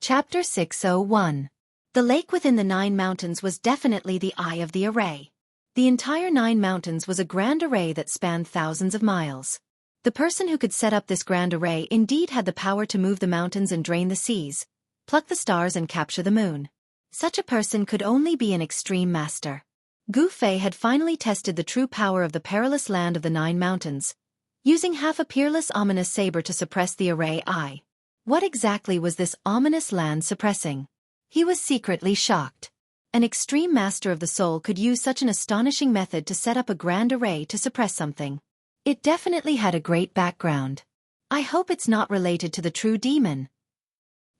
Chapter 601. The lake within the Nine Mountains was definitely the eye of the array. The entire Nine Mountains was a grand array that spanned thousands of miles. The person who could set up this grand array indeed had the power to move the mountains and drain the seas, pluck the stars and capture the moon. Such a person could only be an extreme master. Gu Fei had finally tested the true power of the perilous land of the Nine Mountains, using half a peerless ominous saber to suppress the array eye. What exactly was this ominous land suppressing? He was secretly shocked. An extreme master of the soul could use such an astonishing method to set up a grand array to suppress something. It definitely had a great background. I hope it's not related to the true demon.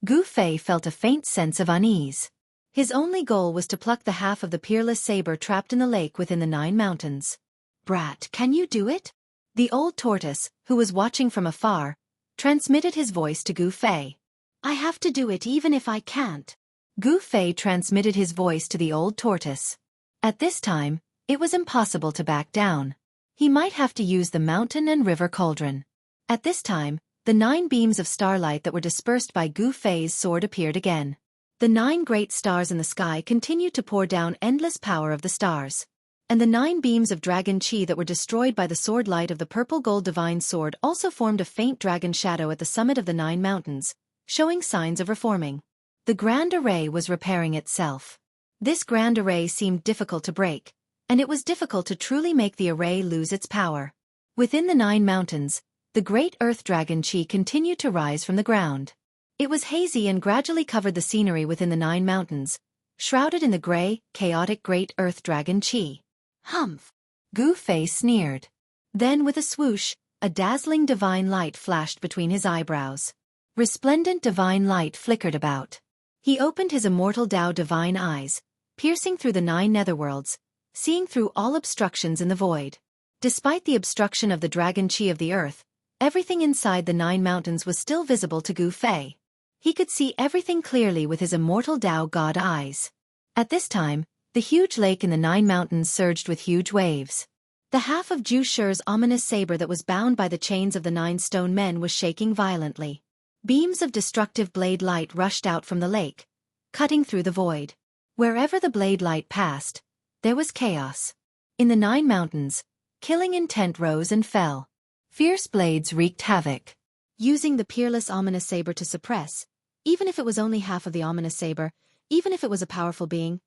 Gu Fei felt a faint sense of unease. His only goal was to pluck the half of the peerless saber trapped in the lake within the Nine Mountains. "Brat, can you do it?" The old tortoise, who was watching from afar, transmitted his voice to Gu Fei. "I have to do it even if I can't." Gu Fei transmitted his voice to the old tortoise. At this time, it was impossible to back down. He might have to use the mountain and river cauldron. At this time, the 9 beams of starlight that were dispersed by Gu Fei's sword appeared again. The 9 great stars in the sky continued to pour down endless power of the stars. And the 9 beams of dragon chi that were destroyed by the sword light of the purple gold divine sword also formed a faint dragon shadow at the summit of the 9 mountains, showing signs of reforming. The grand array was repairing itself. This grand array seemed difficult to break, and it was difficult to truly make the array lose its power. Within the 9 mountains, the great earth dragon chi continued to rise from the ground. It was hazy and gradually covered the scenery within the 9 mountains, shrouded in the gray, chaotic great earth dragon chi. "Humph!" Gu Fei sneered. Then with a swoosh, a dazzling divine light flashed between his eyebrows. Resplendent divine light flickered about. He opened his immortal Tao divine eyes, piercing through the 9 netherworlds, seeing through all obstructions in the void. Despite the obstruction of the dragon chi of the earth, everything inside the 9 mountains was still visible to Gu Fei. He could see everything clearly with his immortal Tao God eyes. At this time, the huge lake in the 9 mountains surged with huge waves. The half of Zhu Shi's ominous saber that was bound by the chains of the 9 stone men was shaking violently. Beams of destructive blade light rushed out from the lake, cutting through the void. Wherever the blade light passed, there was chaos. In the 9 mountains, killing intent rose and fell. Fierce blades wreaked havoc. Using the peerless ominous saber to suppress, even if it was only half of the ominous saber, even if it was a powerful being,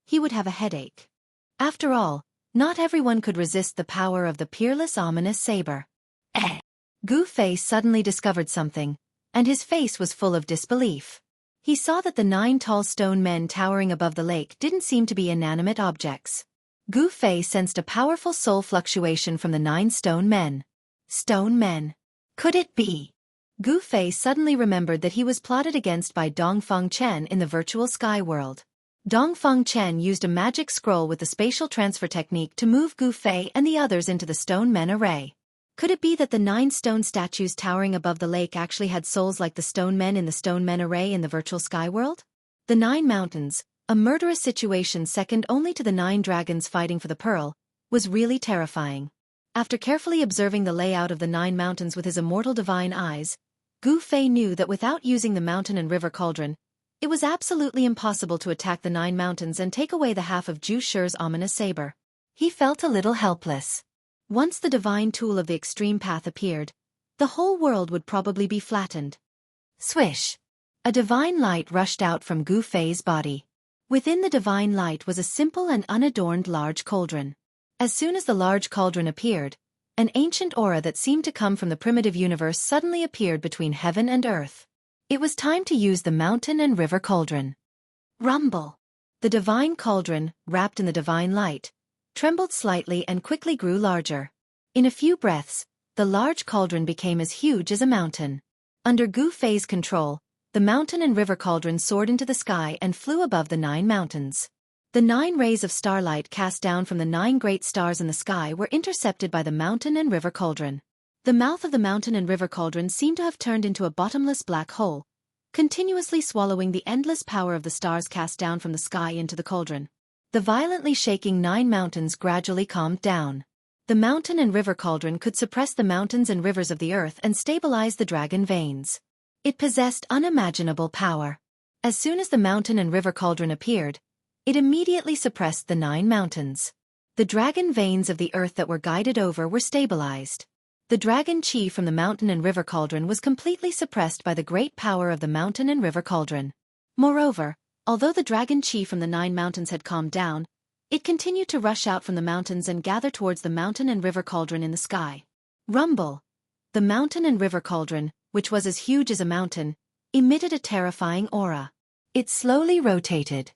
he would have a headache. After all, not everyone could resist the power of the peerless ominous saber. Gu Fei suddenly discovered something, and his face was full of disbelief. He saw that the 9 tall stone men towering above the lake didn't seem to be inanimate objects. Gu Fei sensed a powerful soul fluctuation from the 9 stone men. Stone men. Could it be? Gu Fei suddenly remembered that he was plotted against by Dongfeng Chen in the virtual sky world. Dongfeng Chen used a magic scroll with the spatial transfer technique to move Gu Fei and the others into the stone men array. Could it be that the 9 stone statues towering above the lake actually had souls like the stone men in the stone men array in the virtual sky world? The 9 mountains, a murderous situation second only to the 9 dragons fighting for the pearl, was really terrifying. After carefully observing the layout of the 9 mountains with his immortal divine eyes, Gu Fei knew that without using the mountain and river cauldron, it was absolutely impossible to attack the 9 mountains and take away the half of Zhu Shi's ominous saber. He felt a little helpless. Once the divine tool of the extreme path appeared, the whole world would probably be flattened. Swish! A divine light rushed out from Gu Fei's body. Within the divine light was a simple and unadorned large cauldron. As soon as the large cauldron appeared, an ancient aura that seemed to come from the primitive universe suddenly appeared between heaven and earth. It was time to use the mountain and river cauldron. Rumble! The divine cauldron, wrapped in the divine light, trembled slightly and quickly grew larger. In a few breaths, the large cauldron became as huge as a mountain. Under Gu Fei's control, the mountain and river cauldron soared into the sky and flew above the 9 mountains. The 9 rays of starlight cast down from the 9 great stars in the sky were intercepted by the mountain and river cauldron. The mouth of the mountain and river cauldron seemed to have turned into a bottomless black hole, continuously swallowing the endless power of the stars cast down from the sky into the cauldron. The violently shaking 9 mountains gradually calmed down. The mountain and river cauldron could suppress the mountains and rivers of the earth and stabilize the dragon veins. It possessed unimaginable power. As soon as the mountain and river cauldron appeared, it immediately suppressed the 9 mountains. The dragon veins of the earth that were guided over were stabilized. The dragon chi from the mountain and river cauldron was completely suppressed by the great power of the mountain and river cauldron. Moreover, although the dragon chi from the 9 mountains had calmed down, it continued to rush out from the mountains and gather towards the mountain and river cauldron in the sky. Rumble! The mountain and river cauldron, which was as huge as a mountain, emitted a terrifying aura. It slowly rotated.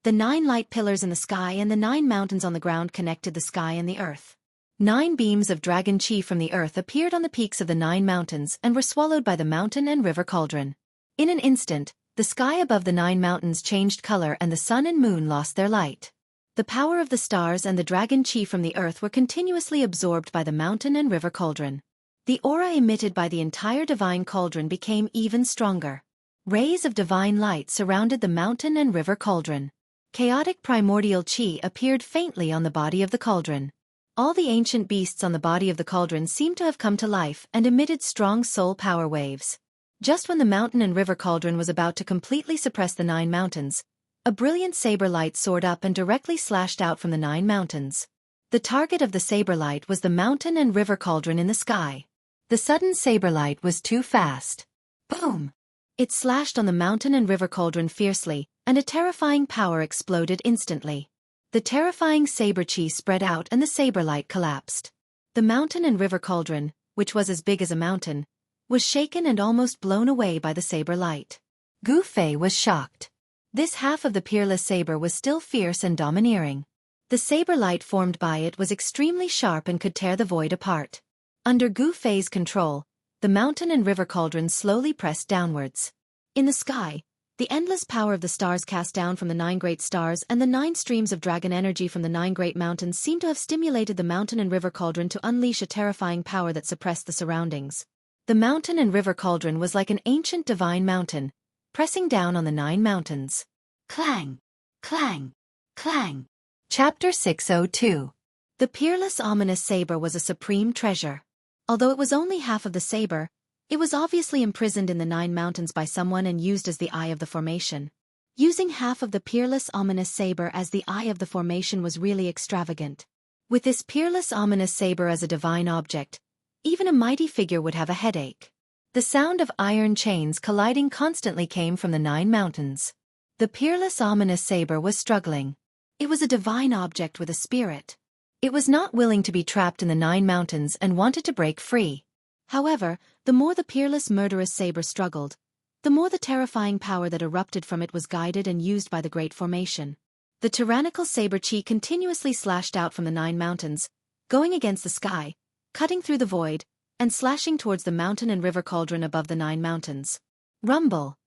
The 9 light pillars in the sky and the 9 mountains on the ground connected the sky and the earth. 9 beams of dragon chi from the earth appeared on the peaks of the 9 mountains and were swallowed by the mountain and river cauldron. In an instant, the sky above the 9 mountains changed color and the sun and moon lost their light. The power of the stars and the dragon chi from the earth were continuously absorbed by the mountain and river cauldron. The aura emitted by the entire divine cauldron became even stronger. Rays of divine light surrounded the mountain and river cauldron. Chaotic primordial chi appeared faintly on the body of the cauldron. All the ancient beasts on the body of the cauldron seemed to have come to life and emitted strong soul power waves. Just when the mountain and river cauldron was about to completely suppress the 9 mountains, a brilliant saber light soared up and directly slashed out from the 9 mountains. The target of the saber light was the mountain and river cauldron in the sky. The sudden saber light was too fast. Boom! It slashed on the mountain and river cauldron fiercely, and a terrifying power exploded instantly. The terrifying saber chi spread out and the saber light collapsed. The mountain and river cauldron, which was as big as a mountain, was shaken and almost blown away by the saber light. Gu Fei was shocked. This half of the peerless saber was still fierce and domineering. The saber light formed by it was extremely sharp and could tear the void apart. Under Gu Fei's control, the mountain and river cauldron slowly pressed downwards. In the sky, the endless power of the stars cast down from the 9 great stars and the 9 streams of dragon energy from the 9 great mountains seemed to have stimulated the mountain and river cauldron to unleash a terrifying power that suppressed the surroundings. The mountain and river cauldron was like an ancient divine mountain, pressing down on the 9 mountains. Clang! Clang! Clang! Chapter 602. The peerless ominous saber was a supreme treasure. Although it was only half of the saber, it was obviously imprisoned in the 9 mountains by someone and used as the eye of the formation. Using half of the peerless ominous saber as the eye of the formation was really extravagant. With this peerless ominous saber as a divine object, even a mighty figure would have a headache. The sound of iron chains colliding constantly came from the 9 mountains. The peerless ominous saber was struggling. It was a divine object with a spirit. It was not willing to be trapped in the 9 mountains and wanted to break free. However, the more the peerless murderous saber struggled, the more the terrifying power that erupted from it was guided and used by the great formation. The tyrannical saber chi continuously slashed out from the 9 mountains, going against the sky, cutting through the void, and slashing towards the mountain and river cauldron above the 9 mountains. Rumble!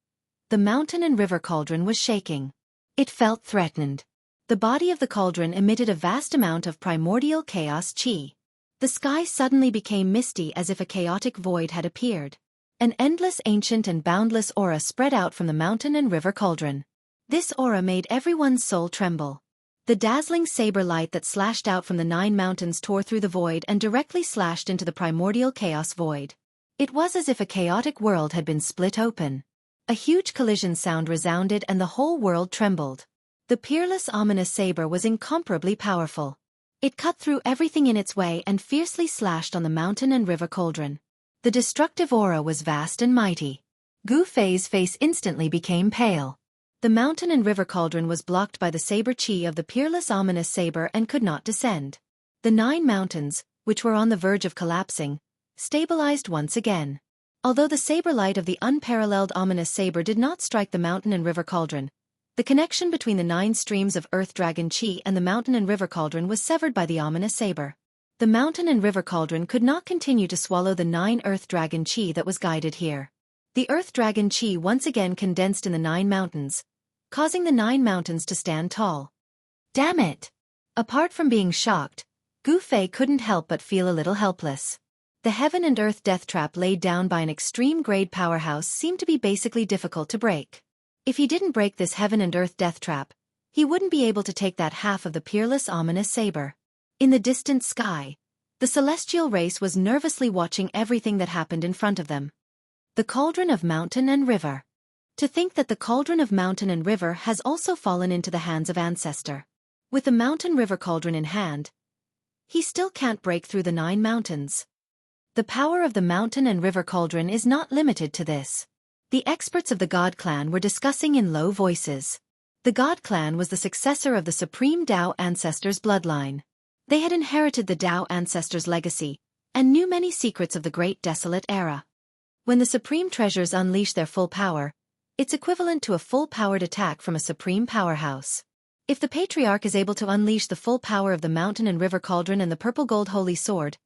The mountain and river cauldron was shaking. It felt threatened. The body of the cauldron emitted a vast amount of primordial chaos chi. The sky suddenly became misty as if a chaotic void had appeared. An endless ancient and boundless aura spread out from the mountain and river cauldron. This aura made everyone's soul tremble. The dazzling saber light that slashed out from the 9 mountains tore through the void and directly slashed into the primordial chaos void. It was as if a chaotic world had been split open. A huge collision sound resounded and the whole world trembled. The peerless ominous saber was incomparably powerful. It cut through everything in its way and fiercely slashed on the mountain and river cauldron. The destructive aura was vast and mighty. Gu Fei's face instantly became pale. The mountain and river cauldron was blocked by the saber chi of the peerless ominous saber and could not descend. The 9 mountains, which were on the verge of collapsing, stabilized once again. Although the saber light of the unparalleled ominous saber did not strike the mountain and river cauldron, the connection between the 9 streams of earth dragon chi and the mountain and river cauldron was severed by the ominous saber. The mountain and river cauldron could not continue to swallow the 9 earth dragon chi that was guided here. The earth dragon chi once again condensed in the 9 mountains, causing the 9 mountains to stand tall. Damn it! Apart from being shocked, Gu Fei couldn't help but feel a little helpless. The heaven and earth death trap laid down by an extreme-grade powerhouse seemed to be basically difficult to break. If he didn't break this heaven and earth death trap, he wouldn't be able to take that half of the peerless ominous saber. In the distant sky, the celestial race was nervously watching everything that happened in front of them. The cauldron of mountain and river. To think that the cauldron of mountain and river has also fallen into the hands of ancestor. With the mountain-river cauldron in hand, he still can't break through the 9 mountains. The power of the mountain and river cauldron is not limited to this. The experts of the God Clan were discussing in low voices. The God Clan was the successor of the supreme Tao ancestors' bloodline. They had inherited the Tao ancestors' legacy, and knew many secrets of the Great Desolate Era. When the supreme treasures unleash their full power, it's equivalent to a full-powered attack from a supreme powerhouse. If the Patriarch is able to unleash the full power of the mountain and river cauldron and the purple gold holy sword,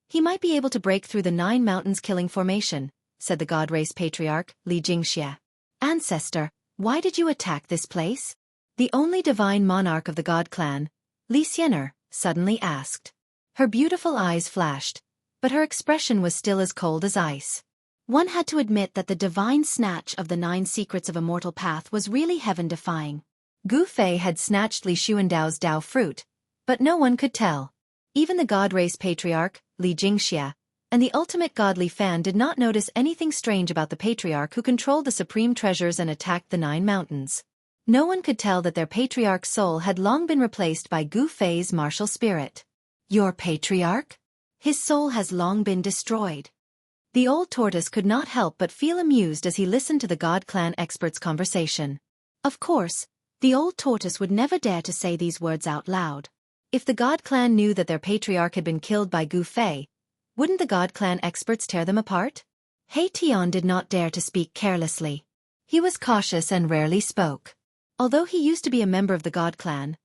he might be able to break through the 9 mountains killing formation, said the God Race Patriarch, Li Jingxia. Ancestor, why did you attack this place? The only divine monarch of the God Clan, Li Xiener, suddenly asked. Her beautiful eyes flashed, but her expression was still as cold as ice. One had to admit that the divine snatch of the 9 secrets of immortal path was really heaven-defying. Gu Fei had snatched Li Xuandao's Dao fruit, but no one could tell. Even the God Race Patriarch, Li Jingxia, and the ultimate god Li Fan did not notice anything strange about the Patriarch who controlled the supreme treasures and attacked the 9 mountains. No one could tell that their Patriarch's soul had long been replaced by Gu Fei's martial spirit. Your Patriarch? His soul has long been destroyed. The old tortoise could not help but feel amused as he listened to the God Clan experts' conversation. Of course, the old tortoise would never dare to say these words out loud. If the God Clan knew that their Patriarch had been killed by Gu Fei, wouldn't the God Clan experts tear them apart? He Tian did not dare to speak carelessly. He was cautious and rarely spoke. Although he used to be a member of the God Clan,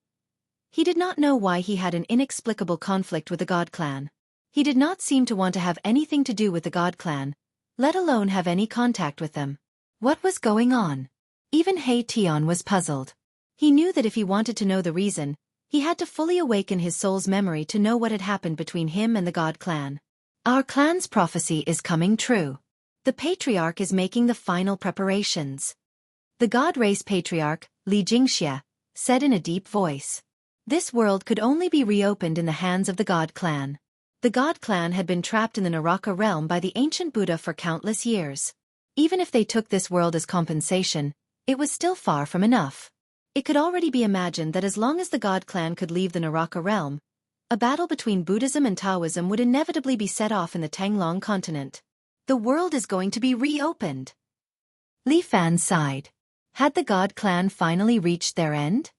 he did not know why he had an inexplicable conflict with the God Clan. He did not seem to want to have anything to do with the God Clan, let alone have any contact with them. What was going on? Even He Tian was puzzled. He knew that if he wanted to know the reason, he had to fully awaken his soul's memory to know what had happened between him and the God Clan. Our clan's prophecy is coming true. The Patriarch is making the final preparations. The God Race Patriarch, Li Jingxia, said in a deep voice. This world could only be reopened in the hands of the God Clan. The God Clan had been trapped in the Naraka realm by the ancient Buddha for countless years. Even if they took this world as compensation, it was still far from enough. It could already be imagined that as long as the God Clan could leave the Naraka realm, a battle between Buddhism and Taoism would inevitably be set off in the Tanglong continent. The world is going to be reopened. Li Fan sighed. Had the God Clan finally reached their end?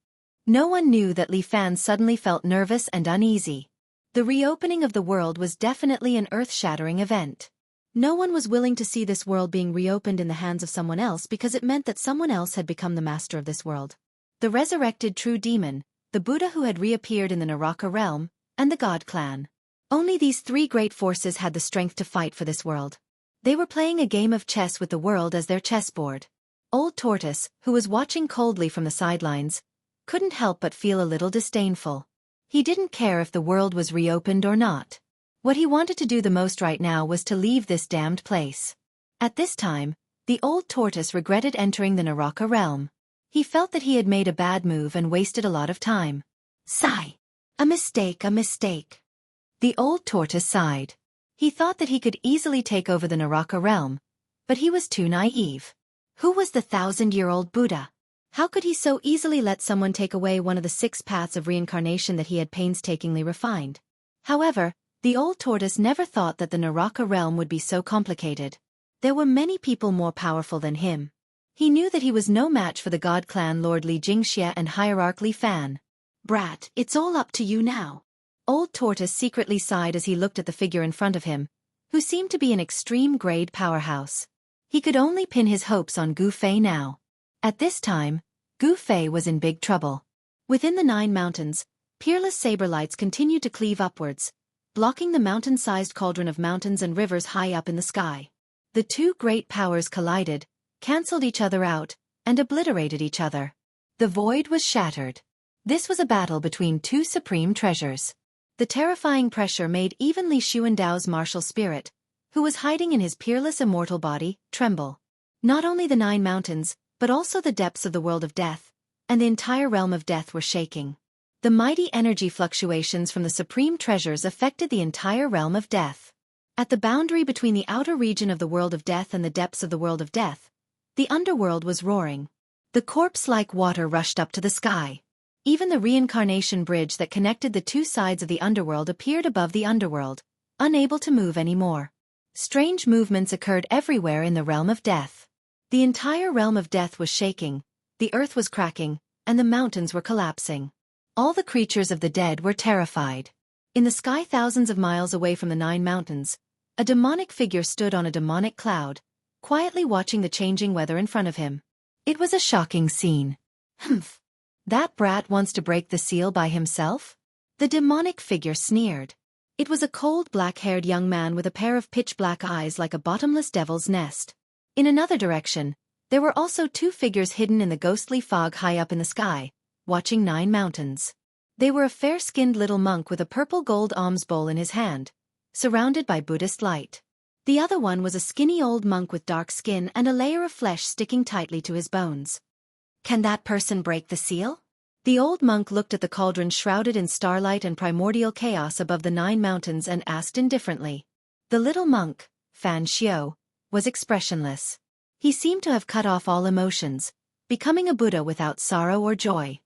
No one knew that Li Fan suddenly felt nervous and uneasy. The reopening of the world was definitely an earth-shattering event. No one was willing to see this world being reopened in the hands of someone else because it meant that someone else had become the master of this world. The resurrected true demon, the Buddha who had reappeared in the Naraka realm, and the God Clan. Only these 3 great forces had the strength to fight for this world. They were playing a game of chess with the world as their chessboard. Old Tortoise, who was watching coldly from the sidelines, couldn't help but feel a little disdainful. He didn't care if the world was reopened or not. What he wanted to do the most right now was to leave this damned place. At this time, the old tortoise regretted entering the Naraka realm. He felt that he had made a bad move and wasted a lot of time. Sigh. A mistake, a mistake. The old tortoise sighed. He thought that he could easily take over the Naraka realm, but he was too naive. Who was the 1,000-year-old Buddha? How could he so easily let someone take away one of the 6 paths of reincarnation that he had painstakingly refined? However, the old tortoise never thought that the Naraka realm would be so complicated. There were many people more powerful than him. He knew that he was no match for the God Clan Lord Li Jingxia and Hierarch Li Fan. Brat, it's all up to you now. Old Tortoise secretly sighed as he looked at the figure in front of him, who seemed to be an extreme-grade powerhouse. He could only pin his hopes on Gu Fei now. At this time, Gu Fei was in big trouble. Within the 9 mountains, peerless saber lights continued to cleave upwards, blocking the mountain-sized cauldron of mountains and rivers high up in the sky. The 2 great powers collided, cancelled each other out, and obliterated each other. The void was shattered. This was a battle between 2 supreme treasures. The terrifying pressure made even Li Xuandao's martial spirit, who was hiding in his peerless immortal body, tremble. Not only the 9 mountains, but also the depths of the world of death, and the entire realm of death were shaking. The mighty energy fluctuations from the supreme treasures affected the entire realm of death. At the boundary between the outer region of the world of death and the depths of the world of death, The underworld was roaring. The corpse-like water rushed up to the sky. Even the reincarnation bridge that connected the two sides of the underworld appeared above the underworld, unable to move anymore. Strange movements occurred everywhere in the realm of death. The entire realm of death was shaking, the earth was cracking, and the mountains were collapsing. All the creatures of the dead were terrified. In the sky thousands of miles away from the 9 mountains, a demonic figure stood on a demonic cloud, quietly watching the changing weather in front of him. It was a shocking scene. Humph! That brat wants to break the seal by himself? The demonic figure sneered. It was a cold black-haired young man with a pair of pitch-black eyes like a bottomless devil's nest. In another direction, there were also 2 figures hidden in the ghostly fog high up in the sky, watching 9 mountains. They were a fair-skinned little monk with a purple gold alms bowl in his hand, surrounded by Buddhist light. The other one was a skinny old monk with dark skin and a layer of flesh sticking tightly to his bones. Can that person break the seal? The old monk looked at the cauldron shrouded in starlight and primordial chaos above the 9 mountains and asked indifferently. The little monk, Fan Xiao, was expressionless. He seemed to have cut off all emotions, becoming a Buddha without sorrow or joy.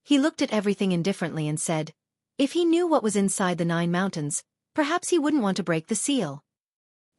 He looked at everything indifferently and said, if he knew what was inside the 9 mountains, perhaps he wouldn't want to break the seal.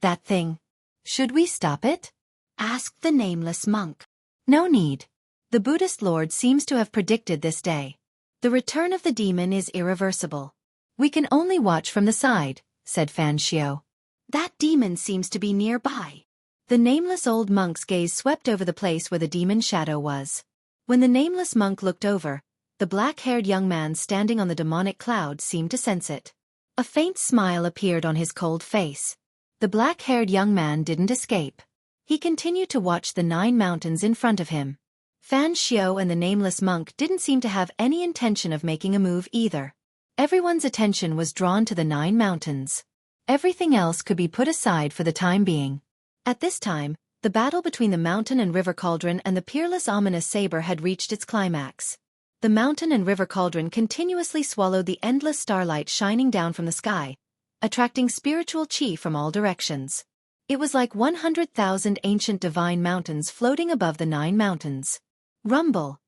That thing. Should we stop it? Asked the nameless monk. No need. The Buddhist Lord seems to have predicted this day. The return of the demon is irreversible. We can only watch from the side, said Fan Xiao. That demon seems to be nearby. The nameless old monk's gaze swept over the place where the demon shadow was. When the nameless monk looked over, the black-haired young man standing on the demonic cloud seemed to sense it. A faint smile appeared on his cold face. The black-haired young man didn't escape. He continued to watch the 9 mountains in front of him. Fan Xiao and the nameless monk didn't seem to have any intention of making a move either. Everyone's attention was drawn to the 9 mountains. Everything else could be put aside for the time being. At this time, the battle between the mountain and river cauldron and the peerless ominous saber had reached its climax. The mountain and river cauldron continuously swallowed the endless starlight shining down from the sky, attracting spiritual chi from all directions. It was like 100,000 ancient divine mountains floating above the 9 mountains. Rumble!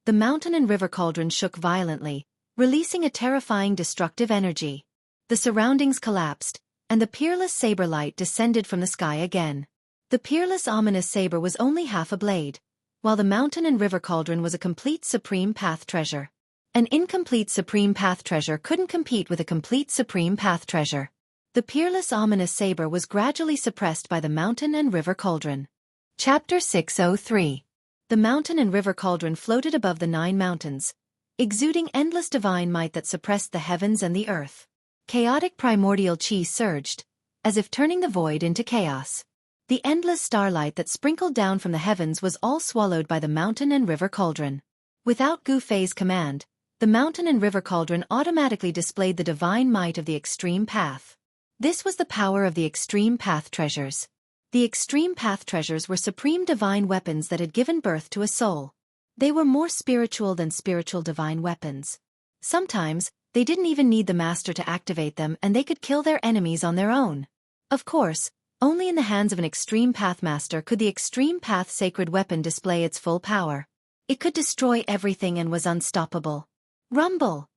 The mountain and river cauldron shook violently, releasing a terrifying destructive energy. The surroundings collapsed, and the peerless saber light descended from the sky again. The peerless ominous saber was only half a blade, while the mountain and river cauldron was a complete supreme path treasure. An incomplete supreme path treasure couldn't compete with a complete supreme path treasure. The peerless ominous saber was gradually suppressed by the mountain and river cauldron. Chapter 603. The mountain and river cauldron floated above the 9 mountains, exuding endless divine might that suppressed the heavens and the earth. Chaotic primordial chi surged, as if turning the void into chaos. The endless starlight that sprinkled down from the heavens was all swallowed by the mountain and river cauldron. Without Gu Fei's command, the mountain and river cauldron automatically displayed the divine might of the extreme path. This was the power of the extreme path treasures. The extreme path treasures were supreme divine weapons that had given birth to a soul. They were more spiritual than spiritual divine weapons. Sometimes, they didn't even need the master to activate them and they could kill their enemies on their own. Of course, only in the hands of an extreme path master could the extreme path sacred weapon display its full power. It could destroy everything and was unstoppable. Rumble!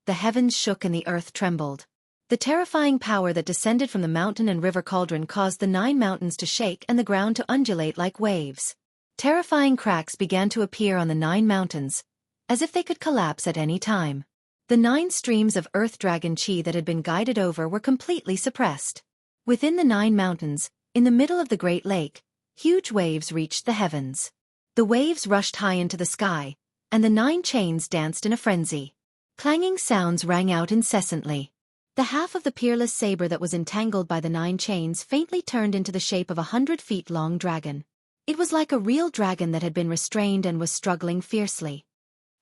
The heavens shook and the earth trembled. The terrifying power that descended from the mountain and river cauldron caused the 9 mountains to shake and the ground to undulate like waves. Terrifying cracks began to appear on the 9 mountains, as if they could collapse at any time. The 9 streams of earth dragon chi that had been guided over were completely suppressed. Within the 9 mountains, in the middle of the Great Lake, huge waves reached the heavens. The waves rushed high into the sky, and the 9 chains danced in a frenzy. Clanging sounds rang out incessantly. The half of the peerless saber that was entangled by the 9 chains faintly turned into the shape of a 100-feet-long dragon. It was like a real dragon that had been restrained and was struggling fiercely.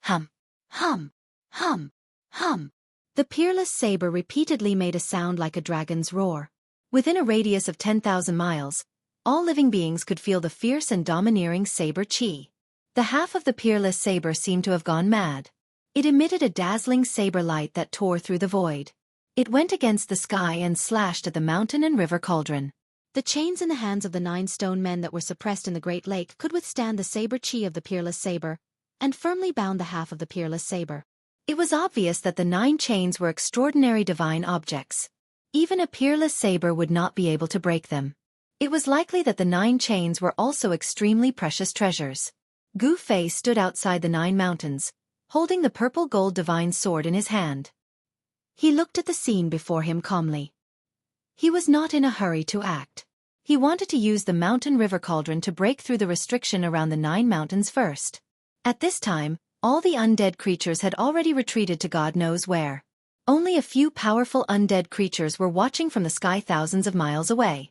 Hum, hum, hum, hum. The peerless saber repeatedly made a sound like a dragon's roar. Within a radius of 10,000 miles, all living beings could feel the fierce and domineering saber chi. The half of the peerless saber seemed to have gone mad. It emitted a dazzling saber light that tore through the void. It went against the sky and slashed at the mountain and river cauldron. The chains in the hands of the 9 stone men that were suppressed in the Great Lake could withstand the saber chi of the peerless saber, and firmly bound the half of the peerless saber. It was obvious that the 9 chains were extraordinary divine objects. Even a peerless saber would not be able to break them. It was likely that the 9 chains were also extremely precious treasures. Gu Fei stood outside the 9 mountains, holding the purple gold divine sword in his hand. He looked at the scene before him calmly. He was not in a hurry to act. He wanted to use the mountain river cauldron to break through the restriction around the 9 mountains first. At this time, all the undead creatures had already retreated to God knows where. Only a few powerful undead creatures were watching from the sky thousands of miles away.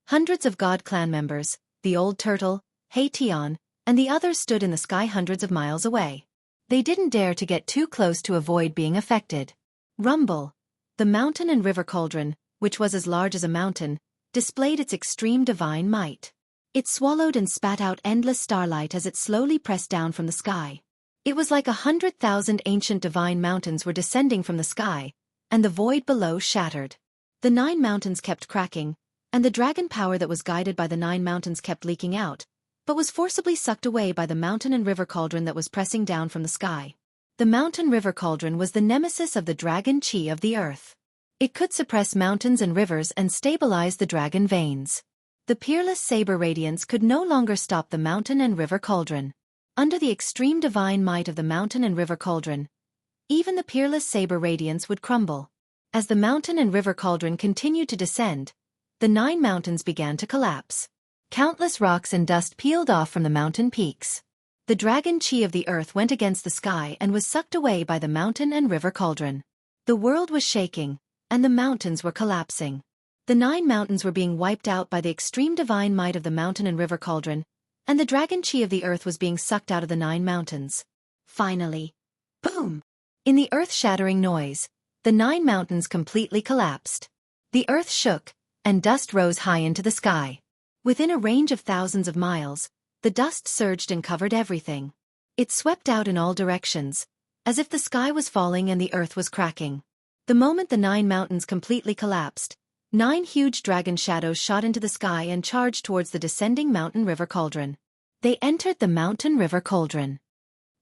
Hundreds of God clan members, the old turtle, Hei Tian, and the others stood in the sky hundreds of miles away. They didn't dare to get too close to avoid being affected. Rumble. The mountain and river cauldron, which was as large as a mountain, displayed its extreme divine might. It swallowed and spat out endless starlight as it slowly pressed down from the sky. It was like 100,000 ancient divine mountains were descending from the sky, and the void below shattered. The 9 mountains kept cracking, and the dragon power that was guided by the 9 mountains kept leaking out, but was forcibly sucked away by the mountain and river cauldron that was pressing down from the sky. The mountain river cauldron was the nemesis of the dragon chi of the earth. It could suppress mountains and rivers and stabilize the dragon veins. The peerless saber radiance could no longer stop the mountain and river cauldron. Under the extreme divine might of the mountain and river cauldron, even the peerless saber radiance would crumble. As the mountain and river cauldron continued to descend, the 9 mountains began to collapse. Countless rocks and dust peeled off from the mountain peaks. The dragon chi of the earth went against the sky and was sucked away by the mountain and river cauldron. The world was shaking, and the mountains were collapsing. The 9 mountains were being wiped out by the extreme divine might of the mountain and river cauldron, and the dragon chi of the earth was being sucked out of the 9 mountains. Finally, boom! In the earth-shattering noise, the 9 mountains completely collapsed. The earth shook, and dust rose high into the sky. Within a range of thousands of miles, the dust surged and covered everything. It swept out in all directions, as if the sky was falling and the earth was cracking. The moment the 9 mountains completely collapsed, 9 huge dragon shadows shot into the sky and charged towards the descending mountain river cauldron. They entered the mountain river cauldron.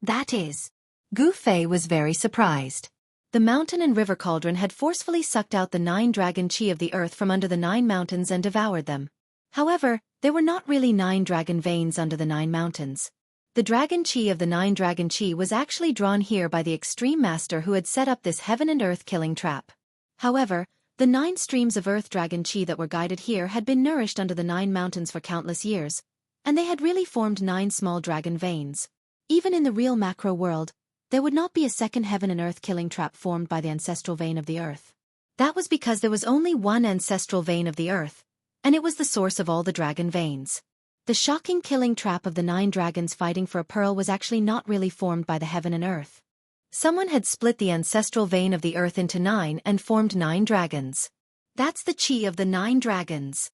That is, Gu Fei was very surprised. The mountain and river cauldron had forcefully sucked out the 9 dragon chi of the earth from under the 9 mountains and devoured them. However, there were not really 9 dragon veins under the 9 mountains. The dragon chi of the 9 dragon chi was actually drawn here by the extreme master who had set up this heaven and earth killing trap. However, the 9 streams of earth dragon chi that were guided here had been nourished under the 9 mountains for countless years, and they had really formed 9 small dragon veins. Even in the real macro world, there would not be a second heaven and earth killing trap formed by the ancestral vein of the earth. That was because there was only one ancestral vein of the earth, and it was the source of all the dragon veins. The shocking killing trap of the 9 dragons fighting for a pearl was actually not really formed by the heaven and earth. Someone had split the ancestral vein of the earth into 9 and formed 9 dragons. That's the chi of the 9 dragons.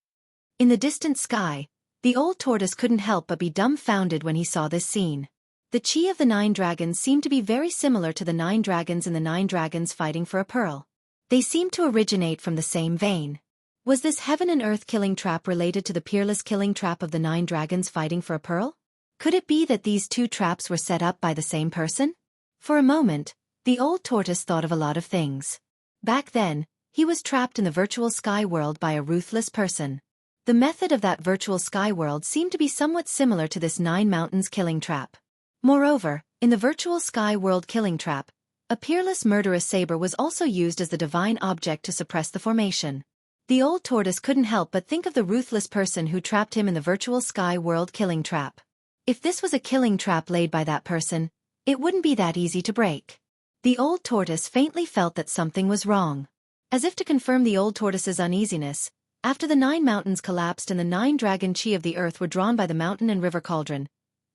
In the distant sky, the old tortoise couldn't help but be dumbfounded when he saw this scene. The chi of the 9 dragons seemed to be very similar to the 9 dragons in the 9 dragons fighting for a pearl. They seemed to originate from the same vein. Was this heaven and earth killing trap related to the peerless killing trap of the 9 dragons fighting for a pearl? Could it be that these 2 traps were set up by the same person? For a moment, the old tortoise thought of a lot of things. Back then, he was trapped in the virtual sky world by a ruthless person. The method of that virtual sky world seemed to be somewhat similar to this 9 mountains killing trap. Moreover, in the virtual sky world killing trap, a peerless murderous saber was also used as the divine object to suppress the formation. The old tortoise couldn't help but think of the ruthless person who trapped him in the virtual sky world killing trap. If this was a killing trap laid by that person, it wouldn't be that easy to break. The old tortoise faintly felt that something was wrong. As if to confirm the old tortoise's uneasiness, after the 9 mountains collapsed and the 9 dragon chi of the earth were drawn by the mountain and river cauldron,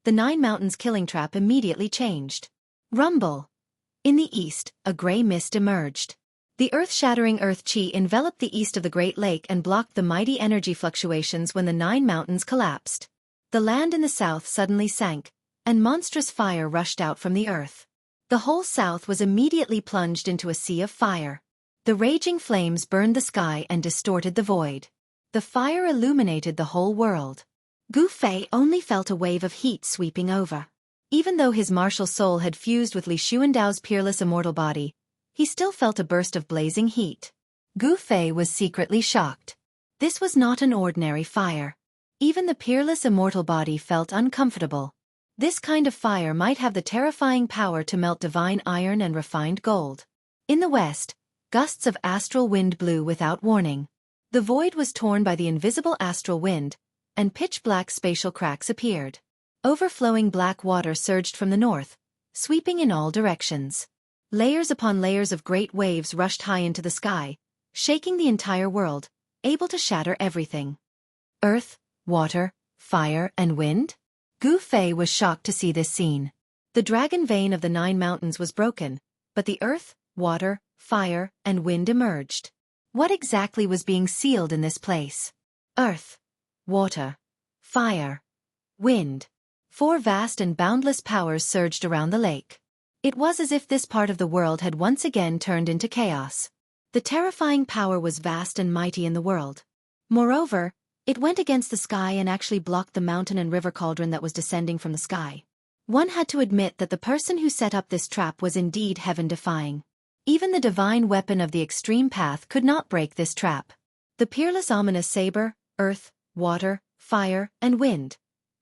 the 9 mountains killing trap immediately changed. Rumble! In the east, a gray mist emerged. The earth-shattering earth chi enveloped the east of the Great Lake and blocked the mighty energy fluctuations when the 9 mountains collapsed. The land in the south suddenly sank, and monstrous fire rushed out from the earth. The whole south was immediately plunged into a sea of fire. The raging flames burned the sky and distorted the void. The fire illuminated the whole world. Gu Fei only felt a wave of heat sweeping over. Even though his martial soul had fused with Li Xuandao's peerless immortal body, he still felt a burst of blazing heat. Gu Fei was secretly shocked. This was not an ordinary fire. Even the peerless immortal body felt uncomfortable. This kind of fire might have the terrifying power to melt divine iron and refined gold. In the west, gusts of astral wind blew without warning. The void was torn by the invisible astral wind, and pitch-black spatial cracks appeared. Overflowing black water surged from the north, sweeping in all directions. Layers upon layers of great waves rushed high into the sky, shaking the entire world, able to shatter everything. Earth, water, fire, and wind? Gu Fei was shocked to see this scene. The dragon vein of the 9 mountains was broken, but the earth, water, fire, and wind emerged. What exactly was being sealed in this place? Earth, water, fire, wind. 4 vast and boundless powers surged around the lake. It was as if this part of the world had once again turned into chaos. The terrifying power was vast and mighty in the world. Moreover, it went against the sky and actually blocked the mountain and river cauldron that was descending from the sky. One had to admit that the person who set up this trap was indeed heaven-defying. Even the divine weapon of the extreme path could not break this trap. The peerless ominous saber, earth, water, fire, and wind.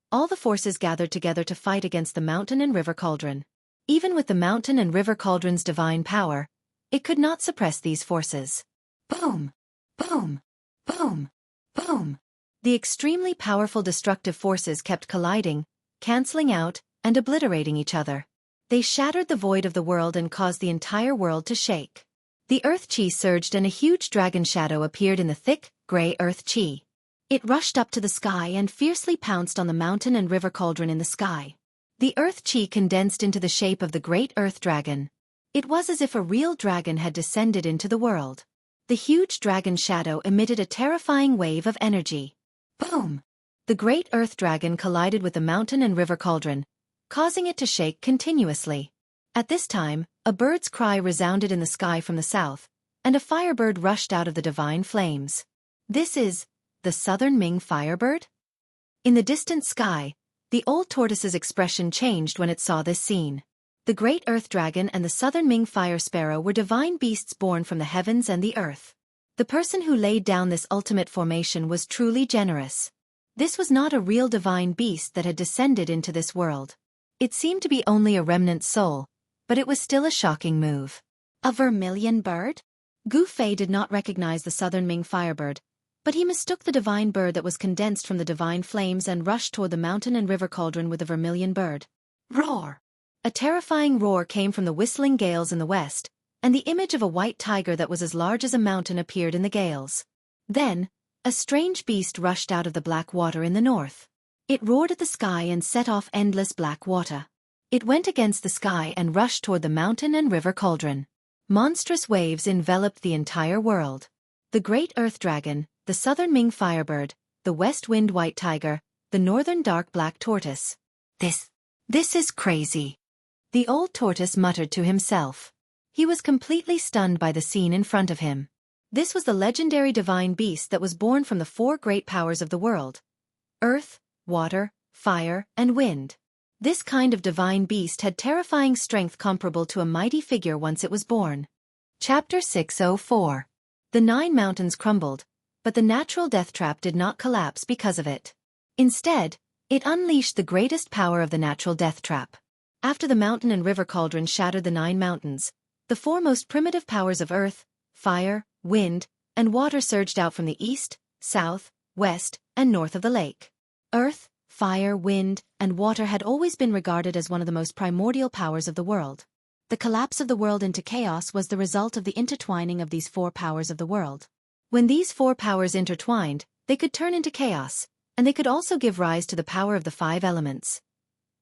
All the forces gathered together to fight against the mountain and river cauldron. Even with the mountain and river cauldron's divine power, it could not suppress these forces. Boom! Boom! Boom! Boom! The extremely powerful destructive forces kept colliding, canceling out, and obliterating each other. They shattered the void of the world and caused the entire world to shake. The earth chi surged and a huge dragon shadow appeared in the thick, gray earth chi. It rushed up to the sky and fiercely pounced on the mountain and river cauldron in the sky. The earth chi condensed into the shape of the great earth dragon. It was as if a real dragon had descended into the world. The huge dragon shadow emitted a terrifying wave of energy. Boom! The great earth dragon collided with the mountain and river cauldron, causing it to shake continuously. At this time, a bird's cry resounded in the sky from the south, and a firebird rushed out of the divine flames. This is the southern Ming firebird? In the distant sky, the old tortoise's expression changed when it saw this scene. The great earth dragon and the southern Ming fire sparrow were divine beasts born from the heavens and the earth. The person who laid down this ultimate formation was truly generous. This was not a real divine beast that had descended into this world. It seemed to be only a remnant soul, but it was still a shocking move. A vermilion bird? Gu Fei did not recognize the southern Ming firebird, but he mistook the divine bird that was condensed from the divine flames and rushed toward the mountain and river cauldron with the vermilion bird. Roar! A terrifying roar came from the whistling gales in the west, and the image of a white tiger that was as large as a mountain appeared in the gales. Then, a strange beast rushed out of the black water in the north. It roared at the sky and set off endless black water. It went against the sky and rushed toward the mountain and river cauldron. Monstrous waves enveloped the entire world. The great earth dragon, the southern Ming firebird, the west wind white tiger, the northern dark black tortoise. This is crazy. The old tortoise muttered to himself. He was completely stunned by the scene in front of him. This was the legendary divine beast that was born from the 4 great powers of the world: earth, water, fire, and wind. This kind of divine beast had terrifying strength comparable to a mighty figure once it was born. Chapter 604. The 9 mountains crumbled, but the natural death trap did not collapse because of it. Instead, it unleashed the greatest power of the natural death trap. After the mountain and river cauldron shattered the 9 mountains, the 4 most primitive powers of earth, fire, wind, and water surged out from the east, south, west, and north of the lake. Earth, fire, wind, and water had always been regarded as one of the most primordial powers of the world. The collapse of the world into chaos was the result of the intertwining of these 4 powers of the world. When these 4 powers intertwined, they could turn into chaos, and they could also give rise to the power of the 5 elements: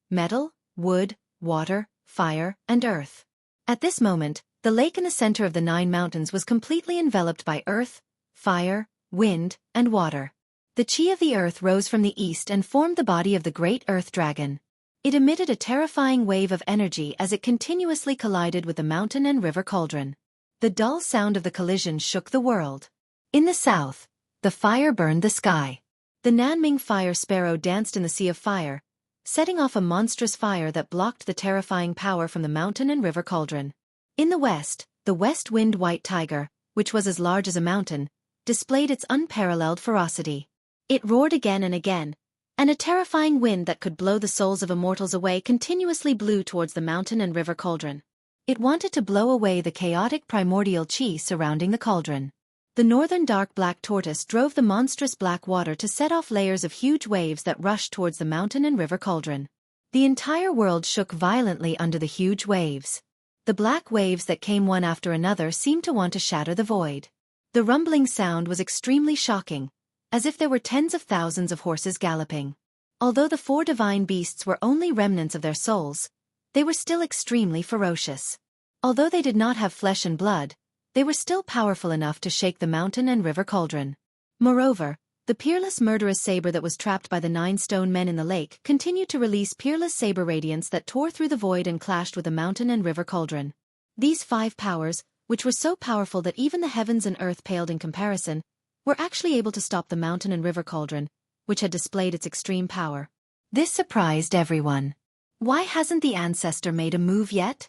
metal, wood, water, fire, and earth. At this moment, the lake in the center of the 9 mountains was completely enveloped by earth, fire, wind, and water. The chi of the earth rose from the east and formed the body of the great earth dragon. It emitted a terrifying wave of energy as it continuously collided with the mountain and river cauldron. The dull sound of the collision shook the world. In the south, The fire burned the sky. The Nanming fire sparrow danced in the sea of fire, setting off a monstrous fire that blocked the terrifying power from the mountain and river cauldron. In the west, the west wind white tiger, which was as large as a mountain, displayed its unparalleled ferocity. It roared again and again, and a terrifying wind that could blow the souls of immortals away continuously blew towards the mountain and river cauldron. It wanted to blow away the chaotic primordial chi surrounding the cauldron. The northern dark black tortoise drove the monstrous black water to set off layers of huge waves that rushed towards the mountain and river cauldron. The entire world shook violently under the huge waves. The black waves that came one after another seemed to want to shatter the void. The rumbling sound was extremely shocking, as if there were tens of thousands of horses galloping. Although the four divine beasts were only remnants of their souls, they were still extremely ferocious. Although they did not have flesh and blood, they were still powerful enough to shake the mountain and river cauldron. Moreover, the peerless murderous saber that was trapped by the 9 stone men in the lake continued to release peerless saber radiance that tore through the void and clashed with the mountain and river cauldron. These 5 powers, which were so powerful that even the heavens and earth paled in comparison, were actually able to stop the mountain and river cauldron, which had displayed its extreme power. This surprised everyone. Why hasn't the ancestor made a move yet?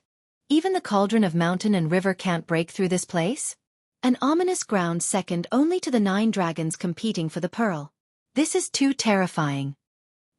Even the cauldron of mountain and river can't break through this place? An ominous ground second only to the 9 dragons competing for the pearl. This is too terrifying.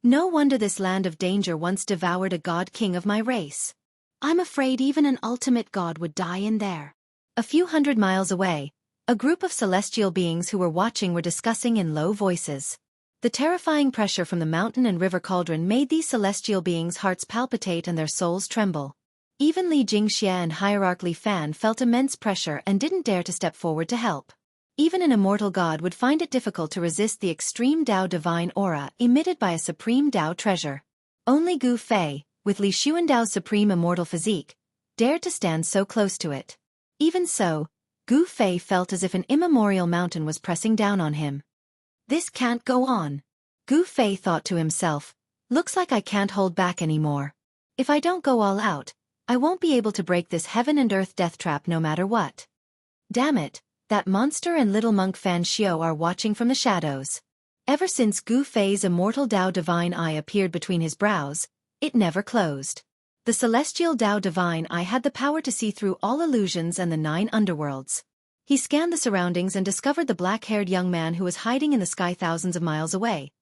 No wonder this land of danger once devoured a god-king of my race. I'm afraid even an ultimate god would die in there. A few hundred miles away, a group of celestial beings who were watching were discussing in low voices. The terrifying pressure from the mountain and river cauldron made these celestial beings' hearts palpitate and their souls tremble. Even Li Jingxie and Hierarch Li Fan felt immense pressure and didn't dare to step forward to help. Even an immortal god would find it difficult to resist the extreme Dao divine aura emitted by a supreme Dao treasure. Only Gu Fei, with Li Xuandao's supreme immortal physique, dared to stand so close to it. Even so, Gu Fei felt as if an immemorial mountain was pressing down on him. This can't go on. Gu Fei thought to himself, looks like I can't hold back anymore. If I don't go all out, I won't be able to break this heaven and earth death trap no matter what. Damn it, that monster and little monk Fan Xiao are watching from the shadows. Ever since Gu Fei's immortal Dao divine eye appeared between his brows, it never closed. The celestial Dao divine eye had the power to see through all illusions and the 9 underworlds. He scanned the surroundings and discovered the black-haired young man who was hiding in the sky thousands of miles away,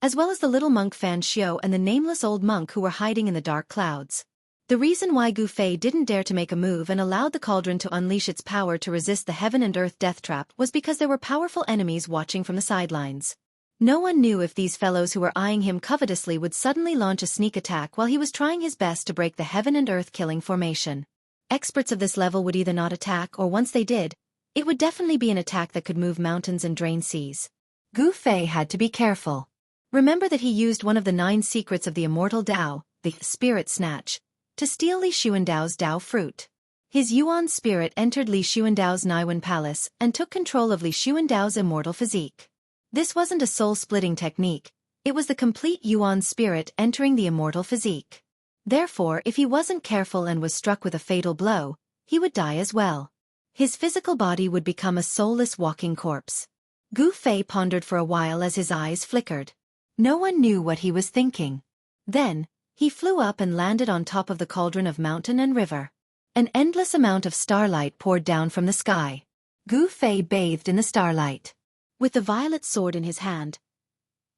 as well as the little monk Fan Xiao and the nameless old monk who were hiding in the dark clouds. The reason why Gu Fei didn't dare to make a move and allowed the cauldron to unleash its power to resist the heaven and earth death trap was because there were powerful enemies watching from the sidelines. No one knew if these fellows who were eyeing him covetously would suddenly launch a sneak attack while he was trying his best to break the heaven and earth killing formation. Experts of this level would either not attack or once they did, it would definitely be an attack that could move mountains and drain seas. Gu Fei had to be careful. Remember that he used one of the 9 secrets of the immortal Dao, the Spirit Snatch, to steal Li Xuandao's Dao fruit. His Yuan spirit entered Li Xuandao's Naiwan palace and took control of Li Xuandao's immortal physique. This wasn't a soul-splitting technique, it was the complete Yuan spirit entering the immortal physique. Therefore, if he wasn't careful and was struck with a fatal blow, he would die as well. His physical body would become a soulless walking corpse. Gu Fei pondered for a while as his eyes flickered. No one knew what he was thinking. Then, he flew up and landed on top of the cauldron of mountain and river. An endless amount of starlight poured down from the sky. Gu Fei bathed in the starlight. With the violet sword in his hand,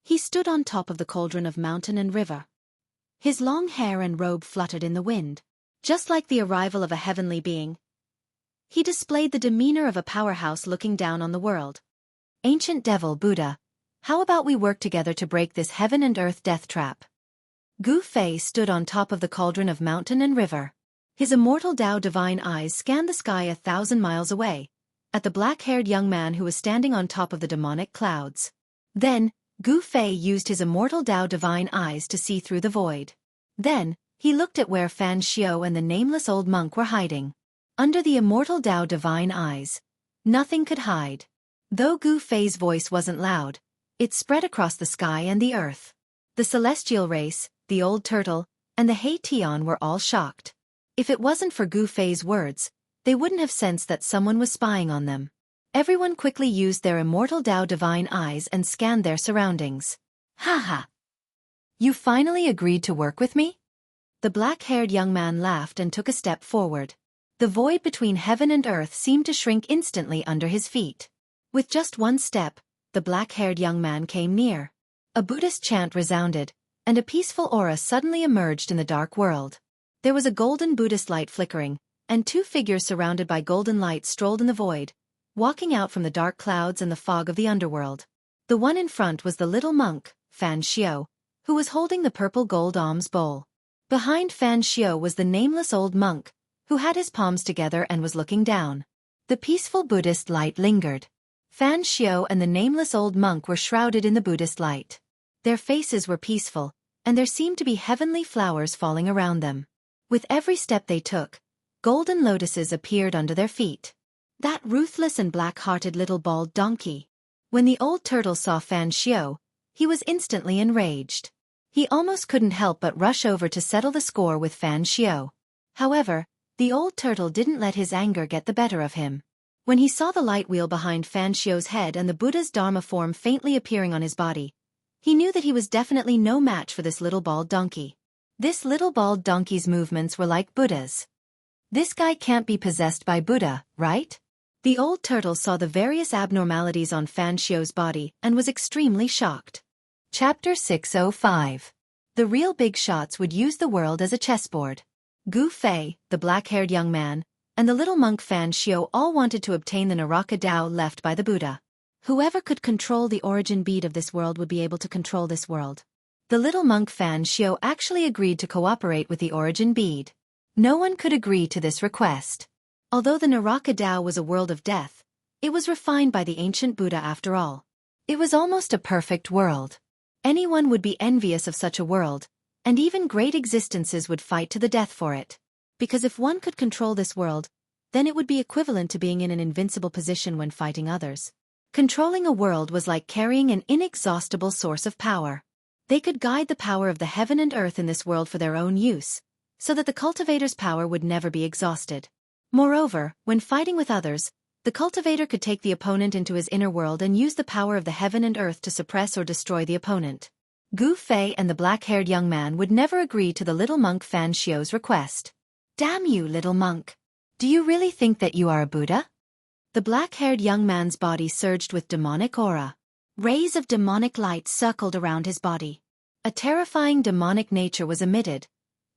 he stood on top of the cauldron of mountain and river. His long hair and robe fluttered in the wind. Just like the arrival of a heavenly being, he displayed the demeanor of a powerhouse looking down on the world. Ancient devil Buddha, how about we work together to break this heaven and earth death trap? Gu Fei stood on top of the cauldron of mountain and river. His immortal Dao divine eyes scanned the sky 1,000 miles away, at the black-haired young man who was standing on top of the demonic clouds. Then, Gu Fei used his immortal Dao divine eyes to see through the void. Then, he looked at where Fan Xiao and the nameless old monk were hiding. Under the immortal Dao divine eyes, nothing could hide. Though Gu Fei's voice wasn't loud, it spread across the sky and the earth. The celestial race, the old turtle, and the Hei Tian were all shocked. If it wasn't for Gu Fei's words, they wouldn't have sensed that someone was spying on them. Everyone quickly used their immortal Tao divine eyes and scanned their surroundings. Haha! You finally agreed to work with me? The black-haired young man laughed and took a step forward. The void between heaven and earth seemed to shrink instantly under his feet. With just one step, the black-haired young man came near. A Buddhist chant resounded, and a peaceful aura suddenly emerged in the dark world. There was a golden Buddhist light flickering, and two figures surrounded by golden light strolled in the void, walking out from the dark clouds and the fog of the underworld. The one in front was the little monk, Fan Xiao, who was holding the purple gold alms bowl. Behind Fan Xiao was the nameless old monk, who had his palms together and was looking down. The peaceful Buddhist light lingered. Fan Xiao and the nameless old monk were shrouded in the Buddhist light. Their faces were peaceful, and there seemed to be heavenly flowers falling around them. With every step they took, golden lotuses appeared under their feet. That ruthless and black-hearted little bald donkey. When the old turtle saw Fan Xiao, he was instantly enraged. He almost couldn't help but rush over to settle the score with Fan Xiao. However, the old turtle didn't let his anger get the better of him. When he saw the light wheel behind Fan Xiao's head and the Buddha's Dharma form faintly appearing on his body, he knew that he was definitely no match for this little bald donkey. This little bald donkey's movements were like Buddha's. This guy can't be possessed by Buddha, right? The old turtle saw the various abnormalities on Fan Xiao's body and was extremely shocked. Chapter 605. The real big shots would use the world as a chessboard. Gu Fei, the black-haired young man, and the little monk Fan Xiao all wanted to obtain the Naraka Tao left by the Buddha. Whoever could control the origin bead of this world would be able to control this world. The little monk Fan Xiao actually agreed to cooperate with the origin bead. No one could agree to this request. Although the Naraka Tao was a world of death, it was refined by the ancient Buddha after all. It was almost a perfect world. Anyone would be envious of such a world, and even great existences would fight to the death for it. Because if one could control this world, then it would be equivalent to being in an invincible position when fighting others. Controlling a world was like carrying an inexhaustible source of power. They could guide the power of the heaven and earth in this world for their own use, so that the cultivator's power would never be exhausted. Moreover, when fighting with others, the cultivator could take the opponent into his inner world and use the power of the heaven and earth to suppress or destroy the opponent. Gu Fei and the black-haired young man would never agree to the little monk Fan Xiao's request. Damn you, little monk! Do you really think that you are a Buddha? The black-haired young man's body surged with demonic aura. Rays of demonic light circled around his body. A terrifying demonic nature was emitted,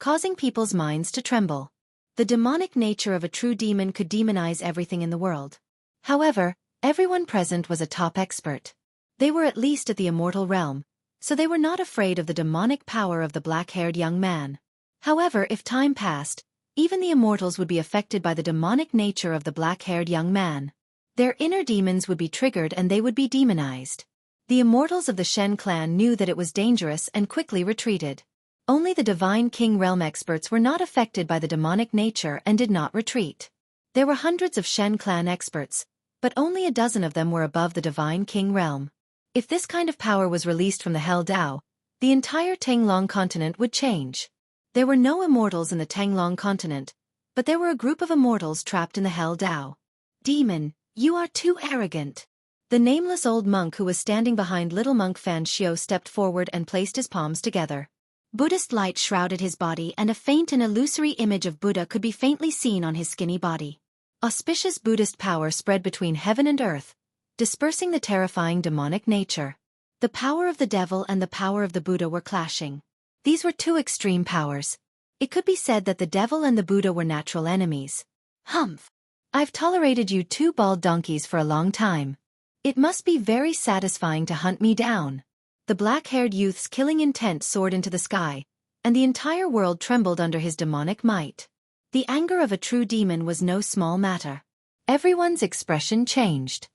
causing people's minds to tremble. The demonic nature of a true demon could demonize everything in the world. However, everyone present was a top expert. They were at least at the immortal realm, so they were not afraid of the demonic power of the black-haired young man. However, if time passed, even the immortals would be affected by the demonic nature of the black-haired young man. Their inner demons would be triggered and they would be demonized. The immortals of the Shen clan knew that it was dangerous and quickly retreated. Only the Divine King realm experts were not affected by the demonic nature and did not retreat. There were hundreds of Shen clan experts, but only a dozen of them were above the Divine King realm. If this kind of power was released from the Hell Dao, the entire Tanglong continent would change. There were no immortals in the Tanglong continent, but there were a group of immortals trapped in the Hell Dao. Demon, you are too arrogant. The nameless old monk who was standing behind little monk Fan Xiao stepped forward and placed his palms together. Buddhist light shrouded his body and a faint and illusory image of Buddha could be faintly seen on his skinny body. Auspicious Buddhist power spread between heaven and earth, dispersing the terrifying demonic nature. The power of the devil and the power of the Buddha were clashing. These were two extreme powers. It could be said that the devil and the Buddha were natural enemies. Humph! I've tolerated you two bald donkeys for a long time. It must be very satisfying to hunt me down. The black-haired youth's killing intent soared into the sky, and the entire world trembled under his demonic might. The anger of a true demon was no small matter. Everyone's expression changed.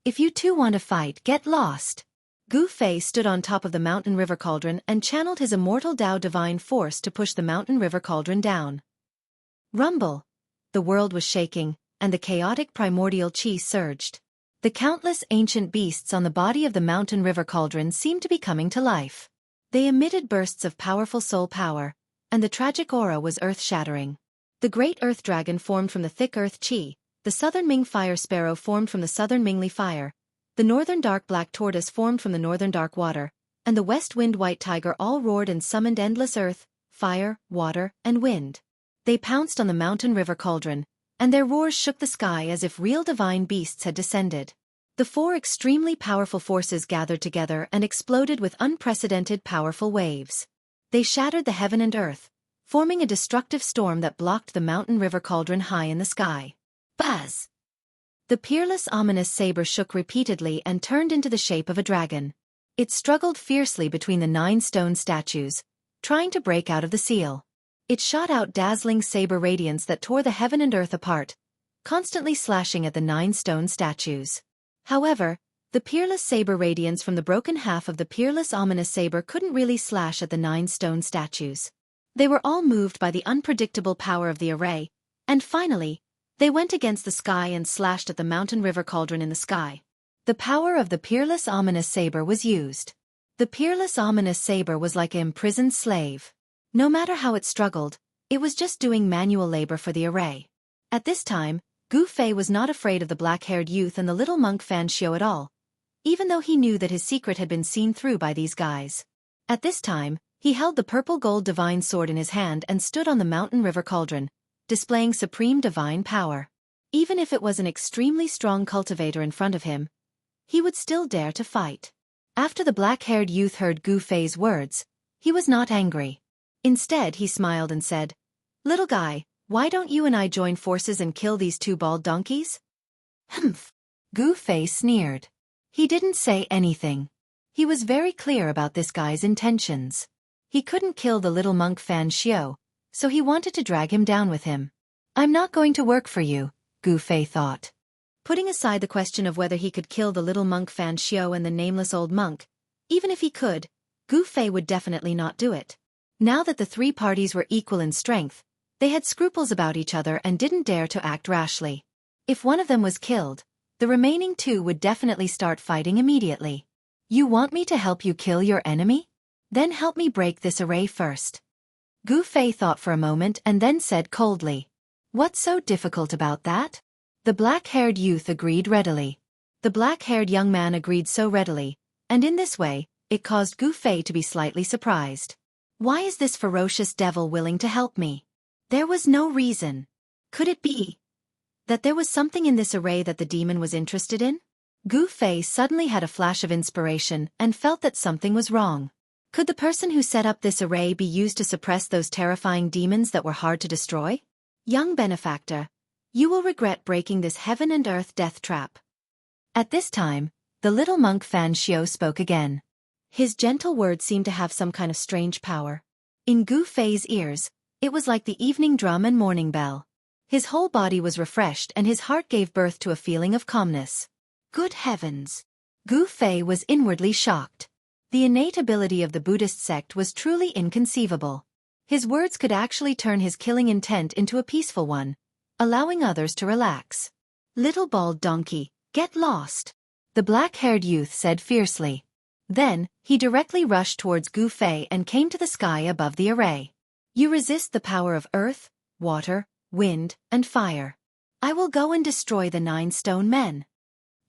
If you two want to fight, get lost. Gu Fei stood on top of the mountain river cauldron and channeled his immortal Tao divine force to push the mountain river cauldron down. Rumble! The world was shaking, and the chaotic primordial chi surged. The countless ancient beasts on the body of the mountain river cauldron seemed to be coming to life. They emitted bursts of powerful soul power, and the tragic aura was earth-shattering. The great earth dragon formed from the thick earth chi, the southern Ming fire sparrow formed from the southern Mingli fire, the northern dark black tortoise formed from the northern dark water, and the west wind white tiger all roared and summoned endless earth, fire, water, and wind. They pounced on the mountain river cauldron, and their roars shook the sky as if real divine beasts had descended. The four extremely powerful forces gathered together and exploded with unprecedented powerful waves. They shattered the heaven and earth, forming a destructive storm that blocked the mountain river cauldron high in the sky. Buzz! The peerless ominous saber shook repeatedly and turned into the shape of a dragon. It struggled fiercely between the 9 stone statues, trying to break out of the seal. It shot out dazzling saber radiance that tore the heaven and earth apart, constantly slashing at the 9 stone statues. However, the peerless saber radiance from the broken half of the peerless ominous saber couldn't really slash at the 9 stone statues. They were all moved by the unpredictable power of the array, and finally, they went against the sky and slashed at the mountain river cauldron in the sky. The power of the peerless ominous saber was used. The peerless ominous saber was like an imprisoned slave. No matter how it struggled, it was just doing manual labor for the array. At this time, Gu Fei was not afraid of the black-haired youth and the little monk Fan Xiao at all, even though he knew that his secret had been seen through by these guys. At this time, he held the purple gold divine sword in his hand and stood on the mountain river cauldron, displaying supreme divine power. Even if it was an extremely strong cultivator in front of him, he would still dare to fight. After the black-haired youth heard Gu Fei's words, he was not angry. Instead, he smiled and said, "Little guy, why don't you and I join forces and kill these 2 bald donkeys?" Humph! Gu Fei sneered. He didn't say anything. He was very clear about this guy's intentions. He couldn't kill the little monk Fan Xiao, so he wanted to drag him down with him. "I'm not going to work for you," Gu Fei thought. Putting aside the question of whether he could kill the little monk Fan Xiao and the nameless old monk, even if he could, Gu Fei would definitely not do it. Now that the 3 parties were equal in strength, they had scruples about each other and didn't dare to act rashly. If one of them was killed, the remaining 2 would definitely start fighting immediately. "You want me to help you kill your enemy? Then help me break this array first." Gu Fei thought for a moment and then said coldly, "What's so difficult about that?" The black-haired youth agreed readily. The black-haired young man agreed so readily, and in this way, it caused Gu Fei to be slightly surprised. Why is this ferocious devil willing to help me? There was no reason. Could it be that there was something in this array that the demon was interested in? Gu Fei suddenly had a flash of inspiration and felt that something was wrong. Could the person who set up this array be used to suppress those terrifying demons that were hard to destroy? Young benefactor, you will regret breaking this heaven and earth death trap. At this time, the little monk Fan Xiao spoke again. His gentle words seemed to have some kind of strange power. In Gu Fei's ears, it was like the evening drum and morning bell. His whole body was refreshed and his heart gave birth to a feeling of calmness. Good heavens! Gu Fei was inwardly shocked. The innate ability of the Buddhist sect was truly inconceivable. His words could actually turn his killing intent into a peaceful one, allowing others to relax. "Little bald donkey, get lost," the black-haired youth said fiercely. Then, he directly rushed towards Gu Fei and came to the sky above the array. "You resist the power of earth, water, wind, and fire. I will go and destroy the 9 stone men."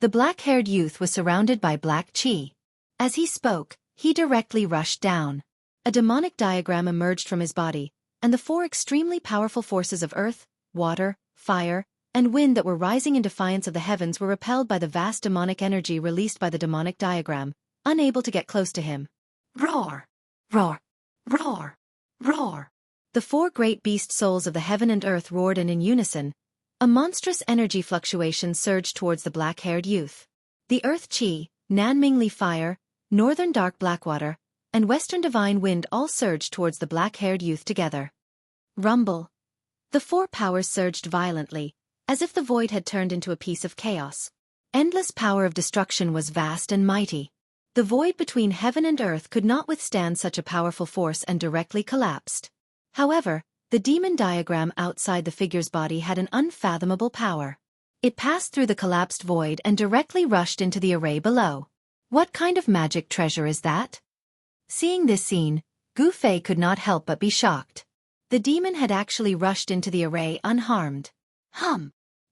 The black-haired youth was surrounded by black chi. As he spoke, he directly rushed down. A demonic diagram emerged from his body, and the 4 extremely powerful forces of earth, water, fire, and wind that were rising in defiance of the heavens were repelled by the vast demonic energy released by the demonic diagram, unable to get close to him. Roar! Roar! Roar! Roar! The 4 great beast souls of the heaven and earth roared, and in unison, a monstrous energy fluctuation surged towards the black-haired youth. The earth chi, Nanmingli fire, northern dark blackwater, and western divine wind all surged towards the black-haired youth together. Rumble! The 4 powers surged violently, as if the void had turned into a piece of chaos. Endless power of destruction was vast and mighty. The void between heaven and earth could not withstand such a powerful force and directly collapsed. However, the demon diagram outside the figure's body had an unfathomable power. It passed through the collapsed void and directly rushed into the array below. What kind of magic treasure is that? Seeing this scene, Gu Fei could not help but be shocked. The demon had actually rushed into the array unharmed.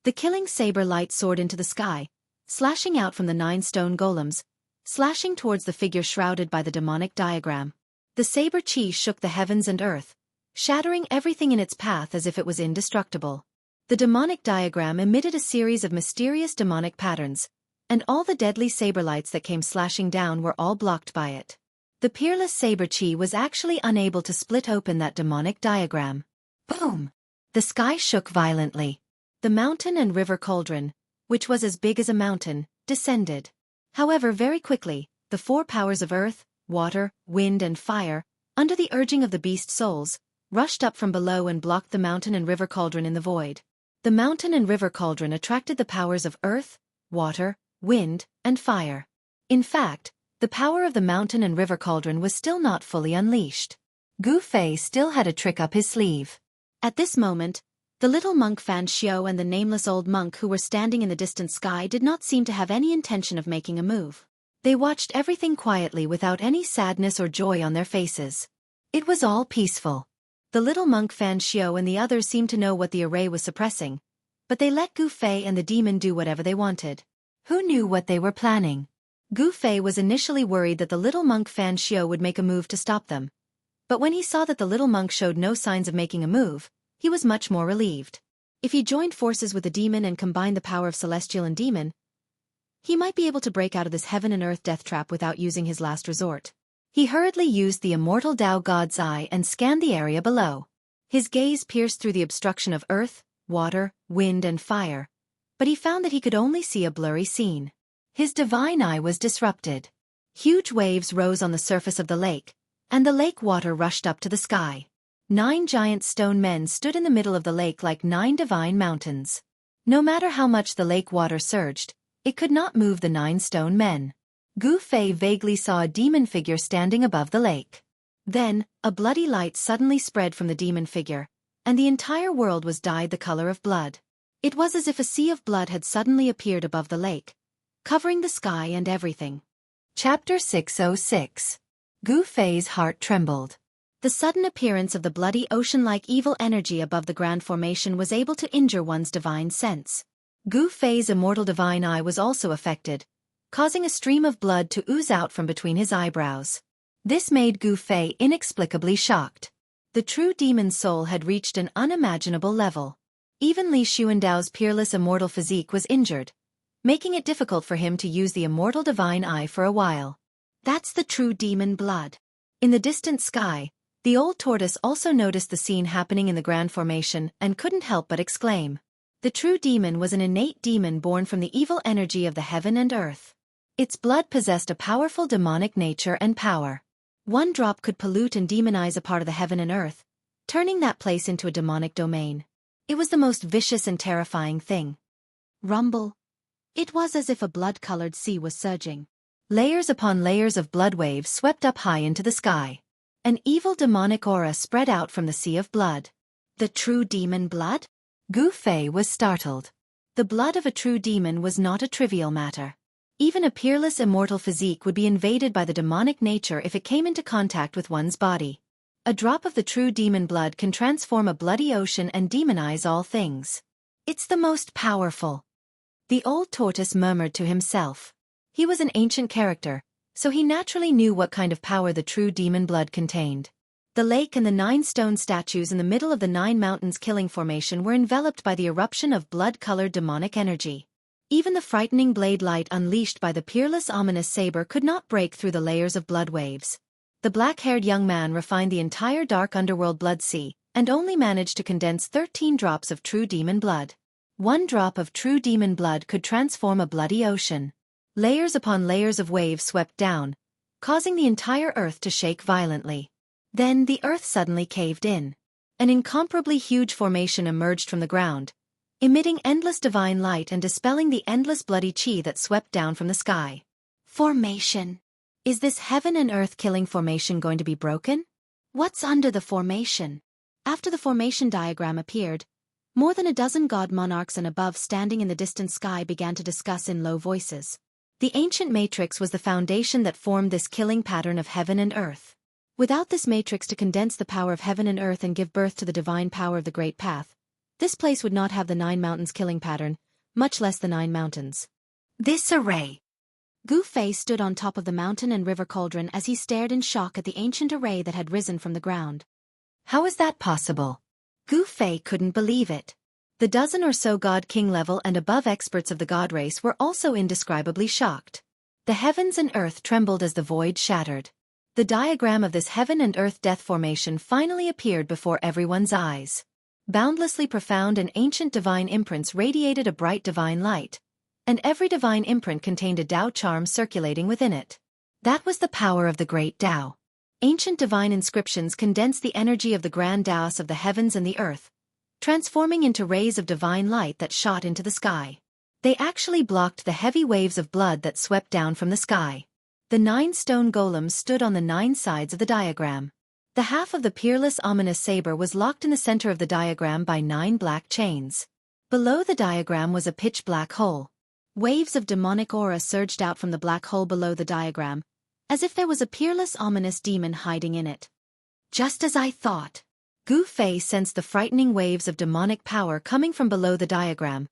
The killing saber light soared into the sky, slashing out from the 9 stone golems, slashing towards the figure shrouded by the demonic diagram. The saber chi shook the heavens and earth, shattering everything in its path as if it was indestructible. The demonic diagram emitted a series of mysterious demonic patterns, and all the deadly saber lights that came slashing down were all blocked by it. The peerless saber chi was actually unable to split open that demonic diagram. Boom! The sky shook violently. The mountain and river cauldron, which was as big as a mountain, descended. However, very quickly, the 4 powers of earth, water, wind and fire, under the urging of the beast souls, rushed up from below and blocked the mountain and river cauldron in the void. The mountain and river cauldron attracted the powers of earth, water, wind, and fire. In fact, the power of the mountain and river cauldron was still not fully unleashed. Gu Fei still had a trick up his sleeve. At this moment, the little monk Fan Xiao and the nameless old monk who were standing in the distant sky did not seem to have any intention of making a move. They watched everything quietly without any sadness or joy on their faces. It was all peaceful. The little monk Fan Xiao and the others seemed to know what the array was suppressing, but they let Gu Fei and the demon do whatever they wanted. Who knew what they were planning? Gu Fei was initially worried that the little monk Fan Xiao would make a move to stop them. But when he saw that the little monk showed no signs of making a move, he was much more relieved. If he joined forces with the demon and combined the power of celestial and demon, he might be able to break out of this heaven and earth death trap without using his last resort. He hurriedly used the immortal Tao God's eye and scanned the area below. His gaze pierced through the obstruction of earth, water, wind and fire, but he found that he could only see a blurry scene. His divine eye was disrupted. Huge waves rose on the surface of the lake, and the lake water rushed up to the sky. 9 giant stone men stood in the middle of the lake like 9 divine mountains. No matter how much the lake water surged, it could not move the 9 stone men. Gu Fei vaguely saw a demon figure standing above the lake. Then, a bloody light suddenly spread from the demon figure, and the entire world was dyed the color of blood. It was as if a sea of blood had suddenly appeared above the lake, covering the sky and everything. Chapter 606. Gu Fei's heart trembled. The sudden appearance of the bloody ocean-like evil energy above the grand formation was able to injure one's divine sense. Gu Fei's immortal divine eye was also affected, causing a stream of blood to ooze out from between his eyebrows. This made Gu Fei inexplicably shocked. The true demon soul had reached an unimaginable level. Even Li Xuandao's peerless immortal physique was injured, making it difficult for him to use the immortal divine eye for a while. That's the true demon blood. In the distant sky, the old tortoise also noticed the scene happening in the grand formation and couldn't help but exclaim. The true demon was an innate demon born from the evil energy of the heaven and earth. Its blood possessed a powerful demonic nature and power. 1 drop could pollute and demonize a part of the heaven and earth, turning that place into a demonic domain. It was the most vicious and terrifying thing. Rumble. It was as if a blood-colored sea was surging. Layers upon layers of blood waves swept up high into the sky. An evil demonic aura spread out from the sea of blood. The true demon blood? Gu Fei was startled. The blood of a true demon was not a trivial matter. Even a peerless immortal physique would be invaded by the demonic nature if it came into contact with one's body. A drop of the true demon blood can transform a bloody ocean and demonize all things. It's the most powerful. The old tortoise murmured to himself. He was an ancient character, so he naturally knew what kind of power the true demon blood contained. The lake and the 9 stone statues in the middle of the 9 mountains killing formation were enveloped by the eruption of blood-colored demonic energy. Even the frightening blade light unleashed by the peerless ominous saber could not break through the layers of blood waves. The black-haired young man refined the entire dark underworld blood sea, and only managed to condense 13 drops of true demon blood. 1 drop of true demon blood could transform a bloody ocean. Layers upon layers of waves swept down, causing the entire earth to shake violently. Then the earth suddenly caved in. An incomparably huge formation emerged from the ground, emitting endless divine light and dispelling the endless bloody chi that swept down from the sky. Formation. Is this heaven and earth killing formation going to be broken? What's under the formation? After the formation diagram appeared, more than a dozen god monarchs and above standing in the distant sky began to discuss in low voices. The ancient matrix was the foundation that formed this killing pattern of heaven and earth. Without this matrix to condense the power of heaven and earth and give birth to the divine power of the Great Path, This place would not have the 9 mountains killing pattern, much less the 9 mountains. This array. Gu Fei stood on top of the mountain and river cauldron as he stared in shock at the ancient array that had risen from the ground. How is that possible? Gu Fei couldn't believe it. The dozen or so God-King level and above experts of the God race were also indescribably shocked. The heavens and earth trembled as the void shattered. The diagram of this heaven and earth death formation finally appeared before everyone's eyes. Boundlessly profound and ancient divine imprints radiated a bright divine light, and every divine imprint contained a Tao charm circulating within it. That was the power of the great Tao. Ancient divine inscriptions condensed the energy of the grand Taos of the heavens and the earth, transforming into rays of divine light that shot into the sky. They actually blocked the heavy waves of blood that swept down from the sky. The 9 stone golems stood on the 9 sides of the diagram. The half of the peerless ominous saber was locked in the center of the diagram by 9 black chains. Below the diagram was a pitch-black hole. Waves of demonic aura surged out from the black hole below the diagram, as if there was a peerless ominous demon hiding in it. Just as I thought. Gu Fei sensed the frightening waves of demonic power coming from below the diagram,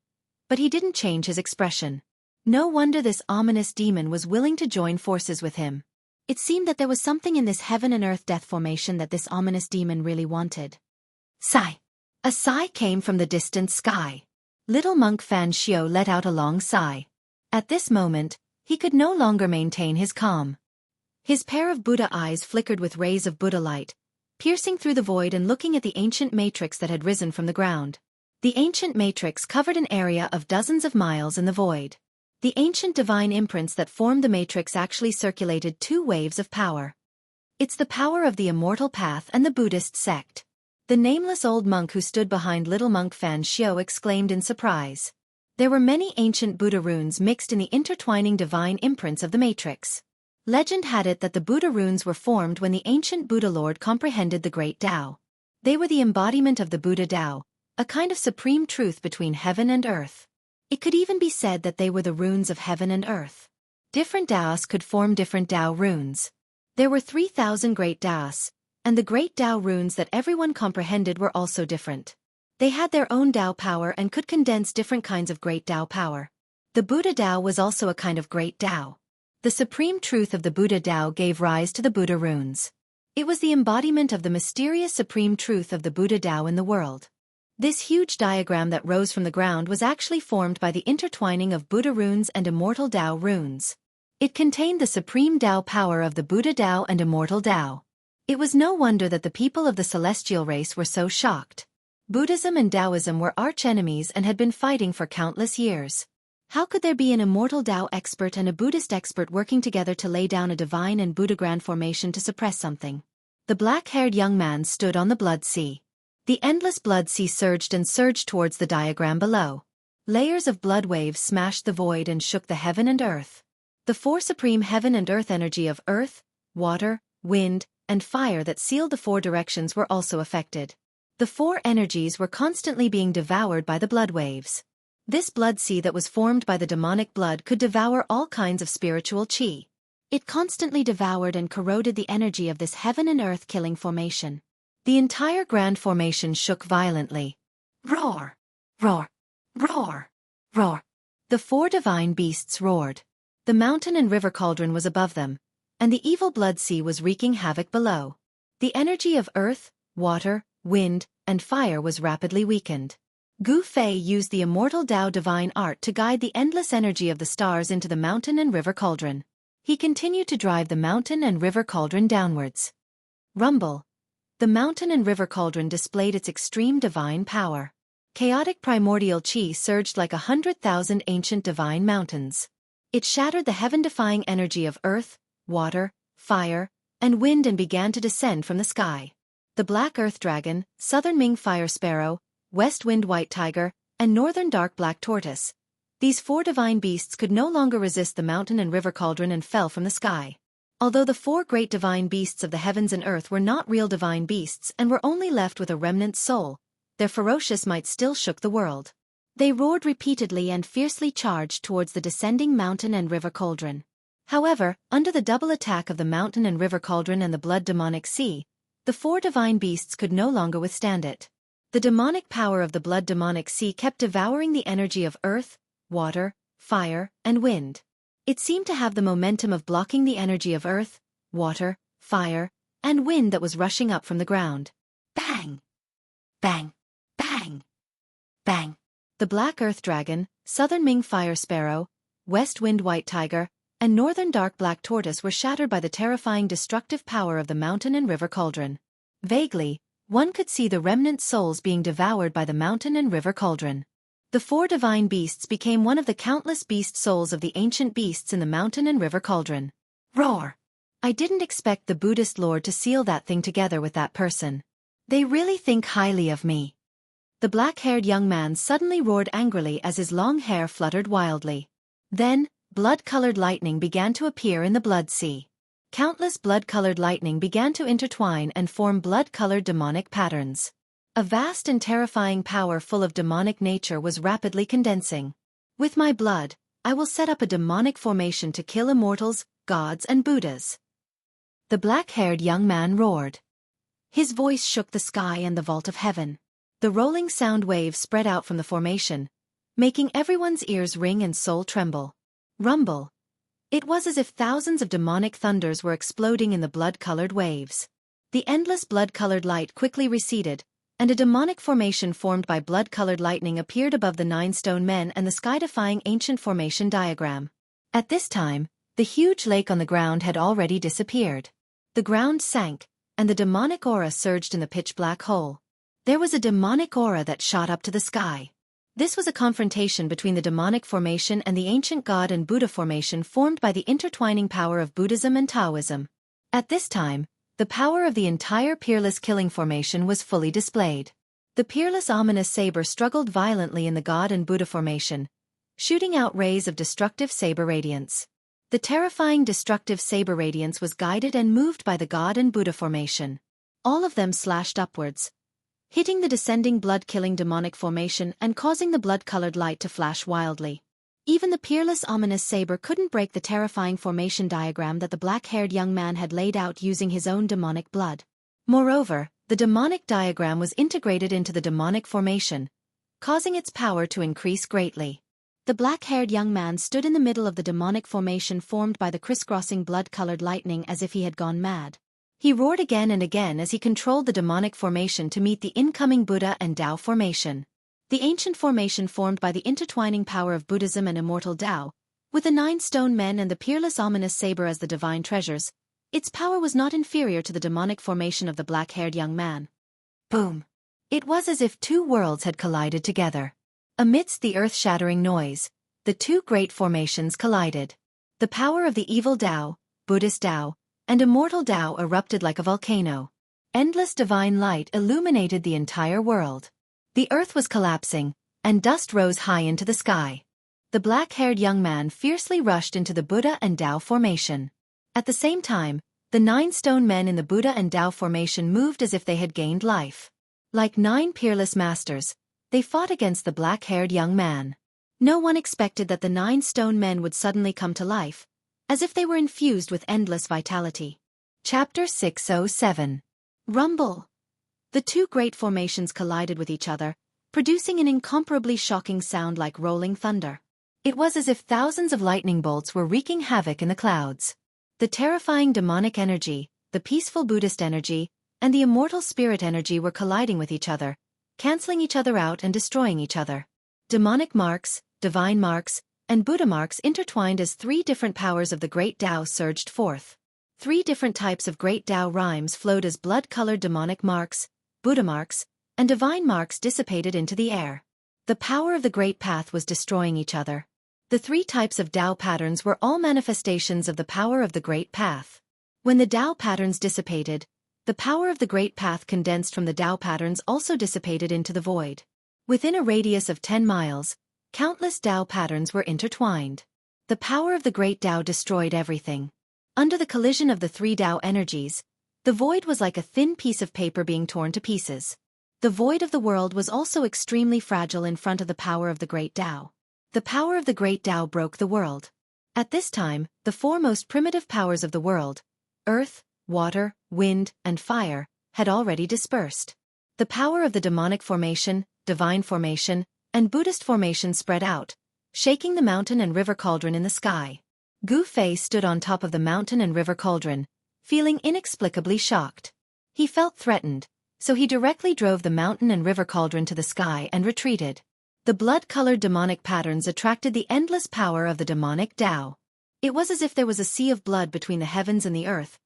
but he didn't change his expression. No wonder this ominous demon was willing to join forces with him. It seemed that there was something in this heaven and earth death formation that this ominous demon really wanted. Sigh. A sigh came from the distant sky. Little monk Fan Xiao let out a long sigh. At this moment, he could no longer maintain his calm. His pair of Buddha eyes flickered with rays of Buddha light, piercing through the void and looking at the ancient matrix that had risen from the ground. The ancient matrix covered an area of dozens of miles in the void. The ancient divine imprints that formed the matrix actually circulated 2 waves of power. It's the power of the immortal path and the Buddhist sect. The nameless old monk who stood behind little monk Fan Xiao exclaimed in surprise. There were many ancient Buddha runes mixed in the intertwining divine imprints of the matrix. Legend had it that the Buddha runes were formed when the ancient Buddha Lord comprehended the great Tao. They were the embodiment of the Buddha Tao, a kind of supreme truth between heaven and earth. It could even be said that they were the runes of heaven and earth. Different Taos could form different Tao runes. There were 3,000 great Taos, and the great Tao runes that everyone comprehended were also different. They had their own Tao power and could condense different kinds of great Tao power. The Buddha Tao was also a kind of great Tao. The supreme truth of the Buddha Tao gave rise to the Buddha runes. It was the embodiment of the mysterious supreme truth of the Buddha Tao in the world. This huge diagram that rose from the ground was actually formed by the intertwining of Buddha runes and immortal Tao runes. It contained the supreme Tao power of the Buddha Tao and immortal Tao. It was no wonder that the people of the celestial race were so shocked. Buddhism and Taoism were arch-enemies and had been fighting for countless years. How could there be an immortal Tao expert and a Buddhist expert working together to lay down a divine and Buddha grand formation to suppress something? The black-haired young man stood on the blood sea. The endless blood sea surged and surged towards the diagram below. Layers of blood waves smashed the void and shook the heaven and earth. The 4 supreme heaven and earth energy of earth, water, wind, and fire that sealed the 4 directions were also affected. The 4 energies were constantly being devoured by the blood waves. This blood sea that was formed by the demonic blood could devour all kinds of spiritual qi. It constantly devoured and corroded the energy of this heaven and earth killing formation. The entire grand formation shook violently. Roar! Roar! Roar! Roar! The 4 divine beasts roared. The mountain and river cauldron was above them, and the evil blood sea was wreaking havoc below. The energy of earth, water, wind, and fire was rapidly weakened. Gu Fei used the immortal Tao divine art to guide the endless energy of the stars into the mountain and river cauldron. He continued to drive the mountain and river cauldron downwards. Rumble. The mountain and river cauldron displayed its extreme divine power. Chaotic primordial qi surged like 100,000 ancient divine mountains. It shattered the heaven-defying energy of earth, water, fire, and wind and began to descend from the sky. The black earth dragon, southern Ming fire sparrow, west wind white tiger, and northern dark black tortoise. These 4 divine beasts could no longer resist the mountain and river cauldron and fell from the sky. Although the 4 great divine beasts of the heavens and earth were not real divine beasts and were only left with a remnant soul, their ferocious might still shook the world. They roared repeatedly and fiercely charged towards the descending mountain and river cauldron. However, under the double attack of the mountain and river cauldron and the blood demonic sea, the 4 divine beasts could no longer withstand it. The demonic power of the blood demonic sea kept devouring the energy of earth, water, fire, and wind. It seemed to have the momentum of blocking the energy of earth, water, fire, and wind that was rushing up from the ground. Bang! Bang! Bang! Bang! The black earth dragon, southern Ming fire sparrow, west wind white tiger, and northern dark black tortoise were shattered by the terrifying destructive power of the mountain and river cauldron. Vaguely, one could see the remnant souls being devoured by the mountain and river cauldron. The four divine beasts became one of the countless beast souls of the ancient beasts in the mountain and river cauldron. Roar! I didn't expect the Buddhist lord to seal that thing together with that person. They really think highly of me. The black-haired young man suddenly roared angrily as his long hair fluttered wildly. Then, blood-colored lightning began to appear in the blood sea. Countless blood-colored lightning began to intertwine and form blood-colored demonic patterns. A vast and terrifying power full of demonic nature was rapidly condensing. With my blood, I will set up a demonic formation to kill immortals, gods, and Buddhas. The black-haired young man roared. His voice shook the sky and the vault of heaven. The rolling sound waves spread out from the formation, making everyone's ears ring and soul tremble. Rumble. It was as if thousands of demonic thunders were exploding in the blood-colored waves. The endless blood-colored light quickly receded, and a demonic formation formed by blood-colored lightning appeared above the 9 stone men and the sky-defying ancient formation diagram. At this time, the huge lake on the ground had already disappeared. The ground sank, and the demonic aura surged in the pitch-black hole. There was a demonic aura that shot up to the sky. This was a confrontation between the demonic formation and the ancient God and Buddha formation formed by the intertwining power of Buddhism and Taoism. At this time, the power of the entire peerless killing formation was fully displayed. The peerless ominous saber struggled violently in the God and Buddha formation, shooting out rays of destructive saber radiance. The terrifying destructive saber radiance was guided and moved by the God and Buddha formation. All of them slashed upwards, hitting the descending blood-killing demonic formation and causing the blood-colored light to flash wildly. Even the peerless ominous saber couldn't break the terrifying formation diagram that the black-haired young man had laid out using his own demonic blood. Moreover, the demonic diagram was integrated into the demonic formation, causing its power to increase greatly. The black-haired young man stood in the middle of the demonic formation formed by the crisscrossing blood-colored lightning as if he had gone mad. He roared again and again as he controlled the demonic formation to meet the incoming Buddha and Tao formation. The ancient formation formed by the intertwining power of Buddhism and immortal Tao, with the 9 stone men and the peerless ominous saber as the divine treasures, its power was not inferior to the demonic formation of the black-haired young man. Boom! It was as if two worlds had collided together. Amidst the earth-shattering noise, the two great formations collided. The power of the evil Tao, Buddhist Tao, and immortal Tao erupted like a volcano. Endless divine light illuminated the entire world. The earth was collapsing, and dust rose high into the sky. The black-haired young man fiercely rushed into the Buddha and Tao formation. At the same time, the 9 stone men in the Buddha and Tao formation moved as if they had gained life. Like 9 peerless masters, they fought against the black-haired young man. No one expected that the 9 stone men would suddenly come to life, as if they were infused with endless vitality. Chapter 607. Rumble. The two great formations collided with each other, producing an incomparably shocking sound like rolling thunder. It was as if thousands of lightning bolts were wreaking havoc in the clouds. The terrifying demonic energy, the peaceful Buddhist energy, and the immortal spirit energy were colliding with each other, canceling each other out and destroying each other. Demonic marks, divine marks, and Buddha marks intertwined as 3 different powers of the great Tao surged forth. 3 different types of great Tao rhymes flowed as blood-colored demonic marks, Buddha marks, and divine marks dissipated into the air. The power of the great path was destroying each other. The 3 types of Tao patterns were all manifestations of the power of the great path. When the Tao patterns dissipated, the power of the great path condensed from the Tao patterns also dissipated into the void. Within a radius of 10 miles, countless Tao patterns were intertwined. The power of the great Tao destroyed everything. Under the collision of the 3 Tao energies, the void was like a thin piece of paper being torn to pieces. The void of the world was also extremely fragile in front of the power of the great Tao. The power of the great Tao broke the world. At this time, the 4 most primitive powers of the world, earth, water, wind, and fire, had already dispersed. The power of the demonic formation, divine formation, and Buddhist formation spread out, shaking the mountain and river cauldron in the sky. Gu Fei stood on top of the mountain and river cauldron, feeling inexplicably shocked. He felt threatened, so he directly drove the mountain and river cauldron to the sky and retreated. The blood-colored demonic patterns attracted the endless power of the demonic Tao. It was as if there was a sea of blood between the heavens and the earth,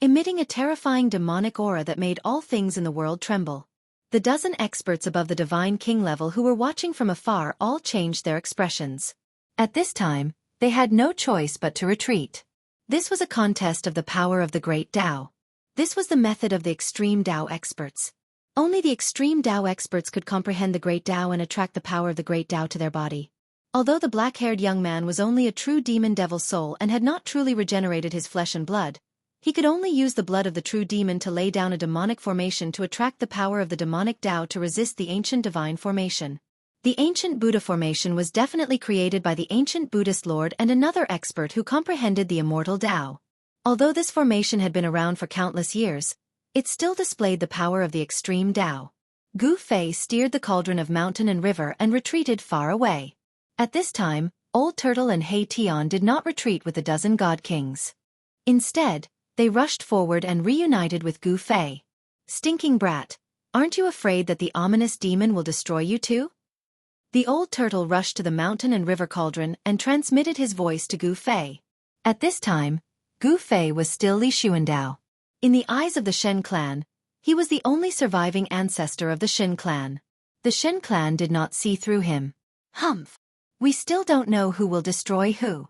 emitting a terrifying demonic aura that made all things in the world tremble. The dozen experts above the divine king level who were watching from afar all changed their expressions. At this time, they had no choice but to retreat. This was a contest of the power of the great Tao. This was the method of the extreme Tao experts. Only the extreme Tao experts could comprehend the great Tao and attract the power of the great Tao to their body. Although the black-haired young man was only a true demon devil soul and had not truly regenerated his flesh and blood, he could only use the blood of the true demon to lay down a demonic formation to attract the power of the demonic Tao to resist the ancient divine formation. The ancient Buddha formation was definitely created by the ancient Buddhist Lord and another expert who comprehended the immortal Tao. Although this formation had been around for countless years, it still displayed the power of the extreme Tao. Gu Fei steered the cauldron of mountain and river and retreated far away. At this time, Old Turtle and Hei Tian did not retreat with the dozen god kings. Instead, they rushed forward and reunited with Gu Fei. Stinking brat, aren't you afraid that the ominous demon will destroy you too? The old turtle rushed to the mountain and river cauldron and transmitted his voice to Gu Fei. At this time, Gu Fei was still Li Xuandao. In the eyes of the Shen clan, he was the only surviving ancestor of the Shen clan. The Shen clan did not see through him. Humph! We still don't know who will destroy who.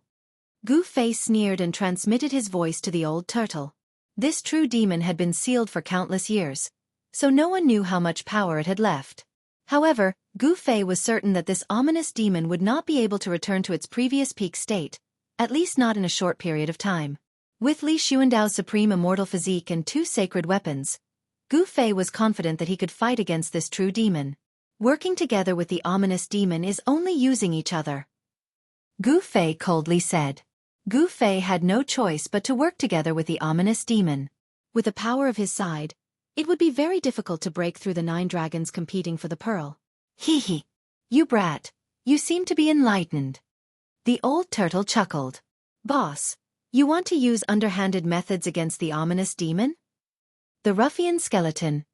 Gu Fei sneered and transmitted his voice to the old turtle. This true demon had been sealed for countless years, so no one knew how much power it had left. However, Gu Fei was certain that this ominous demon would not be able to return to its previous peak state, at least not in a short period of time. With Li Xuandao's supreme immortal physique and 2 sacred weapons, Gu Fei was confident that he could fight against this true demon. Working together with the ominous demon is only using each other. Gu Fei coldly said. Gu Fei had no choice but to work together with the ominous demon. With the power of his side, it would be very difficult to break through the 9 dragons competing for the pearl. Hee hee. You brat, you seem to be enlightened. The old turtle chuckled. Boss, you want to use underhanded methods against the ominous demon? The ruffian skeleton,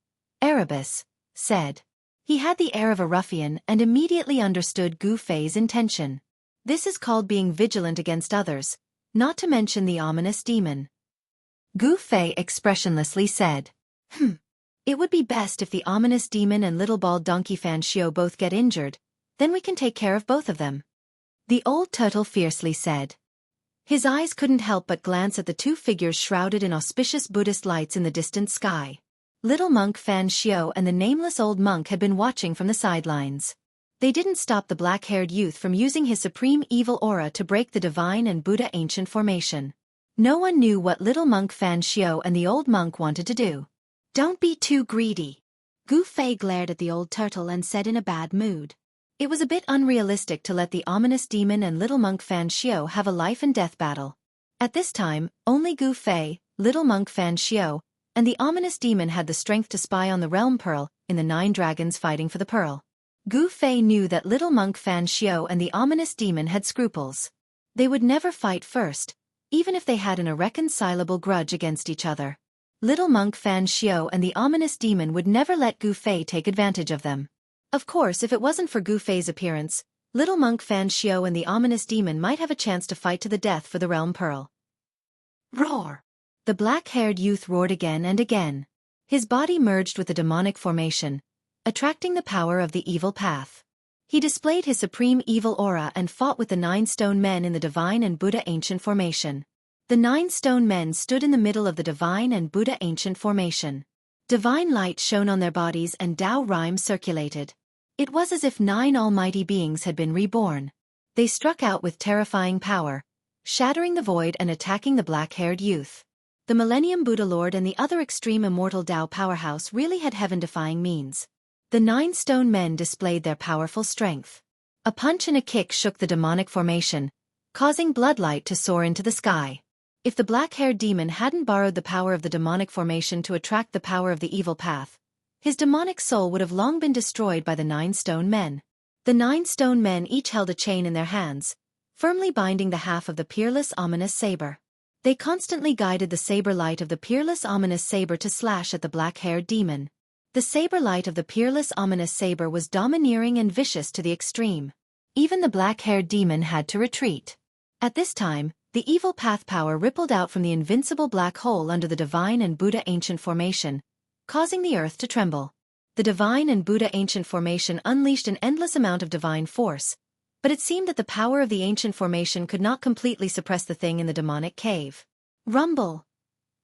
Erebus, said. He had the air of a ruffian and immediately understood Gu Fei's intention. This is called being vigilant against others, not to mention the ominous demon. Gu Fei expressionlessly said. It would be best if the ominous demon and little bald donkey Fan Xiao both get injured, then we can take care of both of them. The old turtle fiercely said. His eyes couldn't help but glance at the 2 figures shrouded in auspicious Buddhist lights in the distant sky. Little monk Fan Xiao and the nameless old monk had been watching from the sidelines. They didn't stop the black-haired youth from using his supreme evil aura to break the divine and Buddha ancient formation. No one knew what little monk Fan Xiao and the old monk wanted to do. Don't be too greedy. Gu Fei glared at the old turtle and said in a bad mood. It was a bit unrealistic to let the ominous demon and little monk Fan Xiao have a life-and-death battle. At this time, only Gu Fei, little monk Fan Xiao, and the ominous demon had the strength to spy on the realm pearl in the 9 dragons fighting for the pearl. Gu Fei knew that little monk Fan Xiao and the ominous demon had scruples. They would never fight first, even if they had an irreconcilable grudge against each other. Little monk Fan Xiao and the ominous demon would never let Gu Fei take advantage of them. Of course, if it wasn't for Gu Fei's appearance, little monk Fan Xiao and the ominous demon might have a chance to fight to the death for the realm pearl. Roar! The black-haired youth roared again and again. His body merged with the demonic formation, attracting the power of the evil path. He displayed his supreme evil aura and fought with the 9 stone men in the divine and Buddha ancient formation. The 9 stone men stood in the middle of the divine and Buddha ancient formation. Divine light shone on their bodies and Tao rhyme circulated. It was as if 9 almighty beings had been reborn. They struck out with terrifying power, shattering the void and attacking the black-haired youth. The Millennium Buddha Lord and the other extreme immortal Tao powerhouse really had heaven-defying means. The 9 stone men displayed their powerful strength. A punch and a kick shook the demonic formation, causing bloodlight to soar into the sky. If the black-haired demon hadn't borrowed the power of the demonic formation to attract the power of the evil path, his demonic soul would have long been destroyed by the 9 stone men. The 9 stone men each held a chain in their hands, firmly binding the half of the peerless ominous saber. They constantly guided the saber light of the peerless ominous saber to slash at the black-haired demon. The saber light of the peerless ominous saber was domineering and vicious to the extreme. Even the black-haired demon had to retreat. At this time, the evil path power rippled out from the invincible black hole under the divine and Buddha ancient formation, causing the earth to tremble. The divine and Buddha ancient formation unleashed an endless amount of divine force, but it seemed that the power of the ancient formation could not completely suppress the thing in the demonic cave. Rumble!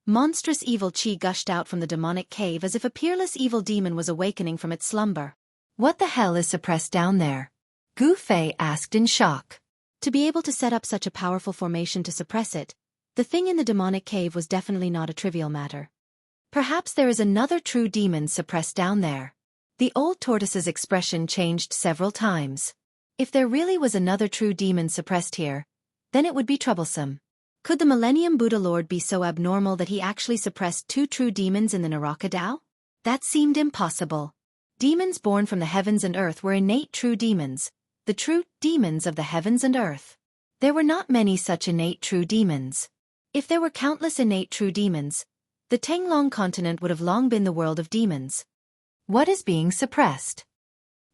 Monstrous evil chi gushed out from the demonic cave as if a peerless evil demon was awakening from its slumber. What the hell is suppressed down there? Gu Fei asked in shock. To be able to set up such a powerful formation to suppress it, the thing in the demonic cave was definitely not a trivial matter. Perhaps there is another true demon suppressed down there. The old tortoise's expression changed several times. If there really was another true demon suppressed here, then it would be troublesome. Could the Millennium Buddha Lord be so abnormal that he actually suppressed 2 true demons in the Naraka Tao? That seemed impossible. Demons born from the heavens and earth were innate true demons, the true demons of the heavens and earth. There were not many such innate true demons. If there were countless innate true demons, the Tenglong continent would have long been the world of demons. What is being suppressed?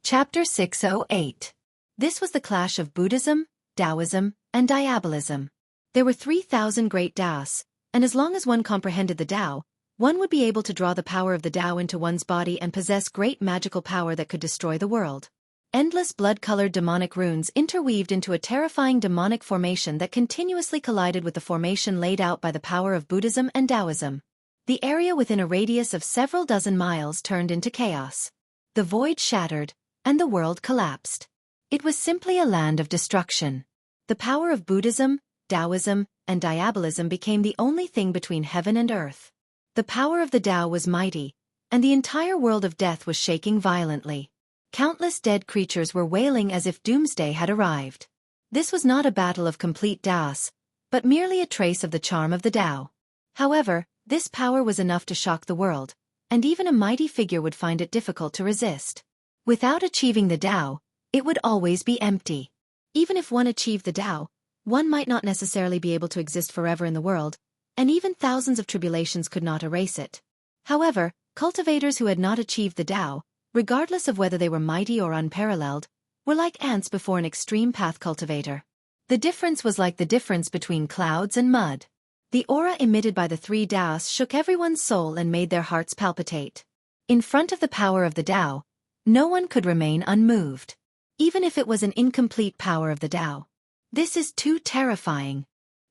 Chapter 608. This was the clash of Buddhism, Taoism, and Diabolism. There were 3,000 great Taos, and as long as one comprehended the Tao, one would be able to draw the power of the Tao into one's body and possess great magical power that could destroy the world. Endless blood-colored demonic runes interweaved into a terrifying demonic formation that continuously collided with the formation laid out by the power of Buddhism and Taoism. The area within a radius of several dozen miles turned into chaos. The void shattered, and the world collapsed. It was simply a land of destruction. The power of Buddhism, Taoism, and Diabolism became the only thing between heaven and earth. The power of the Tao was mighty, and the entire world of death was shaking violently. Countless dead creatures were wailing as if doomsday had arrived. This was not a battle of complete Taos, but merely a trace of the charm of the Tao. However, this power was enough to shock the world, and even a mighty figure would find it difficult to resist. Without achieving the Tao, it would always be empty. Even if one achieved the Tao, one might not necessarily be able to exist forever in the world, and even thousands of tribulations could not erase it. However, cultivators who had not achieved the Tao, regardless of whether they were mighty or unparalleled, were like ants before an extreme path cultivator. The difference was like the difference between clouds and mud. The aura emitted by the 3 Taos shook everyone's soul and made their hearts palpitate. In front of the power of the Tao, no one could remain unmoved. Even if it was an incomplete power of the Tao. This is too terrifying.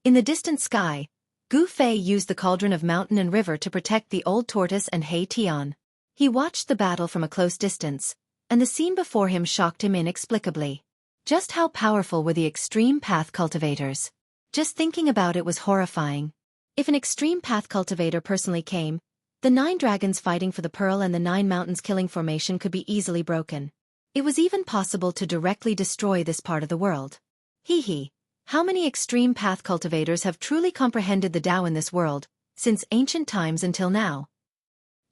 In the distant sky, Gu Fei used the cauldron of mountain and river to protect the old tortoise and Hei Tian. He watched the battle from a close distance, and the scene before him shocked him inexplicably. Just how powerful were the extreme path cultivators? Just thinking about it was horrifying. If an extreme path cultivator personally came, the 9 dragons fighting for the pearl and the 9 mountains killing formation could be easily broken. It was even possible to directly destroy this part of the world. How many extreme path cultivators have truly comprehended the Tao in this world, since ancient times until now?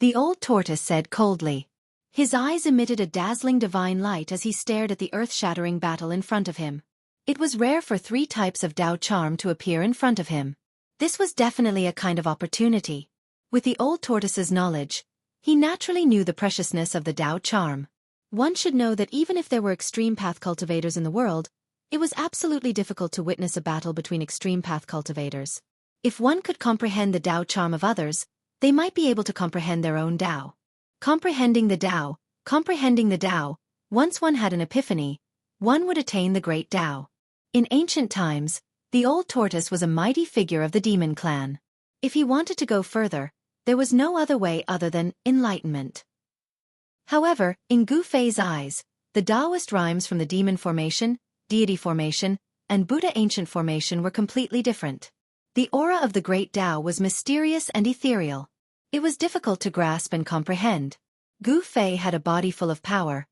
The old tortoise said coldly. His eyes emitted a dazzling divine light as he stared at the earth-shattering battle in front of him. It was rare for 3 types of Tao charm to appear in front of him. This was definitely a kind of opportunity. With the old tortoise's knowledge, he naturally knew the preciousness of the Tao charm. One should know that even if there were extreme path cultivators in the world, it was absolutely difficult to witness a battle between extreme path cultivators. If one could comprehend the Tao charm of others, they might be able to comprehend their own Tao. Comprehending the Tao, once one had an epiphany, one would attain the great Tao. In ancient times, the old tortoise was a mighty figure of the demon clan. If he wanted to go further, there was no other way other than enlightenment. However, in Gu Fei's eyes, the Taoist rhymes from the demon formation, deity formation, and Buddha ancient formation were completely different. The aura of the great Tao was mysterious and ethereal. It was difficult to grasp and comprehend. Gu Fei had a body full of power,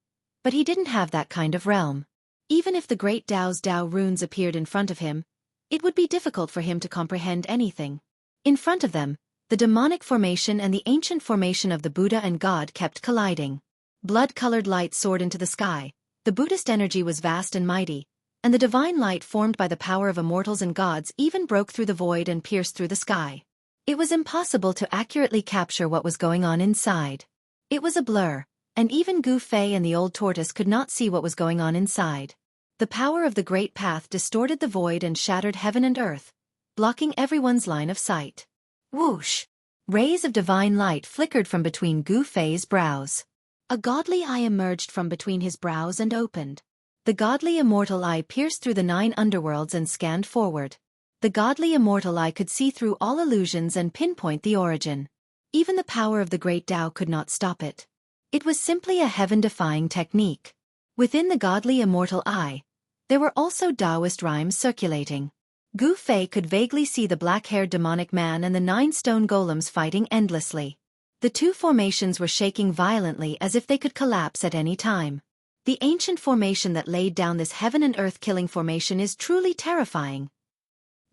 but he didn't have that kind of realm. Even if the great Tao's Tao runes appeared in front of him, it would be difficult for him to comprehend anything. In front of them, The demonic formation and the ancient formation of the Buddha and God kept colliding. Blood-colored light soared into the sky. The Buddhist energy was vast and mighty, and the divine light formed by the power of immortals and gods even broke through the void and pierced through the sky. It was impossible to accurately capture what was going on inside. It was a blur, and even Gu Fei and the old tortoise could not see what was going on inside. The power of the great path distorted the void and shattered heaven and earth, blocking everyone's line of sight. Whoosh! Rays of divine light flickered from between Gu Fei's brows. A godly eye emerged from between his brows and opened. The godly immortal eye pierced through the 9 underworlds and scanned forward. The godly immortal eye could see through all illusions and pinpoint the origin. Even the power of the great Tao could not stop it. It was simply a heaven-defying technique. Within the godly immortal eye, there were also Taoist rhymes circulating. Gu Fei could vaguely see the black-haired demonic man and the 9 stone golems fighting endlessly. The 2 formations were shaking violently as if they could collapse at any time. The ancient formation that laid down this heaven and earth killing formation is truly terrifying.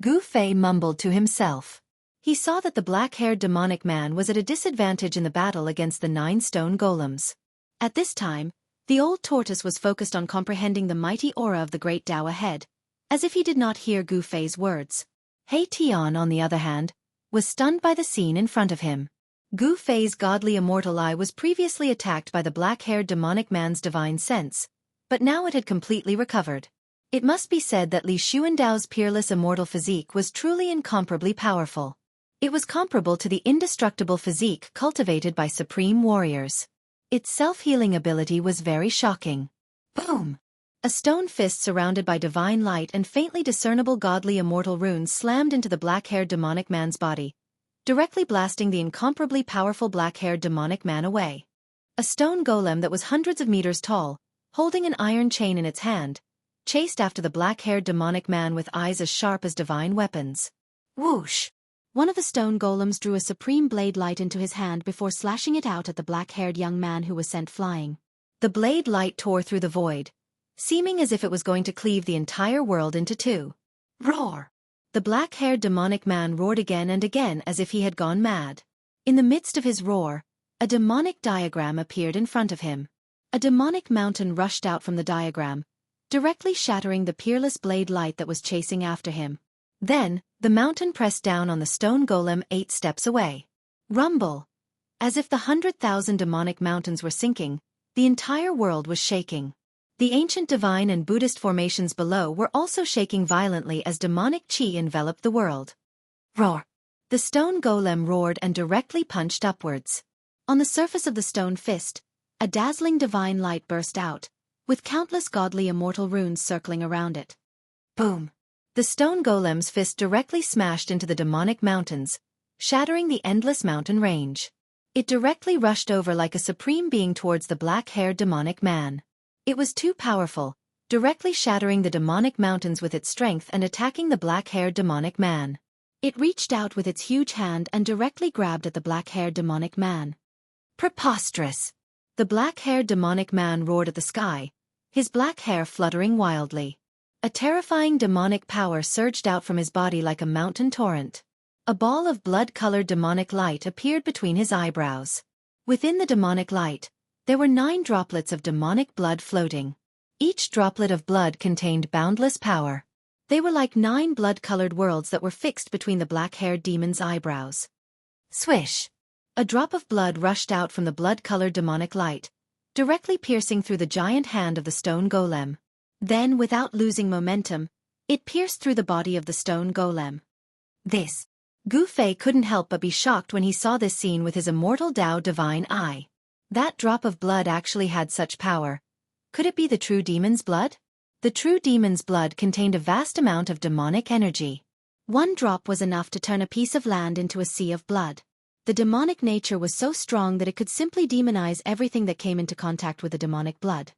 Gu Fei mumbled to himself. He saw that the black-haired demonic man was at a disadvantage in the battle against the 9 stone golems. At this time, the old tortoise was focused on comprehending the mighty aura of the great Tao ahead, as if he did not hear Gu Fei's words. Hei Tian, on the other hand, was stunned by the scene in front of him. Gu Fei's godly immortal eye was previously attacked by the black-haired demonic man's divine sense, but now it had completely recovered. It must be said that Li Xuandao's peerless immortal physique was truly incomparably powerful. It was comparable to the indestructible physique cultivated by supreme warriors. Its self-healing ability was very shocking. Boom! A stone fist surrounded by divine light and faintly discernible godly immortal runes slammed into the black-haired demonic man's body, directly blasting the incomparably powerful black-haired demonic man away. A stone golem that was hundreds of meters tall, holding an iron chain in its hand, chased after the black-haired demonic man with eyes as sharp as divine weapons. Whoosh! One of the stone golems drew a supreme blade light into his hand before slashing it out at the black-haired young man who was sent flying. The blade light tore through the void, seeming as if it was going to cleave the entire world into 2. Roar! The black-haired demonic man roared again and again as if he had gone mad. In the midst of his roar, a demonic diagram appeared in front of him. A demonic mountain rushed out from the diagram, directly shattering the peerless blade light that was chasing after him. Then, the mountain pressed down on the stone golem 8 steps away. Rumble! As if the 100,000 demonic mountains were sinking, the entire world was shaking. The ancient divine and Buddhist formations below were also shaking violently as demonic chi enveloped the world. Roar! The stone golem roared and directly punched upwards. On the surface of the stone fist, a dazzling divine light burst out, with countless godly immortal runes circling around it. Boom! The stone golem's fist directly smashed into the demonic mountains, shattering the endless mountain range. It directly rushed over like a supreme being towards the black-haired demonic man. It was too powerful, directly shattering the demonic mountains with its strength and attacking the black-haired demonic man. It reached out with its huge hand and directly grabbed at the black-haired demonic man. Preposterous! The black-haired demonic man roared at the sky, his black hair fluttering wildly. A terrifying demonic power surged out from his body like a mountain torrent. A ball of blood-colored demonic light appeared between his eyebrows. Within the demonic light, there were 9 droplets of demonic blood floating. Each droplet of blood contained boundless power. They were like 9 blood-colored worlds that were fixed between the black-haired demon's eyebrows. Swish! A drop of blood rushed out from the blood-colored demonic light, directly piercing through the giant hand of the stone golem. Then, without losing momentum, it pierced through the body of the stone golem. Gu Fei couldn't help but be shocked when he saw this scene with his immortal Tao divine eye. That drop of blood actually had such power. Could it be the true demon's blood? The true demon's blood contained a vast amount of demonic energy. 1 drop was enough to turn a piece of land into a sea of blood. The demonic nature was so strong that it could simply demonize everything that came into contact with the demonic blood.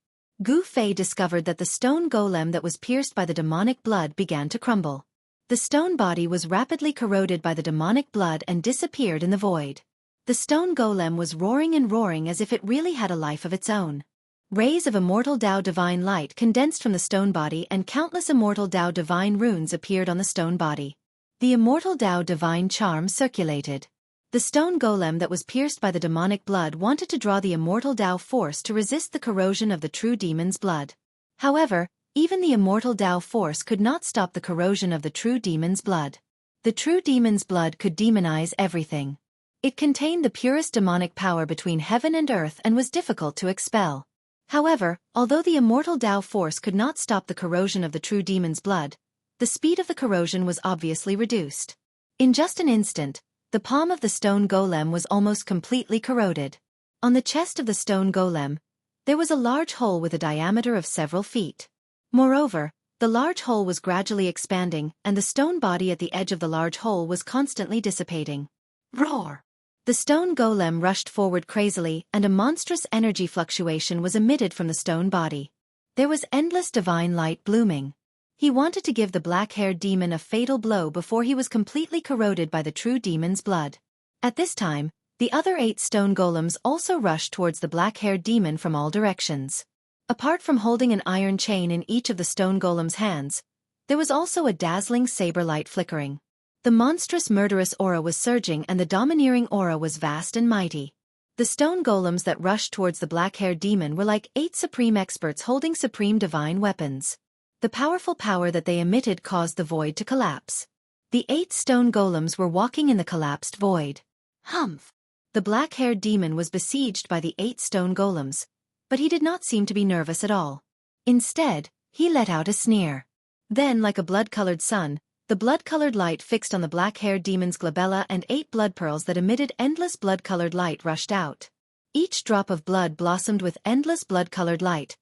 Gu Fei discovered that the stone golem that was pierced by the demonic blood began to crumble. The stone body was rapidly corroded by the demonic blood and disappeared in the void. The stone golem was roaring and roaring as if it really had a life of its own. Rays of immortal Tao divine light condensed from the stone body and countless immortal Tao divine runes appeared on the stone body. The immortal Tao divine charm circulated. The stone golem that was pierced by the demonic blood wanted to draw the immortal Tao force to resist the corrosion of the true demon's blood. However, even the immortal Tao force could not stop the corrosion of the true demon's blood. The true demon's blood could demonize everything. It contained the purest demonic power between heaven and earth and was difficult to expel. However, although the immortal Tao force could not stop the corrosion of the true demon's blood, the speed of the corrosion was obviously reduced. In just an instant, the palm of the stone golem was almost completely corroded. On the chest of the stone golem, there was a large hole with a diameter of several feet. Moreover, the large hole was gradually expanding, and the stone body at the edge of the large hole was constantly dissipating. Roar! The stone golem rushed forward crazily, and a monstrous energy fluctuation was emitted from the stone body. There was endless divine light blooming. He wanted to give the black-haired demon a fatal blow before he was completely corroded by the true demon's blood. At this time, the other 8 stone golems also rushed towards the black-haired demon from all directions. Apart from holding an iron chain in each of the stone golems' hands, there was also a dazzling saber light flickering. The monstrous murderous aura was surging, and the domineering aura was vast and mighty. The stone golems that rushed towards the black-haired demon were like 8 supreme experts holding supreme divine weapons. The powerful power that they emitted caused the void to collapse. The 8 stone golems were walking in the collapsed void. Humph! The black-haired demon was besieged by the 8 stone golems, but he did not seem to be nervous at all. Instead, he let out a sneer. Then, like a blood-colored sun, the blood-colored light fixed on the black-haired demon's glabella, and 8 blood pearls that emitted endless blood-colored light rushed out. Each drop of blood blossomed with endless blood-colored light,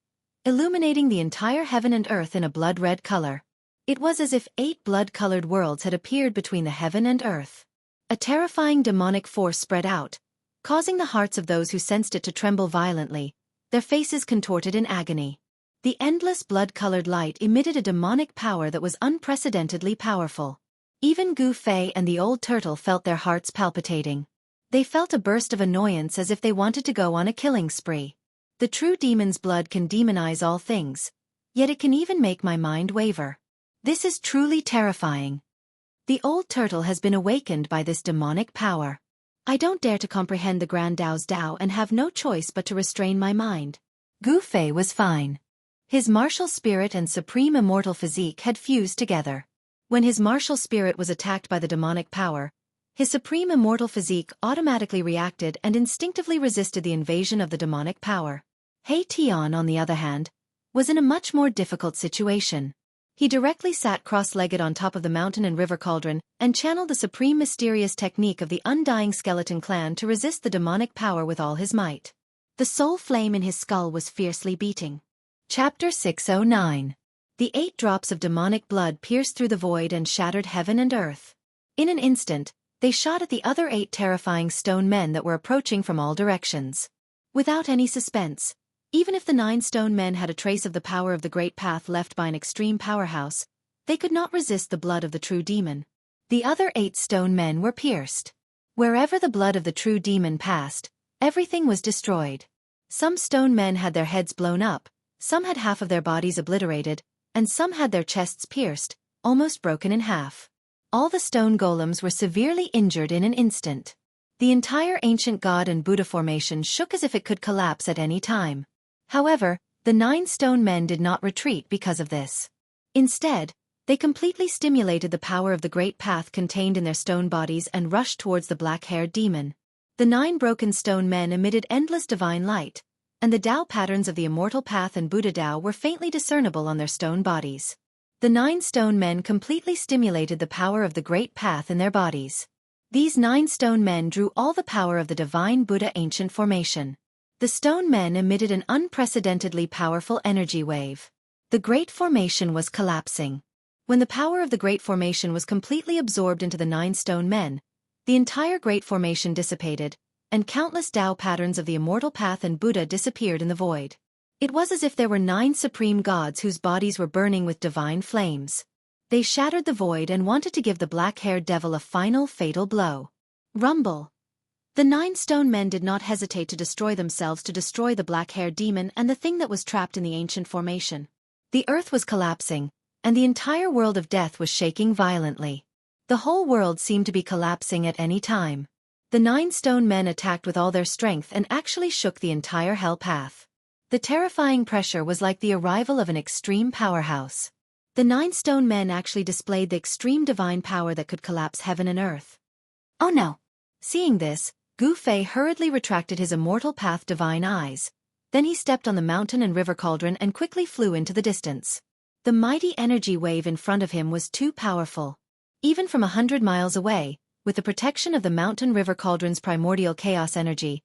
illuminating the entire heaven and earth in a blood-red color. It was as if 8 blood-colored worlds had appeared between the heaven and earth. A terrifying demonic force spread out, causing the hearts of those who sensed it to tremble violently, their faces contorted in agony. The endless blood-colored light emitted a demonic power that was unprecedentedly powerful. Even Gu Fei and the old turtle felt their hearts palpitating. They felt a burst of annoyance as if they wanted to go on a killing spree. The true demon's blood can demonize all things, yet it can even make my mind waver. This is truly terrifying. The old turtle has been awakened by this demonic power. I don't dare to comprehend the Grand Tao's Tao and have no choice but to restrain my mind. Gu Fei was fine. His martial spirit and supreme immortal physique had fused together. When his martial spirit was attacked by the demonic power, his supreme immortal physique automatically reacted and instinctively resisted the invasion of the demonic power. He Tian, on the other hand, was in a much more difficult situation. He directly sat cross-legged on top of the mountain and river cauldron and channeled the supreme mysterious technique of the undying skeleton clan to resist the demonic power with all his might. The soul flame in his skull was fiercely beating. Chapter 609. The 8 drops of demonic blood pierced through the void and shattered heaven and earth. In an instant, they shot at the other 8 terrifying stone men that were approaching from all directions. Without any suspense, even if the 9 stone men had a trace of the power of the great path left by an extreme powerhouse, they could not resist the blood of the true demon. The other 8 stone men were pierced. Wherever the blood of the true demon passed, everything was destroyed. Some stone men had their heads blown up, some had half of their bodies obliterated, and some had their chests pierced, almost broken in half. All the stone golems were severely injured in an instant. The entire ancient god and Buddha formation shook as if it could collapse at any time. However, the 9 stone men did not retreat because of this. Instead, they completely stimulated the power of the great path contained in their stone bodies and rushed towards the black-haired demon. The 9 broken stone men emitted endless divine light, and the Tao patterns of the immortal path and Buddha Tao were faintly discernible on their stone bodies. The 9 stone men completely stimulated the power of the great path in their bodies. These 9 stone men drew all the power of the divine Buddha ancient formation. The stone men emitted an unprecedentedly powerful energy wave. The great formation was collapsing. When the power of the great formation was completely absorbed into the 9 stone men, the entire great formation dissipated, and countless Tao patterns of the immortal path and Buddha disappeared in the void. It was as if there were 9 supreme gods whose bodies were burning with divine flames. They shattered the void and wanted to give the black-haired devil a final fatal blow. Rumble. The 9 stone men did not hesitate to destroy themselves to destroy the black-haired demon and the thing that was trapped in the ancient formation. The earth was collapsing, and the entire world of death was shaking violently. The whole world seemed to be collapsing at any time. The 9 stone men attacked with all their strength and actually shook the entire hell path. The terrifying pressure was like the arrival of an extreme powerhouse. The 9 stone men actually displayed the extreme divine power that could collapse heaven and earth. Oh no! Seeing this, Gu Fei hurriedly retracted his immortal path divine eyes. Then he stepped on the mountain and river cauldron and quickly flew into the distance. The mighty energy wave in front of him was too powerful. Even from 100 miles away, with the protection of the mountain river cauldron's primordial chaos energy,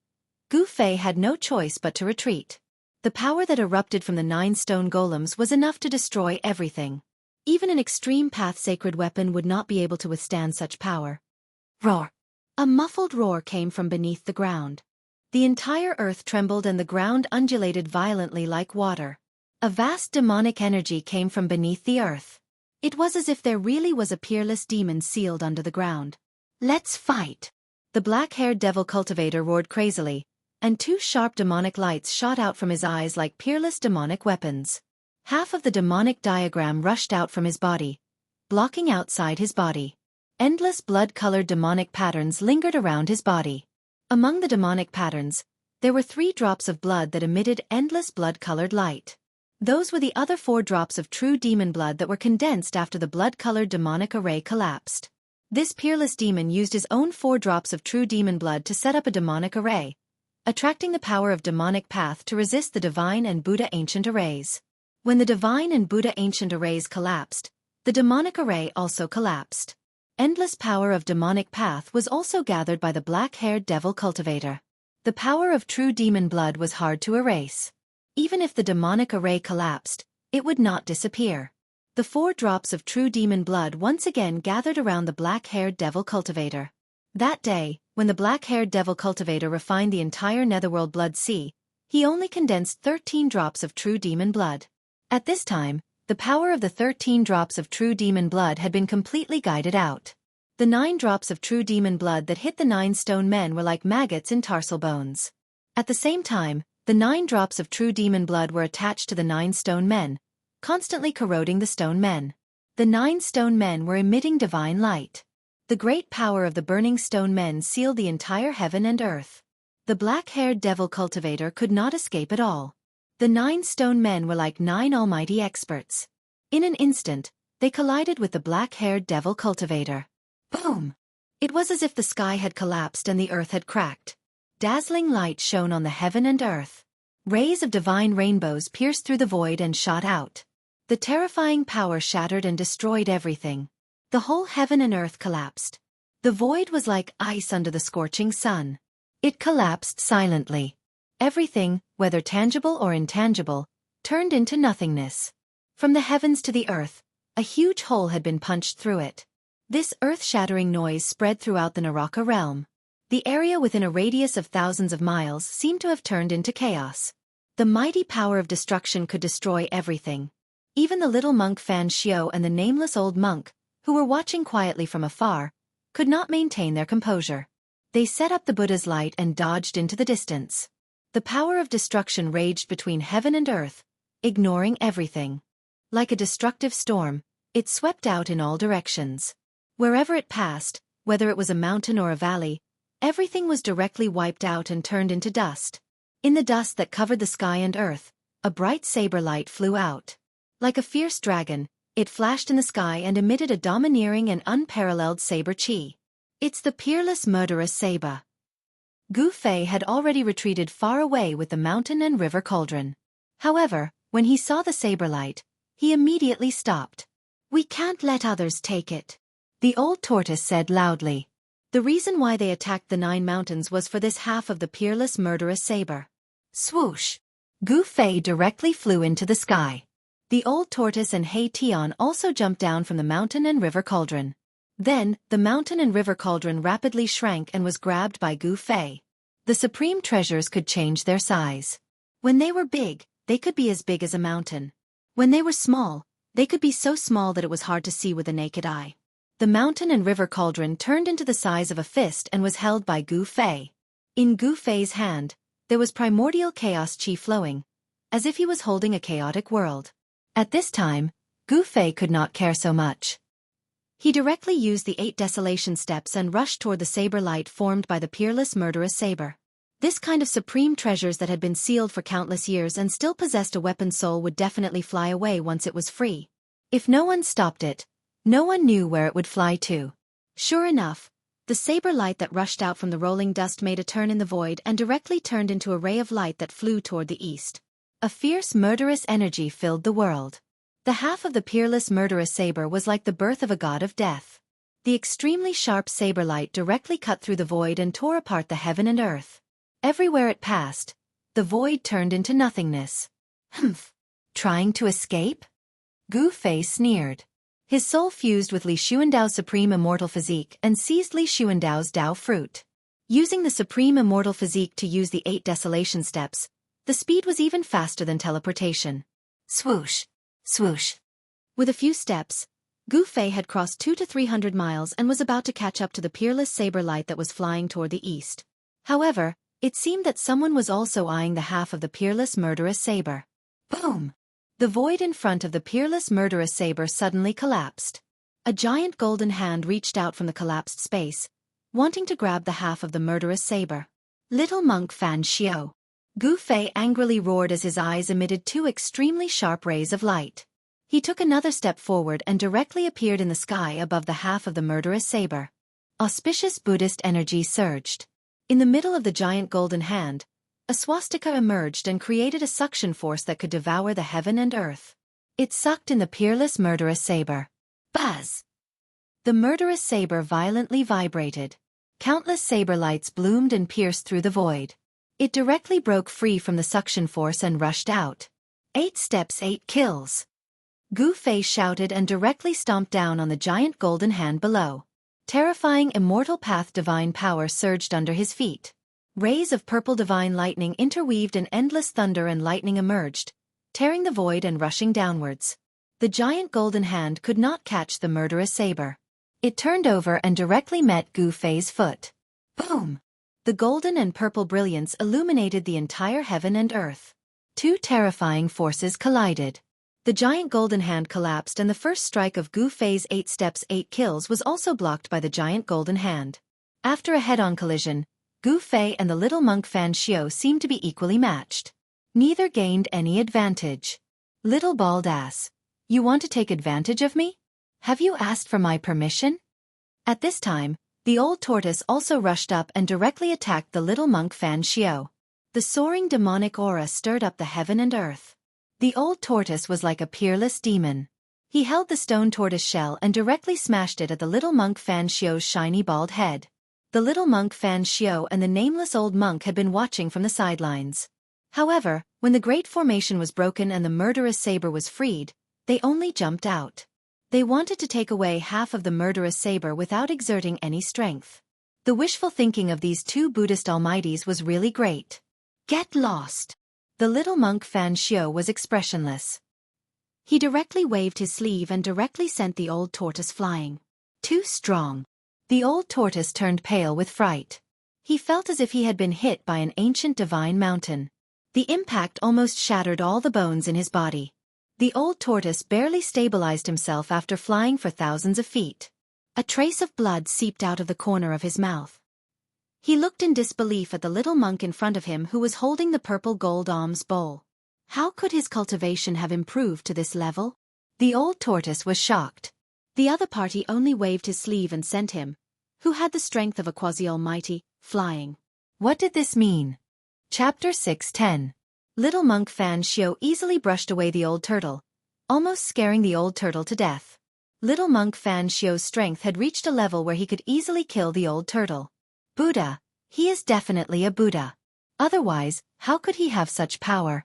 Gu Fei had no choice but to retreat. The power that erupted from the 9 stone golems was enough to destroy everything. Even an extreme path sacred weapon would not be able to withstand such power. Roar! A muffled roar came from beneath the ground. The entire earth trembled and the ground undulated violently like water. A vast demonic energy came from beneath the earth. It was as if there really was a peerless demon sealed under the ground. Let's fight! The black-haired devil cultivator roared crazily, and 2 sharp demonic lights shot out from his eyes like peerless demonic weapons. Half of the demonic diagram rushed out from his body, blocking outside his body. Endless blood-colored demonic patterns lingered around his body. Among the demonic patterns, there were 3 drops of blood that emitted endless blood-colored light. Those were the other 4 drops of true demon blood that were condensed after the blood-colored demonic array collapsed. This peerless demon used his own 4 drops of true demon blood to set up a demonic array, attracting the power of demonic path to resist the divine and Buddha ancient arrays. When the divine and Buddha ancient arrays collapsed, the demonic array also collapsed. Endless power of demonic path was also gathered by the black-haired devil cultivator. The power of true demon blood was hard to erase. Even if the demonic array collapsed, it would not disappear. The 4 drops of true demon blood once again gathered around the black-haired devil cultivator. That day, when the black-haired devil cultivator refined the entire netherworld blood sea, he only condensed 13 drops of true demon blood. At this time, the power of the 13 drops of true demon blood had been completely guided out. The 9 drops of true demon blood that hit the 9 stone men were like maggots in tarsal bones. At the same time, the 9 drops of true demon blood were attached to the 9 stone men, constantly corroding the stone men. The 9 stone men were emitting divine light. The great power of the burning stone men sealed the entire heaven and earth. The black-haired devil cultivator could not escape at all. The 9 stone men were like 9 almighty experts. In an instant, they collided with the black-haired devil cultivator. Boom! It was as if the sky had collapsed and the earth had cracked. Dazzling light shone on the heaven and earth. Rays of divine rainbows pierced through the void and shot out. The terrifying power shattered and destroyed everything. The whole heaven and earth collapsed. The void was like ice under the scorching sun. It collapsed silently. Everything, whether tangible or intangible, turned into nothingness. From the heavens to the earth, a huge hole had been punched through it. This earth-shattering noise spread throughout the Naraka realm. The area within a radius of thousands of miles seemed to have turned into chaos. The mighty power of destruction could destroy everything. Even the little monk Fan Xiao and the nameless old monk, who were watching quietly from afar, could not maintain their composure. They set up the Buddha's light and dodged into the distance. The power of destruction raged between heaven and earth, ignoring everything. Like a destructive storm, it swept out in all directions. Wherever it passed, whether it was a mountain or a valley, everything was directly wiped out and turned into dust. In the dust that covered the sky and earth, a bright saber light flew out. Like a fierce dragon, it flashed in the sky and emitted a domineering and unparalleled saber chi. It's the peerless murderous saber. Gu Fei had already retreated far away with the mountain and river cauldron. However, when he saw the saber light, he immediately stopped. "We can't let others take it," the old tortoise said loudly. The reason why they attacked the 9 mountains was for this half of the peerless murderous saber. Swoosh! Gu Fei directly flew into the sky. The old tortoise and Hei Tian also jumped down from the mountain and river cauldron. Then, the mountain and river cauldron rapidly shrank and was grabbed by Gu Fei. The supreme treasures could change their size. When they were big, they could be as big as a mountain. When they were small, they could be so small that it was hard to see with the naked eye. The mountain and river cauldron turned into the size of a fist and was held by Gu Fei. In Gu Fei's hand, there was primordial chaos chi flowing, as if he was holding a chaotic world. At this time, Gu Fei could not care so much. He directly used the 8 desolation steps and rushed toward the saber light formed by the peerless murderous saber. This kind of supreme treasures that had been sealed for countless years and still possessed a weapon soul would definitely fly away once it was free. If no one stopped it, no one knew where it would fly to. Sure enough, the saber light that rushed out from the rolling dust made a turn in the void and directly turned into a ray of light that flew toward the east. A fierce murderous energy filled the world. The half of the peerless murderous saber was like the birth of a god of death. The extremely sharp saber light directly cut through the void and tore apart the heaven and earth. Everywhere it passed, the void turned into nothingness. Humph! Trying to escape? Gu Fei sneered. His soul fused with Li Xuandao's supreme immortal physique and seized Li Xuandao's Dao fruit. Using the supreme immortal physique to use the 8 desolation steps, the speed was even faster than teleportation. Swoosh! Swoosh! With a few steps, Gu Fei had crossed 200 to 300 miles and was about to catch up to the peerless saber light that was flying toward the east. However, it seemed that someone was also eyeing the half of the peerless murderous saber. Boom! The void in front of the peerless murderous saber suddenly collapsed. A giant golden hand reached out from the collapsed space, wanting to grab the half of the murderous saber. Little monk Fan Xiao. Gu Fei angrily roared as his eyes emitted 2 extremely sharp rays of light. He took another step forward and directly appeared in the sky above the half of the murderous saber. Auspicious Buddhist energy surged. In the middle of the giant golden hand, a swastika emerged and created a suction force that could devour the heaven and earth. It sucked in the peerless murderous saber. Buzz! The murderous saber violently vibrated. Countless saber lights bloomed and pierced through the void. It directly broke free from the suction force and rushed out. 8 steps, 8 kills. Gu Fei shouted and directly stomped down on the giant golden hand below. Terrifying immortal path divine power surged under his feet. Rays of purple divine lightning interweaved in endless thunder and lightning emerged, tearing the void and rushing downwards. The giant golden hand could not catch the murderous saber. It turned over and directly met Gu Fei's foot. Boom! The golden and purple brilliance illuminated the entire heaven and earth. 2 terrifying forces collided. The giant golden hand collapsed and the first strike of Gu Fei's 8 steps 8 kills was also blocked by the giant golden hand. After a head-on collision, Gu Fei and the little monk Fan Xiao seemed to be equally matched. Neither gained any advantage. Little bald ass. You want to take advantage of me? Have you asked for my permission? At this time, the old tortoise also rushed up and directly attacked the little monk Fan Xiao. The soaring demonic aura stirred up the heaven and earth. The old tortoise was like a peerless demon. He held the stone tortoise shell and directly smashed it at the little monk Fan Xiao's shiny bald head. The little monk Fan Xiao and the nameless old monk had been watching from the sidelines. However, when the great formation was broken and the murderous saber was freed, they only jumped out. They wanted to take away half of the murderous saber without exerting any strength. The wishful thinking of these 2 Buddhist almighties was really great. Get lost! The little monk Fan Xiao was expressionless. He directly waved his sleeve and directly sent the old tortoise flying. Too strong. The old tortoise turned pale with fright. He felt as if he had been hit by an ancient divine mountain. The impact almost shattered all the bones in his body. The old tortoise barely stabilized himself after flying for thousands of feet. A trace of blood seeped out of the corner of his mouth. He looked in disbelief at the little monk in front of him who was holding the purple gold alms bowl. How could his cultivation have improved to this level? The old tortoise was shocked. The other party only waved his sleeve and sent him, who had the strength of a quasi-almighty, flying. What did this mean? Chapter 6:10. Little monk Fan Xiao easily brushed away the old turtle, almost scaring the old turtle to death. Little monk Fan Xiao's strength had reached a level where he could easily kill the old turtle. Buddha, he is definitely a Buddha. Otherwise, how could he have such power?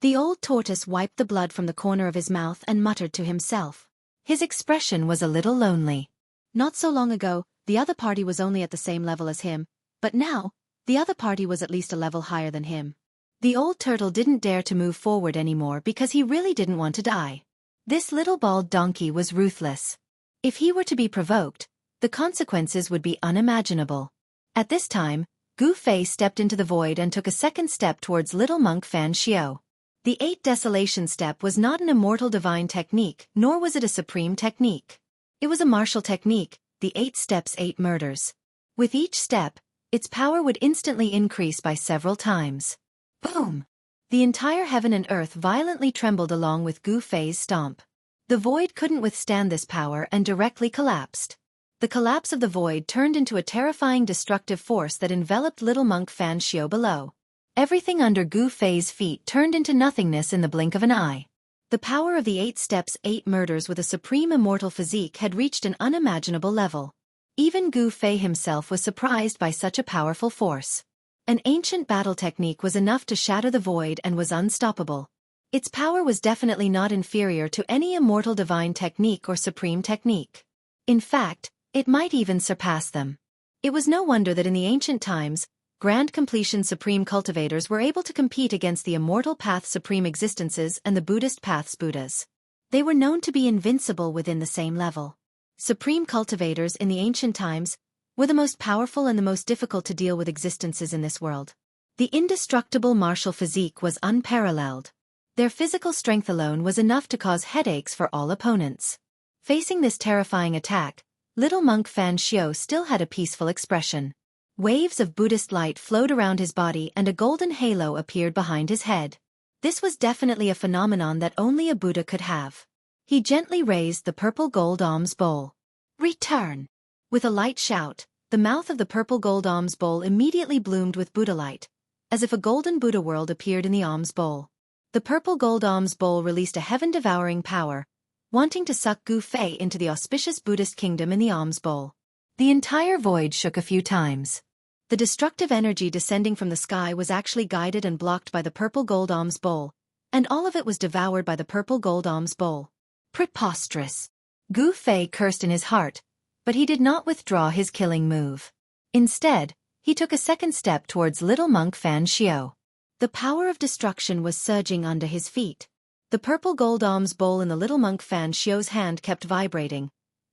The old tortoise wiped the blood from the corner of his mouth and muttered to himself. His expression was a little lonely. Not so long ago, the other party was only at the same level as him, but now, the other party was at least a level higher than him. The old turtle didn't dare to move forward anymore because he really didn't want to die. This little bald donkey was ruthless. If he were to be provoked, the consequences would be unimaginable. At this time, Gu Fei stepped into the void and took a second step towards little monk Fan Xiao. The 8 desolation step was not an immortal divine technique, nor was it a supreme technique. It was a martial technique, the 8 steps 8 murders. With each step, its power would instantly increase by several times. Boom! The entire heaven and earth violently trembled along with Gu Fei's stomp. The void couldn't withstand this power and directly collapsed. The collapse of the void turned into a terrifying destructive force that enveloped little monk Fan Xiao below. Everything under Gu Fei's feet turned into nothingness in the blink of an eye. The power of the 8 steps 8 murders with a supreme immortal physique had reached an unimaginable level. Even Gu Fei himself was surprised by such a powerful force. An ancient battle technique was enough to shatter the void and was unstoppable. Its power was definitely not inferior to any immortal divine technique or supreme technique. In fact, it might even surpass them. It was no wonder that in the ancient times, Grand Completion Supreme cultivators were able to compete against the Immortal Path Supreme existences and the Buddhist Path's Buddhas. They were known to be invincible within the same level. Supreme cultivators in the ancient times were the most powerful and the most difficult to deal with existences in this world. The indestructible martial physique was unparalleled. Their physical strength alone was enough to cause headaches for all opponents. Facing this terrifying attack, little monk Fan Xiao still had a peaceful expression. Waves of Buddhist light flowed around his body and a golden halo appeared behind his head. This was definitely a phenomenon that only a Buddha could have. He gently raised the purple gold alms bowl. Return! With a light shout, the mouth of the purple gold alms bowl immediately bloomed with Buddha light, as if a golden Buddha world appeared in the alms bowl. The purple gold alms bowl released a heaven-devouring power, wanting to suck Gu Fei into the auspicious Buddhist kingdom in the alms bowl. The entire void shook a few times. The destructive energy descending from the sky was actually guided and blocked by the purple gold alms bowl, and all of it was devoured by the purple gold alms bowl. Preposterous! Gu Fei cursed in his heart, but he did not withdraw his killing move. Instead, he took a second step towards little monk Fan Xiao. The power of destruction was surging under his feet. The purple gold alms bowl in the little monk Fan Xiao's hand kept vibrating,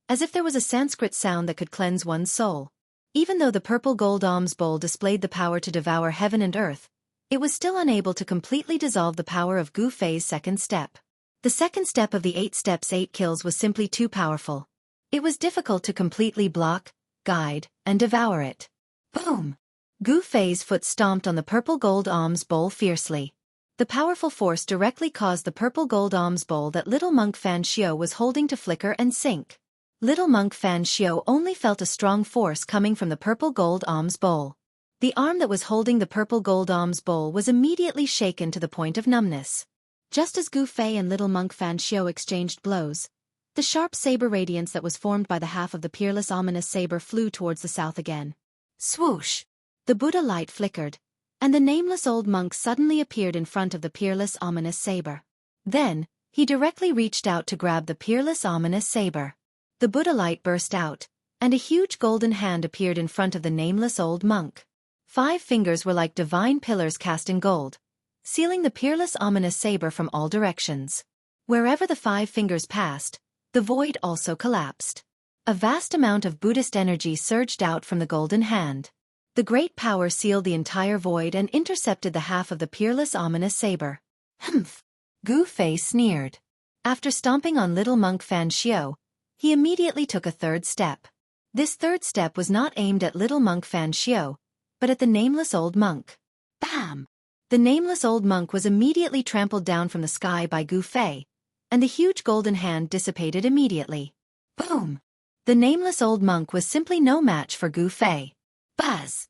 as if there was a Sanskrit sound that could cleanse one's soul. Even though the purple gold alms bowl displayed the power to devour heaven and earth, it was still unable to completely dissolve the power of Gu Fei's second step. The second step of the 8 steps 8 kills was simply too powerful. It was difficult to completely block, guide, and devour it. Boom! Gu Fei's foot stomped on the purple gold alms bowl fiercely. The powerful force directly caused the purple gold alms bowl that little monk Fan Xiao was holding to flicker and sink. Little monk Fan Xiao only felt a strong force coming from the purple gold alms bowl. The arm that was holding the purple gold alms bowl was immediately shaken to the point of numbness. Just as Gu Fei and little monk Fan Xiao exchanged blows, the sharp saber radiance that was formed by the half of the peerless ominous saber flew towards the south again. Swoosh! The Buddha light flickered, and the nameless old monk suddenly appeared in front of the peerless ominous saber. Then, he directly reached out to grab the peerless ominous saber. The Buddha light burst out, and a huge golden hand appeared in front of the nameless old monk. 5 fingers were like divine pillars cast in gold, sealing the peerless ominous saber from all directions. Wherever the 5 fingers passed, the void also collapsed. A vast amount of Buddhist energy surged out from the golden hand. The great power sealed the entire void and intercepted the half of the peerless ominous saber. Humph! Gu Fei sneered. After stomping on little monk Fan Xiao, he immediately took a third step. This third step was not aimed at little monk Fan Xiao, but at the nameless old monk. Bam! The nameless old monk was immediately trampled down from the sky by Gu Fei, and the huge golden hand dissipated immediately. Boom! The nameless old monk was simply no match for Gu Fei. Buzz!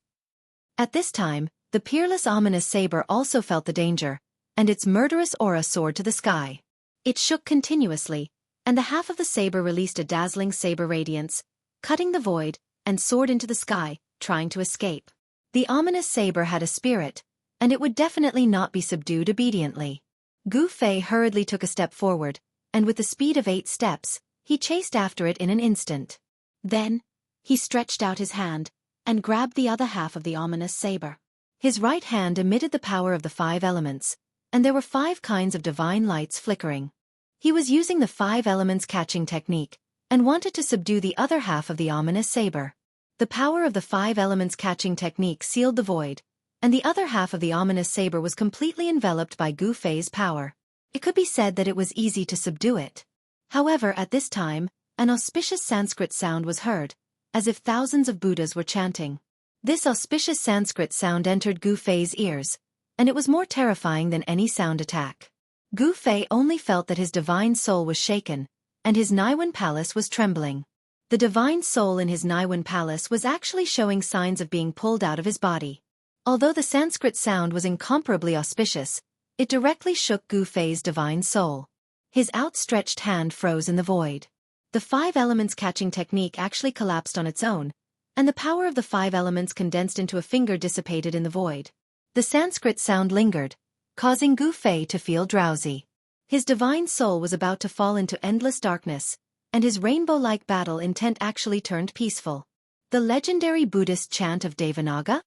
At this time, the peerless ominous saber also felt the danger, and its murderous aura soared to the sky. It shook continuously, and the half of the saber released a dazzling saber radiance, cutting the void, and soared into the sky, trying to escape. The ominous saber had a spirit, and it would definitely not be subdued obediently. Gu Fei hurriedly took a step forward, and with the speed of 8 steps, he chased after it in an instant. Then, he stretched out his hand, and grabbed the other half of the ominous saber. His right hand emitted the power of the 5 elements, and there were 5 kinds of divine lights flickering. He was using the 5 elements catching technique, and wanted to subdue the other half of the ominous saber. The power of the 5 elements catching technique sealed the void, and the other half of the ominous saber was completely enveloped by Gu Fei's power. It could be said that it was easy to subdue it. However, at this time, An auspicious Sanskrit sound was heard, as if thousands of Buddhas were chanting. This auspicious Sanskrit sound entered Gu Fei's ears, and it was more terrifying than any sound attack. Gu Fei only felt that his divine soul was shaken, and his Naiwan palace was trembling. The divine soul in his Naiwan palace was actually showing signs of being pulled out of his body. Although the Sanskrit sound was incomparably auspicious, it directly shook Gu Fei's divine soul. His outstretched hand froze in the void. The 5 elements catching technique actually collapsed on its own, and the power of the 5 elements condensed into a finger dissipated in the void. The Sanskrit sound lingered, causing Gu Fei to feel drowsy. His divine soul was about to fall into endless darkness, and his rainbow-like battle intent actually turned peaceful. The legendary Buddhist chant of Devanaga?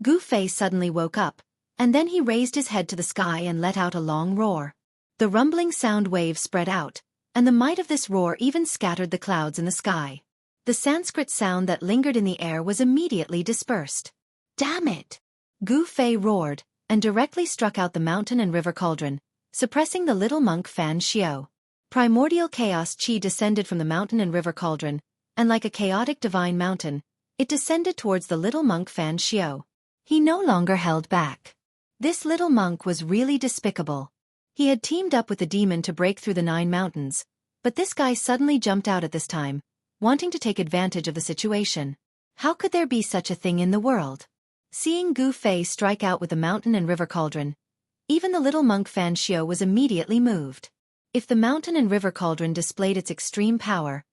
Gu Fei suddenly woke up, and then he raised his head to the sky and let out a long roar. The rumbling sound wave spread out, and the might of this roar even scattered the clouds in the sky. The Sanskrit sound that lingered in the air was immediately dispersed. Damn it! Gu Fei roared, and directly struck out the mountain and river cauldron, suppressing the little monk Fan Xiao. Primordial chaos chi descended from the mountain and river cauldron, and like a chaotic divine mountain, it descended towards the little monk Fan Xiao. He no longer held back. This little monk was really despicable. He had teamed up with the demon to break through the 9 mountains, but this guy suddenly jumped out at this time, wanting to take advantage of the situation. How could there be such a thing in the world? Seeing Gu Fei strike out with the mountain and river cauldron, even the little monk Fan Xiao was immediately moved. If the mountain and river cauldron displayed its extreme power,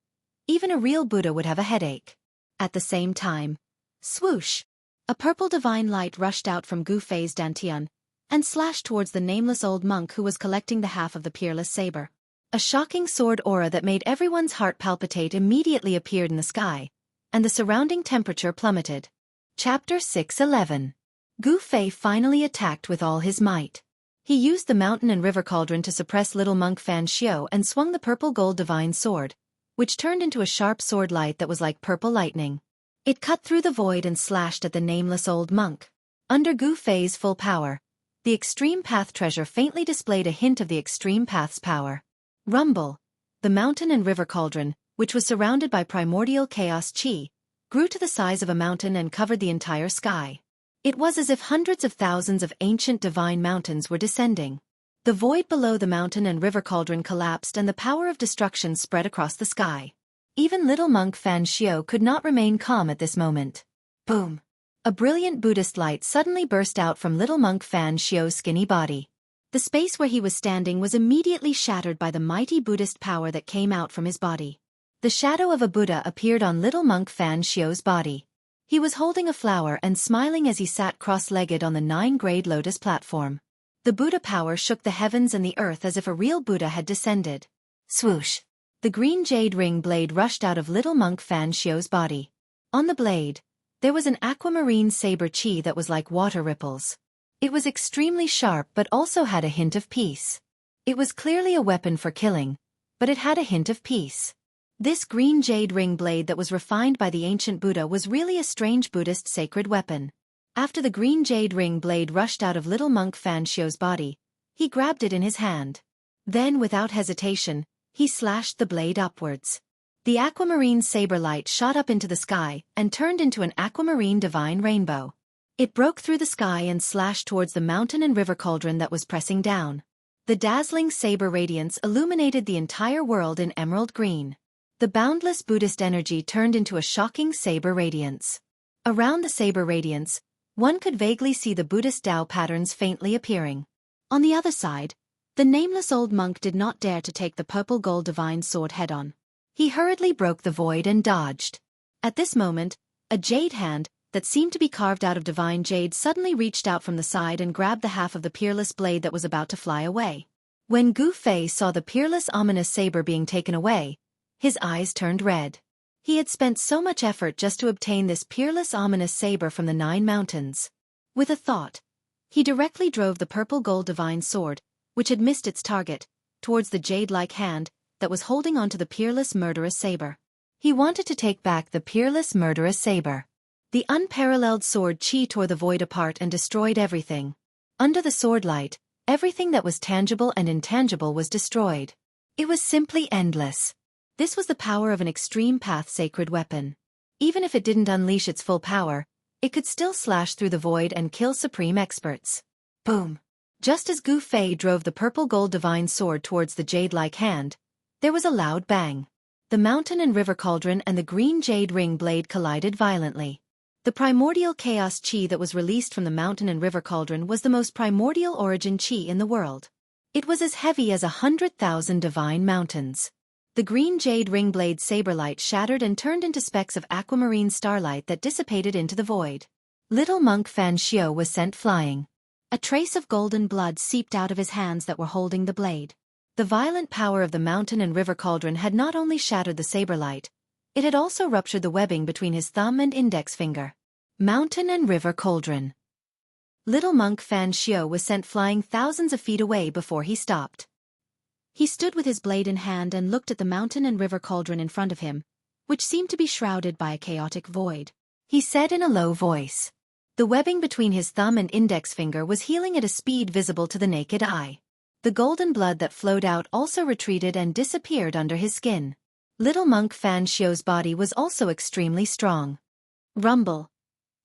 even a real Buddha would have a headache. At the same time, swoosh! A purple divine light rushed out from Gu Fei's dantian, and slashed towards the nameless old monk who was collecting the half of the peerless saber. A shocking sword aura that made everyone's heart palpitate immediately appeared in the sky, and the surrounding temperature plummeted. Chapter 6:11. Gu Fei finally attacked with all his might. He used the mountain and river cauldron to suppress little monk Fan Xiao and swung the purple gold divine sword, which turned into a sharp sword light that was like purple lightning. It cut through the void and slashed at the nameless old monk. Under Gu Fei's full power, the Extreme Path treasure faintly displayed a hint of the Extreme Path's power. Rumble! The mountain and river cauldron, which was surrounded by primordial chaos chi, grew to the size of a mountain and covered the entire sky. It was as if hundreds of thousands of ancient divine mountains were descending. The void below the mountain and river cauldron collapsed and the power of destruction spread across the sky. Even little monk Fan Xiao could not remain calm at this moment. Boom! A brilliant Buddhist light suddenly burst out from little monk Fan Xiao's skinny body. The space where he was standing was immediately shattered by the mighty Buddhist power that came out from his body. The shadow of a Buddha appeared on little monk Fan Xiao's body. He was holding a flower and smiling as he sat cross-legged on the 9-grade lotus platform. The Buddha power shook the heavens and the earth as if a real Buddha had descended. Swoosh! The green jade ring blade rushed out of little monk Fan Xiao's body. On the blade, there was an aquamarine saber chi that was like water ripples. It was extremely sharp but also had a hint of peace. It was clearly a weapon for killing, but it had a hint of peace. This green jade ring blade that was refined by the ancient Buddha was really a strange Buddhist sacred weapon. After the green jade ring blade rushed out of little monk Fan Xiao's body, he grabbed it in his hand. Then without hesitation, he slashed the blade upwards. The aquamarine saber light shot up into the sky and turned into an aquamarine divine rainbow. It broke through the sky and slashed towards the mountain and river cauldron that was pressing down. The dazzling saber radiance illuminated the entire world in emerald green. The boundless Buddhist energy turned into a shocking saber radiance. Around the saber radiance, one could vaguely see the Buddhist Tao patterns faintly appearing. On the other side, the nameless old monk did not dare to take the purple gold divine sword head-on. He hurriedly broke the void and dodged. At this moment, a jade hand, that seemed to be carved out of divine jade suddenly reached out from the side and grabbed the half of the peerless blade that was about to fly away. When Gu Fei saw the peerless ominous saber being taken away, his eyes turned red. He had spent so much effort just to obtain this peerless ominous saber from the 9 mountains. With a thought, he directly drove the purple gold divine sword, which had missed its target, towards the jade-like hand that was holding onto the peerless murderous saber. He wanted to take back the peerless murderous saber. The unparalleled sword chi tore the void apart and destroyed everything. Under the sword light, everything that was tangible and intangible was destroyed. It was simply endless. This was the power of an extreme path sacred weapon. Even if it didn't unleash its full power, it could still slash through the void and kill supreme experts. Boom! Just as Gu Fei drove the purple gold divine sword towards the jade-like hand, there was a loud bang. The mountain and river cauldron and the green jade ring blade collided violently. The primordial chaos chi that was released from the mountain and river cauldron was the most primordial origin chi in the world. It was as heavy as 100,000 divine mountains. The green jade ring blade saberlight shattered and turned into specks of aquamarine starlight that dissipated into the void. Little monk Fan Xiao was sent flying. A trace of golden blood seeped out of his hands that were holding the blade. The violent power of the mountain and river cauldron had not only shattered the saberlight, it had also ruptured the webbing between his thumb and index finger. Mountain and river cauldron. Little monk Fan Xiao was sent flying thousands of feet away before he stopped. He stood with his blade in hand and looked at the mountain and river cauldron in front of him, which seemed to be shrouded by a chaotic void. He said in a low voice. The webbing between his thumb and index finger was healing at a speed visible to the naked eye. The golden blood that flowed out also retreated and disappeared under his skin. Little monk Fan Xiao's body was also extremely strong. Rumble.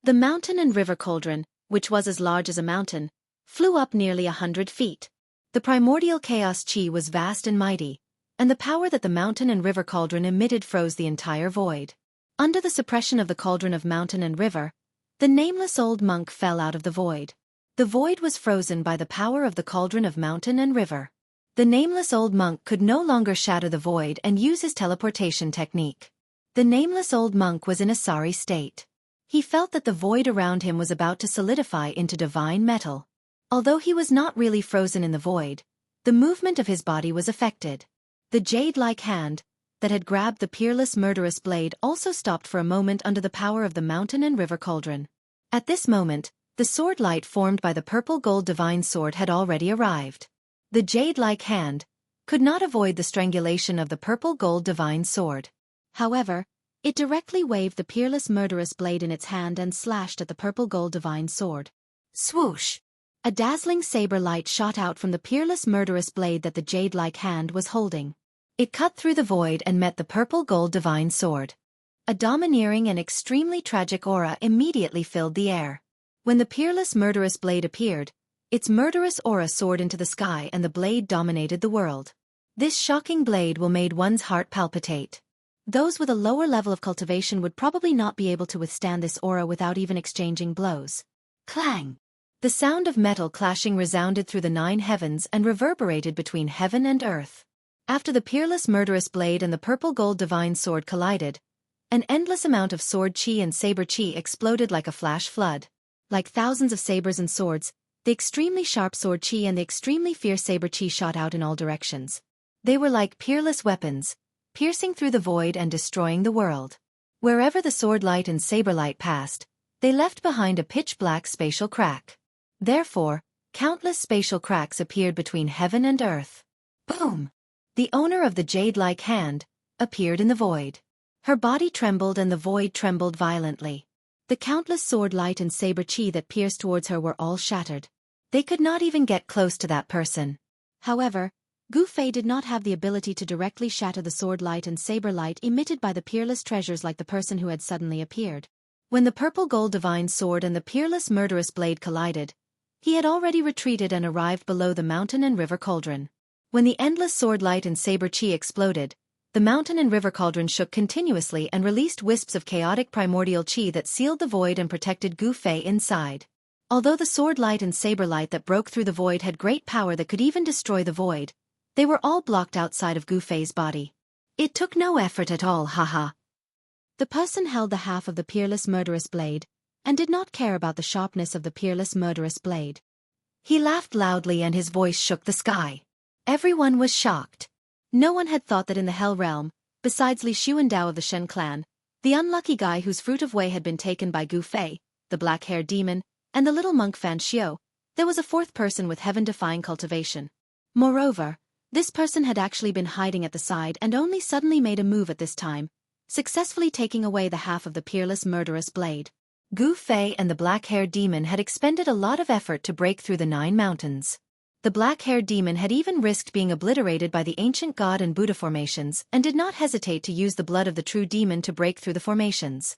The mountain and river cauldron, which was as large as a mountain, flew up nearly 100 feet. The primordial chaos chi was vast and mighty, and the power that the mountain and river cauldron emitted froze the entire void. Under the suppression of the cauldron of mountain and river, the nameless old monk fell out of the void. The void was frozen by the power of the cauldron of mountain and river. The nameless old monk could no longer shatter the void and use his teleportation technique. The nameless old monk was in a sorry state. He felt that the void around him was about to solidify into divine metal. Although he was not really frozen in the void, the movement of his body was affected. The jade-like hand, that had grabbed the peerless murderous blade also stopped for a moment under the power of the mountain and river cauldron. At this moment, the sword light formed by the purple gold divine sword had already arrived. The jade-like hand could not avoid the strangulation of the purple gold divine sword. However, it directly waved the peerless murderous blade in its hand and slashed at the purple gold divine sword. Swoosh! A dazzling saber light shot out from the peerless murderous blade that the jade-like hand was holding. It cut through the void and met the purple gold divine sword. A domineering and extremely tragic aura immediately filled the air. When the peerless murderous blade appeared, its murderous aura soared into the sky and the blade dominated the world. This shocking blade will made one's heart palpitate. Those with a lower level of cultivation would probably not be able to withstand this aura without even exchanging blows. Clang! The sound of metal clashing resounded through the 9 heavens and reverberated between heaven and earth. After the peerless murderous blade and the purple gold divine sword collided, an endless amount of sword chi and saber chi exploded like a flash flood. Like thousands of sabers and swords, the extremely sharp sword chi and the extremely fierce saber chi shot out in all directions. They were like peerless weapons, piercing through the void and destroying the world. Wherever the sword light and saber light passed, they left behind a pitch-black spatial crack. Therefore, countless spatial cracks appeared between heaven and earth. Boom! The owner of the jade-like hand appeared in the void. Her body trembled and the void trembled violently. The countless sword light and saber chi that pierced towards her were all shattered. They could not even get close to that person. However, Gu Fei did not have the ability to directly shatter the sword light and saber light emitted by the peerless treasures like the person who had suddenly appeared. When the purple gold divine sword and the peerless murderous blade collided, he had already retreated and arrived below the mountain and river cauldron. When the endless sword light and saber chi exploded, the mountain and river cauldron shook continuously and released wisps of chaotic primordial chi that sealed the void and protected Gu Fei inside. Although the sword light and saber light that broke through the void had great power that could even destroy the void, they were all blocked outside of Gu Fei's body. It took no effort at all, haha. The person held the half of the peerless murderous blade, and did not care about the sharpness of the peerless murderous blade. He laughed loudly and his voice shook the sky. Everyone was shocked. No one had thought that in the Hell Realm, besides Li Shu and Dao of the Shen clan, the unlucky guy whose fruit of Wei had been taken by Gu Fei, the black-haired demon, and the little monk Fan Xiao, there was a fourth person with heaven-defying cultivation. Moreover, this person had actually been hiding at the side and only suddenly made a move at this time, successfully taking away the half of the peerless murderous blade. Gu Fei and the black-haired demon had expended a lot of effort to break through the 9 mountains. The black-haired demon had even risked being obliterated by the ancient god and Buddha formations and did not hesitate to use the blood of the true demon to break through the formations.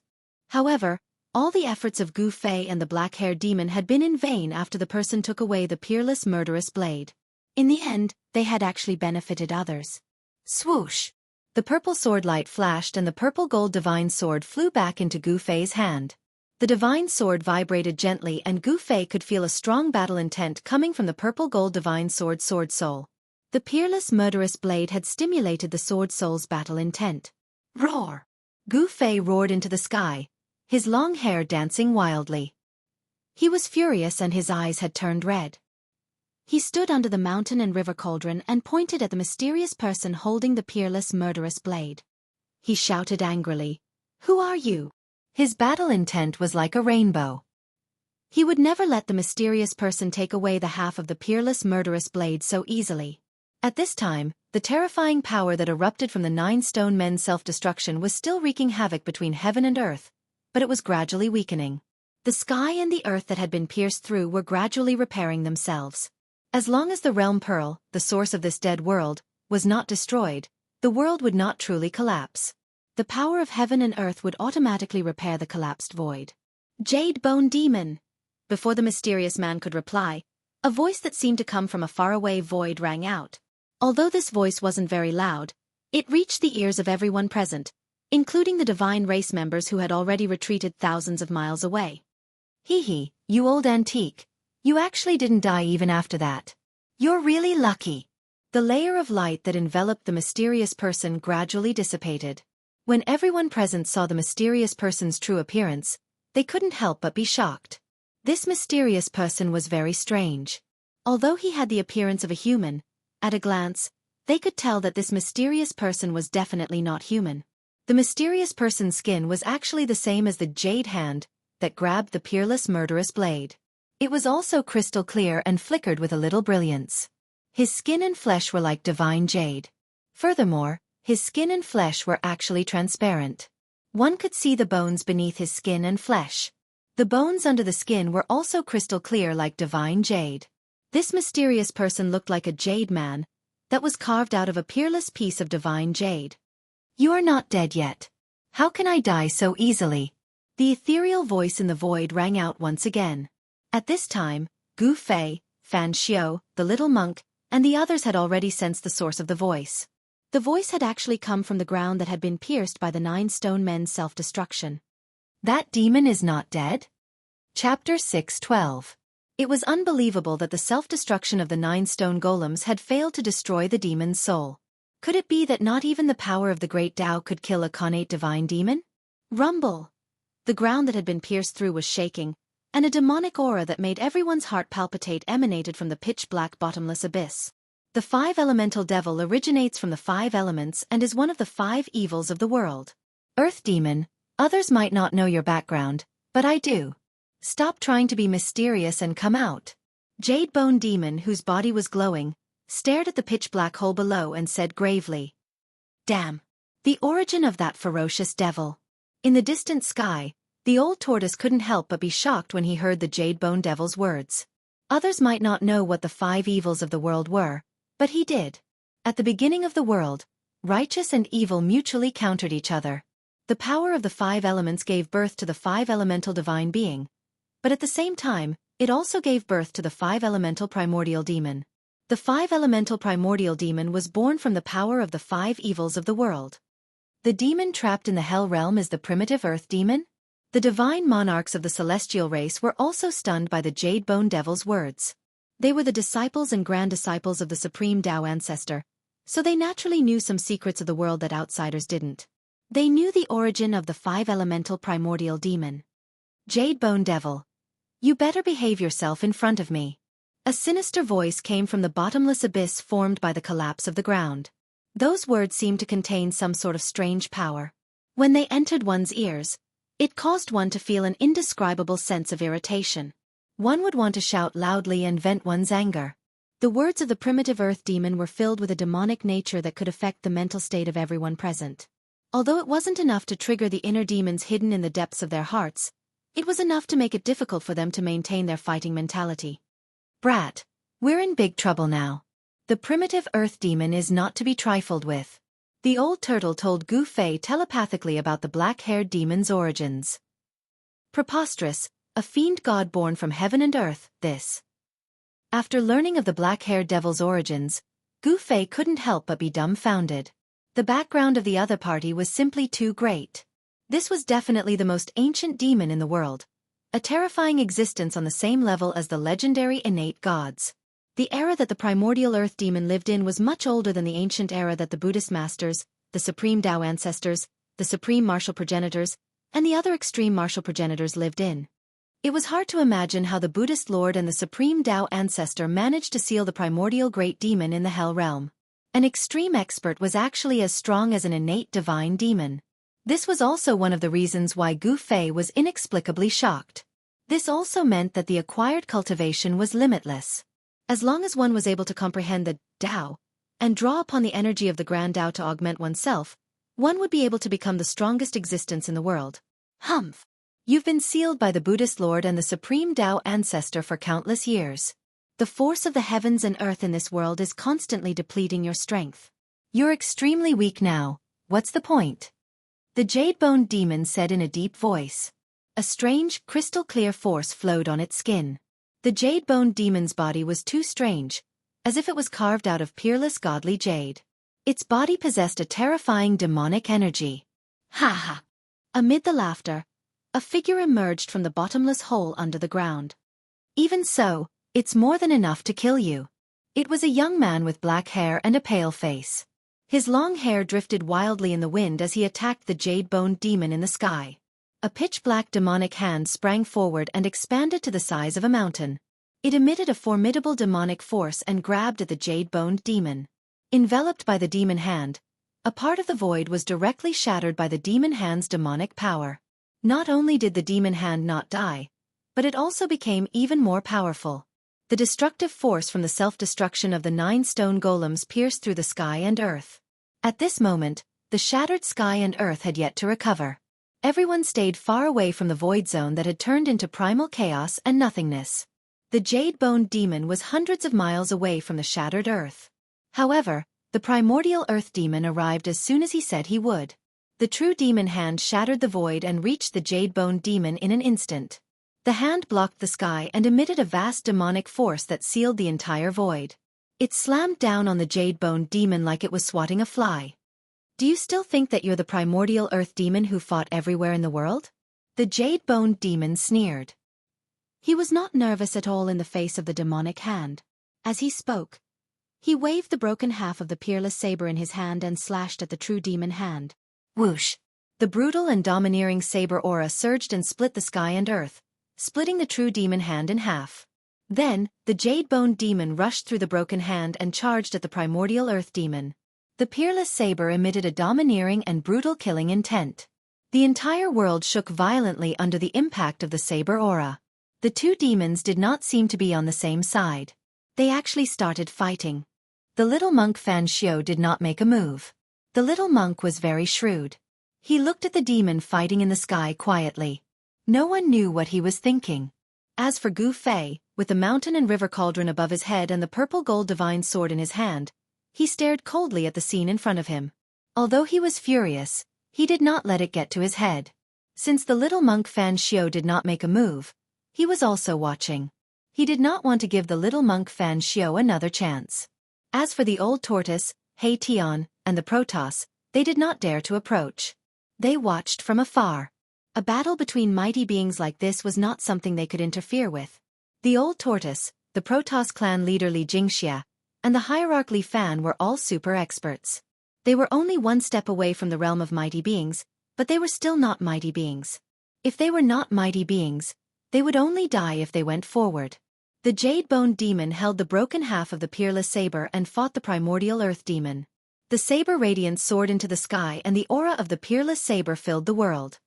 However, all the efforts of Gu Fei and the black-haired demon had been in vain after the person took away the peerless murderous blade. In the end, they had actually benefited others. Swoosh! The purple sword light flashed and the purple-gold divine sword flew back into Gu Fei's hand. The divine sword vibrated gently and Gu Fei could feel a strong battle intent coming from the purple-gold divine sword soul. The peerless murderous blade had stimulated the sword soul's battle intent. Roar! Gu Fei roared into the sky, his long hair dancing wildly. He was furious and his eyes had turned red. He stood under the mountain and river cauldron and pointed at the mysterious person holding the peerless murderous blade. He shouted angrily, "Who are you?" His battle intent was like a rainbow. He would never let the mysterious person take away the half of the peerless murderous blade so easily. At this time, the terrifying power that erupted from the 9 stone men's self-destruction was still wreaking havoc between heaven and earth, but it was gradually weakening. The sky and the earth that had been pierced through were gradually repairing themselves. As long as the realm pearl, the source of this dead world, was not destroyed, the world would not truly collapse. The power of heaven and earth would automatically repair the collapsed void. Jade Bone Demon! Before the mysterious man could reply, a voice that seemed to come from a faraway void rang out. Although this voice wasn't very loud, it reached the ears of everyone present, including the divine race members who had already retreated thousands of miles away. Hee hee, you old antique. You actually didn't die even after that. You're really lucky. The layer of light that enveloped the mysterious person gradually dissipated. When everyone present saw the mysterious person's true appearance, they couldn't help but be shocked. This mysterious person was very strange. Although he had the appearance of a human, at a glance, they could tell that this mysterious person was definitely not human. The mysterious person's skin was actually the same as the jade hand that grabbed the peerless murderous blade. It was also crystal clear and flickered with a little brilliance. His skin and flesh were like divine jade. Furthermore, his skin and flesh were actually transparent. One could see the bones beneath his skin and flesh. The bones under the skin were also crystal clear like divine jade. This mysterious person looked like a jade man that was carved out of a peerless piece of divine jade. You are not dead yet. How can I die so easily? The ethereal voice in the void rang out once again. At this time, Gu Fei, Fan Xiao, the little monk, and the others had already sensed the source of the voice. The voice had actually come from the ground that had been pierced by the 9 stone men's self-destruction. That demon is not dead? Chapter 6:12. It was unbelievable that the self-destruction of the 9 stone golems had failed to destroy the demon's soul. Could it be that not even the power of the great Tao could kill a connate divine demon? Rumble! The ground that had been pierced through was shaking, and a demonic aura that made everyone's heart palpitate emanated from the pitch-black bottomless abyss. The 5 elemental devil originates from the 5 elements and is one of the 5 evils of the world. Earth demon, others might not know your background, but I do. Stop trying to be mysterious and come out. Jade Bone Demon, whose body was glowing, stared at the pitch-black hole below and said gravely, "Damn. The origin of that ferocious devil." In the distant sky, the old tortoise couldn't help but be shocked when he heard the Jade Bone Devil's words. Others might not know what the 5 evils of the world were, but he did. At the beginning of the world, righteous and evil mutually countered each other. The power of the 5 elements gave birth to the 5 elemental divine being, but at the same time, it also gave birth to the 5 elemental primordial demon. The 5 elemental primordial demon was born from the power of the 5 evils of the world. The demon trapped in the hell realm is the primitive earth demon? The divine monarchs of the celestial race were also stunned by the Jade Bone Devil's words. They were the disciples and grand disciples of the supreme Tao ancestor, so they naturally knew some secrets of the world that outsiders didn't. They knew the origin of the 5 elemental primordial demon. Jade Bone Devil, you better behave yourself in front of me. A sinister voice came from the bottomless abyss formed by the collapse of the ground. Those words seemed to contain some sort of strange power. When they entered one's ears, it caused one to feel an indescribable sense of irritation. One would want to shout loudly and vent one's anger. The words of the primitive earth demon were filled with a demonic nature that could affect the mental state of everyone present. Although it wasn't enough to trigger the inner demons hidden in the depths of their hearts, it was enough to make it difficult for them to maintain their fighting mentality. Brat, We're in big trouble now. The primitive earth demon is not to be trifled with. The old turtle told Gu Fei telepathically about the black-haired demon's origins. Preposterous, a fiend god born from heaven and earth, this. After learning of the black-haired devil's origins, Gu Fei couldn't help but be dumbfounded. The background of the other party was simply too great. This was definitely the most ancient demon in the world, a terrifying existence on the same level as the legendary innate gods. The era that the primordial earth demon lived in was much older than the ancient era that the Buddhist masters, the supreme Tao ancestors, the supreme martial progenitors, and the other extreme martial progenitors lived in. It was hard to imagine how the Buddhist lord and the supreme Tao ancestor managed to seal the primordial great demon in the hell realm. An extreme expert was actually as strong as an innate divine demon. This was also one of the reasons why Gu Fei was inexplicably shocked. This also meant that the acquired cultivation was limitless. As long as one was able to comprehend the Tao and draw upon the energy of the Grand Tao to augment oneself, one would be able to become the strongest existence in the world. Humph! You've been sealed by the Buddhist Lord and the Supreme Tao ancestor for countless years. The force of the heavens and earth in this world is constantly depleting your strength. You're extremely weak now. What's the point? The jade-boned demon said in a deep voice. A strange, crystal-clear force flowed on its skin. The jade-boned demon's body was too strange, as if it was carved out of peerless godly jade. Its body possessed a terrifying demonic energy. Ha ha! Amid the laughter, a figure emerged from the bottomless hole under the ground. Even so, it's more than enough to kill you. It was a young man with black hair and a pale face. His long hair drifted wildly in the wind as he attacked the jade-boned demon in the sky. A pitch-black demonic hand sprang forward and expanded to the size of a mountain. It emitted a formidable demonic force and grabbed at the jade-boned demon. Enveloped by the demon hand, a part of the void was directly shattered by the demon hand's demonic power. Not only did the demon hand not die, but it also became even more powerful. The destructive force from the self-destruction of the 9 stone golems pierced through the sky and earth. At this moment, the shattered sky and earth had yet to recover. Everyone stayed far away from the void zone that had turned into primal chaos and nothingness. The jade-boned demon was hundreds of miles away from the shattered earth. However, the primordial earth demon arrived as soon as he said he would. The true demon hand shattered the void and reached the jade-boned demon in an instant. The hand blocked the sky and emitted a vast demonic force that sealed the entire void. It slammed down on the jade-boned demon like it was swatting a fly. Do you still think that you're the primordial earth demon who fought everywhere in the world? The jade-boned demon sneered. He was not nervous at all in the face of the demonic hand. As he spoke, he waved the broken half of the peerless saber in his hand and slashed at the true demon hand. Whoosh! The brutal and domineering saber aura surged and split the sky and earth, splitting the true demon hand in half. Then, the jade-boned demon rushed through the broken hand and charged at the primordial earth demon. The peerless saber emitted a domineering and brutal killing intent. The entire world shook violently under the impact of the saber aura. The two demons did not seem to be on the same side. They actually started fighting. The little monk Fan Xiao did not make a move. The little monk was very shrewd. He looked at the demon fighting in the sky quietly. No one knew what he was thinking. As for Gu Fei, with the mountain and river cauldron above his head and the purple gold divine sword in his hand, he stared coldly at the scene in front of him. Although he was furious, he did not let it get to his head. Since the little monk Fan Xiao did not make a move, he was also watching. He did not want to give the little monk Fan Xiao another chance. As for the old tortoise, Hei Tian, and the Protoss, they did not dare to approach. They watched from afar. A battle between mighty beings like this was not something they could interfere with. The old tortoise, the Protoss clan leader Li Jingxia, and the hierarch Li Fan were all super experts. They were only one step away from the realm of mighty beings, but they were still not mighty beings. If they were not mighty beings, they would only die if they went forward. The jade-boned demon held the broken half of the peerless saber and fought the primordial earth demon. The saber radiance soared into the sky and the aura of the peerless saber filled the world.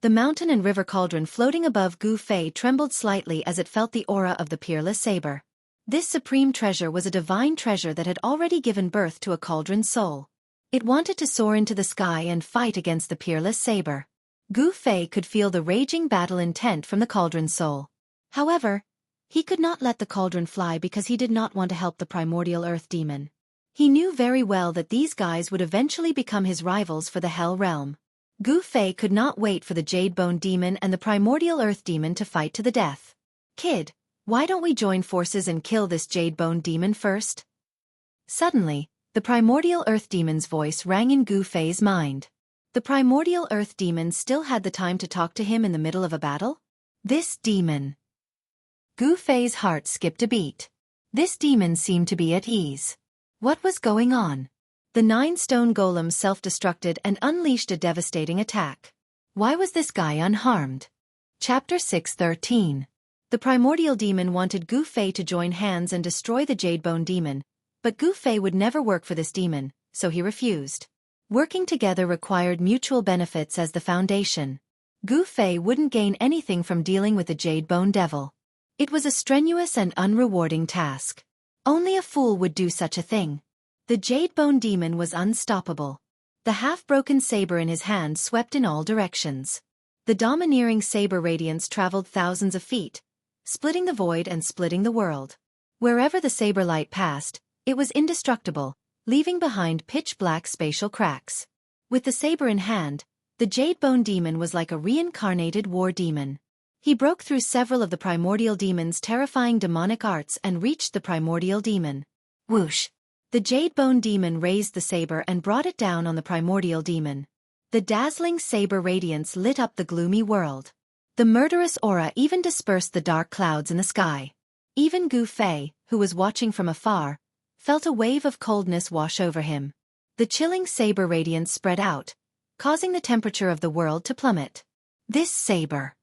The mountain and river cauldron floating above Gu Fei trembled slightly as it felt the aura of the peerless saber. This supreme treasure was a divine treasure that had already given birth to a cauldron soul. It wanted to soar into the sky and fight against the peerless saber. Gu Fei could feel the raging battle intent from the cauldron soul. However, He could not let the cauldron fly because he did not want to help the primordial earth demon. He knew very well that these guys would eventually become his rivals for the Hell Realm. Gu Fei could not wait for the Jade Bone Demon and the primordial earth demon to fight to the death. "Kid, why don't we join forces and kill this Jade Bone Demon first?" Suddenly, the primordial earth demon's voice rang in Gu Fei's mind. The primordial earth demon still had the time to talk to him in the middle of a battle? This demon. Gu Fei's heart skipped a beat. This demon seemed to be at ease. What was going on? The 9-stone golem self-destructed and unleashed a devastating attack. Why was this guy unharmed? Chapter 6:13. The primordial demon wanted Gu Fei to join hands and destroy the Jade Bone Demon, but Gu Fei would never work for this demon, so he refused. Working together required mutual benefits as the foundation. Gu Fei wouldn't gain anything from dealing with the Jade Bone Devil. It was a strenuous and unrewarding task. Only a fool would do such a thing. The Jade Bone Demon was unstoppable. The half-broken saber in his hand swept in all directions. The domineering saber radiance traveled thousands of feet, splitting the void and splitting the world. Wherever the saber light passed, it was indestructible, leaving behind pitch-black spatial cracks. With the saber in hand, the Jade Bone Demon was like a reincarnated war demon. He broke through several of the primordial demon's terrifying demonic arts and reached the primordial demon. Whoosh! The Jade Bone Demon raised the saber and brought it down on the primordial demon. The dazzling saber radiance lit up the gloomy world. The murderous aura even dispersed the dark clouds in the sky. Even Gu Fei, who was watching from afar, felt a wave of coldness wash over him. The chilling saber radiance spread out, causing the temperature of the world to plummet. This saber.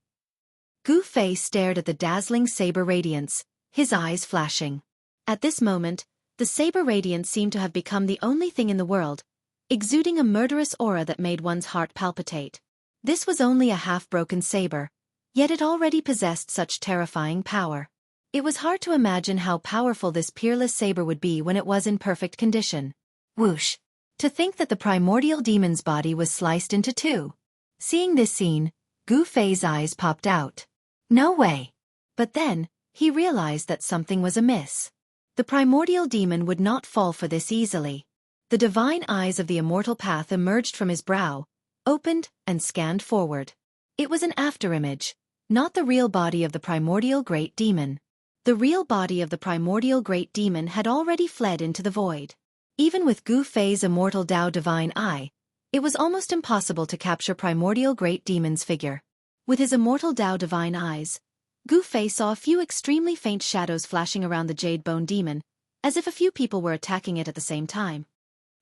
Gu Fei stared at the dazzling saber radiance, his eyes flashing. At this moment, the saber radiance seemed to have become the only thing in the world, exuding a murderous aura that made one's heart palpitate. This was only a half-broken saber, yet it already possessed such terrifying power. It was hard to imagine how powerful this peerless saber would be when it was in perfect condition. Whoosh! To think that the primordial demon's body was sliced into two. Seeing this scene, Gu Fei's eyes popped out. No way! But then, he realized that something was amiss. The primordial demon would not fall for this easily. The divine eyes of the immortal path emerged from his brow, opened, and scanned forward. It was an afterimage, not the real body of the primordial great demon. The real body of the primordial great demon had already fled into the void. Even with Gu Fei's immortal Dao divine eye, it was almost impossible to capture primordial great demon's figure. With his immortal Dao divine eyes, Gu Fei saw a few extremely faint shadows flashing around the Jade Bone Demon, as if a few people were attacking it at the same time.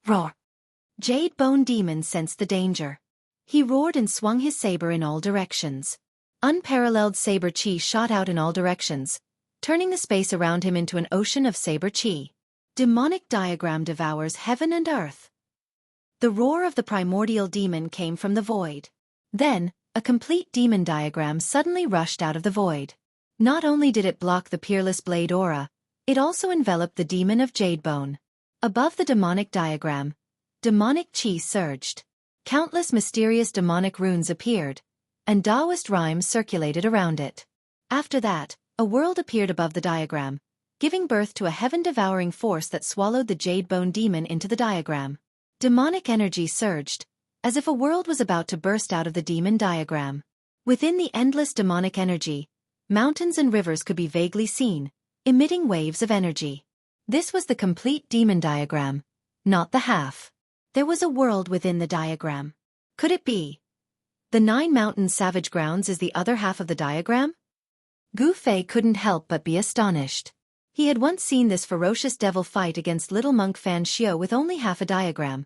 Roar! Jade Bone Demon sensed the danger. He roared and swung his saber in all directions. Unparalleled saber chi shot out in all directions, turning the space around him into an ocean of saber chi. Demonic diagram devours heaven and earth. The roar of the primordial demon came from the void. Then, a complete demon diagram suddenly rushed out of the void. Not only did it block the peerless blade aura, it also enveloped the demon of Jadebone. Above the demonic diagram, demonic chi surged. Countless mysterious demonic runes appeared, and Taoist rhymes circulated around it. After that, a world appeared above the diagram, giving birth to a heaven-devouring force that swallowed the Jadebone demon into the diagram. Demonic energy surged, as if a world was about to burst out of the demon diagram. Within the endless demonic energy, mountains and rivers could be vaguely seen, emitting waves of energy. This was the complete demon diagram, not the half. There was a world within the diagram. Could it be? The 9 Mountain Savage Grounds is the other half of the diagram? Gu Fei couldn't help but be astonished. He had once seen this ferocious devil fight against little monk Fan Xiao with only half a diagram.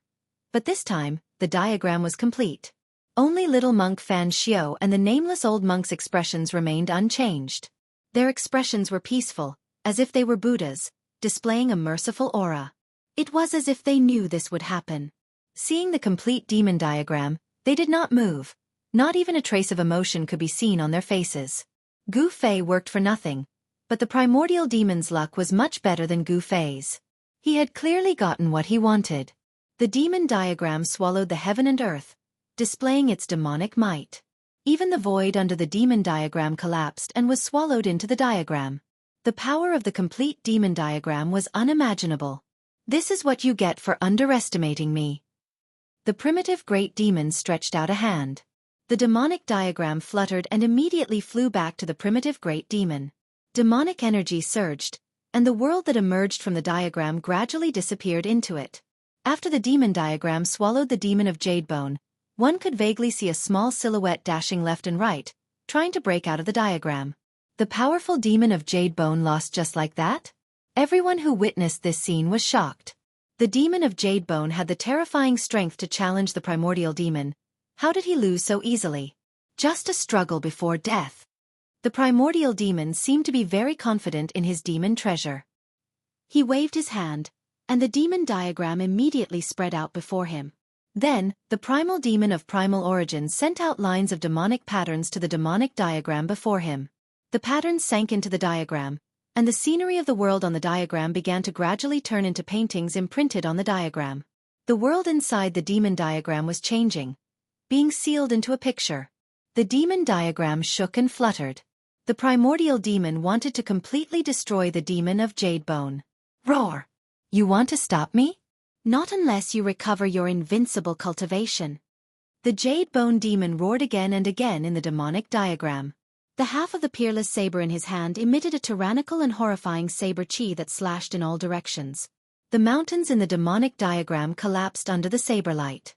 But this time, the diagram was complete. Only little monk Fan Xiao and the nameless old monk's expressions remained unchanged. Their expressions were peaceful, as if they were Buddhas, displaying a merciful aura. It was as if they knew this would happen. Seeing the complete demon diagram, they did not move. Not even a trace of emotion could be seen on their faces. Gu Fei worked for nothing, but the primordial demon's luck was much better than Gu Fei's. He had clearly gotten what he wanted. The demon diagram swallowed the heaven and earth, displaying its demonic might. Even the void under the demon diagram collapsed and was swallowed into the diagram. The power of the complete demon diagram was unimaginable. This is what you get for underestimating me. The primitive great demon stretched out a hand. The demonic diagram fluttered and immediately flew back to the primitive great demon. Demonic energy surged, and the world that emerged from the diagram gradually disappeared into it. After the demon diagram swallowed the demon of Jadebone, one could vaguely see a small silhouette dashing left and right, trying to break out of the diagram. The powerful demon of Jadebone lost just like that? Everyone who witnessed this scene was shocked. The demon of Jadebone had the terrifying strength to challenge the primordial demon. How did he lose so easily? Just a struggle before death. The primordial demon seemed to be very confident in his demon treasure. He waved his hand, and the demon diagram immediately spread out before him. Then, the primal demon of primal origin sent out lines of demonic patterns to the demonic diagram before him. The patterns sank into the diagram, and the scenery of the world on the diagram began to gradually turn into paintings imprinted on the diagram. The world inside the demon diagram was changing, being sealed into a picture. The demon diagram shook and fluttered. The primordial demon wanted to completely destroy the demon of Jadebone. Roar! You want to stop me? Not unless you recover your invincible cultivation. The Jadebone demon roared again and again in the demonic diagram. The half of the peerless saber in his hand emitted a tyrannical and horrifying saber chi that slashed in all directions. The mountains in the demonic diagram collapsed under the saber light.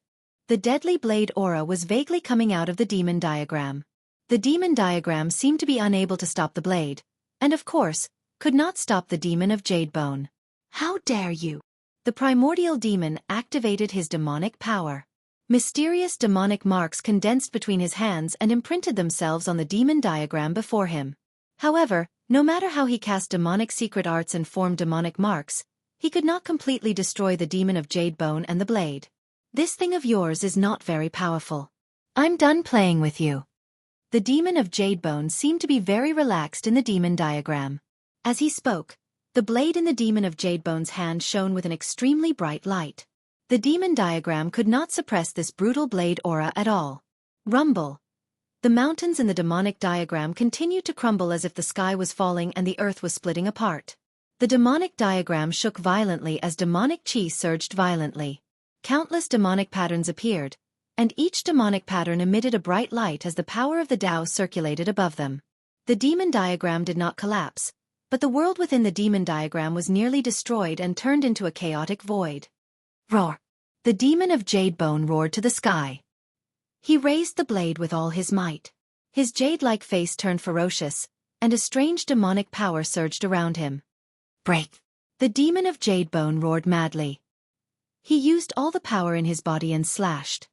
The deadly blade aura was vaguely coming out of the demon diagram. The demon diagram seemed to be unable to stop the blade, and of course, could not stop the demon of Jadebone. How dare you! The primordial demon activated his demonic power. Mysterious demonic marks condensed between his hands and imprinted themselves on the demon diagram before him. However, no matter how he cast demonic secret arts and formed demonic marks, he could not completely destroy the demon of Jadebone and the blade. This thing of yours is not very powerful. I'm done playing with you. The demon of Jadebone seemed to be very relaxed in the demon diagram. As he spoke, the blade in the demon of Jadebone's hand shone with an extremely bright light. The demon diagram could not suppress this brutal blade aura at all. Rumble. The mountains in the demonic diagram continued to crumble as if the sky was falling and the earth was splitting apart. The demonic diagram shook violently as demonic chi surged violently. Countless demonic patterns appeared, and each demonic pattern emitted a bright light as the power of the Tao circulated above them. The demon diagram did not collapse, but the world within the demon diagram was nearly destroyed and turned into a chaotic void. Roar! The demon of Jadebone roared to the sky. He raised the blade with all his might. His jade-like face turned ferocious, and a strange demonic power surged around him. Break! The demon of Jadebone roared madly. He used all the power in his body and slashed.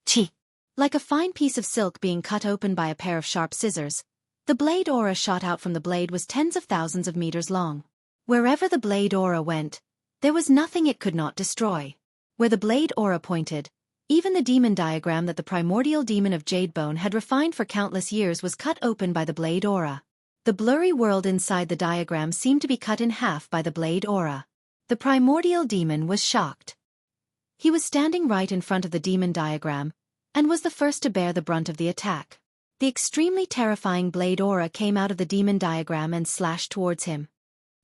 Chi! Like a fine piece of silk being cut open by a pair of sharp scissors, the blade aura shot out from the blade was tens of thousands of meters long. Wherever the blade aura went, there was nothing it could not destroy. Where the blade aura pointed, even the demon diagram that the primordial demon of Jadebone had refined for countless years was cut open by the blade aura. The blurry world inside the diagram seemed to be cut in half by the blade aura. The primordial demon was shocked. He was standing right in front of the demon diagram, and was the first to bear the brunt of the attack. The extremely terrifying blade aura came out of the demon diagram and slashed towards him.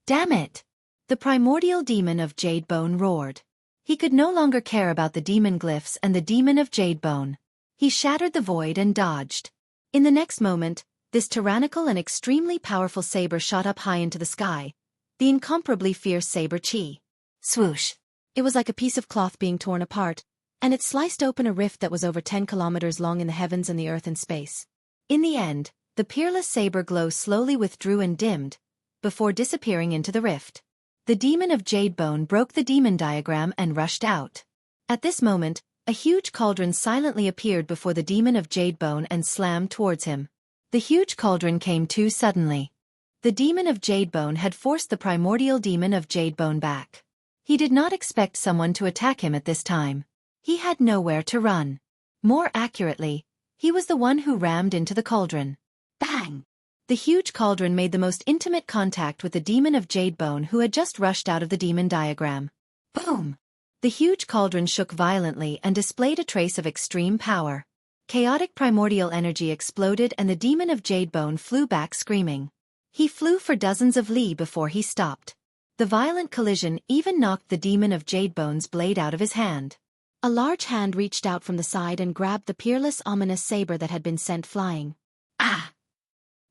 Damn it! The primordial demon of Jadebone roared. He could no longer care about the demon glyphs and the demon of Jadebone. He shattered the void and dodged. In the next moment, this tyrannical and extremely powerful saber shot up high into the sky, the incomparably fierce saber chi. Swoosh! It was like a piece of cloth being torn apart, and it sliced open a rift that was over 10 kilometers long in the heavens and the earth and space. In the end, the peerless saber glow slowly withdrew and dimmed, before disappearing into the rift. The demon of Jadebone broke the demon diagram and rushed out. At this moment, a huge cauldron silently appeared before the demon of Jadebone and slammed towards him. The huge cauldron came too suddenly. The demon of Jadebone had forced the primordial demon of Jadebone back. He did not expect someone to attack him at this time. He had nowhere to run. More accurately, he was the one who rammed into the cauldron. Bang! The huge cauldron made the most intimate contact with the demon of Jadebone who had just rushed out of the demon diagram. Boom! The huge cauldron shook violently and displayed a trace of extreme power. Chaotic primordial energy exploded and the demon of Jadebone flew back screaming. He flew for dozens of li before he stopped. The violent collision even knocked the demon of Jadebone's blade out of his hand. A large hand reached out from the side and grabbed the peerless ominous saber that had been sent flying. Ah!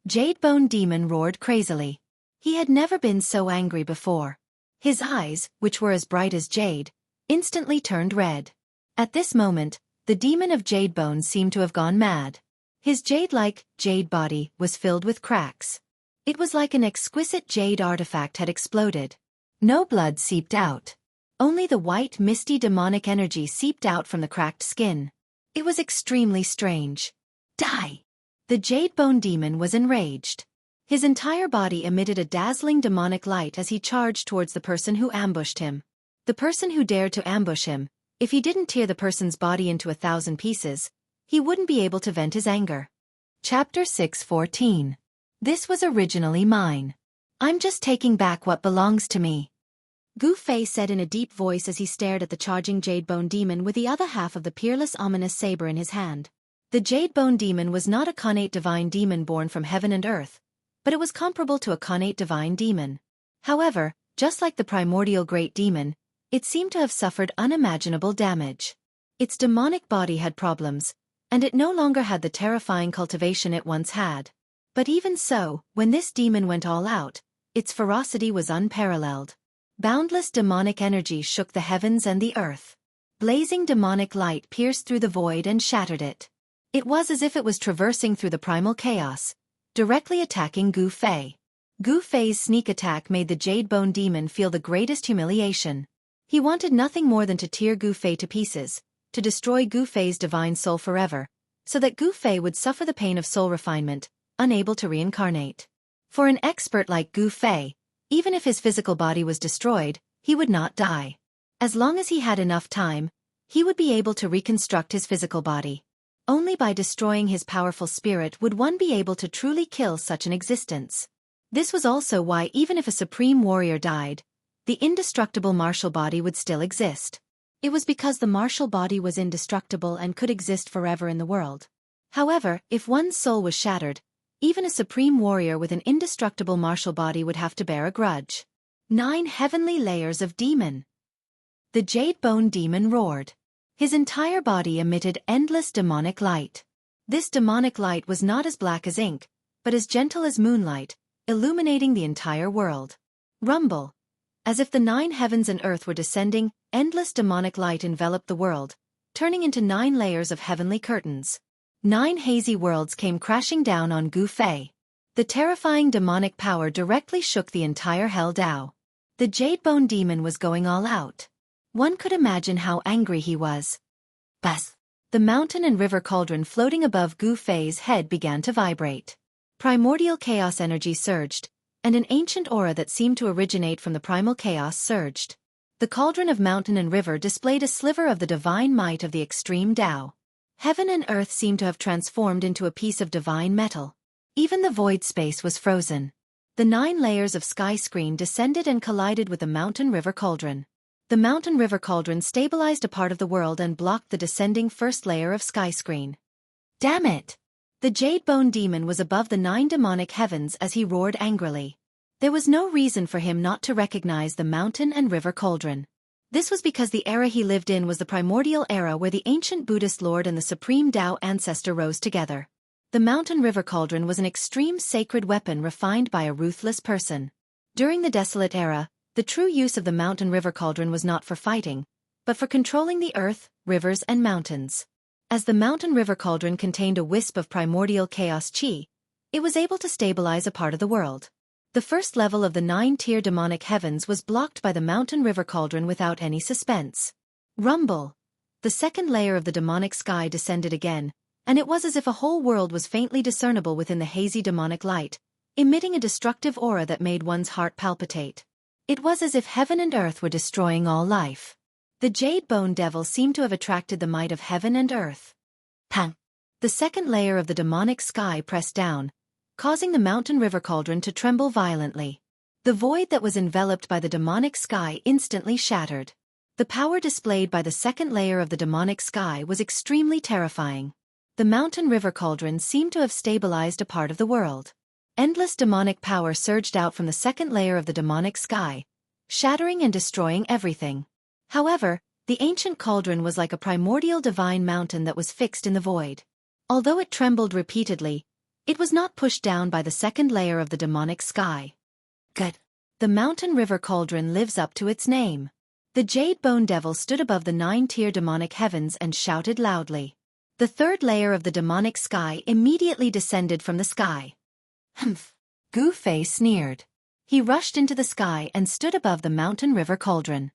Jadebone demon roared crazily. He had never been so angry before. His eyes, which were as bright as jade, instantly turned red. At this moment, the demon of Jadebone seemed to have gone mad. His jade-like, jade body was filled with cracks. It was like an exquisite jade artifact had exploded. No blood seeped out. Only the white, misty demonic energy seeped out from the cracked skin. It was extremely strange. Die! The Jadebone demon was enraged. His entire body emitted a dazzling demonic light as he charged towards the person who ambushed him. The person who dared to ambush him, if he didn't tear the person's body into 1,000 pieces, he wouldn't be able to vent his anger. Chapter 6:14. This was originally mine. I'm just taking back what belongs to me. Gu Fei said in a deep voice as he stared at the charging Jadebone demon with the other half of the peerless ominous saber in his hand. The Jadebone demon was not a connate divine demon born from heaven and earth, but it was comparable to a connate divine demon. However, just like the primordial great demon, it seemed to have suffered unimaginable damage. Its demonic body had problems, and it no longer had the terrifying cultivation it once had. But even so, when this demon went all out, its ferocity was unparalleled. Boundless demonic energy shook the heavens and the earth. Blazing demonic light pierced through the void and shattered it. It was as if it was traversing through the primal chaos, directly attacking Gu Fei. Gu Fei's sneak attack made the Jadebone demon feel the greatest humiliation. He wanted nothing more than to tear Gu Fei to pieces, to destroy Gu Fei's divine soul forever, so that Gu Fei would suffer the pain of soul refinement, unable to reincarnate. For an expert like Gu Fei, even if his physical body was destroyed, he would not die. As long as he had enough time, he would be able to reconstruct his physical body. Only by destroying his powerful spirit would one be able to truly kill such an existence. This was also why even if a supreme warrior died, the indestructible martial body would still exist. It was because the martial body was indestructible and could exist forever in the world. However, if one's soul was shattered, even a supreme warrior with an indestructible martial body would have to bear a grudge. 9 heavenly layers of demon. The Jadebone demon roared. His entire body emitted endless demonic light. This demonic light was not as black as ink, but as gentle as moonlight, illuminating the entire world. Rumble. As if the 9 heavens and earth were descending, endless demonic light enveloped the world, turning into 9 layers of heavenly curtains. 9 hazy worlds came crashing down on Gu Fei. The terrifying demonic power directly shook the entire Hell Dao. The Jadebone demon was going all out. One could imagine how angry he was. Bas! The mountain and river cauldron floating above Gu Fei's head began to vibrate. Primordial chaos energy surged, and an ancient aura that seemed to originate from the primal chaos surged. The cauldron of mountain and river displayed a sliver of the divine might of the extreme Tao. Heaven and earth seemed to have transformed into a piece of divine metal. Even the void space was frozen. The 9 layers of sky screen descended and collided with the mountain river cauldron. The mountain river cauldron stabilized a part of the world and blocked the descending first layer of sky screen. Damn it! The Jadebone demon was above the 9 demonic heavens as he roared angrily. There was no reason for him not to recognize the mountain and river cauldron. This was because the era he lived in was the primordial era where the ancient Buddhist lord and the supreme Tao ancestor rose together. The mountain river cauldron was an extreme sacred weapon refined by a ruthless person. During the desolate era, the true use of the mountain river cauldron was not for fighting, but for controlling the earth, rivers and mountains. As the mountain river cauldron contained a wisp of primordial chaos chi, it was able to stabilize a part of the world. The first level of the 9-tier demonic heavens was blocked by the mountain river cauldron without any suspense. Rumble. The second layer of the demonic sky descended again, and it was as if a whole world was faintly discernible within the hazy demonic light, emitting a destructive aura that made one's heart palpitate. It was as if heaven and earth were destroying all life. The Jadebone devil seemed to have attracted the might of heaven and earth. Pang! The second layer of the demonic sky pressed down, causing the mountain river cauldron to tremble violently. The void that was enveloped by the demonic sky instantly shattered. The power displayed by the second layer of the demonic sky was extremely terrifying. The mountain river cauldron seemed to have stabilized a part of the world. Endless demonic power surged out from the second layer of the demonic sky, shattering and destroying everything. However, the ancient cauldron was like a primordial divine mountain that was fixed in the void. Although it trembled repeatedly, it was not pushed down by the second layer of the demonic sky. Good. The mountain river cauldron lives up to its name. The Jade Bone Devil stood above the 9-tier demonic heavens and shouted loudly. The third layer of the demonic sky immediately descended from the sky. Humph! Gu Fei sneered. He rushed into the sky and stood above the mountain river cauldron.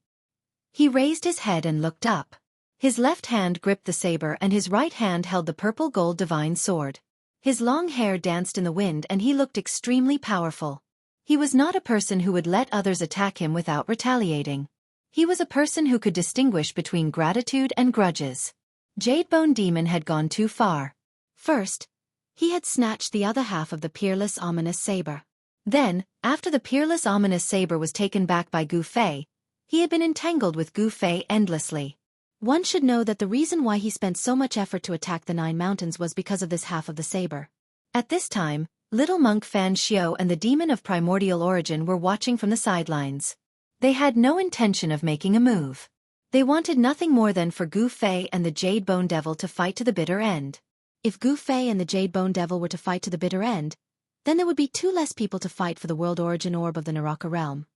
He raised his head and looked up. His left hand gripped the saber and his right hand held the purple-gold divine sword. His long hair danced in the wind and he looked extremely powerful. He was not a person who would let others attack him without retaliating. He was a person who could distinguish between gratitude and grudges. Jadebone Demon had gone too far. First, he had snatched the other half of the peerless ominous saber. Then, after the peerless ominous saber was taken back by Gu Fei, he had been entangled with Gu Fei endlessly. One should know that the reason why he spent so much effort to attack the 9 mountains was because of this half of the saber. At this time, little monk Fan Xiao and the demon of primordial origin were watching from the sidelines. They had no intention of making a move. They wanted nothing more than for Gu Fei and the Jade Bone Devil to fight to the bitter end. If Gu Fei and the Jade Bone Devil were to fight to the bitter end, then there would be 2 less people to fight for the world origin orb of the Naraka realm.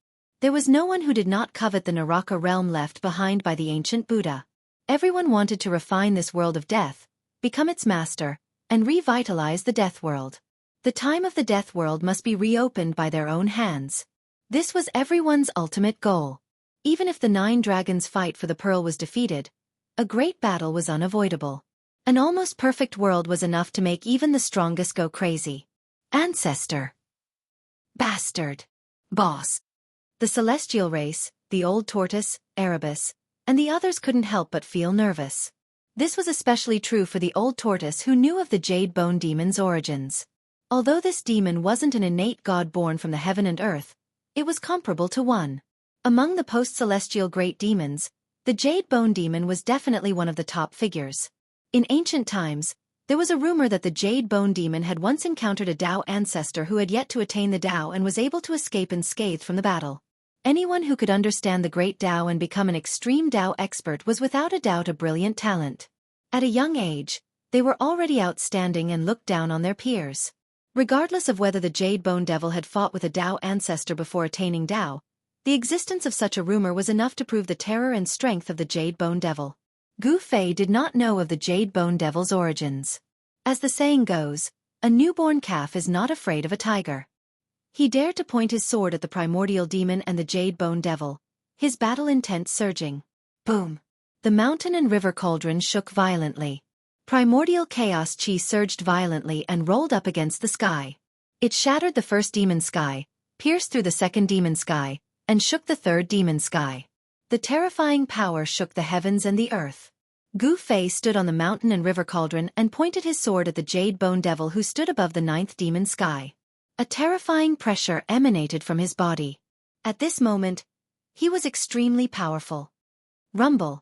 There was no one who did not covet the Naraka realm left behind by the ancient Buddha. Everyone wanted to refine this world of death, become its master, and revitalize the death world. The time of the death world must be reopened by their own hands. This was everyone's ultimate goal. Even if the 9 dragons' fight for the pearl was defeated, a great battle was unavoidable. An almost perfect world was enough to make even the strongest go crazy. Ancestor. Bastard. Boss. The celestial race, the old tortoise, Erebus, and the others couldn't help but feel nervous. This was especially true for the old tortoise who knew of the Jade Bone Demon's origins. Although this demon wasn't an innate god born from the heaven and earth, it was comparable to one. Among the post-celestial great demons, the Jade Bone Demon was definitely one of the top figures. In ancient times, there was a rumor that the Jade Bone Demon had once encountered a Tao ancestor who had yet to attain the Tao and was able to escape unscathed from the battle. Anyone who could understand the great Tao and become an extreme Tao expert was without a doubt a brilliant talent. At a young age, they were already outstanding and looked down on their peers. Regardless of whether the Jade Bone Devil had fought with a Tao ancestor before attaining Tao, the existence of such a rumor was enough to prove the terror and strength of the Jade Bone Devil. Gu Fei did not know of the Jade Bone Devil's origins. As the saying goes, a newborn calf is not afraid of a tiger. He dared to point his sword at the primordial demon and the Jade Bone Devil, his battle intent surging. Boom! The mountain and river cauldron shook violently. Primordial chaos chi surged violently and rolled up against the sky. It shattered the first demon sky, pierced through the second demon sky, and shook the third demon sky. The terrifying power shook the heavens and the earth. Gu Fei stood on the mountain and river cauldron and pointed his sword at the Jade Bone Devil who stood above the 9th demon sky. A terrifying pressure emanated from his body. At this moment, he was extremely powerful. Rumble.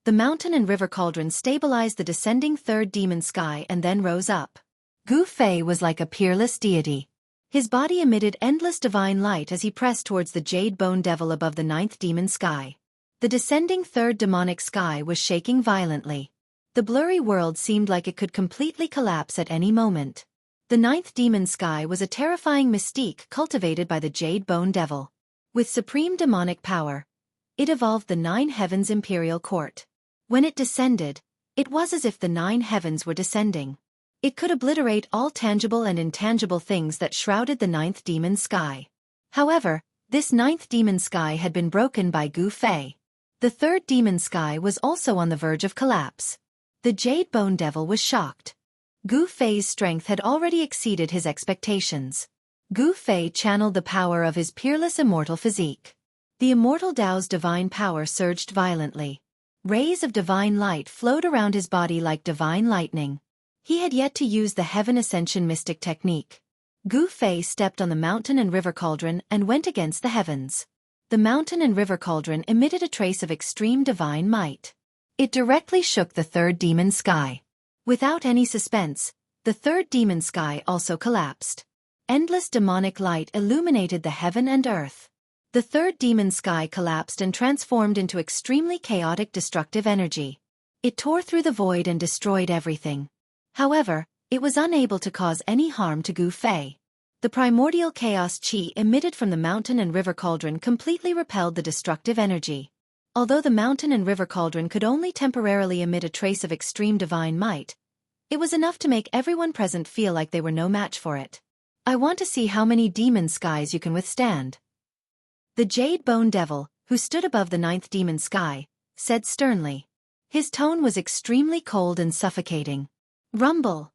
The mountain and river cauldron stabilized the descending third demon sky and then rose up. Gu Fei was like a peerless deity. His body emitted endless divine light as he pressed towards the Jade Bone Devil above the 9th demon sky. The descending third demonic sky was shaking violently. The blurry world seemed like it could completely collapse at any moment. The 9th demon sky was a terrifying mystique cultivated by the Jade Bone Devil. With supreme demonic power, it evolved the 9 heavens imperial court. When it descended, it was as if the 9 heavens were descending. It could obliterate all tangible and intangible things that shrouded the 9th demon sky. However, this 9th demon sky had been broken by Gu Fei. The third demon sky was also on the verge of collapse. The Jade Bone Devil was shocked. Gu Fei's strength had already exceeded his expectations. Gu Fei channeled the power of his peerless immortal physique. The immortal Tao's divine power surged violently. Rays of divine light flowed around his body like divine lightning. He had yet to use the Heaven Ascension mystic technique. Gu Fei stepped on the mountain and river cauldron and went against the heavens. The mountain and river cauldron emitted a trace of extreme divine might. It directly shook the third demon sky. Without any suspense, the third demon sky also collapsed. Endless demonic light illuminated the heaven and earth. The third demon sky collapsed and transformed into extremely chaotic destructive energy. It tore through the void and destroyed everything. However, it was unable to cause any harm to Gu Fei. The primordial chaos qi emitted from the mountain and river cauldron completely repelled the destructive energy. Although the mountain and river cauldron could only temporarily emit a trace of extreme divine might, it was enough to make everyone present feel like they were no match for it. I want to see how many demon skies you can withstand. The Jade Bone Devil, who stood above the ninth demon sky, said sternly. His tone was extremely cold and suffocating. Rumble.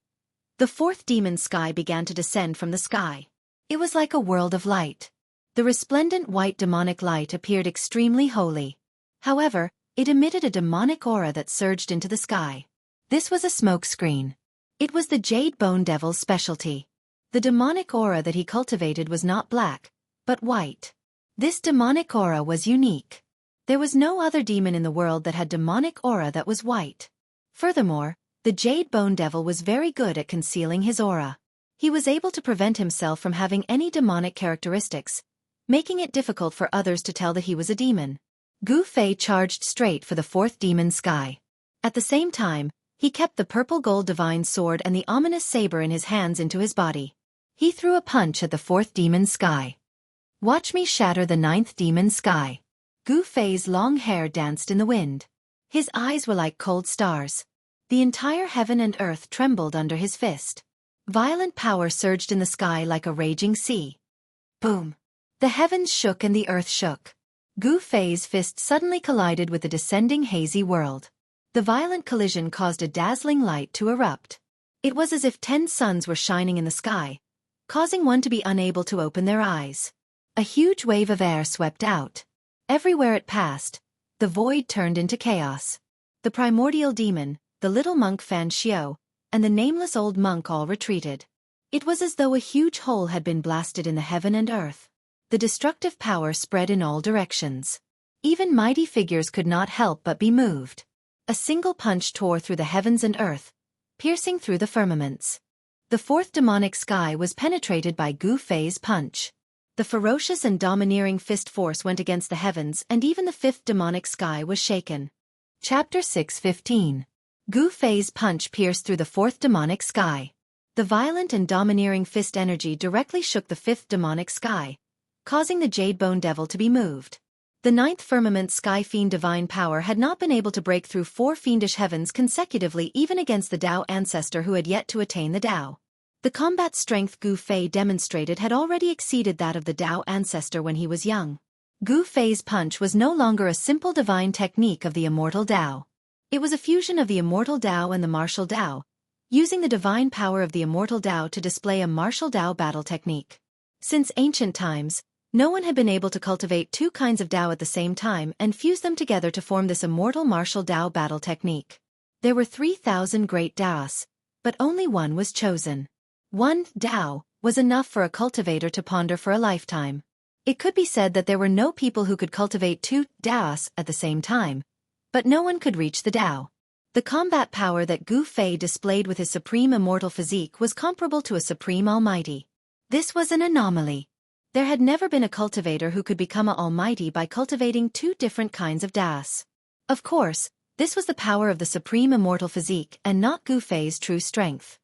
The fourth demon sky began to descend from the sky. It was like a world of light. The resplendent white demonic light appeared extremely holy. However, it emitted a demonic aura that surged into the sky. This was a smoke screen. It was the Jade Bone Devil's specialty. The demonic aura that he cultivated was not black, but white. This demonic aura was unique. There was no other demon in the world that had demonic aura that was white. Furthermore, the Jade Bone Devil was very good at concealing his aura. He was able to prevent himself from having any demonic characteristics, making it difficult for others to tell that he was a demon. Gu Fei charged straight for the fourth demon sky. At the same time, he kept the purple gold divine sword and the ominous saber in his hands into his body. He threw a punch at the fourth demon sky. Watch me shatter the ninth demon sky. Gu Fei's long hair danced in the wind. His eyes were like cold stars. The entire heaven and earth trembled under his fist. Violent power surged in the sky like a raging sea. Boom! The heavens shook and the earth shook. Gu Fei's fist suddenly collided with the descending hazy world. The violent collision caused a dazzling light to erupt. It was as if 10 suns were shining in the sky, causing one to be unable to open their eyes. A huge wave of air swept out. Everywhere it passed, the void turned into chaos. The primordial demon, the little monk Fan Xiao, and the nameless old monk all retreated. It was as though a huge hole had been blasted in the heaven and earth. The destructive power spread in all directions. Even mighty figures could not help but be moved. A single punch tore through the heavens and earth, piercing through the firmaments. The fourth demonic sky was penetrated by Gu Fei's punch. The ferocious and domineering fist force went against the heavens, and even the fifth demonic sky was shaken. Chapter 6:15. Gu Fei's punch pierced through the fourth demonic sky. The violent and domineering fist energy directly shook the fifth demonic sky, causing the Jade Bone Devil to be moved. The ninth firmament sky fiend divine power had not been able to break through 4 fiendish heavens consecutively even against the Tao ancestor who had yet to attain the Tao. The combat strength Gu Fei demonstrated had already exceeded that of the Tao ancestor when he was young. Gu Fei's punch was no longer a simple divine technique of the immortal Tao. It was a fusion of the immortal Tao and the martial Tao, using the divine power of the immortal Tao to display a martial Tao battle technique. Since ancient times, no one had been able to cultivate 2 kinds of Tao at the same time and fuse them together to form this immortal martial Tao battle technique. There were 3,000 great Taos, but only one was chosen. One Tao was enough for a cultivator to ponder for a lifetime. It could be said that there were no people who could cultivate 2 Taos at the same time, but no one could reach the Tao. The combat power that Gu Fei displayed with his supreme immortal physique was comparable to a supreme almighty. This was an anomaly. There had never been a cultivator who could become an almighty by cultivating 2 different kinds of Taos. Of course, this was the power of the supreme immortal physique and not Gu Fei's true strength.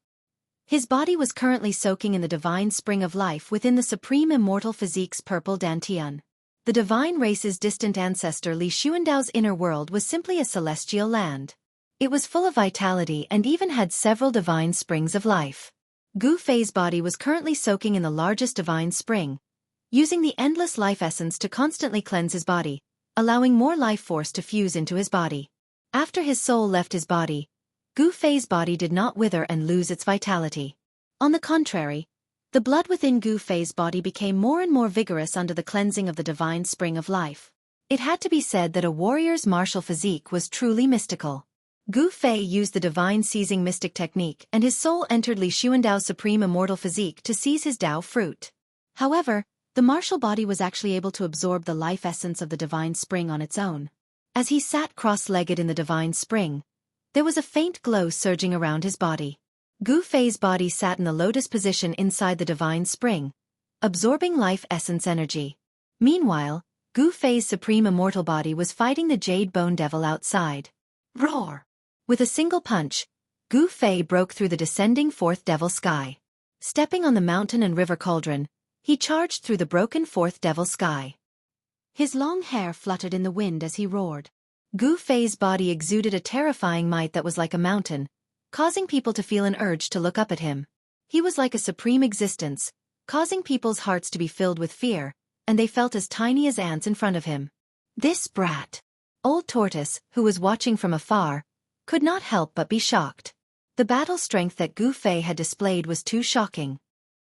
His body was currently soaking in the divine spring of life within the supreme immortal physique's purple dantian. The divine race's distant ancestor Li Xuandao's inner world was simply a celestial land. It was full of vitality and even had several divine springs of life. Gu Fei's body was currently soaking in the largest divine spring, using the endless life essence to constantly cleanse his body, allowing more life force to fuse into his body. After his soul left his body, Gu Fei's body did not wither and lose its vitality. On the contrary, the blood within Gu Fei's body became more and more vigorous under the cleansing of the divine spring of life. It had to be said that a warrior's martial physique was truly mystical. Gu Fei used the divine seizing mystic technique and his soul entered Li Xuandao's supreme immortal physique to seize his Tao fruit. However, the martial body was actually able to absorb the life essence of the divine spring on its own. As he sat cross-legged in the divine spring, there was a faint glow surging around his body. Gu Fei's body sat in the lotus position inside the divine spring, absorbing life essence energy. Meanwhile, Gu Fei's supreme immortal body was fighting the Jade Bone Devil outside. Roar! With a single punch, Gu Fei broke through the descending fourth devil sky. Stepping on the mountain and river cauldron, he charged through the broken fourth devil sky. His long hair fluttered in the wind as he roared. Gu Fei's body exuded a terrifying might that was like a mountain, causing people to feel an urge to look up at him. He was like a supreme existence, causing people's hearts to be filled with fear, and they felt as tiny as ants in front of him. This brat! Old Tortoise, who was watching from afar, could not help but be shocked. The battle strength that Gu Fei had displayed was too shocking.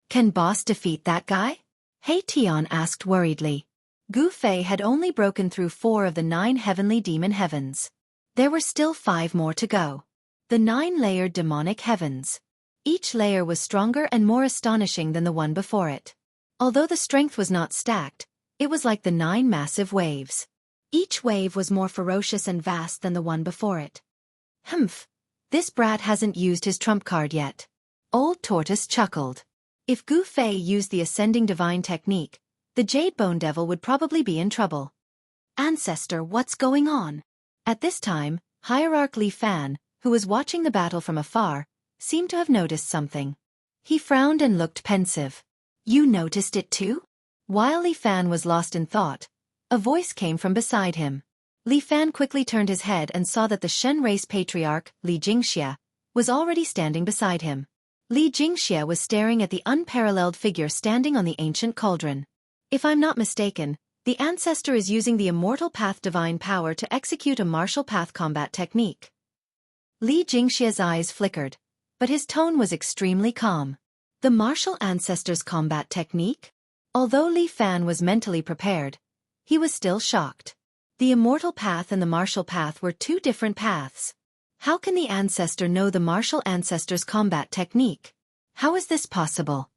Can boss defeat that guy? Hei Tian asked worriedly. Gu Fei had only broken through 4 of the 9 heavenly demon heavens. There were still 5 more to go. The 9-layered demonic heavens. Each layer was stronger and more astonishing than the one before it. Although the strength was not stacked, it was like the 9 massive waves. Each wave was more ferocious and vast than the one before it. Humph! This brat hasn't used his trump card yet. Old Tortoise chuckled. If Gu Fei used the ascending divine technique, the Jade Bone Devil would probably be in trouble. Ancestor, what's going on? At this time, Hierarch Li Fan, who was watching the battle from afar, seemed to have noticed something. He frowned and looked pensive. You noticed it too? While Li Fan was lost in thought, a voice came from beside him. Li Fan quickly turned his head and saw that the Shen race patriarch, Li Jingxia, was already standing beside him. Li Jingxia was staring at the unparalleled figure standing on the ancient cauldron. If I'm not mistaken, the ancestor is using the immortal path divine power to execute a martial path combat technique. Li Jingxia's eyes flickered, but his tone was extremely calm. The martial ancestor's combat technique? Although Li Fan was mentally prepared, he was still shocked. The immortal path and the martial path were 2 different paths. How can the ancestor know the martial ancestor's combat technique? How is this possible?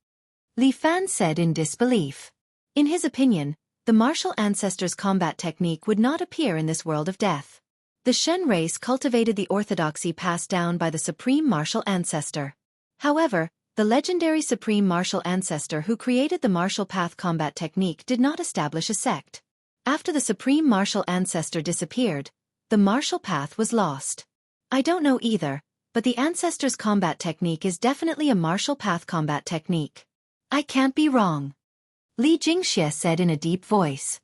Li Fan said in disbelief. In his opinion, the martial ancestor's combat technique would not appear in this world of death. The Shen race cultivated the orthodoxy passed down by the supreme martial ancestor. However, the legendary supreme martial ancestor who created the martial path combat technique did not establish a sect. After the supreme martial ancestor disappeared, the martial path was lost. I don't know either, but the ancestor's combat technique is definitely a martial path combat technique. I can't be wrong. Li Jingxia said in a deep voice.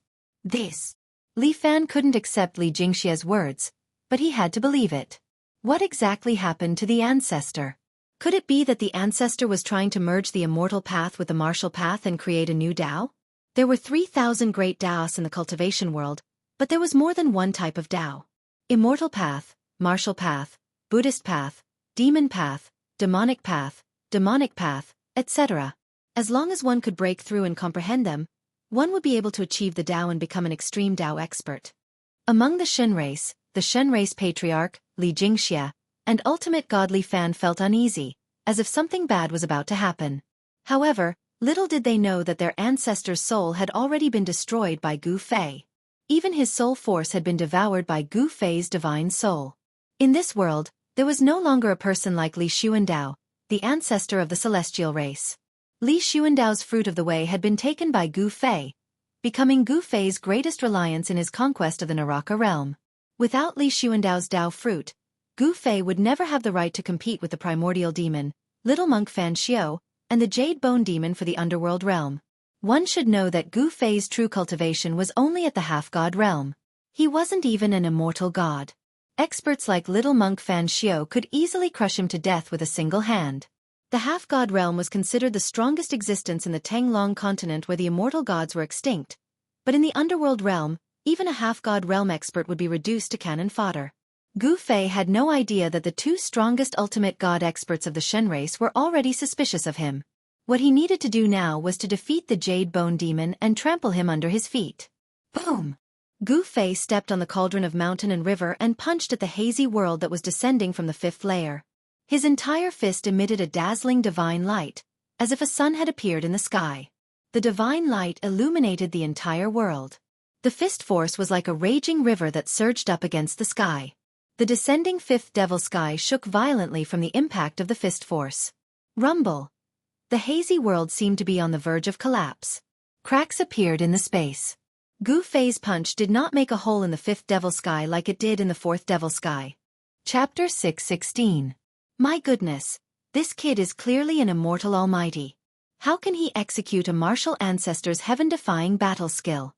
Li Fan couldn't accept Li Jingxia's words, but he had to believe it. What exactly happened to the ancestor? Could it be that the ancestor was trying to merge the immortal path with the martial path and create a new Dao? There were 3,000 great Daos in the cultivation world, but there was more than one type of Dao. Immortal path, martial path, Buddhist path, demon path, demonic path, etc. As long as one could break through and comprehend them, one would be able to achieve the Dao and become an extreme Dao expert. Among the Shen race patriarch, Li Jingxia, and ultimate god Li Fan felt uneasy, as if something bad was about to happen. However, little did they know that their ancestor's soul had already been destroyed by Gu Fei. Even his soul force had been devoured by Gu Fei's divine soul. In this world, there was no longer a person like Li Xuandao, the ancestor of the celestial race. Li Xuandao's fruit of the way had been taken by Gu Fei, becoming Gu Fei's greatest reliance in his conquest of the Naraka realm. Without Li Xuandao's Dao fruit, Gu Fei would never have the right to compete with the primordial demon, Little Monk Fan Xiao, and the Jade Bone Demon for the underworld realm. One should know that Gu Fei's true cultivation was only at the half-god realm. He wasn't even an immortal god. Experts like Little Monk Fan Xiao could easily crush him to death with a single hand. The half-god realm was considered the strongest existence in the Tanglong continent where the immortal gods were extinct, but in the underworld realm, even a half-god realm expert would be reduced to cannon fodder. Gu Fei had no idea that the 2 strongest ultimate god experts of the Shen race were already suspicious of him. What he needed to do now was to defeat the Jade Bone Demon and trample him under his feet. Boom! Gu Fei stepped on the cauldron of mountain and river and punched at the hazy world that was descending from the 5th layer. His entire fist emitted a dazzling divine light, as if a sun had appeared in the sky. The divine light illuminated the entire world. The fist force was like a raging river that surged up against the sky. The descending fifth devil sky shook violently from the impact of the fist force. Rumble. The hazy world seemed to be on the verge of collapse. Cracks appeared in the space. Gu Fei's punch did not make a hole in the fifth devil sky like it did in the fourth devil sky. Chapter 6:16. My goodness, this kid is clearly an immortal almighty. How can he execute a martial ancestor's heaven-defying battle skill?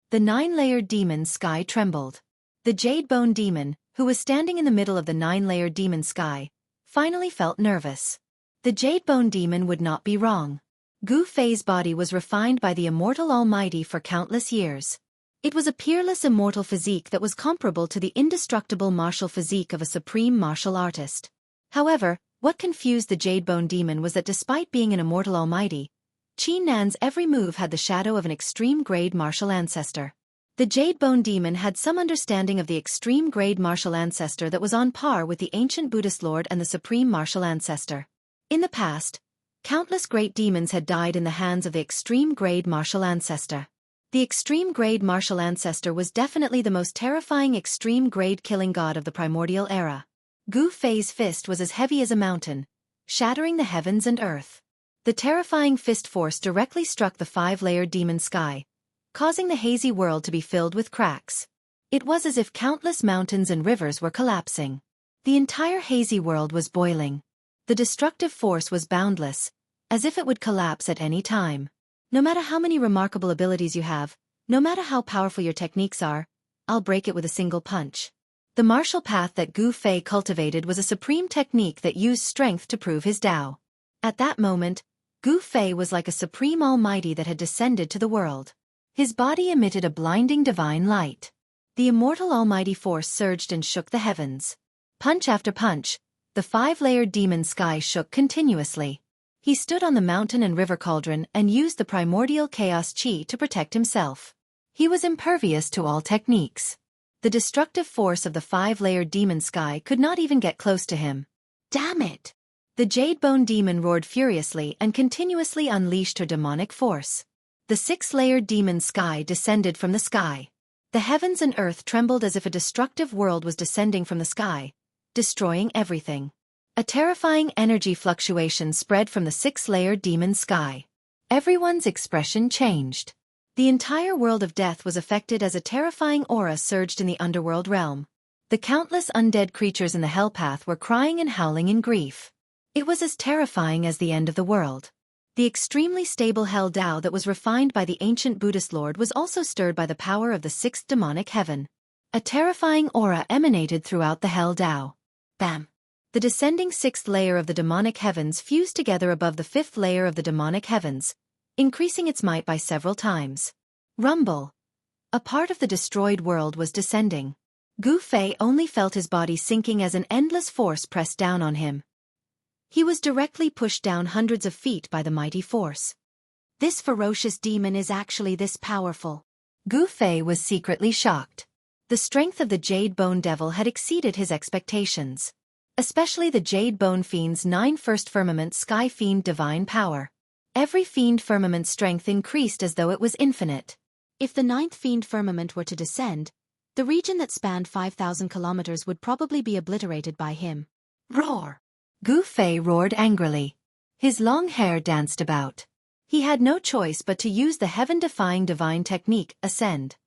The nine-layered demon sky trembled. The Jade Bone demon, who was standing in the middle of the nine-layered demon sky, finally felt nervous. The Jade Bone demon would not be wrong. Gu Fei's body was refined by the immortal almighty for countless years. It was a peerless immortal physique that was comparable to the indestructible martial physique of a supreme martial artist. However, what confused the Jade Bone demon was that despite being an immortal almighty, Qin Nan's every move had the shadow of an extreme-grade martial ancestor. The Jade Bone demon had some understanding of the extreme-grade martial ancestor that was on par with the ancient Buddhist lord and the supreme martial ancestor. In the past, countless great demons had died in the hands of the extreme-grade martial ancestor. The extreme-grade martial ancestor was definitely the most terrifying extreme-grade killing god of the primordial era. Gu Fei's fist was as heavy as a mountain, shattering the heavens and earth. The terrifying fist force directly struck the five-layered demon sky, causing the hazy world to be filled with cracks. It was as if countless mountains and rivers were collapsing. The entire hazy world was boiling. The destructive force was boundless, as if it would collapse at any time. No matter how many remarkable abilities you have, no matter how powerful your techniques are, I'll break it with a single punch. The martial path that Gu Fei cultivated was a supreme technique that used strength to prove his Tao. At that moment, Gu Fei was like a supreme almighty that had descended to the world. His body emitted a blinding divine light. The immortal almighty force surged and shook the heavens. Punch after punch, the five-layered demon sky shook continuously. He stood on the mountain and river cauldron and used the primordial chaos chi to protect himself. He was impervious to all techniques. The destructive force of the five-layered demon sky could not even get close to him. Damn it! The Jade Bone demon roared furiously and continuously unleashed her demonic force. The six-layered demon sky descended from the sky. The heavens and earth trembled as if a destructive world was descending from the sky, destroying everything. A terrifying energy fluctuation spread from the six-layered demon sky. Everyone's expression changed. The entire world of death was affected as a terrifying aura surged in the underworld realm. The countless undead creatures in the hell path were crying and howling in grief. It was as terrifying as the end of the world. The extremely stable hell Tao that was refined by the ancient Buddhist lord was also stirred by the power of the sixth demonic heaven. A terrifying aura emanated throughout the hell Tao. Bam! The descending sixth layer of the demonic heavens fused together above the fifth layer of the demonic heavens, increasing its might by several times. Rumble! A part of the destroyed world was descending. Gu Fei only felt his body sinking as an endless force pressed down on him. He was directly pushed down hundreds of feet by the mighty force. This ferocious demon is actually this powerful. Gu Fei was secretly shocked. The strength of the Jade Bone Devil had exceeded his expectations. Especially the Jade Bone Fiend's 9 First Firmament Sky Fiend Divine Power. Every Fiend Firmament strength increased as though it was infinite. If the 9th Fiend Firmament were to descend, the region that spanned 5,000 kilometers would probably be obliterated by him. Roar! Gu Fei roared angrily. His long hair danced about. He had no choice but to use the heaven-defying divine technique, Ascend.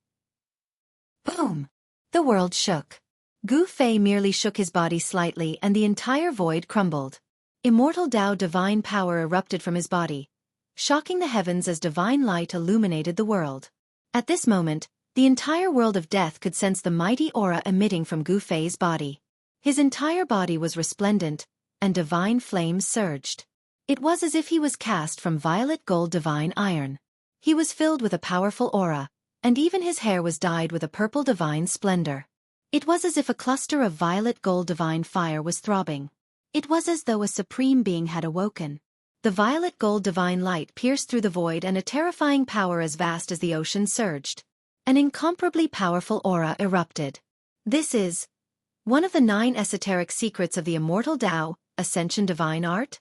Boom! The world shook. Gu Fei merely shook his body slightly and the entire void crumbled. Immortal Tao divine power erupted from his body, shocking the heavens as divine light illuminated the world. At this moment, the entire world of death could sense the mighty aura emitting from Gu Fei's body. His entire body was resplendent, and divine flames surged. It was as if he was cast from violet gold divine iron. He was filled with a powerful aura, and even his hair was dyed with a purple divine splendor. It was as if a cluster of violet gold divine fire was throbbing. It was as though a supreme being had awoken. The violet gold divine light pierced through the void and a terrifying power as vast as the ocean surged. An incomparably powerful aura erupted. This is one of the 9 esoteric secrets of the immortal Tao, Ascension Divine Art?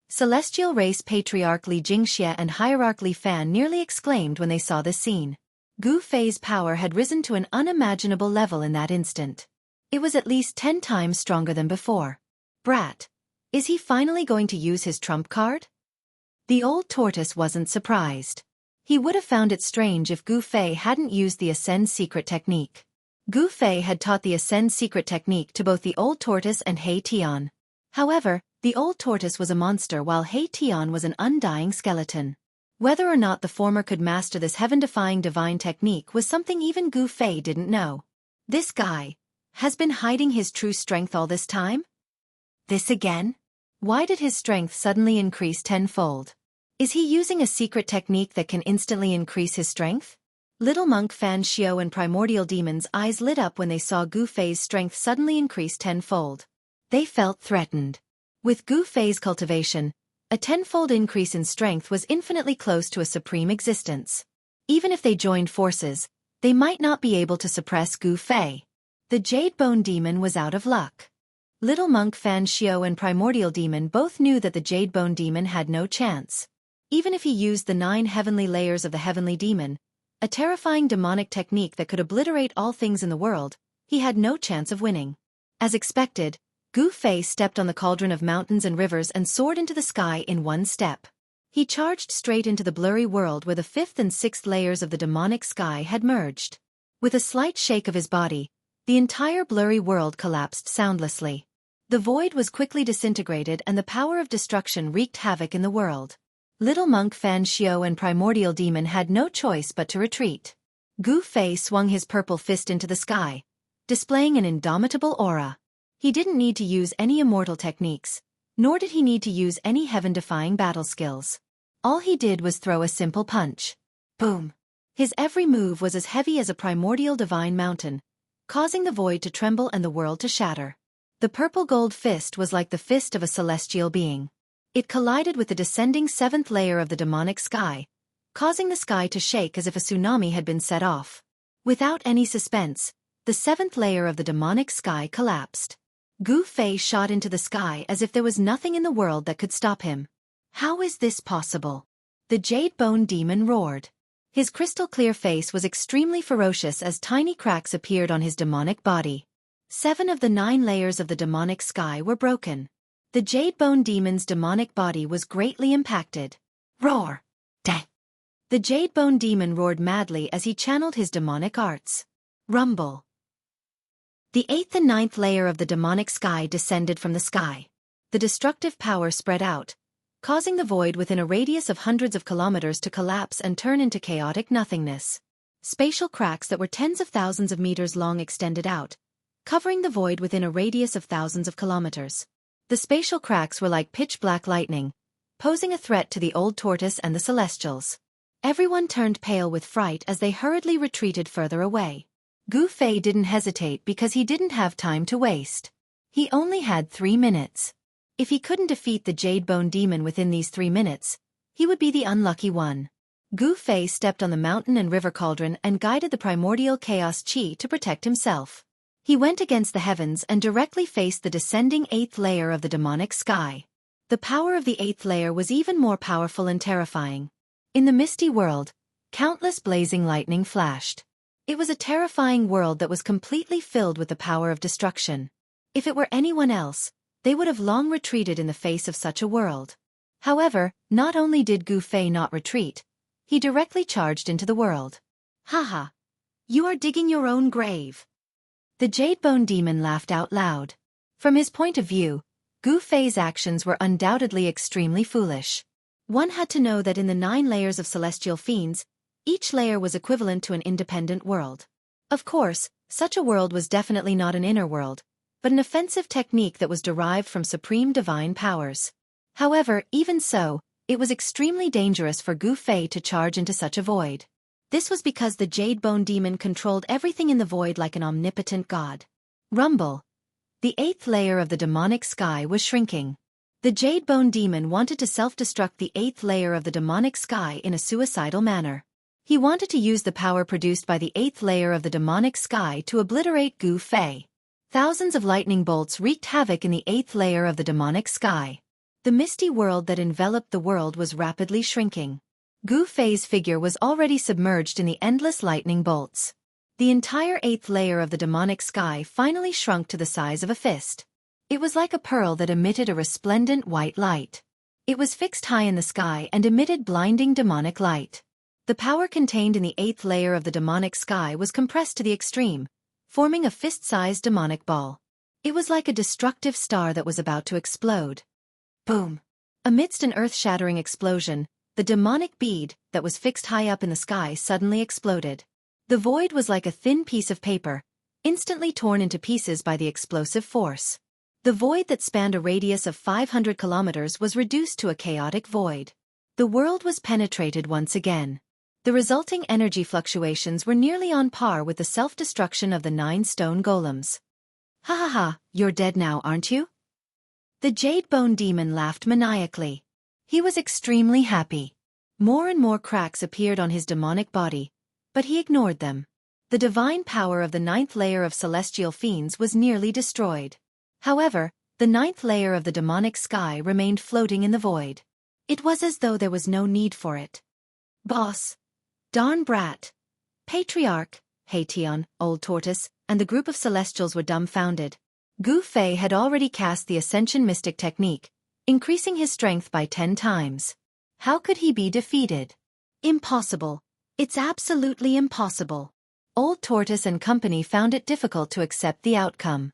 Celestial Race Patriarch Li Jingxie and Hierarch Li Fan nearly exclaimed when they saw this scene. Gu Fei's power had risen to an unimaginable level in that instant. It was at least 10 times stronger than before. Brat. Is he finally going to use his trump card? The old tortoise wasn't surprised. He would have found it strange if Gu Fei hadn't used the Ascend secret technique. Gu Fei had taught the Ascend secret technique to both the old tortoise and He Tian. However, the old tortoise was a monster while He Tian was an undying skeleton. Whether or not the former could master this heaven-defying divine technique was something even Gu Fei didn't know. This guy has been hiding his true strength all this time? This again? Why did his strength suddenly increase tenfold? Is he using a secret technique that can instantly increase his strength? Little monk Fan Xiao and primordial demon's eyes lit up when they saw Gu Fei's strength suddenly increase tenfold. They felt threatened. With Gu Fei's cultivation, a tenfold increase in strength was infinitely close to a supreme existence. Even if they joined forces, they might not be able to suppress Gu Fei. The Jade Bone Demon was out of luck. Little monk Fan Xiao and primordial demon both knew that the Jade Bone Demon had no chance. Even if he used the 9 heavenly layers of the heavenly demon, a terrifying demonic technique that could obliterate all things in the world, he had no chance of winning. As expected, Gu Fei stepped on the cauldron of mountains and rivers and soared into the sky in one step. He charged straight into the blurry world where the 5th and 6th layers of the demonic sky had merged. With a slight shake of his body, the entire blurry world collapsed soundlessly. The void was quickly disintegrated and the power of destruction wreaked havoc in the world. Little monk Fan Xiao and primordial demon had no choice but to retreat. Gu Fei swung his purple fist into the sky, displaying an indomitable aura. He didn't need to use any immortal techniques, nor did he need to use any heaven-defying battle skills. All he did was throw a simple punch. Boom! His every move was as heavy as a primordial divine mountain, causing the void to tremble and the world to shatter. The purple gold fist was like the fist of a celestial being. It collided with the descending 7th layer of the demonic sky, causing the sky to shake as if a tsunami had been set off. Without any suspense, the 7th layer of the demonic sky collapsed. Gu Fei shot into the sky as if there was nothing in the world that could stop him. How is this possible? The Jade Bone Demon roared. His crystal-clear face was extremely ferocious as tiny cracks appeared on his demonic body. 7 of the 9 layers of the demonic sky were broken. The Jade Bone Demon's demonic body was greatly impacted. Roar! Dang! The Jade Bone Demon roared madly as he channeled his demonic arts. Rumble! The 8th and 9th layer of the demonic sky descended from the sky. The destructive power spread out, causing the void within a radius of hundreds of kilometers to collapse and turn into chaotic nothingness. Spatial cracks that were tens of thousands of meters long extended out, covering the void within a radius of thousands of kilometers. The spatial cracks were like pitch-black lightning, posing a threat to the old tortoise and the Celestials. Everyone turned pale with fright as they hurriedly retreated further away. Gu Fei didn't hesitate because he didn't have time to waste. He only had 3 minutes. If he couldn't defeat the Jade Bone Demon within these 3 minutes, he would be the unlucky one. Gu Fei stepped on the mountain and river cauldron and guided the primordial chaos chi to protect himself. He went against the heavens and directly faced the descending 8th layer of the demonic sky. The power of the 8th layer was even more powerful and terrifying. In the misty world, countless blazing lightning flashed. It was a terrifying world that was completely filled with the power of destruction. If it were anyone else, they would have long retreated in the face of such a world. However, not only did Gu Fei not retreat, he directly charged into the world. Haha! You are digging your own grave. The Jade Bone Demon laughed out loud. From his point of view, Gu Fei's actions were undoubtedly extremely foolish. One had to know that in the 9 layers of celestial fiends, each layer was equivalent to an independent world. Of course, such a world was definitely not an inner world, but an offensive technique that was derived from supreme divine powers. However, even so, it was extremely dangerous for Gu Fei to charge into such a void. This was because the Jade Bone Demon controlled everything in the void like an omnipotent god. Rumble! The 8th layer of the demonic sky was shrinking. The Jade Bone Demon wanted to self-destruct the 8th layer of the demonic sky in a suicidal manner. He wanted to use the power produced by the 8th layer of the demonic sky to obliterate Gu Fei. Thousands of lightning bolts wreaked havoc in the 8th layer of the demonic sky. The misty world that enveloped the world was rapidly shrinking. Gu Fei's figure was already submerged in the endless lightning bolts. The entire 8th layer of the demonic sky finally shrunk to the size of a fist. It was like a pearl that emitted a resplendent white light. It was fixed high in the sky and emitted blinding demonic light. The power contained in the 8th layer of the demonic sky was compressed to the extreme, forming a fist-sized demonic ball. It was like a destructive star that was about to explode. Boom! Amidst an earth-shattering explosion, the demonic bead, that was fixed high up in the sky, suddenly exploded. The void was like a thin piece of paper, instantly torn into pieces by the explosive force. The void that spanned a radius of 500 kilometers was reduced to a chaotic void. The world was penetrated once again. The resulting energy fluctuations were nearly on par with the self-destruction of the 9 stone golems. Ha ha ha, you're dead now, aren't you? The Jade Bone Demon laughed maniacally. He was extremely happy. More and more cracks appeared on his demonic body, but he ignored them. The divine power of the 9th layer of celestial fiends was nearly destroyed. However, the 9th layer of the demonic sky remained floating in the void. It was as though there was no need for it. Boss! Darn brat! Patriarch, Haetion, Old Tortoise, and the group of celestials were dumbfounded. Gu Fei had already cast the Ascension Mystic Technique, increasing his strength by 10 times. How could he be defeated? Impossible. It's absolutely impossible. Old Tortoise and company found it difficult to accept the outcome.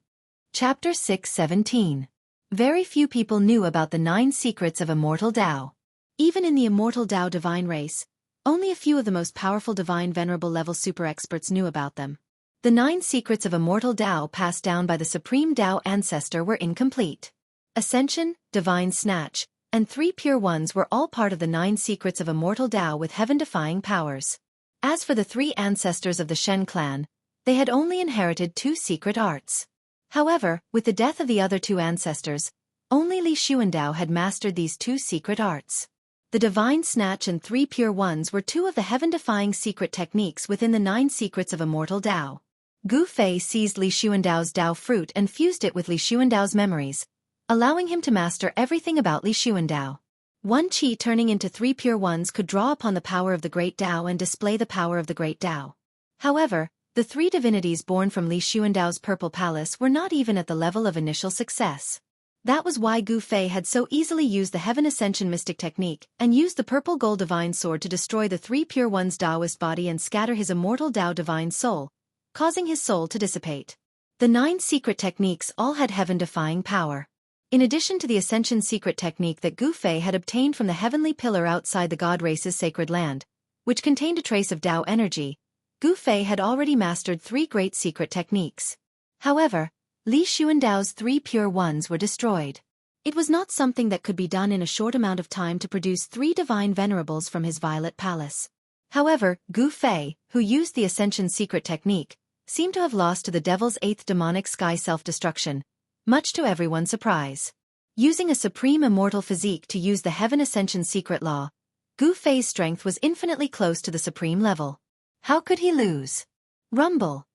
Chapter 6:17. Very few people knew about the 9 secrets of Immortal Tao. Even in the Immortal Tao divine race, only a few of the most powerful divine venerable level super experts knew about them. The 9 secrets of Immortal Tao passed down by the Supreme Tao Ancestor were incomplete. Ascension, Divine Snatch, and 3 Pure Ones were all part of the 9 secrets of Immortal Tao with heaven-defying powers. As for the 3 ancestors of the Shen clan, they had only inherited 2 secret arts. However, with the death of the other 2 ancestors, only Li Xuandao had mastered these 2 secret arts. The Divine Snatch and 3 Pure Ones were 2 of the heaven-defying secret techniques within the 9 secrets of Immortal Tao. Gu Fei seized Li Xuandao's Tao fruit and fused it with Li Xuandao's memories, allowing him to master everything about Li Xuandao. One Qi turning into 3 Pure Ones could draw upon the power of the Great Tao and display the power of the Great Tao. However, the 3 divinities born from Li Xuandao's Purple Palace were not even at the level of initial success. That was why Gu Fei had so easily used the Heaven Ascension Mystic Technique and used the Purple Gold Divine Sword to destroy the 3 Pure Ones' Taoist body and scatter his Immortal Tao Divine Soul, causing his soul to dissipate. The 9 secret techniques all had heaven-defying power. In addition to the Ascension secret technique that Gu Fei had obtained from the heavenly pillar outside the god race's sacred land, which contained a trace of Tao energy, Gu Fei had already mastered 3 great secret techniques. However, Li Xuandao's 3 Pure Ones were destroyed. It was not something that could be done in a short amount of time to produce 3 divine venerables from his Violet Palace. However, Gu Fei, who used the Ascension secret technique, seemed to have lost to the Devil's 8th demonic sky self-destruction, much to everyone's surprise. Using a supreme immortal physique to use the Heaven Ascension secret law, Gu Fei's strength was infinitely close to the supreme level. How could he lose? Rumble!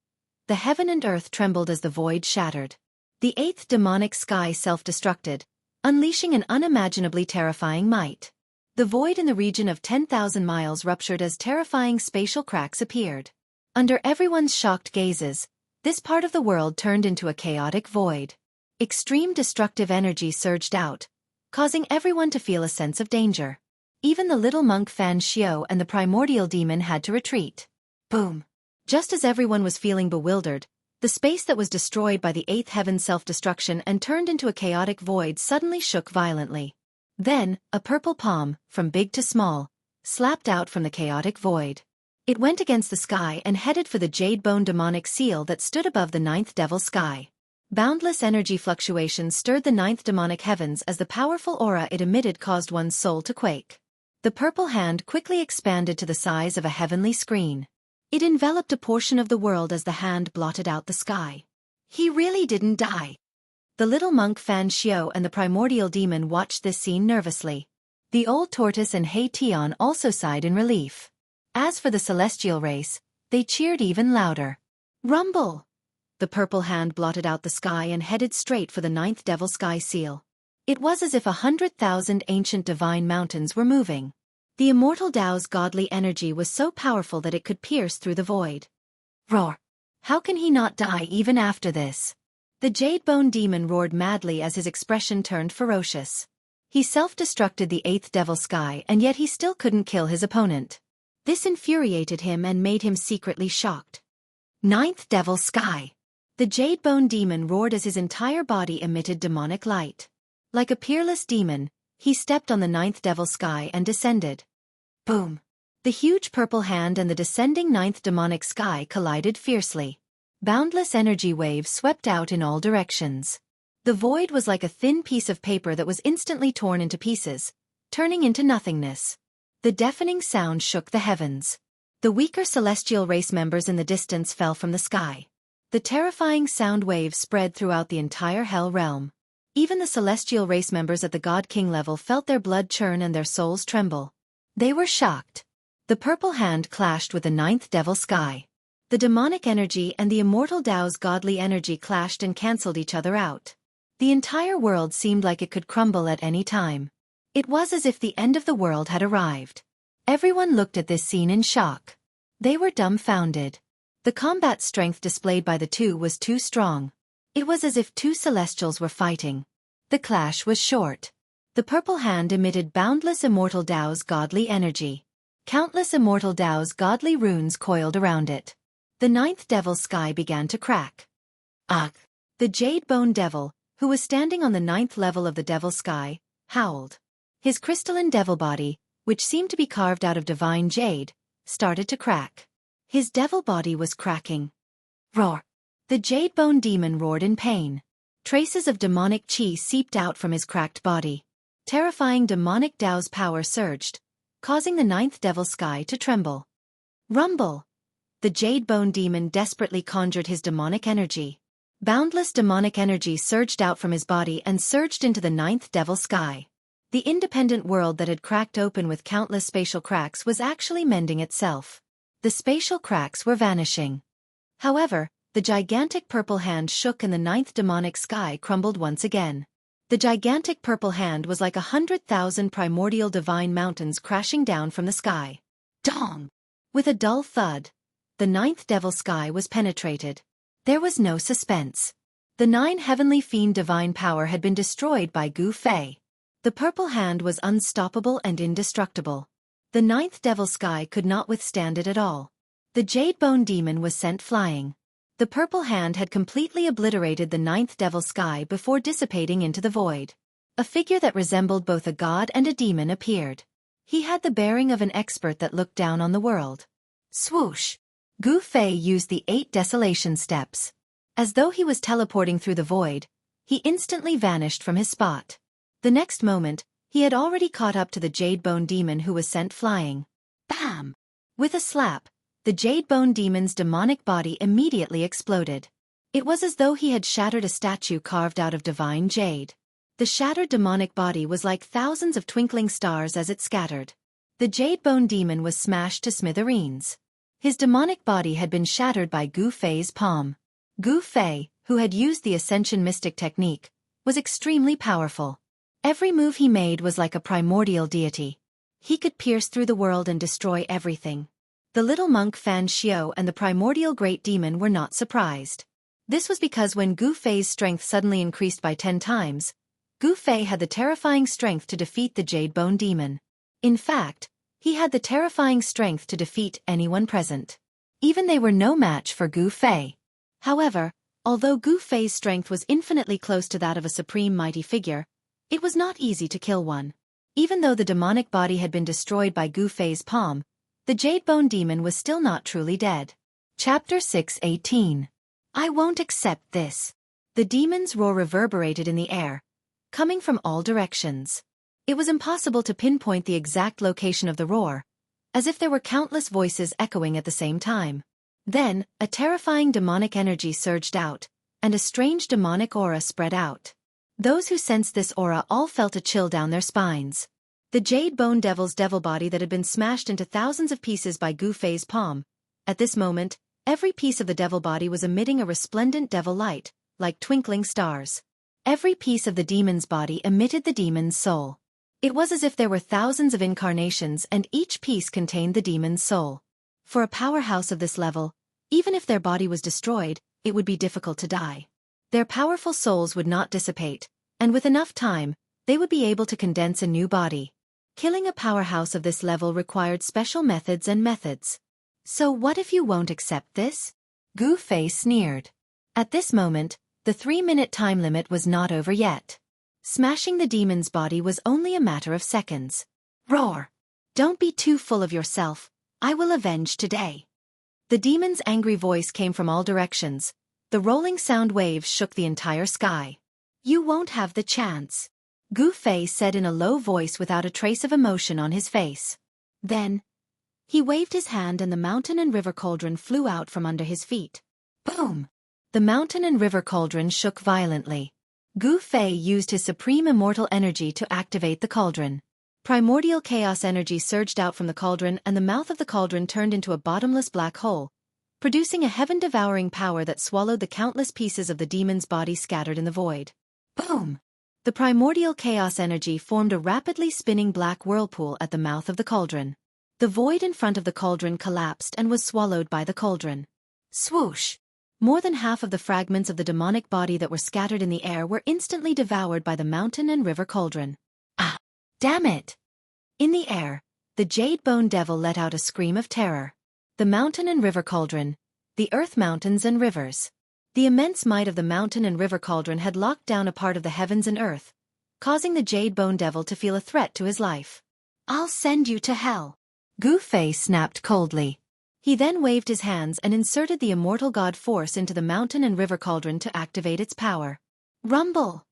The heaven and earth trembled as the void shattered. The 8th demonic sky self-destructed, unleashing an unimaginably terrifying might. The void in the region of 10,000 miles ruptured as terrifying spatial cracks appeared. Under everyone's shocked gazes, this part of the world turned into a chaotic void. Extreme destructive energy surged out, causing everyone to feel a sense of danger. Even the little monk Fan Xiao and the primordial demon had to retreat. Boom! Just as everyone was feeling bewildered, the space that was destroyed by the 8th heaven's self-destruction and turned into a chaotic void suddenly shook violently. Then, a purple palm, from big to small, slapped out from the chaotic void. It went against the sky and headed for the Jade Bone demonic seal that stood above the 9th devil sky. Boundless energy fluctuations stirred the 9th demonic heavens as the powerful aura it emitted caused one's soul to quake. The purple hand quickly expanded to the size of a heavenly screen. It enveloped a portion of the world as the hand blotted out the sky. He really didn't die. The little monk Fan Xiao and the primordial demon watched this scene nervously. The old tortoise and Haetion also sighed in relief. As for the celestial race, they cheered even louder. Rumble! The purple hand blotted out the sky and headed straight for the 9th devil sky seal. It was as if 100,000 ancient divine mountains were moving. The immortal Tao's godly energy was so powerful that it could pierce through the void. Roar! How can he not die even after this? The Jade Bone Demon roared madly as his expression turned ferocious. He self-destructed the 8th Devil Sky and yet he still couldn't kill his opponent. This infuriated him and made him secretly shocked. 9th Devil Sky! The Jade Bone Demon roared as his entire body emitted demonic light. Like a peerless demon, he stepped on the 9th Devil Sky and descended. Boom! The huge purple hand and the descending 9th demonic sky collided fiercely. Boundless energy waves swept out in all directions. The void was like a thin piece of paper that was instantly torn into pieces, turning into nothingness. The deafening sound shook the heavens. The weaker celestial race members in the distance fell from the sky. The terrifying sound waves spread throughout the entire Hell realm. Even the celestial race members at the God King level felt their blood churn and their souls tremble. They were shocked. The purple hand clashed with the 9th Devil Sky. The demonic energy and the immortal Tao's godly energy clashed and cancelled each other out. The entire world seemed like it could crumble at any time. It was as if the end of the world had arrived. Everyone looked at this scene in shock. They were dumbfounded. The combat strength displayed by the two was too strong. It was as if two celestials were fighting. The clash was short. The purple hand emitted boundless immortal Tao's godly energy. Countless immortal Tao's godly runes coiled around it. The 9th Devil Sky began to crack. Ugh! The Jade Bone Devil, who was standing on the 9th level of the Devil Sky, howled. His crystalline devil body, which seemed to be carved out of divine jade, started to crack. His devil body was cracking. Roar! The Jade Bone Demon roared in pain. Traces of demonic chi seeped out from his cracked body. Terrifying demonic Tao's power surged, causing the 9th Devil Sky to tremble. Rumble! The Jade Bone Demon desperately conjured his demonic energy. Boundless demonic energy surged out from his body and surged into the 9th Devil Sky. The independent world that had cracked open with countless spatial cracks was actually mending itself. The spatial cracks were vanishing. However, the gigantic purple hand shook and the 9th demonic sky crumbled once again. The gigantic purple hand was like 100,000 primordial divine mountains crashing down from the sky. Dong! With a dull thud, the 9th Devil Sky was penetrated. There was no suspense. The 9 heavenly fiend divine power had been destroyed by Gu Fei. The purple hand was unstoppable and indestructible. The 9th Devil Sky could not withstand it at all. The Jade Bone Demon was sent flying. The purple hand had completely obliterated the 9th Devil Sky before dissipating into the void. A figure that resembled both a god and a demon appeared. He had the bearing of an expert that looked down on the world. Swoosh! Gu Fei used the 8 desolation steps. As though he was teleporting through the void, he instantly vanished from his spot. The next moment, he had already caught up to the Jade Bone Demon who was sent flying. Bam! With a slap, the Jade Bone Demon's demonic body immediately exploded. It was as though he had shattered a statue carved out of divine jade. The shattered demonic body was like thousands of twinkling stars as it scattered. The Jade Bone Demon was smashed to smithereens. His demonic body had been shattered by Gu Fei's palm. Gu Fei, who had used the Ascension Mystic technique, was extremely powerful. Every move he made was like a primordial deity. He could pierce through the world and destroy everything. The little monk Fan Xiao and the primordial great demon were not surprised. This was because when Gu Fei's strength suddenly increased by 10 times, Gu Fei had the terrifying strength to defeat the Jade Bone Demon. In fact, he had the terrifying strength to defeat anyone present. Even they were no match for Gu Fei. However, although Gu Fei's strength was infinitely close to that of a supreme mighty figure, it was not easy to kill one. Even though the demonic body had been destroyed by Gu Fei's palm, the Jade Bone Demon was still not truly dead. Chapter 6:18. I won't accept this. The demon's roar reverberated in the air, coming from all directions. It was impossible to pinpoint the exact location of the roar, as if there were countless voices echoing at the same time. Then, a terrifying demonic energy surged out, and a strange demonic aura spread out. Those who sensed this aura all felt a chill down their spines. The Jade Bone Devil's devil body that had been smashed into thousands of pieces by Gu Fei's palm. At this moment, every piece of the devil body was emitting a resplendent devil light, like twinkling stars. Every piece of the demon's body emitted the demon's soul. It was as if there were thousands of incarnations and each piece contained the demon's soul. For a powerhouse of this level, Even if their body was destroyed, it would be difficult to die. Their powerful souls would not dissipate, and with enough time, they would be able to condense a new body. Killing a powerhouse of this level required special methods and methods. So what if you won't accept this? Gu Fei sneered. At this moment, the 3-minute time limit was not over yet. Smashing the demon's body was only a matter of seconds. Roar! Don't be too full of yourself. I will avenge today. The demon's angry voice came from all directions. The rolling sound waves shook the entire sky. You won't have the chance, Gu Fei said in a low voice without a trace of emotion on his face. Then, he waved his hand and the mountain and river cauldron flew out from under his feet. Boom! The mountain and river cauldron shook violently. Gu Fei used his supreme immortal energy to activate the cauldron. Primordial chaos energy surged out from the cauldron and the mouth of the cauldron turned into a bottomless black hole, producing a heaven-devouring power that swallowed the countless pieces of the demon's body scattered in the void. Boom! The primordial chaos energy formed a rapidly spinning black whirlpool at the mouth of the cauldron. The void in front of the cauldron collapsed and was swallowed by the cauldron. Swoosh! More than half of the fragments of the demonic body that were scattered in the air were instantly devoured by the mountain and river cauldron. Ah! Damn it! In the air, the Jade Bone Devil let out a scream of terror. The mountain and river cauldron, the earth mountains and rivers. The immense might of the mountain and river cauldron had locked down a part of the heavens and earth, causing the Jade Bone Devil to feel a threat to his life. I'll send you to hell, Gu Fei snapped coldly. He then waved his hands and inserted the immortal god force into the mountain and river cauldron to activate its power. Rumble!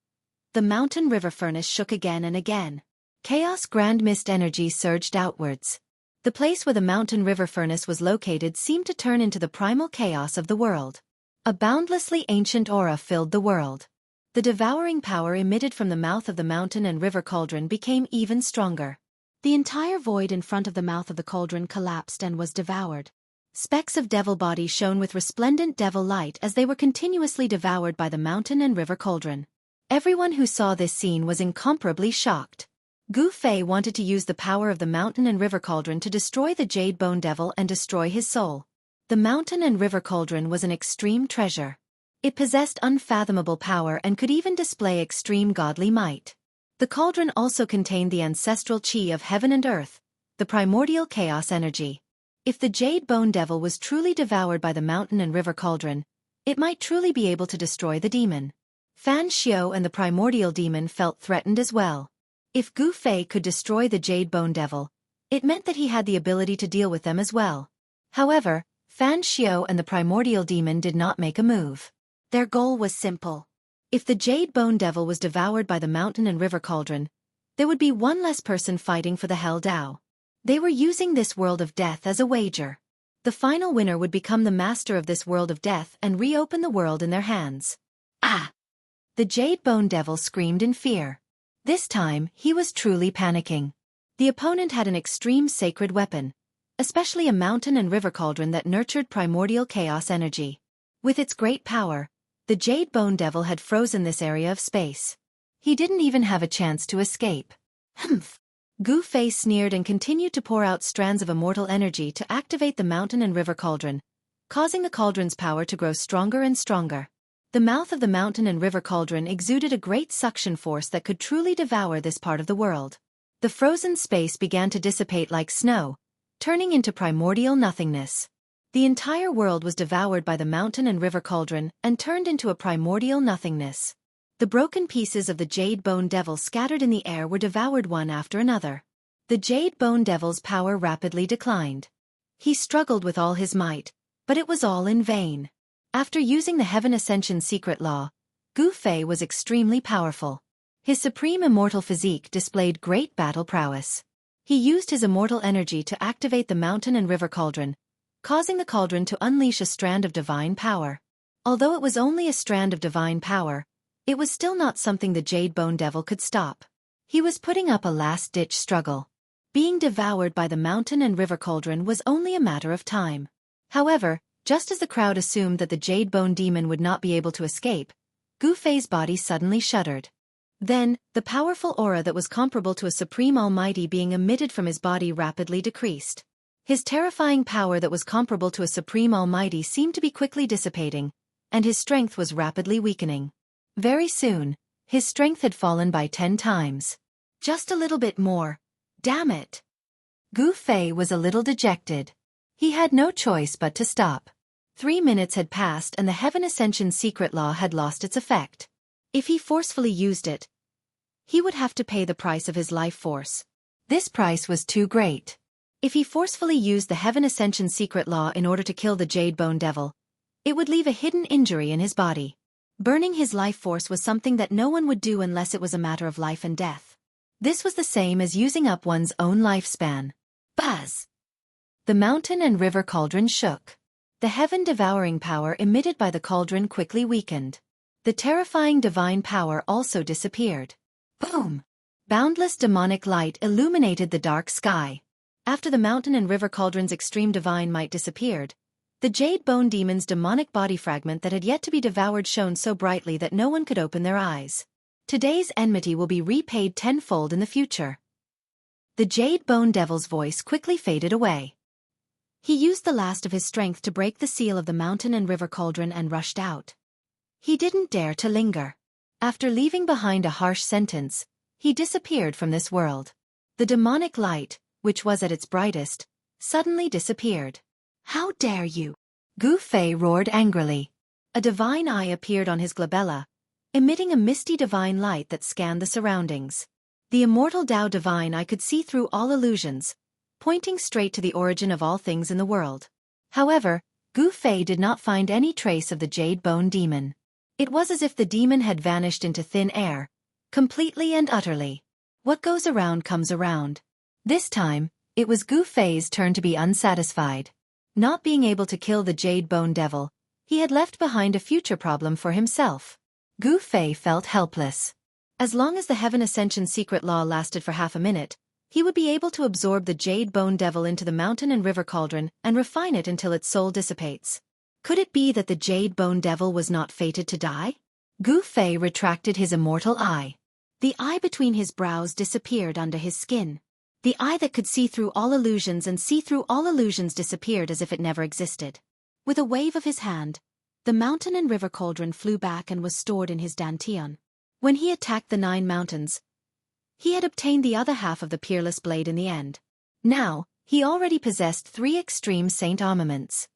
The mountain river furnace shook again and again. Chaos grand mist energy surged outwards. The place where the mountain river furnace was located seemed to turn into the primal chaos of the world. A boundlessly ancient aura filled the world. The devouring power emitted from the mouth of the mountain and river cauldron became even stronger. The entire void in front of the mouth of the cauldron collapsed and was devoured. Specks of devil bodies shone with resplendent devil light as they were continuously devoured by the mountain and river cauldron. Everyone who saw this scene was incomparably shocked. Gu Fei wanted to use the power of the mountain and river cauldron to destroy the Jade Bone Devil and destroy his soul. The mountain and river cauldron was an extreme treasure. It possessed unfathomable power and could even display extreme godly might. The cauldron also contained the ancestral chi of heaven and earth, the primordial chaos energy. If the Jade Bone Devil was truly devoured by the mountain and river cauldron, it might truly be able to destroy the demon. Fan Xiao and the primordial demon felt threatened as well. If Gu Fei could destroy the Jade Bone Devil, it meant that he had the ability to deal with them as well. However, Fan Xiao and the primordial demon did not make a move. Their goal was simple. If the Jade Bone Devil was devoured by the mountain and river cauldron, there would be one less person fighting for the Hell Dao. They were using this world of death as a wager. The final winner would become the master of this world of death and reopen the world in their hands. Ah! The Jade Bone Devil screamed in fear. This time, he was truly panicking. The opponent had an extreme sacred weapon, especially a mountain and river cauldron that nurtured primordial chaos energy. With its great power, the Jade Bone Devil had frozen this area of space. He didn't even have a chance to escape. Humph! Gu Fei sneered and continued to pour out strands of immortal energy to activate the mountain and river cauldron, causing the cauldron's power to grow stronger and stronger. The mouth of the mountain and river cauldron exuded a great suction force that could truly devour this part of the world. The frozen space began to dissipate like snow, turning into primordial nothingness. The entire world was devoured by the mountain and river cauldron and turned into a primordial nothingness. The broken pieces of the Jade Bone Devil scattered in the air were devoured one after another. The Jade Bone Devil's power rapidly declined. He struggled with all his might, but it was all in vain. After using the Heaven Ascension secret law, Gu Fei was extremely powerful. His supreme immortal physique displayed great battle prowess. He used his immortal energy to activate the mountain and river cauldron, causing the cauldron to unleash a strand of divine power. Although it was only a strand of divine power, it was still not something the Jade Bone Devil could stop. He was putting up a last-ditch struggle. Being devoured by the mountain and river cauldron was only a matter of time. However, just as the crowd assumed that the Jade Bone Demon would not be able to escape, Gu Fei's body suddenly shuddered. Then, the powerful aura that was comparable to a supreme almighty being emitted from his body rapidly decreased. His terrifying power that was comparable to a supreme almighty seemed to be quickly dissipating, and his strength was rapidly weakening. Very soon, his strength had fallen by 10 times. Just a little bit more. Damn it. Gu Fei was a little dejected. He had no choice but to stop. 3 minutes had passed and the Heaven Ascension secret law had lost its effect. If he forcefully used it, he would have to pay the price of his life force. This price was too great. If he forcefully used the Heaven Ascension secret law in order to kill the Jade Bone Devil, it would leave a hidden injury in his body. Burning his life force was something that no one would do unless it was a matter of life and death. This was the same as using up one's own lifespan. Buzz! The mountain and river cauldron shook. The heaven-devouring power emitted by the cauldron quickly weakened. The terrifying divine power also disappeared. Boom! Boundless demonic light illuminated the dark sky. After the mountain and river cauldron's extreme divine might disappeared, the Jade Bone Demon's demonic body fragment that had yet to be devoured shone so brightly that no one could open their eyes. Today's enmity will be repaid tenfold in the future. The Jade Bone Devil's voice quickly faded away. He used the last of his strength to break the seal of the mountain and river cauldron and rushed out. He didn't dare to linger. After leaving behind a harsh sentence, he disappeared from this world. The demonic light, which was at its brightest, suddenly disappeared. How dare you? Gu Fei roared angrily. A divine eye appeared on his glabella, emitting a misty divine light that scanned the surroundings. The immortal Tao divine eye could see through all illusions, pointing straight to the origin of all things in the world. However, Gu Fei did not find any trace of the Jade Bone Demon. It was as if the demon had vanished into thin air, completely and utterly. What goes around comes around. This time, it was Gu Fei's turn to be unsatisfied. Not being able to kill the Jade Bone Devil, he had left behind a future problem for himself. Gu Fei felt helpless. As long as the Heaven Ascension secret law lasted for half a minute, he would be able to absorb the Jade Bone Devil into the mountain and river cauldron and refine it until its soul dissipates. Could it be that the Jade Bone Devil was not fated to die? Gu Fei retracted his immortal eye. The eye between his brows disappeared under his skin. The eye that could see through all illusions and see through all illusions disappeared as if it never existed. With a wave of his hand, the mountain and river cauldron flew back and was stored in his dantian. When he attacked the 9 mountains, he had obtained the other half of the peerless blade in the end. Now, he already possessed 3 extreme saint armaments.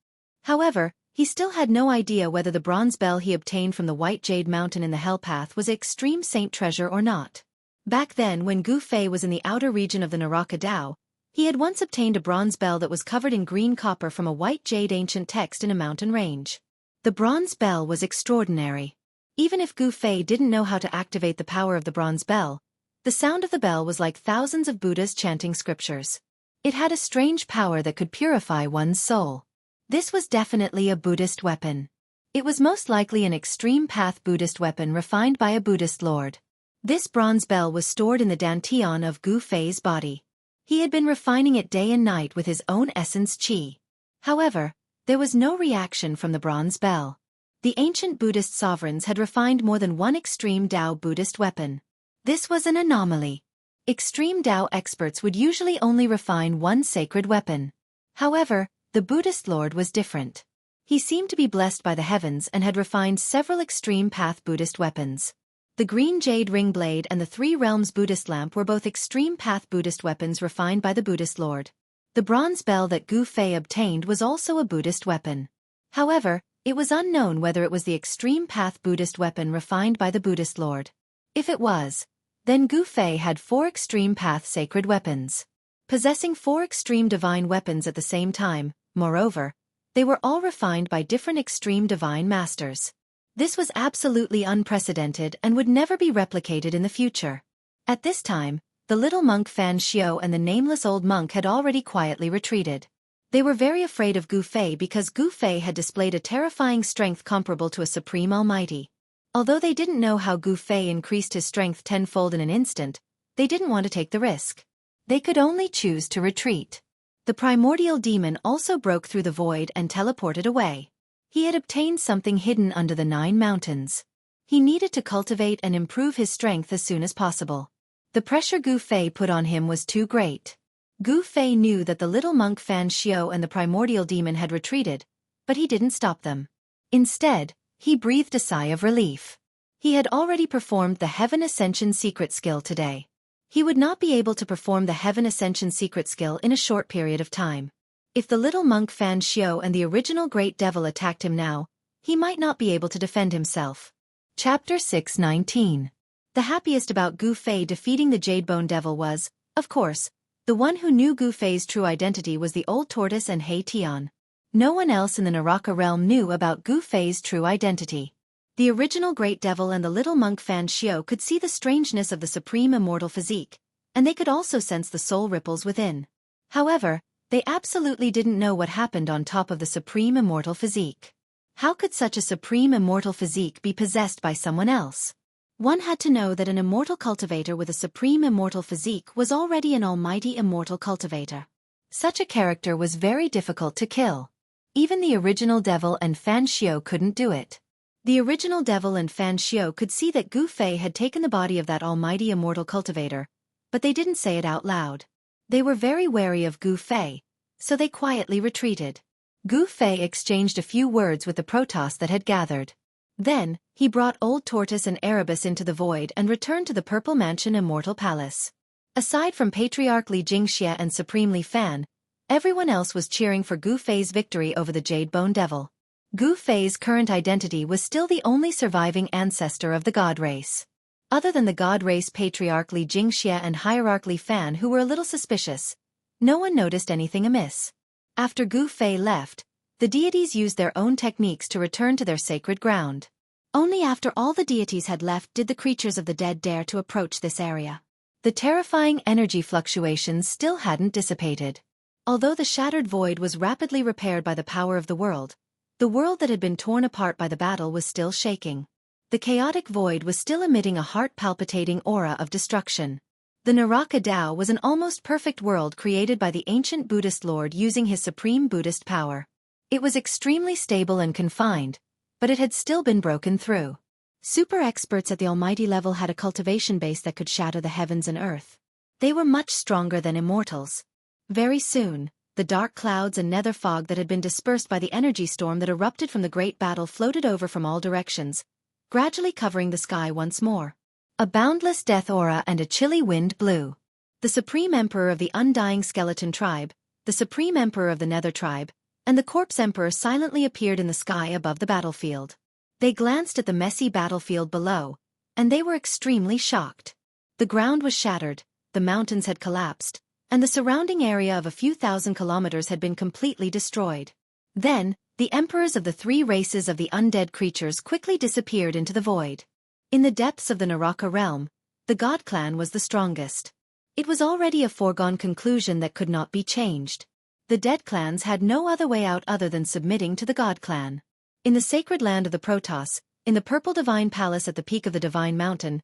However, he still had no idea whether the bronze bell he obtained from the White Jade Mountain in the Hell Path was extreme saint treasure or not. Back then, when Gu Fei was in the outer region of the Naraka Dao, he had once obtained a bronze bell that was covered in green copper from a white jade ancient text in a mountain range. The bronze bell was extraordinary. Even if Gu Fei didn't know how to activate the power of the bronze bell, the sound of the bell was like thousands of Buddhas chanting scriptures. It had a strange power that could purify one's soul. This was definitely a Buddhist weapon. It was most likely an extreme path Buddhist weapon refined by a Buddhist lord. This bronze bell was stored in the dantian of Gu Fei's body. He had been refining it day and night with his own essence qi. However, there was no reaction from the bronze bell. The ancient Buddhist sovereigns had refined more than one extreme Tao Buddhist weapon. This was an anomaly. Extreme Tao experts would usually only refine one sacred weapon. However, the Buddhist lord was different. He seemed to be blessed by the heavens and had refined several extreme path Buddhist weapons. The green jade ring blade and the 3 realms Buddhist lamp were both extreme path Buddhist weapons refined by the Buddhist lord. The bronze bell that Gu Fei obtained was also a Buddhist weapon. However, it was unknown whether it was the extreme path Buddhist weapon refined by the Buddhist lord. If it was, then Gu Fei had 4 extreme path sacred weapons. Possessing 4 extreme divine weapons at the same time, moreover, they were all refined by different extreme divine masters. This was absolutely unprecedented and would never be replicated in the future. At this time, the little monk Fan Xiao and the nameless old monk had already quietly retreated. They were very afraid of Gu Fei because Gu Fei had displayed a terrifying strength comparable to a supreme almighty. Although they didn't know how Gu Fei increased his strength tenfold in an instant, they didn't want to take the risk. They could only choose to retreat. The primordial demon also broke through the void and teleported away. He had obtained something hidden under the 9 mountains. He needed to cultivate and improve his strength as soon as possible. The pressure Gu Fei put on him was too great. Gu Fei knew that the little monk Fan Xiao and the primordial demon had retreated, but he didn't stop them. Instead, he breathed a sigh of relief. He had already performed the Heaven Ascension secret skill today. He would not be able to perform the Heaven Ascension secret skill in a short period of time. If the little monk Fan Xiao and the original Great Devil attacked him now, he might not be able to defend himself. Chapter 619. The happiest about Gu Fei defeating the Jadebone Devil was, of course, the one who knew Gu Fei's true identity was the old tortoise and Hei Tian. No one else in the Naraka realm knew about Gu Fei's true identity. The original Great Devil and the little monk Fan Xiao could see the strangeness of the supreme immortal physique, and they could also sense the soul ripples within. However, they absolutely didn't know what happened on top of the supreme immortal physique. How could such a supreme immortal physique be possessed by someone else? One had to know that an immortal cultivator with a supreme immortal physique was already an almighty immortal cultivator. Such a character was very difficult to kill. Even the original devil and Fan Xiao couldn't do it. The original devil and Fan Xiao could see that Gu Fei had taken the body of that almighty immortal cultivator, but they didn't say it out loud. They were very wary of Gu Fei, so they quietly retreated. Gu Fei exchanged a few words with the Protoss that had gathered. Then, he brought Old Tortoise and Erebus into the void and returned to the Purple Mansion Immortal Palace. Aside from Patriarch Li Jingxia and Supreme Li Fan, everyone else was cheering for Gu Fei's victory over the Jadebone Devil. Gu Fei's current identity was still the only surviving ancestor of the God race. Other than the God race Patriarch Li Jingxia and Hierarch Li Fan who were a little suspicious, no one noticed anything amiss. After Gu Fei left, the deities used their own techniques to return to their sacred ground. Only after all the deities had left did the creatures of the dead dare to approach this area. The terrifying energy fluctuations still hadn't dissipated. Although the shattered void was rapidly repaired by the power of the world that had been torn apart by the battle was still shaking. The chaotic void was still emitting a heart-palpitating aura of destruction. The Naraka Tao was an almost perfect world created by the ancient Buddhist Lord using his supreme Buddhist power. It was extremely stable and confined, but it had still been broken through. Super experts at the almighty level had a cultivation base that could shatter the heavens and earth. They were much stronger than immortals. Very soon, the dark clouds and nether fog that had been dispersed by the energy storm that erupted from the great battle floated over from all directions, gradually covering the sky once more. A boundless death aura and a chilly wind blew. The Supreme Emperor of the Undying Skeleton Tribe, the Supreme Emperor of the Nether Tribe, and the Corpse Emperor silently appeared in the sky above the battlefield. They glanced at the messy battlefield below, and they were extremely shocked. The ground was shattered, the mountains had collapsed, and the surrounding area of a few thousand kilometers had been completely destroyed. Then, the emperors of the three races of the undead creatures quickly disappeared into the void. In the depths of the Naraka realm, the God Clan was the strongest. It was already a foregone conclusion that could not be changed. The dead clans had no other way out other than submitting to the God Clan. In the sacred land of the Protoss, in the Purple Divine Palace at the peak of the Divine Mountain,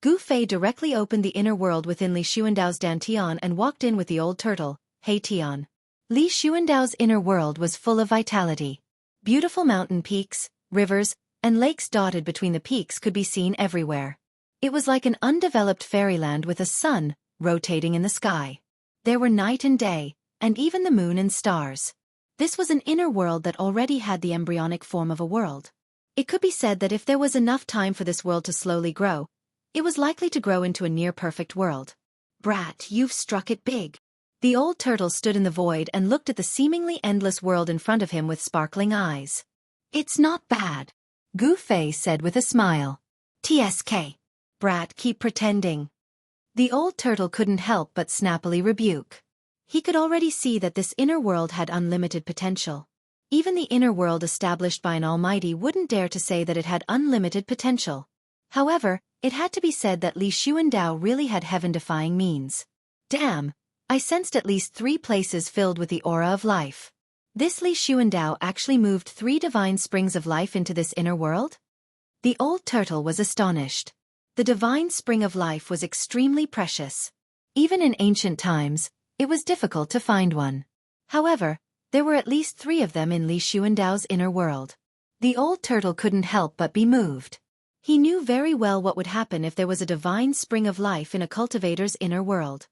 Gu Fei directly opened the inner world within Li Xuandao's Dantian and walked in with the old turtle, Hei Tian. Li Xuandao's inner world was full of vitality. Beautiful mountain peaks, rivers, and lakes dotted between the peaks could be seen everywhere. It was like an undeveloped fairyland with a sun rotating in the sky. There were night and day, and even the moon and stars. This was an inner world that already had the embryonic form of a world. It could be said that if there was enough time for this world to slowly grow, it was likely to grow into a near-perfect world. Brat, you've struck it big. The old turtle stood in the void and looked at the seemingly endless world in front of him with sparkling eyes. It's not bad, Gu Fei said with a smile. TSK. Brat, keep pretending. The old turtle couldn't help but snappily rebuke. He could already see that this inner world had unlimited potential. Even the inner world established by an almighty wouldn't dare to say that it had unlimited potential. However, it had to be said that Li Xuandao really had heaven-defying means. Damn, I sensed at least 3 places filled with the aura of life. This Li Xuandao actually moved 3 divine springs of life into this inner world? The old turtle was astonished. The divine spring of life was extremely precious. Even in ancient times, it was difficult to find one. However, there were at least 3 of them in Li Xuandao's inner world. The old turtle couldn't help but be moved. He knew very well what would happen if there was a divine spring of life in a cultivator's inner world.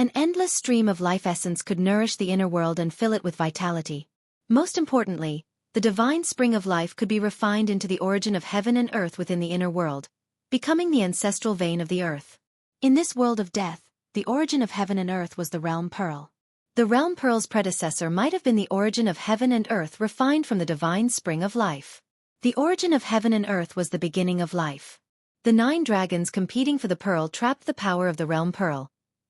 An endless stream of life essence could nourish the inner world and fill it with vitality. Most importantly, the divine spring of life could be refined into the origin of heaven and earth within the inner world, becoming the ancestral vein of the earth. In this world of death, the origin of heaven and earth was the realm pearl. The realm pearl's predecessor might have been the origin of heaven and earth refined from the divine spring of life. The origin of heaven and earth was the beginning of life. The 9 dragons competing for the pearl trapped the power of the realm pearl,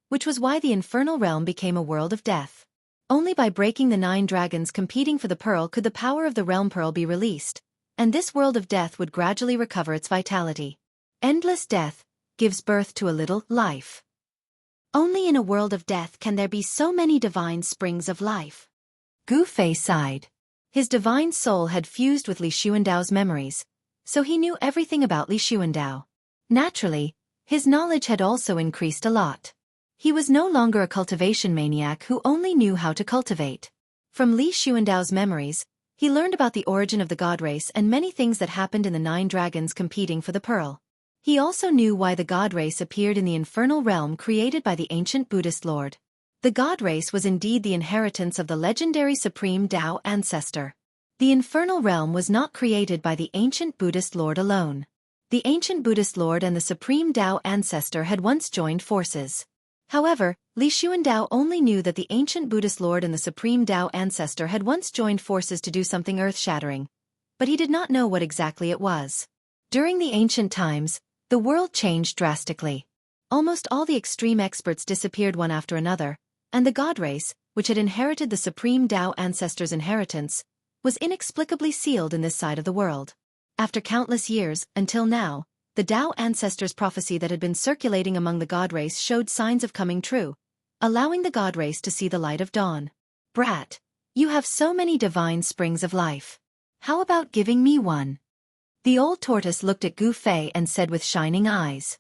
which was why the infernal realm became a world of death. Only by breaking the 9 dragons competing for the pearl could the power of the realm pearl be released, and this world of death would gradually recover its vitality. Endless death gives birth to a little life. Only in a world of death can there be so many divine springs of life. Gu Fei sighed. His divine soul had fused with Li Xuandao's memories, so he knew everything about Li Xuandao. Naturally, his knowledge had also increased a lot. He was no longer a cultivation maniac who only knew how to cultivate. From Li Xuandao's memories, he learned about the origin of the god race and many things that happened in the 9 dragons competing for the pearl. He also knew why the god race appeared in the infernal realm created by the ancient Buddhist lord. The god race was indeed the inheritance of the legendary supreme Tao ancestor. The infernal realm was not created by the ancient Buddhist lord alone. The ancient Buddhist lord and the supreme Tao ancestor had once joined forces. However, Li Xuandao only knew that the ancient Buddhist lord and the supreme Tao ancestor had once joined forces to do something earth-shattering, but he did not know what exactly it was. During the ancient times, the world changed drastically. Almost all the extreme experts disappeared one after another, and the god race, which had inherited the supreme Tao ancestor's inheritance, was inexplicably sealed in this side of the world. After countless years, until now, the Tao ancestor's prophecy that had been circulating among the god race showed signs of coming true, allowing the god race to see the light of dawn. Brat, you have so many divine springs of life. How about giving me one? The old tortoise looked at Gu Fei and said with shining eyes.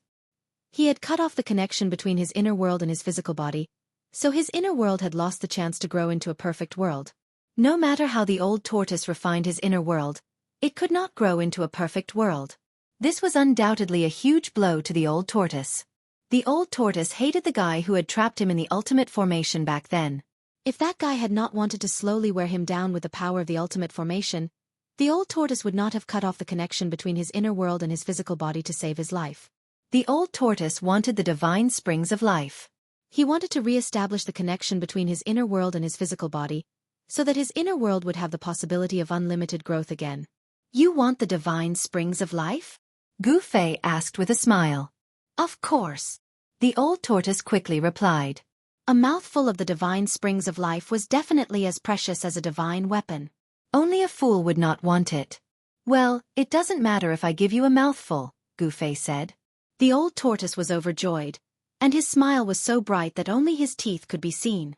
He had cut off the connection between his inner world and his physical body, so his inner world had lost the chance to grow into a perfect world. No matter how the old tortoise refined his inner world, it could not grow into a perfect world. This was undoubtedly a huge blow to the old tortoise. The old tortoise hated the guy who had trapped him in the ultimate formation back then. If that guy had not wanted to slowly wear him down with the power of the ultimate formation, the old tortoise would not have cut off the connection between his inner world and his physical body to save his life. The old tortoise wanted the divine springs of life. He wanted to re-establish the connection between his inner world and his physical body, so that his inner world would have the possibility of unlimited growth again. You want the divine springs of life? Gu Fei asked with a smile. Of course. The old tortoise quickly replied. A mouthful of the divine springs of life was definitely as precious as a divine weapon. Only a fool would not want it. Well, it doesn't matter if I give you a mouthful, Gu Fei said. The old tortoise was overjoyed, and his smile was so bright that only his teeth could be seen.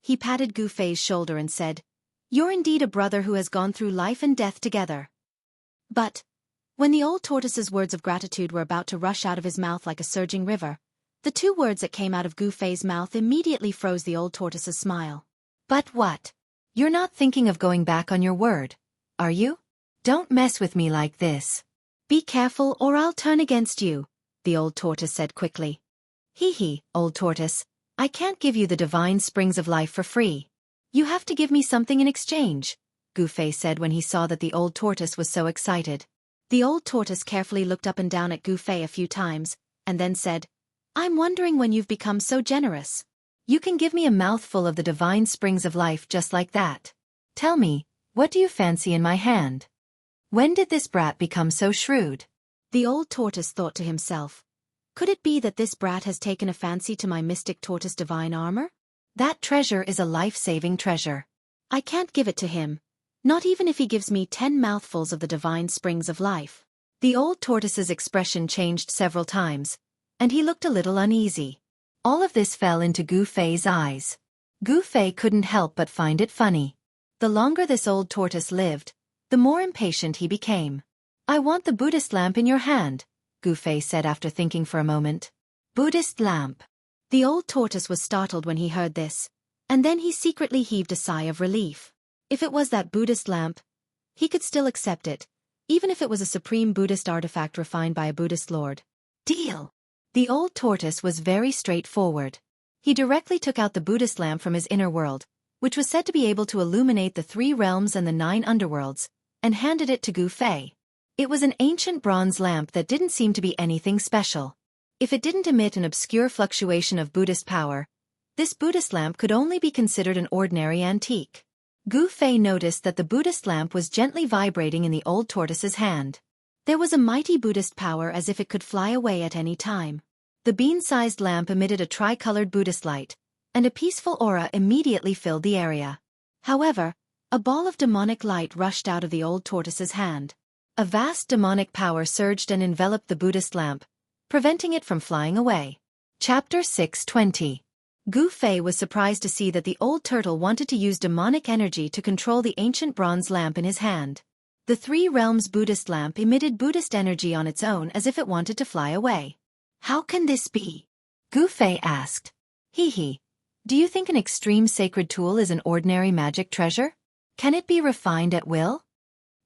He patted Gu Fei's shoulder and said, You're indeed a brother who has gone through life and death together. But, when the old tortoise's words of gratitude were about to rush out of his mouth like a surging river, the 2 words that came out of Gu Fei's mouth immediately froze the old tortoise's smile. But what? You're not thinking of going back on your word, are you? Don't mess with me like this. Be careful or I'll turn against you, the old tortoise said quickly. Hee, old tortoise, I can't give you the divine springs of life for free. You have to give me something in exchange, Gu Fei said when he saw that the old tortoise was so excited. The old tortoise carefully looked up and down at Gu Fei a few times, and then said, I'm wondering when you've become so generous. You can give me a mouthful of the divine springs of life just like that. Tell me, what do you fancy in my hand? When did this brat become so shrewd? The old tortoise thought to himself. Could it be that this brat has taken a fancy to my mystic tortoise divine armor? That treasure is a life-saving treasure. I can't give it to him, not even if he gives me 10 mouthfuls of the divine springs of life. The old tortoise's expression changed several times, and he looked a little uneasy. All of this fell into Gu Fei's eyes. Gu Fei couldn't help but find it funny. The longer this old tortoise lived, the more impatient he became. I want the Buddhist lamp in your hand, Gu Fei said after thinking for a moment. Buddhist lamp. The old tortoise was startled when he heard this, and then he secretly heaved a sigh of relief. If it was that Buddhist lamp, he could still accept it, even if it was a supreme Buddhist artifact refined by a Buddhist lord. Deal. The old tortoise was very straightforward. He directly took out the Buddhist lamp from his inner world, which was said to be able to illuminate the 3 realms and the 9 underworlds, and handed it to Gu Fei. It was an ancient bronze lamp that didn't seem to be anything special. If it didn't emit an obscure fluctuation of Buddhist power, this Buddhist lamp could only be considered an ordinary antique. Gu Fei noticed that the Buddhist lamp was gently vibrating in the old tortoise's hand. There was a mighty Buddhist power as if it could fly away at any time. The bean-sized lamp emitted a tri-colored Buddhist light, and a peaceful aura immediately filled the area. However, a ball of demonic light rushed out of the old tortoise's hand. A vast demonic power surged and enveloped the Buddhist lamp, preventing it from flying away. Chapter 620. Gu Fei was surprised to see that the old turtle wanted to use demonic energy to control the ancient bronze lamp in his hand. The 3 realms Buddhist lamp emitted Buddhist energy on its own as if it wanted to fly away. How can this be? Gu Fei asked. Hee. Do you think an extreme sacred tool is an ordinary magic treasure? Can it be refined at will?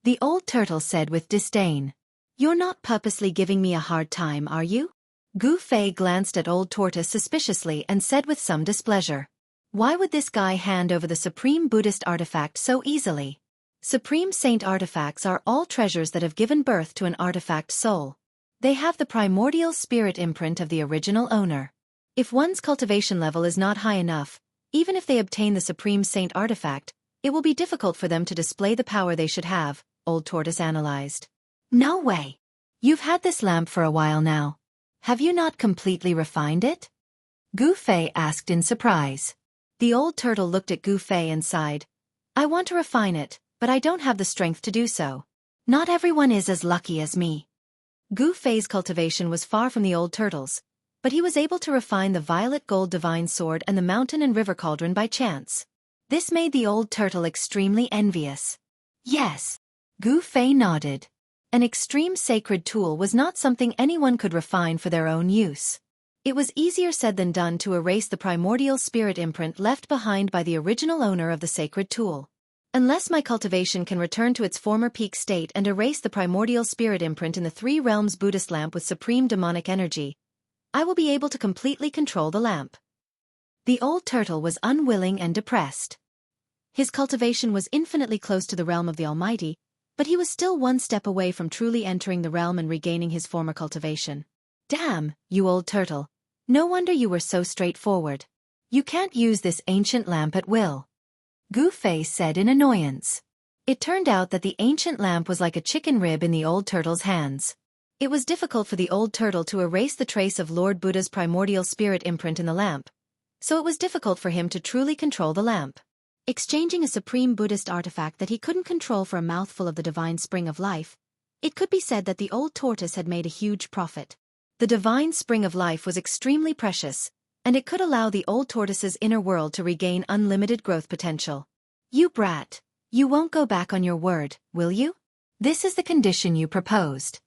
The old turtle said with disdain. You're not purposely giving me a hard time, are you? Gu Fei glanced at old tortoise suspiciously and said with some displeasure. Why would this guy hand over the supreme Buddhist artifact so easily? Supreme saint artifacts are all treasures that have given birth to an artifact soul. They have the primordial spirit imprint of the original owner. If one's cultivation level is not high enough, even if they obtain the supreme saint artifact, it will be difficult for them to display the power they should have, old tortoise analyzed. No way. You've had this lamp for a while now. Have you not completely refined it? Gu Fei asked in surprise. The old turtle looked at Gu Fei and sighed. I want to refine it, but I don't have the strength to do so. Not everyone is as lucky as me. Gu Fei's cultivation was far from the old turtle's, but he was able to refine the violet gold divine sword and the mountain and river cauldron by chance. This made the old turtle extremely envious. Yes. Gu Fei nodded. An extreme sacred tool was not something anyone could refine for their own use. It was easier said than done to erase the primordial spirit imprint left behind by the original owner of the sacred tool. Unless my cultivation can return to its former peak state and erase the primordial spirit imprint in the 3 realms Buddhist lamp with supreme demonic energy, I will be able to completely control the lamp. The old turtle was unwilling and depressed. His cultivation was infinitely close to the realm of the Almighty, but he was still one step away from truly entering the realm and regaining his former cultivation. Damn, you old turtle. No wonder you were so straightforward. You can't use this ancient lamp at will. Gu Fei said in annoyance. It turned out that the ancient lamp was like a chicken rib in the old turtle's hands. It was difficult for the old turtle to erase the trace of Lord Buddha's primordial spirit imprint in the lamp, so it was difficult for him to truly control the lamp. Exchanging a supreme Buddhist artifact that he couldn't control for a mouthful of the divine spring of life, it could be said that the old tortoise had made a huge profit. The divine spring of life was extremely precious, and it could allow the old tortoise's inner world to regain unlimited growth potential. You brat, you won't go back on your word, will you? This is the condition you proposed.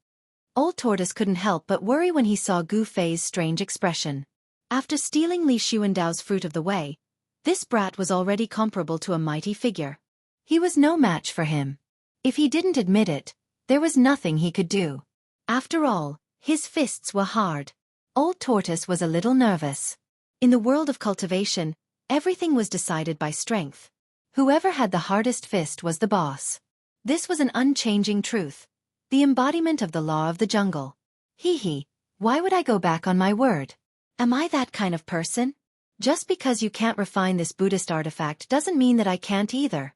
Old tortoise couldn't help but worry when he saw Gu Fei's strange expression. After stealing Li Xuandao's fruit of the way, this brat was already comparable to a mighty figure. He was no match for him. If he didn't admit it, there was nothing he could do. After all, his fists were hard. Old tortoise was a little nervous. In the world of cultivation, everything was decided by strength. Whoever had the hardest fist was the boss. This was an unchanging truth, the embodiment of the law of the jungle. Hee, why would I go back on my word? Am I that kind of person? Just because you can't refine this Buddhist artifact doesn't mean that I can't either.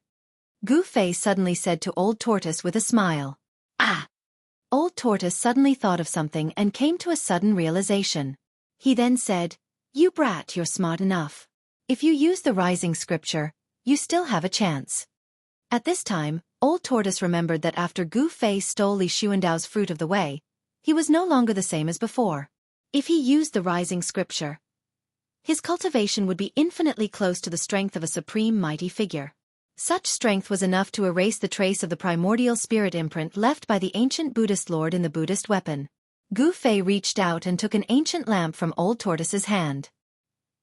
Gu Fei suddenly said to Old Tortoise with a smile. Ah! Old Tortoise suddenly thought of something and came to a sudden realization. He then said, You brat, you're smart enough. If you use the rising scripture, you still have a chance. At this time, Old Tortoise remembered that after Gu Fei stole Li Xuandao's fruit of the way, he was no longer the same as before. If he used the rising scripture, his cultivation would be infinitely close to the strength of a supreme mighty figure. Such strength was enough to erase the trace of the primordial spirit imprint left by the ancient Buddhist lord in the Buddhist weapon. Gu Fei reached out and took an ancient lamp from Old Tortoise's hand.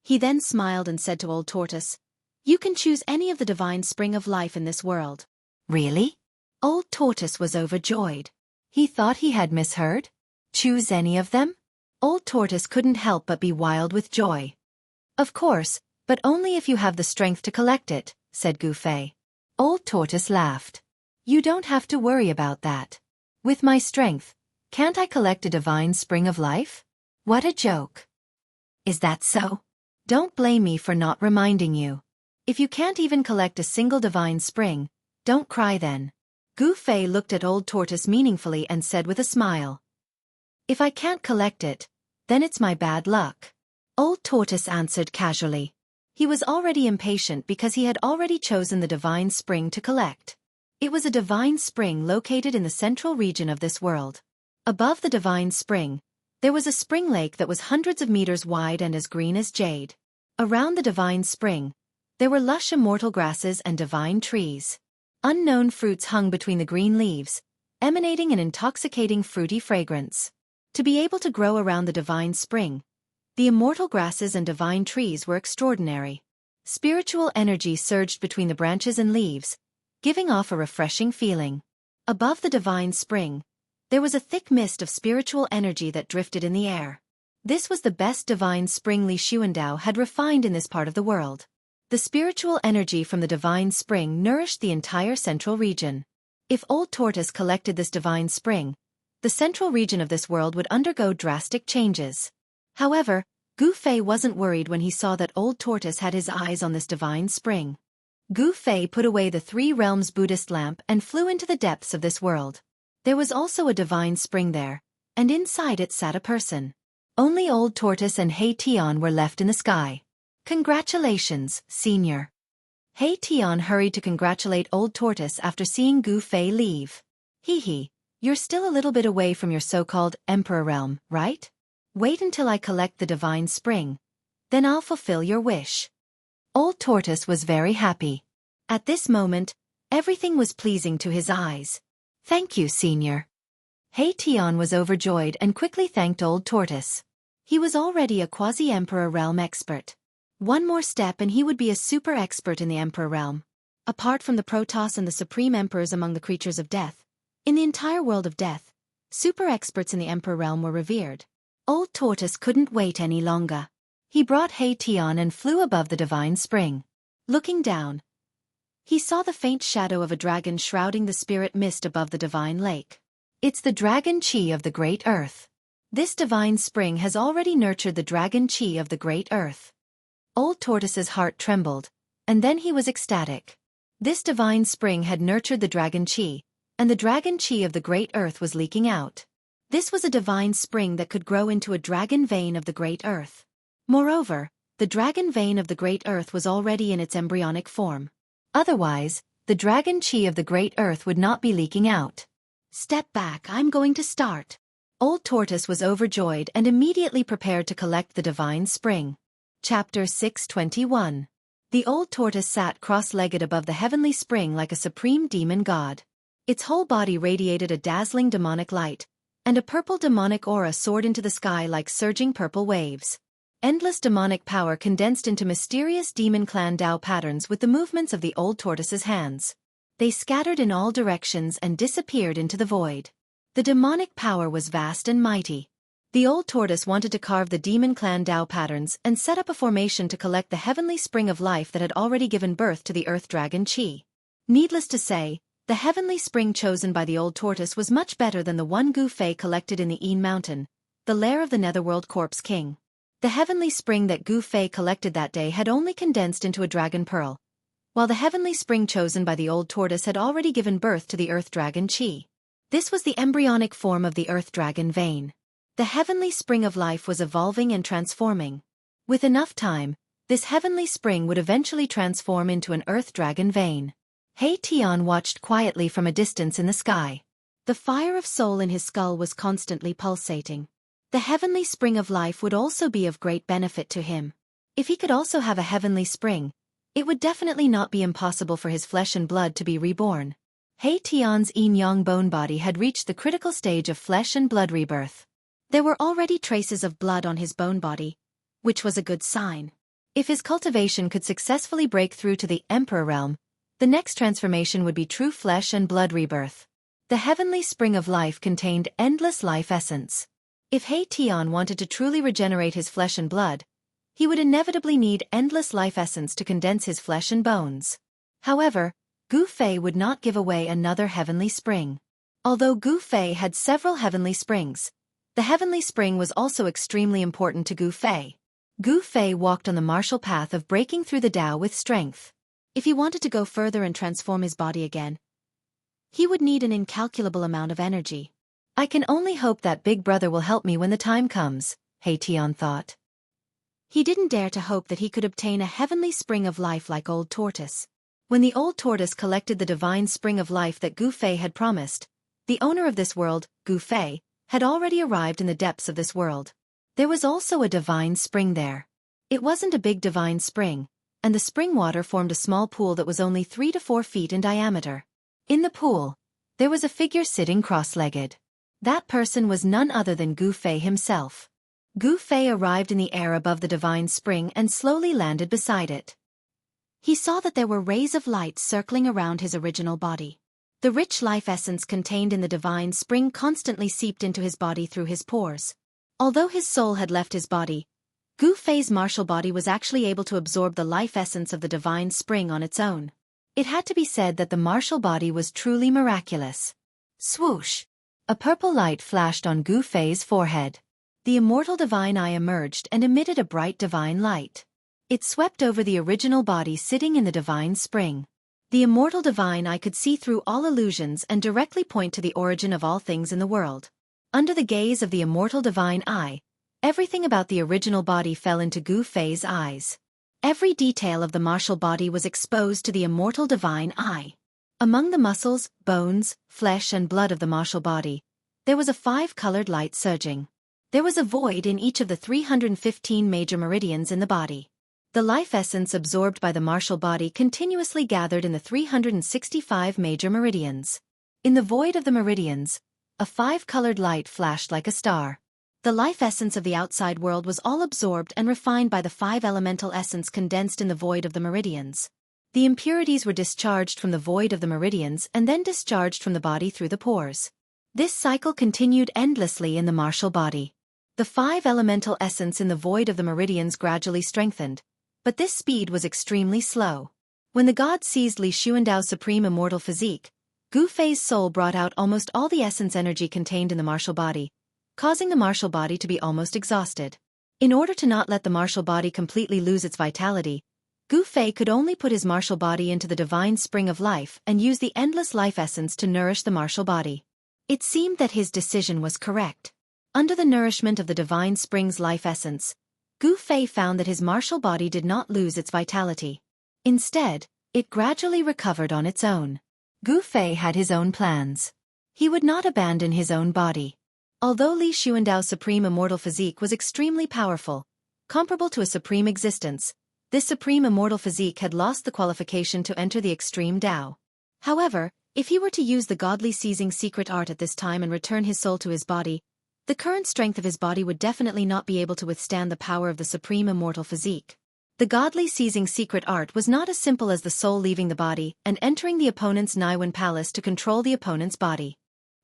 He then smiled and said to Old Tortoise, You can choose any of the divine spring of life in this world. Really? Old Tortoise was overjoyed. He thought he had misheard. Choose any of them? Old Tortoise couldn't help but be wild with joy. Of course, but only if you have the strength to collect it, said Gu Fei. Old Tortoise laughed. You don't have to worry about that. With my strength, can't I collect a divine spring of life? What a joke. Is that so? Don't blame me for not reminding you. If you can't even collect a single divine spring, don't cry then. Gu Fei looked at Old Tortoise meaningfully and said with a smile. If I can't collect it, then it's my bad luck. Old Tortoise answered casually. He was already impatient because he had already chosen the divine spring to collect. It was a divine spring located in the central region of this world. Above the divine spring, there was a spring lake that was hundreds of meters wide and as green as jade. Around the divine spring, there were lush immortal grasses and divine trees. Unknown fruits hung between the green leaves, emanating an intoxicating fruity fragrance. To be able to grow around the divine spring, the immortal grasses and divine trees were extraordinary. Spiritual energy surged between the branches and leaves, giving off a refreshing feeling. Above the divine spring, there was a thick mist of spiritual energy that drifted in the air. This was the best divine spring Li Xuandao had refined in this part of the world. The spiritual energy from the divine spring nourished the entire central region. If Old Tortoise collected this divine spring, the central region of this world would undergo drastic changes. However, Gu Fei wasn't worried when he saw that Old Tortoise had his eyes on this divine spring. Gu Fei put away the Three Realms Buddhist lamp and flew into the depths of this world. There was also a divine spring there, and inside it sat a person. Only Old Tortoise and He Tian were left in the sky. Congratulations, Senior. He Tian hurried to congratulate Old Tortoise after seeing Gu Fei leave. Hee, you're still a little bit away from your so-called Emperor realm, right? Wait until I collect the divine spring. Then I'll fulfill your wish. Old Tortoise was very happy. At this moment, everything was pleasing to his eyes. Thank you, Senior. He Tian was overjoyed and quickly thanked Old Tortoise. He was already a quasi-Emperor realm expert. One more step and he would be a super expert in the Emperor realm. Apart from the Protoss and the Supreme Emperors among the creatures of death, in the entire world of death, super experts in the Emperor realm were revered. Old Tortoise couldn't wait any longer. He brought He Tian and flew above the divine spring. Looking down, he saw the faint shadow of a dragon shrouding the spirit mist above the divine lake. It's the dragon chi of the great earth. This divine spring has already nurtured the dragon chi of the great earth. Old Tortoise's heart trembled, and then he was ecstatic. This divine spring had nurtured the dragon chi, and the dragon chi of the great earth was leaking out. This was a divine spring that could grow into a dragon vein of the great earth. Moreover, the dragon vein of the great earth was already in its embryonic form. Otherwise, the dragon chi of the great earth would not be leaking out. Step back, I'm going to start. Old Tortoise was overjoyed and immediately prepared to collect the divine spring. Chapter 621. The Old Tortoise sat cross-legged above the heavenly spring like a supreme demon god. Its whole body radiated a dazzling demonic light, and a purple demonic aura soared into the sky like surging purple waves. Endless demonic power condensed into mysterious demon clan Dao patterns with the movements of the Old Tortoise's hands. They scattered in all directions and disappeared into the void. The demonic power was vast and mighty. The Old Tortoise wanted to carve the demon clan Dao patterns and set up a formation to collect the heavenly spring of life that had already given birth to the earth dragon chi. Needless to say, the heavenly spring chosen by the Old Tortoise was much better than the one Gu Fei collected in the Een Mountain, the lair of the Netherworld Corpse King. The heavenly spring that Gu Fei collected that day had only condensed into a dragon pearl, while the heavenly spring chosen by the Old Tortoise had already given birth to the earth dragon chi. This was the embryonic form of the earth dragon vein. The heavenly spring of life was evolving and transforming. With enough time, this heavenly spring would eventually transform into an earth dragon vein. He Tian watched quietly from a distance in the sky. The fire of soul in his skull was constantly pulsating. The heavenly spring of life would also be of great benefit to him. If he could also have a heavenly spring, it would definitely not be impossible for his flesh and blood to be reborn. He Tian's yin-yang bone body had reached the critical stage of flesh and blood rebirth. There were already traces of blood on his bone body, which was a good sign. If his cultivation could successfully break through to the Emperor realm, the next transformation would be true flesh and blood rebirth. The heavenly spring of life contained endless life essence. If He Tian wanted to truly regenerate his flesh and blood, He would inevitably need endless life essence to condense his flesh and bones. However, Gu Fei would not give away another heavenly spring. Although Gu Fei had several heavenly springs, the heavenly spring was also extremely important to Gu Fei. Gu Fei walked on the martial path of breaking through the Tao with strength. If he wanted to go further and transform his body again, he would need an incalculable amount of energy. I can only hope that Big Brother will help me when the time comes, He Tian thought. He didn't dare to hope that he could obtain a heavenly spring of life like Old Tortoise. When the Old Tortoise collected the divine spring of life that Gu Fei had promised, the owner of this world, Gu Fei, had already arrived in the depths of this world. There was also a divine spring there. It wasn't a big divine spring, and the spring water formed a small pool that was only 3 to 4 feet in diameter. In the pool, there was a figure sitting cross-legged. That person was none other than Gu Fei himself. Gu Fei arrived in the air above the divine spring and slowly landed beside it. He saw that there were rays of light circling around his original body. The rich life essence contained in the divine spring constantly seeped into his body through his pores. Although his soul had left his body, Gu Fei's martial body was actually able to absorb the life essence of the divine spring on its own. It had to be said that the martial body was truly miraculous. Swoosh! A purple light flashed on Gu Fei's forehead. The immortal divine eye emerged and emitted a bright divine light. It swept over the original body sitting in the divine spring. The immortal divine eye could see through all illusions and directly point to the origin of all things in the world. Under the gaze of the immortal divine eye, everything about the original body fell into Gu Fei's eyes. Every detail of the martial body was exposed to the immortal divine eye. Among the muscles, bones, flesh and blood of the martial body, there was a 5-colored light surging. There was a void in each of the 315 major meridians in the body. The life essence absorbed by the martial body continuously gathered in the 365 major meridians. In the void of the meridians, a 5-colored light flashed like a star. The life essence of the outside world was all absorbed and refined by the 5 elemental essence condensed in the void of the meridians. The impurities were discharged from the void of the meridians and then discharged from the body through the pores. This cycle continued endlessly in the martial body. The 5 elemental essence in the void of the meridians gradually strengthened, but this speed was extremely slow. When the god seized Li Xuandao's supreme immortal physique, Gu Fei's soul brought out almost all the essence energy contained in the martial body, causing the martial body to be almost exhausted. In order to not let the martial body completely lose its vitality, Gu Fei could only put his martial body into the divine spring of life and use the endless life essence to nourish the martial body. It seemed that his decision was correct. Under the nourishment of the divine spring's life essence, Gu Fei found that his martial body did not lose its vitality. Instead, it gradually recovered on its own. Gu Fei had his own plans. He would not abandon his own body. Although Li Xuandao's supreme immortal physique was extremely powerful, comparable to a supreme existence, this supreme immortal physique had lost the qualification to enter the extreme Tao. However, if he were to use the godly seizing secret art at this time and return his soul to his body, the current strength of his body would definitely not be able to withstand the power of the supreme immortal physique. The godly seizing secret art was not as simple as the soul leaving the body and entering the opponent's Naiwen palace to control the opponent's body.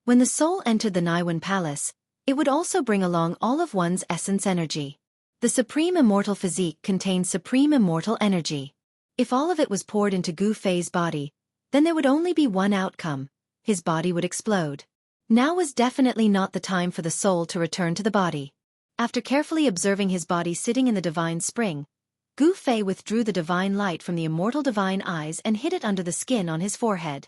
When the soul entered the Naiwen palace, it would also bring along all of one's essence energy. The supreme immortal physique contained supreme immortal energy. If all of it was poured into Gu Fei's body, then there would only be one outcome: his body would explode. Now was definitely not the time for the soul to return to the body. After carefully observing his body sitting in the divine spring, Gu Fei withdrew the divine light from the immortal divine eyes and hid it under the skin on his forehead.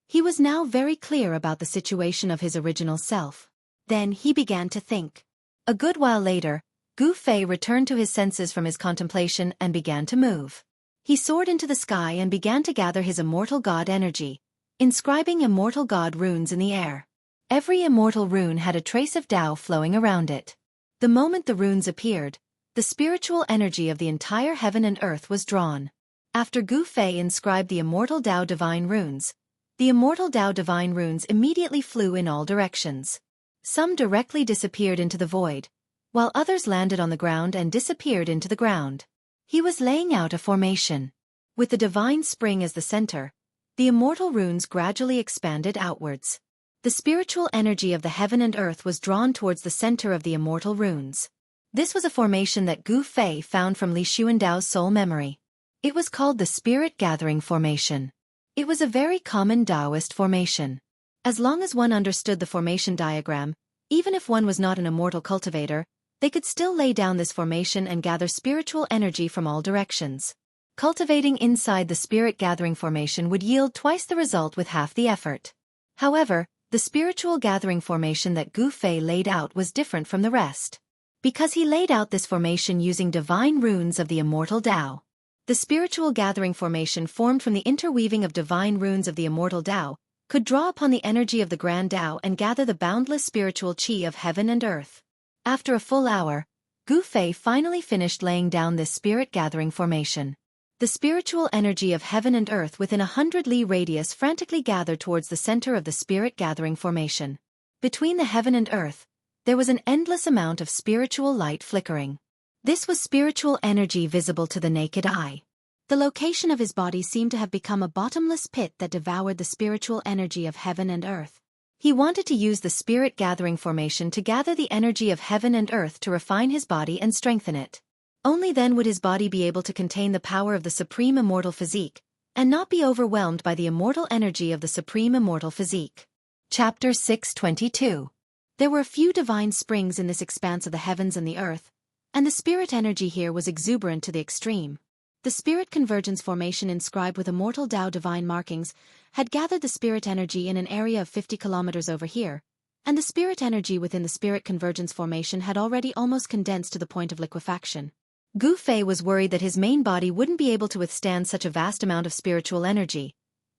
He was now very clear about the situation of his original self. Then he began to think. A good while later, Gu Fei returned to his senses from his contemplation and began to move. He soared into the sky and began to gather his immortal god energy, inscribing immortal god runes in the air. Every immortal rune had a trace of Tao flowing around it. The moment the runes appeared, the spiritual energy of the entire heaven and earth was drawn. After Gu Fei inscribed the immortal Tao divine runes, the immortal Tao divine runes immediately flew in all directions. Some directly disappeared into the void, while others landed on the ground and disappeared into the ground. He was laying out a formation. With the divine spring as the center, the immortal runes gradually expanded outwards. The spiritual energy of the heaven and earth was drawn towards the center of the immortal runes. This was a formation that Gu Fei found from Li Xuandao's soul memory. It was called the Spirit Gathering Formation. It was a very common Taoist formation. As long as one understood the formation diagram, even if one was not an immortal cultivator, they could still lay down this formation and gather spiritual energy from all directions. Cultivating inside the Spirit Gathering Formation would yield twice the result with half the effort. However, the spiritual gathering formation that Gu Fei laid out was different from the rest. Because he laid out this formation using divine runes of the immortal Tao. The spiritual gathering formation formed from the interweaving of divine runes of the immortal Tao could draw upon the energy of the grand Tao and gather the boundless spiritual qi of heaven and earth. After a full hour, Gu Fei finally finished laying down this spirit gathering formation. The spiritual energy of heaven and earth within 100 li radius frantically gathered towards the center of the spirit gathering formation. Between the heaven and earth, there was an endless amount of spiritual light flickering. This was spiritual energy visible to the naked eye. The location of his body seemed to have become a bottomless pit that devoured the spiritual energy of heaven and earth. He wanted to use the spirit gathering formation to gather the energy of heaven and earth to refine his body and strengthen it. Only then would his body be able to contain the power of the supreme immortal physique, and not be overwhelmed by the immortal energy of the supreme immortal physique. Chapter 622. There were a few divine springs in this expanse of the heavens and the earth, and the spirit energy here was exuberant to the extreme. The spirit convergence formation inscribed with immortal Tao divine markings had gathered the spirit energy in an area of 50 kilometers over here, and the spirit energy within the spirit convergence formation had already almost condensed to the point of liquefaction. Gu Fei was worried that his main body wouldn't be able to withstand such a vast amount of spiritual energy,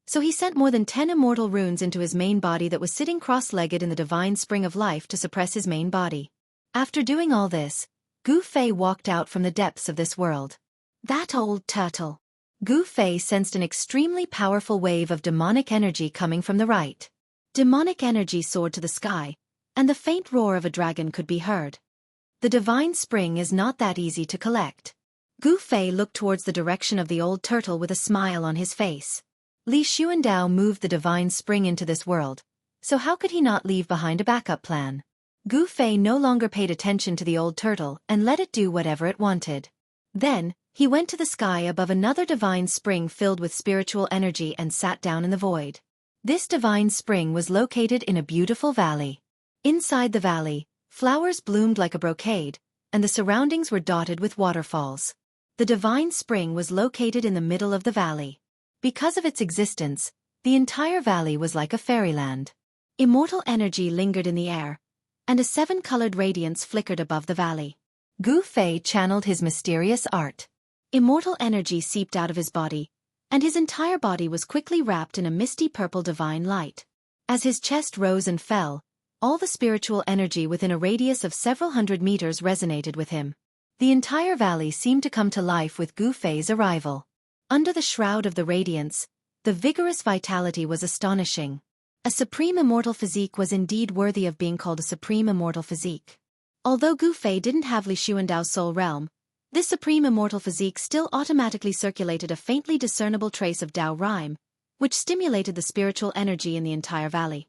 so he sent more than 10 immortal runes into his main body that was sitting cross-legged in the divine spring of life to suppress his main body. After doing all this, Gu Fei walked out from the depths of this world. That old turtle. Gu Fei sensed an extremely powerful wave of demonic energy coming from the right. Demonic energy soared to the sky, and the faint roar of a dragon could be heard. The divine spring is not that easy to collect. Gu Fei looked towards the direction of the old turtle with a smile on his face. Li Xuandao moved the divine spring into this world, so how could he not leave behind a backup plan? Gu Fei no longer paid attention to the old turtle and let it do whatever it wanted. Then, he went to the sky above another divine spring filled with spiritual energy and sat down in the void. This divine spring was located in a beautiful valley. Inside the valley, flowers bloomed like a brocade, and the surroundings were dotted with waterfalls. The divine spring was located in the middle of the valley. Because of its existence, the entire valley was like a fairyland. Immortal energy lingered in the air, and a 7-colored radiance flickered above the valley. Gu Fei channeled his mysterious art. Immortal energy seeped out of his body, and his entire body was quickly wrapped in a misty purple divine light. As his chest rose and fell, all the spiritual energy within a radius of several hundred meters resonated with him. The entire valley seemed to come to life with Gu Fei's arrival. Under the shroud of the radiance, the vigorous vitality was astonishing. A supreme immortal physique was indeed worthy of being called a supreme immortal physique. Although Gu Fei didn't have Li Xuandao's soul realm, this supreme immortal physique still automatically circulated a faintly discernible trace of Tao rhyme, which stimulated the spiritual energy in the entire valley.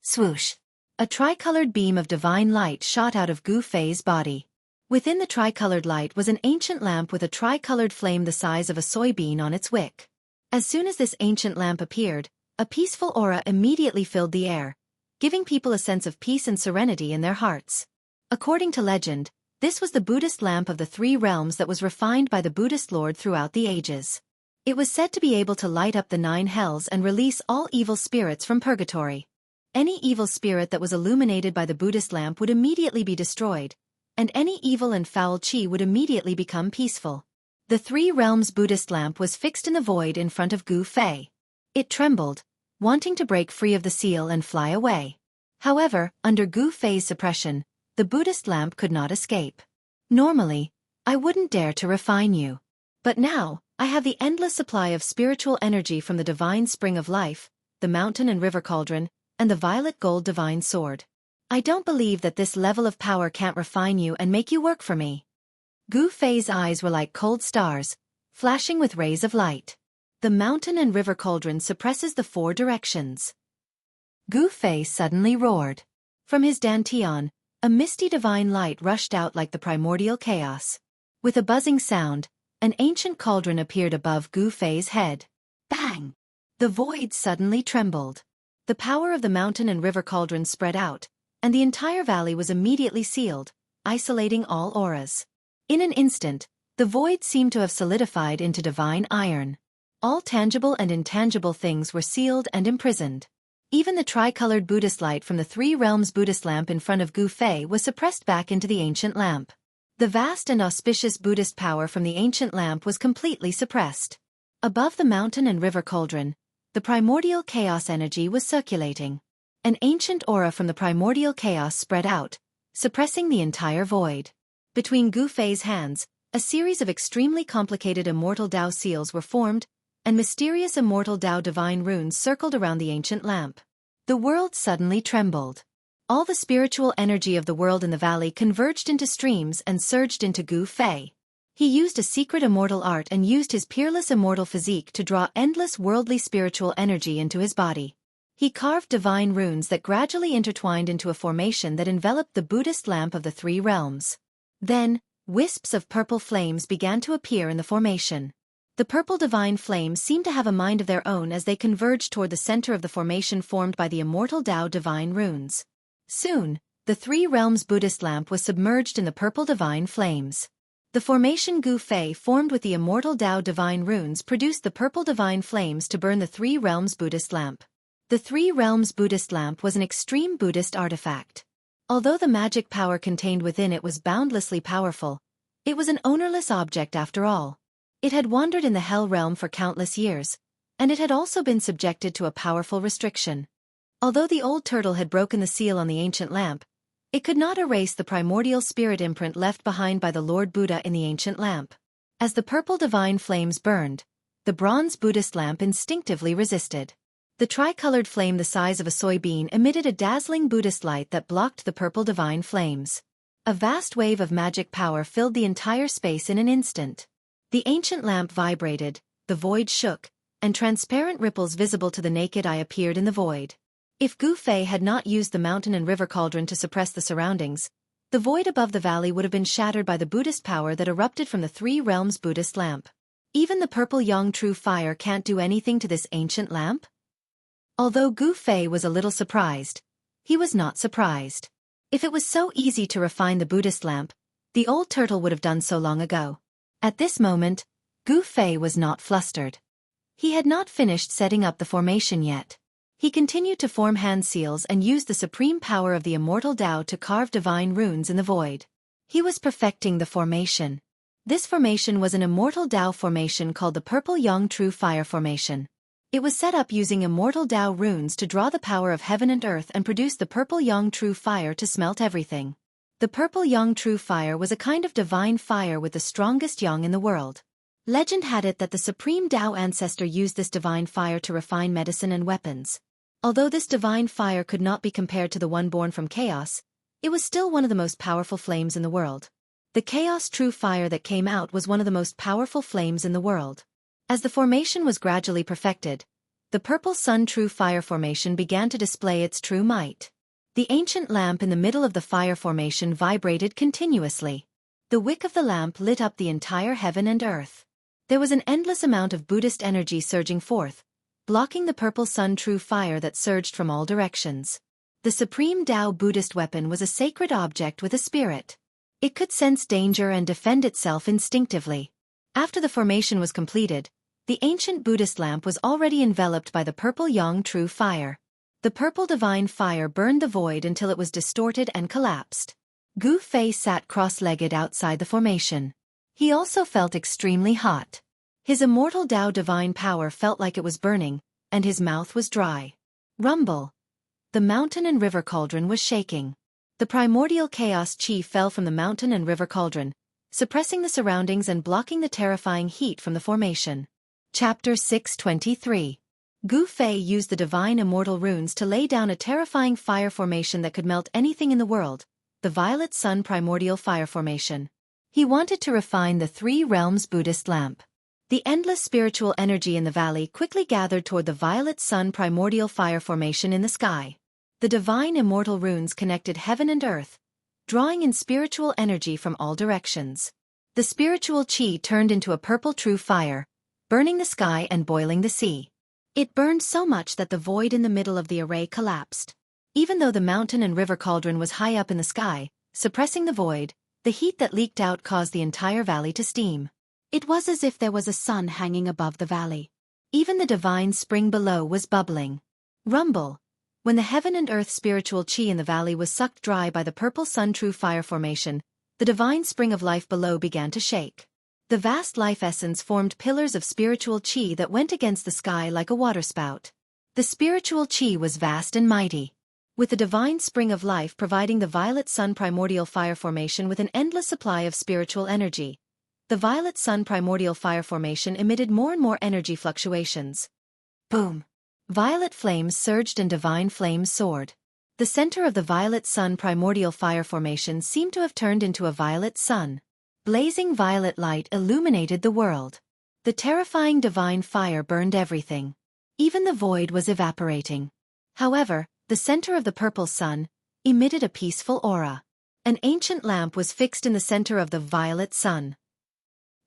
Swoosh! A tricolored beam of divine light shot out of Gu Fei's body. Within the tricolored light was an ancient lamp with a tricolored flame the size of a soybean on its wick. As soon as this ancient lamp appeared, a peaceful aura immediately filled the air, giving people a sense of peace and serenity in their hearts. According to legend, this was the Buddhist lamp of the 3 realms that was refined by the Buddhist Lord throughout the ages. It was said to be able to light up the 9 hells and release all evil spirits from purgatory. Any evil spirit that was illuminated by the Buddhist lamp would immediately be destroyed, and any evil and foul qi would immediately become peaceful. The 3 realms Buddhist lamp was fixed in the void in front of Gu Fei. It trembled, wanting to break free of the seal and fly away. However, under Gu Fei's suppression, the Buddhist lamp could not escape. Normally, I wouldn't dare to refine you. But now, I have the endless supply of spiritual energy from the divine spring of life, the mountain and river cauldron, and the violet gold divine sword. I don't believe that this level of power can't refine you and make you work for me. Gu Fei's eyes were like cold stars, flashing with rays of light. The mountain and river cauldron suppresses the 4 directions. Gu Fei suddenly roared. From his dantian, A misty divine light rushed out like the primordial chaos. With a buzzing sound, an ancient cauldron appeared above Gu Fei's head. Bang! The void suddenly trembled. The power of the mountain and river cauldron spread out, and the entire valley was immediately sealed, isolating all auras. In an instant, the void seemed to have solidified into divine iron. All tangible and intangible things were sealed and imprisoned. Even the tricolored Buddhist light from the Three Realms Buddhist lamp in front of Gu Fei was suppressed back into the ancient lamp. The vast and auspicious Buddhist power from the ancient lamp was completely suppressed. Above the mountain and river cauldron, the primordial chaos energy was circulating. An ancient aura from the primordial chaos spread out, suppressing the entire void. Between Gu Fei's hands, a series of extremely complicated immortal Tao seals were formed, and mysterious immortal Tao divine runes circled around the ancient lamp. The world suddenly trembled. All the spiritual energy of the world in the valley converged into streams and surged into Gu Fei. He used a secret immortal art and used his peerless immortal physique to draw endless worldly spiritual energy into his body. He carved divine runes that gradually intertwined into a formation that enveloped the Buddhist lamp of the Three Realms. Then, wisps of purple flames began to appear in the formation. The purple divine flames seemed to have a mind of their own as they converged toward the center of the formation formed by the immortal Tao divine runes. Soon, the Three Realms Buddhist lamp was submerged in the purple divine flames. The formation Gu Fei formed with the immortal Tao divine runes produced the purple divine flames to burn the Three Realms Buddhist lamp. The Three Realms Buddhist lamp was an extreme Buddhist artifact. Although the magic power contained within it was boundlessly powerful, it was an ownerless object after all. It had wandered in the Hell Realm for countless years, and it had also been subjected to a powerful restriction. Although the old turtle had broken the seal on the ancient lamp, it could not erase the primordial spirit imprint left behind by the Lord Buddha in the ancient lamp. As the purple divine flames burned, the bronze Buddhist lamp instinctively resisted. The tricolored flame the size of a soybean emitted a dazzling Buddhist light that blocked the purple divine flames. A vast wave of magic power filled the entire space in an instant. The ancient lamp vibrated, the void shook, and transparent ripples visible to the naked eye appeared in the void. If Gu Fei had not used the mountain and river cauldron to suppress the surroundings, the void above the valley would have been shattered by the Buddhist power that erupted from the Three Realms Buddhist lamp. Even the purple yang true fire can't do anything to this ancient lamp? Although Gu Fei was a little surprised, he was not surprised. If it was so easy to refine the Buddhist lamp, the old turtle would have done so long ago. At this moment, Gu Fei was not flustered. He had not finished setting up the formation yet. He continued to form hand seals and used the supreme power of the immortal Tao to carve divine runes in the void. He was perfecting the formation. This formation was an immortal Tao formation called the Purple Yang True Fire Formation. It was set up using immortal Tao runes to draw the power of heaven and earth and produce the Purple Yang True Fire to smelt everything. The Purple Yang True Fire was a kind of divine fire with the strongest yang in the world. Legend had it that the supreme Tao ancestor used this divine fire to refine medicine and weapons. Although this divine fire could not be compared to the one born from chaos, it was still one of the most powerful flames in the world. The chaos true fire that came out was one of the most powerful flames in the world. As the formation was gradually perfected, the purple sun true fire formation began to display its true might. The ancient lamp in the middle of the fire formation vibrated continuously. The wick of the lamp lit up the entire heaven and earth. There was an endless amount of Buddhist energy surging forth, blocking the purple sun true fire that surged from all directions. The supreme Tao Buddhist weapon was a sacred object with a spirit. It could sense danger and defend itself instinctively. After the formation was completed, the ancient Buddhist lamp was already enveloped by the purple yang true fire. The purple divine fire burned the void until it was distorted and collapsed. Gu Fei sat cross-legged outside the formation. He also felt extremely hot. His immortal Tao divine power felt like it was burning, and his mouth was dry. Rumble. The mountain and river cauldron was shaking. The primordial chaos chi fell from the mountain and river cauldron, suppressing the surroundings and blocking the terrifying heat from the formation. Chapter 623. Gu Fei used the divine immortal runes to lay down a terrifying fire formation that could melt anything in the world, the Violet Sun Primordial Fire Formation. He wanted to refine the Three Realms Buddhist lamp. The endless spiritual energy in the valley quickly gathered toward the Violet Sun Primordial Fire Formation in the sky. The divine immortal runes connected heaven and earth, drawing in spiritual energy from all directions. The spiritual qi turned into a purple true fire, burning the sky and boiling the sea. It burned so much that the void in the middle of the array collapsed. Even though the mountain and river cauldron was high up in the sky, suppressing the void, the heat that leaked out caused the entire valley to steam. It was as if there was a sun hanging above the valley. Even the divine spring below was bubbling. Rumble. When the heaven and earth spiritual qi in the valley was sucked dry by the purple sun true fire formation, the divine spring of life below began to shake. The vast life essence formed pillars of spiritual qi that went against the sky like a waterspout. The spiritual qi was vast and mighty. With the divine spring of life providing the violet sun primordial fire formation with an endless supply of spiritual energy, the violet sun primordial fire formation emitted more and more energy fluctuations. Boom! Violet flames surged and divine flames soared. The center of the violet sun primordial fire formation seemed to have turned into a violet sun. Blazing violet light illuminated the world. The terrifying divine fire burned everything. Even the void was evaporating. However, the center of the purple sun emitted a peaceful aura. An ancient lamp was fixed in the center of the violet sun.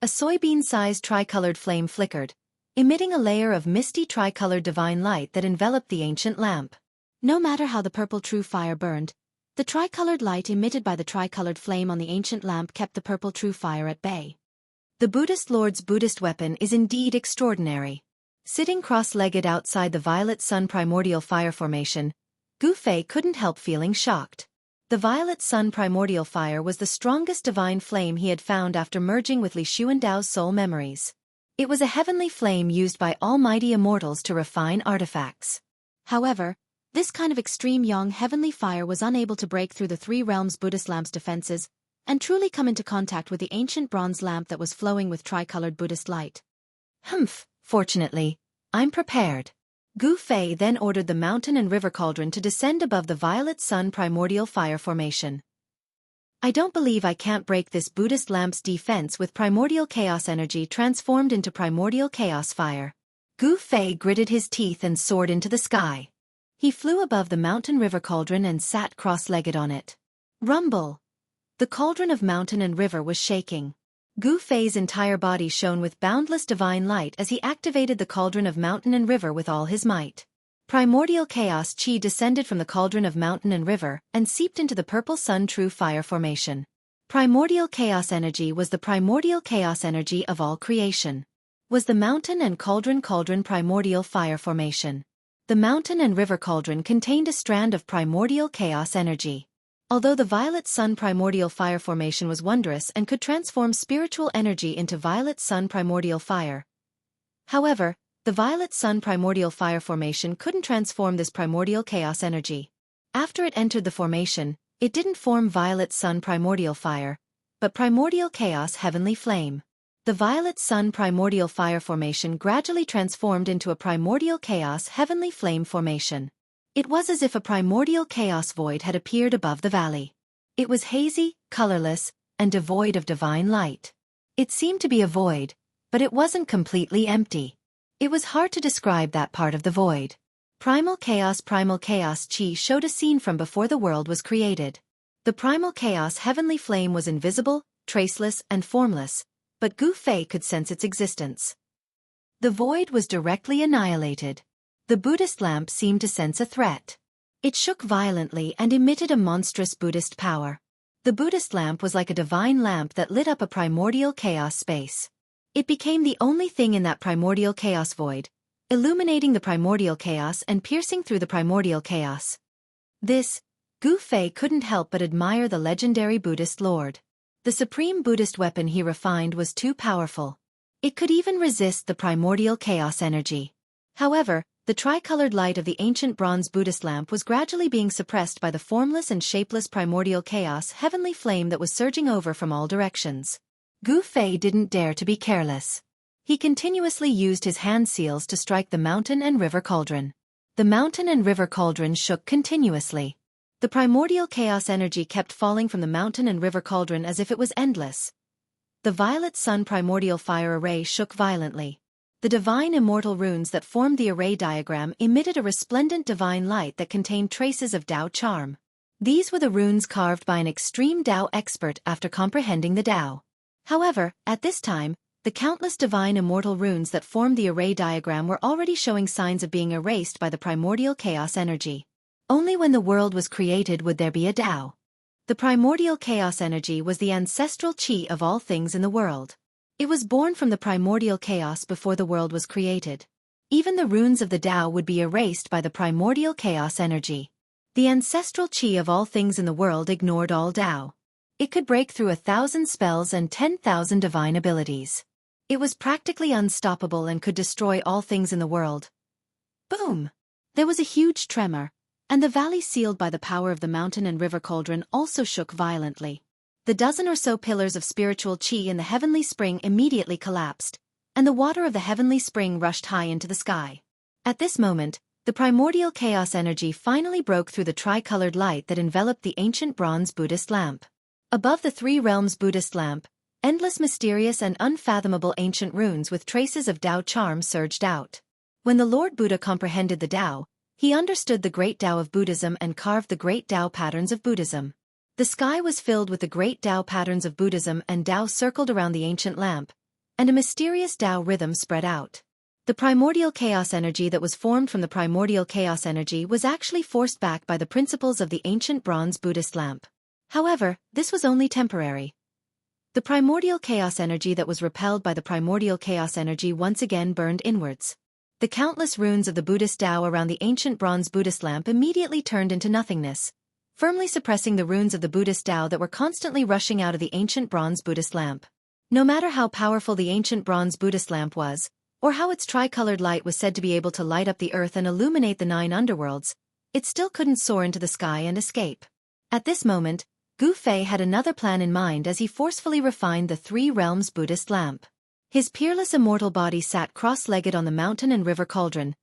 A soybean-sized tricolored flame flickered, emitting a layer of misty tricolored divine light that enveloped the ancient lamp. No matter how the purple true fire burned, the tricolored light emitted by the tricolored flame on the ancient lamp kept the purple true fire at bay. The Buddhist Lord's Buddhist weapon is indeed extraordinary. Sitting cross-legged outside the violet sun primordial fire formation, Gu Fei couldn't help feeling shocked. The violet sun primordial fire was the strongest divine flame he had found after merging with Li Xuandao's soul memories. It was a heavenly flame used by almighty immortals to refine artifacts. However, this kind of extreme yang heavenly fire was unable to break through the three realms Buddhist lamp's defenses and truly come into contact with the ancient bronze lamp that was flowing with tricolored Buddhist light. Fortunately, I'm prepared. Gu Fei then ordered the mountain and river cauldron to descend above the violet sun primordial fire formation. I don't believe I can't break this Buddhist lamp's defense with primordial chaos energy transformed into primordial chaos fire. Gu Fei gritted his teeth and soared into the sky. He flew above the mountain river cauldron and sat cross-legged on it. Rumble! The cauldron of mountain and river was shaking. Gu Fei's entire body shone with boundless divine light as he activated the cauldron of mountain and river with all his might. Primordial chaos qi descended from the cauldron of mountain and river and seeped into the purple sun true fire formation. Primordial chaos energy was the primordial chaos energy of all creation. Was the mountain and cauldron primordial fire formation. The mountain and river cauldron contained a strand of primordial chaos energy. Although the violet sun primordial fire formation was wondrous and could transform spiritual energy into violet sun primordial fire. However, the violet sun primordial fire formation couldn't transform this primordial chaos energy. After it entered the formation, it didn't form violet sun primordial fire, but primordial chaos heavenly flame. The violet sun primordial fire formation gradually transformed into a primordial chaos heavenly flame formation. It was as if a primordial chaos void had appeared above the valley. It was hazy, colorless, and devoid of divine light. It seemed to be a void, but it wasn't completely empty. It was hard to describe that part of the void. Primal chaos qi showed a scene from before the world was created. The primal chaos heavenly flame was invisible, traceless, and formless, but Gu Fei could sense its existence. The void was directly annihilated. The Buddhist lamp seemed to sense a threat. It shook violently and emitted a monstrous Buddhist power. The Buddhist lamp was like a divine lamp that lit up a primordial chaos space. It became the only thing in that primordial chaos void, illuminating the primordial chaos and piercing through the primordial chaos. This, Gu Fei couldn't help but admire the legendary Buddhist Lord. The supreme Buddhist weapon he refined was too powerful. It could even resist the primordial chaos energy. However, the tricolored light of the ancient bronze Buddhist lamp was gradually being suppressed by the formless and shapeless primordial chaos heavenly flame that was surging over from all directions. Gu Fei didn't dare to be careless. He continuously used his hand seals to strike the mountain and river cauldron. The mountain and river cauldron shook continuously. The primordial chaos energy kept falling from the mountain and river cauldron as if it was endless. The violet sun primordial fire array shook violently. The divine immortal runes that formed the array diagram emitted a resplendent divine light that contained traces of Tao charm. These were the runes carved by an extreme Tao expert after comprehending the Tao. However, at this time, the countless divine immortal runes that formed the array diagram were already showing signs of being erased by the primordial chaos energy. Only when the world was created would there be a Tao. The primordial chaos energy was the ancestral chi of all things in the world. It was born from the primordial chaos before the world was created. Even the runes of the Tao would be erased by the primordial chaos energy. The ancestral chi of all things in the world ignored all Tao. It could break through 1,000 spells and 10,000 divine abilities. It was practically unstoppable and could destroy all things in the world. Boom! There was a huge tremor, and the valley sealed by the power of the mountain and river cauldron also shook violently. The dozen or so pillars of spiritual chi in the heavenly spring immediately collapsed, and the water of the heavenly spring rushed high into the sky. At this moment, the primordial chaos energy finally broke through the tricolored light that enveloped the ancient bronze Buddhist lamp. Above the three realms Buddhist lamp, endless mysterious and unfathomable ancient runes with traces of Tao charm surged out. When the Lord Buddha comprehended the Tao, he understood the great Tao of Buddhism and carved the great Tao patterns of Buddhism. The sky was filled with the great Tao patterns of Buddhism, and Tao circled around the ancient lamp, and a mysterious Tao rhythm spread out. The primordial chaos energy that was formed from the primordial chaos energy was actually forced back by the principles of the ancient bronze Buddhist lamp. However, this was only temporary. The primordial chaos energy that was repelled by the primordial chaos energy once again burned inwards. The countless runes of the Buddhist Tao around the ancient bronze Buddhist lamp immediately turned into nothingness, firmly suppressing the runes of the Buddhist Tao that were constantly rushing out of the ancient bronze Buddhist lamp. No matter how powerful the ancient bronze Buddhist lamp was, or how its tricolored light was said to be able to light up the earth and illuminate the 9 underworlds, it still couldn't soar into the sky and escape. At this moment, Gu Fei had another plan in mind as he forcefully refined the 3 realms Buddhist lamp. His peerless immortal body sat cross-legged on the mountain and river cauldron,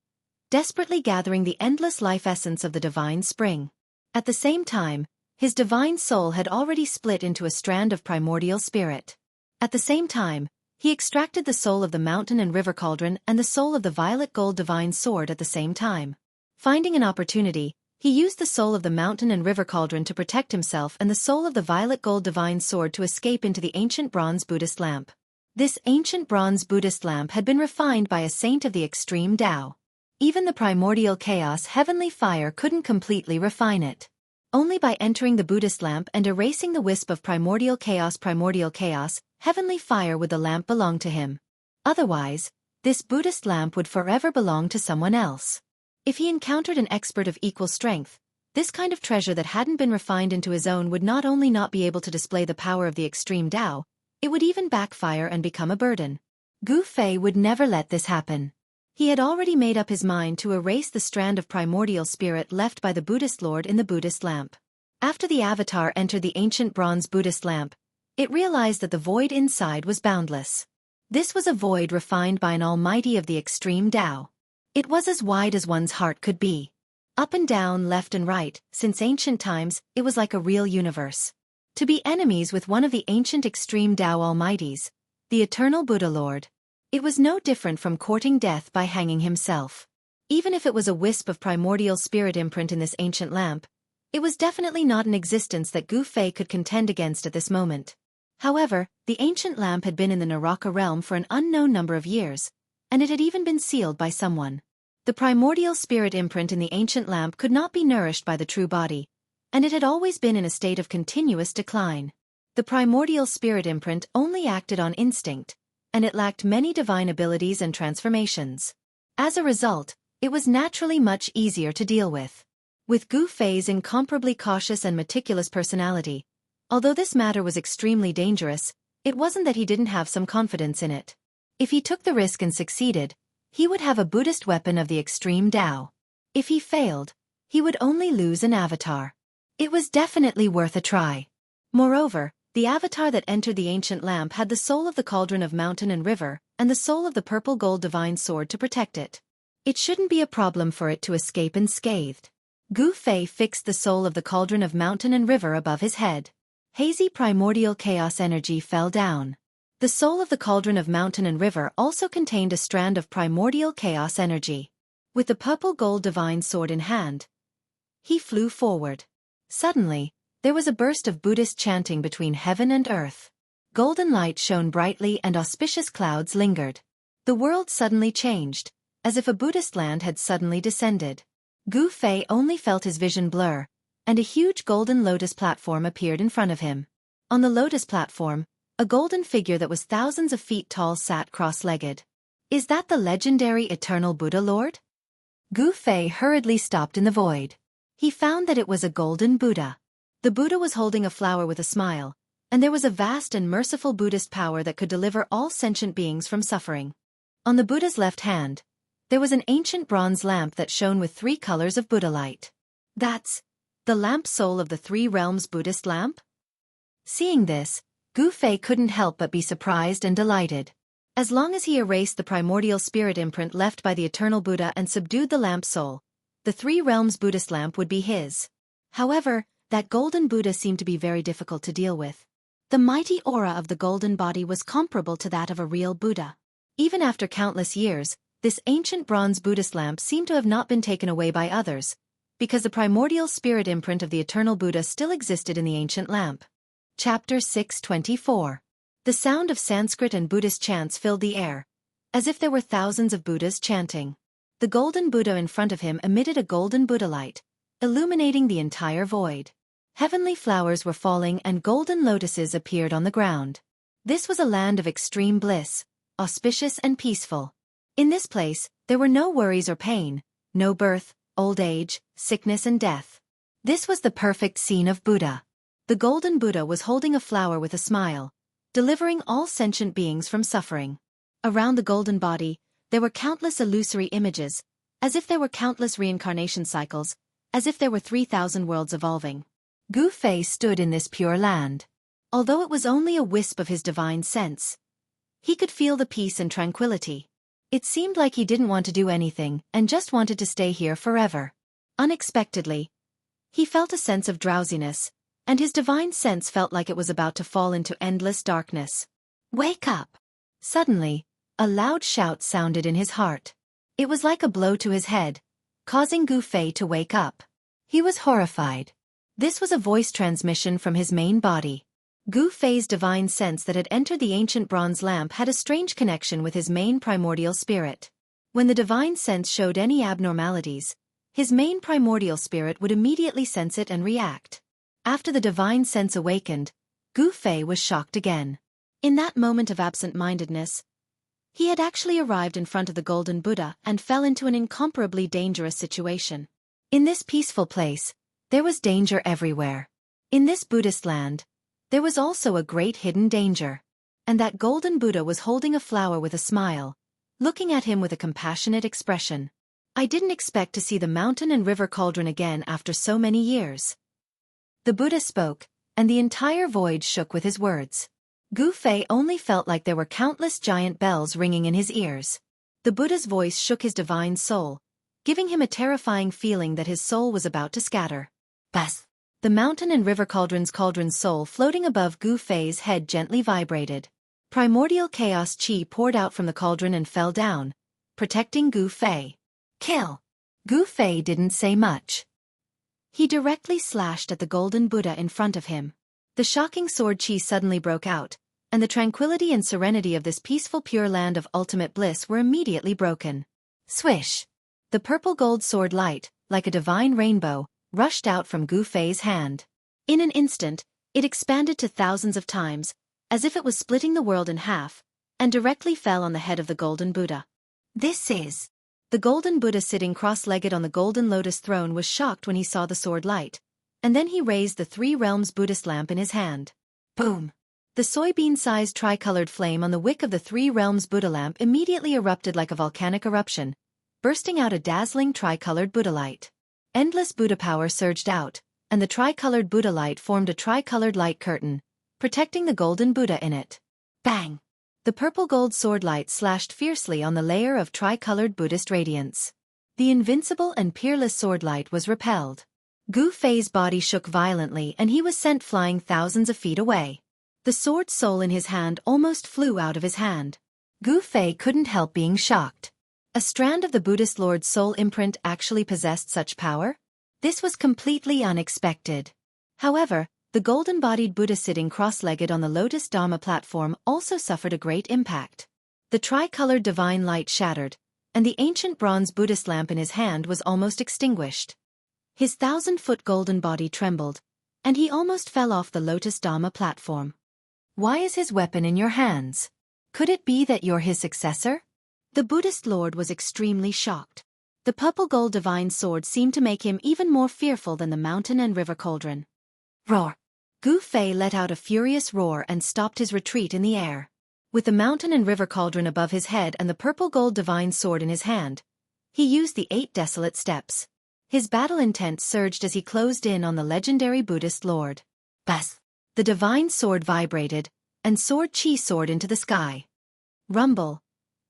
desperately gathering the endless life essence of the divine spring. At the same time, his divine soul had already split into a strand of primordial spirit. At the same time, he extracted the soul of the mountain and river cauldron and the soul of the violet gold divine sword at the same time. Finding an opportunity, he used the soul of the mountain and river cauldron to protect himself and the soul of the violet gold divine sword to escape into the ancient bronze Buddhist lamp. This ancient bronze Buddhist lamp had been refined by a saint of the extreme Tao. Even the primordial chaos heavenly fire couldn't completely refine it. Only by entering the Buddhist lamp and erasing the wisp of primordial chaos, heavenly fire would the lamp belong to him. Otherwise, this Buddhist lamp would forever belong to someone else. If he encountered an expert of equal strength, this kind of treasure that hadn't been refined into his own would not only not be able to display the power of the extreme Tao, it would even backfire and become a burden. Gu Fei would never let this happen. He had already made up his mind to erase the strand of primordial spirit left by the Buddhist Lord in the Buddhist lamp. After the avatar entered the ancient bronze Buddhist lamp, it realized that the void inside was boundless. This was a void refined by an almighty of the extreme Tao. It was as wide as one's heart could be. Up and down, left and right, since ancient times, it was like a real universe. To be enemies with one of the ancient extreme Tao almighties, the eternal Buddha Lord, it was no different from courting death by hanging himself. Even if it was a wisp of primordial spirit imprint in this ancient lamp, it was definitely not an existence that Gu Fei could contend against at this moment. However, the ancient lamp had been in the Naraka realm for an unknown number of years, and it had even been sealed by someone. The primordial spirit imprint in the ancient lamp could not be nourished by the true body, and it had always been in a state of continuous decline. The primordial spirit imprint only acted on instinct, and it lacked many divine abilities and transformations. As a result, it was naturally much easier to deal with. With Gu Fei's incomparably cautious and meticulous personality, although this matter was extremely dangerous, it wasn't that he didn't have some confidence in it. If he took the risk and succeeded, he would have a Buddhist weapon of the extreme Tao. If he failed, he would only lose an avatar. It was definitely worth a try. Moreover, the avatar that entered the ancient lamp had the soul of the cauldron of mountain and river, and the soul of the purple gold divine sword to protect it. It shouldn't be a problem for it to escape unscathed. Gu Fei fixed the soul of the cauldron of mountain and river above his head. Hazy primordial chaos energy fell down. The soul of the cauldron of mountain and river also contained a strand of primordial chaos energy. With the purple gold divine sword in hand, he flew forward. Suddenly, there was a burst of Buddhist chanting between heaven and earth. Golden light shone brightly and auspicious clouds lingered. The world suddenly changed, as if a Buddhist land had suddenly descended. Gu Fei only felt his vision blur, and a huge golden lotus platform appeared in front of him. On the lotus platform, a golden figure that was thousands of feet tall sat cross-legged. Is that the legendary Eternal Buddha Lord? Gu Fei hurriedly stopped in the void. He found that it was a golden Buddha. The Buddha was holding a flower with a smile, and there was a vast and merciful Buddhist power that could deliver all sentient beings from suffering. On the Buddha's left hand, there was an ancient bronze lamp that shone with 3 colors of Buddha light. That's the lamp soul of the 3 realms Buddhist lamp? Seeing this, Gu Fei couldn't help but be surprised and delighted. As long as he erased the primordial spirit imprint left by the eternal Buddha and subdued the lamp soul, the 3 realms Buddhist lamp would be his. However, that golden Buddha seemed to be very difficult to deal with. The mighty aura of the golden body was comparable to that of a real Buddha. Even after countless years, this ancient bronze Buddhist lamp seemed to have not been taken away by others, because the primordial spirit imprint of the eternal Buddha still existed in the ancient lamp. Chapter 624. The sound of Sanskrit and Buddhist chants filled the air, as if there were thousands of Buddhas chanting. The golden Buddha in front of him emitted a golden Buddha light, illuminating the entire void. Heavenly flowers were falling and golden lotuses appeared on the ground. This was a land of extreme bliss, auspicious and peaceful. In this place, there were no worries or pain, no birth, old age, sickness and death. This was the perfect scene of Buddha. The golden Buddha was holding a flower with a smile, delivering all sentient beings from suffering. Around the golden body, there were countless illusory images, as if there were countless reincarnation cycles, as if there were 3,000 worlds evolving. Gu Fei stood in this pure land. Although it was only a wisp of his divine sense, he could feel the peace and tranquility. It seemed like he didn't want to do anything and just wanted to stay here forever. Unexpectedly, he felt a sense of drowsiness, and his divine sense felt like it was about to fall into endless darkness. Wake up! Suddenly, a loud shout sounded in his heart. It was like a blow to his head, causing Gu Fei to wake up. He was horrified. This was a voice transmission from his main body. Gu Fei's divine sense that had entered the ancient bronze lamp had a strange connection with his main primordial spirit. When the divine sense showed any abnormalities, his main primordial spirit would immediately sense it and react. After the divine sense awakened, Gu Fei was shocked again. In that moment of absent-mindedness, he had actually arrived in front of the golden Buddha and fell into an incomparably dangerous situation. In this peaceful place, there was danger everywhere. In this Buddhist land, there was also a great hidden danger. And that golden Buddha was holding a flower with a smile, looking at him with a compassionate expression. I didn't expect to see the mountain and river cauldron again after so many years. The Buddha spoke, and the entire void shook with his words. Gu Fei only felt like there were countless giant bells ringing in his ears. The Buddha's voice shook his divine soul, giving him a terrifying feeling that his soul was about to scatter. Bas! The mountain and river cauldron's soul floating above Gu Fei's head gently vibrated. Primordial chaos chi poured out from the cauldron and fell down, protecting Gu Fei. Kill! Gu Fei didn't say much. He directly slashed at the golden Buddha in front of him. The shocking sword chi suddenly broke out, and the tranquility and serenity of this peaceful pure land of ultimate bliss were immediately broken. Swish! The purple gold sword light, like a divine rainbow, rushed out from Gu Fei's hand. In an instant, it expanded to thousands of times, as if it was splitting the world in half, and directly fell on the head of the golden Buddha. This is... The golden Buddha sitting cross-legged on the golden lotus throne was shocked when he saw the sword light, and then he raised the 3 realms Buddhist lamp in his hand. Boom! The soybean-sized tricolored flame on the wick of the 3 realms Buddha lamp immediately erupted like a volcanic eruption, bursting out a dazzling tricolored Buddha light. Endless Buddha power surged out, and the tricolored Buddha light formed a tricolored light curtain, protecting the golden Buddha in it. Bang! The purple gold sword light slashed fiercely on the layer of tricolored Buddhist radiance. The invincible and peerless sword light was repelled. Gu Fei's body shook violently and he was sent flying thousands of feet away. The sword soul in his hand almost flew out of his hand. Gu Fei couldn't help being shocked. A strand of the Buddhist Lord's soul imprint actually possessed such power? This was completely unexpected. However, the golden-bodied Buddha sitting cross-legged on the Lotus Dharma platform also suffered a great impact. The tricolored divine light shattered, and the ancient bronze Buddhist lamp in his hand was almost extinguished. His 1,000-foot golden body trembled, and he almost fell off the Lotus Dharma platform. Why is his weapon in your hands? Could it be that you're his successor? The Buddhist lord was extremely shocked. The purple gold divine sword seemed to make him even more fearful than the mountain and river cauldron. Roar! Gu Fei let out a furious roar and stopped his retreat in the air. With the mountain and river cauldron above his head and the purple gold divine sword in his hand, he used the 8 desolate steps. His battle intent surged as he closed in on the legendary Buddhist lord. Bas! The divine sword vibrated, and sword chi soared into the sky. Rumble!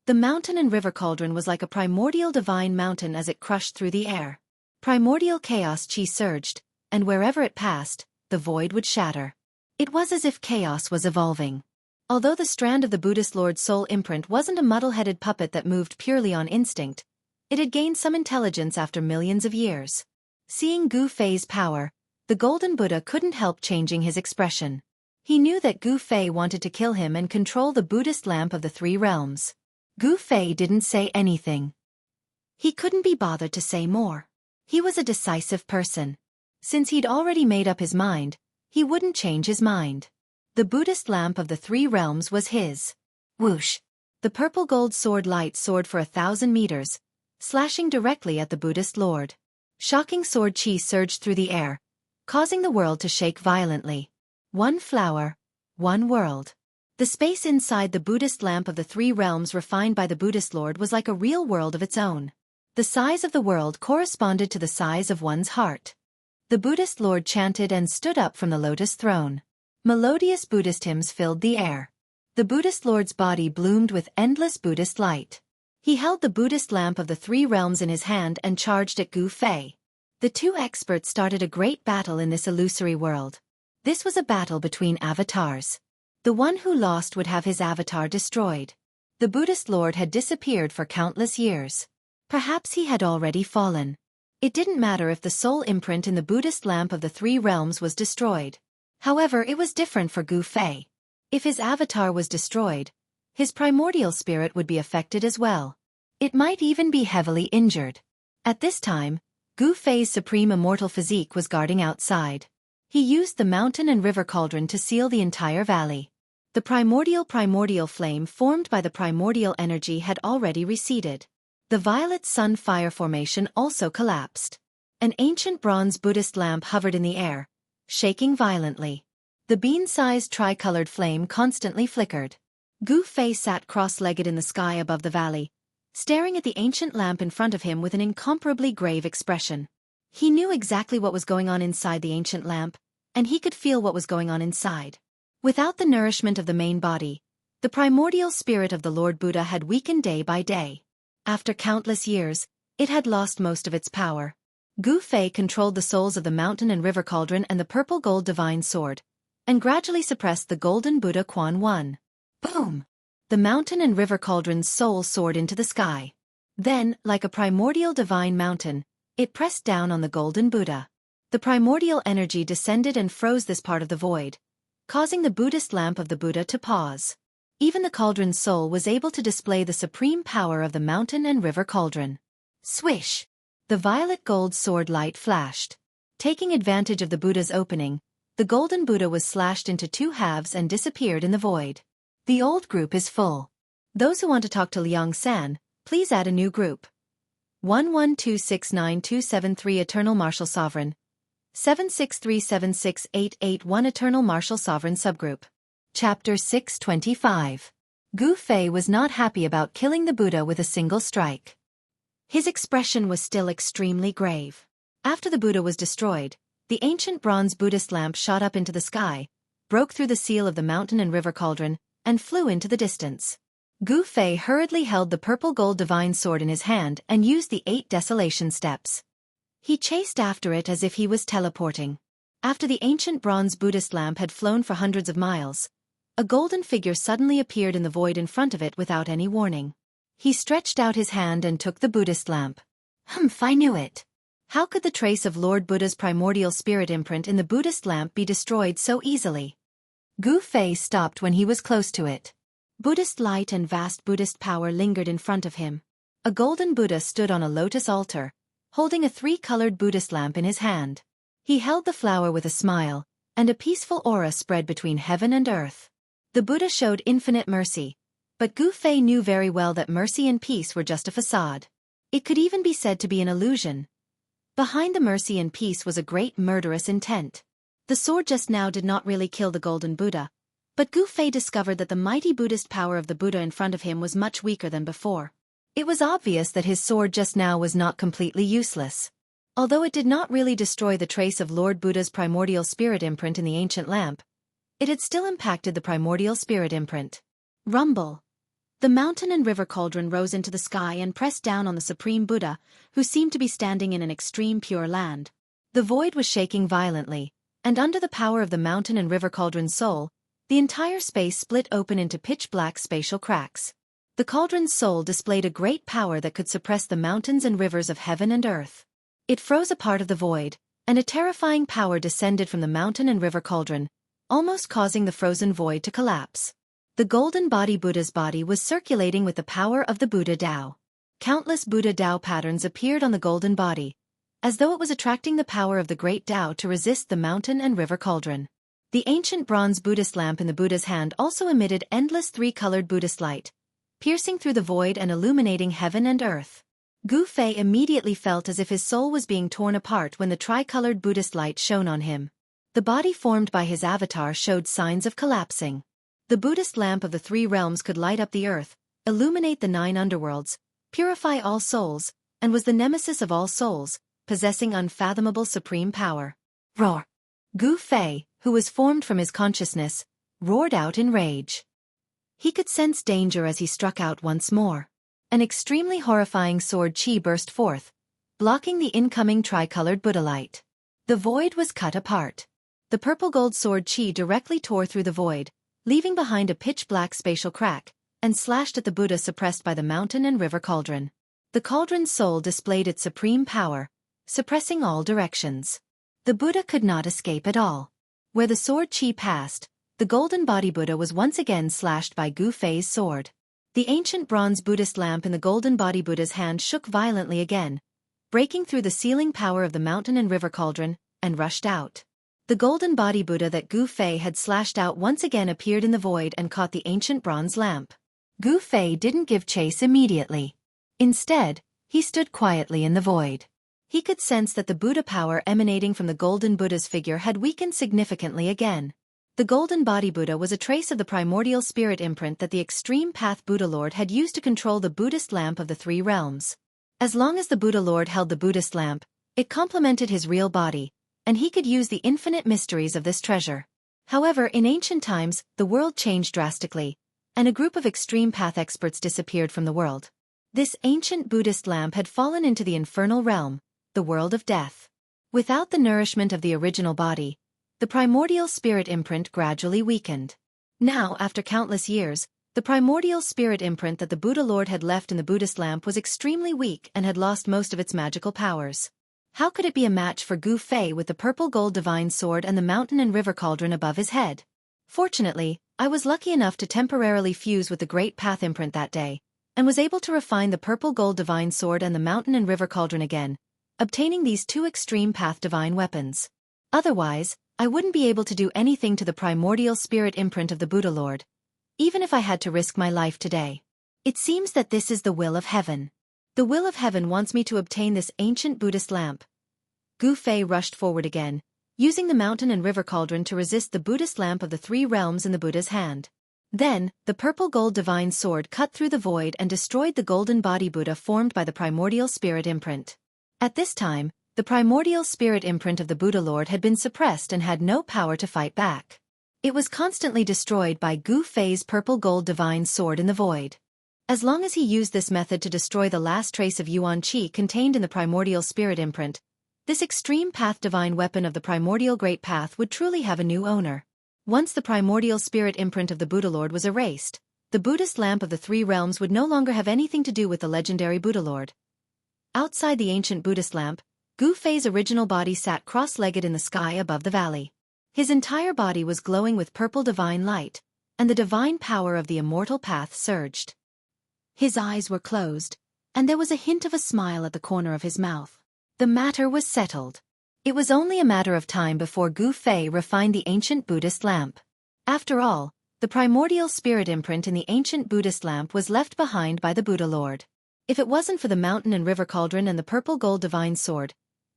The mountain and river cauldron was like a primordial divine mountain as it crushed through the air. Primordial chaos chi surged, and wherever it passed, the void would shatter. It was as if chaos was evolving. Although the strand of the Buddhist lord's soul imprint wasn't a muddle-headed puppet that moved purely on instinct, it had gained some intelligence after millions of years. Seeing Gu Fei's power, the golden Buddha couldn't help changing his expression. He knew that Gu Fei wanted to kill him and control the Buddhist lamp of the 3 realms. Gu Fei didn't say anything. He couldn't be bothered to say more. He was a decisive person. Since he'd already made up his mind, he wouldn't change his mind. The Buddhist lamp of the 3 realms was his. Whoosh! The purple gold sword light soared for 1,000 meters, slashing directly at the Buddhist lord. Shocking sword chi surged through the air, causing the world to shake violently. One flower, one world. The space inside the Buddhist lamp of the 3 realms refined by the Buddhist lord was like a real world of its own. The size of the world corresponded to the size of one's heart. The Buddhist lord chanted and stood up from the lotus throne. Melodious Buddhist hymns filled the air. The Buddhist lord's body bloomed with endless Buddhist light. He held the Buddhist lamp of the 3 realms in his hand and charged at Gu Fei. The 2 experts started a great battle in this illusory world. This was a battle between avatars. The one who lost would have his avatar destroyed. The Buddhist lord had disappeared for countless years. Perhaps he had already fallen. It didn't matter if the soul imprint in the Buddhist lamp of the 3 realms was destroyed. However, it was different for Gu Fei. If his avatar was destroyed, his primordial spirit would be affected as well. It might even be heavily injured. At this time, Gu Fei's supreme immortal physique was guarding outside. He used the mountain and river cauldron to seal the entire valley. The primordial flame formed by the primordial energy had already receded. The violet sun fire formation also collapsed. An ancient bronze Buddhist lamp hovered in the air, shaking violently. The bean-sized tricolored flame constantly flickered. Gu Fei sat cross-legged in the sky above the valley, staring at the ancient lamp in front of him with an incomparably grave expression. He knew exactly what was going on inside the ancient lamp, and he could feel what was going on inside. Without the nourishment of the main body, the primordial spirit of the Lord Buddha had weakened day by day. After countless years, it had lost most of its power. Gu Fei controlled the souls of the mountain and river cauldron and the purple gold divine sword, and gradually suppressed the golden Buddha Quan 1. Boom! The mountain and river cauldron's soul soared into the sky. Then, like a primordial divine mountain, it pressed down on the golden Buddha. The primordial energy descended and froze this part of the void, causing the Buddhist lamp of the Buddha to pause. Even the cauldron's soul was able to display the supreme power of the mountain and river cauldron. Swish! The violet gold sword light flashed. Taking advantage of the Buddha's opening, the golden Buddha was slashed into 2 halves and disappeared in the void. The old group is full. Those who want to talk to Liang San, please add a new group. 11269273 Eternal Martial Sovereign. 763768881 Eternal Martial Sovereign Subgroup. Chapter 625. Gu Fei was not happy about killing the Buddha with a single strike. His expression was still extremely grave. After the Buddha was destroyed, the ancient bronze Buddhist lamp shot up into the sky, broke through the seal of the mountain and river cauldron, and flew into the distance. Gu Fei hurriedly held the purple gold divine sword in his hand and used the 8 desolation steps. He chased after it as if he was teleporting. After the ancient bronze Buddhist lamp had flown for hundreds of miles, a golden figure suddenly appeared in the void in front of it without any warning. He stretched out his hand and took the Buddhist lamp. I knew it. How could the trace of Lord Buddha's primordial spirit imprint in the Buddhist lamp be destroyed so easily? Gu Fei stopped when he was close to it. Buddhist light and vast Buddhist power lingered in front of him. A golden Buddha stood on a lotus altar, holding a three-colored Buddhist lamp in his hand. He held the flower with a smile, and a peaceful aura spread between heaven and earth. The Buddha showed infinite mercy, but Gu Fei knew very well that mercy and peace were just a facade. It could even be said to be an illusion. Behind the mercy and peace was a great murderous intent. The sword just now did not really kill the golden Buddha, but Gu Fei discovered that the mighty Buddhist power of the Buddha in front of him was much weaker than before. It was obvious that his sword just now was not completely useless. Although it did not really destroy the trace of Lord Buddha's primordial spirit imprint in the ancient lamp, it had still impacted the primordial spirit imprint. Rumble. The mountain and river cauldron rose into the sky and pressed down on the Supreme Buddha, who seemed to be standing in an extreme pure land. The void was shaking violently, and under the power of the mountain and river cauldron's soul, the entire space split open into pitch-black spatial cracks. The cauldron's soul displayed a great power that could suppress the mountains and rivers of heaven and earth. It froze a part of the void, and a terrifying power descended from the mountain and river cauldron, almost causing the frozen void to collapse. The golden body Buddha's body was circulating with the power of the Buddha Tao. Countless Buddha Tao patterns appeared on the golden body, as though it was attracting the power of the great Tao to resist the mountain and river cauldron. The ancient bronze Buddhist lamp in the Buddha's hand also emitted endless three-colored Buddhist light, piercing through the void and illuminating heaven and earth. Gu Fei immediately felt as if his soul was being torn apart when the tricolored Buddhist light shone on him. The body formed by his avatar showed signs of collapsing. The Buddhist lamp of the three realms could light up the earth, illuminate the 9 underworlds, purify all souls, and was the nemesis of all souls, possessing unfathomable supreme power. Roar! Gu Fei, who was formed from his consciousness, roared out in rage. He could sense danger as he struck out once more. An extremely horrifying sword chi burst forth, blocking the incoming tricolored Buddha light. The void was cut apart. The purple-gold sword chi directly tore through the void, leaving behind a pitch-black spatial crack, and slashed at the Buddha suppressed by the mountain and river cauldron. The cauldron's soul displayed its supreme power, suppressing all directions. The Buddha could not escape at all. Where the sword chi passed, the golden body Buddha was once again slashed by Gu Fei's sword. The ancient bronze Buddhist lamp in the golden body Buddha's hand shook violently again, breaking through the sealing power of the mountain and river cauldron, and rushed out. The golden body Buddha that Gu Fei had slashed out once again appeared in the void and caught the ancient bronze lamp. Gu Fei didn't give chase immediately. Instead, he stood quietly in the void. He could sense that the Buddha power emanating from the golden Buddha's figure had weakened significantly again. The golden body Buddha was a trace of the primordial spirit imprint that the extreme path Buddha Lord had used to control the Buddhist lamp of the three realms. As long as the Buddha Lord held the Buddhist lamp, it complemented his real body, and he could use the infinite mysteries of this treasure. However, in ancient times, the world changed drastically, and a group of extreme path experts disappeared from the world. This ancient Buddhist lamp had fallen into the infernal realm, the world of death. Without the nourishment of the original body, the primordial spirit imprint gradually weakened. Now, after countless years, the primordial spirit imprint that the Buddha Lord had left in the Buddhist lamp was extremely weak and had lost most of its magical powers. How could it be a match for Gu Fei with the purple-gold divine sword and the mountain and river cauldron above his head? Fortunately, I was lucky enough to temporarily fuse with the great path imprint that day, and was able to refine the purple-gold divine sword and the mountain and river cauldron again, obtaining these two extreme path divine weapons. Otherwise, I wouldn't be able to do anything to the primordial spirit imprint of the Buddha Lord, even if I had to risk my life today. It seems that this is the will of heaven. The will of heaven wants me to obtain this ancient Buddhist lamp. Gu Fei rushed forward again, using the mountain and river cauldron to resist the Buddhist lamp of the three realms in the Buddha's hand. Then, the purple-gold divine sword cut through the void and destroyed the golden body Buddha formed by the primordial spirit imprint. At this time, the primordial spirit imprint of the Buddha Lord had been suppressed and had no power to fight back. It was constantly destroyed by Gu Fei's purple-gold divine sword in the void. As long as he used this method to destroy the last trace of Yuan Qi contained in the primordial spirit imprint, this extreme path divine weapon of the primordial great path would truly have a new owner. Once the primordial spirit imprint of the Buddha Lord was erased, the Buddhist lamp of the three realms would no longer have anything to do with the legendary Buddha Lord. Outside the ancient Buddhist lamp, Gu Fei's original body sat cross-legged in the sky above the valley. His entire body was glowing with purple divine light, and the divine power of the immortal path surged. His eyes were closed, and there was a hint of a smile at the corner of his mouth. The matter was settled. It was only a matter of time before Gu Fei refined the ancient Buddhist lamp. After all, the primordial spirit imprint in the ancient Buddhist lamp was left behind by the Buddha Lord. If it wasn't for the mountain and river cauldron and the purple gold divine sword,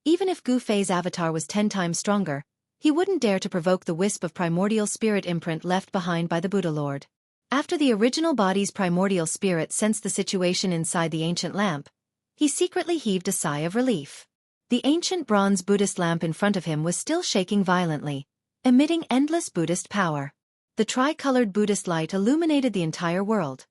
even if Gu Fei's avatar was 10 times stronger, he wouldn't dare to provoke the wisp of primordial spirit imprint left behind by the Buddha Lord. After the original body's primordial spirit sensed the situation inside the ancient lamp, he secretly heaved a sigh of relief. The ancient bronze Buddhist lamp in front of him was still shaking violently, emitting endless Buddhist power. The tri-colored Buddhist light illuminated the entire world.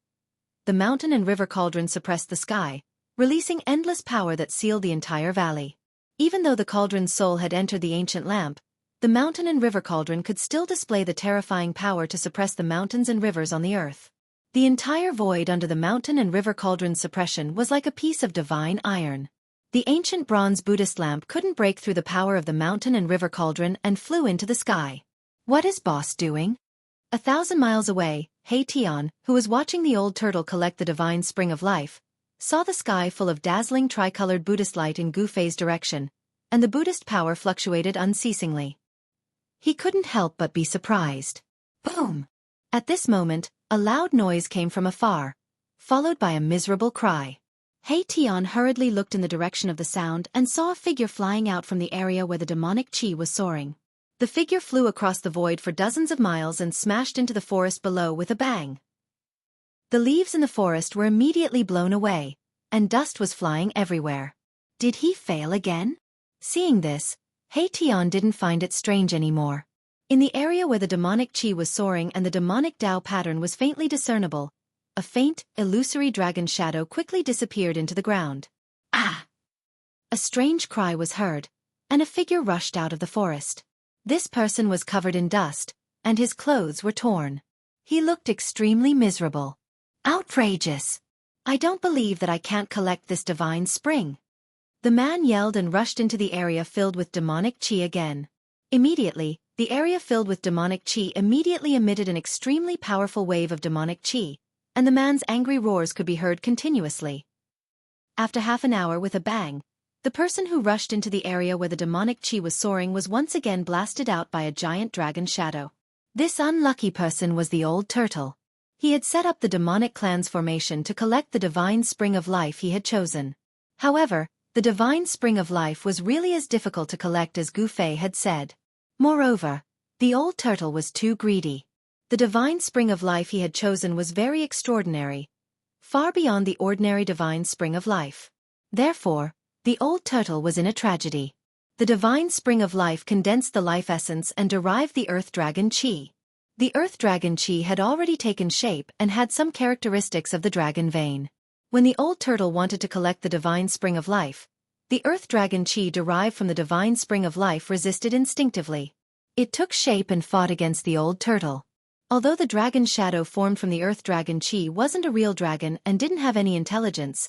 The mountain and river cauldron suppressed the sky, releasing endless power that sealed the entire valley. Even though the cauldron's soul had entered the ancient lamp, the mountain and river cauldron could still display the terrifying power to suppress the mountains and rivers on the earth. The entire void under the mountain and river cauldron's suppression was like a piece of divine iron. The ancient bronze Buddhist lamp couldn't break through the power of the mountain and river cauldron and flew into the sky. What is boss doing? 1,000 miles away, He Tian, who was watching the old turtle collect the divine spring of life, saw the sky full of dazzling tri-colored Buddhist light in Gu Fei's direction, and the Buddhist power fluctuated unceasingly. He couldn't help but be surprised. Boom! At this moment, a loud noise came from afar, followed by a miserable cry. He Tian hurriedly looked in the direction of the sound and saw a figure flying out from the area where the demonic qi was soaring. The figure flew across the void for dozens of miles and smashed into the forest below with a bang. The leaves in the forest were immediately blown away, and dust was flying everywhere. Did he fail again? Seeing this, He Tian didn't find it strange anymore. In the area where the demonic qi was soaring and the demonic Tao pattern was faintly discernible, a faint, illusory dragon shadow quickly disappeared into the ground. Ah! A strange cry was heard, and a figure rushed out of the forest. This person was covered in dust, and his clothes were torn. He looked extremely miserable. Outrageous! I don't believe that I can't collect this divine spring. The man yelled and rushed into the area filled with demonic qi again. Immediately, the area filled with demonic qi immediately emitted an extremely powerful wave of demonic qi, and the man's angry roars could be heard continuously. After half an hour with a bang, the person who rushed into the area where the demonic qi was soaring was once again blasted out by a giant dragon shadow. This unlucky person was the old turtle. He had set up the demonic clan's formation to collect the divine spring of life he had chosen. However, the divine spring of life was really as difficult to collect as Gu Fei had said. Moreover, the old turtle was too greedy. The divine spring of life he had chosen was very extraordinary, far beyond the ordinary divine spring of life. Therefore, the old turtle was in a tragedy. The divine spring of life condensed the life essence and derived the earth dragon qi. The earth dragon qi had already taken shape and had some characteristics of the dragon vein. When the old turtle wanted to collect the divine spring of life, the earth dragon qi derived from the divine spring of life resisted instinctively. It took shape and fought against the old turtle. Although the dragon shadow formed from the earth dragon qi wasn't a real dragon and didn't have any intelligence,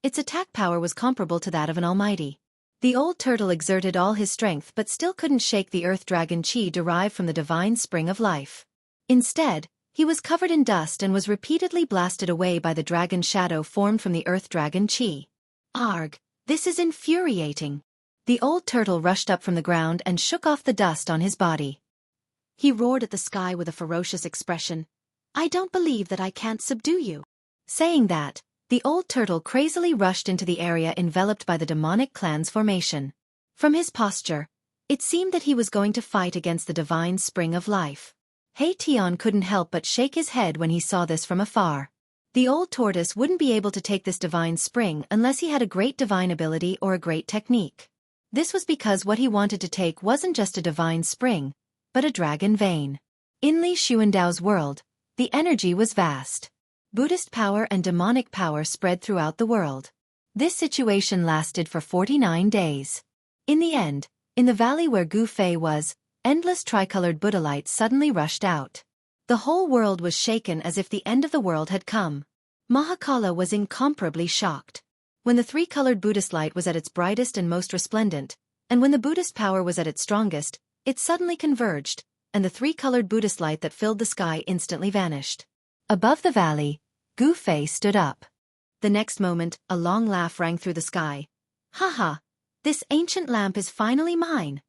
its attack power was comparable to that of an almighty. The old turtle exerted all his strength but still couldn't shake the earth dragon qi derived from the divine spring of life. Instead, he was covered in dust and was repeatedly blasted away by the dragon shadow formed from the earth dragon qi. Arg, this is infuriating. The old turtle rushed up from the ground and shook off the dust on his body. He roared at the sky with a ferocious expression. I don't believe that I can't subdue you. Saying that, the old turtle crazily rushed into the area enveloped by the demonic clan's formation. From his posture, it seemed that he was going to fight against the divine spring of life. He Tian couldn't help but shake his head when he saw this from afar. The old tortoise wouldn't be able to take this divine spring unless he had a great divine ability or a great technique. This was because what he wanted to take wasn't just a divine spring, but a dragon vein. In Li Xuandao's world, the energy was vast. Buddhist power and demonic power spread throughout the world. This situation lasted for 49 days. In the end, in the valley where Gu Fei was, endless tricolored Buddha light suddenly rushed out. The whole world was shaken as if the end of the world had come. Mahakala was incomparably shocked. When the three-colored Buddhist light was at its brightest and most resplendent, and when the Buddhist power was at its strongest, it suddenly converged, and the three-colored Buddhist light that filled the sky instantly vanished. Above the valley, Gu Fei stood up. The next moment, a long laugh rang through the sky. "Ha ha! This ancient lamp is finally mine!"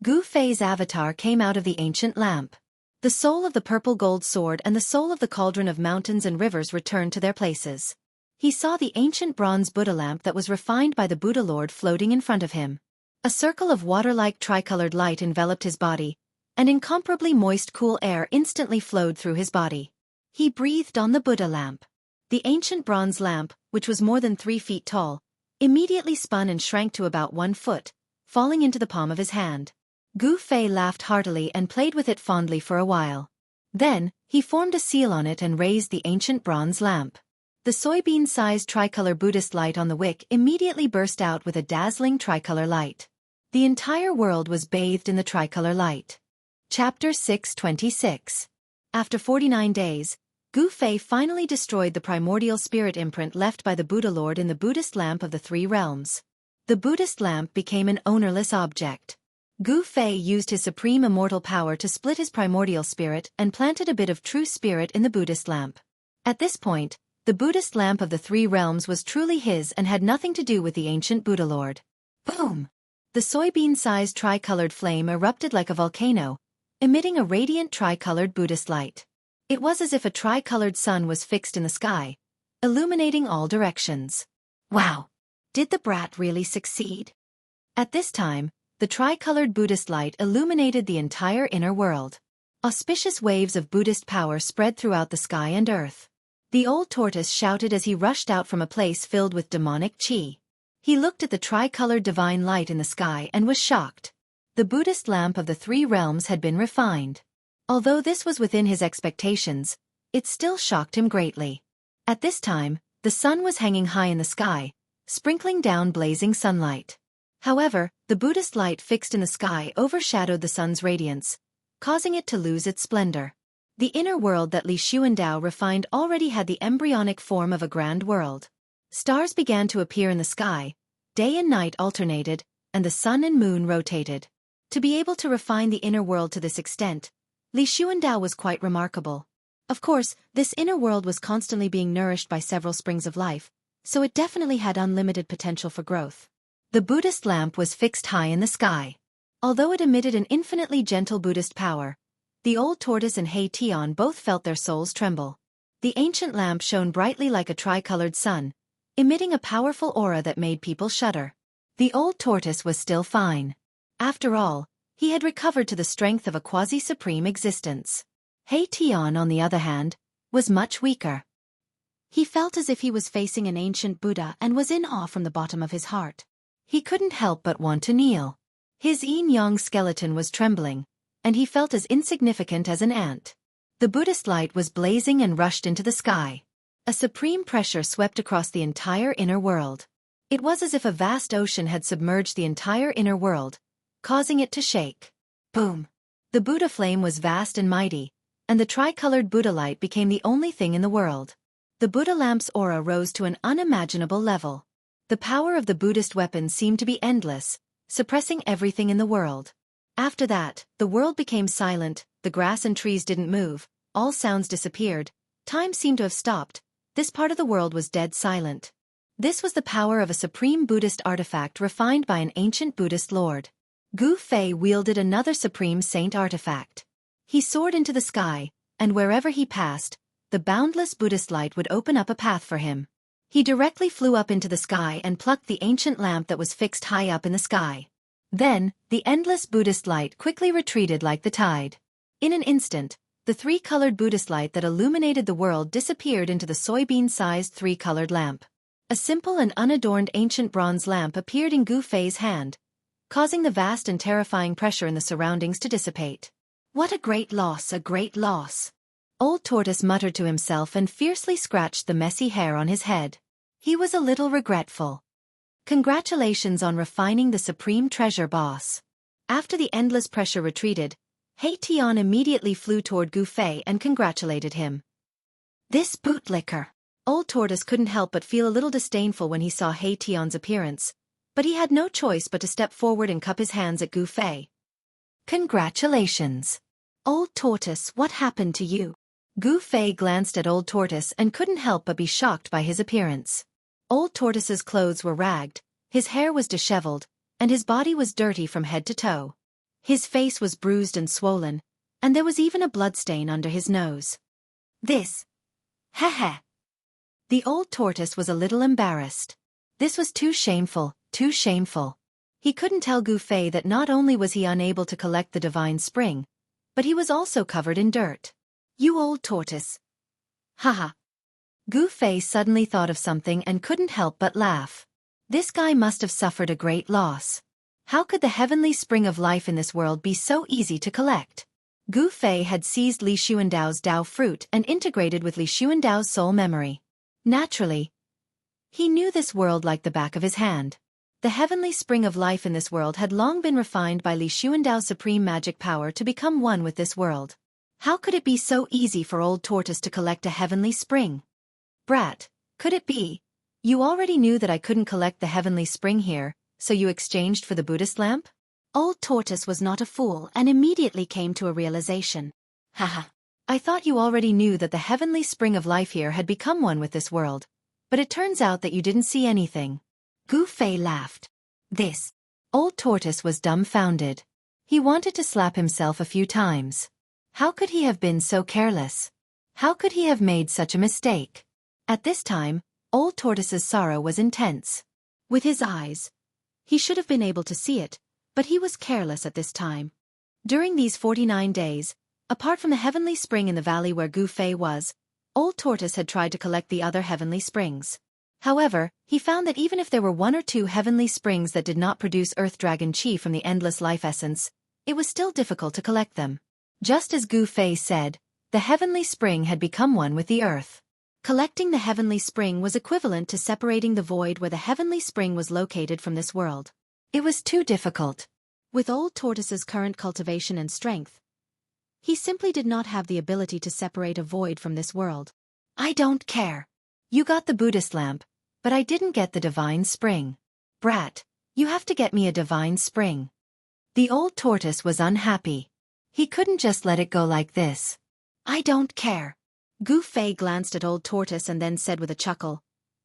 Gu Fei's avatar came out of the ancient lamp. The soul of the purple gold sword and the soul of the cauldron of mountains and rivers returned to their places. He saw the ancient bronze Buddha lamp that was refined by the Buddha Lord floating in front of him. A circle of water-like tricolored light enveloped his body, and incomparably moist cool air instantly flowed through his body. He breathed on the Buddha lamp. The ancient bronze lamp, which was more than 3 feet tall, immediately spun and shrank to about 1 foot, falling into the palm of his hand. Gu Fei laughed heartily and played with it fondly for a while. Then, he formed a seal on it and raised the ancient bronze lamp. The soybean-sized tricolor Buddhist light on the wick immediately burst out with a dazzling tricolor light. The entire world was bathed in the tricolor light. Chapter 626. After 49 days, Gu Fei finally destroyed the primordial spirit imprint left by the Buddha Lord in the Buddhist lamp of the 3 realms. The Buddhist lamp became an ownerless object. Gu Fei used his supreme immortal power to split his primordial spirit and planted a bit of true spirit in the Buddhist lamp. At this point, the Buddhist lamp of the 3 realms was truly his and had nothing to do with the ancient Buddha Lord. Boom! The soybean-sized tricolored flame erupted like a volcano, emitting a radiant tricolored Buddhist light. It was as if a tricolored sun was fixed in the sky, illuminating all directions. Wow! Did the brat really succeed? At this time, the tricolored Buddhist light illuminated the entire inner world. Auspicious waves of Buddhist power spread throughout the sky and earth. The old tortoise shouted as he rushed out from a place filled with demonic qi. He looked at the tricolored divine light in the sky and was shocked. The Buddhist lamp of the 3 realms had been refined. Although this was within his expectations, it still shocked him greatly. At this time, the sun was hanging high in the sky, sprinkling down blazing sunlight. However, the Buddhist light fixed in the sky overshadowed the sun's radiance, causing it to lose its splendor. The inner world that Li Xuandao refined already had the embryonic form of a grand world. Stars began to appear in the sky, day and night alternated, and the sun and moon rotated. To be able to refine the inner world to this extent, Li Xuandao was quite remarkable. Of course, this inner world was constantly being nourished by several springs of life, so it definitely had unlimited potential for growth. The Buddhist lamp was fixed high in the sky. Although it emitted an infinitely gentle Buddhist power, the old tortoise and He Tian both felt their souls tremble. The ancient lamp shone brightly like a tricolored sun, emitting a powerful aura that made people shudder. The old tortoise was still fine. After all, he had recovered to the strength of a quasi-supreme existence. He Tian, on the other hand, was much weaker. He felt as if he was facing an ancient Buddha and was in awe from the bottom of his heart. He couldn't help but want to kneel. His yin-yang skeleton was trembling, and he felt as insignificant as an ant. The Buddhist light was blazing and rushed into the sky. A supreme pressure swept across the entire inner world. It was as if a vast ocean had submerged the entire inner world, causing it to shake. Boom! The Buddha flame was vast and mighty, and the tricolored Buddha light became the only thing in the world. The Buddha lamp's aura rose to an unimaginable level. The power of the Buddhist weapon seemed to be endless, suppressing everything in the world. After that, the world became silent, the grass and trees didn't move, all sounds disappeared, time seemed to have stopped, this part of the world was dead silent. This was the power of a supreme Buddhist artifact refined by an ancient Buddhist lord. Gu Fei wielded another supreme saint artifact. He soared into the sky, and wherever he passed, the boundless Buddhist light would open up a path for him. He directly flew up into the sky and plucked the ancient lamp that was fixed high up in the sky. Then, the endless Buddhist light quickly retreated like the tide. In an instant, the 3-colored Buddhist light that illuminated the world disappeared into the soybean-sized 3-colored lamp. A simple and unadorned ancient bronze lamp appeared in Gu Fei's hand, causing the vast and terrifying pressure in the surroundings to dissipate. What a great loss, a great loss! Old Tortoise muttered to himself and fiercely scratched the messy hair on his head. He was a little regretful. Congratulations on refining the supreme treasure, boss. After the endless pressure retreated, He Tian immediately flew toward Gu Fei and congratulated him. This bootlicker. Old Tortoise couldn't help but feel a little disdainful when he saw He Tian's appearance, but he had no choice but to step forward and cup his hands at Gu Fei. Congratulations. Old Tortoise, what happened to you? Gu Fei glanced at Old Tortoise and couldn't help but be shocked by his appearance. Old Tortoise's clothes were ragged, his hair was disheveled, and his body was dirty from head to toe. His face was bruised and swollen, and there was even a bloodstain under his nose. This. Heh. The Old Tortoise was a little embarrassed. This was too shameful, too shameful. He couldn't tell Gu Fei that not only was he unable to collect the divine spring, but he was also covered in dirt. You old tortoise. Haha. Gu Fei suddenly thought of something and couldn't help but laugh. This guy must have suffered a great loss. How could the heavenly spring of life in this world be so easy to collect? Gu Fei had seized Li Xuandao's Dao fruit and integrated with Li Xuandao's soul memory. Naturally, he knew this world like the back of his hand. The heavenly spring of life in this world had long been refined by Li Xuandao's supreme magic power to become one with this world. How could it be so easy for Old Tortoise to collect a heavenly spring? Brat, could it be? You already knew that I couldn't collect the heavenly spring here, so you exchanged for the Buddhist lamp? Old Tortoise was not a fool and immediately came to a realization. Haha. I thought you already knew that the heavenly spring of life here had become one with this world, but it turns out that you didn't see anything. Gu Fei laughed. This. Old Tortoise was dumbfounded. He wanted to slap himself a few times. How could he have been so careless? How could he have made such a mistake? At this time, Old Tortoise's sorrow was intense. With his eyes, he should have been able to see it, but he was careless at this time. During these 49 days, apart from the heavenly spring in the valley where Gu Fei was, Old Tortoise had tried to collect the other heavenly springs. However, he found that even if there were one or two heavenly springs that did not produce Earth Dragon Chi from the endless life essence, it was still difficult to collect them. Just as Gu Fei said, the heavenly spring had become one with the earth. Collecting the heavenly spring was equivalent to separating the void where the heavenly spring was located from this world. It was too difficult. With Old Tortoise's current cultivation and strength, he simply did not have the ability to separate a void from this world. I don't care. You got the Buddhist lamp, but I didn't get the divine spring. Brat, you have to get me a divine spring. The Old Tortoise was unhappy. He couldn't just let it go like this. I don't care. Gu Fei glanced at Old Tortoise and then said with a chuckle,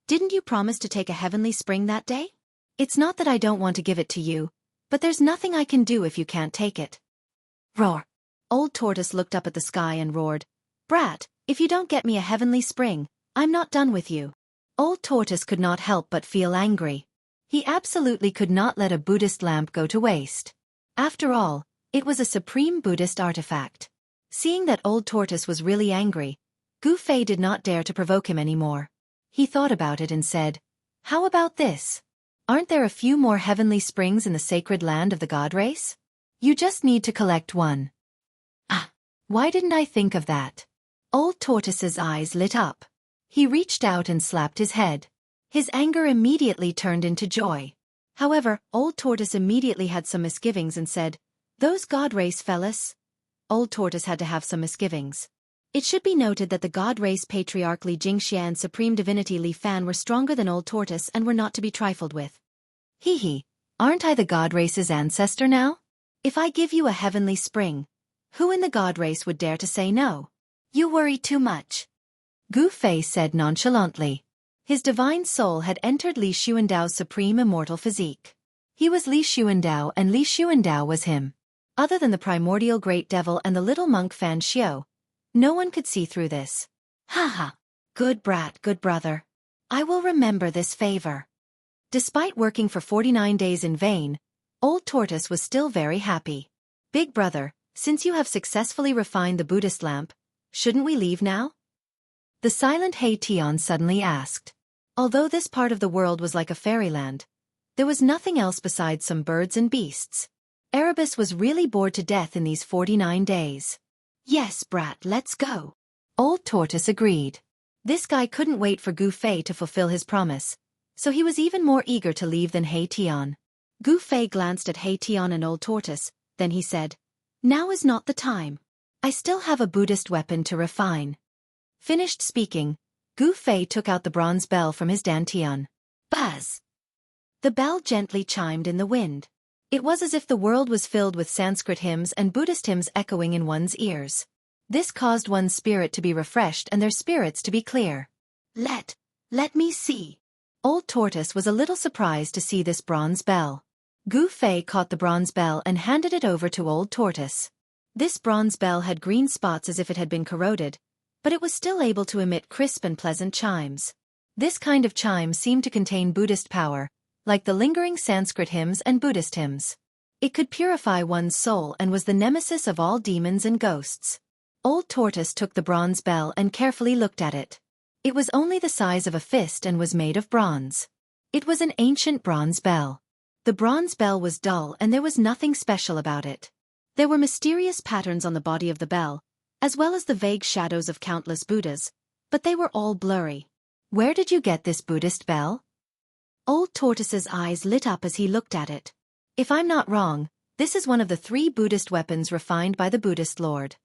Didn't you promise to take a heavenly spring that day? It's not that I don't want to give it to you, but there's nothing I can do if you can't take it. Roar. Old Tortoise looked up at the sky and roared, Brat, if you don't get me a heavenly spring, I'm not done with you. Old Tortoise could not help but feel angry. He absolutely could not let a Buddhist lamp go to waste. After all, it was a supreme Buddhist artifact. Seeing that Old Tortoise was really angry, Gu Fei did not dare to provoke him anymore. He thought about it and said, How about this? Aren't there a few more heavenly springs in the sacred land of the god race? You just need to collect one. Ah, why didn't I think of that? Old Tortoise's eyes lit up. He reached out and slapped his head. His anger immediately turned into joy. However, Old Tortoise immediately had some misgivings and said, Those god race fellas? Old Tortoise had to have some misgivings. It should be noted that the god race patriarch Li Jingxia and supreme divinity Li Fan were stronger than Old Tortoise and were not to be trifled with. Hee, aren't I the god race's ancestor now? If I give you a heavenly spring, who in the god race would dare to say no? You worry too much. Gu Fei said nonchalantly. His divine soul had entered Li Xuandao's supreme immortal physique. He was Li Xuandao and Li Xuandao was him. Other than the primordial great devil and the little monk Fan Xiao, no one could see through this. Haha. Good brat, good brother. I will remember this favor. Despite working for 49 days in vain, Old Tortoise was still very happy. Big brother, since you have successfully refined the Buddhist lamp, shouldn't we leave now? The silent He Tian suddenly asked. Although this part of the world was like a fairyland, there was nothing else besides some birds and beasts. Erebus was really bored to death in these 49 days. Yes, brat, let's go. Old Tortoise agreed. This guy couldn't wait for Gu Fei to fulfill his promise, so he was even more eager to leave than He Tian. Gu Fei glanced at He Tian and Old Tortoise, then he said, Now is not the time. I still have a Buddhist weapon to refine. Finished speaking, Gu Fei took out the bronze bell from his dantian. Buzz! The bell gently chimed in the wind. It was as if the world was filled with Sanskrit hymns and Buddhist hymns echoing in one's ears. This caused one's spirit to be refreshed and their spirits to be clear. Let me see. Old Tortoise was a little surprised to see this bronze bell. Gu Fei caught the bronze bell and handed it over to Old Tortoise. This bronze bell had green spots as if it had been corroded, but it was still able to emit crisp and pleasant chimes. This kind of chime seemed to contain Buddhist power, like the lingering Sanskrit hymns and Buddhist hymns. It could purify one's soul and was the nemesis of all demons and ghosts. Old Tortoise took the bronze bell and carefully looked at it. It was only the size of a fist and was made of bronze. It was an ancient bronze bell. The bronze bell was dull and there was nothing special about it. There were mysterious patterns on the body of the bell, as well as the vague shadows of countless Buddhas, but they were all blurry. Where did you get this Buddhist bell? Old Tortoise's eyes lit up as he looked at it. If I'm not wrong, this is one of the 3 Buddhist weapons refined by the Buddhist Lord.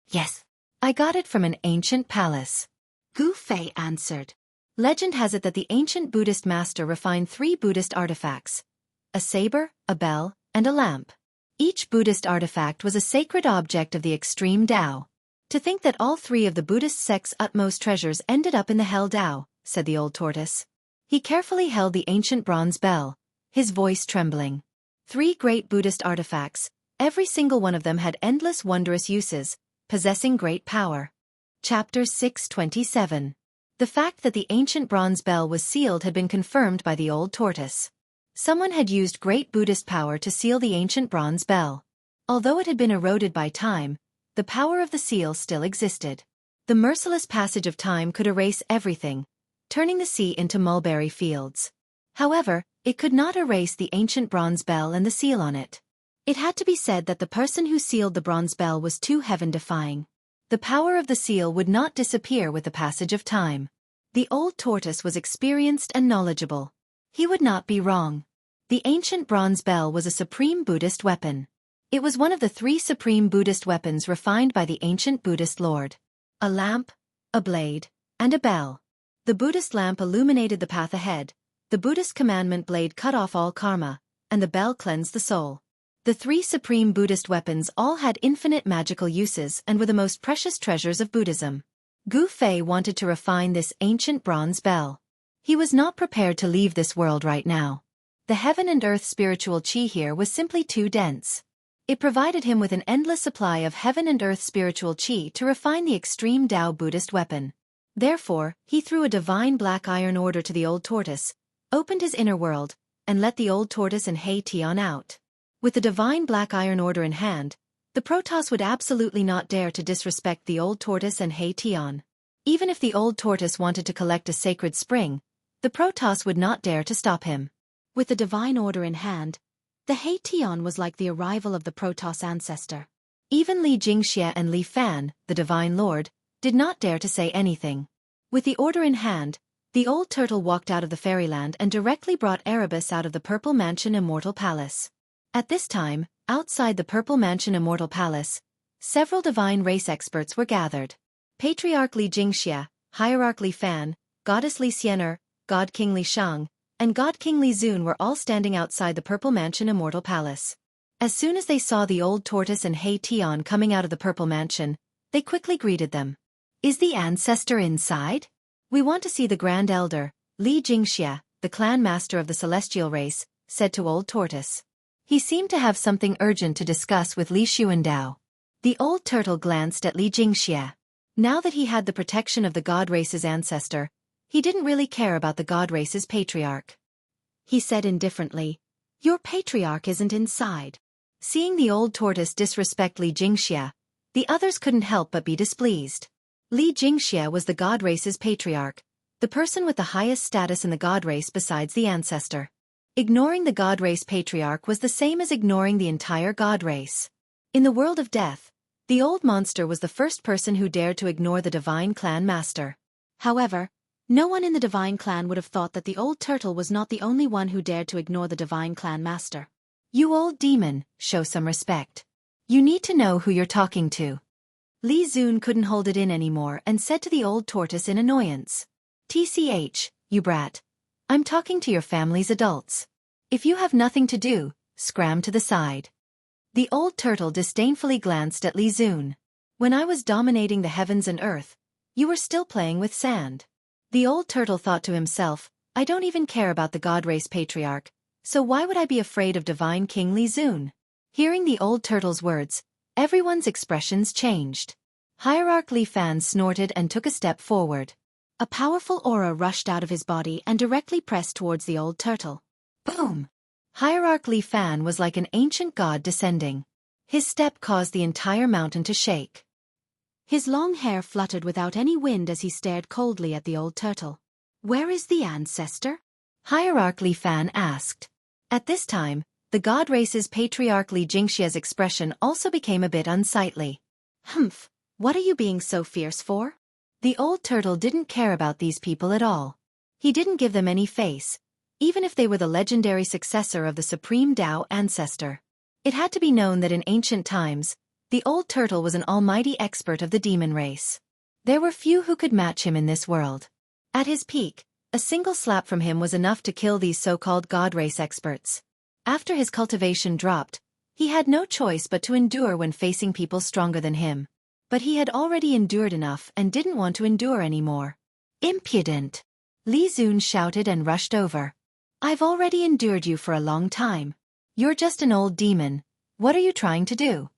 Yes, I got it from an ancient palace. Gu Fei answered. Legend has it that the ancient Buddhist master refined 3 Buddhist artifacts: a saber, a bell, and a lamp. Each Buddhist artifact was a sacred object of the extreme Tao. To think that all 3 of the Buddhist sect's utmost treasures ended up in the hell Tao, said the Old Tortoise. He carefully held the ancient bronze bell, his voice trembling. 3 great Buddhist artifacts, every single one of them had endless wondrous uses, possessing great power. Chapter 627. The fact that the ancient bronze bell was sealed had been confirmed by the Old Tortoise. Someone had used great Buddhist power to seal the ancient bronze bell. Although it had been eroded by time, the power of the seal still existed. The merciless passage of time could erase everything, turning the sea into mulberry fields. However, it could not erase the ancient bronze bell and the seal on it. It had to be said that the person who sealed the bronze bell was too heaven-defying. The power of the seal would not disappear with the passage of time. The Old Tortoise was experienced and knowledgeable. He would not be wrong. The ancient bronze bell was a supreme Buddhist weapon. It was one of the 3 supreme Buddhist weapons refined by the ancient Buddhist Lord. A lamp, a blade, and a bell. The Buddhist lamp illuminated the path ahead, the Buddhist commandment blade cut off all karma, and the bell cleansed the soul. The 3 supreme Buddhist weapons all had infinite magical uses and were the most precious treasures of Buddhism. Gu Fei wanted to refine this ancient bronze bell. He was not prepared to leave this world right now. The heaven and earth spiritual qi here was simply too dense. It provided him with an endless supply of heaven and earth spiritual qi to refine the extreme Tao Buddhist weapon. Therefore, he threw a divine black iron order to the Old Tortoise, opened his inner world, and let the Old Tortoise and Hei Tian out. With the divine black iron order in hand, the Protoss would absolutely not dare to disrespect the Old Tortoise and Hei Tian. Even if the Old Tortoise wanted to collect a sacred spring, the Protoss would not dare to stop him. With the divine order in hand, the Hei Tian was like the arrival of the Protoss ancestor. Even Li Jingxia and Li Fan, the Divine Lord, did not dare to say anything. With the order in hand, the old turtle walked out of the fairyland and directly brought Erebus out of the Purple Mansion Immortal Palace. At this time, outside the Purple Mansion Immortal Palace, several divine race experts were gathered. Patriarch Li Jingxia, Hierarch Li Fan, Goddess Li Xian'er, God King Li Shang, and God King Li Zun were all standing outside the Purple Mansion Immortal Palace. As soon as they saw the Old Tortoise and Hei Tian coming out of the Purple Mansion, they quickly greeted them. "Is the ancestor inside? We want to see the Grand Elder," Li Jingxia, the clan master of the celestial race, said to Old Tortoise. He seemed to have something urgent to discuss with Li Xuandao. The old turtle glanced at Li Jingxia. Now that he had the protection of the god race's ancestor, he didn't really care about the god race's patriarch. He said indifferently, "Your patriarch isn't inside." Seeing the old tortoise disrespect Li Jingxia, the others couldn't help but be displeased. Li Jingxia was the god race's patriarch, the person with the highest status in the god race besides the ancestor. Ignoring the god race patriarch was the same as ignoring the entire god race. In the world of death, the old monster was the first person who dared to ignore the divine clan master. However, no one in the divine clan would have thought that the old turtle was not the only one who dared to ignore the divine clan master. "You old demon, show some respect. You need to know who you're talking to." Li Zun couldn't hold it in anymore and said to the old tortoise in annoyance. "TCH, you brat. I'm talking to your family's adults. If you have nothing to do, scram to the side." The old turtle disdainfully glanced at Li Zun. "When I was dominating the heavens and earth, you were still playing with sand." The old turtle thought to himself, "I don't even care about the god race patriarch, so why would I be afraid of divine King Li Zun?" Hearing the old turtle's words, everyone's expressions changed. Hierarch Li Fan snorted and took a step forward. A powerful aura rushed out of his body and directly pressed towards the old turtle. Boom! Hierarch Li Fan was like an ancient god descending. His step caused the entire mountain to shake. His long hair fluttered without any wind as he stared coldly at the old turtle. "Where is the ancestor?" Hierarch Li Fan asked. At this time, the god race's patriarch Li Jingxia's expression also became a bit unsightly. "Humph, what are you being so fierce for?" The old turtle didn't care about these people at all. He didn't give them any face, even if they were the legendary successor of the supreme Tao ancestor. It had to be known that in ancient times, the old turtle was an almighty expert of the demon race. There were few who could match him in this world. At his peak, a single slap from him was enough to kill these so-called god race experts. After his cultivation dropped, he had no choice but to endure when facing people stronger than him. But he had already endured enough and didn't want to endure anymore. "Impudent!" Li Zun shouted and rushed over. "I've already endured you for a long time. You're just an old demon. What are you trying to do?"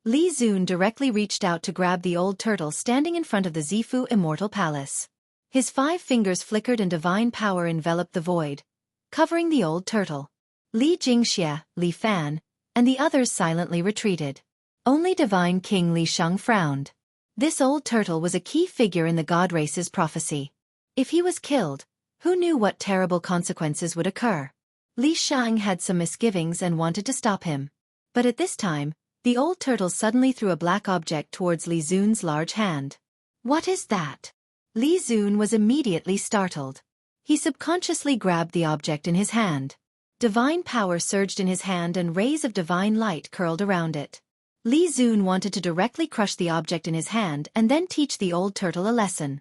Li Zun directly reached out to grab the old turtle standing in front of the Zifu Immortal Palace. His 5 fingers flickered and divine power enveloped the void, covering the old turtle. Li Jingxia, Li Fan, and the others silently retreated. Only divine King Li Shang frowned. This old turtle was a key figure in the god race's prophecy. If he was killed, who knew what terrible consequences would occur? Li Shang had some misgivings and wanted to stop him. But at this time, the old turtle suddenly threw a black object towards Li Zun's large hand. "What is that?" Li Zun was immediately startled. He subconsciously grabbed the object in his hand. Divine power surged in his hand and rays of divine light curled around it. Li Zun wanted to directly crush the object in his hand and then teach the old turtle a lesson.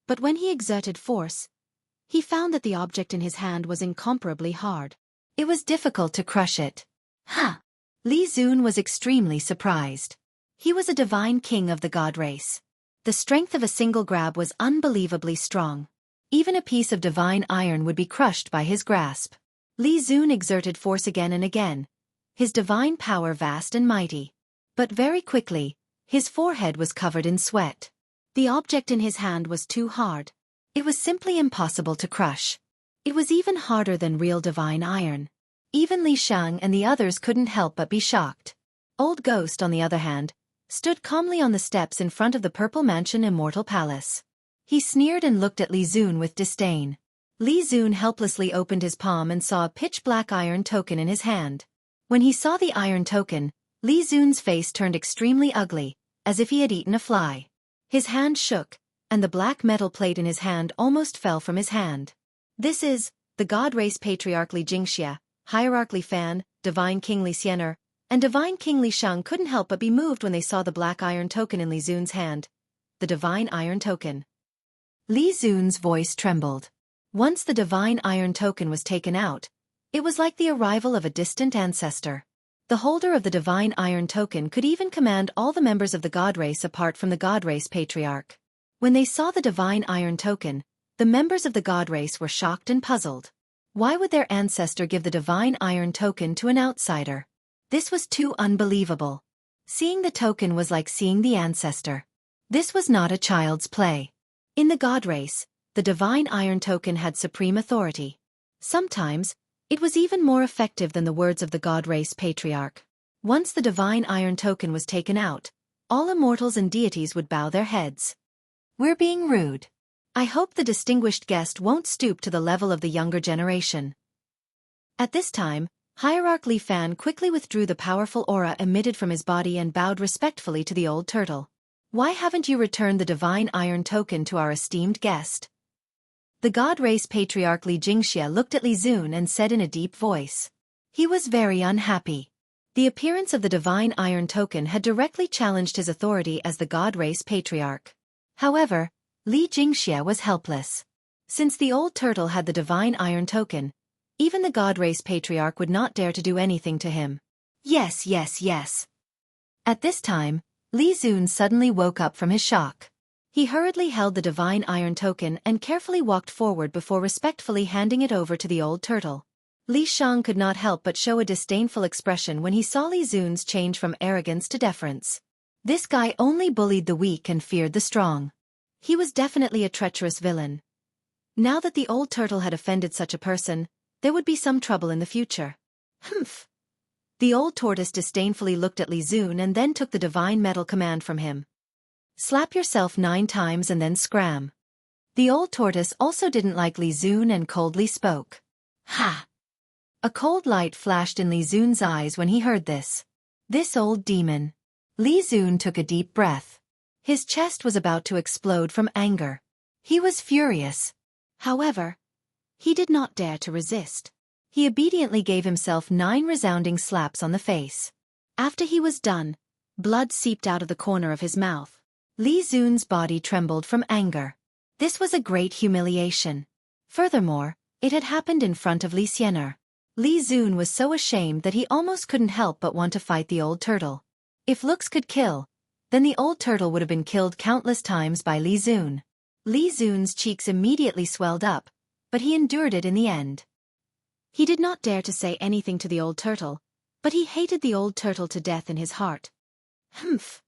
But when he exerted force, he found that the object in his hand was incomparably hard. It was difficult to crush it. "Huh!" Li Zun was extremely surprised. He was a divine king of the god race. The strength of a single grab was unbelievably strong. Even a piece of divine iron would be crushed by his grasp. Li Zun exerted force again and again, his divine power vast and mighty. But very quickly, his forehead was covered in sweat. The object in his hand was too hard. It was simply impossible to crush. It was even harder than real divine iron. Even Li Shang and the others couldn't help but be shocked. Old Ghost, on the other hand, stood calmly on the steps in front of the Purple Mansion Immortal Palace. He sneered and looked at Li Zun with disdain. Li Zun helplessly opened his palm and saw a pitch-black iron token in his hand. When he saw the iron token, Li Zun's face turned extremely ugly, as if he had eaten a fly. His hand shook, and the black metal plate in his hand almost fell from his hand. "This is the god race patriarch Li Jingxia, Hierarch Li Fan, divine King Li Xiener, and divine King Li Shang couldn't help but be moved when they saw the black iron token in Li Zun's hand. The divine iron token." Li Zun's voice trembled. Once the divine iron token was taken out, it was like the arrival of a distant ancestor. The holder of the divine iron token could even command all the members of the god race apart from the god race patriarch. When they saw the divine iron token, the members of the god race were shocked and puzzled. Why would their ancestor give the divine iron token to an outsider? This was too unbelievable. Seeing the token was like seeing the ancestor. This was not a child's play. In the god race, the divine iron token had supreme authority. Sometimes, it was even more effective than the words of the god race patriarch. Once the divine iron token was taken out, all immortals and deities would bow their heads. "We're being rude. I hope the distinguished guest won't stoop to the level of the younger generation." At this time, Hierarch Li Fan quickly withdrew the powerful aura emitted from his body and bowed respectfully to the old turtle. "Why haven't you returned the divine iron token to our esteemed guest?" The god race patriarch Li Jingxia looked at Li Zun and said in a deep voice. He was very unhappy. The appearance of the divine iron token had directly challenged his authority as the god race patriarch. However, Li Jingxie was helpless. Since the old turtle had the divine iron token, even the god race patriarch would not dare to do anything to him. Yes, yes, yes. At this time, Li Zun suddenly woke up from his shock. He hurriedly held the divine iron token and carefully walked forward before respectfully handing it over to the old turtle. Li Shang could not help but show a disdainful expression when he saw Li Zun's change from arrogance to deference. This guy only bullied the weak and feared the strong. He was definitely a treacherous villain. Now that the old turtle had offended such a person, there would be some trouble in the future. Humph. The old tortoise disdainfully looked at Li Zun and then took the divine metal command from him. Slap yourself 9 times and then scram. The old tortoise also didn't like Li Zun and coldly spoke. Ha! A cold light flashed in Li Zun's eyes when he heard this. This old demon. Li Zun took a deep breath. His chest was about to explode from anger. He was furious. However, he did not dare to resist. He obediently gave himself 9 resounding slaps on the face. After he was done, blood seeped out of the corner of his mouth. Li Zun's body trembled from anger. This was a great humiliation. Furthermore, it had happened in front of Li Xiener. Li Zun was so ashamed that he almost couldn't help but want to fight the old turtle. If looks could kill, then the old turtle would have been killed countless times by Li Zun. Li Zun's cheeks immediately swelled up, but he endured it in the end. He did not dare to say anything to the old turtle, but he hated the old turtle to death in his heart. Humph.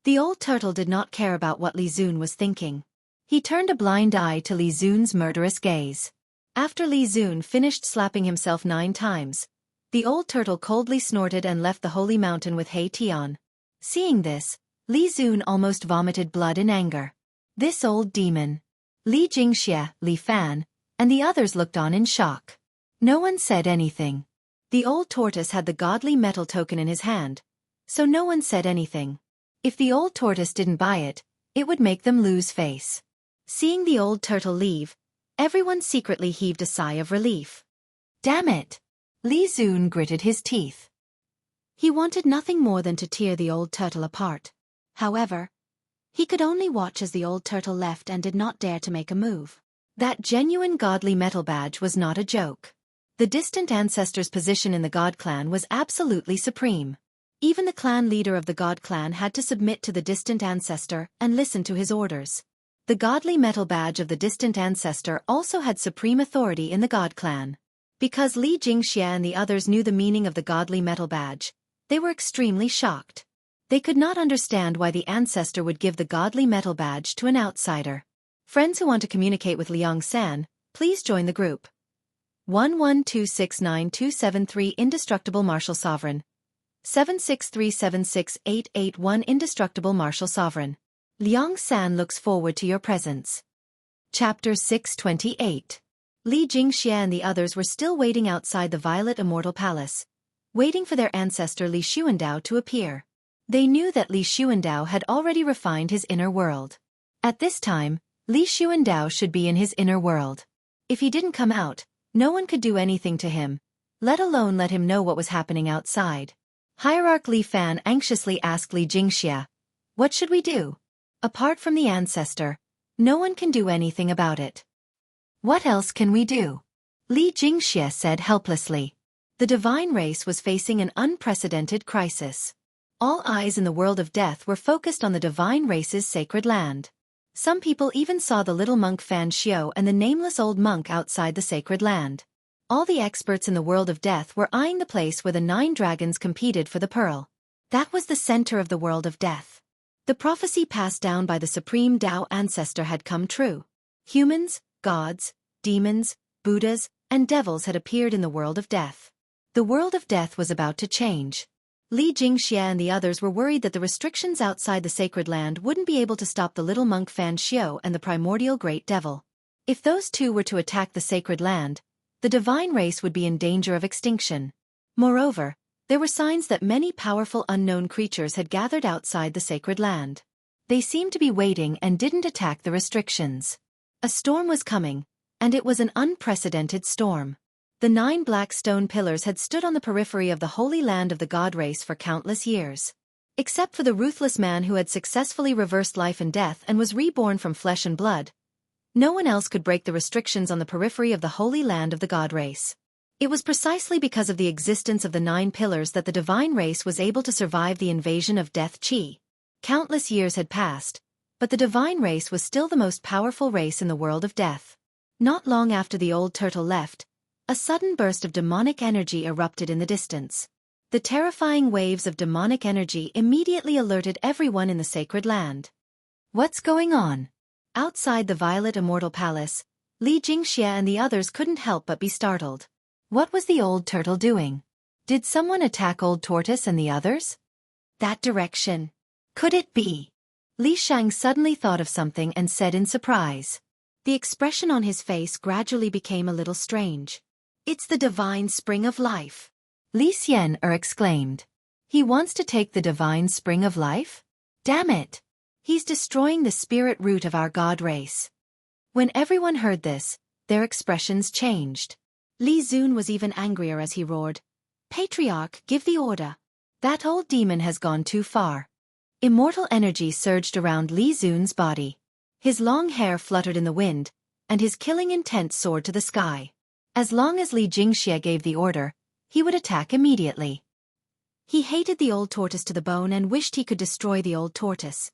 The old turtle did not care about what Li Zun was thinking. He turned a blind eye to Li Zun's murderous gaze. After Li Zun finished slapping himself 9 times, the old turtle coldly snorted and left the holy mountain with He Tian. Seeing this, Li Zun almost vomited blood in anger. This old demon. Li Jingxie, Li Fan, and the others looked on in shock. No one said anything. The old tortoise had the godly metal token in his hand, so no one said anything. If the old tortoise didn't buy it, it would make them lose face. Seeing the old turtle leave, everyone secretly heaved a sigh of relief. Damn it! Li Zun gritted his teeth. He wanted nothing more than to tear the old turtle apart. However, he could only watch as the old turtle left and did not dare to make a move. That genuine godly metal badge was not a joke. The distant ancestor's position in the God clan was absolutely supreme. Even the clan leader of the God clan had to submit to the distant ancestor and listen to his orders. The godly metal badge of the distant ancestor also had supreme authority in the God clan. Because Li Jingxie and the others knew the meaning of the godly metal badge, they were extremely shocked. They could not understand why the ancestor would give the godly metal badge to an outsider. Friends who want to communicate with Liang San, please join the group. 11269273 Indestructible Martial Sovereign. 763768881 Indestructible Martial Sovereign. Liang San looks forward to your presence. Chapter 628. Li Jingxie and the others were still waiting outside the Violet Immortal Palace, waiting for their ancestor Li Xuandao to appear. They knew that Li Xuandao had already refined his inner world. At this time, Li Xuandao should be in his inner world. If he didn't come out, no one could do anything to him, let alone let him know what was happening outside. Hierarch Li Fan anxiously asked Li Jingxie, "What should we do? Apart from the ancestor, no one can do anything about it. What else can we do?" Li Jingxie said helplessly. The divine race was facing an unprecedented crisis. All eyes in the world of death were focused on the divine race's sacred land. Some people even saw the little monk Fan Xiao and the nameless old monk outside the sacred land. All the experts in the world of death were eyeing the place where the 9 dragons competed for the pearl. That was the center of the world of death. The prophecy passed down by the supreme Tao ancestor had come true. Humans, gods, demons, Buddhas, and devils had appeared in the world of death. The world of death was about to change. Li Jingxie and the others were worried that the restrictions outside the sacred land wouldn't be able to stop the little monk Fan Xiao and the primordial great devil. If those two were to attack the sacred land, the divine race would be in danger of extinction. Moreover, there were signs that many powerful unknown creatures had gathered outside the sacred land. They seemed to be waiting and didn't attack the restrictions. A storm was coming, and it was an unprecedented storm. The 9 black stone pillars had stood on the periphery of the holy land of the god race for countless years. Except for the ruthless man who had successfully reversed life and death and was reborn from flesh and blood, no one else could break the restrictions on the periphery of the holy land of the god race. It was precisely because of the existence of the 9 pillars that the divine race was able to survive the invasion of Death Chi. Countless years had passed, but the divine race was still the most powerful race in the world of death. Not long after the old turtle left, a sudden burst of demonic energy erupted in the distance. The terrifying waves of demonic energy immediately alerted everyone in the sacred land. What's going on? Outside the Violet Immortal Palace, Li Jingxia and the others couldn't help but be startled. What was the old turtle doing? Did someone attack Old Tortoise and the others? That direction. Could it be? Li Shang suddenly thought of something and said in surprise. The expression on his face gradually became a little strange. It's the divine spring of life. Li Xian'er exclaimed. He wants to take the divine spring of life? Damn it! He's destroying the spirit root of our god race. When everyone heard this, their expressions changed. Li Zun was even angrier as he roared. Patriarch, give the order. That old demon has gone too far. Immortal energy surged around Li Zun's body. His long hair fluttered in the wind, and his killing intent soared to the sky. As long as Li Jingxia gave the order, he would attack immediately. He hated the old tortoise to the bone and wished he could destroy the old tortoise.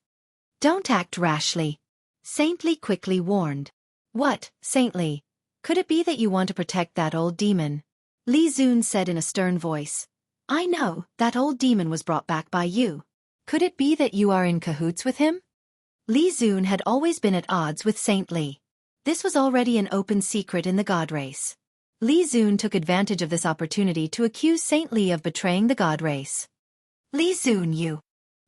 Don't act rashly. Saint Li quickly warned. What, Saint Li? Could it be that you want to protect that old demon? Li Zun said in a stern voice. I know, that old demon was brought back by you. Could it be that you are in cahoots with him? Li Zun had always been at odds with Saint Li. This was already an open secret in the god race. Li Zun took advantage of this opportunity to accuse Saint Li of betraying the god race. Li Zun, you!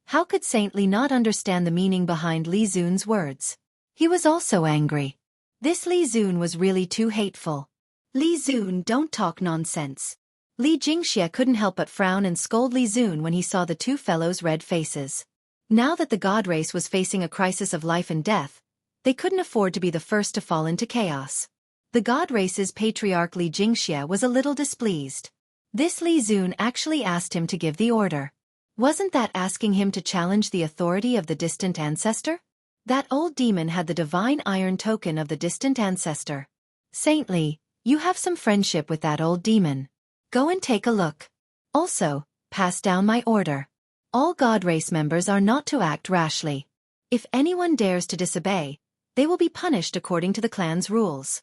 How could Saint Li not understand the meaning behind Li Zun's words? He was also angry. This Li Zun was really too hateful. Li Zun, don't talk nonsense. Li Jingxia couldn't help but frown and scold Li Zun when he saw the two fellows' red faces. Now that the god race was facing a crisis of life and death, they couldn't afford to be the first to fall into chaos. The god race's patriarch Li Jingxia was a little displeased. This Li Zun actually asked him to give the order. Wasn't that asking him to challenge the authority of the distant ancestor? That old demon had the divine iron token of the distant ancestor. Saint Li, you have some friendship with that old demon. Go and take a look. Also, pass down my order. All god race members are not to act rashly. If anyone dares to disobey, they will be punished according to the clan's rules.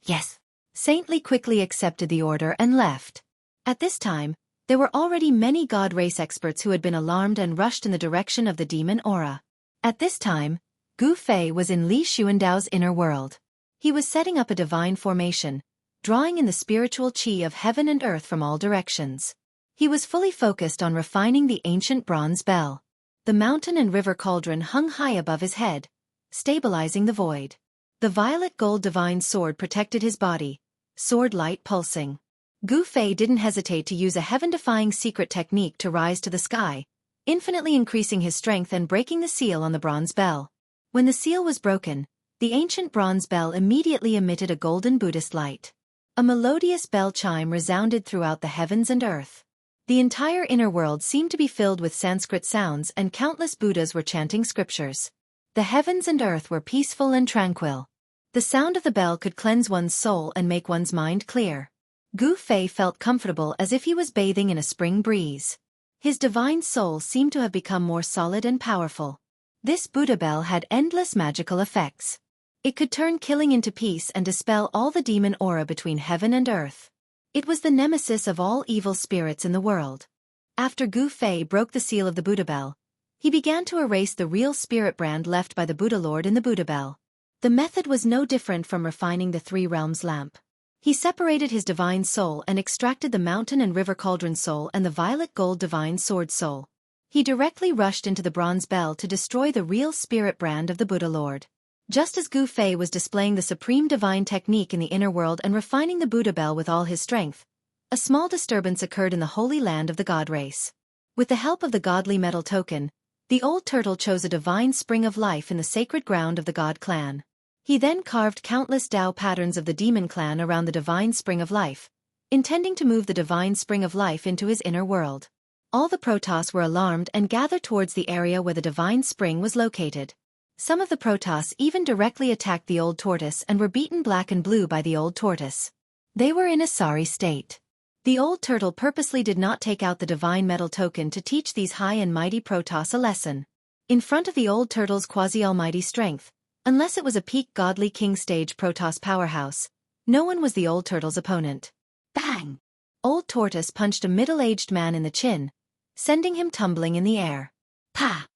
Yes. Saint Li quickly accepted the order and left. At this time, there were already many god race experts who had been alarmed and rushed in the direction of the demon aura. At this time, Gu Fei was in Li Xuandao's inner world. He was setting up a divine formation, drawing in the spiritual qi of heaven and earth from all directions. He was fully focused on refining the ancient bronze bell. The mountain and river cauldron hung high above his head, stabilizing the void. The violet gold divine sword protected his body, sword light pulsing. Gu Fei didn't hesitate to use a heaven-defying secret technique to rise to the sky, infinitely increasing his strength and breaking the seal on the bronze bell. When the seal was broken, the ancient bronze bell immediately emitted a golden Buddhist light. A melodious bell chime resounded throughout the heavens and earth. The entire inner world seemed to be filled with Sanskrit sounds and countless Buddhas were chanting scriptures. The heavens and earth were peaceful and tranquil. The sound of the bell could cleanse one's soul and make one's mind clear. Gu Fei felt comfortable as if he was bathing in a spring breeze. His divine soul seemed to have become more solid and powerful. This Buddha bell had endless magical effects. It could turn killing into peace and dispel all the demon aura between heaven and earth. It was the nemesis of all evil spirits in the world. After Gu Fei broke the seal of the Buddha bell, he began to erase the real spirit brand left by the Buddha Lord in the Buddha bell. The method was no different from refining the three realms lamp. He separated his divine soul and extracted the mountain and river cauldron soul and the violet gold divine sword soul. He directly rushed into the bronze bell to destroy the real spirit brand of the Buddha Lord. Just as Gu Fei was displaying the supreme divine technique in the inner world and refining the Buddha bell with all his strength, a small disturbance occurred in the holy land of the god race. With the help of the godly metal token, the old turtle chose a divine spring of life in the sacred ground of the god clan. He then carved countless Tao patterns of the demon clan around the divine spring of life, intending to move the divine spring of life into his inner world. All the Protoss were alarmed and gathered towards the area where the divine spring was located. Some of the Protoss even directly attacked the old tortoise and were beaten black and blue by the old tortoise. They were in a sorry state. The old turtle purposely did not take out the divine metal token to teach these high and mighty Protoss a lesson. In front of the old turtle's quasi-almighty strength, unless it was a peak godly king stage Protoss powerhouse, no one was the old turtle's opponent. Bang! Old tortoise punched a middle-aged man in the chin, sending him tumbling in the air. Pa!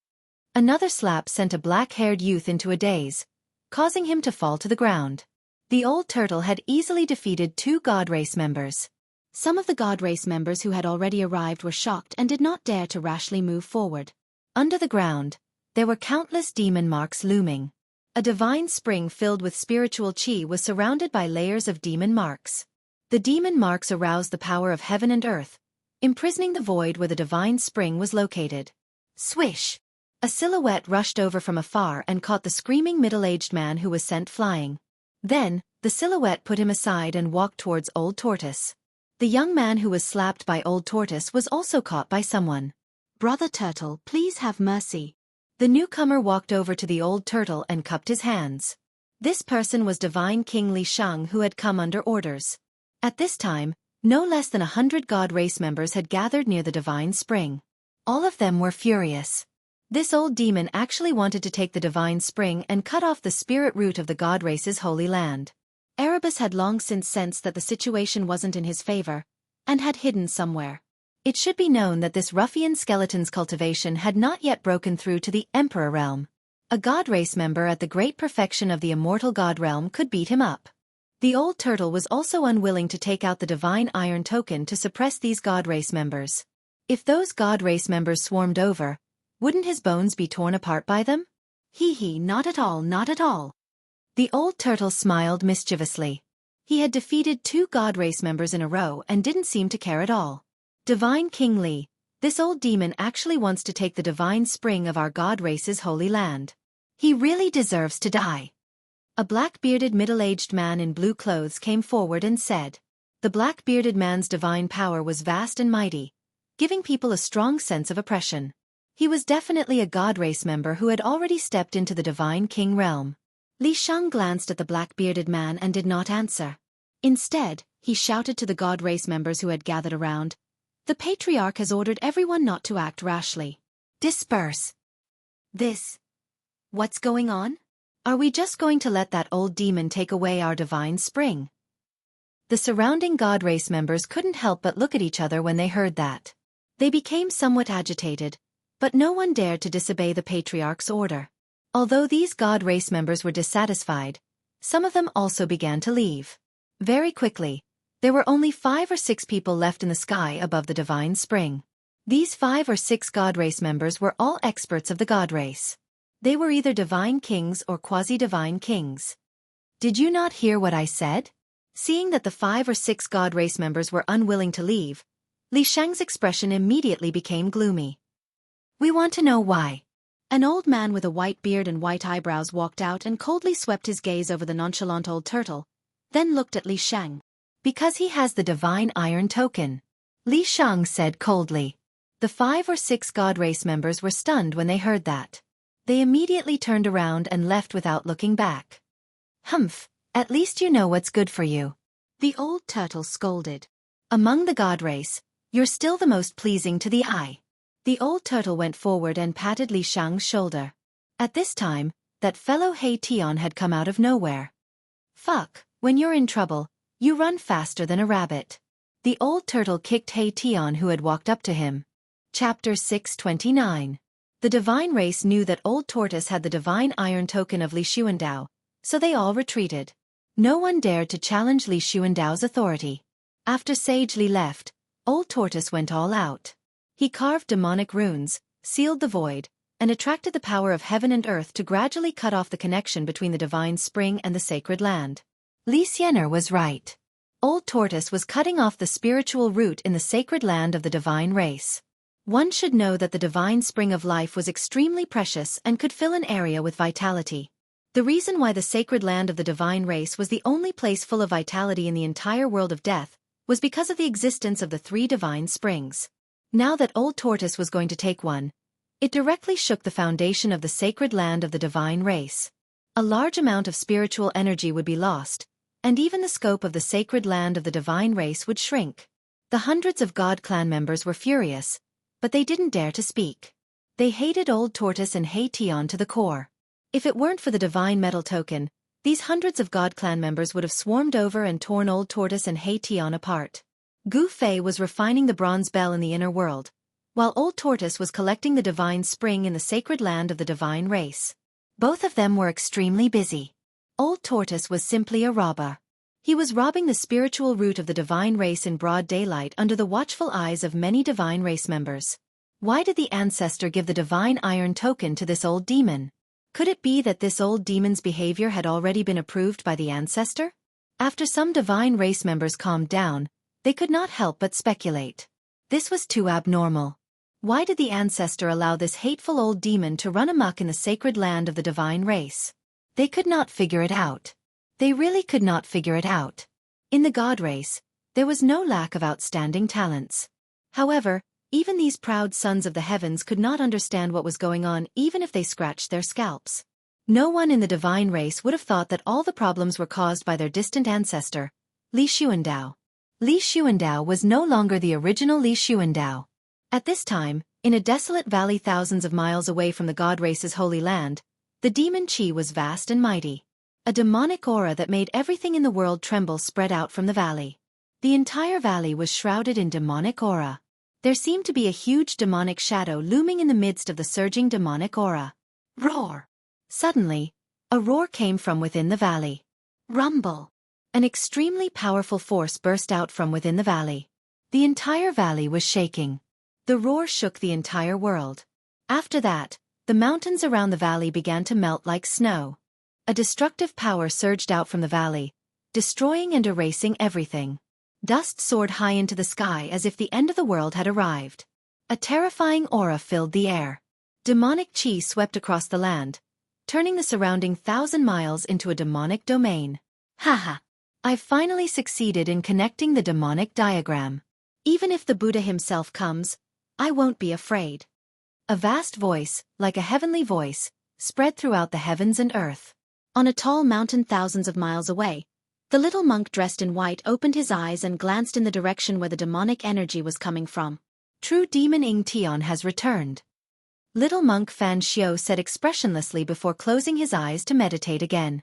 Another slap sent a black-haired youth into a daze, causing him to fall to the ground. The old turtle had easily defeated 2 God Race members. Some of the God Race members who had already arrived were shocked and did not dare to rashly move forward. Under the ground, there were countless demon marks looming. A divine spring filled with spiritual chi was surrounded by layers of demon marks. The demon marks aroused the power of heaven and earth, imprisoning the void where the divine spring was located. Swish! A silhouette rushed over from afar and caught the screaming middle-aged man who was sent flying. Then, the silhouette put him aside and walked towards Old Tortoise. The young man who was slapped by Old Tortoise was also caught by someone. Brother Turtle, please have mercy. The newcomer walked over to the old turtle and cupped his hands. This person was Divine King Li Shang, who had come under orders. At this time, no less than 100 God Race members had gathered near the divine spring. All of them were furious. This old demon actually wanted to take the divine spring and cut off the spirit root of the God Race's holy land. Erebus had long since sensed that the situation wasn't in his favor, and had hidden somewhere. It should be known that this ruffian skeleton's cultivation had not yet broken through to the Emperor realm. A God Race member at the great perfection of the immortal God realm could beat him up. The old turtle was also unwilling to take out the divine iron token to suppress these God Race members. If those God Race members swarmed over, wouldn't his bones be torn apart by them? Hee, not at all, not at all. The old turtle smiled mischievously. He had defeated 2 God Race members in a row and didn't seem to care at all. Divine King Li, this old demon actually wants to take the divine spring of our God Race's holy land. He really deserves to die. A black-bearded middle-aged man in blue clothes came forward and said. The black-bearded man's divine power was vast and mighty, giving people a strong sense of oppression. He was definitely a God Race member who had already stepped into the divine king realm. Li Shang glanced at the black-bearded man and did not answer. Instead, he shouted to the God Race members who had gathered around. The Patriarch has ordered everyone not to act rashly. Disperse. What's going on? Are we just going to let that old demon take away our divine spring? The surrounding God Race members couldn't help but look at each other when they heard that. They became somewhat agitated, but no one dared to disobey the Patriarch's order. Although these God Race members were dissatisfied, some of them also began to leave. Very quickly, there were only 5 or 6 people left in the sky above the divine spring. These 5 or 6 God Race members were all experts of the God Race. They were either divine kings or quasi-divine kings. Did you not hear what I said? Seeing that the 5 or 6 God Race members were unwilling to leave, Li Shang's expression immediately became gloomy. We want to know why. An old man with a white beard and white eyebrows walked out and coldly swept his gaze over the nonchalant old turtle, then looked at Li Shang. Because he has the divine iron token, Li Shang said coldly. The 5 or 6 God Race members were stunned when they heard that. They immediately turned around and left without looking back. Humph, at least you know what's good for you. The old turtle scolded. Among the God Race, you're still the most pleasing to the eye. The old turtle went forward and patted Li Shang's shoulder. At this time, that fellow Hei Tian had come out of nowhere. Fuck, when you're in trouble, you run faster than a rabbit. The old turtle kicked Hei Tian who had walked up to him. Chapter 629. The divine race knew that Old Tortoise had the divine iron token of Li Xuandao, so they all retreated. No one dared to challenge Li Xuandao's authority. After Sage Li left, Old Tortoise went all out. He carved demonic runes, sealed the void, and attracted the power of heaven and earth to gradually cut off the connection between the divine spring and the sacred land. Li Xiener was right. Old Tortoise was cutting off the spiritual root in the sacred land of the divine race. One should know that the divine spring of life was extremely precious and could fill an area with vitality. The reason why the sacred land of the divine race was the only place full of vitality in the entire world of death was because of the existence of the 3 divine springs. Now that Old Tortoise was going to take one, it directly shook the foundation of the sacred land of the divine race. A large amount of spiritual energy would be lost, and even the scope of the sacred land of the divine race would shrink. The hundreds of God clan members were furious, but they didn't dare to speak. They hated Old Tortoise and Hei-Tion to the core. If it weren't for the divine metal token, these hundreds of God clan members would have swarmed over and torn Old Tortoise and Hei-Tion apart. Gu Fei was refining the bronze bell in the inner world, while Old Tortoise was collecting the divine spring in the sacred land of the divine race. Both of them were extremely busy. Old Tortoise was simply a robber. He was robbing the spiritual root of the divine race in broad daylight under the watchful eyes of many divine race members. Why did the ancestor give the divine iron token to this old demon? Could it be that this old demon's behavior had already been approved by the ancestor? After some divine race members calmed down, they could not help but speculate. This was too abnormal. Why did the ancestor allow this hateful old demon to run amok in the sacred land of the divine race? They could not figure it out. They really could not figure it out. In the God race, there was no lack of outstanding talents. However, even these proud sons of the heavens could not understand what was going on even if they scratched their scalps. No one in the divine race would have thought that all the problems were caused by their distant ancestor, Li Xuandao. Li Xuandao was no longer the original Li Xuandao. At this time, in a desolate valley thousands of miles away from the God race's holy land, the demon Qi was vast and mighty. A demonic aura that made everything in the world tremble spread out from the valley. The entire valley was shrouded in demonic aura. There seemed to be a huge demonic shadow looming in the midst of the surging demonic aura. Roar! Suddenly, a roar came from within the valley. Rumble! An extremely powerful force burst out from within the valley. The entire valley was shaking. The roar shook the entire world. After that, the mountains around the valley began to melt like snow. A destructive power surged out from the valley, destroying and erasing everything. Dust soared high into the sky as if the end of the world had arrived. A terrifying aura filled the air. Demonic Qi swept across the land, turning the surrounding 1,000 miles into a demonic domain. Haha! I've finally succeeded in connecting the demonic diagram. Even if the Buddha himself comes, I won't be afraid. A vast voice, like a heavenly voice, spread throughout the heavens and earth. On a tall mountain thousands of miles away, the little monk dressed in white opened his eyes and glanced in the direction where the demonic energy was coming from. True demon Ing-Tion has returned. Little monk Fan Xiao said expressionlessly before closing his eyes to meditate again.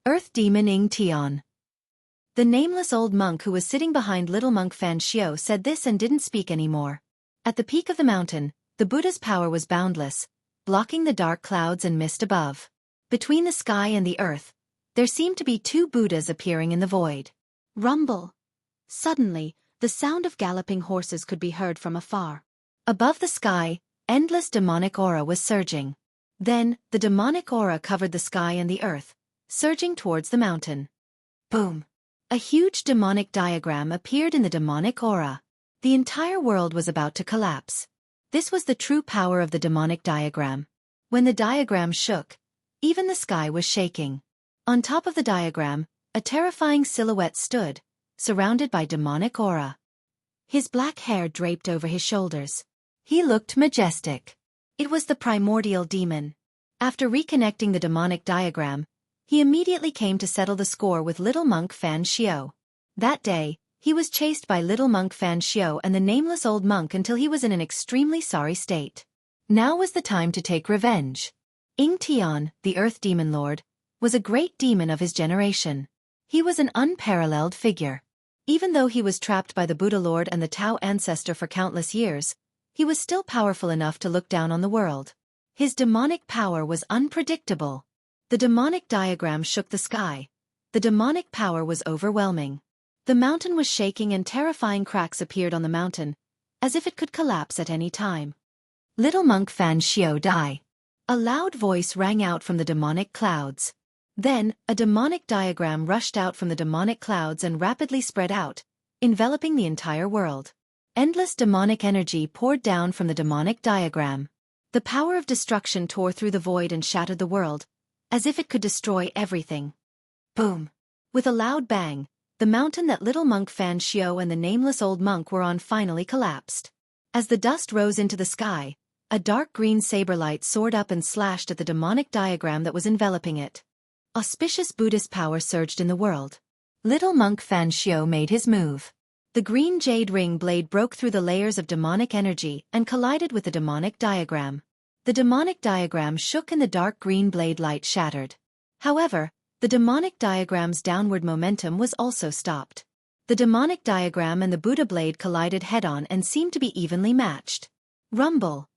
Earth demon Ing-Tion. The nameless old monk who was sitting behind little monk Fan Xiao said this and didn't speak anymore. At the peak of the mountain, the Buddha's power was boundless, blocking the dark clouds and mist above. Between the sky and the earth, there seemed to be 2 Buddhas appearing in the void. Rumble! Suddenly, the sound of galloping horses could be heard from afar. Above the sky, endless demonic aura was surging. Then, the demonic aura covered the sky and the earth, surging towards the mountain. Boom! A huge demonic diagram appeared in the demonic aura. The entire world was about to collapse. This was the true power of the demonic diagram. When the diagram shook, even the sky was shaking. On top of the diagram, a terrifying silhouette stood, surrounded by demonic aura. His black hair draped over his shoulders. He looked majestic. It was the primordial demon. After reconnecting the demonic diagram, he immediately came to settle the score with little monk Fan Xiao. That day, he was chased by little monk Fan Xiao and the nameless old monk until he was in an extremely sorry state. Now was the time to take revenge. Ing-Tion, the Earth Demon Lord, was a great demon of his generation. He was an unparalleled figure. Even though he was trapped by the Buddha Lord and the Tao ancestor for countless years, he was still powerful enough to look down on the world. His demonic power was unpredictable. The demonic diagram shook the sky. The demonic power was overwhelming. The mountain was shaking and terrifying cracks appeared on the mountain, as if it could collapse at any time. Little monk Fan Xiao die. A loud voice rang out from the demonic clouds. Then, a demonic diagram rushed out from the demonic clouds and rapidly spread out, enveloping the entire world. Endless demonic energy poured down from the demonic diagram. The power of destruction tore through the void and shattered the world, as if it could destroy everything. Boom! With a loud bang, the mountain that little monk Fan Xiao and the nameless old monk were on finally collapsed. As the dust rose into the sky, a dark green saber light soared up and slashed at the demonic diagram that was enveloping it. Auspicious Buddhist power surged in the world. Little monk Fan Xiao made his move. The green jade ring blade broke through the layers of demonic energy and collided with the demonic diagram. The demonic diagram shook and the dark green blade light shattered. However, the demonic diagram's downward momentum was also stopped. The demonic diagram and the Buddha blade collided head-on and seemed to be evenly matched. Rumble.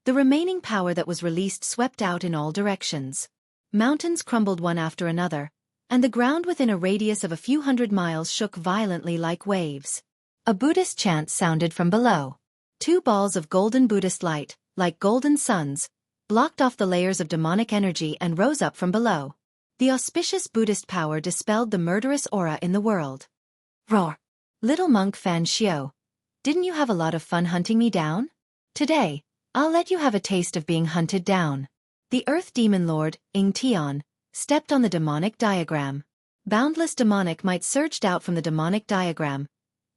The remaining power that was released swept out in all directions. Mountains crumbled one after another, and the ground within a radius of a few hundred miles shook violently like waves. A Buddhist chant sounded from below. Two balls of golden Buddhist light, like golden suns, blocked off the layers of demonic energy and rose up from below. The auspicious Buddhist power dispelled the murderous aura in the world. Roar! Little monk Fan Xiao, didn't you have a lot of fun hunting me down? Today, I'll let you have a taste of being hunted down. The Earth Demon Lord, Tian, stepped on the demonic diagram. Boundless demonic might surged out from the demonic diagram,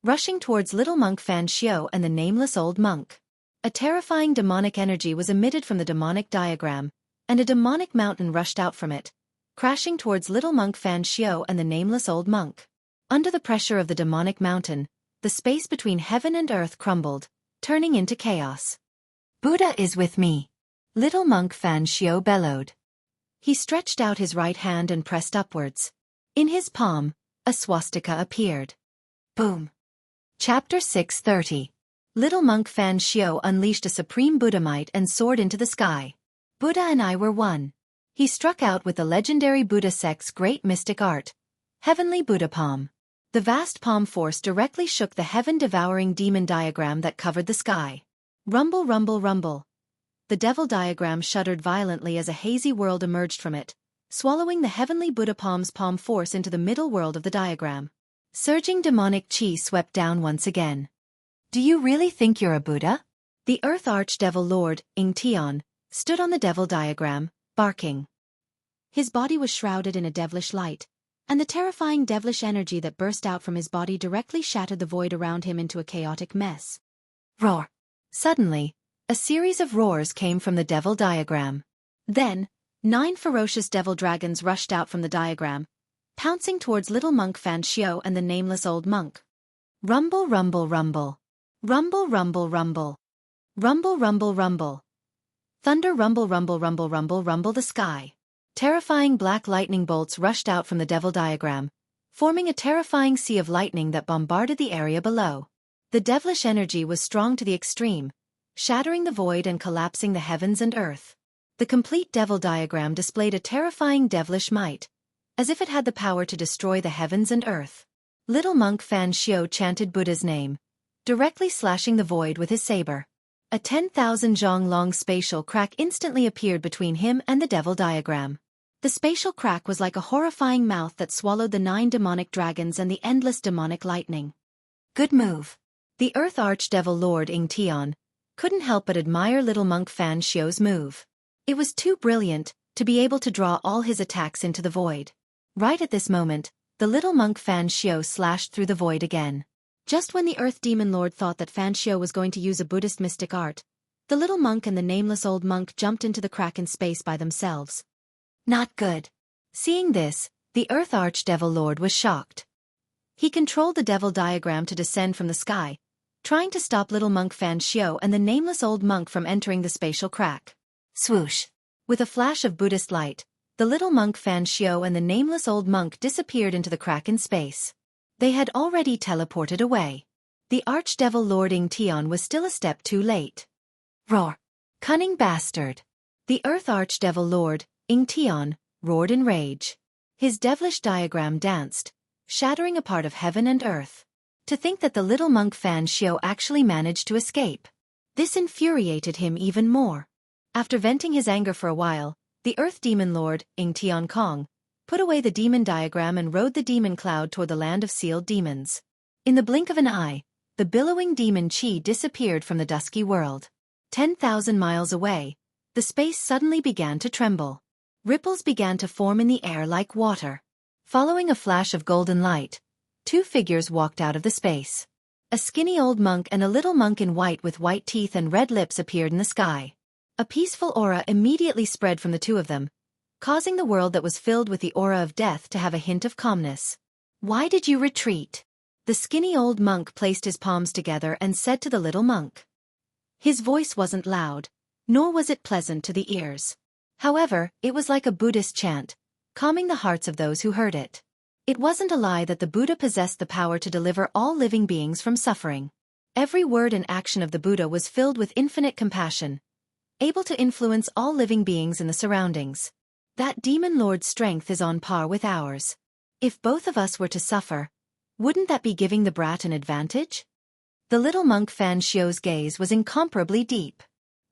rushing towards little monk Fan Xiao and the nameless old monk. A terrifying demonic energy was emitted from the demonic diagram, and a demonic mountain rushed out from it, crashing towards little monk Fan Xiao and the nameless old monk. Under the pressure of the demonic mountain, the space between heaven and earth crumbled, turning into chaos. Buddha is with me. Little monk Fan Xiao bellowed. He stretched out his right hand and pressed upwards. In his palm, a swastika appeared. Boom. Chapter 630. Little monk Fan Xiao unleashed a supreme Buddha might and soared into the sky. Buddha and I were one. He struck out with the legendary Buddha sect's great mystic art, Heavenly Buddha Palm. The vast palm force directly shook the heaven-devouring demon diagram that covered the sky. Rumble, rumble, rumble. The devil diagram shuddered violently as a hazy world emerged from it, swallowing the heavenly Buddha Palm's palm force into the middle world of the diagram. Surging demonic chi swept down once again. Do you really think you're a Buddha? The Earth Archdevil Lord, Tian, stood on the devil diagram, barking. His body was shrouded in a devilish light, and the terrifying devilish energy that burst out from his body directly shattered the void around him into a chaotic mess. Roar! Suddenly, a series of roars came from the devil diagram. Then, 9 ferocious devil dragons rushed out from the diagram, pouncing towards little monk Fan Xiao and the nameless old monk. Rumble, rumble, rumble. Rumble, rumble, rumble. Rumble, rumble, rumble. Thunder rumble, rumble, rumble, rumble, rumble the sky. Terrifying black lightning bolts rushed out from the devil diagram, forming a terrifying sea of lightning that bombarded the area below. The devilish energy was strong to the extreme, shattering the void and collapsing the heavens and earth. The complete devil diagram displayed a terrifying devilish might, as if it had the power to destroy the heavens and earth. Little monk Fan Xiao chanted Buddha's name, directly slashing the void with his saber. A 10,000 zhong long spatial crack instantly appeared between him and the devil diagram. The spatial crack was like a horrifying mouth that swallowed the 9 demonic dragons and the endless demonic lightning. Good move. The Earth Archdevil Lord Tian couldn't help but admire little monk Fan Xiao's move. It was too brilliant to be able to draw all his attacks into the void. Right at this moment, the little monk Fan Xiao slashed through the void again. Just when the Earth Demon Lord thought that Fan Xiao was going to use a Buddhist mystic art, the little monk and the nameless old monk jumped into the crack in space by themselves. Not good. Seeing this, the Earth Archdevil Lord was shocked. He controlled the devil diagram to descend from the sky, trying to stop little monk Fan Xiao and the nameless old monk from entering the spatial crack. Swoosh! With a flash of Buddhist light, the little monk Fan Xiao and the nameless old monk disappeared into the crack in space. They had already teleported away. The Archdevil Lord Tian was still a step too late. Roar! Cunning bastard! The Earth Archdevil Lord, Tian, roared in rage. His devilish diagram danced, shattering a part of heaven and earth. To think that the little monk Fan Xiao actually managed to escape. This infuriated him even more. After venting his anger for a while, the Earth Demon Lord, Tian Kong, put away the demon diagram and rode the demon cloud toward the land of sealed demons. In the blink of an eye, the billowing demon chi disappeared from the dusky world. 10,000 miles away, the space suddenly began to tremble. Ripples began to form in the air like water. Following a flash of golden light, two figures walked out of the space. A skinny old monk and a little monk in white with white teeth and red lips appeared in the sky. A peaceful aura immediately spread from the two of them, causing the world that was filled with the aura of death to have a hint of calmness. "Why did you retreat?" The skinny old monk placed his palms together and said to the little monk. His voice wasn't loud, nor was it pleasant to the ears. However, it was like a Buddhist chant, calming the hearts of those who heard it. It wasn't a lie that the Buddha possessed the power to deliver all living beings from suffering. Every word and action of the Buddha was filled with infinite compassion, able to influence all living beings in the surroundings. That demon lord's strength is on par with ours. If both of us were to suffer, wouldn't that be giving the brat an advantage? The little monk Fan Xiu's gaze was incomparably deep.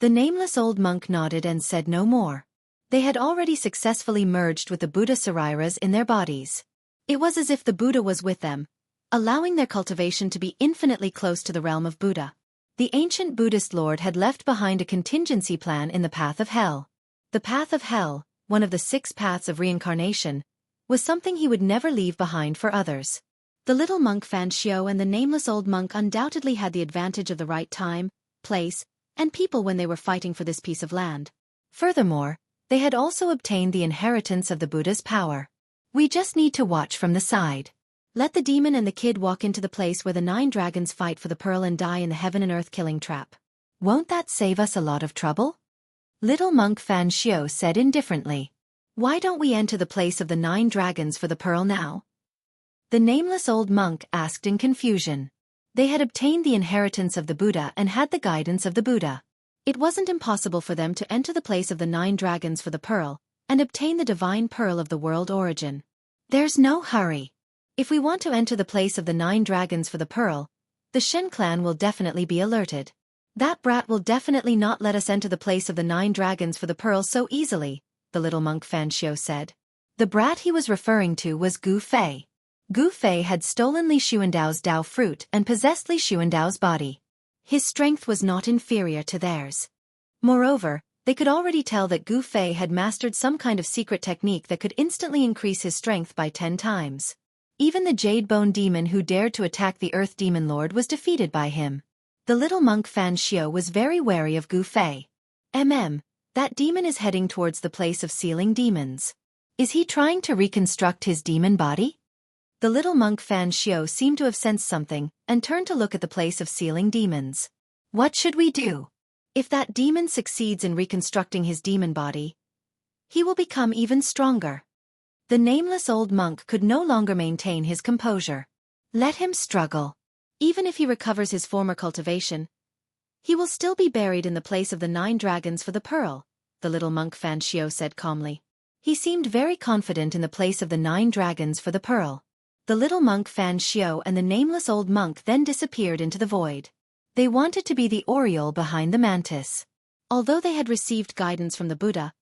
The nameless old monk nodded and said no more. They had already successfully merged with the Buddha Sariras in their bodies. It was as if the Buddha was with them, allowing their cultivation to be infinitely close to the realm of Buddha. The ancient Buddhist lord had left behind a contingency plan in the path of hell. The path of hell, one of the 6 paths of reincarnation, was something he would never leave behind for others. The little monk Fan Xiu and the nameless old monk undoubtedly had the advantage of the right time, place, and people when they were fighting for this piece of land. Furthermore, they had also obtained the inheritance of the Buddha's power. We just need to watch from the side. Let the demon and the kid walk into the place where the 9 dragons fight for the pearl and die in the heaven and earth killing trap. Won't that save us a lot of trouble? Little monk Fan Xiu said indifferently. Why don't we enter the place of the 9 dragons for the pearl now? The nameless old monk asked in confusion. They had obtained the inheritance of the Buddha and had the guidance of the Buddha. It wasn't impossible for them to enter the place of the 9 dragons for the pearl and obtain the divine pearl of the world origin. There's no hurry. If we want to enter the place of the 9 dragons for the pearl, the Shen clan will definitely be alerted. That brat will definitely not let us enter the place of the 9 dragons for the pearl so easily, the little monk Fan Xiu said. The brat he was referring to was Gu Fei. Gu Fei had stolen Li Xuandao's Dao fruit and possessed Li Xuandao's body. His strength was not inferior to theirs. Moreover, they could already tell that Gu Fei had mastered some kind of secret technique that could instantly increase his strength by 10 times. Even the Jade Bone Demon who dared to attack the Earth Demon Lord was defeated by him. The little monk Fan Xiu was very wary of Gu Fei. That demon is heading towards the place of sealing demons. Is he trying to reconstruct his demon body? The little monk Fan Xiu seemed to have sensed something and turned to look at the place of sealing demons. What should we do? If that demon succeeds in reconstructing his demon body, he will become even stronger. The nameless old monk could no longer maintain his composure. Let him struggle. Even if he recovers his former cultivation, he will still be buried in the place of the 9 dragons for the pearl, the little monk Fan Xiu said calmly. He seemed very confident in the place of the 9 dragons for the pearl. The little monk Fan Xiu and the nameless old monk then disappeared into the void. They wanted to be the oriole behind the mantis. Although they had received guidance from the Buddha,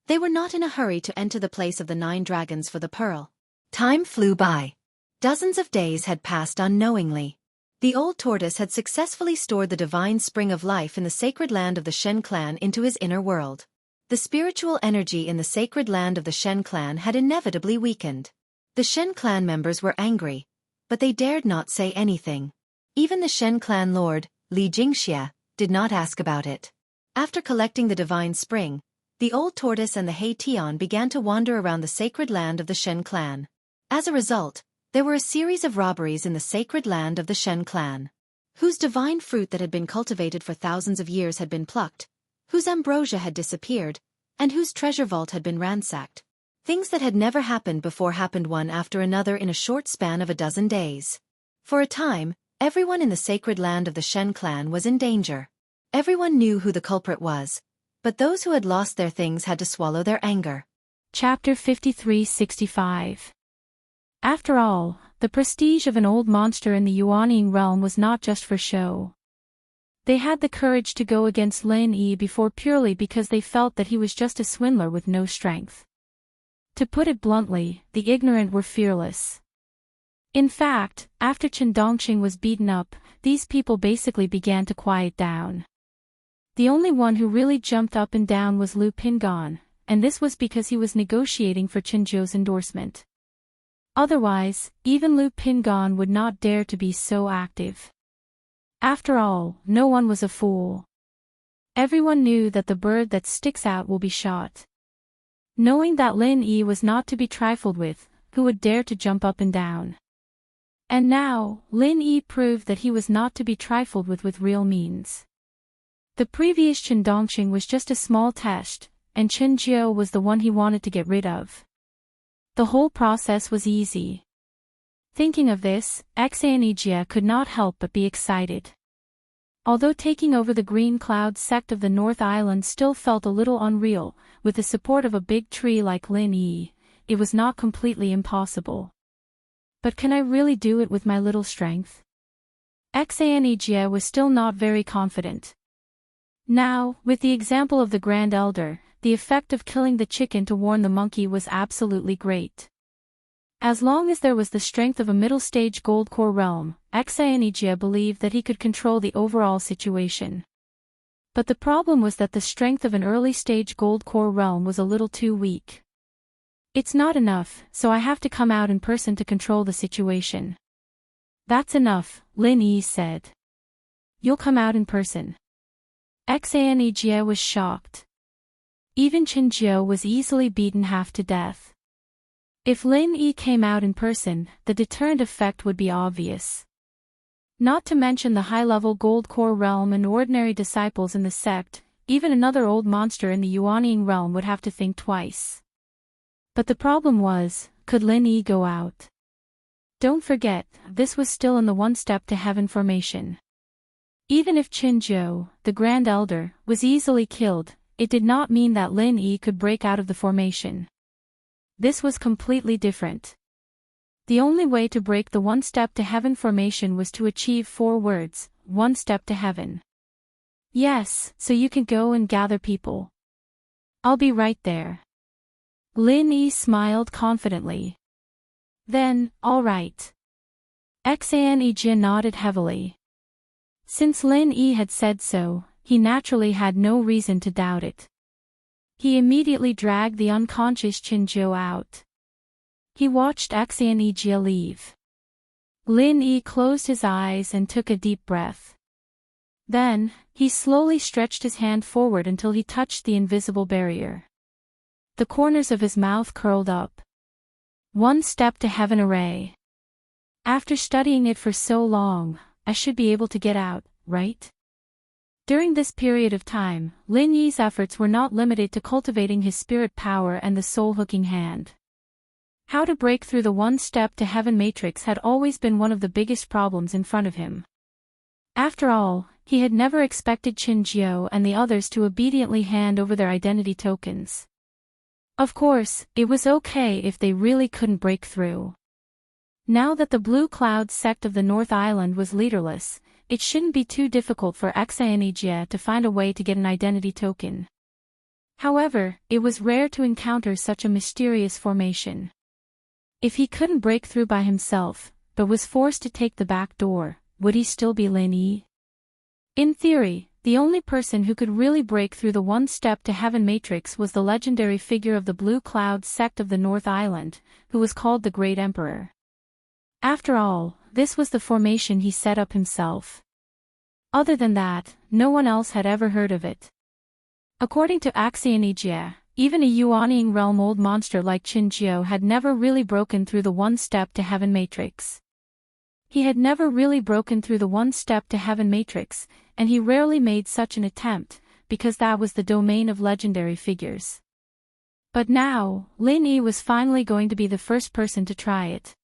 they were not in a hurry to enter the place of the 9 dragons for the pearl. Time flew by. Dozens of days had passed unknowingly. The old tortoise had successfully stored the divine spring of life in the sacred land of the Shen clan into his inner world. The spiritual energy in the sacred land of the Shen clan had inevitably weakened. The Shen clan members were angry, but they dared not say anything. Even the Shen clan lord, Li Jingxia, did not ask about it. After collecting the divine spring, the old tortoise and the Hei Tian began to wander around the sacred land of the Shen clan. As a result, there were a series of robberies in the sacred land of the Shen clan. Whose divine fruit that had been cultivated for thousands of years had been plucked, whose ambrosia had disappeared, and whose treasure vault had been ransacked. Things that had never happened before happened one after another in a short span of a dozen days. For a time, everyone in the sacred land of the Shen clan was in danger. Everyone knew who the culprit was, but those who had lost their things had to swallow their anger. Chapter 5365. After all, the prestige of an old monster in the Yuanying realm was not just for show. They had the courage to go against Lin Yi before purely because they felt that he was just a swindler with no strength. To put it bluntly, the ignorant were fearless. In fact, after Chen Dongqing was beaten up, these people basically began to quiet down. The only one who really jumped up and down was Lu Pingan, and this was because he was negotiating for Chen Zhou's endorsement. Otherwise, even Lu Pingon would not dare to be so active. After all, no one was a fool. Everyone knew that the bird that sticks out will be shot. Knowing that Lin Yi was not to be trifled with, who would dare to jump up and down? And now, Lin Yi proved that he was not to be trifled with real means. The previous Chen Dongxing was just a small test, and Chen Jiu was the one he wanted to get rid of. The whole process was easy. Thinking of this, Xianijie could not help but be excited. Although taking over the Green Cloud sect of the North Island still felt a little unreal, with the support of a big tree like Lin Yi, it was not completely impossible. But can I really do it with my little strength? Xianijie was still not very confident. Now, with the example of the Grand Elder, the effect of killing the chicken to warn the monkey was absolutely great. As long as there was the strength of a middle-stage gold core realm, Xianijie believed that he could control the overall situation. But the problem was that the strength of an early-stage gold core realm was a little too weak. It's not enough, so I have to come out in person to control the situation. That's enough, Lin Yi said. You'll come out in person. Xianijie was shocked. Even Chen Jiu was easily beaten half to death. If Lin Yi came out in person, the deterrent effect would be obvious. Not to mention the high-level gold core realm and ordinary disciples in the sect, even another old monster in the Yuanying realm would have to think twice. But the problem was, could Lin Yi go out? Don't forget, this was still in the one-step to heaven formation. Even if Chen Jiu, the Grand Elder, was easily killed, it did not mean that Lin Yi could break out of the formation. This was completely different. The only way to break the one-step to heaven formation was to achieve 4 words, one step to heaven. Yes, so you can go and gather people. I'll be right there. Lin Yi smiled confidently. Then, all right. Xianijie nodded heavily. Since Lin Yi had said so, he naturally had no reason to doubt it. He immediately dragged the unconscious Chen Jiu out. He watched Xianijie leave. Lin Yi closed his eyes and took a deep breath. Then, he slowly stretched his hand forward until he touched the invisible barrier. The corners of his mouth curled up. One step to heaven array. After studying it for so long, I should be able to get out, right? During this period of time, Lin Yi's efforts were not limited to cultivating his spirit power and the soul-hooking hand. How to break through the one-step to heaven matrix had always been one of the biggest problems in front of him. After all, he had never expected Chen Jiu and the others to obediently hand over their identity tokens. Of course, it was okay if they really couldn't break through. Now that the Blue Cloud sect of the North Island was leaderless, it shouldn't be too difficult for Xianijie to find a way to get an identity token. However, it was rare to encounter such a mysterious formation. If he couldn't break through by himself, but was forced to take the back door, would he still be Lin Yi? In theory, the only person who could really break through the one-step to heaven matrix was the legendary figure of the Blue Cloud sect of the North Island, who was called the Great Emperor. After all, this was the formation he set up himself. Other than that, no one else had ever heard of it. According to Xianijie, even a Yuanying realm old monster like Chen Jiu had never really broken through the one-step to heaven matrix. He had never really broken through the one-step to heaven matrix, and he rarely made such an attempt, because that was the domain of legendary figures. But now, Lin Yi was finally going to be the first person to try it.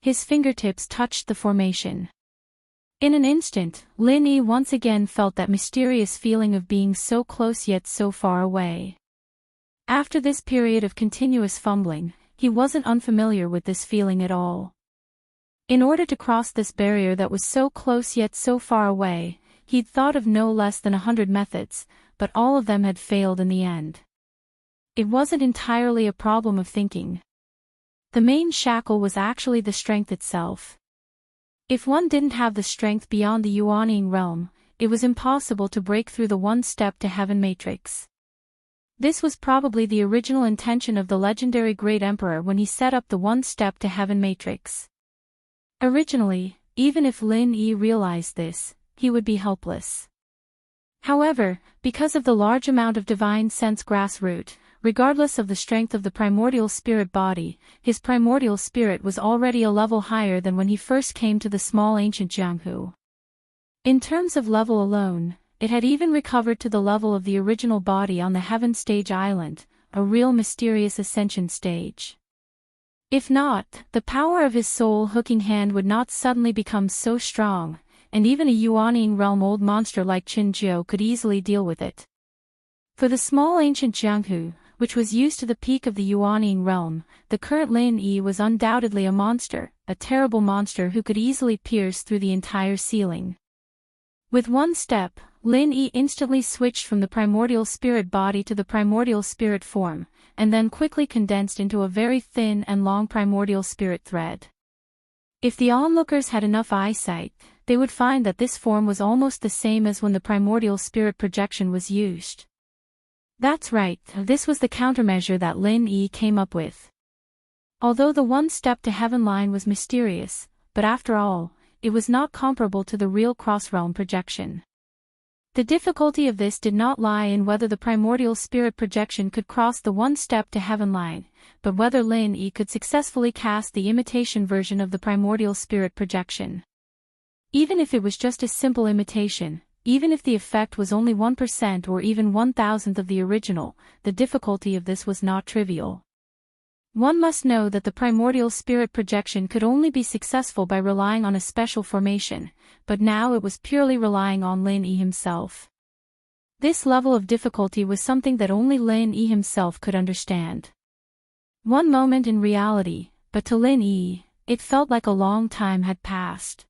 His fingertips touched the formation. In an instant, Lin Yi once again felt that mysterious feeling of being so close yet so far away. After this period of continuous fumbling, he wasn't unfamiliar with this feeling at all. In order to cross this barrier that was so close yet so far away, he'd thought of no less than 100 methods, but all of them had failed in the end. It wasn't entirely a problem of thinking. The main shackle was actually the strength itself. If one didn't have the strength beyond the Yuanying realm, it was impossible to break through the one-step to heaven matrix. This was probably the original intention of the legendary Great Emperor when he set up the One Step to Heaven matrix. Originally, even if Lin Yi realized this, he would be helpless. However, because of the large amount of divine sense grassroot, regardless of the strength of the primordial spirit body, his primordial spirit was already a level higher than when he first came to the small ancient Jianghu. In terms of level alone, it had even recovered to the level of the original body on the Heaven Stage Island, a real mysterious ascension stage. If not, the power of his soul-hooking hand would not suddenly become so strong, and even a Yuanning realm old monster like Qin Jiu could easily deal with it. For the small ancient Jianghu, which was used to the peak of the Yuanning realm, the current Lin Yi was undoubtedly a monster, a terrible monster who could easily pierce through the entire ceiling. With one step, Lin Yi instantly switched from the primordial spirit body to the primordial spirit form, and then quickly condensed into a very thin and long primordial spirit thread. If the onlookers had enough eyesight, they would find that this form was almost the same as when the primordial spirit projection was used. That's right, this was the countermeasure that Lin Yi came up with. Although the One Step to Heaven line was mysterious, but after all, it was not comparable to the real cross-realm projection. The difficulty of this did not lie in whether the primordial spirit projection could cross the One Step to Heaven line, but whether Lin Yi could successfully cast the imitation version of the primordial spirit projection. Even if it was just a simple imitation, even if the effect was only 1% or even 1,000th of the original, the difficulty of this was not trivial. One must know that the primordial spirit projection could only be successful by relying on a special formation, but now it was purely relying on Lin Yi himself. This level of difficulty was something that only Lin Yi himself could understand. One moment in reality, but to Lin Yi, it felt like a long time had passed.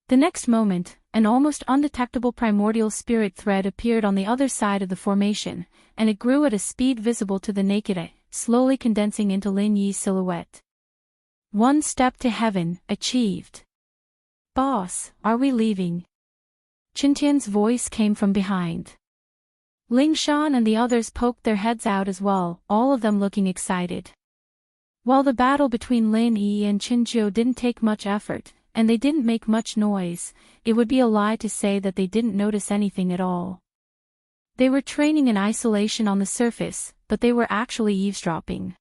The next moment, an almost undetectable primordial spirit thread appeared on the other side of the formation, and it grew at a speed visible to the naked eye, slowly condensing into Lin Yi's silhouette. One step to heaven, achieved. Boss, are we leaving? Qintian's voice came from behind. Ling Shan and the others poked their heads out as well, all of them looking excited. While the battle between Lin Yi and Qin Jiu didn't take much effort, and they didn't make much noise, it would be a lie to say that they didn't notice anything at all. They were training in isolation on the surface, but they were actually eavesdropping.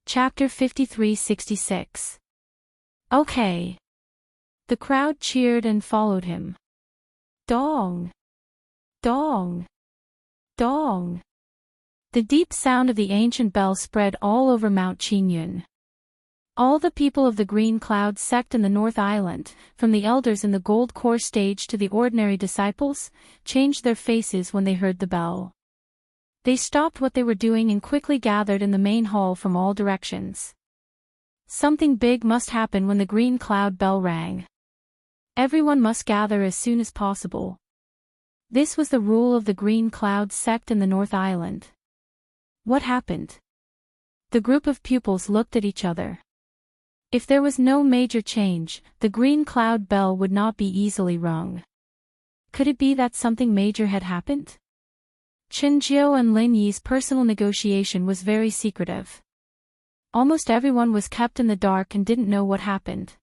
Chapter 53-66. Okay. The crowd cheered and followed him. Dong! Dong! Dong! The deep sound of the ancient bell spread all over Mount Qingyun. All the people of the Green Cloud sect in the North Island, from the elders in the Gold Core stage to the ordinary disciples, changed their faces when they heard the bell. They stopped what they were doing and quickly gathered in the main hall from all directions. Something big must happen when the Green Cloud bell rang. Everyone must gather as soon as possible. This was the rule of the Green Cloud sect in the North Island. What happened? The group of pupils looked at each other. If there was no major change, the Green Cloud bell would not be easily rung. Could it be that something major had happened? Qin Jiu and Lin Yi's personal negotiation was very secretive. Almost everyone was kept in the dark and didn't know what happened.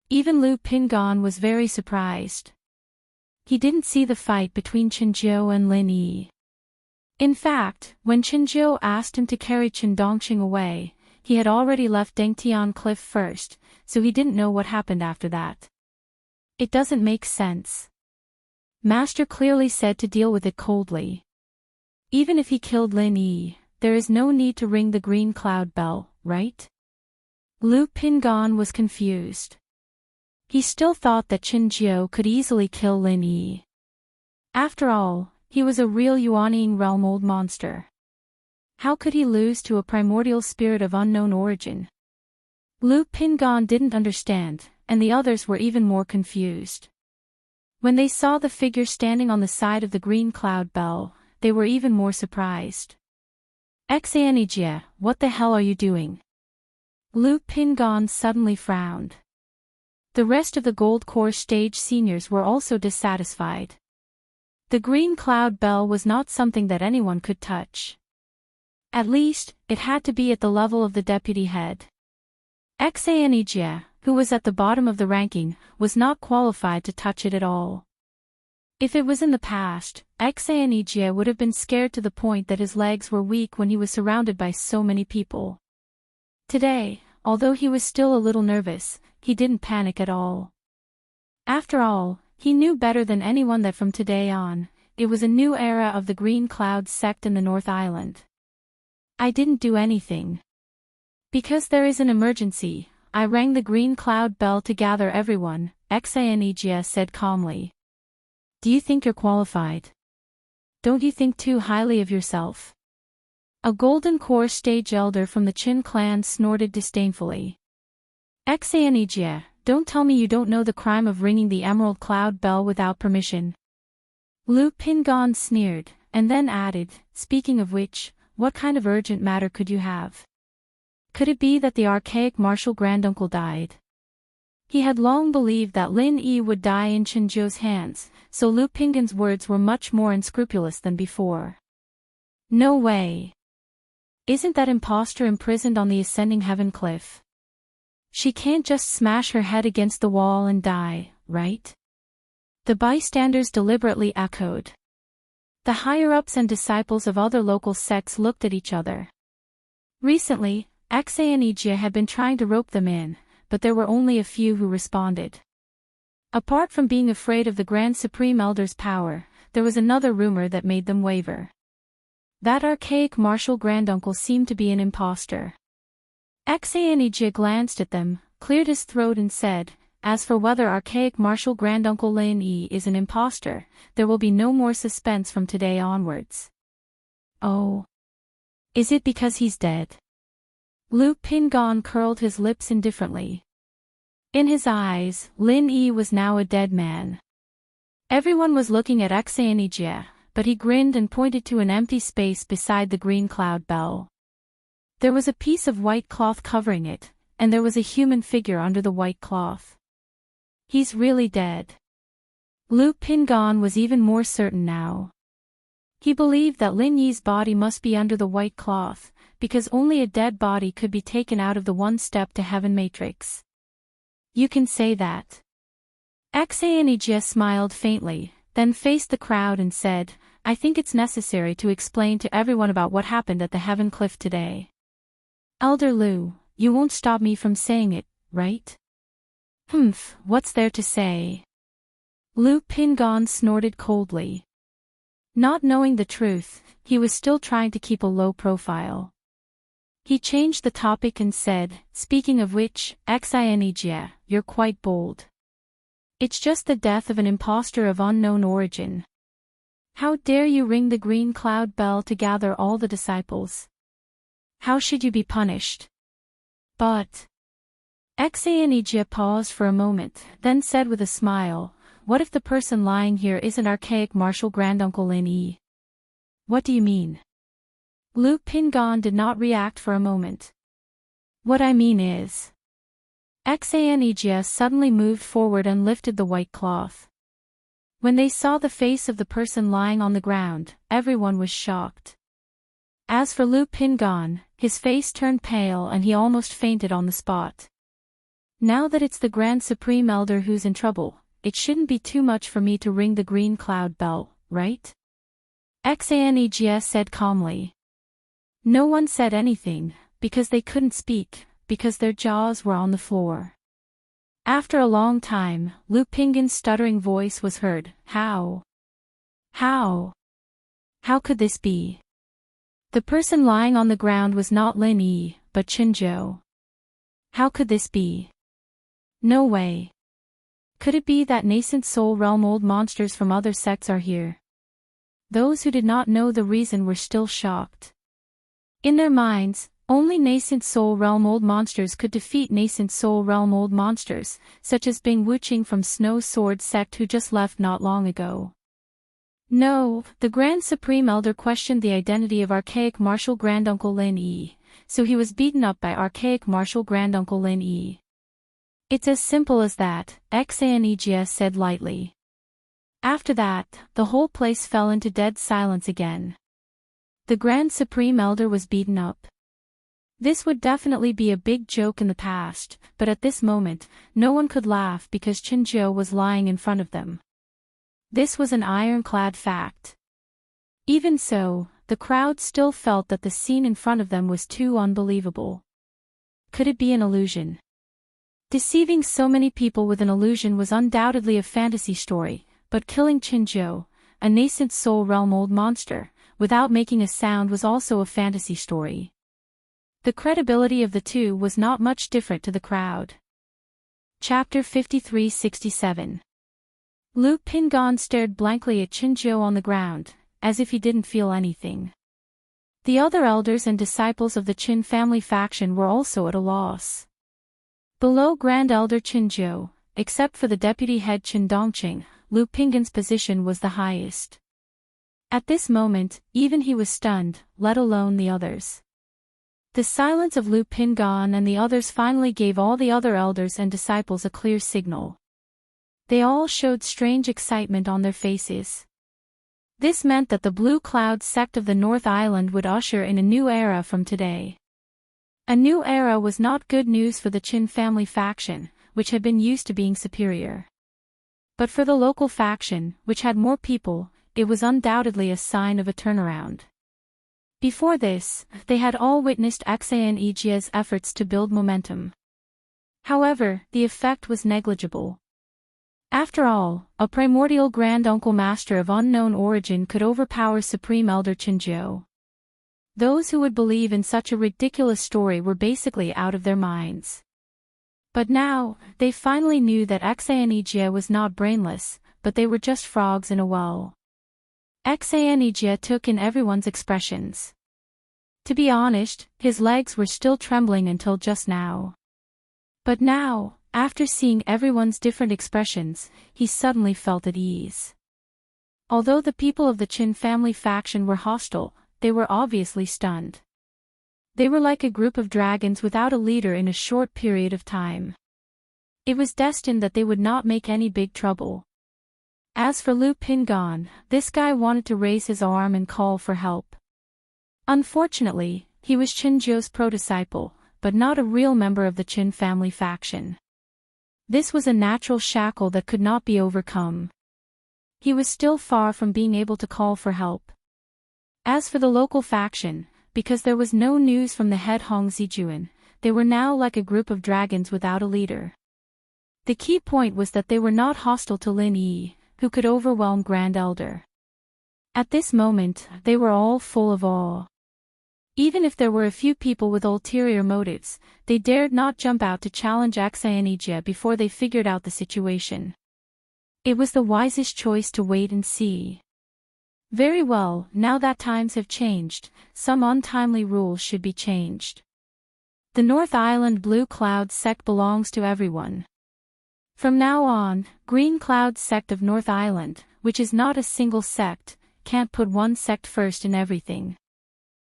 Even Lu Pingan was very surprised. He didn't see the fight between Qin Jiu and Lin Yi. In fact, when Qin Jiu asked him to carry Qin Dongqing away, he had already left Dengtian Cliff first, so he didn't know what happened after that. It doesn't make sense. Master clearly said to deal with it coldly. Even if he killed Lin Yi, there is no need to ring the Green Cloud bell, right? Lu Pingan was confused. He still thought that Qin Jiu could easily kill Lin Yi. After all, he was a real Yuanning realm old monster. How could he lose to a primordial spirit of unknown origin? Lu Pingan didn't understand, and the others were even more confused. When they saw the figure standing on the side of the Green Cloud bell, they were even more surprised. Xianijia, what the hell are you doing? Lu Pingan suddenly frowned. The rest of the Gold Core stage seniors were also dissatisfied. The green cloud bell was not something that anyone could touch. At least, it had to be at the level of the deputy head. Xiaofan, who was at the bottom of the ranking, was not qualified to touch it at all. If it was in the past, Xiaofan would have been scared to the point that his legs were weak when he was surrounded by so many people. Today, although he was still a little nervous, he didn't panic at all. After all, he knew better than anyone that from today on, it was a new era of the Green Cloud sect in the North Island. I didn't do anything. Because there is an emergency, I rang the Green Cloud bell to gather everyone, Xiaofan said calmly. Do you think you're qualified? Don't you think too highly of yourself? A golden core stage elder from the Qin clan snorted disdainfully. Xiaofan, don't tell me you don't know the crime of ringing the Emerald Cloud bell without permission. Lu Pingon sneered, and then added, speaking of which, what kind of urgent matter could you have? Could it be that the archaic martial granduncle died? He had long believed that Lin Yi would die in Chenzhou's hands, so Lu Pingon's words were much more unscrupulous than before. No way. Isn't that impostor imprisoned on the ascending heaven cliff? She can't just smash her head against the wall and die, right? The bystanders deliberately echoed. The higher-ups and disciples of other local sects looked at each other. Recently, Xiaofan had been trying to rope them in, but there were only a few who responded. Apart from being afraid of the Grand Supreme Elder's power, there was another rumor that made them waver. That archaic martial granduncle seemed to be an impostor. Xiaofan glanced at them, cleared his throat and said, as for whether archaic martial granduncle Lin Yi is an impostor, there will be no more suspense from today onwards. Oh. Is it because he's dead? Lu Pingon curled his lips indifferently. In his eyes, Lin Yi was now a dead man. Everyone was looking at Xiaofan, but he grinned and pointed to an empty space beside the green cloud bell. There was a piece of white cloth covering it, and there was a human figure under the white cloth. He's really dead. Lu Pingon was even more certain now. He believed that Lin Yi's body must be under the white cloth, because only a dead body could be taken out of the one-step to heaven matrix. You can say that. Xiaofan smiled faintly, then faced the crowd and said, I think it's necessary to explain to everyone about what happened at the heaven cliff today. Elder Lu, you won't stop me from saying it, right? What's there to say? Lu Pingon snorted coldly. Not knowing the truth, he was still trying to keep a low profile. He changed the topic and said, speaking of which, Xiaofan, you're quite bold. It's just the death of an impostor of unknown origin. How dare you ring the green cloud bell to gather all the disciples? How should you be punished? But Xiaofan paused for a moment, then said with a smile, what if the person lying here isn't archaic martial granduncle Lin Yi? What do you mean? Lu Pingon did not react for a moment. What I mean is... Xiaofan suddenly moved forward and lifted the white cloth. When they saw the face of the person lying on the ground, everyone was shocked. As for Lu Pingon, his face turned pale and he almost fainted on the spot. Now that it's the Grand Supreme Elder who's in trouble, it shouldn't be too much for me to ring the green cloud bell, right? Xiaofan said calmly. No one said anything, because they couldn't speak, because their jaws were on the floor. After a long time, Lu Pingon's stuttering voice was heard, How? How could this be? The person lying on the ground was not Lin Yi, but Chenzhou. How could this be? No way. Could it be that nascent soul realm old monsters from other sects are here? Those who did not know the reason were still shocked. In their minds, only nascent soul realm old monsters could defeat nascent soul realm old monsters, such as Bing Wuxia from Snow Sword sect who just left not long ago. No, the Grand Supreme Elder questioned the identity of archaic martial granduncle Lin Yi, so he was beaten up by archaic martial granduncle Lin Yi. It's as simple as that, Xiaofan said lightly. After that, the whole place fell into dead silence again. The Grand Supreme Elder was beaten up. This would definitely be a big joke in the past, but at this moment, no one could laugh because Qinzhou was lying in front of them. This was an ironclad fact. Even so, the crowd still felt that the scene in front of them was too unbelievable. Could it be an illusion? Deceiving so many people with an illusion was undoubtedly a fantasy story, but killing Qinzhou, a nascent soul realm old monster, without making a sound was also a fantasy story. The credibility of the two was not much different to the crowd. Chapter 53-67. Lu Pingon stared blankly at Qinzhou on the ground, as if he didn't feel anything. The other elders and disciples of the Qin family faction were also at a loss. Below Grand Elder Qinzhou, except for the deputy head Qin Dongqing, Lu Pingon's position was the highest. At this moment, even he was stunned, let alone the others. The silence of Lu Pingon and the others finally gave all the other elders and disciples a clear signal. They all showed strange excitement on their faces. This meant that the Blue Cloud sect of the North Island would usher in a new era from today. A new era was not good news for the Qin family faction, which had been used to being superior. But for the local faction, which had more people, it was undoubtedly a sign of a turnaround. Before this, they had all witnessed Xian Yijia's efforts to build momentum. However, the effect was negligible. After all, a primordial Grand Uncle Master of unknown origin could overpower Supreme Elder Qinzhou. Those who would believe in such a ridiculous story were basically out of their minds. But now, they finally knew that Xian Yijia was not brainless, but they were just frogs in a well. Xian Yijia took in everyone's expressions. To be honest, his legs were still trembling until just now. But now, after seeing everyone's different expressions, he suddenly felt at ease. Although the people of the Qin family faction were hostile, they were obviously stunned. They were like a group of dragons without a leader in a short period of time. It was destined that they would not make any big trouble. As for Lu Pingon, this guy wanted to raise his arm and call for help. Unfortunately, he was Qinzhou's pro-disciple, but not a real member of the Qin family faction. This was a natural shackle that could not be overcome. He was still far from being able to call for help. As for the local faction, because there was no news from the head Hong Zijuan, they were now like a group of dragons without a leader. The key point was that they were not hostile to Lin Yi, who could overwhelm Grand Elder. At this moment, they were all full of awe. Even if there were a few people with ulterior motives, they dared not jump out to challenge Xian Yijia before they figured out the situation. It was the wisest choice to wait and see. Very well, now that times have changed, some untimely rules should be changed. The North Island Blue Cloud sect belongs to everyone. From now on, Green Cloud sect of North Island, which is not a single sect, can't put one sect first in everything.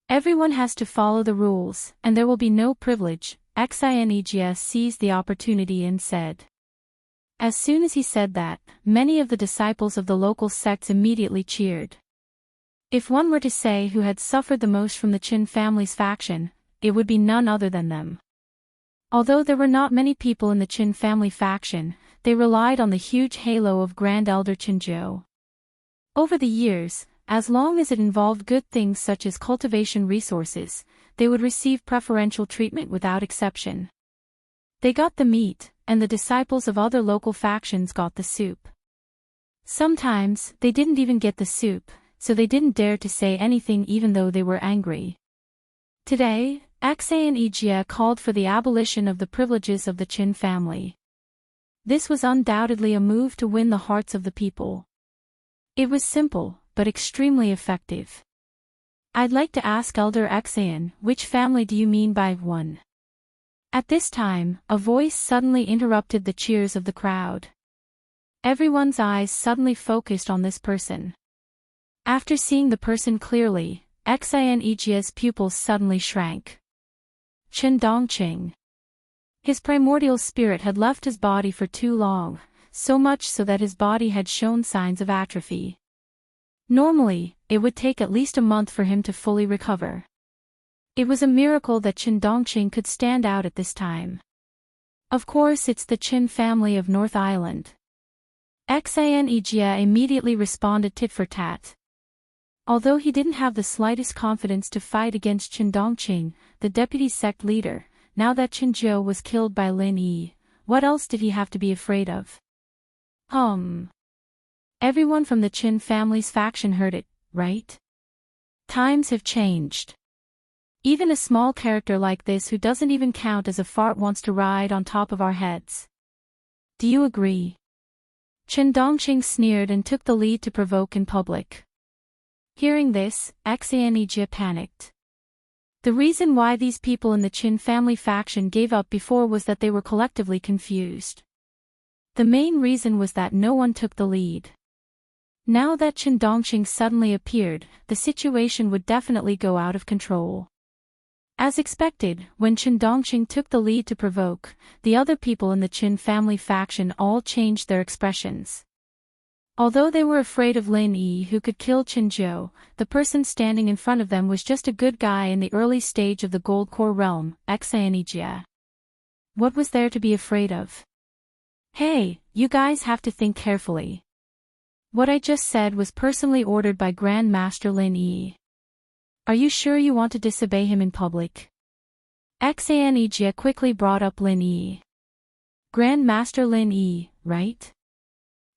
Everyone has to follow the rules, and there will be no privilege. Xian Yijia seized the opportunity and said. As soon as he said that, many of the disciples of the local sects immediately cheered. If one were to say who had suffered the most from the Qin family's faction, it would be none other than them. Although there were not many people in the Qin family faction, they relied on the huge halo of Grand Elder Qinzhou. Over the years, as long as it involved good things such as cultivation resources, they would receive preferential treatment without exception. They got the meat, and the disciples of other local factions got the soup. Sometimes, they didn't even get the soup, so they didn't dare to say anything even though they were angry. Today, Xian Yijia called for the abolition of the privileges of the Qin family. This was undoubtedly a move to win the hearts of the people. It was simple, but extremely effective. I'd like to ask Elder Xian, which family do you mean by one? At this time, a voice suddenly interrupted the cheers of the crowd. Everyone's eyes suddenly focused on this person. After seeing the person clearly, Xian Yijia's pupils suddenly shrank. Qin Dongqing. His primordial spirit had left his body for too long, so much so that his body had shown signs of atrophy. Normally, it would take at least a month for him to fully recover. It was a miracle that Qin Dongqing could stand out at this time. Of course, it's the Qin family of North Island. Xian Yijie immediately responded tit for tat. Although he didn't have the slightest confidence to fight against Qin Dongqing, the deputy sect leader, now that Qin Zhou was killed by Lin Yi, what else did he have to be afraid of? Everyone from the Qin family's faction heard it, right? Times have changed. Even a small character like this who doesn't even count as a fart wants to ride on top of our heads. Do you agree? Qin Dongqing sneered and took the lead to provoke in public. Hearing this, Xian Yijie panicked. The reason why these people in the Qin family faction gave up before was that they were collectively confused. The main reason was that no one took the lead. Now that Qin Dongqing suddenly appeared, the situation would definitely go out of control. As expected, when Qin Dongqing took the lead to provoke, the other people in the Qin family faction all changed their expressions. Although they were afraid of Lin Yi who could kill Qin Zhou, the person standing in front of them was just a good guy in the early stage of the Gold Core realm, Xian Yijie. What was there to be afraid of? Hey, you guys have to think carefully. What I just said was personally ordered by Grand Master Lin Yi. Are you sure you want to disobey him in public? Xian Yijie quickly brought up Lin Yi. Grand Master Lin Yi, right?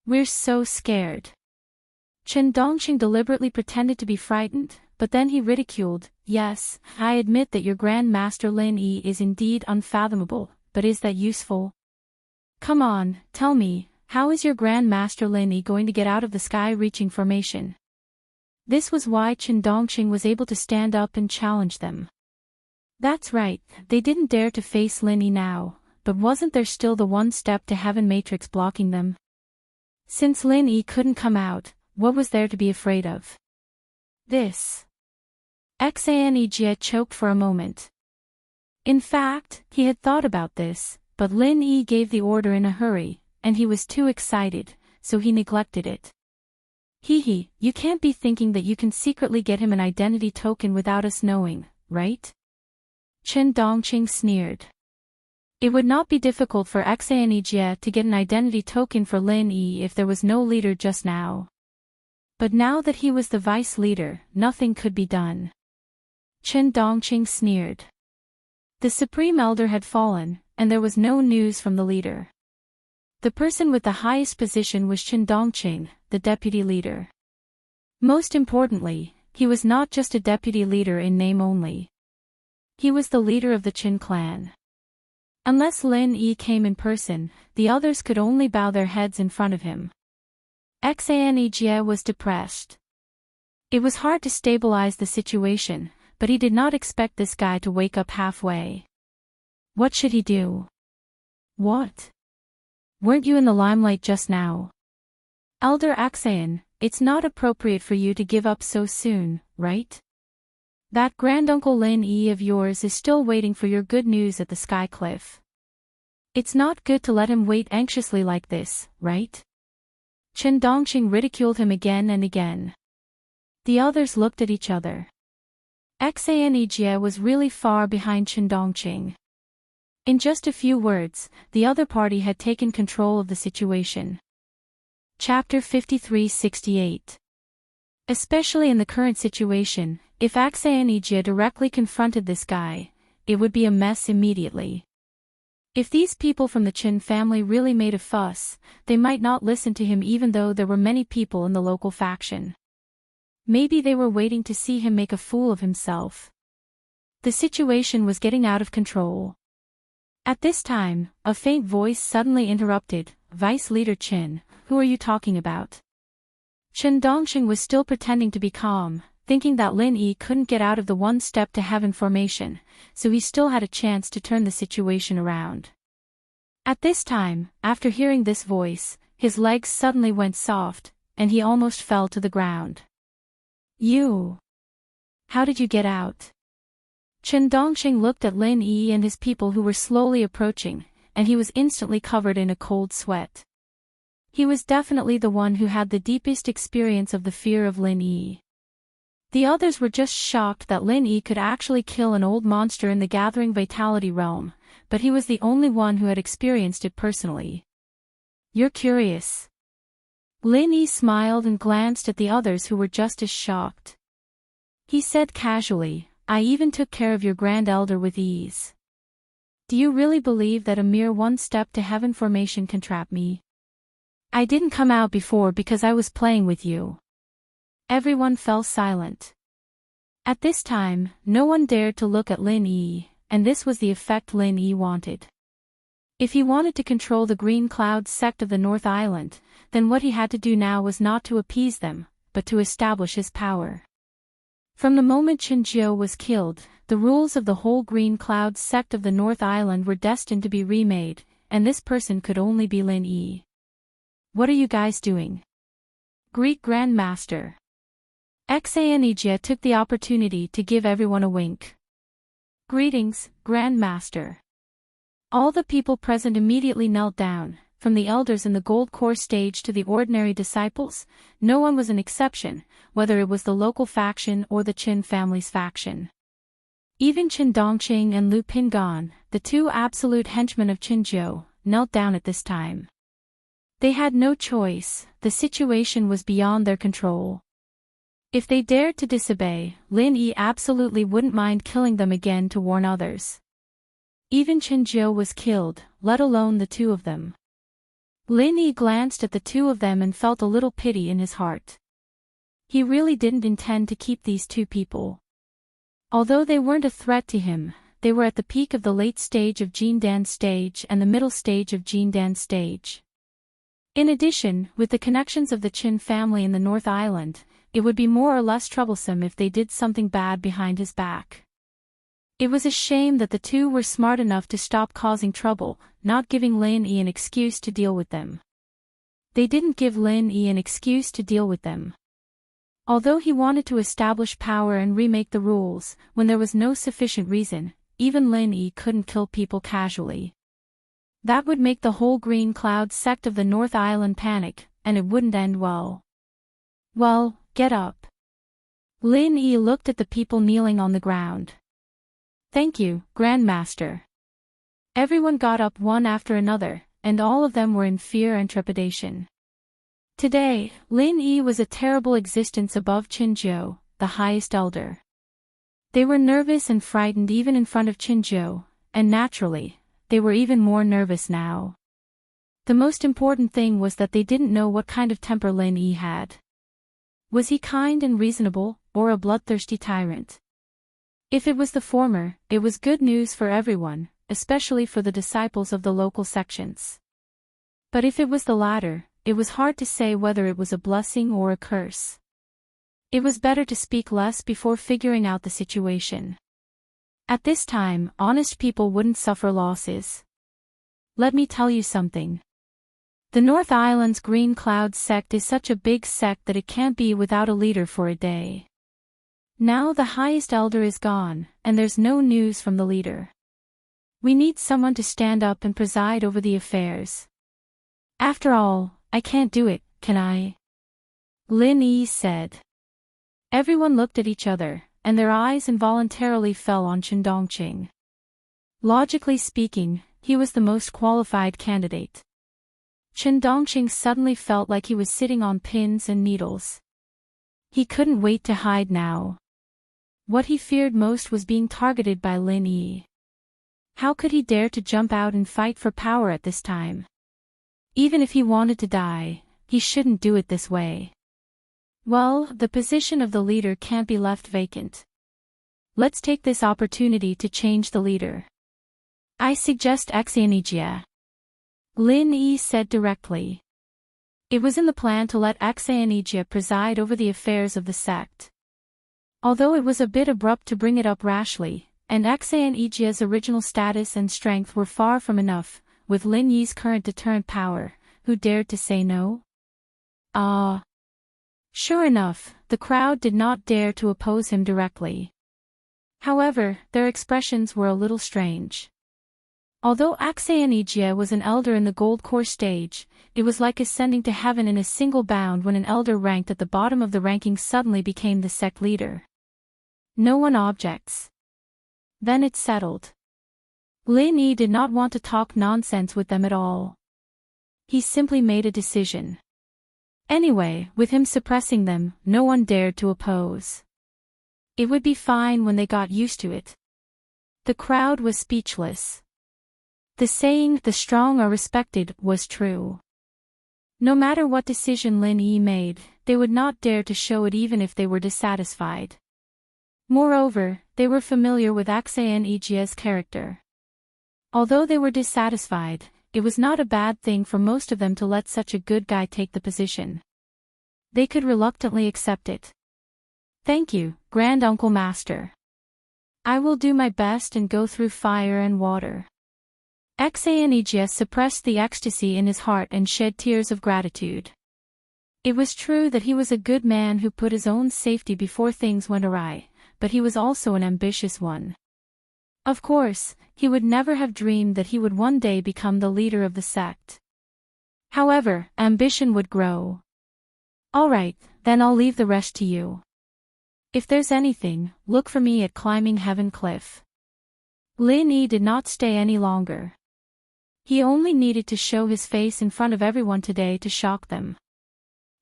We're so scared. Qin Dongqing deliberately pretended to be frightened, but then he ridiculed, yes, I admit that your Grand Master Lin Yi is indeed unfathomable, but is that useful? Come on, tell me, how is your Grand Master Lin Yi going to get out of the sky-reaching formation? This was why Qin Dongqing was able to stand up and challenge them. That's right, they didn't dare to face Lin Yi now, but wasn't there still the one step to heaven matrix blocking them? Since Lin Yi couldn't come out, what was there to be afraid of? This. Xian Yijie choked for a moment. In fact, he had thought about this, but Lin Yi gave the order in a hurry, and he was too excited, so he neglected it. Hee, you can't be thinking that you can secretly get him an identity token without us knowing, right? Qin Dongqing sneered. It would not be difficult for Xian Yijie to get an identity token for Lin Yi if there was no leader just now. But now that he was the vice leader, nothing could be done. Qin Dongqing sneered. The Supreme Elder had fallen, and there was no news from the leader. The person with the highest position was Qin Dongqing, the deputy leader. Most importantly, he was not just a deputy leader in name only. He was the leader of the Qin clan. Unless Lin Yi came in person, the others could only bow their heads in front of him. Xian Yijie was depressed. It was hard to stabilize the situation, but he did not expect this guy to wake up halfway. What should he do? What? Weren't you in the limelight just now? Elder Xian, it's not appropriate for you to give up so soon, right? That granduncle Lin Yi of yours is still waiting for your good news at the Sky Cliff. It's not good to let him wait anxiously like this, right? Qin Dongqing ridiculed him again and again. The others looked at each other. Xian Yijie was really far behind Qin Dongqing. In just a few words, the other party had taken control of the situation. Chapter 5368. Especially in the current situation, if Xian Yijie directly confronted this guy, it would be a mess immediately. If these people from the Qin family really made a fuss, they might not listen to him even though there were many people in the local faction. Maybe they were waiting to see him make a fool of himself. The situation was getting out of control. At this time, a faint voice suddenly interrupted, Vice Leader Qin, who are you talking about? Qin Dongqing was still pretending to be calm, thinking that Lin Yi couldn't get out of the one step to heaven formation, so he still had a chance to turn the situation around. At this time, after hearing this voice, his legs suddenly went soft, and he almost fell to the ground. You! How did you get out? Qin Dongqing looked at Lin Yi and his people who were slowly approaching, and he was instantly covered in a cold sweat. He was definitely the one who had the deepest experience of the fear of Lin Yi. The others were just shocked that Lin Yi could actually kill an old monster in the Gathering Vitality realm, but he was the only one who had experienced it personally. You're curious. Lin Yi smiled and glanced at the others who were just as shocked. He said casually, I even took care of your grand elder with ease. Do you really believe that a mere one step to heaven formation can trap me? I didn't come out before because I was playing with you. Everyone fell silent. At this time, no one dared to look at Lin Yi, and this was the effect Lin Yi wanted. If he wanted to control the Green Cloud sect of the North Island, then what he had to do now was not to appease them, but to establish his power. From the moment Qinzhou was killed, the rules of the whole Green Cloud sect of the North Island were destined to be remade, and this person could only be Lin Yi. What are you guys doing? Greek Grand Master. Xianijia took the opportunity to give everyone a wink. Greetings, Grand Master. All the people present immediately knelt down, from the elders in the Gold Core stage to the ordinary disciples. No one was an exception, whether it was the local faction or the Qin family's faction. Even Qin Dongqing and Lu Pingan, the two absolute henchmen of Qinzhou, knelt down at this time. They had no choice, the situation was beyond their control. If they dared to disobey, Lin Yi absolutely wouldn't mind killing them again to warn others. Even Qinzhou was killed, let alone the two of them. Lin Yi glanced at the two of them and felt a little pity in his heart. He really didn't intend to keep these two people. Although they weren't a threat to him, they were at the peak of the late stage of Jindan stage and the middle stage of Jindan stage. In addition, with the connections of the Qin family in the North Island, it would be more or less troublesome if they did something bad behind his back. It was a shame that the two were smart enough to stop causing trouble, not giving Lin Yi an excuse to deal with them. They didn't give Lin Yi an excuse to deal with them. Although he wanted to establish power and remake the rules, when there was no sufficient reason, even Lin Yi couldn't kill people casually. That would make the whole Green Cloud sect of the North Island panic, and it wouldn't end well. Well, get up. Lin Yi looked at the people kneeling on the ground. Thank you, Grand Master. Everyone got up one after another, and all of them were in fear and trepidation. Today, Lin Yi was a terrible existence above Qinzhou, the highest elder. They were nervous and frightened even in front of Qinzhou, and naturally, they were even more nervous now. The most important thing was that they didn't know what kind of temper Lin Yi had. Was he kind and reasonable, or a bloodthirsty tyrant? If it was the former, it was good news for everyone, especially for the disciples of the local sections. But if it was the latter, it was hard to say whether it was a blessing or a curse. It was better to speak less before figuring out the situation. At this time, honest people wouldn't suffer losses. Let me tell you something. The North Island's Green Cloud sect is such a big sect that it can't be without a leader for a day. Now the highest elder is gone, and there's no news from the leader. We need someone to stand up and preside over the affairs. After all, I can't do it, can I? Lin Yi said. Everyone looked at each other, and their eyes involuntarily fell on Qin Dongqing. Logically speaking, he was the most qualified candidate. Qin Dongqing suddenly felt like he was sitting on pins and needles. He couldn't wait to hide now. What he feared most was being targeted by Lin Yi. How could he dare to jump out and fight for power at this time? Even if he wanted to die, he shouldn't do it this way. Well, the position of the leader can't be left vacant. Let's take this opportunity to change the leader. I suggest Xianijia. Lin Yi said directly. It was in the plan to let Xianijia preside over the affairs of the sect. Although it was a bit abrupt to bring it up rashly, and Xianijia's original status and strength were far from enough, with Lin Yi's current deterrent power, who dared to say no? Sure enough, the crowd did not dare to oppose him directly. However, their expressions were a little strange. Although Axayanigia was an elder in the gold core stage, it was like ascending to heaven in a single bound when an elder ranked at the bottom of the ranking suddenly became the sect leader. No one objects. Then it's settled. Lin Yi did not want to talk nonsense with them at all. He simply made a decision. Anyway, with him suppressing them, no one dared to oppose. It would be fine when they got used to it. The crowd was speechless. The saying, "the strong are respected," was true. No matter what decision Lin Yi made, they would not dare to show it even if they were dissatisfied. Moreover, they were familiar with Axayanigia's character. Although they were dissatisfied, it was not a bad thing for most of them to let such a good guy take the position. They could reluctantly accept it. "Thank you, Grand Uncle Master. I will do my best and go through fire and water." Axayanigia suppressed the ecstasy in his heart and shed tears of gratitude. It was true that he was a good man who put his own safety before things went awry, but he was also an ambitious one. Of course, he would never have dreamed that he would one day become the leader of the sect. However, ambition would grow. "All right, then I'll leave the rest to you. If there's anything, look for me at Climbing Heaven Cliff." Lin Yi did not stay any longer. He only needed to show his face in front of everyone today to shock them.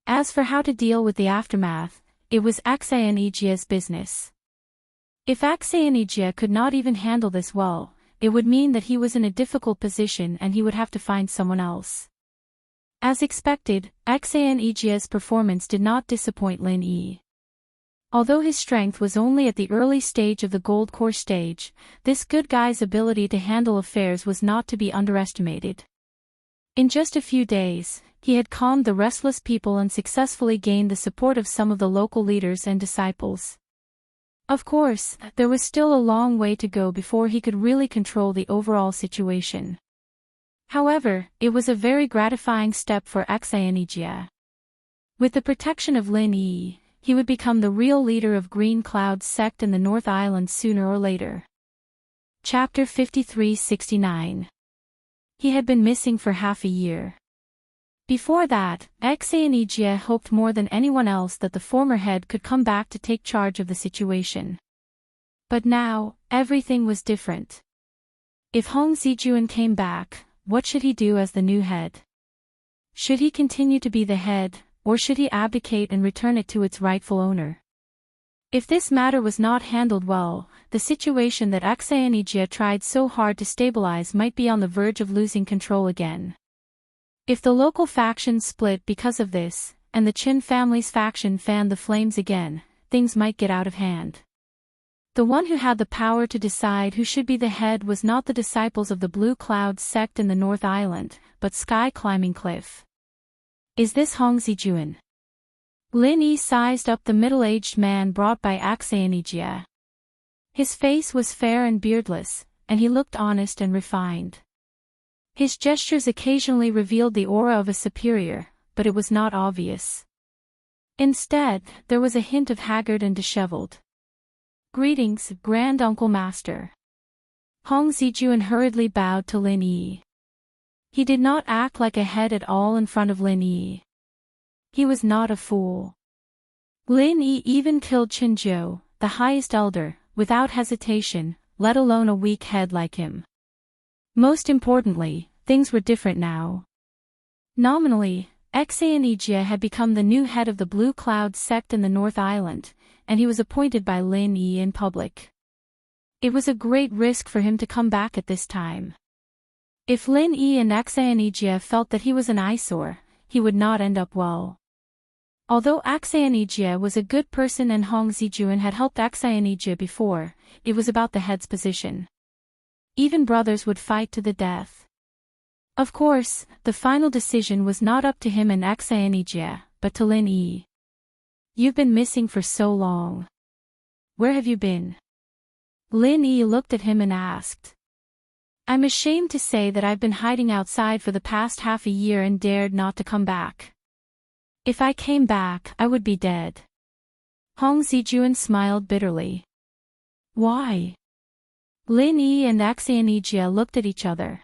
As for how to deal with the aftermath, it was Axayanigia's business. If Axayanigia could not even handle this well, it would mean that he was in a difficult position and he would have to find someone else. As expected, Axayanigia's performance did not disappoint Lin Yi. Although his strength was only at the early stage of the gold core stage, this good guy's ability to handle affairs was not to be underestimated. In just a few days, he had calmed the restless people and successfully gained the support of some of the local leaders and disciples. Of course, there was still a long way to go before he could really control the overall situation. However, it was a very gratifying step for Axayanigia. With the protection of Lin Yi, he would become the real leader of Green Cloud's sect in the North Island sooner or later. Chapter 5369. He had been missing for half a year. Before that, Axayanigia hoped more than anyone else that the former head could come back to take charge of the situation. But now, everything was different. If Hong Zijuan came back, what should he do as the new head? Should he continue to be the head, or should he abdicate and return it to its rightful owner? If this matter was not handled well, the situation that Axayanigia tried so hard to stabilize might be on the verge of losing control again. If the local factions split because of this, and the Qin family's faction fanned the flames again, things might get out of hand. The one who had the power to decide who should be the head was not the disciples of the Blue Cloud sect in the North Island, but Sky Climbing Cliff. "Is this Hong Zijuan?" Lin Yi sized up the middle-aged man brought by Axayanigia. His face was fair and beardless, and he looked honest and refined. His gestures occasionally revealed the aura of a superior, but it was not obvious. Instead, there was a hint of haggard and disheveled. "Greetings, Grand Uncle Master." Hong Zijuan hurriedly bowed to Lin Yi. He did not act like a head at all in front of Lin Yi. He was not a fool. Lin Yi even killed Qinzhou, the highest elder, without hesitation, let alone a weak head like him. Most importantly, things were different now. Nominally, Axayanigia had become the new head of the Blue Cloud sect in the North Island, and he was appointed by Lin Yi in public. It was a great risk for him to come back at this time. If Lin Yi and Axayanigia felt that he was an eyesore, he would not end up well. Although Axayanigia was a good person and Hong Zijuan had helped Axayanigia before, it was about the head's position. Even brothers would fight to the death. Of course, the final decision was not up to him and Axayanigia, but to Lin Yi. "You've been missing for so long. Where have you been?" Lin Yi looked at him and asked. "I'm ashamed to say that I've been hiding outside for the past half a year and dared not to come back. If I came back, I would be dead." Hong Zijuan smiled bitterly. "Why?" Lin Yi and Xianijia looked at each other.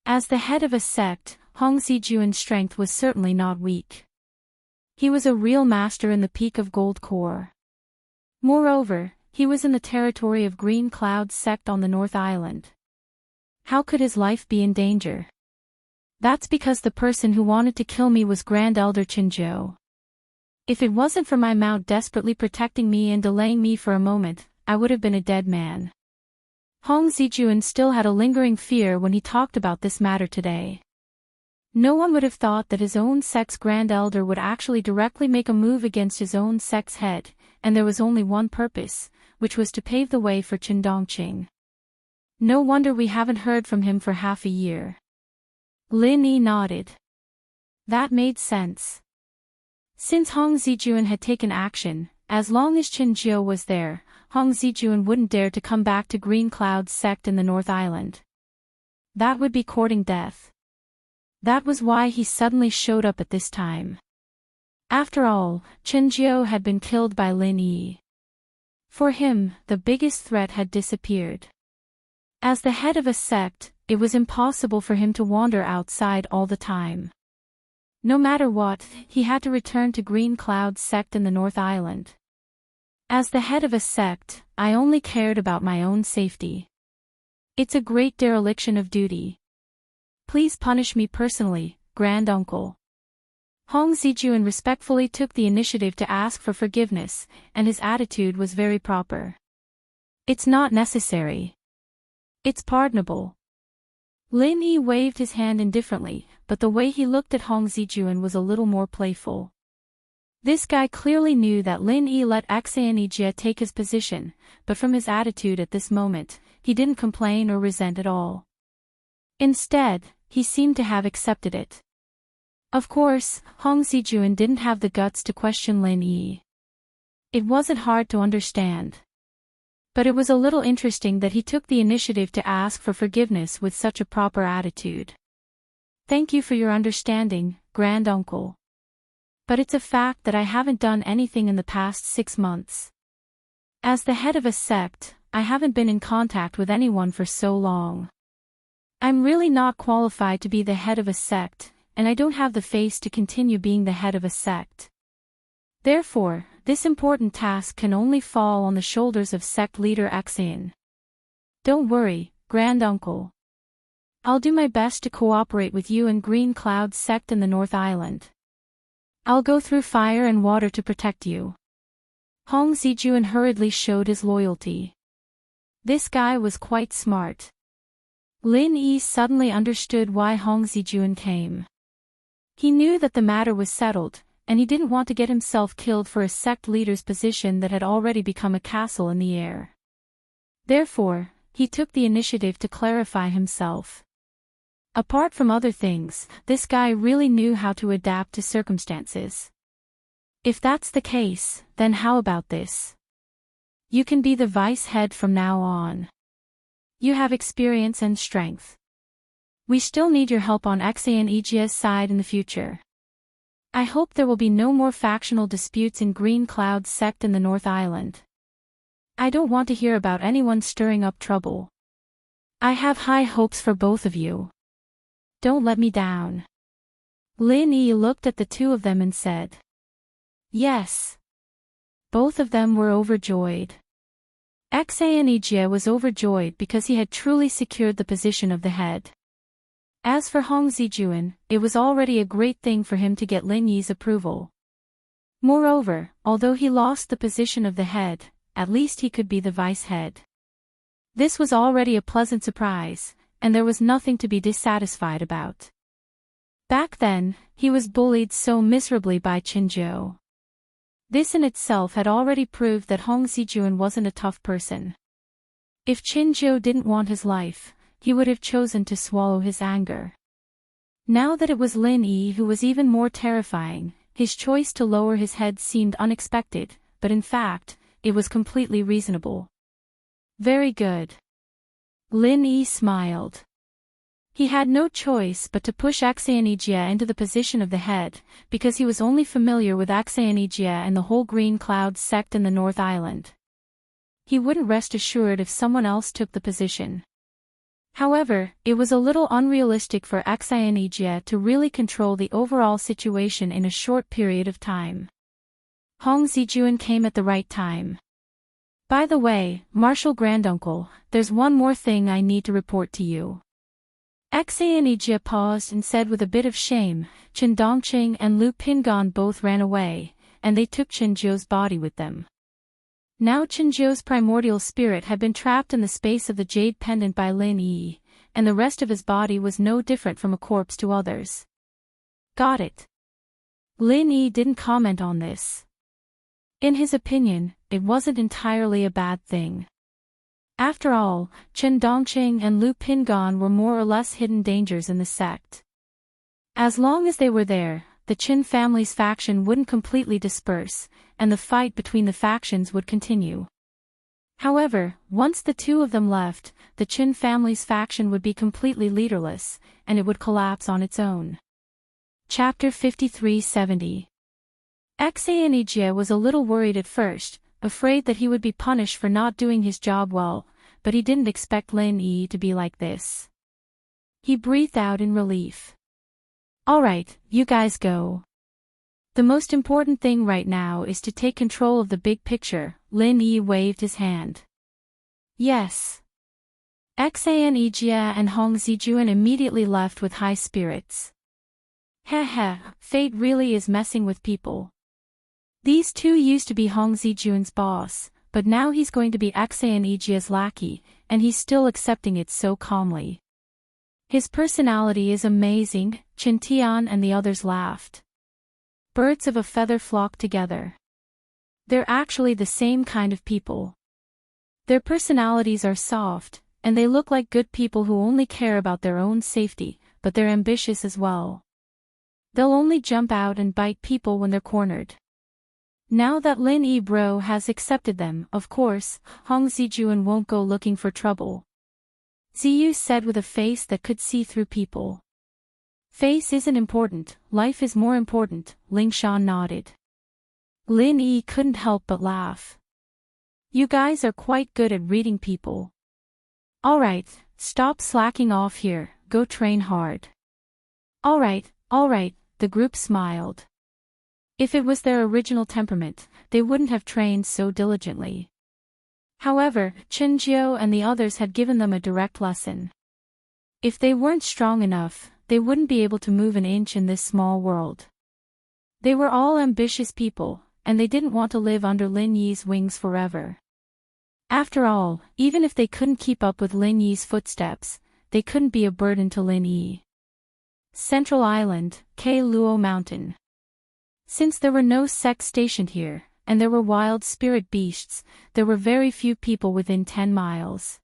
As the head of a sect, Hong Zijuan's strength was certainly not weak. He was a real master in the peak of Gold Core. Moreover, he was in the territory of Green Cloud sect on the North Island. How could his life be in danger? That's because the person who wanted to kill me was Grand Elder Qinzhou. If it wasn't for my mount desperately protecting me and delaying me for a moment, I would have been a dead man. Hong Zijuan still had a lingering fear when he talked about this matter today. No one would have thought that his own sect's Grand Elder would actually directly make a move against his own sect's head, and there was only one purpose, which was to pave the way for Qin Dongqing. No wonder we haven't heard from him for half a year. Lin Yi nodded. That made sense. Since Hong Zijuan had taken action, as long as Qinzhou was there, Hong Zijuan wouldn't dare to come back to Green Cloud sect in the North Island. That would be courting death. That was why he suddenly showed up at this time. After all, Qinzhou had been killed by Lin Yi. For him, the biggest threat had disappeared. As the head of a sect, it was impossible for him to wander outside all the time. No matter what, he had to return to Green Cloud sect in the North Island. As the head of a sect, I only cared about my own safety. It's a great dereliction of duty. Please punish me personally, Grand Uncle. Hong Zijuan respectfully took the initiative to ask for forgiveness, and his attitude was very proper. It's not necessary. It's pardonable. Lin Yi waved his hand indifferently, but the way he looked at Hong Zijuan was a little more playful. This guy clearly knew that Lin Yi let Xianijia take his position, but from his attitude at this moment, he didn't complain or resent at all. Instead, he seemed to have accepted it. Of course, Hong Zijuan didn't have the guts to question Lin Yi. It wasn't hard to understand. But it was a little interesting that he took the initiative to ask for forgiveness with such a proper attitude. Thank you for your understanding, Grand Uncle. But it's a fact that I haven't done anything in the past 6 months. As the head of a sect, I haven't been in contact with anyone for so long. I'm really not qualified to be the head of a sect, and I don't have the face to continue being the head of a sect. Therefore, this important task can only fall on the shoulders of sect leader Xian. Don't worry, Grand Uncle. I'll do my best to cooperate with you and Green Cloud sect in the North Island. I'll go through fire and water to protect you. Hong Zijuan hurriedly showed his loyalty. This guy was quite smart. Lin Yi suddenly understood why Hong Zijuan came. He knew that the matter was settled, and he didn't want to get himself killed for a sect leader's position that had already become a castle in the air. Therefore, he took the initiative to clarify himself. Apart from other things, this guy really knew how to adapt to circumstances. If that's the case, then how about this? You can be the vice head from now on. You have experience and strength. We still need your help on Xianijia's side in the future. I hope there will be no more factional disputes in Green Cloud sect in the North Island. I don't want to hear about anyone stirring up trouble. I have high hopes for both of you. Don't let me down. Lin Yi looked at the two of them and said, yes. Both of them were overjoyed. Xianijia was overjoyed because he had truly secured the position of the head. As for Hong Zijuan, it was already a great thing for him to get Lin Yi's approval. Moreover, although he lost the position of the head, at least he could be the vice head. This was already a pleasant surprise, and there was nothing to be dissatisfied about. Back then, he was bullied so miserably by Qinzhou. This in itself had already proved that Hong Zijuan wasn't a tough person. If Qinzhou didn't want his life, he would have chosen to swallow his anger. Now that it was Lin Yi who was even more terrifying, his choice to lower his head seemed unexpected, but in fact, it was completely reasonable. Very good. Lin Yi smiled. He had no choice but to push Xianijia into the position of the head, because he was only familiar with Xianijia and the whole Green Cloud sect in the North Island. he wouldn't rest assured if someone else took the position. However, it was a little unrealistic for Xianijie to really control the overall situation in a short period of time. Hong Zijuan came at the right time. By the way, Marshal Granduncle, there's one more thing I need to report to you. Xianijie paused and said with a bit of shame, Chen Dongqing and Lu Pingan both ran away, and they took Chen Jiu's body with them. Now Chen Jiu's primordial spirit had been trapped in the space of the jade pendant by Lin Yi, and the rest of his body was no different from a corpse to others. Got it. Lin Yi didn't comment on this. In his opinion, it wasn't entirely a bad thing. After all, Chen Dongqing and Lu Pingan were more or less hidden dangers in the sect. As long as they were there, the Qin family's faction wouldn't completely disperse, and the fight between the factions would continue. However, once the two of them left, the Qin family's faction would be completely leaderless, and it would collapse on its own. Chapter 5370. Xianijie was a little worried at first, afraid that he would be punished for not doing his job well, but he didn't expect Lin Yi to be like this. He breathed out in relief. Alright, you guys go. The most important thing right now is to take control of the big picture. Lin Yi waved his hand. Yes. Xianijie and Hong Zijuan immediately left with high spirits. Heh, fate really is messing with people. These two used to be Hong Zijuan's boss, but now he's going to be Xianijie's lackey, and he's still accepting it so calmly. His personality is amazing. Chen Tian and the others laughed. Birds of a feather flock together. They're actually the same kind of people. Their personalities are soft, and they look like good people who only care about their own safety, but they're ambitious as well. They'll only jump out and bite people when they're cornered. Now that Lin Yi Bro has accepted them, of course, Hong Zijuan won't go looking for trouble. Ziyu said with a face that could see through people. Face isn't important, life is more important, Ling Shan nodded. Lin Yi couldn't help but laugh. You guys are quite good at reading people. Alright, stop slacking off here, go train hard. Alright, the group smiled. If it was their original temperament, they wouldn't have trained so diligently. However, Chen Jiu and the others had given them a direct lesson. If they weren't strong enough, they wouldn't be able to move an inch in this small world. They were all ambitious people, and they didn't want to live under Lin Yi's wings forever. After all, even if they couldn't keep up with Lin Yi's footsteps, they couldn't be a burden to Lin Yi. Central Island, K Luo Mountain. Since there were no sects stationed here, and there were wild spirit beasts, there were very few people within 10 miles.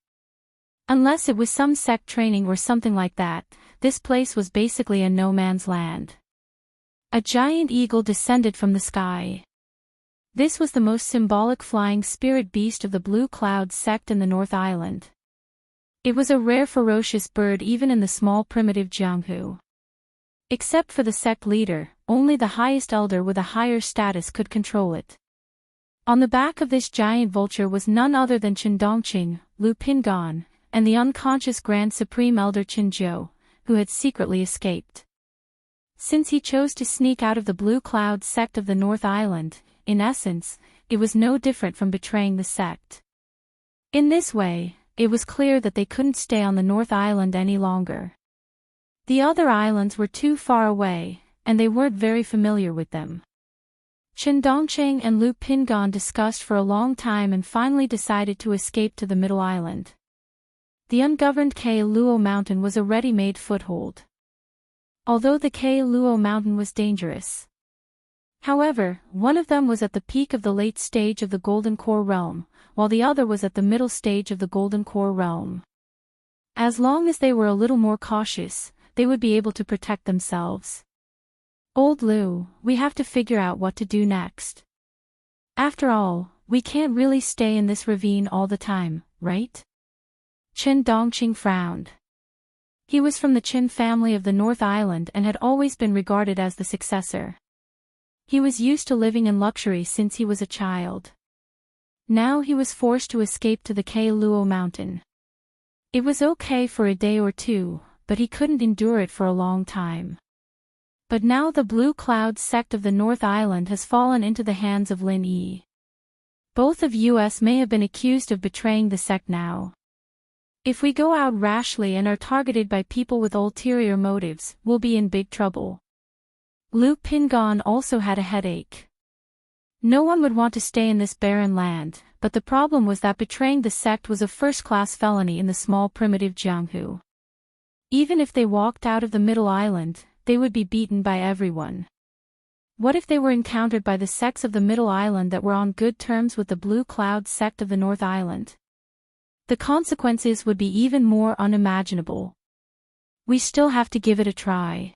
Unless it was some sect training or something like that, this place was basically a no-man's land. A giant eagle descended from the sky. This was the most symbolic flying spirit beast of the Blue Cloud sect in the North Island. It was a rare ferocious bird even in the small primitive Jianghu. Except for the sect leader, only the highest elder with a higher status could control it. On the back of this giant vulture was none other than Chen Dongqing, Lu Pingan, and the unconscious Grand Supreme Elder Chen Jiu, who had secretly escaped. Since he chose to sneak out of the Blue Cloud sect of the North Island, in essence, it was no different from betraying the sect. In this way, it was clear that they couldn't stay on the North Island any longer. The other islands were too far away, and they weren't very familiar with them. Chen Dongqing and Lu Pingan discussed for a long time and finally decided to escape to the middle island. The ungoverned K Luo Mountain was a ready-made foothold. Although the K Luo Mountain was dangerous. However, one of them was at the peak of the late stage of the Golden Core Realm, while the other was at the middle stage of the Golden Core Realm. As long as they were a little more cautious, they would be able to protect themselves. Old Lu, we have to figure out what to do next. After all, we can't really stay in this ravine all the time, right? Chen Dongqing frowned. He was from the Qin family of the North Island and had always been regarded as the successor. He was used to living in luxury since he was a child. Now he was forced to escape to the Luo mountain. It was okay for a day or two, but he couldn't endure it for a long time. But now the Blue Cloud sect of the North Island has fallen into the hands of Lin Yi. Both of us may have been accused of betraying the sect now. If we go out rashly and are targeted by people with ulterior motives, we'll be in big trouble. Lu Pingon also had a headache. No one would want to stay in this barren land, but the problem was that betraying the sect was a first-class felony in the small primitive Jianghu. Even if they walked out of the Middle Island, they would be beaten by everyone. What if they were encountered by the sects of the Middle Island that were on good terms with the Blue Cloud sect of the North Island? The consequences would be even more unimaginable. We still have to give it a try.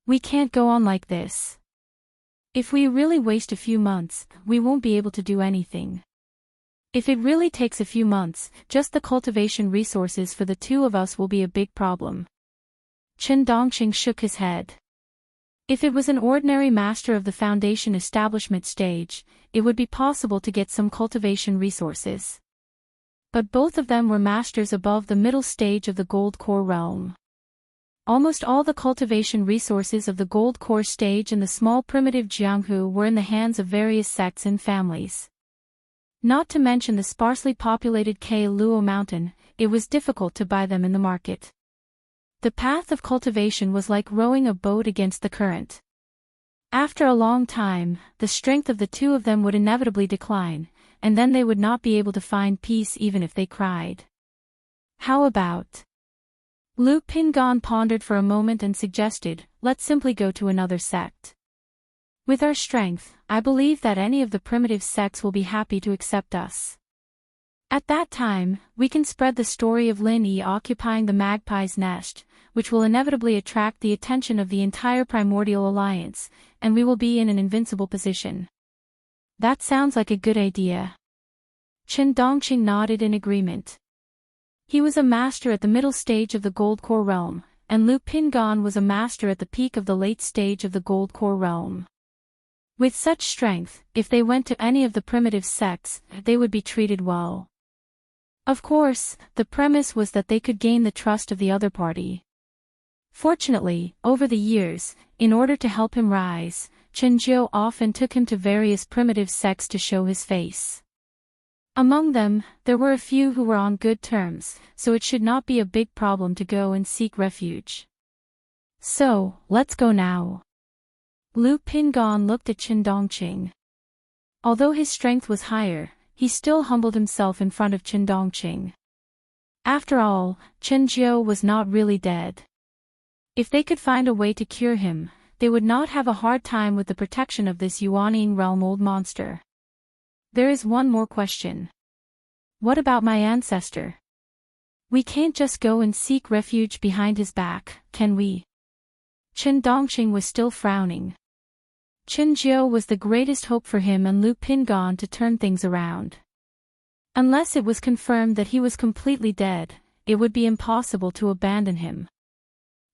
We can't go on like this. If we really waste a few months, we won't be able to do anything. If it really takes a few months, just the cultivation resources for the two of us will be a big problem. Chen Dongqing shook his head. If it was an ordinary master of the foundation establishment stage, it would be possible to get some cultivation resources. But both of them were masters above the middle stage of the Gold Core realm. Almost all the cultivation resources of the Gold Core stage and the small primitive Jianghu were in the hands of various sects and families. Not to mention the sparsely populated Luo mountain, it was difficult to buy them in the market. The path of cultivation was like rowing a boat against the current. After a long time, the strength of the two of them would inevitably decline, and then they would not be able to find peace even if they cried. How about? Lu Pingon pondered for a moment and suggested, let's simply go to another sect. With our strength, I believe that any of the primitive sects will be happy to accept us. At that time, we can spread the story of Lin Yi occupying the magpie's nest, which will inevitably attract the attention of the entire Primordial Alliance, and we will be in an invincible position. That sounds like a good idea. Chen Dongqing nodded in agreement. He was a master at the middle stage of the Gold Core realm, and Lu Pingon was a master at the peak of the late stage of the Gold Core realm. With such strength, if they went to any of the primitive sects, they would be treated well. Of course, the premise was that they could gain the trust of the other party. Fortunately, over the years, in order to help him rise, Chen Jiu often took him to various primitive sects to show his face. Among them, there were a few who were on good terms, so it should not be a big problem to go and seek refuge. So, let's go now. Lu Pingon looked at Chen Dongqing. Although his strength was higher, he still humbled himself in front of Chen Dongqing. After all, Chen Jiu was not really dead. If they could find a way to cure him, they would not have a hard time with the protection of this Yuanying realm old monster. There is one more question. What about my ancestor? We can't just go and seek refuge behind his back, can we? Chen Dongqing was still frowning. Chen Jiu was the greatest hope for him and Lu Pingon to turn things around. Unless it was confirmed that he was completely dead, it would be impossible to abandon him.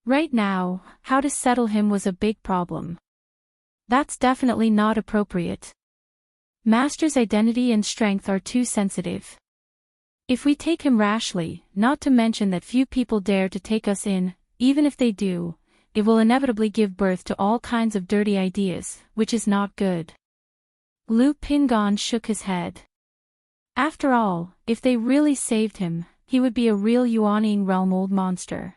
Right now, how to settle him was a big problem. That's definitely not appropriate. Master's identity and strength are too sensitive. If we take him rashly, not to mention that few people dare to take us in, even if they do, it will inevitably give birth to all kinds of dirty ideas, which is not good. Lu Pingon shook his head. After all, if they really saved him, he would be a real Yuanying realm old monster.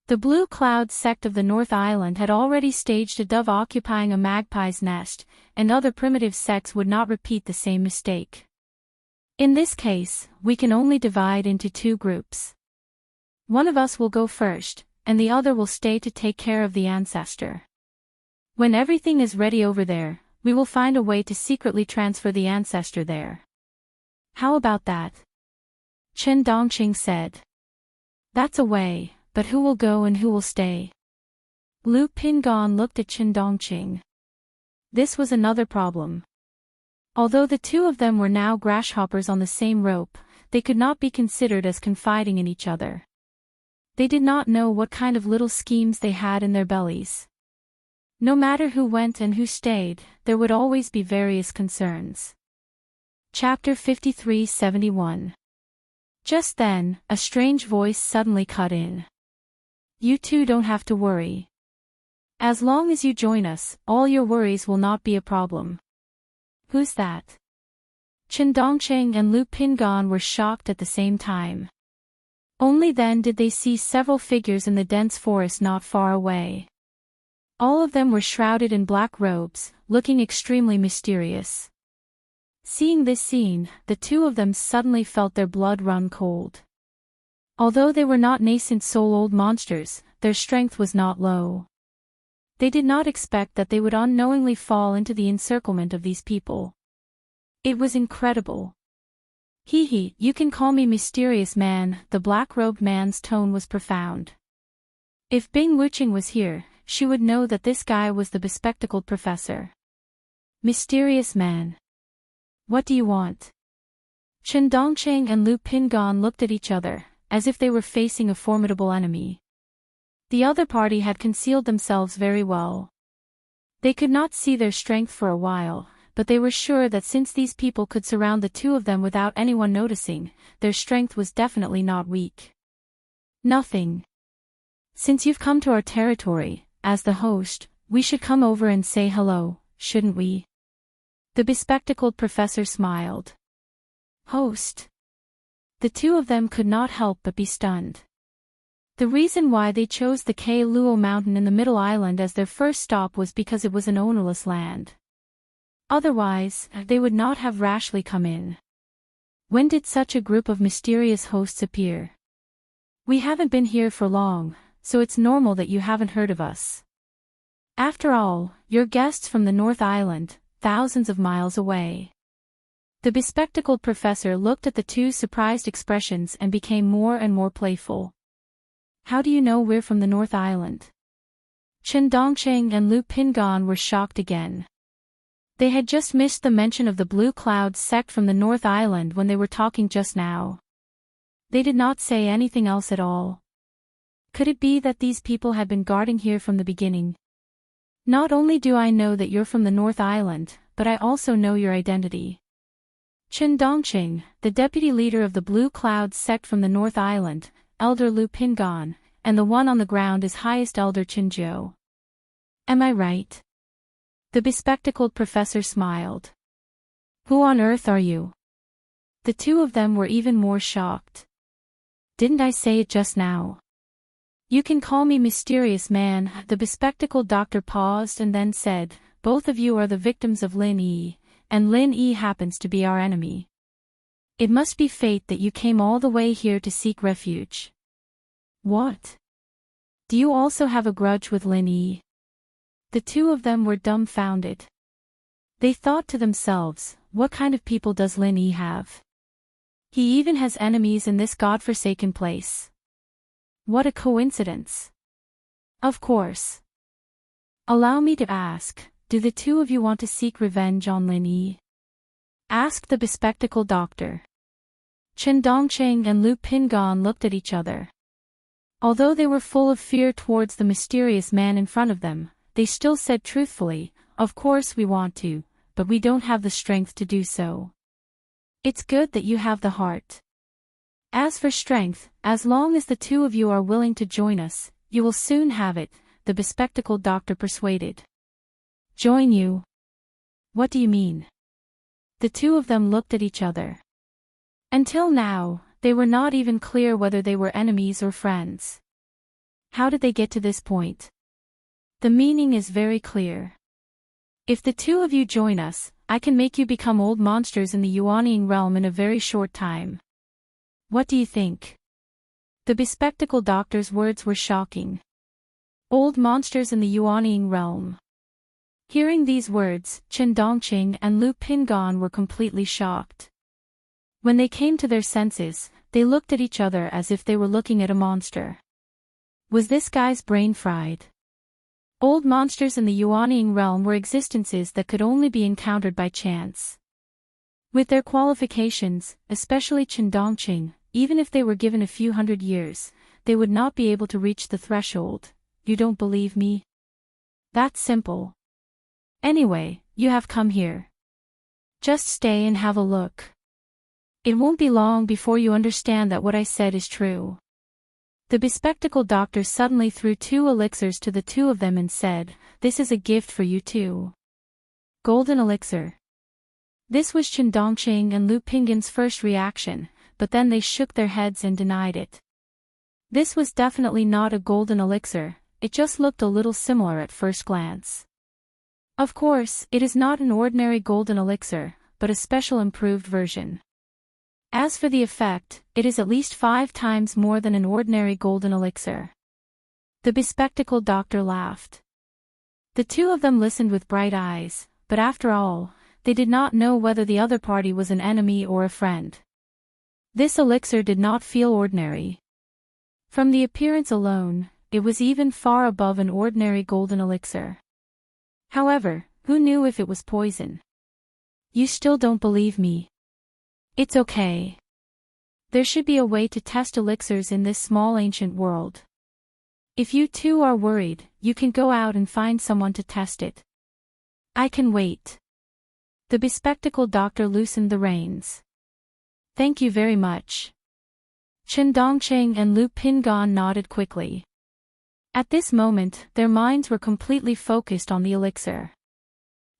The Blue Cloud sect of the North Island had already staged a dove occupying a magpie's nest, and other primitive sects would not repeat the same mistake. In this case, we can only divide into two groups. One of us will go first, and the other will stay to take care of the ancestor. When everything is ready over there, we will find a way to secretly transfer the ancestor there. How about that? Chen Dongqing said. That's a way, but who will go and who will stay? Lu Pingon looked at Chen Dongqing. This was another problem. Although the two of them were now grasshoppers on the same rope, they could not be considered as confiding in each other. They did not know what kind of little schemes they had in their bellies. No matter who went and who stayed, there would always be various concerns. Chapter 5371. Just then, a strange voice suddenly cut in. You two don't have to worry. As long as you join us, all your worries will not be a problem. Who's that? Chen Dongcheng and Lu Pingan were shocked at the same time. Only then did they see several figures in the dense forest not far away. All of them were shrouded in black robes, looking extremely mysterious. Seeing this scene, the two of them suddenly felt their blood run cold. Although they were not nascent soul-old monsters, their strength was not low. They did not expect that they would unknowingly fall into the encirclement of these people. It was incredible. Hee, you can call me mysterious man, the black-robed man's tone was profound. If Bing Wuqing was here, she would know that this guy was the bespectacled professor. Mysterious man. What do you want? Chen Dongcheng and Lu Pingan looked at each other, as if they were facing a formidable enemy. The other party had concealed themselves very well. They could not see their strength for a while, but they were sure that since these people could surround the two of them without anyone noticing, their strength was definitely not weak. Nothing. Since you've come to our territory, as the host, we should come over and say hello, shouldn't we? The bespectacled professor smiled. Host. The two of them could not help but be stunned. The reason why they chose the K Luo mountain in the middle island as their first stop was because it was an ownerless land. Otherwise, they would not have rashly come in. When did such a group of mysterious hosts appear? We haven't been here for long, so it's normal that you haven't heard of us. After all, you're guests from the North Island, thousands of miles away. The bespectacled professor looked at the two surprised expressions and became more and more playful. How do you know we're from the North Island? Chen Dongcheng and Lu Pingan were shocked again. They had just missed the mention of the Blue Cloud sect from the North Island when they were talking just now. They did not say anything else at all. Could it be that these people had been guarding here from the beginning? Not only do I know that you're from the North Island, but I also know your identity. Chen Dongcheng, the deputy leader of the Blue Cloud sect from the North Island, Elder Lu Pingan, and the one on the ground is Highest Elder Qinzhou. Am I right? The bespectacled professor smiled. Who on earth are you? The two of them were even more shocked. Didn't I say it just now? You can call me mysterious man, the bespectacled doctor paused and then said, both of you are the victims of Lin Yi, and Lin Yi happens to be our enemy. It must be fate that you came all the way here to seek refuge. What? Do you also have a grudge with Lin Yi? The two of them were dumbfounded. They thought to themselves, what kind of people does Lin Yi have? He even has enemies in this godforsaken place. What a coincidence. Of course. Allow me to ask, do the two of you want to seek revenge on Lin Yi? Asked the bespectacled doctor. Chen Dongcheng and Lu Pingan looked at each other. Although they were full of fear towards the mysterious man in front of them, they still said truthfully, of course we want to, but we don't have the strength to do so. It's good that you have the heart. As for strength, as long as the two of you are willing to join us, you will soon have it, the bespectacled doctor persuaded. Join you? What do you mean? The two of them looked at each other. Until now, they were not even clear whether they were enemies or friends. How did they get to this point? The meaning is very clear. If the two of you join us, I can make you become old monsters in the Yuanying realm in a very short time. What do you think? The bespectacled doctor's words were shocking. Old monsters in the Yuanying realm. Hearing these words, Chen Dongqing and Lu Pingan were completely shocked. When they came to their senses, they looked at each other as if they were looking at a monster. Was this guy's brain fried? Old monsters in the Yuanying realm were existences that could only be encountered by chance. With their qualifications, especially Chen Dongqing, even if they were given a few hundred years, they would not be able to reach the threshold. You don't believe me? That's simple. Anyway, you have come here. Just stay and have a look. It won't be long before you understand that what I said is true. The bespectacled doctor suddenly threw 2 elixirs to the 2 of them and said, "This is a gift for you too." Golden elixir. This was Chen Dongqing and Lu Pinggan's first reaction, but then they shook their heads and denied it. This was definitely not a golden elixir, it just looked a little similar at first glance. Of course, it is not an ordinary golden elixir, but a special improved version. As for the effect, it is at least 5 times more than an ordinary golden elixir. The bespectacled doctor laughed. The 2 of them listened with bright eyes, but after all, they did not know whether the other party was an enemy or a friend. This elixir did not feel ordinary. From the appearance alone, it was even far above an ordinary golden elixir. However, who knew if it was poison? You still don't believe me? It's okay. There should be a way to test elixirs in this small ancient world. If you too are worried, you can go out and find someone to test it. I can wait. The bespectacled doctor loosened the reins. Thank you very much. Chen Dongqing and Lu Pinggan nodded quickly. At this moment, their minds were completely focused on the elixir.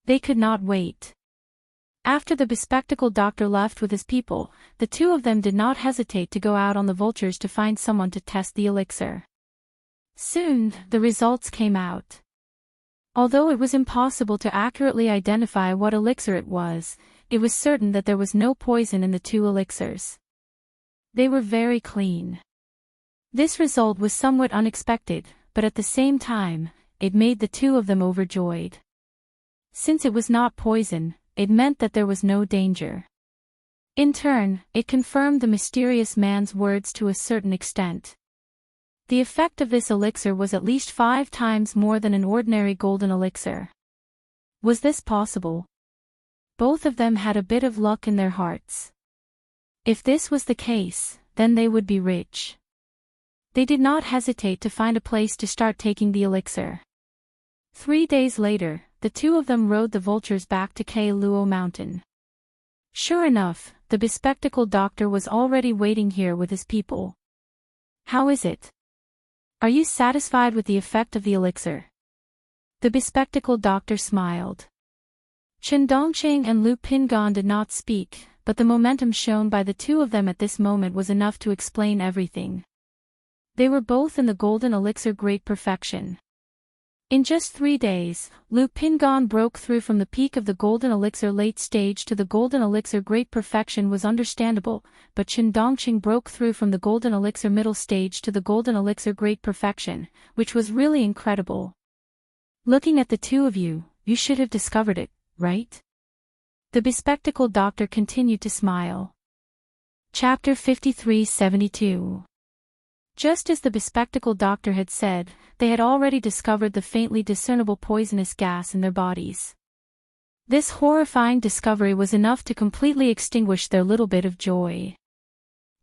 They could not wait. After the bespectacled doctor left with his people, the 2 of them did not hesitate to go out on the vultures to find someone to test the elixir. Soon, the results came out. Although it was impossible to accurately identify what elixir it was certain that there was no poison in the 2 elixirs. They were very clean. This result was somewhat unexpected, but at the same time, it made the 2 of them overjoyed. Since it was not poison, it meant that there was no danger. In turn, it confirmed the mysterious man's words to a certain extent. The effect of this elixir was at least 5 times more than an ordinary golden elixir. Was this possible? Both of them had a bit of luck in their hearts. If this was the case, then they would be rich. They did not hesitate to find a place to start taking the elixir. 3 days later, the 2 of them rode the vultures back to Kai Luo Mountain. Sure enough, the bespectacled doctor was already waiting here with his people. How is it? Are you satisfied with the effect of the elixir? The bespectacled doctor smiled. Chen Dongqing and Lu Pinggan did not speak, but the momentum shown by the 2 of them at this moment was enough to explain everything. They were both in the golden elixir great perfection. In just 3 days, Lu Pinggan broke through from the peak of the golden elixir late stage to the golden elixir great perfection was understandable, but Chen Dongqing broke through from the golden elixir middle stage to the golden elixir great perfection, which was really incredible. Looking at the 2 of you, you should have discovered it, right? The bespectacled doctor continued to smile. Chapter 5372. Just as the bespectacled doctor had said, they had already discovered the faintly discernible poisonous gas in their bodies. This horrifying discovery was enough to completely extinguish their little bit of joy.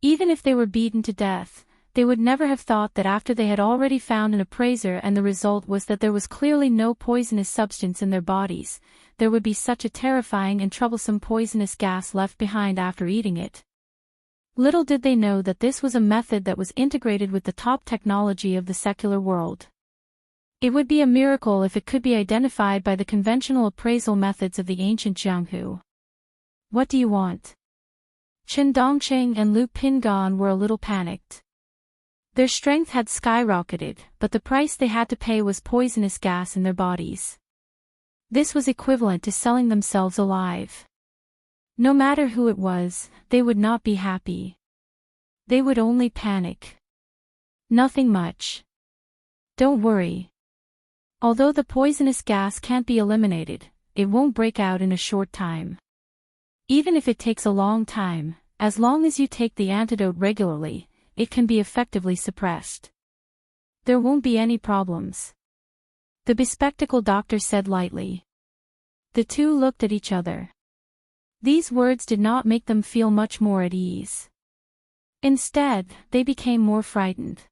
Even if they were beaten to death, they would never have thought that after they had already found an appraiser and the result was that there was clearly no poisonous substance in their bodies, there would be such a terrifying and troublesome poisonous gas left behind after eating it. Little did they know that this was a method that was integrated with the top technology of the secular world. It would be a miracle if it could be identified by the conventional appraisal methods of the ancient Jianghu. What do you want? Chen Dongqing and Lu Pinggan were a little panicked. Their strength had skyrocketed, but the price they had to pay was poisonous gas in their bodies. This was equivalent to selling themselves alive. No matter who it was, they would not be happy. They would only panic. Nothing much. Don't worry. Although the poisonous gas can't be eliminated, it won't break out in a short time. Even if it takes a long time, as long as you take the antidote regularly, it can be effectively suppressed. There won't be any problems. The bespectacled doctor said lightly. The 2 looked at each other. These words did not make them feel much more at ease. Instead, they became more frightened.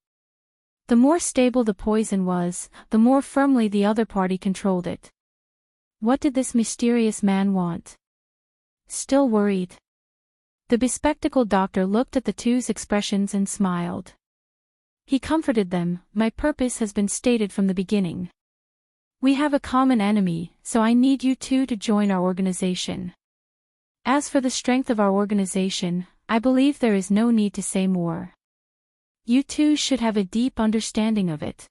The more stable the poison was, the more firmly the other party controlled it. What did this mysterious man want? Still worried? The bespectacled doctor looked at the two's expressions and smiled. He comforted them. My purpose has been stated from the beginning. We have a common enemy, so I need you two to join our organization. As for the strength of our organization, I believe there is no need to say more. You two should have a deep understanding of it.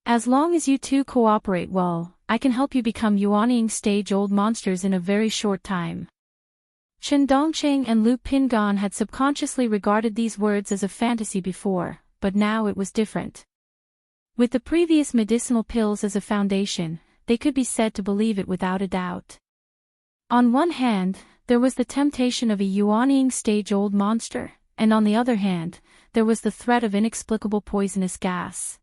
As long as you two cooperate well, I can help you become Yuanying stage-old monsters in a very short time. Chen Dongqing and Lu Pingan had subconsciously regarded these words as a fantasy before, but now it was different. With the previous medicinal pills as a foundation, they could be said to believe it without a doubt. On one hand, there was the temptation of a Yuanying stage-old monster, and on the other hand, there was the threat of inexplicable poisonous gas.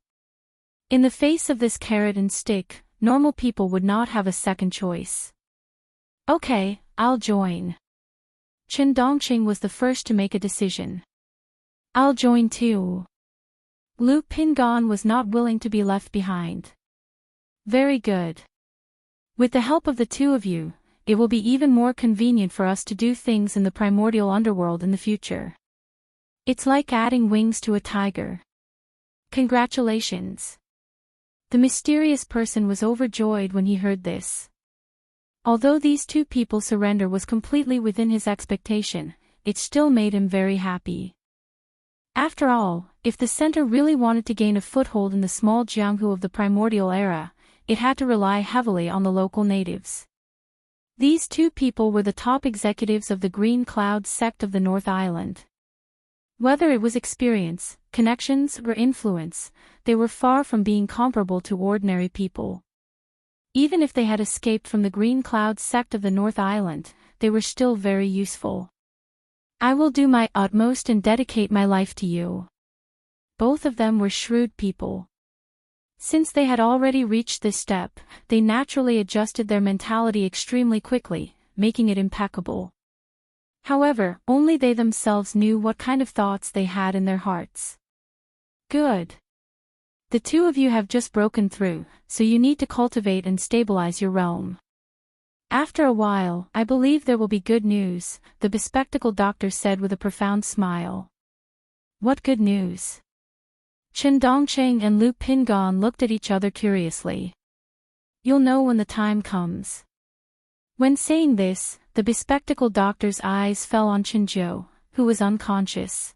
In the face of this carrot and stick, normal people would not have a second choice. Okay, I'll join. Chen Dongqing was the first to make a decision. I'll join too. Lu Pingan was not willing to be left behind. Very good. With the help of the two of you, it will be even more convenient for us to do things in the primordial underworld in the future. It's like adding wings to a tiger. Congratulations. The mysterious person was overjoyed when he heard this. Although these two people's surrender was completely within his expectation, it still made him very happy. After all, if the center really wanted to gain a foothold in the small Jianghu of the primordial era, it had to rely heavily on the local natives. These two people were the top executives of the Green Cloud sect of the North Island. Whether it was experience, connections, or influence, they were far from being comparable to ordinary people. Even if they had escaped from the Green Cloud sect of the North Island, they were still very useful. I will do my utmost and dedicate my life to you. Both of them were shrewd people. Since they had already reached this step, they naturally adjusted their mentality extremely quickly, making it impeccable. However, only they themselves knew what kind of thoughts they had in their hearts. Good. The two of you have just broken through, so you need to cultivate and stabilize your realm. After a while, I believe there will be good news, the bespectacled doctor said with a profound smile. What good news? Chen Dongqing and Lu Pingan looked at each other curiously. You'll know when the time comes. When saying this, the bespectacled doctor's eyes fell on Chen Zhou, who was unconscious.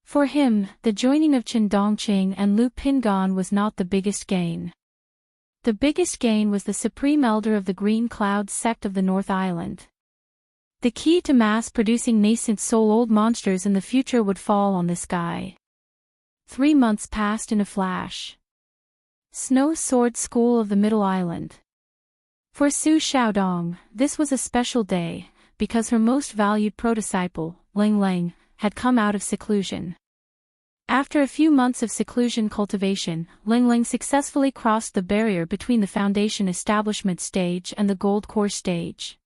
For him, the joining of Chen Dongqing and Lu Pingan was not the biggest gain. The biggest gain was the Supreme Elder of the Green Cloud sect of the North Island. The key to mass-producing nascent soul-old monsters in the future would fall on this guy. 3 months passed in a flash. Snow Sword School of the Middle Island. For Su Xiaodong, this was a special day, because her most valued prodisciple, Ling Ling, had come out of seclusion. After a few months of seclusion cultivation, Ling Ling successfully crossed the barrier between the Foundation Establishment stage and the Gold Core stage.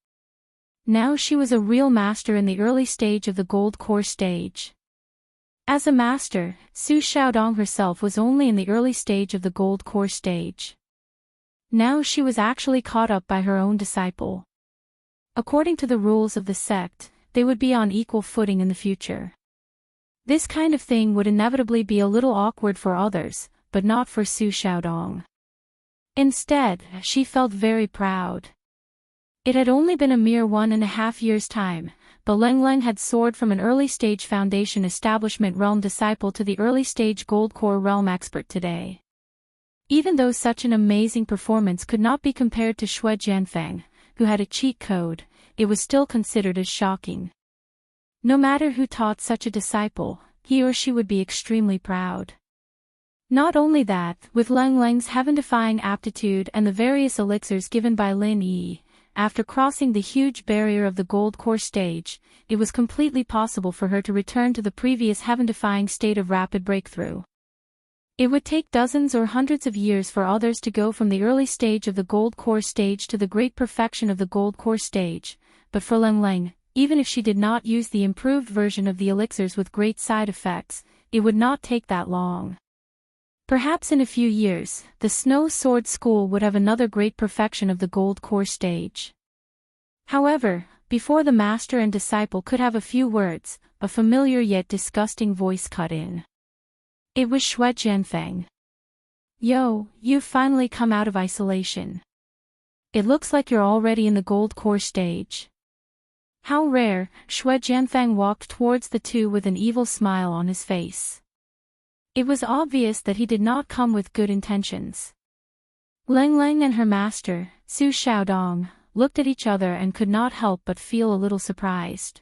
Now she was a real master in the early stage of the Gold Core stage. As a master, Su Xiaodong herself was only in the early stage of the Gold Core stage. Now she was actually caught up by her own disciple. According to the rules of the sect, they would be on equal footing in the future. This kind of thing would inevitably be a little awkward for others, but not for Su Xiaodong. Instead, she felt very proud. It had only been a mere 1.5 years' time, but Ling Ling had soared from an early-stage Foundation Establishment realm disciple to the early-stage Gold Core realm expert today. Even though such an amazing performance could not be compared to Shui Jianfeng, who had a cheat code, it was still considered as shocking. No matter who taught such a disciple, he or she would be extremely proud. Not only that, with Ling Ling's heaven-defying aptitude and the various elixirs given by Lin Yi, after crossing the huge barrier of the Gold Core stage, it was completely possible for her to return to the previous heaven-defying state of rapid breakthrough. It would take dozens or hundreds of years for others to go from the early stage of the Gold Core stage to the great perfection of the Gold Core stage, but for Ling Ling, even if she did not use the improved version of the elixirs with great side effects, it would not take that long. Perhaps in a few years, the Snow Sword School would have another great perfection of the Gold Core stage. However, Before the master and disciple could have a few words, a familiar yet disgusting voice cut in. It was Xue Jianfeng. Yo, you've finally come out of isolation. It looks like you're already in the gold core stage. How rare. Xue Jianfeng walked towards the two with an evil smile on his face. It was obvious that he did not come with good intentions. Leng Leng and her master, Su Xiaodong, looked at each other and could not help but feel a little surprised.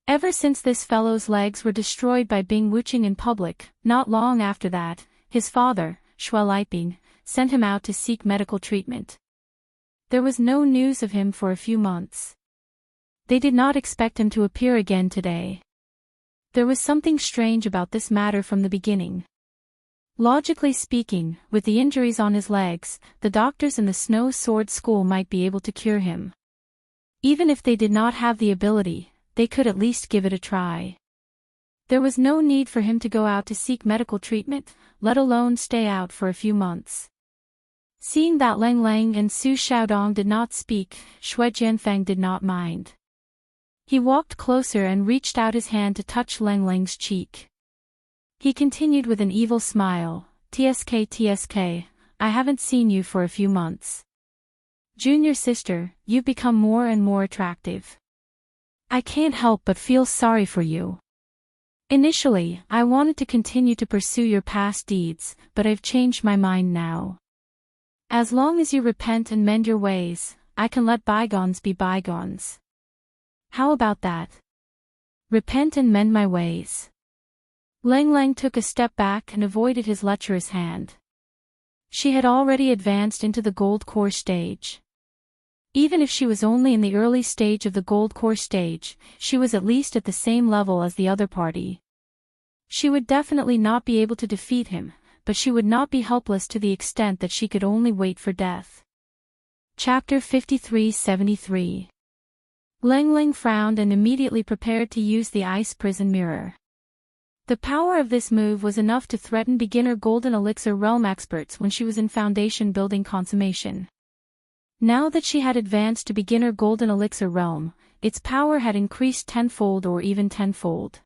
Ever since this fellow's legs were destroyed by Bing Wuqing in public, not long after that, his father, Xue Liping, sent him out to seek medical treatment. There was no news of him for a few months. They did not expect him to appear again today. There was something strange about this matter from the beginning. Logically speaking, with the injuries on his legs, the doctors in the Snow Sword School might be able to cure him. Even if they did not have the ability, they could at least give it a try. There was no need for him to go out to seek medical treatment, let alone stay out for a few months. Seeing that Leng Leng and Su Xiaodong did not speak, Xue Jianfeng did not mind. He walked closer and reached out his hand to touch Leng Leng's cheek. He continued with an evil smile, TSK, I haven't seen you for a few months. Junior sister, you've become more and more attractive. I can't help but feel sorry for you. Initially, I wanted to continue to pursue your past deeds, but I've changed my mind now. As long as you repent and mend your ways, I can let bygones be bygones. How about that? Repent and mend my ways. Leng Leng took a step back and avoided his lecherous hand. She had already advanced into the gold core stage. Even if she was only in the early stage of the gold core stage, she was at least at the same level as the other party. She would definitely not be able to defeat him, but she would not be helpless to the extent that she could only wait for death. Chapter 53-73. Leng Leng frowned and immediately prepared to use the ice prison mirror. The power of this move was enough to threaten beginner Golden Elixir realm experts when she was in foundation building consummation. Now that she had advanced to beginner Golden Elixir realm, its power had increased tenfold or even tenfold.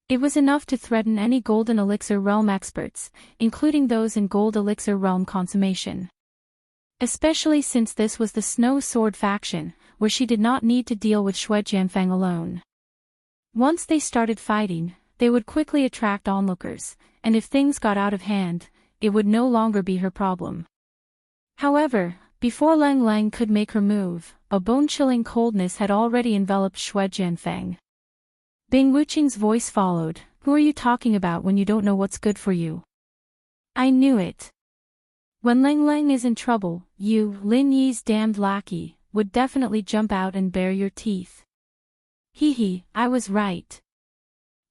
It was enough to threaten any Golden Elixir realm experts, including those in Gold Elixir realm consummation. Especially since this was the Snow Sword faction, where she did not need to deal with Xue Jianfeng alone. Once they started fighting, they would quickly attract onlookers, and if things got out of hand, it would no longer be her problem. However, before Leng Leng could make her move, a bone-chilling coldness had already enveloped Xue Jianfeng. Bing Wuqing's voice followed, "Who are you talking about when you don't know what's good for you?" "I knew it. When Leng Leng is in trouble, you, Lin Yi's damned lackey, would definitely jump out and bare your teeth." Hee, I was right.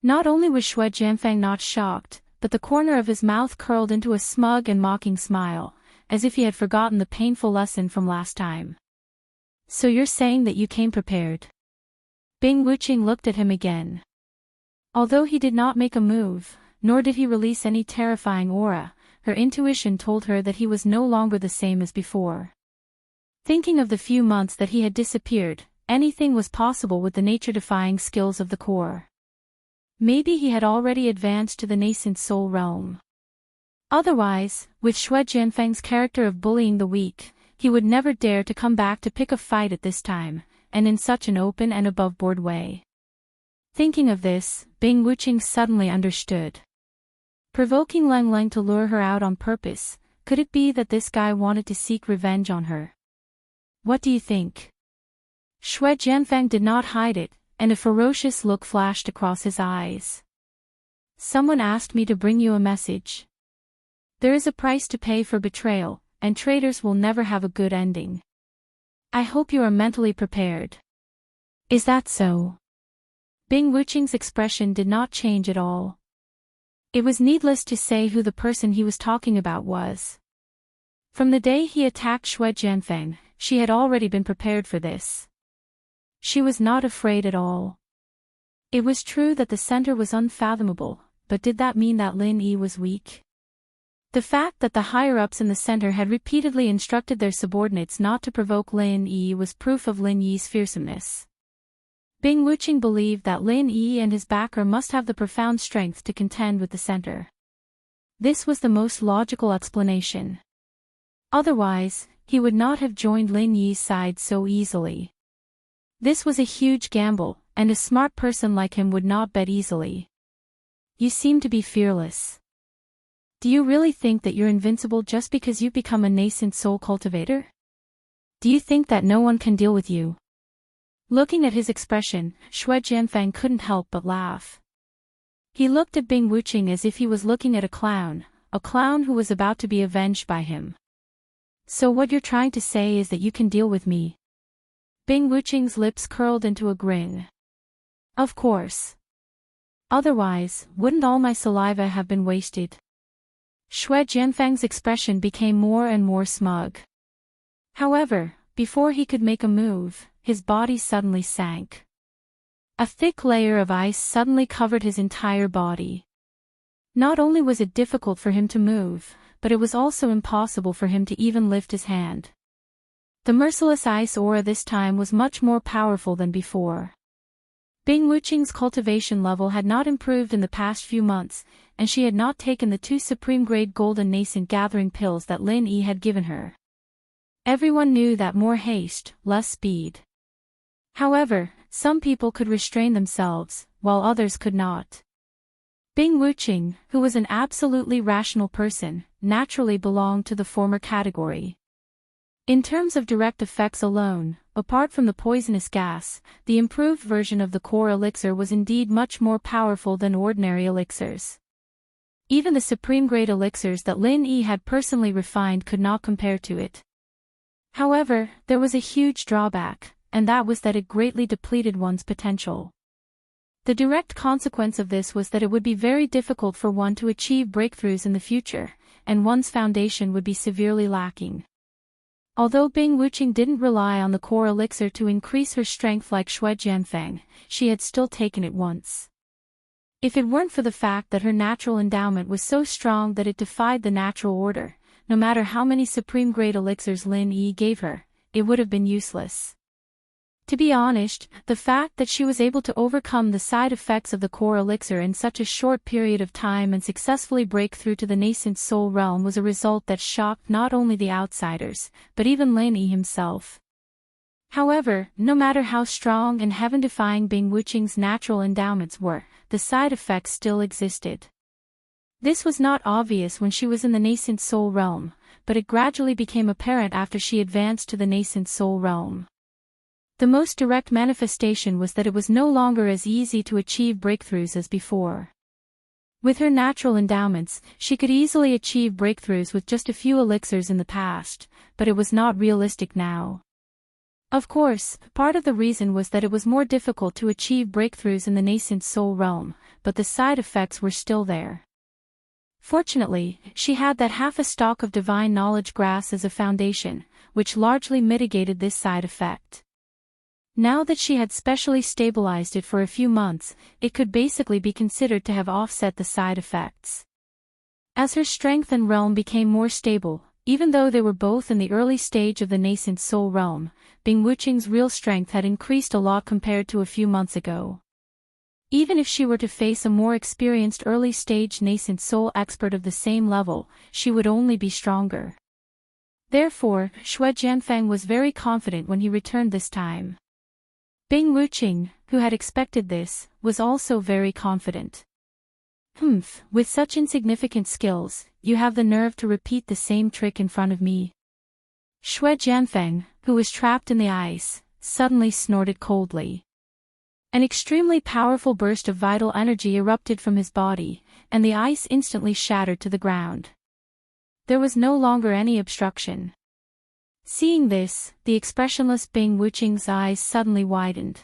Not only was Xue Jianfeng not shocked, but the corner of his mouth curled into a smug and mocking smile, as if he had forgotten the painful lesson from last time. "So you're saying that you came prepared?" Bing Wuqing looked at him again. Although he did not make a move, nor did he release any terrifying aura, her intuition told her that he was no longer the same as before. Thinking of the few months that he had disappeared, anything was possible with the nature-defying skills of the core. Maybe he had already advanced to the nascent soul realm. Otherwise, with Xue Jianfeng's character of bullying the weak, he would never dare to come back to pick a fight at this time, and in such an open and above-board way. Thinking of this, Bing Wuqing suddenly understood. Provoking Leng Leng to lure her out on purpose, could it be that this guy wanted to seek revenge on her? What do you think? Xue Jianfeng did not hide it, and a ferocious look flashed across his eyes. Someone asked me to bring you a message. There is a price to pay for betrayal, and traitors will never have a good ending. I hope you are mentally prepared. Is that so? Bing Wuqing's expression did not change at all. It was needless to say who the person he was talking about was. From the day he attacked Xue Jianfeng, she had already been prepared for this. She was not afraid at all. It was true that the center was unfathomable, but did that mean that Lin Yi was weak? The fact that the higher-ups in the center had repeatedly instructed their subordinates not to provoke Lin Yi was proof of Lin Yi's fearsomeness. Bing Wuqing believed that Lin Yi and his backer must have the profound strength to contend with the center. This was the most logical explanation. Otherwise, he would not have joined Lin Yi's side so easily. This was a huge gamble, and a smart person like him would not bet easily. You seem to be fearless. Do you really think that you're invincible just because you've become a nascent soul cultivator? Do you think that no one can deal with you? Looking at his expression, Xue Jianfang couldn't help but laugh. He looked at Bing Wuqing as if he was looking at a clown who was about to be avenged by him. So what you're trying to say is that you can deal with me? Bing Wuqing's lips curled into a grin. Of course. Otherwise, wouldn't all my saliva have been wasted? Xue Jianfang's expression became more and more smug. However, before he could make a move, his body suddenly sank. A thick layer of ice suddenly covered his entire body. Not only was it difficult for him to move, but it was also impossible for him to even lift his hand. The merciless ice aura this time was much more powerful than before. Bing Wuqing's cultivation level had not improved in the past few months, and she had not taken the 2 supreme-grade golden nascent gathering pills that Lin Yi had given her. Everyone knew that more haste, less speed. However, some people could restrain themselves, while others could not. Bing Wuqing, who was an absolutely rational person, naturally belonged to the former category. In terms of direct effects alone, apart from the poisonous gas, the improved version of the core elixir was indeed much more powerful than ordinary elixirs. Even the supreme-grade elixirs that Lin Yi had personally refined could not compare to it. However, there was a huge drawback, and that was that it greatly depleted one's potential. The direct consequence of this was that it would be very difficult for one to achieve breakthroughs in the future, and one's foundation would be severely lacking. Although Bing Wuqing didn't rely on the core elixir to increase her strength like Xue Jianfang, she had still taken it once. If it weren't for the fact that her natural endowment was so strong that it defied the natural order, no matter how many supreme-grade elixirs Lin Yi gave her, it would have been useless. To be honest, the fact that she was able to overcome the side effects of the core elixir in such a short period of time and successfully break through to the nascent soul realm was a result that shocked not only the outsiders, but even Lin Yi himself. However, no matter how strong and heaven-defying Bing Wuqing's natural endowments were, the side effects still existed. This was not obvious when she was in the nascent soul realm, but it gradually became apparent after she advanced to the nascent soul realm. The most direct manifestation was that it was no longer as easy to achieve breakthroughs as before. With her natural endowments, she could easily achieve breakthroughs with just a few elixirs in the past, but it was not realistic now. Of course, part of the reason was that it was more difficult to achieve breakthroughs in the nascent soul realm, but the side effects were still there. Fortunately, she had that half a stalk of divine knowledge grass as a foundation, which largely mitigated this side effect. Now that she had specially stabilized it for a few months, it could basically be considered to have offset the side effects. As her strength and realm became more stable, even though they were both in the early stage of the nascent soul realm, Bing Wuqing's real strength had increased a lot compared to a few months ago. Even if she were to face a more experienced early-stage nascent soul expert of the same level, she would only be stronger. Therefore, Xue Jianfang was very confident when he returned this time. Bing Wuqing, who had expected this, was also very confident. With such insignificant skills, you have the nerve to repeat the same trick in front of me. Xue Jianfang, who was trapped in the ice, suddenly snorted coldly. An extremely powerful burst of vital energy erupted from his body, and the ice instantly shattered to the ground. There was no longer any obstruction. Seeing this, the expressionless Bing Wuqing's eyes suddenly widened.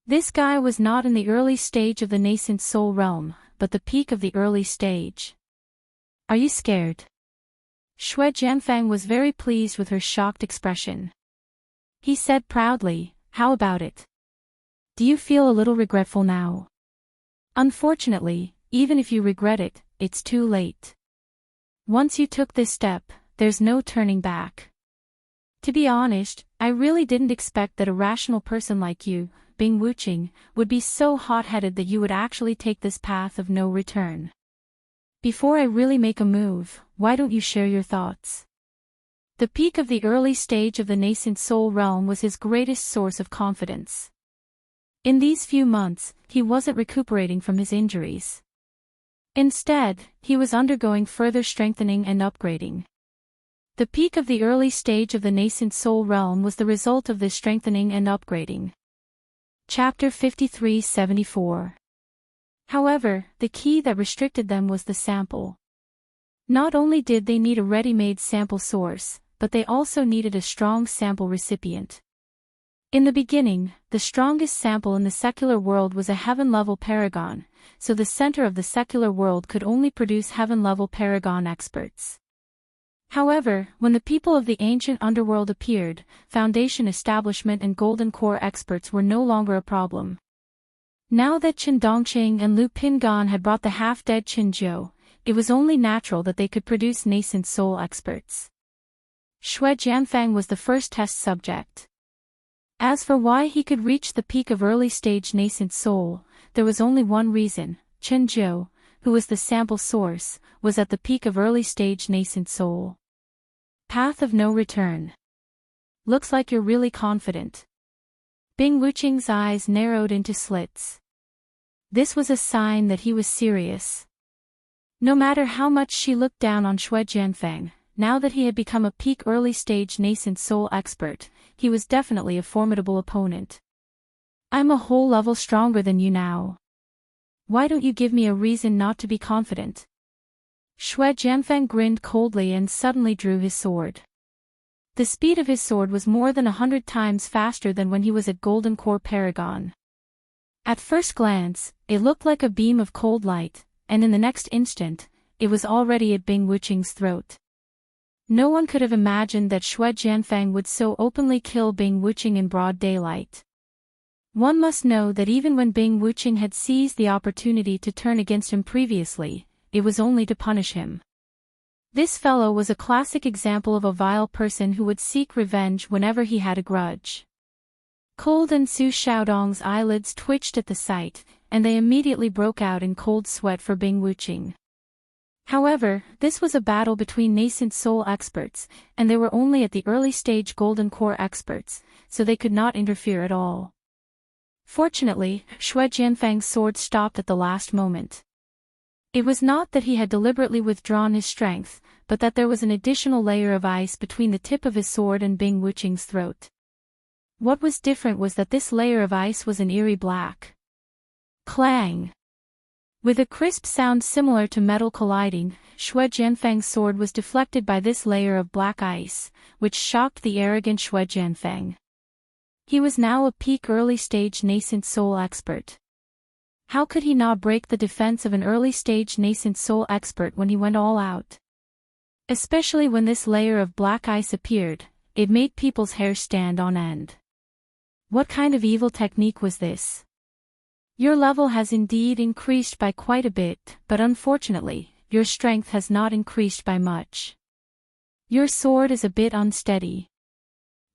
This guy was not in the early stage of the nascent soul realm, but the peak of the early stage. Are you scared? Xue Jianfang was very pleased with her shocked expression. He said proudly, "How about it? Do you feel a little regretful now?" Unfortunately, even if you regret it, it's too late. Once you took this step, there's no turning back. To be honest, I really didn't expect that a rational person like you, Bing Wuqing, would be so hot-headed that you would actually take this path of no return. Before I really make a move, why don't you share your thoughts? The peak of the early stage of the nascent soul realm was his greatest source of confidence. In these few months, he wasn't recuperating from his injuries. Instead, he was undergoing further strengthening and upgrading. The peak of the early stage of the nascent soul realm was the result of this strengthening and upgrading. Chapter 53-74. However, the key that restricted them was the sample. Not only did they need a ready-made sample source, but they also needed a strong sample recipient. In the beginning, the strongest sample in the secular world was a heaven-level paragon, so the center of the secular world could only produce heaven-level paragon experts. However, when the people of the ancient underworld appeared, foundation establishment and golden core experts were no longer a problem. Now that Qin Dongqing and Lu Pingan had brought the half-dead Qin Zhou, it was only natural that they could produce nascent soul experts. Xue Jianfang was the first test subject. As for why he could reach the peak of early-stage nascent soul, there was only one reason: Qin Zhou, who was the sample source, was at the peak of early-stage nascent soul. Path of no return. Looks like you're really confident. Bing Wuqing's eyes narrowed into slits. This was a sign that he was serious. No matter how much she looked down on Xue Jianfang, now that he had become a peak early-stage nascent soul expert, he was definitely a formidable opponent. I'm a whole level stronger than you now. Why don't you give me a reason not to be confident? Xue Jianfang grinned coldly and suddenly drew his sword. The speed of his sword was more than 100 times faster than when he was at Golden Core Paragon. At first glance, it looked like a beam of cold light, and in the next instant, it was already at Bing Wuqing's throat. No one could have imagined that Xue Jianfang would so openly kill Bing Wuqing in broad daylight. One must know that even when Bing Wuqing had seized the opportunity to turn against him previously, it was only to punish him. This fellow was a classic example of a vile person who would seek revenge whenever he had a grudge. Cold and Su Xiaodong's eyelids twitched at the sight, and they immediately broke out in cold sweat for Bing Wuqing. However, this was a battle between nascent soul experts, and they were only at the early stage golden core experts, so they could not interfere at all. Fortunately, Xue Jianfang's sword stopped at the last moment. It was not that he had deliberately withdrawn his strength, but that there was an additional layer of ice between the tip of his sword and Bing Wuqing's throat. What was different was that this layer of ice was an eerie black. Clang! With a crisp sound similar to metal colliding, Xue Jianfang's sword was deflected by this layer of black ice, which shocked the arrogant Xue Jianfang. He was now a peak early-stage nascent soul expert. How could he not break the defense of an early-stage nascent soul expert when he went all out? Especially when this layer of black ice appeared, it made people's hair stand on end. What kind of evil technique was this? Your level has indeed increased by quite a bit, but unfortunately, your strength has not increased by much. Your sword is a bit unsteady.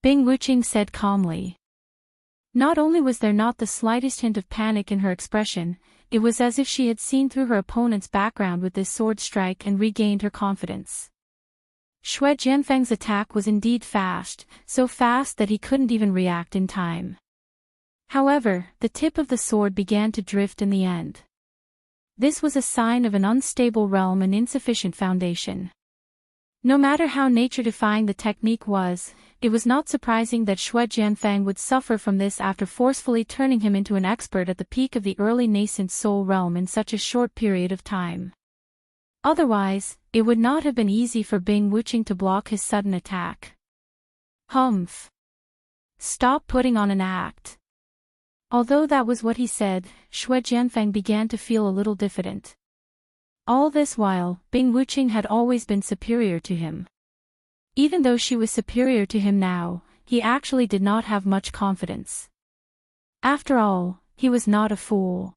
Bing Wuqing said calmly. Not only was there not the slightest hint of panic in her expression, it was as if she had seen through her opponent's background with this sword strike and regained her confidence. Xue Jianfang's attack was indeed fast, so fast that he couldn't even react in time. However, the tip of the sword began to drift in the end. This was a sign of an unstable realm and insufficient foundation. No matter how nature-defying the technique was, it was not surprising that Xue Jianfang would suffer from this after forcefully turning him into an expert at the peak of the early nascent soul realm in such a short period of time. Otherwise, it would not have been easy for Bing Wuqing to block his sudden attack. Humph! Stop putting on an act. Although that was what he said, Xue Jianfang began to feel a little diffident. All this while, Bing Wuqing had always been superior to him. Even though she was superior to him now, he actually did not have much confidence. After all, he was not a fool.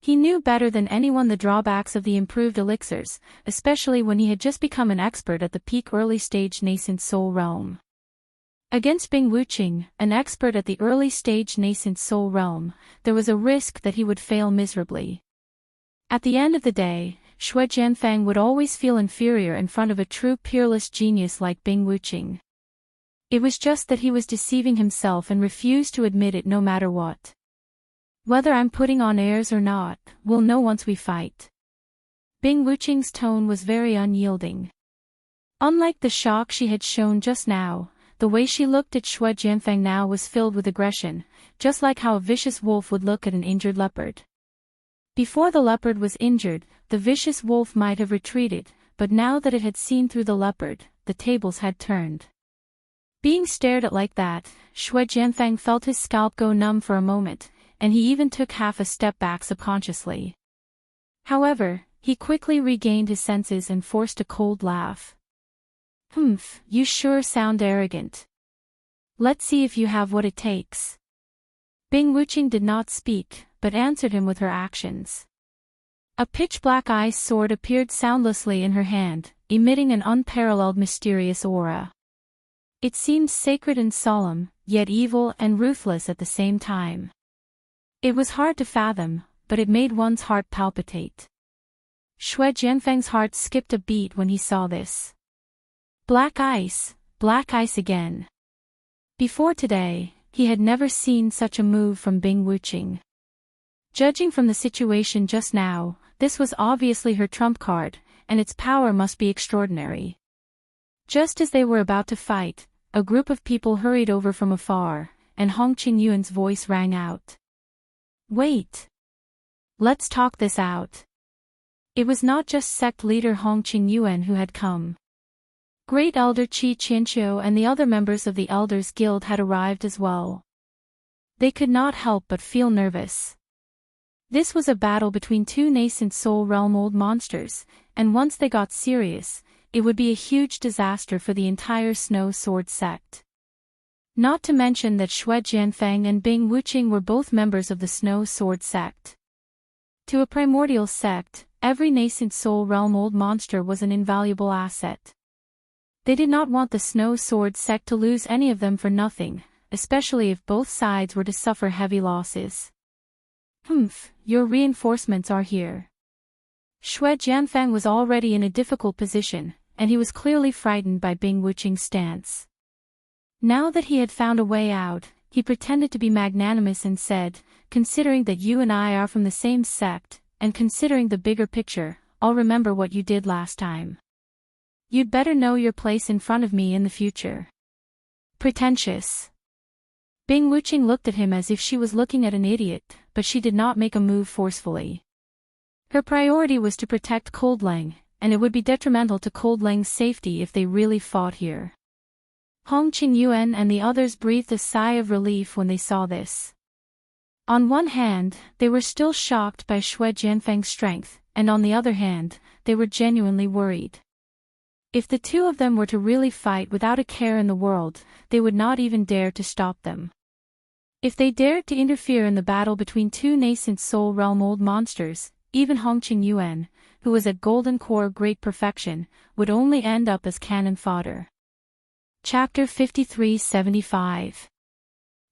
He knew better than anyone the drawbacks of the improved elixirs, especially when he had just become an expert at the peak early-stage nascent soul realm. Against Bing Wuqing, an expert at the early-stage nascent soul realm, there was a risk that he would fail miserably. At the end of the day, Xue Jianfang would always feel inferior in front of a true peerless genius like Bing Wuqing. It was just that he was deceiving himself and refused to admit it no matter what. Whether I'm putting on airs or not, we'll know once we fight. Bing Wuqing's tone was very unyielding. Unlike the shock she had shown just now, the way she looked at Xue Jianfang now was filled with aggression, just like how a vicious wolf would look at an injured leopard. Before the leopard was injured, the vicious wolf might have retreated, but now that it had seen through the leopard, the tables had turned. Being stared at like that, Xue Jianfang felt his scalp go numb for a moment, and he even took half a step back subconsciously. However, he quickly regained his senses and forced a cold laugh. "Humph, you sure sound arrogant. Let's see if you have what it takes." Bing Wuqing did not speak, but answered him with her actions. A pitch-black ice sword appeared soundlessly in her hand, emitting an unparalleled mysterious aura. It seemed sacred and solemn, yet evil and ruthless at the same time. It was hard to fathom, but it made one's heart palpitate. Xue Jianfang's heart skipped a beat when he saw this. Black ice again. Before today, he had never seen such a move from Bing Wuqing. Judging from the situation just now, this was obviously her trump card, and its power must be extraordinary. Just as they were about to fight, a group of people hurried over from afar, and Hong Qingyuan's voice rang out. "Wait. Let's talk this out." It was not just sect leader Hong Qingyuan who had come. Great Elder Qi Qianqiu and the other members of the Elders Guild had arrived as well. They could not help but feel nervous. This was a battle between two nascent soul realm old monsters, and once they got serious, it would be a huge disaster for the entire Snow Sword sect. Not to mention that Xue Jianfang and Bing Wuqing were both members of the Snow Sword sect. To a primordial sect, every nascent soul realm old monster was an invaluable asset. They did not want the Snow Sword sect to lose any of them for nothing, especially if both sides were to suffer heavy losses. "Humph, your reinforcements are here." Xue Jianfang was already in a difficult position, and he was clearly frightened by Bing Wuqing's stance. Now that he had found a way out, he pretended to be magnanimous and said, "Considering that you and I are from the same sect, and considering the bigger picture, I'll remember what you did last time. You'd better know your place in front of me in the future." Pretentious. Bing Wuqing looked at him as if she was looking at an idiot, but she did not make a move forcefully. Her priority was to protect Cold Lang, and it would be detrimental to Cold Lang's safety if they really fought here. Hong Qingyuan and the others breathed a sigh of relief when they saw this. On one hand, they were still shocked by Xue Jianfang's strength, and on the other hand, they were genuinely worried. If the two of them were to really fight without a care in the world, they would not even dare to stop them. If they dared to interfere in the battle between two nascent soul realm old monsters, even Hong Qingyuan, who was at Golden Core great perfection, would only end up as cannon fodder. Chapter 5375.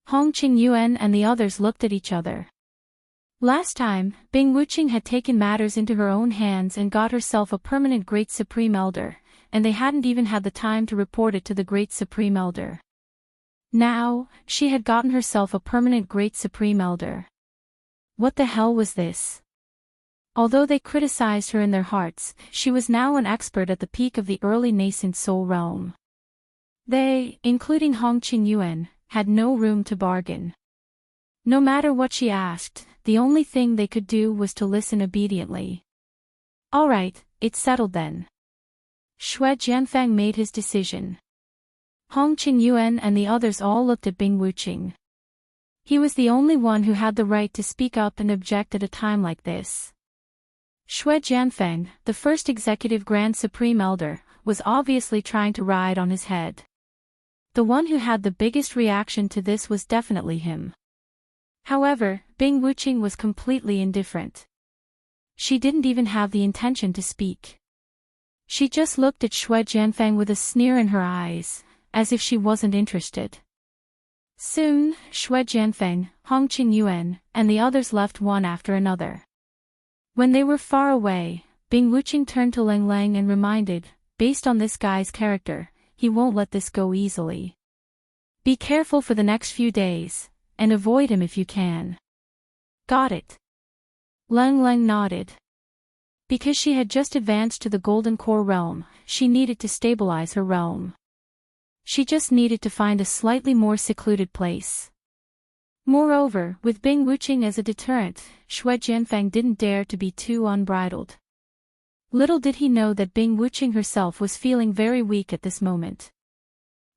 Hong Qingyuan and the others looked at each other. Last time, Bing Wuqing had taken matters into her own hands and got herself a permanent Great Supreme Elder, and they hadn't even had the time to report it to the Great Supreme Elder. Now, she had gotten herself a permanent Great Supreme Elder. What the hell was this? Although they criticized her in their hearts, she was now an expert at the peak of the early nascent soul realm. They, including Hong Qingyuan, had no room to bargain. No matter what she asked, the only thing they could do was to listen obediently. All right, it's settled then. Xue Jianfang made his decision. Hong Qingyuan and the others all looked at Bing Wuqing. He was the only one who had the right to speak up and object at a time like this. Xue Jianfang, the first executive Grand Supreme Elder, was obviously trying to ride on his head. The one who had the biggest reaction to this was definitely him. However, Bing Wuqing was completely indifferent. she didn't even have the intention to speak. She just looked at Xue Jianfeng with a sneer in her eyes, as if she wasn't interested. Soon, Xue Jianfeng, Hong Qingyuan, and the others left one after another. When they were far away, Bing Wuqing turned to Lang Lang and reminded, based on this guy's character, he won't let this go easily. Be careful for the next few days, and avoid him if you can. Got it. Lang Lang nodded. Because she had just advanced to the Golden Core realm, she needed to stabilize her realm. She just needed to find a slightly more secluded place. Moreover, with Bing Wuqing as a deterrent, Xue Jianfeng didn't dare to be too unbridled. Little did he know that Bing Wuqing herself was feeling very weak at this moment.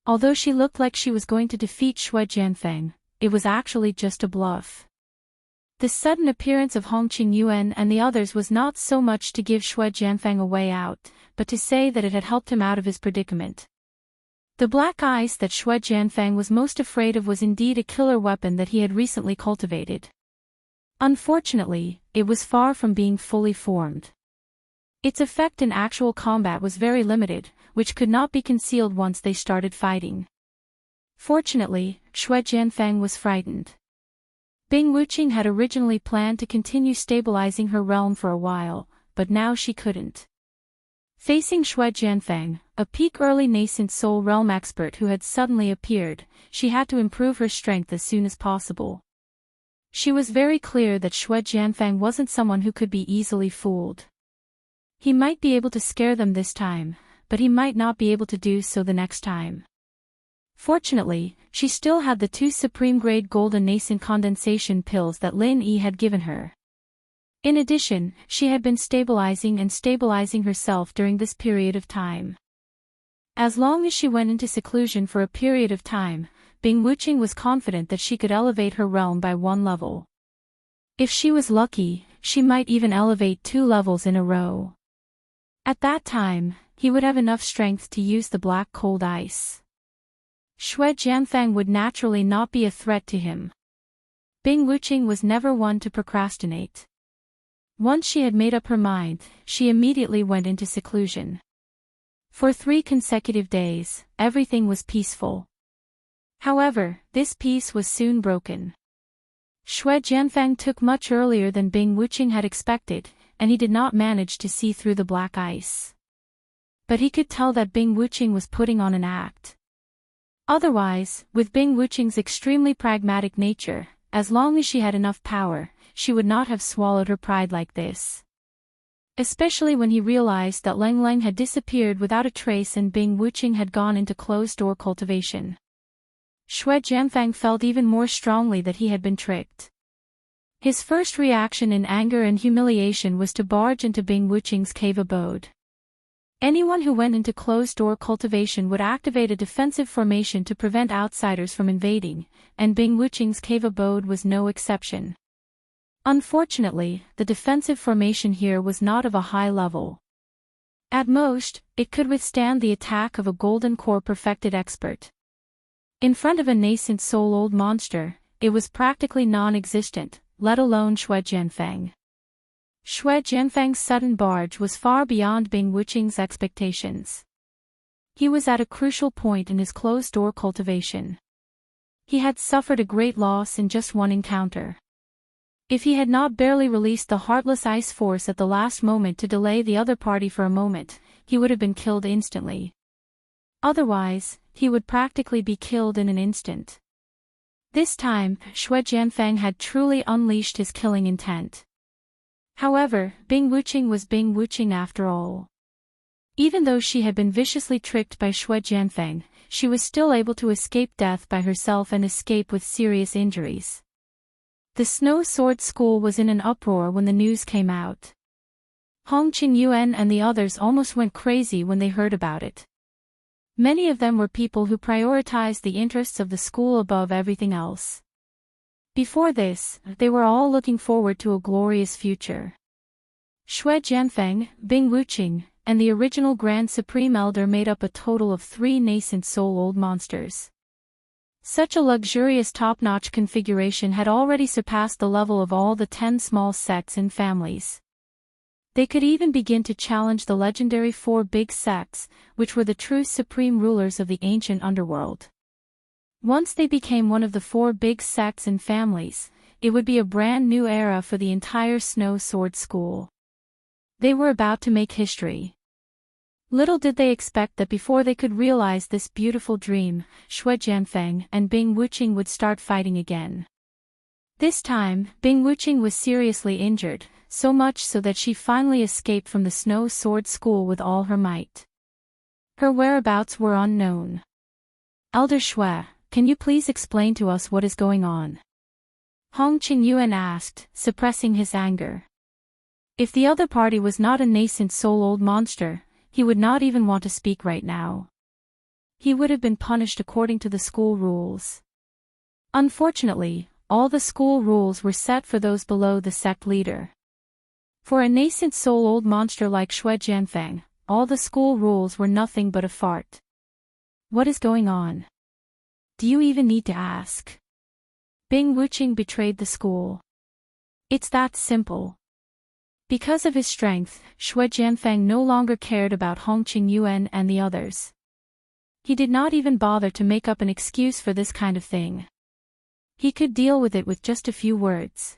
Although she looked like she was going to defeat Xue Jianfeng, it was actually just a bluff. The sudden appearance of Hong Qingyuan and the others was not so much to give Xue Jianfeng a way out, but to say that it had helped him out of his predicament. The black ice that Xue Jianfeng was most afraid of was indeed a killer weapon that he had recently cultivated. Unfortunately, it was far from being fully formed. Its effect in actual combat was very limited, which could not be concealed once they started fighting. Fortunately, Xue Jianfeng was frightened. Bing Wuqing had originally planned to continue stabilizing her realm for a while, but now she couldn't. Facing Xue Jianfeng, a peak early nascent soul realm expert who had suddenly appeared, she had to improve her strength as soon as possible. She was very clear that Xue Jianfeng wasn't someone who could be easily fooled. He might be able to scare them this time, but he might not be able to do so the next time. Fortunately, she still had the 2 supreme-grade golden nascent condensation pills that Lin Yi had given her. In addition, she had been stabilizing herself during this period of time. As long as she went into seclusion for a period of time, Bing Wuqing was confident that she could elevate her realm by 1 level. If she was lucky, she might even elevate 2 levels in a row. At that time, he would have enough strength to use the black cold ice. Xue Jianfeng would naturally not be a threat to him. Bing Wuqing was never one to procrastinate. Once she had made up her mind, she immediately went into seclusion. For 3 consecutive days, everything was peaceful. However, this peace was soon broken. Xue Jianfeng took much earlier than Bing Wuqing had expected, and he did not manage to see through the black ice. But he could tell that Bing Wuqing was putting on an act. Otherwise, with Bing Wuqing's extremely pragmatic nature, as long as she had enough power, she would not have swallowed her pride like this. Especially when he realized that Lang Lang had disappeared without a trace and Bing Wuqing had gone into closed-door cultivation. Xue Jianfeng felt even more strongly that he had been tricked. His first reaction in anger and humiliation was to barge into Bing Wuqing's cave abode. Anyone who went into closed-door cultivation would activate a defensive formation to prevent outsiders from invading, and Bing Wuqing's cave abode was no exception. Unfortunately, the defensive formation here was not of a high level. At most, it could withstand the attack of a golden core perfected expert. In front of a nascent soul-old monster, it was practically non-existent, let alone Xue Jianfeng. Xue Jianfeng's sudden barge was far beyond Bing Wuqing's expectations. He was at a crucial point in his closed-door cultivation. He had suffered a great loss in just 1 encounter. If he had not barely released the heartless ice force at the last moment to delay the other party for a moment, he would have been killed instantly. Otherwise, he would practically be killed in an instant. This time, Xue Jianfeng had truly unleashed his killing intent. However, Bing Wuqing was Bing Wuqing after all. Even though she had been viciously tricked by Xue Jianfeng, she was still able to escape death by herself and escape with serious injuries. The Snow Sword School was in an uproar when the news came out. Hong Qingyuan and the others almost went crazy when they heard about it. Many of them were people who prioritized the interests of the school above everything else. Before this, they were all looking forward to a glorious future. Xue Jianfeng, Bing Wuqing, and the original Grand Supreme Elder made up a total of 3 nascent soul-old monsters. Such a luxurious top-notch configuration had already surpassed the level of all the 10 small sects and families. They could even begin to challenge the legendary four big sects, which were the true supreme rulers of the ancient underworld. Once they became one of the four big sects and families, it would be a brand new era for the entire Snow Sword School. They were about to make history. Little did they expect that before they could realize this beautiful dream, Xue Jianfeng and Bing Wuqing would start fighting again. This time, Bing Wuqing was seriously injured, so much so that she finally escaped from the Snow Sword School with all her might. Her whereabouts were unknown. Elder Xue, can you please explain to us what is going on? Hong Qingyuan asked, suppressing his anger. If the other party was not a nascent soul-old monster, he would not even want to speak right now. He would have been punished according to the school rules. Unfortunately, all the school rules were set for those below the sect leader. For a nascent soul-old monster like Xue Jianfeng, all the school rules were nothing but a fart. What is going on? Do you even need to ask? Bing Wuqing betrayed the school. It's that simple. Because of his strength, Xue Jianfeng no longer cared about Hong Qingyuan and the others. He did not even bother to make up an excuse for this kind of thing. He could deal with it with just a few words.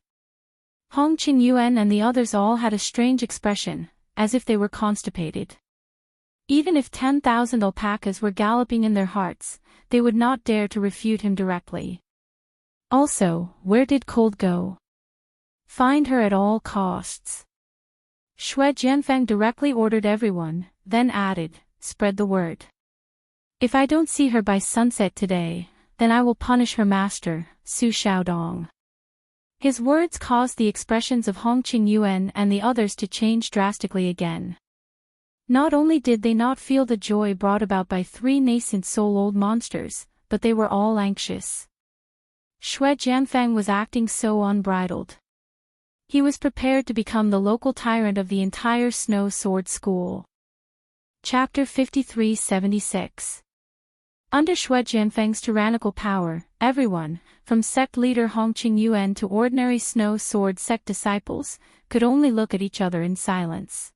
Hong Qingyuan and the others all had a strange expression, as if they were constipated. Even if 10,000 alpacas were galloping in their hearts, they would not dare to refute him directly. Also, where did Cold go? Find her at all costs. Xue Jianfeng directly ordered everyone, then added, spread the word. If I don't see her by sunset today, then I will punish her master, Su Xiaodong. His words caused the expressions of Hong Qingyuan and the others to change drastically again. Not only did they not feel the joy brought about by three nascent soul-old monsters, but they were all anxious. Xue Jianfeng was acting so unbridled. He was prepared to become the local tyrant of the entire Snow Sword School. Chapter 5376. Under Xue Jianfeng's tyrannical power, everyone, from sect leader Hong Qingyuan to ordinary Snow Sword sect disciples, could only look at each other in silence.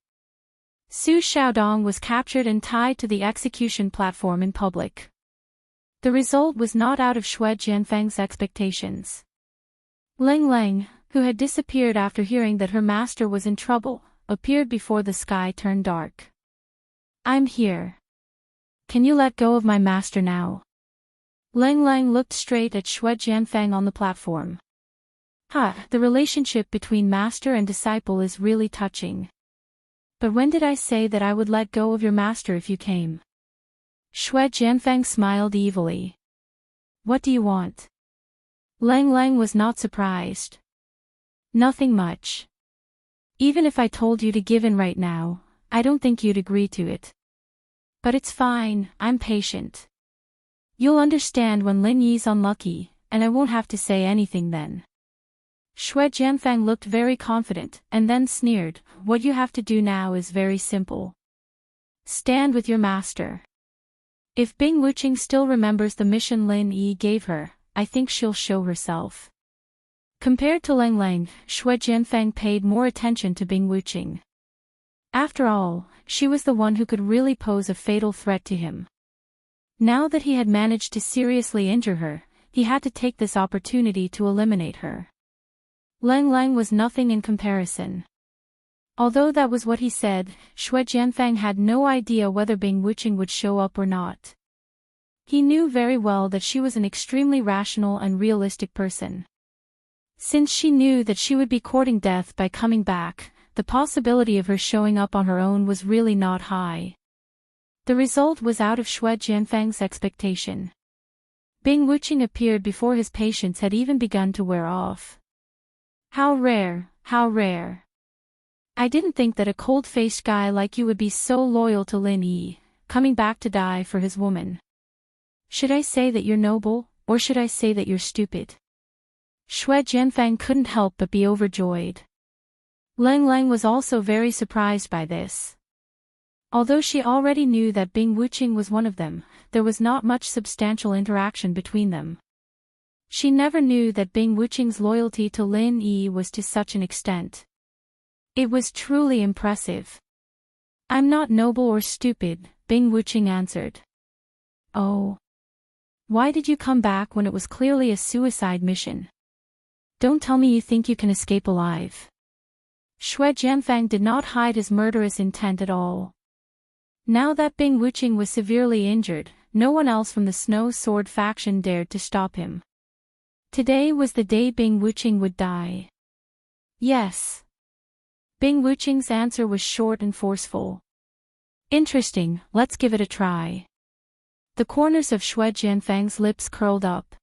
Su Xiaodong was captured and tied to the execution platform in public. The result was not out of Xue Jianfeng's expectations. Ling Ling, who had disappeared after hearing that her master was in trouble, appeared before the sky turned dark. I'm here. Can you let go of my master now? Ling Ling looked straight at Xue Jianfeng on the platform. The relationship between master and disciple is really touching. But when did I say that I would let go of your master if you came? Xue Jianfeng smiled evilly. What do you want? Ling Ling was not surprised. Nothing much. Even if I told you to give in right now, I don't think you'd agree to it. But it's fine, I'm patient. You'll understand when Lin Yi's unlucky, and I won't have to say anything then. Xue Jianfeng looked very confident, and then sneered, what you have to do now is very simple. Stand with your master. If Bing Wuqing still remembers the mission Lin Yi gave her, I think she'll show herself. Compared to Ling Ling, Xue Jianfeng paid more attention to Bing Wuqing. After all, she was the one who could really pose a fatal threat to him. Now that he had managed to seriously injure her, he had to take this opportunity to eliminate her. Ling Ling was nothing in comparison. Although that was what he said, Xue Jianfeng had no idea whether Bing Wuqing would show up or not. He knew very well that she was an extremely rational and realistic person. Since she knew that she would be courting death by coming back, the possibility of her showing up on her own was really not high. The result was out of Xue Jianfeng's expectation. Bing Wuqing appeared before his patience had even begun to wear off. How rare, how rare. I didn't think that a cold-faced guy like you would be so loyal to Lin Yi, coming back to die for his woman. Should I say that you're noble, or should I say that you're stupid? Xue Jianfeng couldn't help but be overjoyed. Ling Ling was also very surprised by this. Although she already knew that Bing Wuqing was one of them, there was not much substantial interaction between them. She never knew that Bing Wuqing's loyalty to Lin Yi was to such an extent. It was truly impressive. I'm not noble or stupid, Bing Wuqing answered. Oh. Why did you come back when it was clearly a suicide mission? Don't tell me you think you can escape alive. Xue Jianfang did not hide his murderous intent at all. Now that Bing Wuqing was severely injured, no one else from the Snow Sword faction dared to stop him. Today was the day Bing Wuqing would die. Yes. Bing Wuqing's answer was short and forceful. Interesting, let's give it a try. The corners of Xue Jianfang's lips curled up.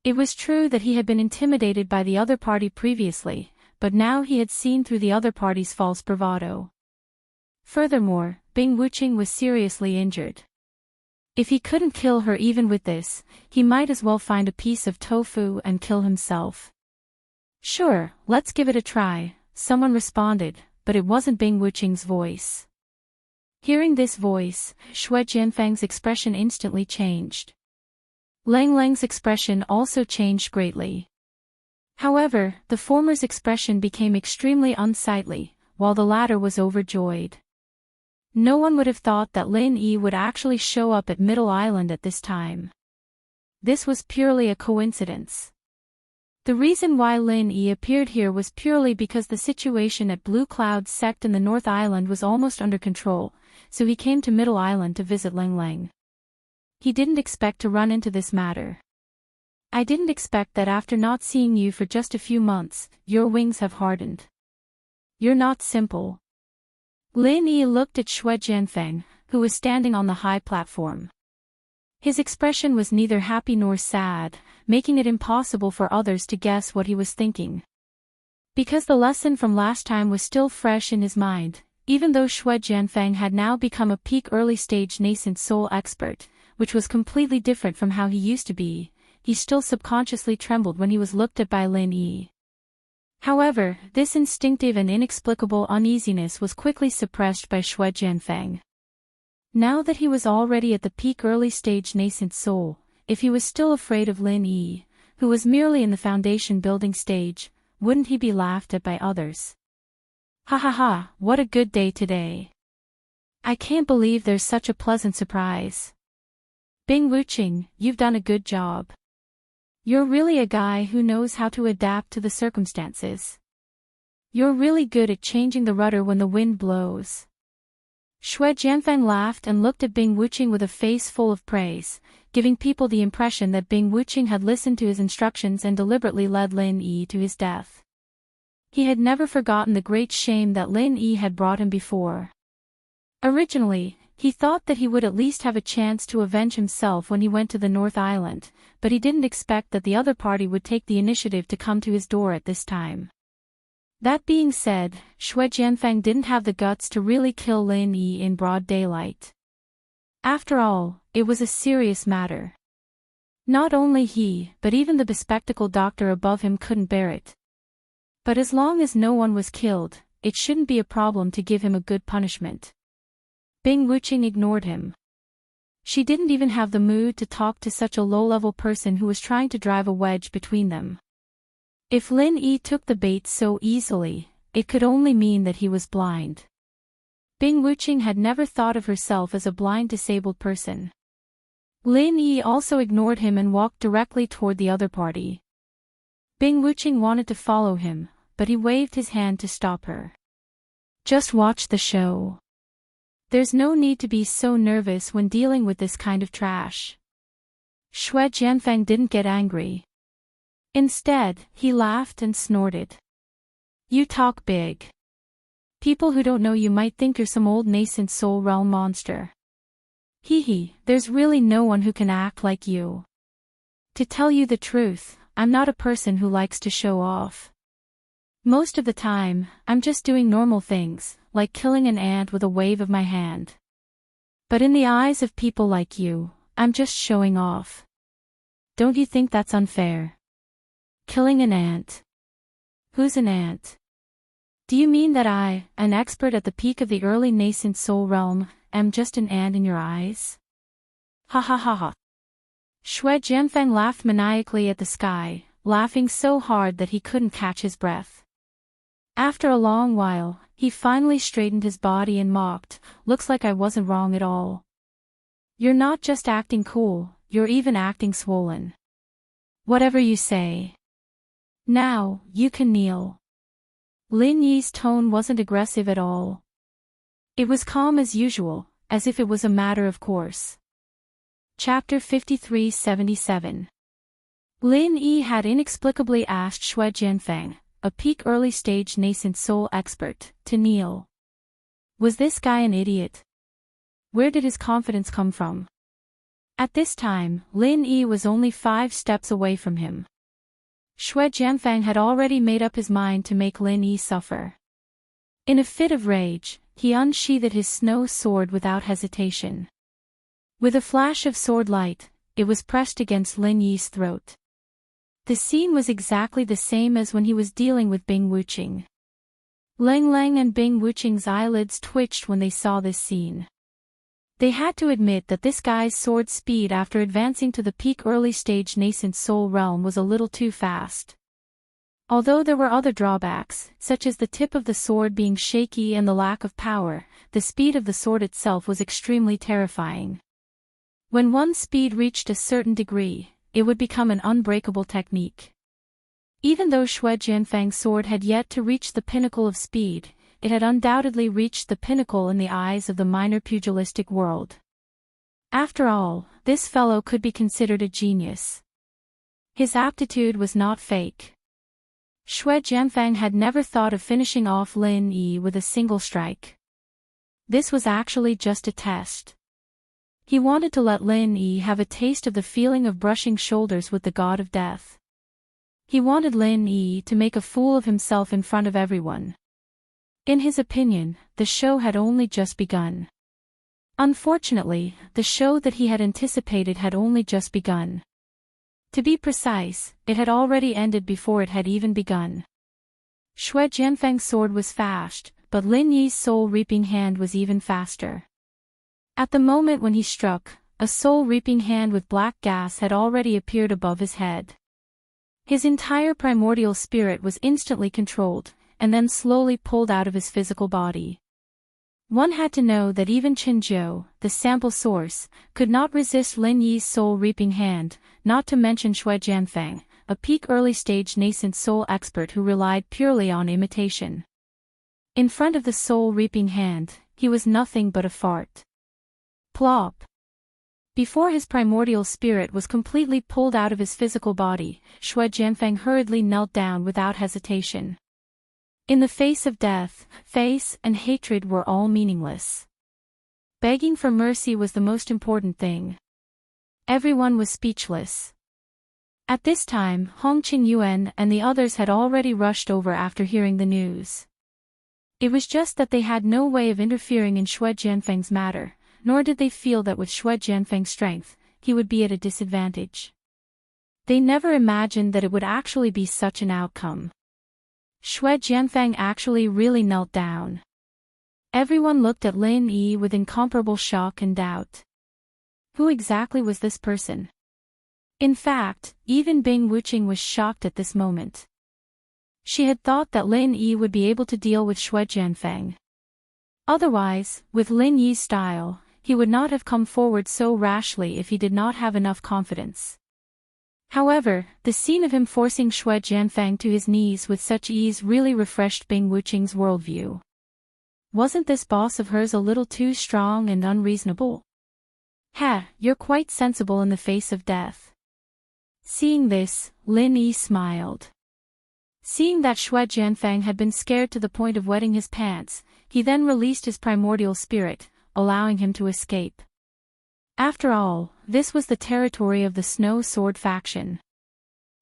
It was true that he had been intimidated by the other party previously, but now he had seen through the other party's false bravado. Furthermore, Bing Wuqing was seriously injured. If he couldn't kill her even with this, he might as well find a piece of tofu and kill himself. Sure, let's give it a try, someone responded, but it wasn't Bing Wuqing's voice. Hearing this voice, Xue Jianfang's expression instantly changed. Lang Lang's expression also changed greatly. However, the former's expression became extremely unsightly, while the latter was overjoyed. No one would have thought that Lin Yi would actually show up at Middle Island at this time. This was purely a coincidence. The reason why Lin Yi appeared here was purely because the situation at Blue Cloud Sect in the North Island was almost under control, so he came to Middle Island to visit Lang Lang. He didn't expect to run into this matter. I didn't expect that after not seeing you for just a few months, your wings have hardened. You're not simple. Lin Yi looked at Xue Jianfang, who was standing on the high platform. His expression was neither happy nor sad, making it impossible for others to guess what he was thinking. Because the lesson from last time was still fresh in his mind, even though Xue Jianfang had now become a peak early-stage nascent soul expert, which was completely different from how he used to be, he still subconsciously trembled when he was looked at by Lin Yi. However, this instinctive and inexplicable uneasiness was quickly suppressed by Xue Jianfang. Now that he was already at the peak early-stage nascent soul, if he was still afraid of Lin Yi, who was merely in the foundation building stage, wouldn't he be laughed at by others? Ha ha ha, what a good day today. I can't believe there's such a pleasant surprise. Bing Wuqing, you've done a good job. You're really a guy who knows how to adapt to the circumstances. You're really good at changing the rudder when the wind blows. Xue Jianfang laughed and looked at Bing Wuqing with a face full of praise, giving people the impression that Bing Wuqing had listened to his instructions and deliberately led Lin Yi to his death. He had never forgotten the great shame that Lin Yi had brought him before. Originally, he thought that he would at least have a chance to avenge himself when he went to the North Island, but he didn't expect that the other party would take the initiative to come to his door at this time. That being said, Xue Jianfang didn't have the guts to really kill Lin Yi in broad daylight. After all, it was a serious matter. Not only he, but even the bespectacled doctor above him couldn't bear it. But as long as no one was killed, it shouldn't be a problem to give him a good punishment. Bing Wuqing ignored him. She didn't even have the mood to talk to such a low-level person who was trying to drive a wedge between them. If Lin Yi took the bait so easily, it could only mean that he was blind. Bing Wuqing had never thought of herself as a blind disabled person. Lin Yi also ignored him and walked directly toward the other party. Bing Wuqing wanted to follow him, but he waved his hand to stop her. Just watch the show. There's no need to be so nervous when dealing with this kind of trash. Xue Jianfang didn't get angry. Instead, he laughed and snorted. You talk big. People who don't know you might think you're some old nascent soul realm monster. Hee hee, there's really no one who can act like you. To tell you the truth, I'm not a person who likes to show off. Most of the time, I'm just doing normal things, like killing an ant with a wave of my hand. But in the eyes of people like you, I'm just showing off. Don't you think that's unfair? Killing an ant. Who's an ant? Do you mean that I, an expert at the peak of the early nascent soul realm, am just an ant in your eyes? Ha ha ha ha. Xue Jianfang laughed maniacally at the sky, laughing so hard that he couldn't catch his breath. After a long while, he finally straightened his body and mocked, "Looks like I wasn't wrong at all. You're not just acting cool, you're even acting swollen. Whatever you say. Now, you can kneel." Lin Yi's tone wasn't aggressive at all. It was calm as usual, as if it was a matter of course. Chapter 5377. Lin Yi had inexplicably asked Xue Jianfeng, a peak early-stage nascent soul expert, to kneel. Was this guy an idiot? Where did his confidence come from? At this time, Lin Yi was only 5 steps away from him. Xue Jianfeng had already made up his mind to make Lin Yi suffer. In a fit of rage, he unsheathed his snow sword without hesitation. With a flash of sword light, it was pressed against Lin Yi's throat. The scene was exactly the same as when he was dealing with Bing Wuqing. Lang Lang and Bing Wuqing's eyelids twitched when they saw this scene. They had to admit that this guy's sword speed after advancing to the peak early-stage nascent soul realm was a little too fast. Although there were other drawbacks, such as the tip of the sword being shaky and the lack of power, the speed of the sword itself was extremely terrifying. When one's speed reached a certain degree, it would become an unbreakable technique. Even though Xue Jianfeng's sword had yet to reach the pinnacle of speed, it had undoubtedly reached the pinnacle in the eyes of the minor pugilistic world. After all, this fellow could be considered a genius. His aptitude was not fake. Xue Jianfeng had never thought of finishing off Lin Yi with a single strike. This was actually just a test. He wanted to let Lin Yi have a taste of the feeling of brushing shoulders with the god of death. He wanted Lin Yi to make a fool of himself in front of everyone. In his opinion, the show had only just begun. Unfortunately, the show that he had anticipated had only just begun. To be precise, it had already ended before it had even begun. Xue Jianfeng's sword was fast, but Lin Yi's soul-reaping hand was even faster. At the moment when he struck, a soul-reaping hand with black gas had already appeared above his head. His entire primordial spirit was instantly controlled, and then slowly pulled out of his physical body. One had to know that even Qinzhou, the sample source, could not resist Lin Yi's soul-reaping hand, not to mention Xue Jianfeng, a peak early-stage nascent soul expert who relied purely on imitation. In front of the soul-reaping hand, he was nothing but a fart. Plop! Before his primordial spirit was completely pulled out of his physical body, Xue Jianfeng hurriedly knelt down without hesitation. In the face of death, face and hatred were all meaningless. Begging for mercy was the most important thing. Everyone was speechless. At this time, Hong Qingyuan and the others had already rushed over after hearing the news. It was just that they had no way of interfering in Xue Jianfeng's matter, nor did they feel that with Xue Jianfeng's strength, he would be at a disadvantage. They never imagined that it would actually be such an outcome. Xue Jianfeng actually really knelt down. Everyone looked at Lin Yi with incomparable shock and doubt. Who exactly was this person? In fact, even Bing Wuqing was shocked at this moment. She had thought that Lin Yi would be able to deal with Xue Jianfeng. Otherwise, with Lin Yi's style, he would not have come forward so rashly if he did not have enough confidence. However, the scene of him forcing Xue Jianfeng to his knees with such ease really refreshed Bing Wuqing's worldview. Wasn't this boss of hers a little too strong and unreasonable? Ha, you're quite sensible in the face of death. Seeing this, Lin Yi smiled. Seeing that Xue Jianfeng had been scared to the point of wetting his pants, he then released his primordial spirit, allowing him to escape. After all, this was the territory of the Snow Sword faction.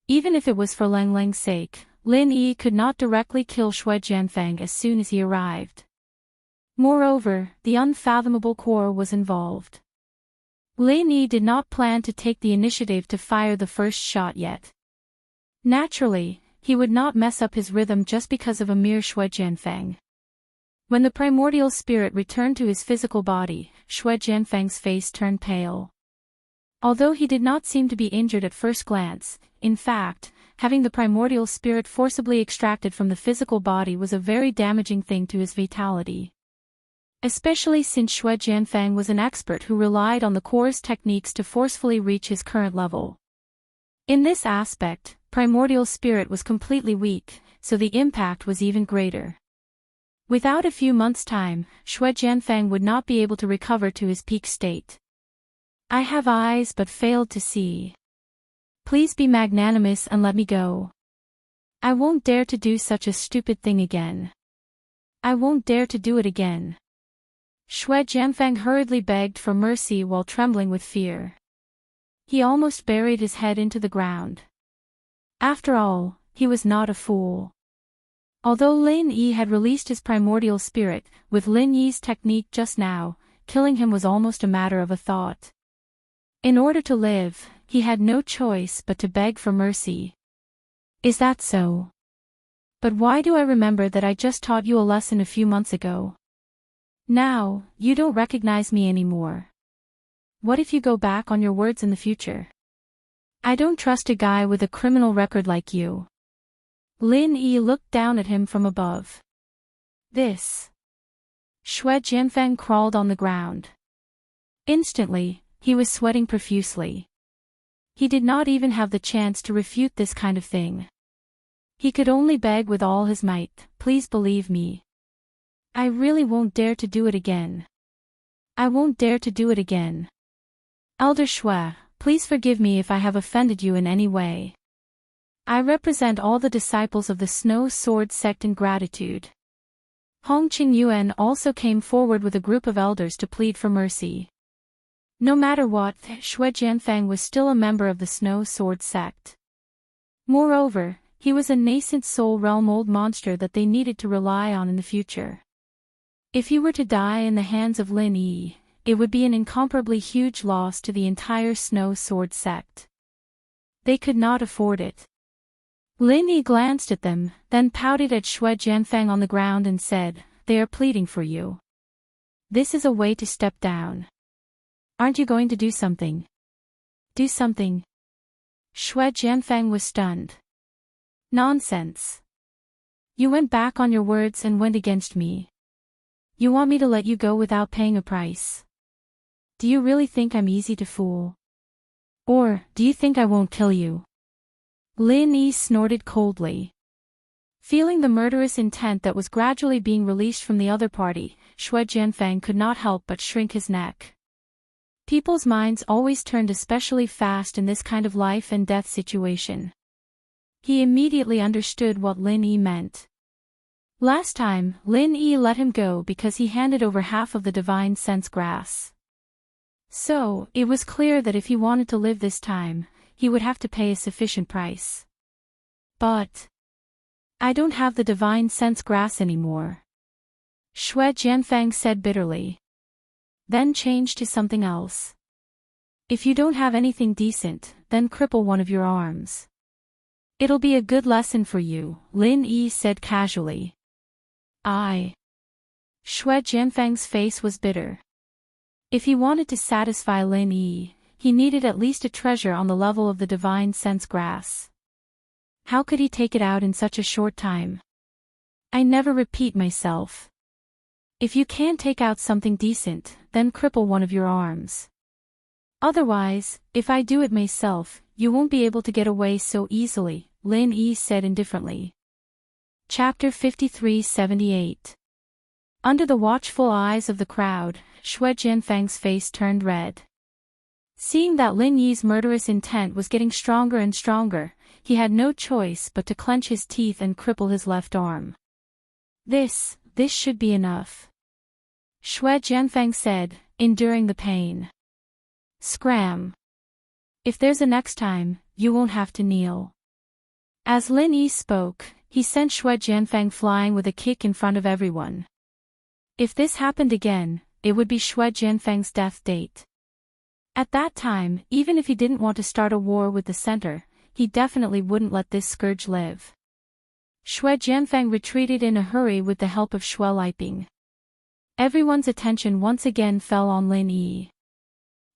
Even if it was for Lang Lang's sake, Lin Yi could not directly kill Xue Jianfeng as soon as he arrived. Moreover, the unfathomable core was involved. Lin Yi did not plan to take the initiative to fire the first shot yet. Naturally, he would not mess up his rhythm just because of a mere Xue Jianfeng. When the primordial spirit returned to his physical body, Xue Jianfeng's face turned pale. Although he did not seem to be injured at first glance, in fact, having the primordial spirit forcibly extracted from the physical body was a very damaging thing to his vitality. Especially since Xue Jianfang was an expert who relied on the core's techniques to forcefully reach his current level. In this aspect, primordial spirit was completely weak, so the impact was even greater. Without a few months' time, Xue Jianfang would not be able to recover to his peak state. I have eyes but failed to see. Please be magnanimous and let me go. I won't dare to do such a stupid thing again. I won't dare to do it again. Xue Jianfang hurriedly begged for mercy while trembling with fear. He almost buried his head into the ground. After all, he was not a fool. Although Lin Yi had released his primordial spirit, with Lin Yi's technique just now, killing him was almost a matter of a thought. In order to live, he had no choice but to beg for mercy. Is that so? But why do I remember that I just taught you a lesson a few months ago? Now, you don't recognize me anymore. What if you go back on your words in the future? I don't trust a guy with a criminal record like you. Lin Yi looked down at him from above. This. Xue Jianfang crawled on the ground. Instantly, he was sweating profusely. He did not even have the chance to refute this kind of thing. He could only beg with all his might, please believe me. I really won't dare to do it again. I won't dare to do it again. Elder Xue, please forgive me if I have offended you in any way. I represent all the disciples of the Snow Sword sect in gratitude. Hong Qingyuan also came forward with a group of elders to plead for mercy. No matter what, Xue Jianfang was still a member of the Snow Sword sect. Moreover, he was a nascent soul realm old monster that they needed to rely on in the future. If he were to die in the hands of Lin Yi, it would be an incomparably huge loss to the entire Snow Sword sect. They could not afford it. Lin Yi glanced at them, then pouted at Xue Jianfang on the ground and said, "They are pleading for you. This is a way to step down. Aren't you going to do something? Do something." Xue Jianfang was stunned. Nonsense. You went back on your words and went against me. You want me to let you go without paying a price? Do you really think I'm easy to fool? Or, do you think I won't kill you? Lin Yi snorted coldly. Feeling the murderous intent that was gradually being released from the other party, Xue Jianfang could not help but shrink his neck. People's minds always turned especially fast in this kind of life and death situation. He immediately understood what Lin Yi meant. Last time, Lin Yi let him go because he handed over half of the divine sense grass. So, it was clear that if he wanted to live this time, he would have to pay a sufficient price. But I don't have the divine sense grass anymore, Xue Jianfang said bitterly. Then changed to something else. If you don't have anything decent, then cripple one of your arms. It'll be a good lesson for you, Lin Yi said casually. Xue Jianfang's face was bitter. If he wanted to satisfy Lin Yi, he needed at least a treasure on the level of the divine sense grass. How could he take it out in such a short time? I never repeat myself. If you can't take out something decent, then cripple one of your arms. Otherwise, if I do it myself, you won't be able to get away so easily, Lin Yi said indifferently. Chapter 53-78. Under the watchful eyes of the crowd, Xue Jianfang's face turned red. Seeing that Lin Yi's murderous intent was getting stronger and stronger, he had no choice but to clench his teeth and cripple his left arm. This should be enough, Xue Jianfang said, enduring the pain. Scram. If there's a next time, you won't have to kneel. As Lin Yi spoke, he sent Xue Jianfang flying with a kick in front of everyone. If this happened again, it would be Xue Jianfang's death date. At that time, even if he didn't want to start a war with the center, he definitely wouldn't let this scourge live. Xue Jianfang retreated in a hurry with the help of Xue Liping. Everyone's attention once again fell on Lin Yi.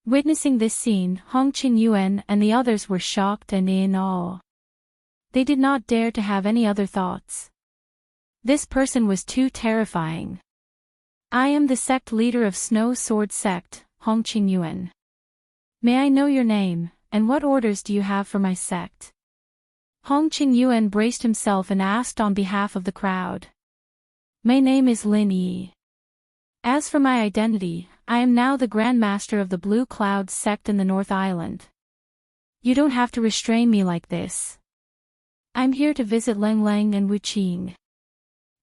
Witnessing this scene, Hong Qingyuan and the others were shocked and in awe. They did not dare to have any other thoughts. This person was too terrifying. I am the sect leader of Snow Sword Sect, Hong Qingyuan. May I know your name, and what orders do you have for my sect? Hong Qingyuan braced himself and asked on behalf of the crowd. My name is Lin Yi. As for my identity, I am now the Grand Master of the Blue Cloud sect in the North Island. You don't have to restrain me like this. I'm here to visit Leng Leng and Wu Qing.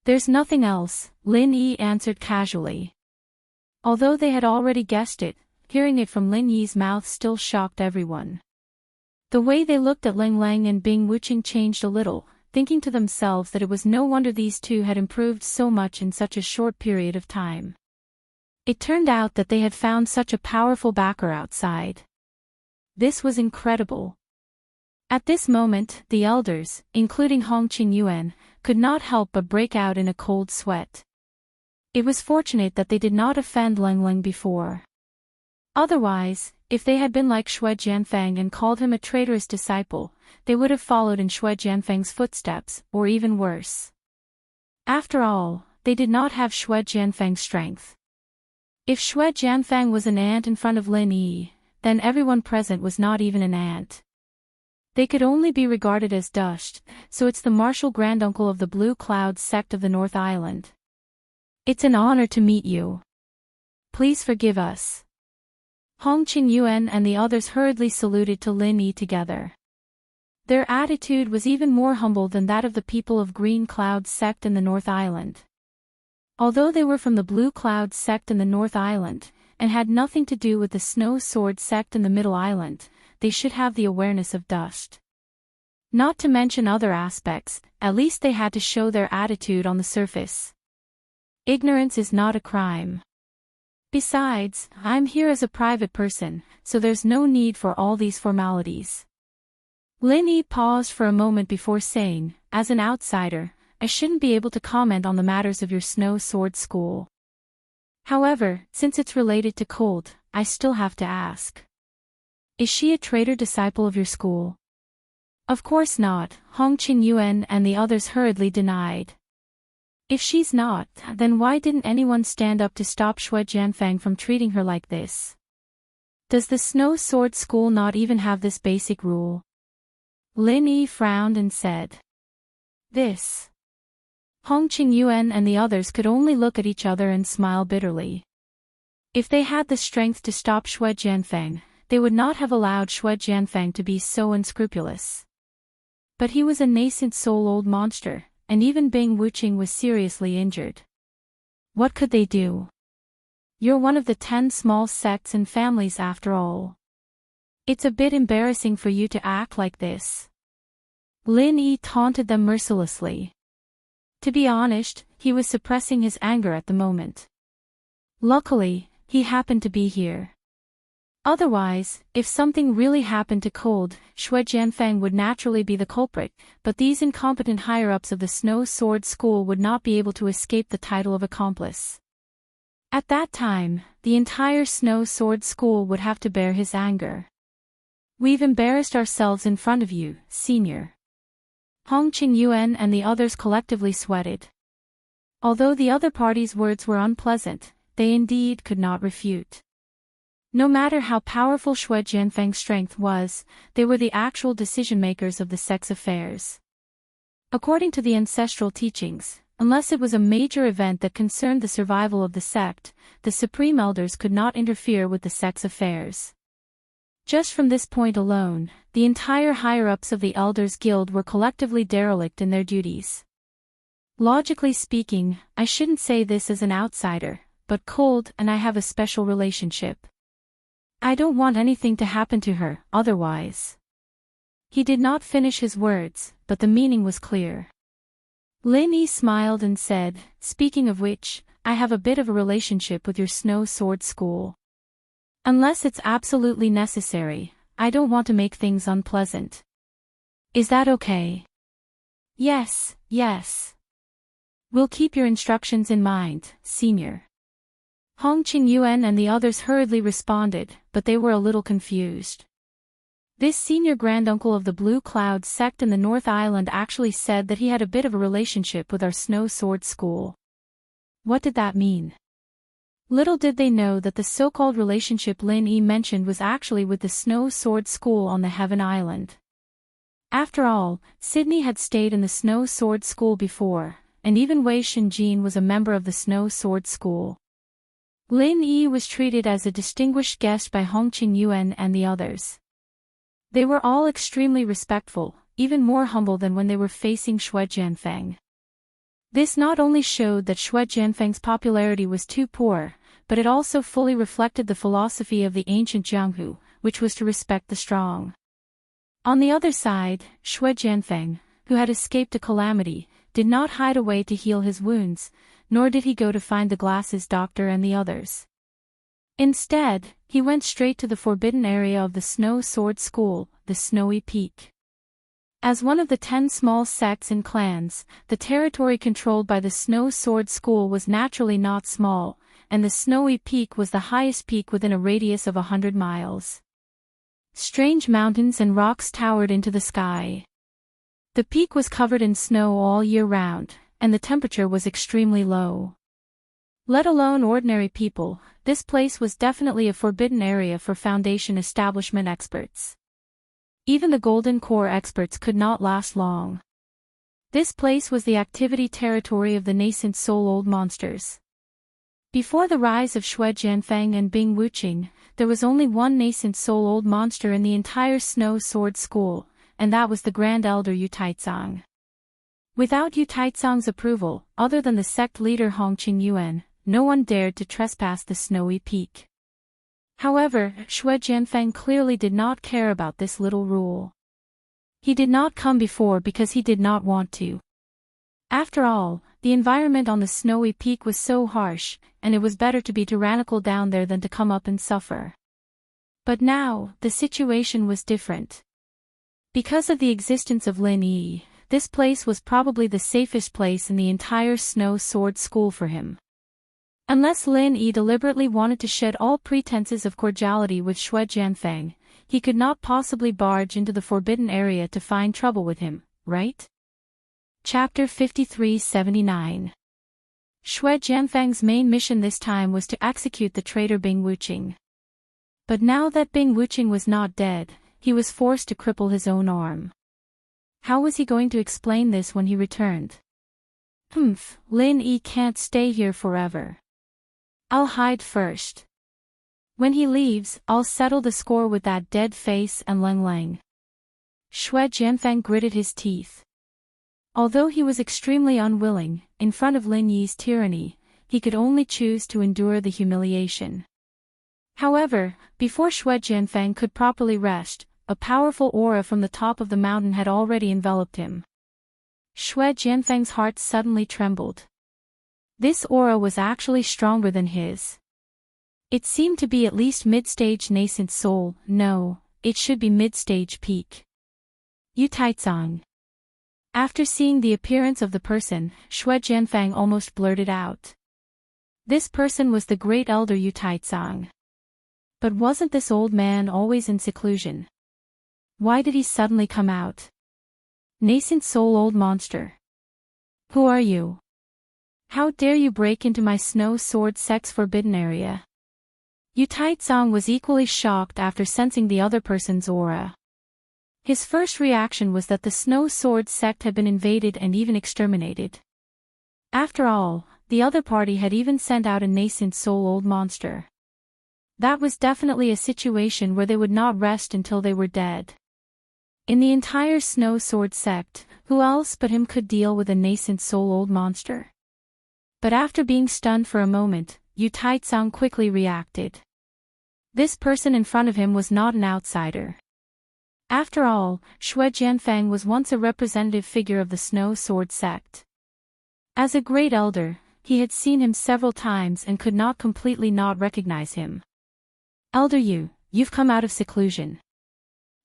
There's nothing else, Lin Yi answered casually. Although they had already guessed it, hearing it from Lin Yi's mouth still shocked everyone. The way they looked at Leng Leng and Bing Wuqing changed a little, thinking to themselves that it was no wonder these two had improved so much in such a short period of time. It turned out that they had found such a powerful backer outside. This was incredible. At this moment, the elders, including Hong Qingyuan, could not help but break out in a cold sweat. It was fortunate that they did not offend Leng Leng before. Otherwise, if they had been like Xue Jianfeng and called him a traitorous disciple, they would have followed in Xue Jianfeng's footsteps, or even worse. After all, they did not have Xue Jianfeng's strength. If Xue Jianfeng was an ant in front of Lin Yi, then everyone present was not even an ant. They could only be regarded as dust, so it's the martial granduncle of the Blue Cloud sect of the North Island. It's an honor to meet you. Please forgive us. Hong Qingyuan and the others hurriedly saluted to Lin Yi together. Their attitude was even more humble than that of the people of Green Cloud sect in the North Island. Although they were from the Blue Cloud sect in the North Island, and had nothing to do with the Snow Sword sect in the Middle Island, they should have the awareness of dust. Not to mention other aspects, at least they had to show their attitude on the surface. Ignorance is not a crime. Besides, I'm here as a private person, so there's no need for all these formalities. Lin Yi paused for a moment before saying, as an outsider, I shouldn't be able to comment on the matters of your Snow Sword School. However, since it's related to cold, I still have to ask. Is she a traitor disciple of your school? Of course not, Hong Qingyuan and the others hurriedly denied. If she's not, then why didn't anyone stand up to stop Xue Jianfeng from treating her like this? Does the Snow Sword School not even have this basic rule? Lin Yi frowned and said. This. Hong Qingyuan and the others could only look at each other and smile bitterly. If they had the strength to stop Xue Jianfeng, they would not have allowed Xue Jianfeng to be so unscrupulous. But he was a nascent soul-old monster, and even Bing Wuqing was seriously injured. What could they do? You're one of the 10 small sects and families after all. It's a bit embarrassing for you to act like this. Lin Yi taunted them mercilessly. To be honest, he was suppressing his anger at the moment. Luckily, he happened to be here. Otherwise, if something really happened to Cold, Xue Jianfeng would naturally be the culprit, but these incompetent higher-ups of the Snow Sword School would not be able to escape the title of accomplice. At that time, the entire Snow Sword School would have to bear his anger. We've embarrassed ourselves in front of you, senior. Hong Qingyuan and the others collectively sweated. Although the other party's words were unpleasant, they indeed could not refute. No matter how powerful Xue Jianfeng's strength was, they were the actual decision-makers of the sect's affairs. According to the ancestral teachings, unless it was a major event that concerned the survival of the sect, the Supreme Elders could not interfere with the sect's affairs. Just from this point alone, the entire higher-ups of the Elders Guild were collectively derelict in their duties. Logically speaking, I shouldn't say this as an outsider, but Cold and I have a special relationship. I don't want anything to happen to her, otherwise. He did not finish his words, but the meaning was clear. Lin Yi smiled and said, speaking of which, I have a bit of a relationship with your Snow Sword School. Unless it's absolutely necessary, I don't want to make things unpleasant. Is that okay? Yes, yes. We'll keep your instructions in mind, senior. Hong Qingyuan and the others hurriedly responded, but they were a little confused. This senior granduncle of the Blue Cloud sect in the North Island actually said that he had a bit of a relationship with our Snow Sword School. What did that mean? Little did they know that the so-called relationship Lin Yi mentioned was actually with the Snow Sword School on the Heaven Island. After all, Sydney had stayed in the Snow Sword School before, and even Wei Shinjin was a member of the Snow Sword School. Lin Yi was treated as a distinguished guest by Hong Qingyuan and the others. They were all extremely respectful, even more humble than when they were facing Xue Jianfeng. This not only showed that Xue Jianfeng's popularity was too poor, but it also fully reflected the philosophy of the ancient Jianghu, which was to respect the strong. On the other side, Xue Jianfeng, who had escaped a calamity, did not hide away to heal his wounds, nor did he go to find the glasses doctor and the others. Instead, he went straight to the forbidden area of the Snow Sword School, the Snowy Peak. As one of the 10 small sects and clans, the territory controlled by the Snow Sword School was naturally not small, and the Snowy Peak was the highest peak within a radius of 100 miles. Strange mountains and rocks towered into the sky. The peak was covered in snow all year round, and the temperature was extremely low. Let alone ordinary people, this place was definitely a forbidden area for Foundation establishment experts. Even the Golden Core experts could not last long. This place was the activity territory of the nascent soul old monsters. Before the rise of Xue Jianfeng and Bing Wuqing, there was only one nascent soul old monster in the entire Snow Sword School, and that was the Grand Elder Yu Taizong. Without Yu Taizong's approval, other than the sect leader Hong Qingyuan, no one dared to trespass the snowy peak. However, Xue Jianfeng clearly did not care about this little rule. He did not come before because he did not want to. After all, the environment on the snowy peak was so harsh, and it was better to be tyrannical down there than to come up and suffer. But now, the situation was different. Because of the existence of Lin Yi, this place was probably the safest place in the entire Snow Sword School for him. Unless Lin Yi deliberately wanted to shed all pretenses of cordiality with Xue Jianfeng, he could not possibly barge into the forbidden area to find trouble with him, right? Chapter 5379. Xue Jianfeng's main mission this time was to execute the traitor Bing Wuqing. But now that Bing Wuqing was not dead, he was forced to cripple his own arm. How was he going to explain this when he returned? Lin Yi can't stay here forever. I'll hide first. When he leaves, I'll settle the score with that dead face and Leng Leng. Xue Jianfeng gritted his teeth. Although he was extremely unwilling, in front of Lin Yi's tyranny, he could only choose to endure the humiliation. However, before Xue Jianfeng could properly rest, a powerful aura from the top of the mountain had already enveloped him. Xue Jianfeng's heart suddenly trembled. This aura was actually stronger than his. It seemed to be at least mid-stage nascent soul, no, it should be mid-stage peak. Yu Taizong. After seeing the appearance of the person, Xue Jianfeng almost blurted out. This person was the great elder Yu Taizong. But wasn't this old man always in seclusion? Why did he suddenly come out? Nascent soul old monster. Who are you? How dare you break into my Snow Sword Sect's forbidden area? Yu Taizong was equally shocked after sensing the other person's aura. His first reaction was that the Snow Sword Sect had been invaded and even exterminated. After all, the other party had even sent out a nascent soul old monster. That was definitely a situation where they would not rest until they were dead. In the entire Snow Sword Sect, who else but him could deal with a nascent soul old monster? But after being stunned for a moment, Yu Taizong quickly reacted. This person in front of him was not an outsider. After all, Xue Jianfeng was once a representative figure of the Snow Sword Sect. As a great elder, he had seen him several times and could not completely not recognize him. Elder Yu, you've come out of seclusion.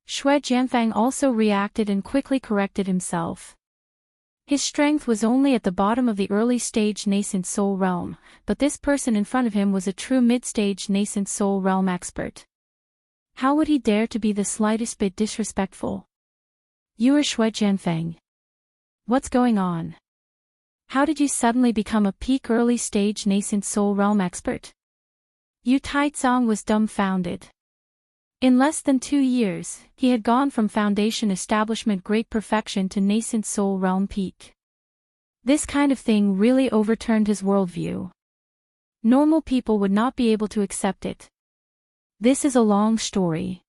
Xue Jianfeng also reacted and quickly corrected himself. His strength was only at the bottom of the early-stage nascent soul realm, but this person in front of him was a true mid-stage nascent soul realm expert. How would he dare to be the slightest bit disrespectful? You are Shui Jianfeng. What's going on? How did you suddenly become a peak early stage nascent soul realm expert? Yu Taizong was dumbfounded. In less than 2 years, he had gone from foundation establishment great perfection to nascent soul realm peak. This kind of thing really overturned his worldview. Normal people would not be able to accept it. This is a long story.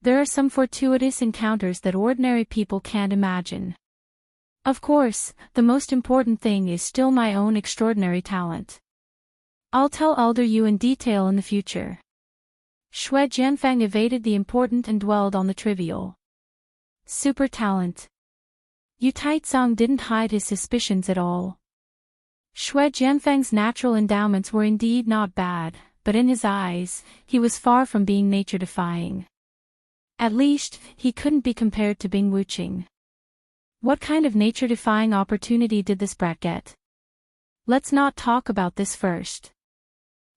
There are some fortuitous encounters that ordinary people can't imagine. Of course, the most important thing is still my own extraordinary talent. I'll tell Elder Yu in detail in the future. Shui Jianfeng evaded the important and dwelled on the trivial. Super talent. Yu Taizong didn't hide his suspicions at all. Shui Jianfeng's natural endowments were indeed not bad, but in his eyes, he was far from being nature-defying. At least, he couldn't be compared to Bing Wuqing. What kind of nature-defying opportunity did this brat get? Let's not talk about this first.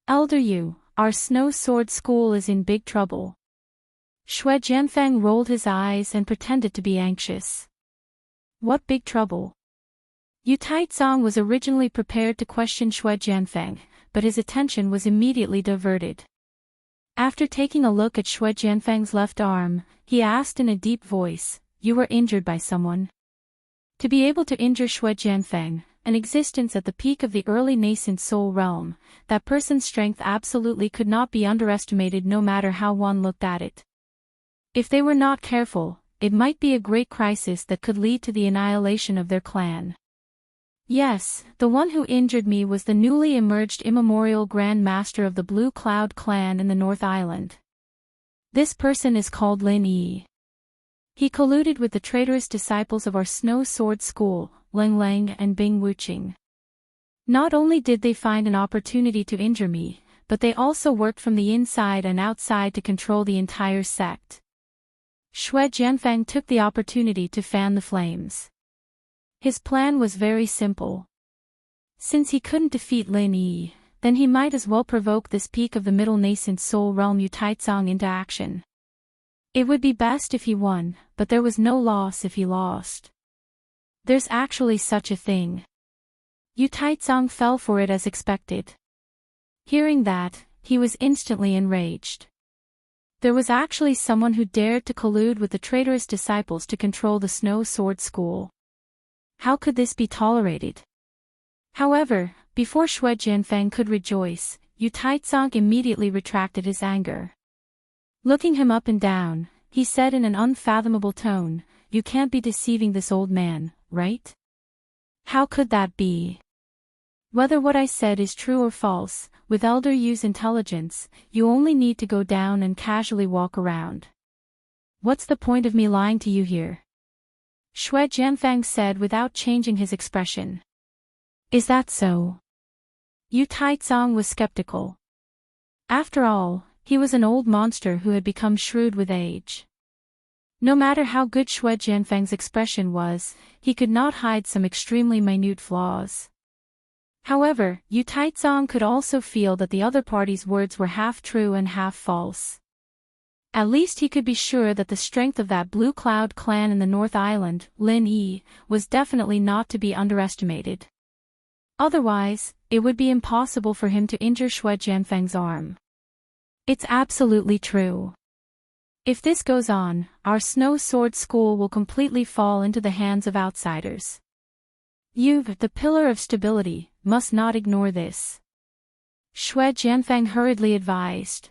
Elder Yu, our Snow Sword School is in big trouble. Shui Jianfeng rolled his eyes and pretended to be anxious. What big trouble? Yu Taizong was originally prepared to question Shui Jianfeng, but his attention was immediately diverted. After taking a look at Shui Jianfeng's left arm, he asked in a deep voice, "You were injured by someone?" To be able to injure Shui Jianfeng, an existence at the peak of the early nascent soul realm, that person's strength absolutely could not be underestimated no matter how one looked at it. If they were not careful, it might be a great crisis that could lead to the annihilation of their clan. Yes, the one who injured me was the newly emerged immemorial Grand Master of the Blue Cloud clan in the North Island. This person is called Lin Yi. He colluded with the traitorous disciples of our Snow Sword School, Leng Leng and Bing Wuqing. Not only did they find an opportunity to injure me, but they also worked from the inside and outside to control the entire sect. Shui Jianfeng took the opportunity to fan the flames. His plan was very simple. Since he couldn't defeat Lin Yi, then he might as well provoke this peak of the middle nascent soul realm Yu Taizong into action. It would be best if he won, but there was no loss if he lost. There's actually such a thing. Yu Taizong fell for it as expected. Hearing that, he was instantly enraged. There was actually someone who dared to collude with the traitorous disciples to control the Snow Sword School. How could this be tolerated? However, before Shui Jianfeng could rejoice, Yu Taizong immediately retracted his anger. Looking him up and down, he said in an unfathomable tone, "You can't be deceiving this old man, right? How could that be? Whether what I said is true or false, with Elder Yu's intelligence, you only need to go down and casually walk around. What's the point of me lying to you here?" Shui Jianfeng said without changing his expression. Is that so? Yu Taizong was skeptical. After all, he was an old monster who had become shrewd with age. No matter how good Shui Jianfeng's expression was, he could not hide some extremely minute flaws. However, Yu Taizong could also feel that the other party's words were half true and half false. At least he could be sure that the strength of that Blue Cloud clan in the North Island, Lin Yi, was definitely not to be underestimated. Otherwise, it would be impossible for him to injure Shui Jianfeng's arm. It's absolutely true. If this goes on, our Snow Sword School will completely fall into the hands of outsiders. You, the pillar of stability, must not ignore this. Shui Jianfeng hurriedly advised.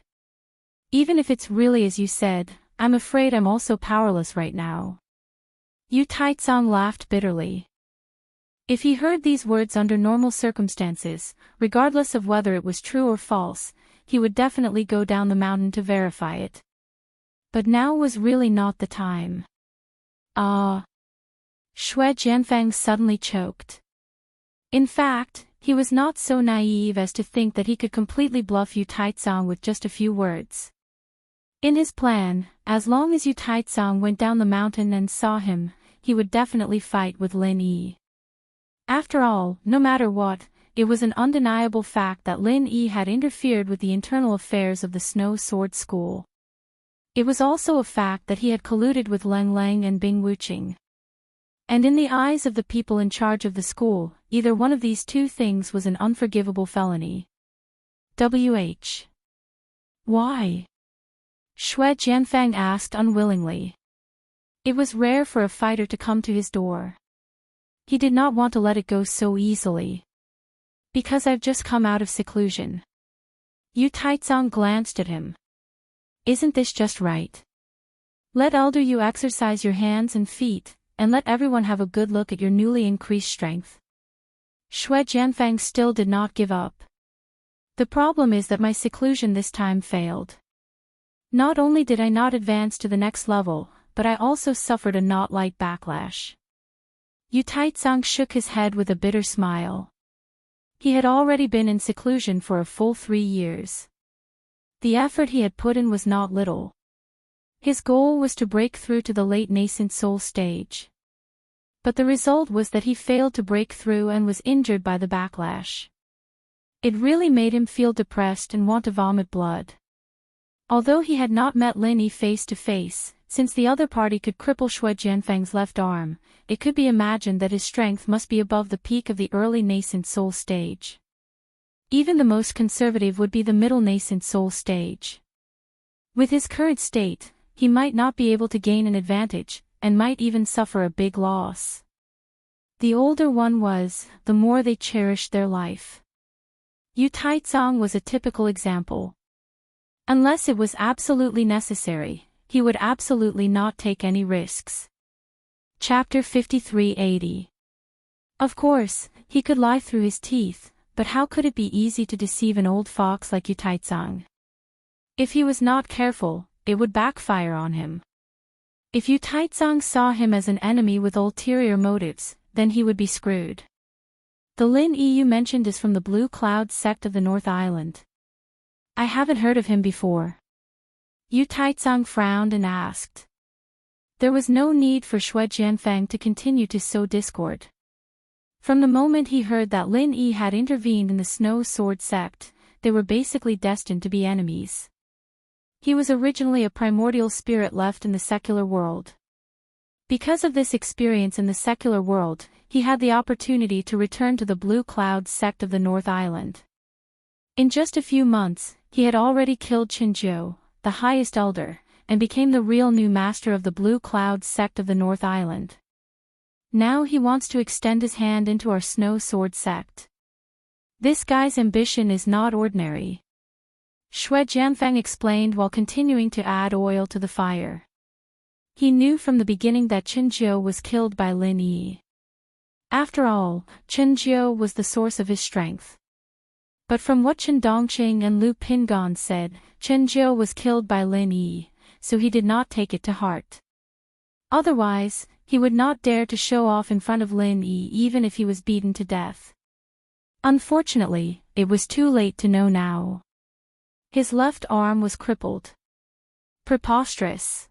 Even if it's really as you said, I'm afraid I'm also powerless right now. Yu Taizong laughed bitterly. If he heard these words under normal circumstances, regardless of whether it was true or false, he would definitely go down the mountain to verify it. But now was really not the time. Shui Jianfeng suddenly choked. In fact, he was not so naive as to think that he could completely bluff Yu Taizong with just a few words. In his plan, as long as Yu Taizong went down the mountain and saw him, he would definitely fight with Lin Yi. After all, no matter what, it was an undeniable fact that Lin Yi had interfered with the internal affairs of the Snow Sword School. It was also a fact that he had colluded with Leng Leng and Bing Wuqing. And in the eyes of the people in charge of the school, either one of these two things was an unforgivable felony. Why? Xue Jianfang asked unwillingly. It was rare for a fighter to come to his door. He did not want to let it go so easily. Because I've just come out of seclusion. Yu Taizong glanced at him. Isn't this just right? Let elder you exercise your hands and feet, and let everyone have a good look at your newly increased strength. Xue Jianfang still did not give up. The problem is that my seclusion this time failed. Not only did I not advance to the next level, but I also suffered a not light backlash. Yu Taizong shook his head with a bitter smile. He had already been in seclusion for a full 3 years. The effort he had put in was not little. His goal was to break through to the late nascent soul stage. But the result was that he failed to break through and was injured by the backlash. It really made him feel depressed and want to vomit blood. Although he had not met Lin Yi face to face, since the other party could cripple Xue Jianfang's left arm, it could be imagined that his strength must be above the peak of the early nascent soul stage. Even the most conservative would be the middle nascent soul stage. With his current state, he might not be able to gain an advantage, and might even suffer a big loss. The older one was, the more they cherished their life. Yu Taizong was a typical example. Unless it was absolutely necessary, he would absolutely not take any risks. Chapter 5380. Of course, he could lie through his teeth, but how could it be easy to deceive an old fox like Yu Taizong? If he was not careful, it would backfire on him. If Yu Taizong saw him as an enemy with ulterior motives, then he would be screwed. The Lin Yi you mentioned is from the Blue Cloud sect of the North Island. I haven't heard of him before. Yu Taizong frowned and asked. There was no need for Xue Jianfang to continue to sow discord. From the moment he heard that Lin Yi had intervened in the Snow Sword sect, they were basically destined to be enemies. He was originally a primordial spirit left in the secular world. Because of this experience in the secular world, he had the opportunity to return to the Blue Cloud sect of the North Island. In just a few months, he had already killed Qinzhou, the highest elder, and became the real new master of the Blue Cloud sect of the North Island. Now he wants to extend his hand into our Snow Sword sect. This guy's ambition is not ordinary. Xue Jianfang explained while continuing to add oil to the fire. He knew from the beginning that Qinzhou was killed by Lin Yi. After all, Qinzhou was the source of his strength. But from what Chen Dongqing and Lu Pingon said, Qinzhou was killed by Lin Yi, so he did not take it to heart. Otherwise, he would not dare to show off in front of Lin Yi even if he was beaten to death. Unfortunately, it was too late to know now. His left arm was crippled. Preposterous.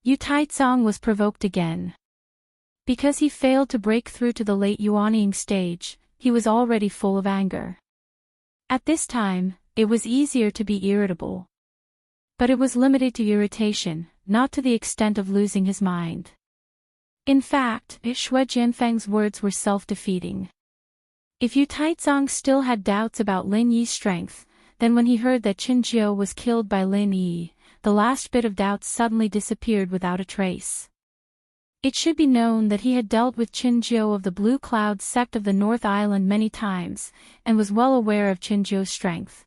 Yu Taizong was provoked again. Because he failed to break through to the late Yuanying stage, he was already full of anger. At this time, it was easier to be irritable. But it was limited to irritation, not to the extent of losing his mind. In fact, Xue Jianfang's words were self-defeating. If Yu Taizong still had doubts about Lin Yi's strength, then when he heard that Qinzhou was killed by Lin Yi, the last bit of doubt suddenly disappeared without a trace. It should be known that he had dealt with Qinzhou of the Blue Cloud sect of the North Island many times, and was well aware of Qinzhou's strength.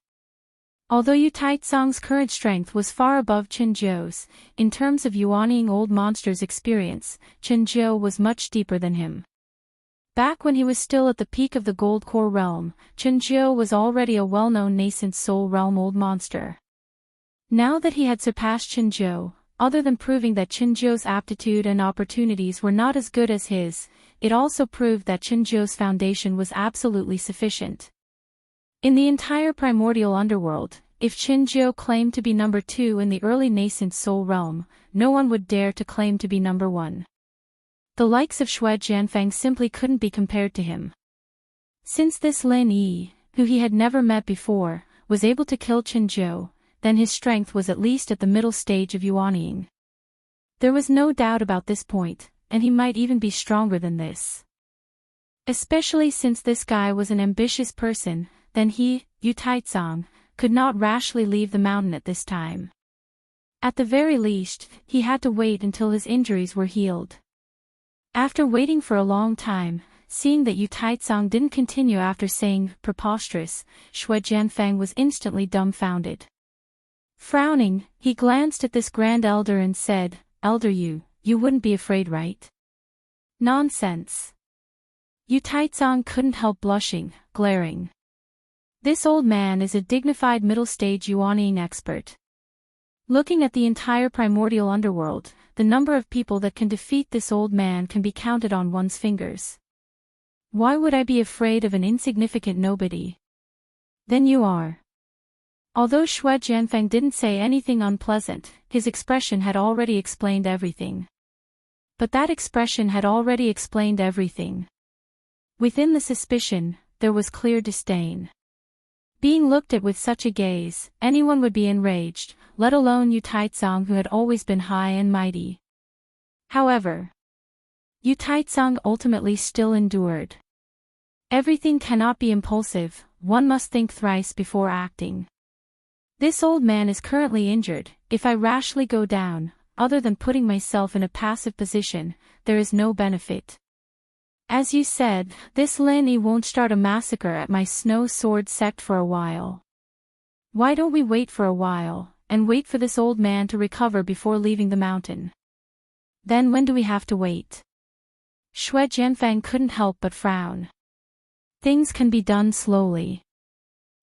Although Yu Taizong's current strength was far above Qinzhou's, in terms of Yuanying Old Monster's experience, Qinzhou was much deeper than him. Back when he was still at the peak of the Gold Core realm, Qinzhou was already a well-known nascent soul realm Old Monster. Now that he had surpassed Qinzhou, other than proving that Qinzhou's aptitude and opportunities were not as good as his, it also proved that Qinzhou's foundation was absolutely sufficient. In the entire primordial underworld, if Qinzhou claimed to be number 2 in the early nascent soul realm, no one would dare to claim to be number 1. The likes of Xue Jianfang simply couldn't be compared to him. Since this Lin Yi, who he had never met before, was able to kill Qinzhou, then his strength was at least at the middle stage of yuanying. There was no doubt about this point, and he might even be stronger than this. Especially since this guy was an ambitious person, then he, Yu Taizong, could not rashly leave the mountain at this time. At the very least, he had to wait until his injuries were healed. After waiting for a long time, seeing that Yu Taizong didn't continue after saying preposterous, Xue Jianfeng was instantly dumbfounded. Frowning, he glanced at this grand elder and said, "Elder Yu, you wouldn't be afraid, right?" "Nonsense." Yu Taizong couldn't help blushing, glaring. This old man is a dignified middle-stage yuanying expert. Looking at the entire primordial underworld, the number of people that can defeat this old man can be counted on one's fingers. Why would I be afraid of an insignificant nobody? Then you are. Although Xue Jianfeng didn't say anything unpleasant, his expression had already explained everything. But that expression had already explained everything. Within the suspicion, there was clear disdain. Being looked at with such a gaze, anyone would be enraged, let alone Yu Taizong, who had always been high and mighty. However, Yu Taizong ultimately still endured. Everything cannot be impulsive, one must think thrice before acting. This old man is currently injured. If I rashly go down, other than putting myself in a passive position, there is no benefit. As you said, this Lin Yi won't start a massacre at my snow sword sect for a while. Why don't we wait for a while, and wait for this old man to recover before leaving the mountain? Then when do we have to wait? Xue Jianfeng couldn't help but frown. Things can be done slowly.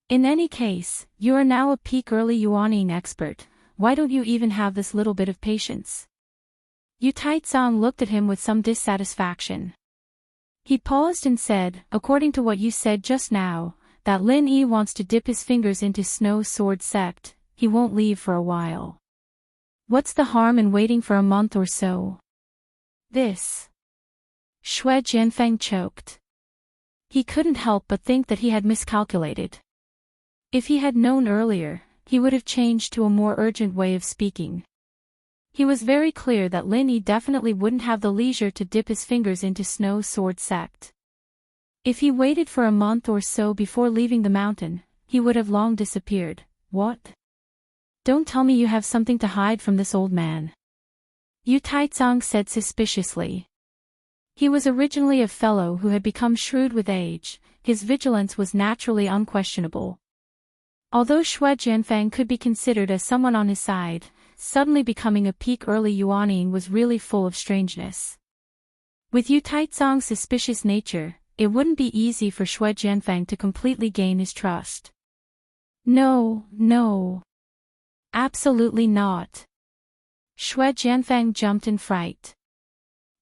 In any case, you are now a peak early yuanying expert, why don't you even have this little bit of patience? Yu Taizong looked at him with some dissatisfaction. He paused and said, "According to what you said just now, that Lin Yi wants to dip his fingers into Snow Sword Sept, he won't leave for a while. What's the harm in waiting for a month or so?" This. Xue Jianfeng choked. He couldn't help but think that he had miscalculated. If he had known earlier, he would have changed to a more urgent way of speaking. He was very clear that Lin Yi definitely wouldn't have the leisure to dip his fingers into Snow Sword Sect. If he waited for a month or so before leaving the mountain, he would have long disappeared. What? Don't tell me you have something to hide from this old man. Yu Taizong said suspiciously. He was originally a fellow who had become shrewd with age, his vigilance was naturally unquestionable. Although Xue Jianfeng could be considered as someone on his side, suddenly becoming a peak early yuanying was really full of strangeness. With Yu Taizong's suspicious nature, it wouldn't be easy for Xue Jianfeng to completely gain his trust. No. Absolutely not. Xue Jianfeng jumped in fright.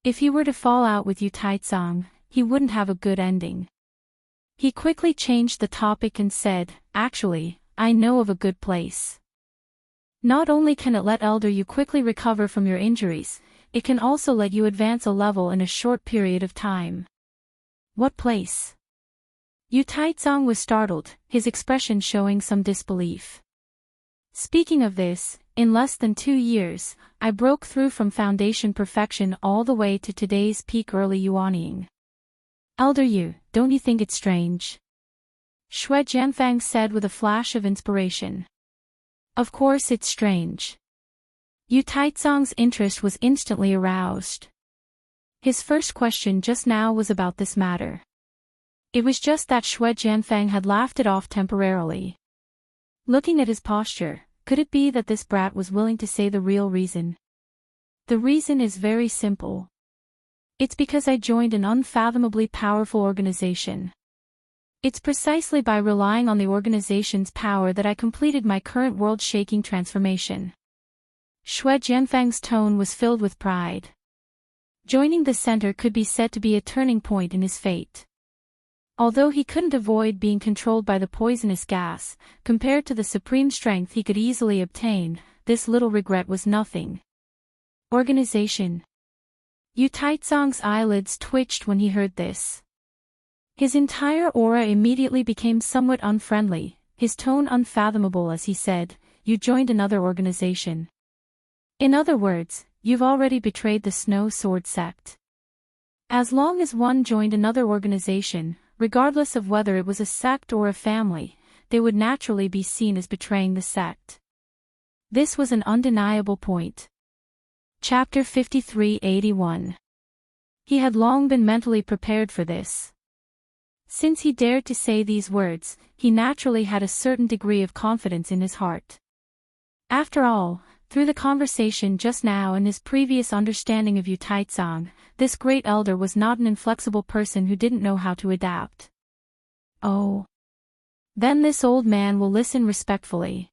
If he were to fall out with Yu Taizong, he wouldn't have a good ending. He quickly changed the topic and said, "Actually, I know of a good place. Not only can it let Elder Yu quickly recover from your injuries, it can also let you advance a level in a short period of time." "What place?" Yu Taizong was startled, his expression showing some disbelief. "Speaking of this, in less than 2 years, I broke through from foundation perfection all the way to today's peak early yuanying. Elder Yu, don't you think it's strange?" Xue Jianfeng said with a flash of inspiration. "Of course it's strange." Yu Taizong's interest was instantly aroused. His first question just now was about this matter. It was just that Xue Jianfeng had laughed it off temporarily. Looking at his posture, could it be that this brat was willing to say the real reason? The reason is very simple. It's because I joined an unfathomably powerful organization. It's precisely by relying on the organization's power that I completed my current world-shaking transformation. Xue Jianfeng's tone was filled with pride. Joining the center could be said to be a turning point in his fate. Although he couldn't avoid being controlled by the poisonous gas, compared to the supreme strength he could easily obtain, this little regret was nothing. Organization. Yu Taizong's eyelids twitched when he heard this. His entire aura immediately became somewhat unfriendly, his tone unfathomable as he said, you joined another organization. In other words, you've already betrayed the Snow Sword sect. As long as one joined another organization, regardless of whether it was a sect or a family, they would naturally be seen as betraying the sect. This was an undeniable point. Chapter 5381. He had long been mentally prepared for this. Since he dared to say these words, he naturally had a certain degree of confidence in his heart. After all, through the conversation just now and his previous understanding of Yu Taizong, this great elder was not an inflexible person who didn't know how to adapt. Oh. Then this old man will listen respectfully.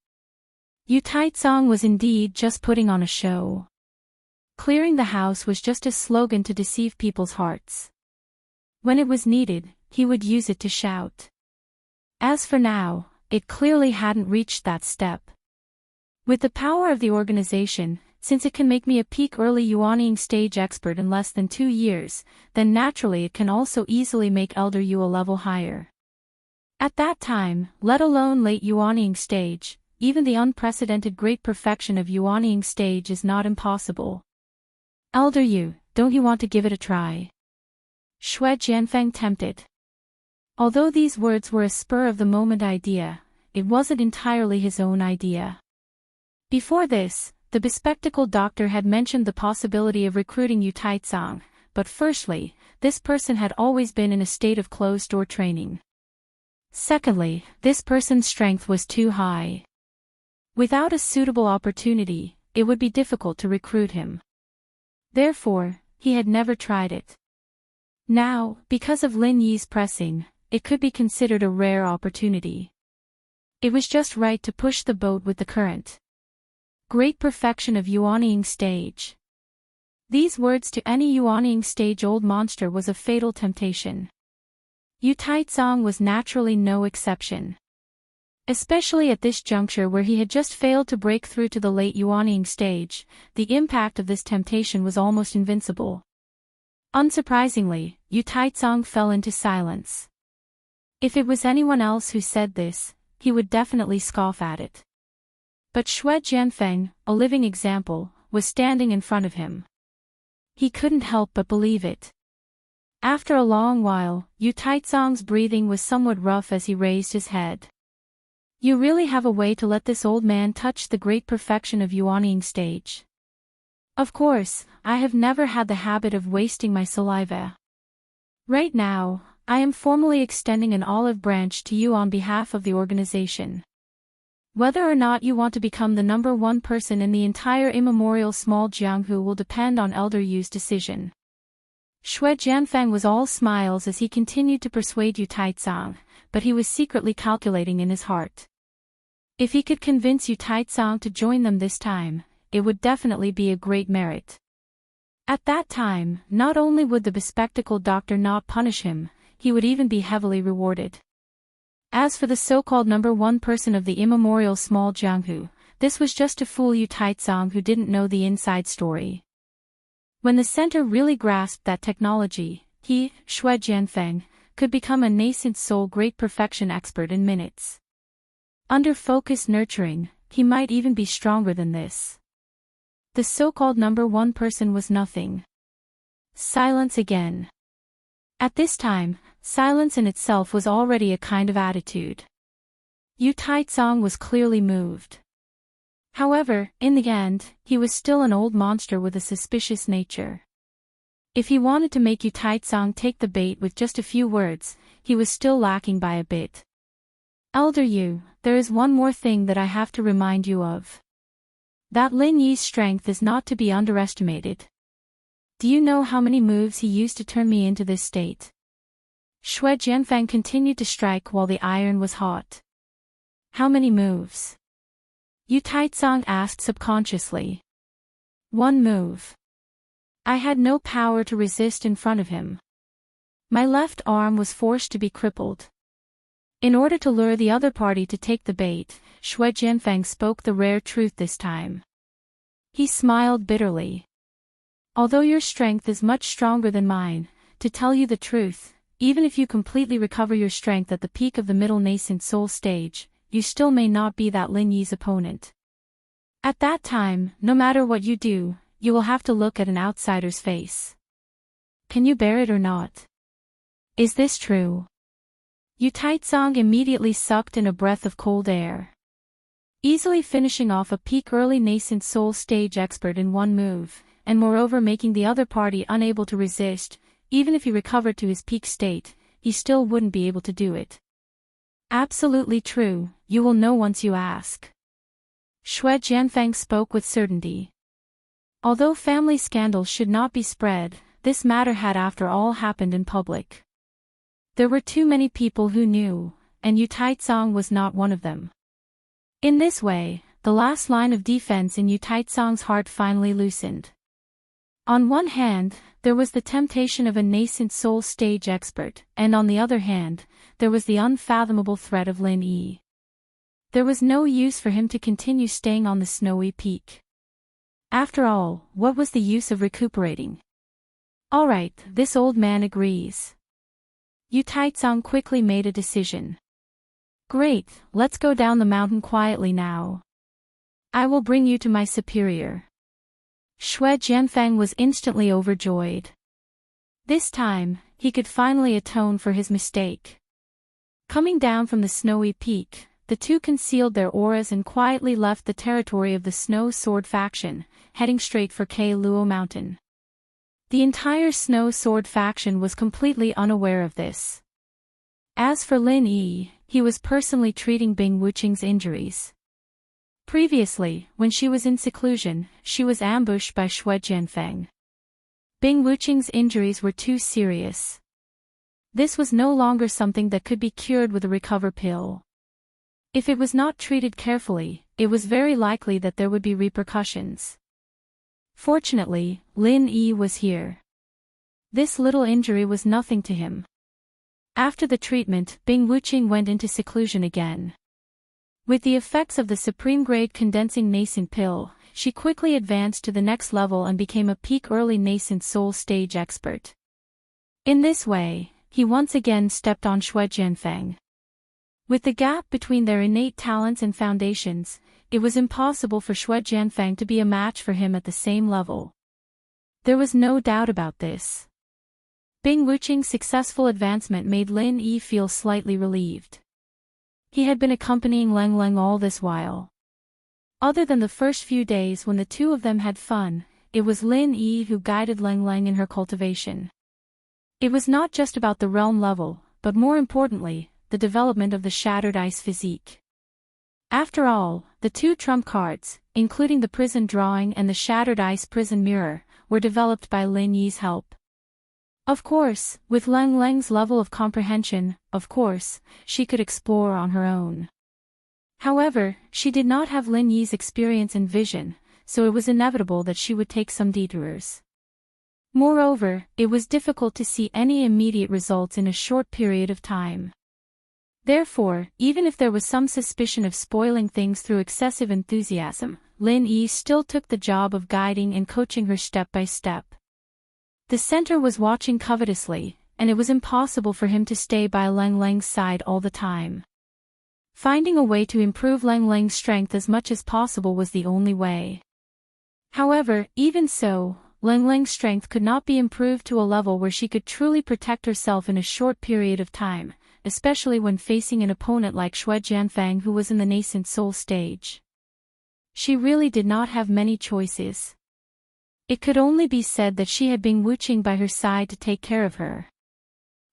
Yu Taizong was indeed just putting on a show. Clearing the house was just a slogan to deceive people's hearts. When it was needed, he would use it to shout. As for now, it clearly hadn't reached that step. With the power of the organization, since it can make me a peak early Yuanying stage expert in less than 2 years, then naturally it can also easily make Elder Yu a level higher. At that time, let alone late Yuanying stage, even the unprecedented great perfection of Yuanying stage is not impossible. Elder Yu, don't you want to give it a try? Xue Jianfeng tempted. Although these words were a spur-of-the-moment idea, it wasn't entirely his own idea. Before this, the bespectacled doctor had mentioned the possibility of recruiting Yu Taizong, but firstly, this person had always been in a state of closed-door training. Secondly, this person's strength was too high. Without a suitable opportunity, it would be difficult to recruit him. Therefore, he had never tried it. Now, because of Lin Yi's pressing, it could be considered a rare opportunity. It was just right to push the boat with the current. Great perfection of Yuanying stage. These words to any Yuanying stage old monster was a fatal temptation. Yu Taizong was naturally no exception. Especially at this juncture where he had just failed to break through to the late Yuanying stage, the impact of this temptation was almost invincible. Unsurprisingly, Yu Taizong fell into silence. If it was anyone else who said this, he would definitely scoff at it. But Xue Jianfeng, a living example, was standing in front of him. He couldn't help but believe it. After a long while, Yu Taizong's breathing was somewhat rough as he raised his head. You really have a way to let this old man touch the great perfection of Yuanying stage. Of course, I have never had the habit of wasting my saliva. Right now, I am formally extending an olive branch to you on behalf of the organization. Whether or not you want to become the #1 person in the entire immemorial small Jianghu will depend on Elder Yu's decision. Xue Jianfeng was all smiles as he continued to persuade Yu Taizong, but he was secretly calculating in his heart. If he could convince Yu Taizong to join them this time, it would definitely be a great merit. At that time, not only would the bespectacled doctor not punish him, he would even be heavily rewarded. As for the so-called #1 person of the immemorial small Jianghu, this was just to fool Yu Taizong who didn't know the inside story. When the center really grasped that technology, he, Xue Jianfeng, could become a nascent soul great perfection expert in minutes. Under focused nurturing, he might even be stronger than this. The so-called #1 person was nothing. Silence again. At this time, silence in itself was already a kind of attitude. Yu Taizong was clearly moved. However, in the end, he was still an old monster with a suspicious nature. If he wanted to make Yu Taizong take the bait with just a few words, he was still lacking by a bit. Elder Yu, there is one more thing that I have to remind you of. That Lin Yi's strength is not to be underestimated. Do you know how many moves he used to turn me into this state? Xue Jianfeng continued to strike while the iron was hot. How many moves? Yu Taizong asked subconsciously. 1 move. I had no power to resist in front of him. My left arm was forced to be crippled. In order to lure the other party to take the bait, Xue Jianfeng spoke the rare truth this time. He smiled bitterly. Although your strength is much stronger than mine, to tell you the truth, even if you completely recover your strength at the peak of the middle nascent soul stage, you still may not be that Lin Yi's opponent. At that time, no matter what you do, you will have to look at an outsider's face. Can you bear it or not? Is this true? Yu Taizong immediately sucked in a breath of cold air. Easily finishing off a peak early nascent soul stage expert in one move, and moreover making the other party unable to resist, even if he recovered to his peak state, he still wouldn't be able to do it. Absolutely true, you will know once you ask. Xue Jianfeng spoke with certainty. Although family scandals should not be spread, this matter had after all happened in public. There were too many people who knew, and Yu Taizong was not one of them. In this way, the last line of defense in Yu Taizong's heart finally loosened. On one hand, there was the temptation of a nascent soul stage expert, and on the other hand, there was the unfathomable threat of Lin Yi. There was no use for him to continue staying on the snowy peak. After all, what was the use of recuperating? Alright, this old man agrees. Yu Taizong quickly made a decision. Great, let's go down the mountain quietly now. I will bring you to my superior. Xue Jianfeng was instantly overjoyed. This time, he could finally atone for his mistake. Coming down from the snowy peak, the two concealed their auras and quietly left the territory of the Snow Sword faction, heading straight for Ke Luo Mountain. The entire Snow Sword faction was completely unaware of this. As for Lin Yi, he was personally treating Bing Wuqing's injuries. Previously, when she was in seclusion, she was ambushed by Xue Jianfeng. Bing Wuqing's injuries were too serious. This was no longer something that could be cured with a recover pill. If it was not treated carefully, it was very likely that there would be repercussions. Fortunately, Lin Yi was here. This little injury was nothing to him. After the treatment, Bing Wuqing went into seclusion again. With the effects of the supreme-grade condensing nascent pill, she quickly advanced to the next level and became a peak early nascent soul stage expert. In this way, he once again stepped on Xue Jianfeng. With the gap between their innate talents and foundations, it was impossible for Xue Jianfeng to be a match for him at the same level. There was no doubt about this. Bing Wuqing's successful advancement made Lin Yi feel slightly relieved. He had been accompanying Leng Leng all this while. Other than the first few days when the two of them had fun, it was Lin Yi who guided Leng Leng in her cultivation. It was not just about the realm level, but more importantly, the development of the shattered ice physique. After all, the two trump cards, including the prison drawing and the shattered ice prison mirror, were developed by Lin Yi's help. Of course, with Leng Leng's level of comprehension, she could explore on her own. However, she did not have Lin Yi's experience and vision, so it was inevitable that she would take some detours. Moreover, it was difficult to see any immediate results in a short period of time. Therefore, even if there was some suspicion of spoiling things through excessive enthusiasm, Lin Yi still took the job of guiding and coaching her step by step. The center was watching covetously, and it was impossible for him to stay by Leng Leng's side all the time. Finding a way to improve Leng Leng's strength as much as possible was the only way. However, even so, Leng Leng's strength could not be improved to a level where she could truly protect herself in a short period of time, especially when facing an opponent like Xue Jianfeng who was in the nascent soul stage. She really did not have many choices. It could only be said that she had Bing Wuqing by her side to take care of her.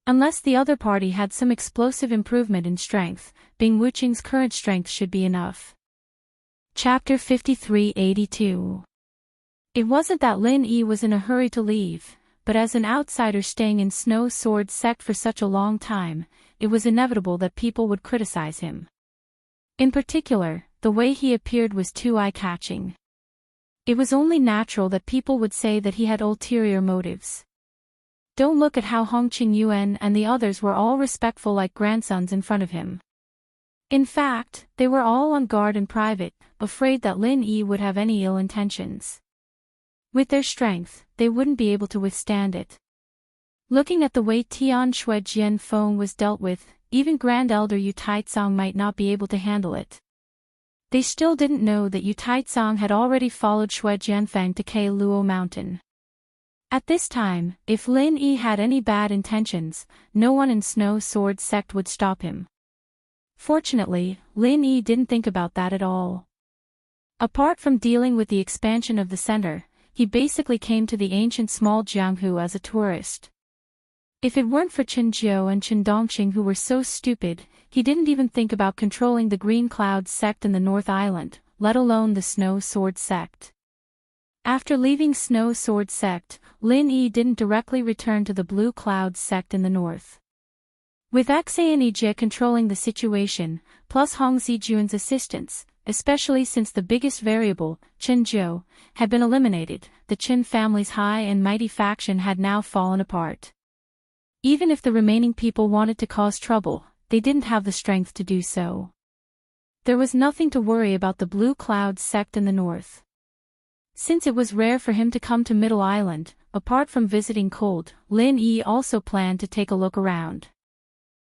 Unless the other party had some explosive improvement in strength, Bing Wuqing's current strength should be enough. Chapter 5382. It wasn't that Lin Yi was in a hurry to leave, but as an outsider staying in Snow Sword sect for such a long time, it was inevitable that people would criticize him. In particular, the way he appeared was too eye-catching. It was only natural that people would say that he had ulterior motives. Don't look at how Hongqing Yuan and the others were all respectful like grandsons in front of him. In fact, they were all on guard in private, afraid that Lin Yi would have any ill intentions. With their strength, they wouldn't be able to withstand it. Looking at the way Tian Xue Jianfeng was dealt with, even Grand Elder Yu Taizong might not be able to handle it. They still didn't know that Yu Taizong had already followed Shui Jianfeng to Ke Luo Mountain. At this time, if Lin Yi had any bad intentions, no one in Snow Sword sect would stop him. Fortunately, Lin Yi didn't think about that at all. Apart from dealing with the expansion of the center, he basically came to the ancient small Jianghu as a tourist. If it weren't for Qin Jiu and Qin Dongqing who were so stupid, he didn't even think about controlling the Green Cloud sect in the North Island, let alone the Snow Sword sect. After leaving Snow Sword sect, Lin Yi didn't directly return to the Blue Cloud sect in the north. With Xie and Yijie controlling the situation, plus Hong Zijun's assistance, especially since the biggest variable, Qin Jiu, had been eliminated, the Qin family's high and mighty faction had now fallen apart. Even if the remaining people wanted to cause trouble, they didn't have the strength to do so. There was nothing to worry about the Blue Cloud sect in the north. Since it was rare for him to come to Middle Island, apart from visiting cold, Lin Yi also planned to take a look around.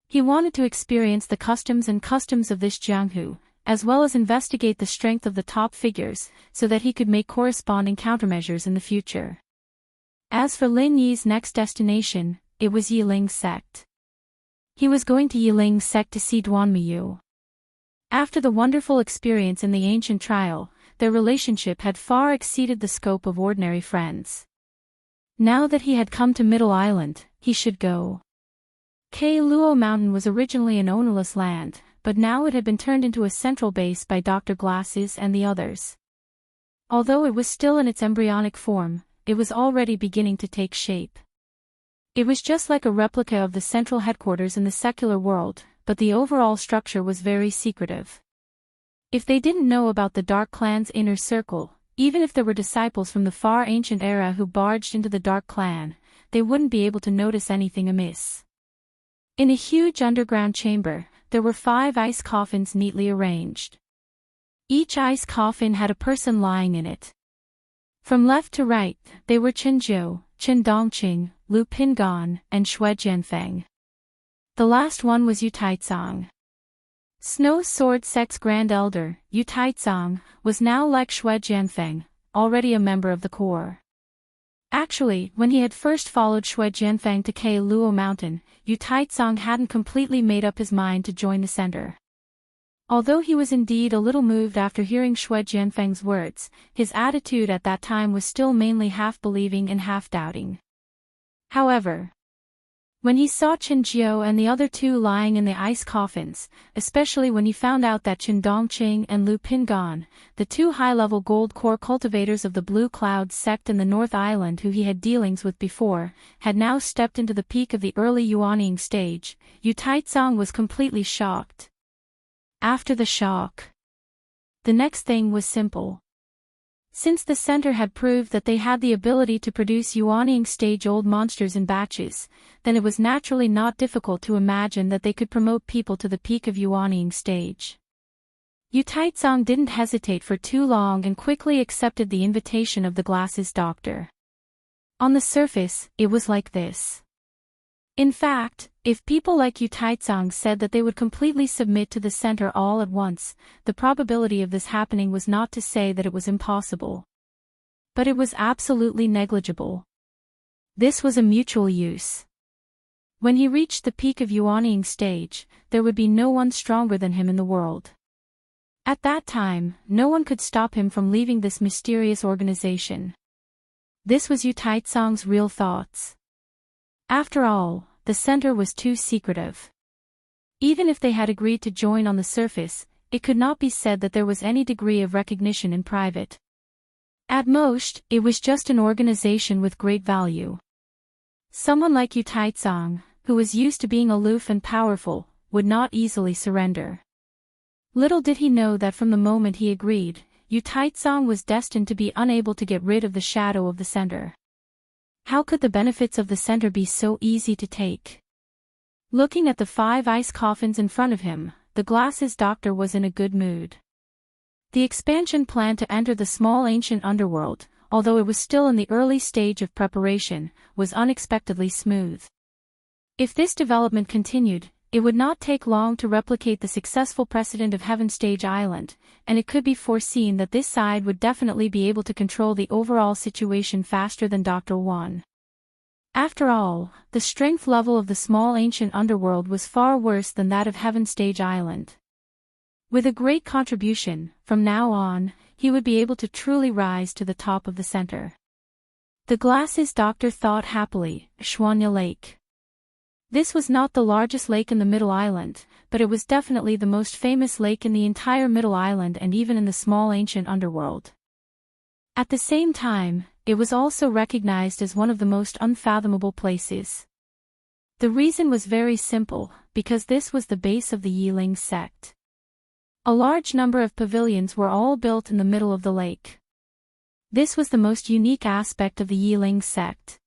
He wanted to experience the customs of this Jianghu, as well as investigate the strength of the top figures, so that he could make corresponding countermeasures in the future. As for Lin Yi's next destination, it was Yiling sect. He was going to Yiling sect to see Duanmiyu. After the wonderful experience in the ancient trial, their relationship had far exceeded the scope of ordinary friends. Now that he had come to Middle Island, he should go. Ke Luo Mountain was originally an ownerless land, but now it had been turned into a central base by Dr. Glasses and the others. Although it was still in its embryonic form, it was already beginning to take shape. It was just like a replica of the central headquarters in the secular world, but the overall structure was very secretive. If they didn't know about the Dark Clan's inner circle, even if there were disciples from the far ancient era who barged into the Dark Clan, they wouldn't be able to notice anything amiss. In a huge underground chamber, there were 5 ice coffins neatly arranged. Each ice coffin had a person lying in it. From left to right, they were Qin Jiu, Qin Dongqing, Lu Pingan, and Shui Jianfeng. The last one was Yu Taizong. Snow Sword sect's Grand Elder, Yu Taizong, was now like Shui Jianfeng, already a member of the core. Actually, when he had first followed Shui Jianfeng to Ke Luo Mountain, Yu Taizong hadn't completely made up his mind to join the center. Although he was indeed a little moved after hearing Shui Jianfeng's words, his attitude at that time was still mainly half-believing and half-doubting. However, when he saw Qin Jiu and the other 2 lying in the ice coffins, especially when he found out that Qin Dongqing and Lu Pingan, the 2 high-level gold core cultivators of the Blue Cloud sect in the North Island who he had dealings with before, had now stepped into the peak of the early Yuanying stage, Yu Taizong was completely shocked. After the shock, the next thing was simple. Since the center had proved that they had the ability to produce Yuanying stage old monsters in batches, then it was naturally not difficult to imagine that they could promote people to the peak of Yuanying stage. Yu Taizong didn't hesitate for too long and quickly accepted the invitation of the Glasses doctor. On the surface, it was like this. In fact, if people like Yu Taizong said that they would completely submit to the center all at once, the probability of this happening was not to say that it was impossible. But it was absolutely negligible. This was a mutual use. When he reached the peak of Yuanying stage, there would be no one stronger than him in the world. At that time, no one could stop him from leaving this mysterious organization. This was Yu Taizong's real thoughts. After all, the center was too secretive. Even if they had agreed to join on the surface, it could not be said that there was any degree of recognition in private. At most, it was just an organization with great value. Someone like Yu Taizong, who was used to being aloof and powerful, would not easily surrender. Little did he know that from the moment he agreed, Yu Taizong was destined to be unable to get rid of the shadow of the center. How could the benefits of the center be so easy to take? Looking at the 5 ice coffins in front of him, the Glasses doctor was in a good mood. The expansion plan to enter the small ancient underworld, although it was still in the early stage of preparation, was unexpectedly smooth. If this development continued, It would not take long to replicate the successful precedent of Heaven Stage Island, and it could be foreseen that this side would definitely be able to control the overall situation faster than Dr. Wan. After all, the strength level of the small ancient underworld was far worse than that of Heaven Stage Island. With a great contribution, from now on, he would be able to truly rise to the top of the center. The glasses doctor thought happily, Xuanya Lake. This was not the largest lake in the Middle Island, but it was definitely the most famous lake in the entire Middle Island and even in the small ancient underworld. At the same time, it was also recognized as one of the most unfathomable places. The reason was very simple, because this was the base of the Yiling sect. A large number of pavilions were all built in the middle of the lake. This was the most unique aspect of the Yiling sect.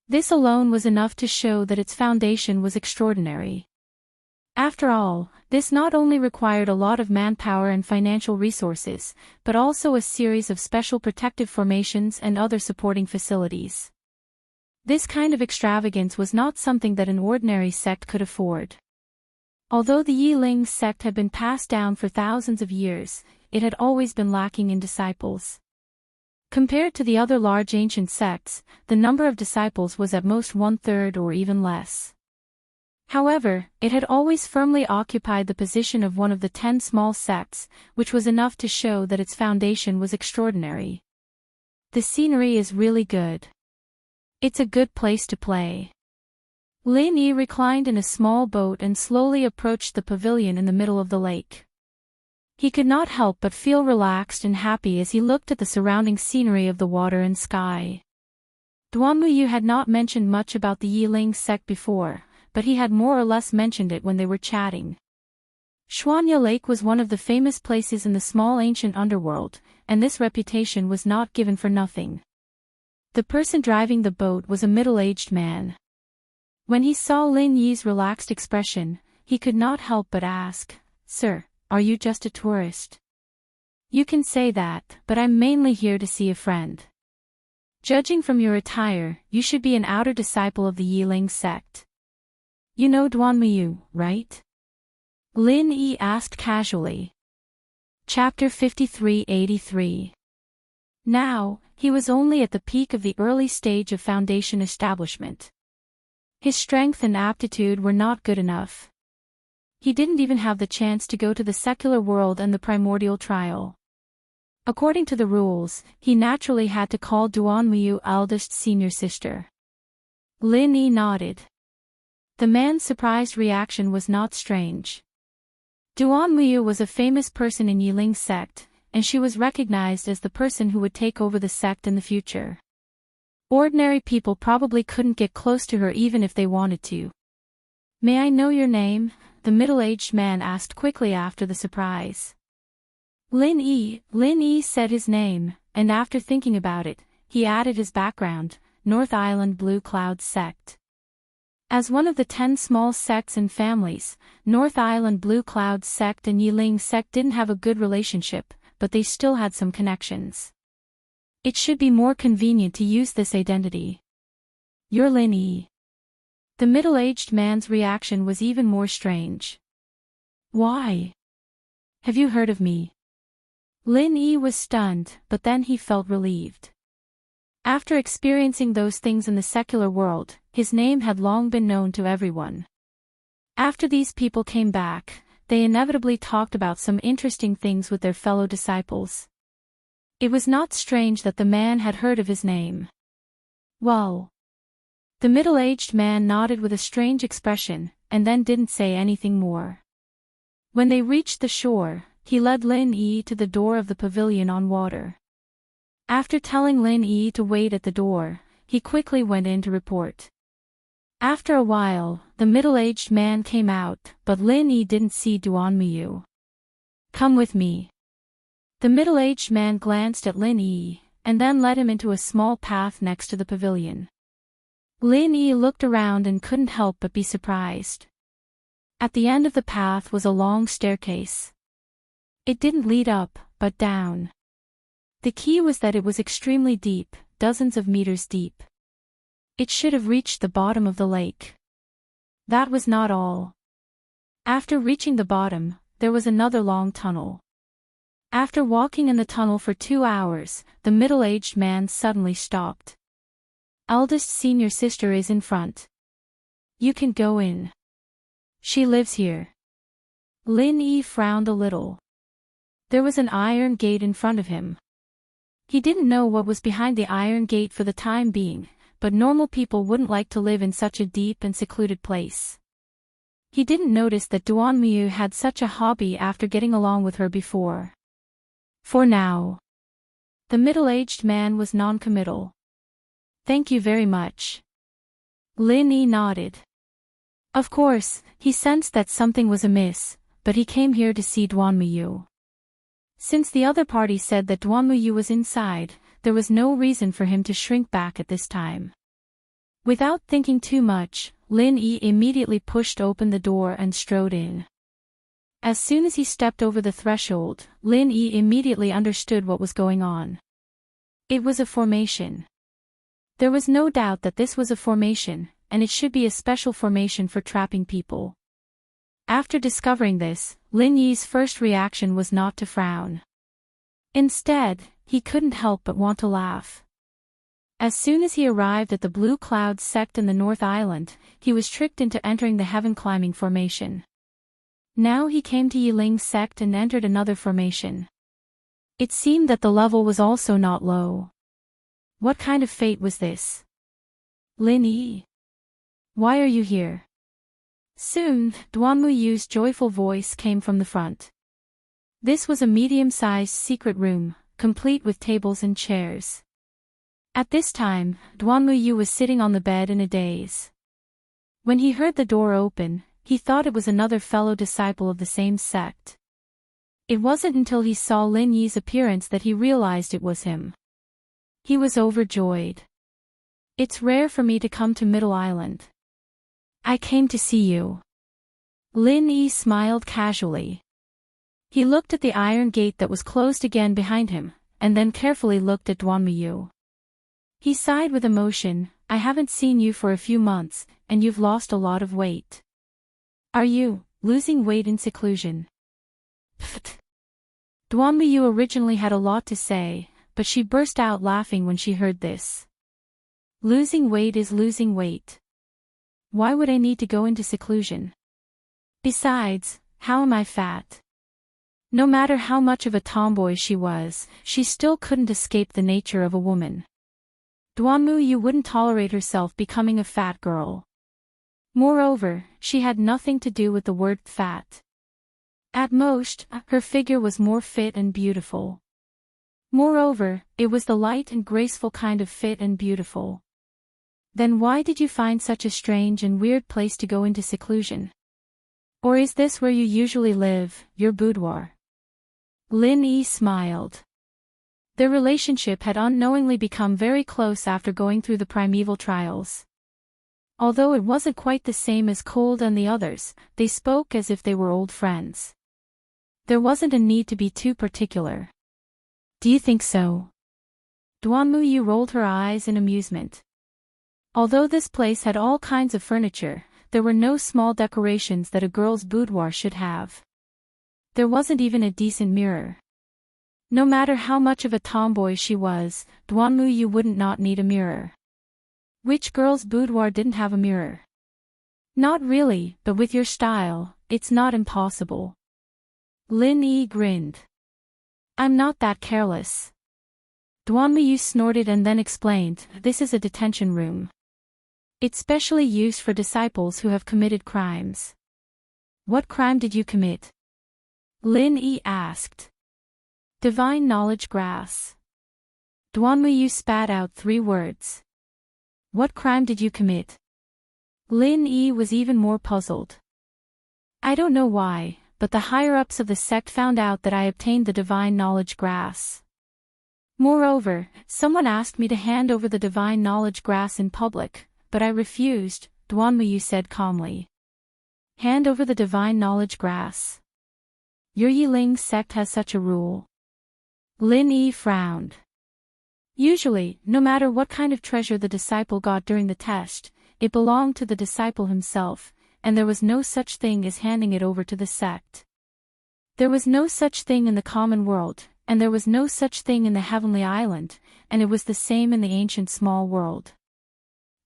This alone was enough to show that its foundation was extraordinary. After all, this not only required a lot of manpower and financial resources, but also a series of special protective formations and other supporting facilities. This kind of extravagance was not something that an ordinary sect could afford. Although the Yiling sect had been passed down for thousands of years, it had always been lacking in disciples. Compared to the other large ancient sects, the number of disciples was at most 1/3 or even less. However, it had always firmly occupied the position of one of the 10 small sects, which was enough to show that its foundation was extraordinary. The scenery is really good. It's a good place to play. Lin Yi reclined in a small boat and slowly approached the pavilion in the middle of the lake. He could not help but feel relaxed and happy as he looked at the surrounding scenery of the water and sky. Duanmuyu had not mentioned much about the Yiling sect before, but he had more or less mentioned it when they were chatting. Xuanya Lake was one of the famous places in the small ancient underworld, and this reputation was not given for nothing. The person driving the boat was a middle-aged man. When he saw Lin Yi's relaxed expression, he could not help but ask, "Sir, are you just a tourist?" "You can say that, but I'm mainly here to see a friend." "Judging from your attire, you should be an outer disciple of the Yiling sect. You know Duanmuyu, right?" Lin Yi asked casually. Chapter 5383. Now, he was only at the peak of the early stage of foundation establishment. His strength and aptitude were not good enough. He didn't even have the chance to go to the secular world and the primordial trial. According to the rules, he naturally had to call Duanmuyu eldest senior sister. Lin Yi nodded. The man's surprised reaction was not strange. Duanmuyu was a famous person in Yiling sect, and she was recognized as the person who would take over the sect in the future. Ordinary people probably couldn't get close to her even if they wanted to. "May I know your name?" the middle-aged man asked quickly after the surprise. Lin Yi said his name, and after thinking about it, he added his background, North Island Blue Cloud sect. As one of the 10 small sects and families, North Island Blue Cloud sect and Yiling sect didn't have a good relationship, but they still had some connections. It should be more convenient to use this identity. "You're Lin Yi." The middle-aged man's reaction was even more strange. "Why? Have you heard of me?" Lin Yi was stunned, but then he felt relieved. After experiencing those things in the secular world, his name had long been known to everyone. After these people came back, they inevitably talked about some interesting things with their fellow disciples. It was not strange that the man had heard of his name. "Well." The middle-aged man nodded with a strange expression, and then didn't say anything more. When they reached the shore, he led Lin Yi to the door of the pavilion on water. After telling Lin Yi to wait at the door, he quickly went in to report. After a while, the middle-aged man came out, but Lin Yi didn't see Duanmuyu. "Come with me." The middle-aged man glanced at Lin Yi, and then led him into a small path next to the pavilion. Lin Yi looked around and couldn't help but be surprised. At the end of the path was a long staircase. It didn't lead up, but down. The key was that it was extremely deep, dozens of meters deep. It should have reached the bottom of the lake. That was not all. After reaching the bottom, there was another long tunnel. After walking in the tunnel for 2 hours, the middle-aged man suddenly stopped. Eldest senior sister is in front. You can go in. She lives here. Lin Yi frowned a little. There was an iron gate in front of him. He didn't know what was behind the iron gate for the time being, but normal people wouldn't like to live in such a deep and secluded place. He didn't notice that Duan Miyu had such a hobby after getting along with her before. For now. The middle-aged man was non-committal. Thank you very much. Lin Yi nodded. Of course, he sensed that something was amiss, but he came here to see Duan Miyu. Since the other party said that Duan Miyu was inside, there was no reason for him to shrink back at this time. Without thinking too much, Lin Yi immediately pushed open the door and strode in. As soon as he stepped over the threshold, Lin Yi immediately understood what was going on. It was a formation. There was no doubt that this was a formation, and it should be a special formation for trapping people. After discovering this, Lin Yi's first reaction was not to frown. Instead, he couldn't help but want to laugh. As soon as he arrived at the Blue Cloud sect in the North Island, he was tricked into entering the Heaven Climbing formation. Now he came to Yiling's sect and entered another formation. It seemed that the level was also not low. What kind of fate was this? Lin Yi. Why are you here? Soon, Duan Muyu's joyful voice came from the front. This was a medium-sized secret room, complete with tables and chairs. At this time, Duan Muyu was sitting on the bed in a daze. When he heard the door open, he thought it was another fellow disciple of the same sect. It wasn't until he saw Lin Yi's appearance that he realized it was him. He was overjoyed. It's rare for me to come to Middle Island. I came to see you. Lin Yi smiled casually. He looked at the iron gate that was closed again behind him, and then carefully looked at Duan Miyu. He sighed with emotion. I haven't seen you for a few months, and you've lost a lot of weight. Are you losing weight in seclusion? Pfft. Duan Miyu originally had a lot to say, but she burst out laughing when she heard this. Losing weight is losing weight. Why would I need to go into seclusion? Besides, how am I fat? No matter how much of a tomboy she was, she still couldn't escape the nature of a woman. Duan Muyu wouldn't tolerate herself becoming a fat girl. Moreover, she had nothing to do with the word fat. At most, her figure was more fit and beautiful. Moreover, it was the light and graceful kind of fit and beautiful. Then why did you find such a strange and weird place to go into seclusion? Or is this where you usually live, your boudoir? Lin Yi smiled. Their relationship had unknowingly become very close after going through the primeval trials. Although it wasn't quite the same as Cold and the others, they spoke as if they were old friends. There wasn't a need to be too particular. Do you think so? Duan Muyu rolled her eyes in amusement. Although this place had all kinds of furniture, there were no small decorations that a girl's boudoir should have. There wasn't even a decent mirror. No matter how much of a tomboy she was, Duan Muyu wouldn't not need a mirror. Which girl's boudoir didn't have a mirror? Not really, but with your style, it's not impossible. Lin Yi grinned. I'm not that careless. Duan Muyu snorted and then explained, this is a detention room. It's specially used for disciples who have committed crimes. What crime did you commit? Lin Yi asked. Divine knowledge grass. Duan Muyu spat out 3 words. What crime did you commit? Lin Yi was even more puzzled. I don't know why, but the higher-ups of the sect found out that I obtained the divine knowledge grass. Moreover, someone asked me to hand over the divine knowledge grass in public, but I refused, Duan Muyu said calmly. Hand over the divine knowledge grass. Your Yiling sect has such a rule. Lin Yi frowned. Usually, no matter what kind of treasure the disciple got during the test, it belonged to the disciple himself, and there was no such thing as handing it over to the sect. There was no such thing in the common world, and there was no such thing in the heavenly island, and it was the same in the ancient small world.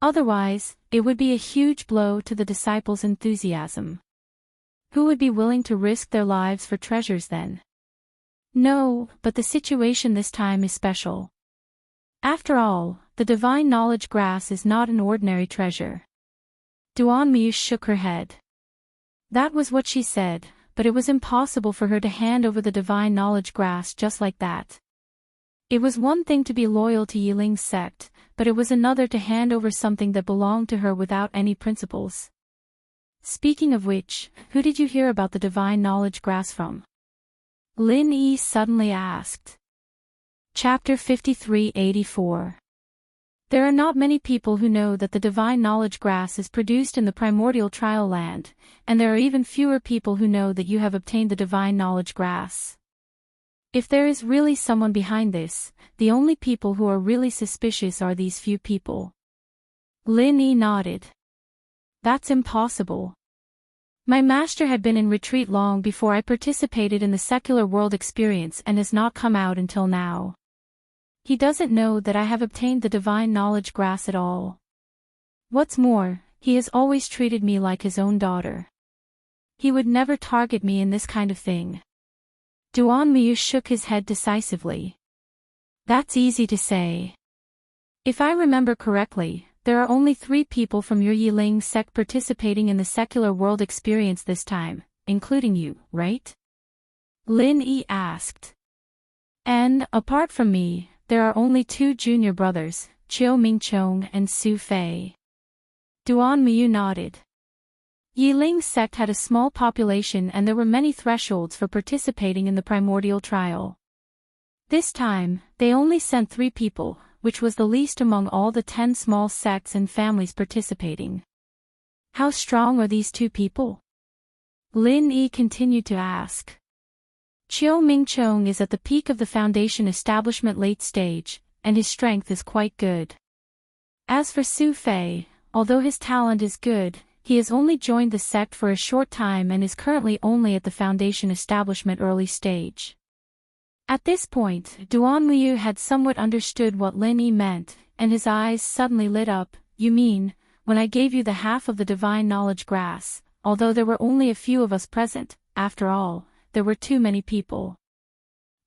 Otherwise, it would be a huge blow to the disciples' enthusiasm. Who would be willing to risk their lives for treasures then? No, but the situation this time is special. After all, the divine knowledge grass is not an ordinary treasure. Duan Miu shook her head. That was what she said, but it was impossible for her to hand over the divine knowledge grass just like that. It was one thing to be loyal to Yiling's sect, but it was another to hand over something that belonged to her without any principles. Speaking of which, who did you hear about the divine knowledge grass from? Lin Yi suddenly asked. Chapter 53-84. There are not many people who know that the divine knowledge grass is produced in the primordial trial land, and there are even fewer people who know that you have obtained the divine knowledge grass. If there is really someone behind this, the only people who are really suspicious are these few people. Lin Yi nodded. That's impossible. My master had been in retreat long before I participated in the secular world experience and has not come out until now. He doesn't know that I have obtained the divine knowledge grass at all. What's more, he has always treated me like his own daughter. He would never target me in this kind of thing. Duan Miu shook his head decisively. That's easy to say. If I remember correctly, there are only 3 people from your Yiling sect participating in the secular world experience this time, including you, right? Lin Yi asked. And, apart from me, there are only 2 junior brothers, Qiu Mingchong and Su Fei. Duan Miu nodded. Yiling's sect had a small population and there were many thresholds for participating in the primordial trial. This time, they only sent 3 people, which was the least among all the 10 small sects and families participating. How strong are these 2 people? Lin Yi continued to ask. Qiu Mingchong is at the peak of the foundation establishment late stage, and his strength is quite good. As for Su Fei, although his talent is good, he has only joined the sect for a short time and is currently only at the foundation establishment early stage. At this point, Duan Miu had somewhat understood what Lin Yi meant, and his eyes suddenly lit up. You mean, when I gave you the half of the divine knowledge grass, although there were only a few of us present, after all, there were too many people.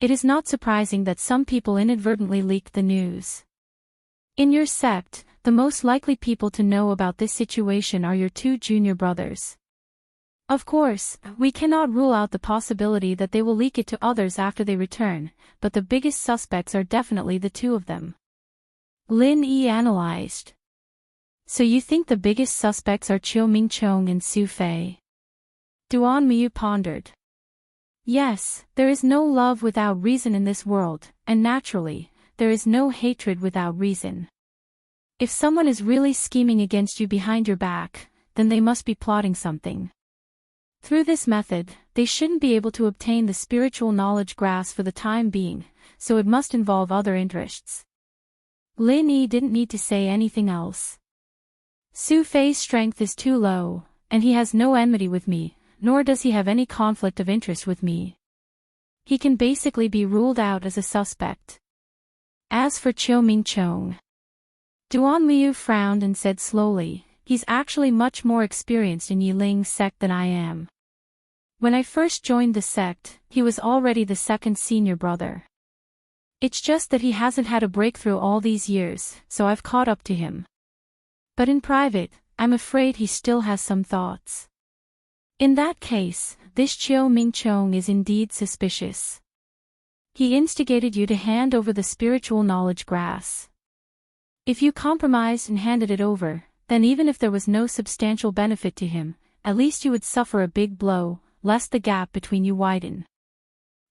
It is not surprising that some people inadvertently leaked the news. In your sect, the most likely people to know about this situation are your 2 junior brothers. Of course, we cannot rule out the possibility that they will leak it to others after they return, but the biggest suspects are definitely the 2 of them. Lin Yi analyzed. So you think the biggest suspects are Qiu Mingchong and Su Fei? Duan Miu pondered. Yes, there is no love without reason in this world, and naturally, there is no hatred without reason. If someone is really scheming against you behind your back, then they must be plotting something. Through this method, they shouldn't be able to obtain the spiritual knowledge grass for the time being, so it must involve other interests. Lin Yi didn't need to say anything else. Su Fei's strength is too low, and he has no enmity with me, nor does he have any conflict of interest with me. He can basically be ruled out as a suspect. As for Qiu Mingchong, Duan Miu frowned and said slowly, he's actually much more experienced in Yiling's sect than I am. When I first joined the sect, he was already the 2nd senior brother. It's just that he hasn't had a breakthrough all these years, so I've caught up to him. But in private, I'm afraid he still has some thoughts. In that case, this Qiu Mingchong is indeed suspicious. He instigated you to hand over the spiritual knowledge grass. If you compromised and handed it over, then even if there was no substantial benefit to him, at least you would suffer a big blow, lest the gap between you widen.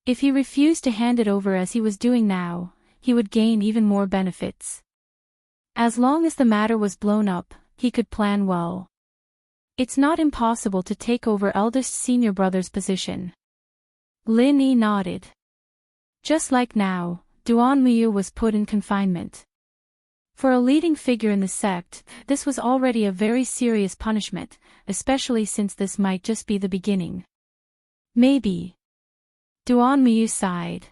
If he refused to hand it over as he was doing now, he would gain even more benefits. As long as the matter was blown up, he could plan well. It's not impossible to take over eldest senior brother's position. Lin Yi nodded. Just like now, Duan Miu was put in confinement. For a leading figure in the sect, this was already a very serious punishment, especially since this might just be the beginning. Maybe. Duan Muyu sighed.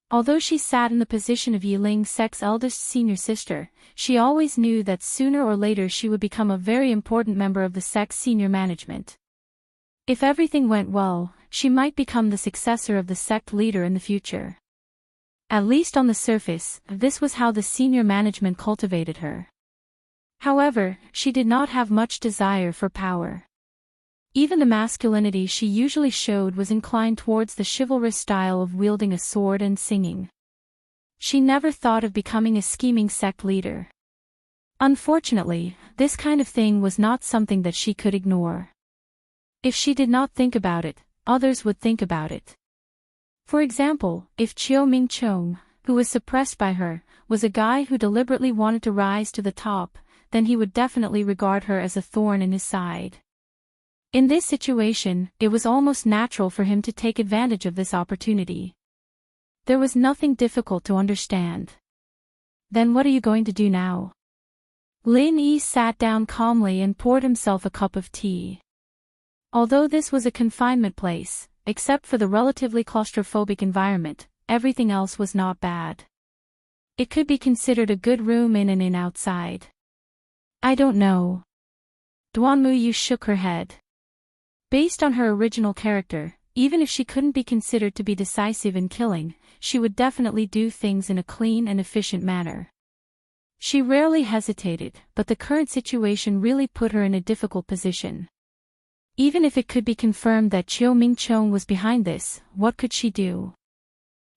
Although she sat in the position of Yiling sect's eldest senior sister, she always knew that sooner or later she would become a very important member of the sect's senior management. If everything went well, she might become the successor of the sect leader in the future. At least on the surface, this was how the senior management cultivated her. However, she did not have much desire for power. Even the masculinity she usually showed was inclined towards the chivalrous style of wielding a sword and singing. She never thought of becoming a scheming sect leader. Unfortunately, this kind of thing was not something that she could ignore. If she did not think about it, others would think about it. For example, if Chiu Ming-chung, who was suppressed by her, was a guy who deliberately wanted to rise to the top, then he would definitely regard her as a thorn in his side. In this situation, it was almost natural for him to take advantage of this opportunity. There was nothing difficult to understand. Then what are you going to do now? Lin Yi sat down calmly and poured himself a cup of tea. Although this was a confinement place, except for the relatively claustrophobic environment, everything else was not bad. It could be considered a good room in and in outside. I don't know. Duan Muyu shook her head. Based on her original character, even if she couldn't be considered to be decisive in killing, she would definitely do things in a clean and efficient manner. She rarely hesitated, but the current situation really put her in a difficult position. Even if it could be confirmed that Chiu Ming-chung was behind this, what could she do?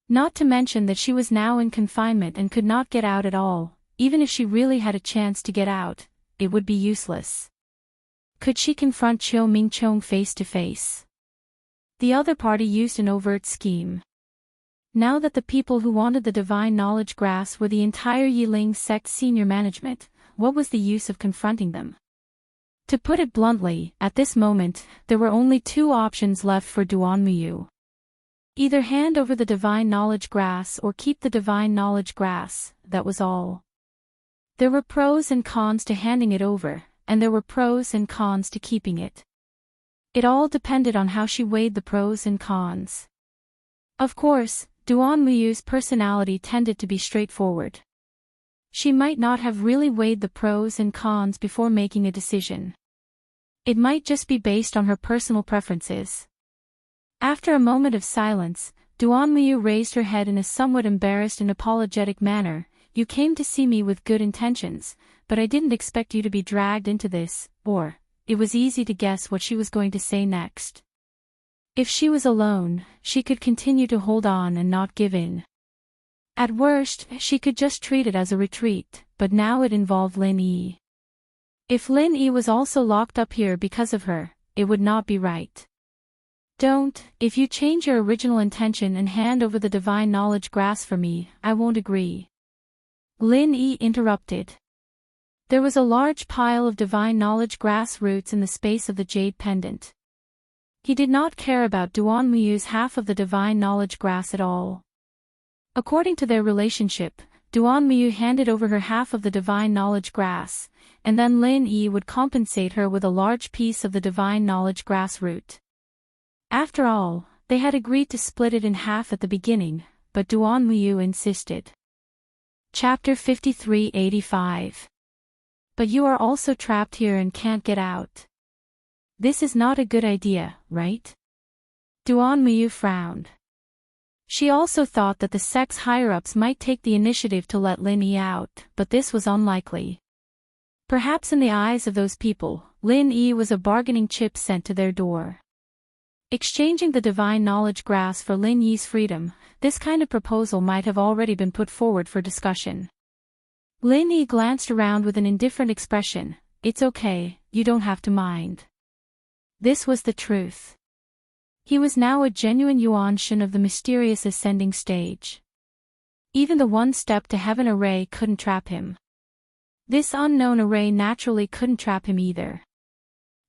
Not to mention that she was now in confinement and could not get out at all. Even if she really had a chance to get out, it would be useless. Could she confront Chiu Ming-chung face to face? The other party used an overt scheme. Now that the people who wanted the divine knowledge grass were the entire Yiling sect senior management, what was the use of confronting them? To put it bluntly, at this moment, there were only two options left for Duan Muyu. Either hand over the divine knowledge grass or keep the divine knowledge grass, that was all. There were pros and cons to handing it over, and there were pros and cons to keeping it. It all depended on how she weighed the pros and cons. Of course, Duan Muyu's personality tended to be straightforward. She might not have really weighed the pros and cons before making a decision. It might just be based on her personal preferences. After a moment of silence, Duan Muyu raised her head in a somewhat embarrassed and apologetic manner. You came to see me with good intentions, but I didn't expect you to be dragged into this, or, it was easy to guess what she was going to say next. If she was alone, she could continue to hold on and not give in. At worst, she could just treat it as a retreat, but now it involved Lin Yi. If Lin Yi was also locked up here because of her, it would not be right. If you change your original intention and hand over the divine knowledge grass for me, I won't agree. Lin Yi interrupted. There was a large pile of divine knowledge grass roots in the space of the jade pendant. He did not care about Duan Muyu's half of the divine knowledge grass at all. According to their relationship, Duan Muyu handed over her half of the divine knowledge grass, and then Lin Yi would compensate her with a large piece of the divine knowledge grass root. After all, they had agreed to split it in half at the beginning, but Duan Muyu insisted. Chapter 5385. But you are also trapped here and can't get out. This is not a good idea, right? Duan Muyu frowned. She also thought that the sect's higher-ups might take the initiative to let Lin Yi out, but this was unlikely. Perhaps in the eyes of those people, Lin Yi was a bargaining chip sent to their door. Exchanging the divine knowledge grass for Lin Yi's freedom, this kind of proposal might have already been put forward for discussion. Lin Yi glanced around with an indifferent expression. It's okay, you don't have to mind. This was the truth. He was now a genuine Yuanshan of the mysterious ascending stage. Even the one step to heaven array couldn't trap him. This unknown array naturally couldn't trap him either.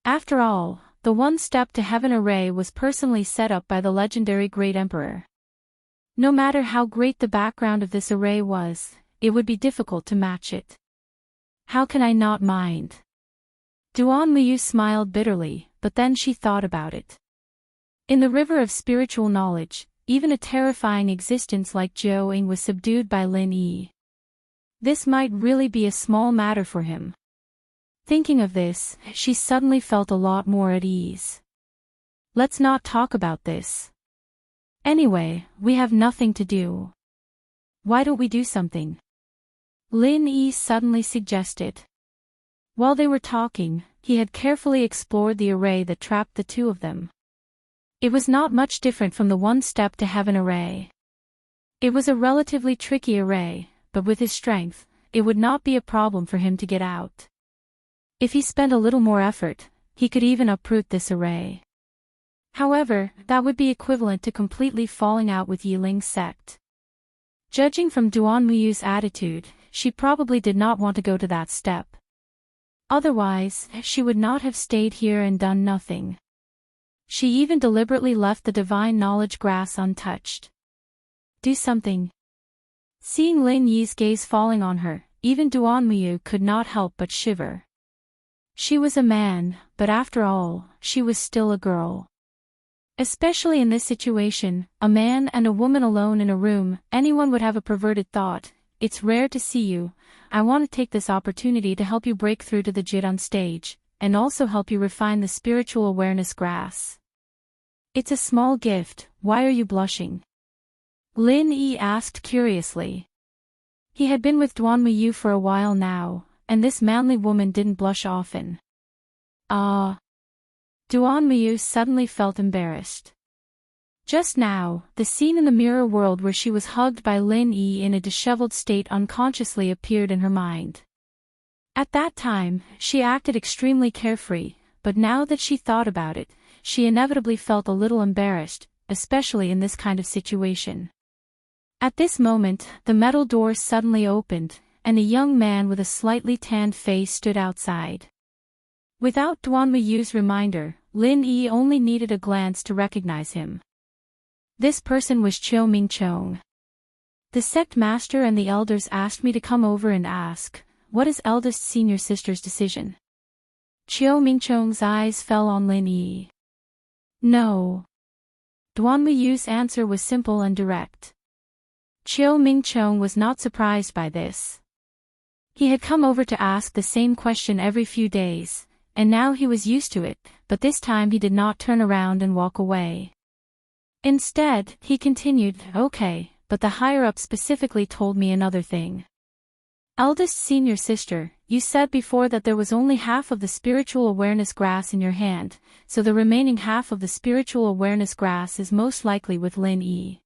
After all, the one step to heaven array was personally set up by the legendary Great Emperor. No matter how great the background of this array was, it would be difficult to match it. How can I not mind? Duan Muyu smiled bitterly, but then she thought about it. In the river of spiritual knowledge, even a terrifying existence like Zhou Ying was subdued by Lin Yi. This might really be a small matter for him. Thinking of this, she suddenly felt a lot more at ease. Let's not talk about this. Anyway, we have nothing to do. Why don't we do something? Lin Yi suddenly suggested. While they were talking, he had carefully explored the array that trapped the two of them. It was not much different from the one step to heaven array. It was a relatively tricky array, but with his strength, it would not be a problem for him to get out. If he spent a little more effort, he could even uproot this array. However, that would be equivalent to completely falling out with Yiling's sect. Judging from Duan Muyu's attitude, she probably did not want to go to that step. Otherwise, she would not have stayed here and done nothing. She even deliberately left the divine knowledge grass untouched. Do something. Seeing Lin Yi's gaze falling on her, even Duan Muyu could not help but shiver. She was a man, but after all, she was still a girl. Especially in this situation, a man and a woman alone in a room, anyone would have a perverted thought. It's rare to see you. I want to take this opportunity to help you break through to the Jidan stage, and also help you refine the spiritual awareness grass. It's a small gift, why are you blushing? Lin Yi asked curiously. He had been with Duan Muyu for a while now, and this manly woman didn't blush often. Ah. Duan Muyu suddenly felt embarrassed. Just now, the scene in the mirror world where she was hugged by Lin Yi in a disheveled state unconsciously appeared in her mind. At that time, she acted extremely carefree, but now that she thought about it, she inevitably felt a little embarrassed, especially in this kind of situation. At this moment, the metal door suddenly opened, and a young man with a slightly tanned face stood outside. Without Duan Muyu's reminder, Lin Yi only needed a glance to recognize him. This person was Chiu Mingchong. The sect master and the elders asked me to come over and ask, what is eldest senior sister's decision? Chiu Mingchong's eyes fell on Lin Yi. No. Duan Muyu's answer was simple and direct. Chiu Mingchong was not surprised by this. He had come over to ask the same question every few days, and now he was used to it, but this time he did not turn around and walk away. Instead, he continued, okay, but the higher-up specifically told me another thing. Eldest senior sister, you said before that there was only half of the spiritual awareness grass in your hand, so the remaining half of the spiritual awareness grass is most likely with Lin Yi.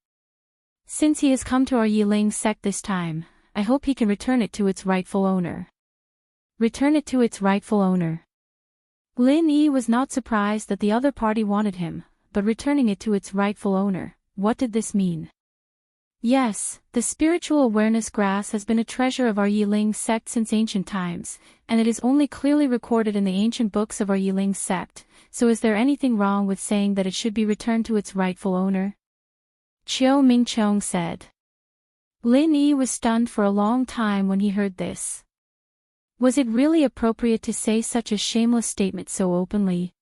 Since he has come to our Yiling sect this time, I hope he can return it to its rightful owner. Return it to its rightful owner. Lin Yi was not surprised that the other party wanted him, but returning it to its rightful owner, what did this mean? Yes, the spiritual awareness grass has been a treasure of our Yiling sect since ancient times, and it is only clearly recorded in the ancient books of our Yiling sect, so is there anything wrong with saying that it should be returned to its rightful owner? Chiu Mingchong said. Lin Yi was stunned for a long time when he heard this. Was it really appropriate to say such a shameless statement so openly?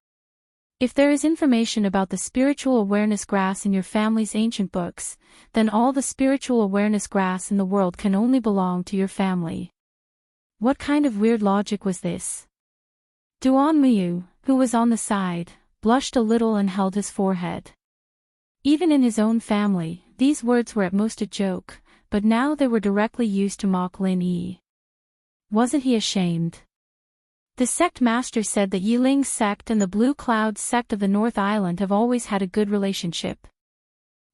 If there is information about the spiritual awareness grass in your family's ancient books, then all the spiritual awareness grass in the world can only belong to your family. What kind of weird logic was this? Duan Muyu, who was on the side, blushed a little and held his forehead. Even in his own family, these words were at most a joke, but now they were directly used to mock Lin Yi. Wasn't he ashamed? The sect master said that Yiling sect and the Blue Cloud sect of the North Island have always had a good relationship.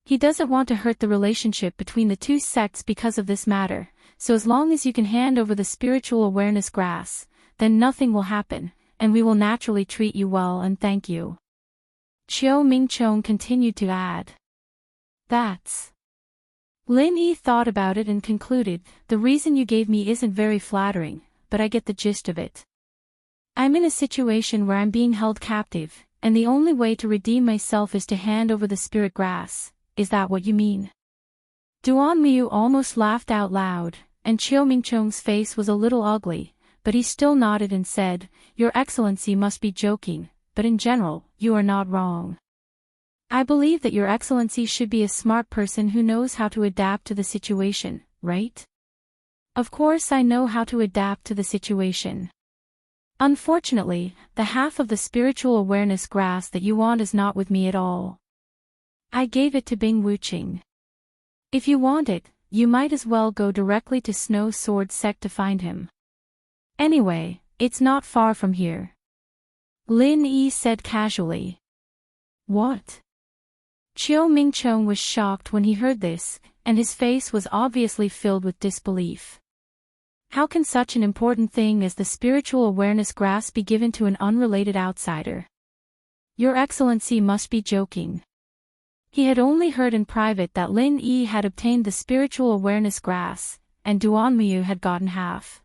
He doesn't want to hurt the relationship between the two sects because of this matter, so as long as you can hand over the spiritual awareness grass, then nothing will happen, and we will naturally treat you well and thank you. Chiu Mingchong continued to add. That's. Lin Yi thought about it and concluded, the reason you gave me isn't very flattering, but I get the gist of it. I'm in a situation where I'm being held captive, and the only way to redeem myself is to hand over the spirit grass. Is that what you mean? Duan Muyu almost laughed out loud, and Chiu Mingchong's face was a little ugly, but he still nodded and said, "Your Excellency must be joking, but in general, you are not wrong. I believe that Your Excellency should be a smart person who knows how to adapt to the situation, right?" "Of course I know how to adapt to the situation. Unfortunately, the half of the spiritual awareness grass that you want is not with me at all. I gave it to Bing Wuqing. If you want it, you might as well go directly to Snow Sword Sect to find him. Anyway, it's not far from here." Lin Yi said casually. "What?" Chiu Mingchong was shocked when he heard this, and his face was obviously filled with disbelief. How can such an important thing as the spiritual awareness grass be given to an unrelated outsider? Your Excellency must be joking. He had only heard in private that Lin Yi had obtained the spiritual awareness grass, and Duan Miu had gotten half.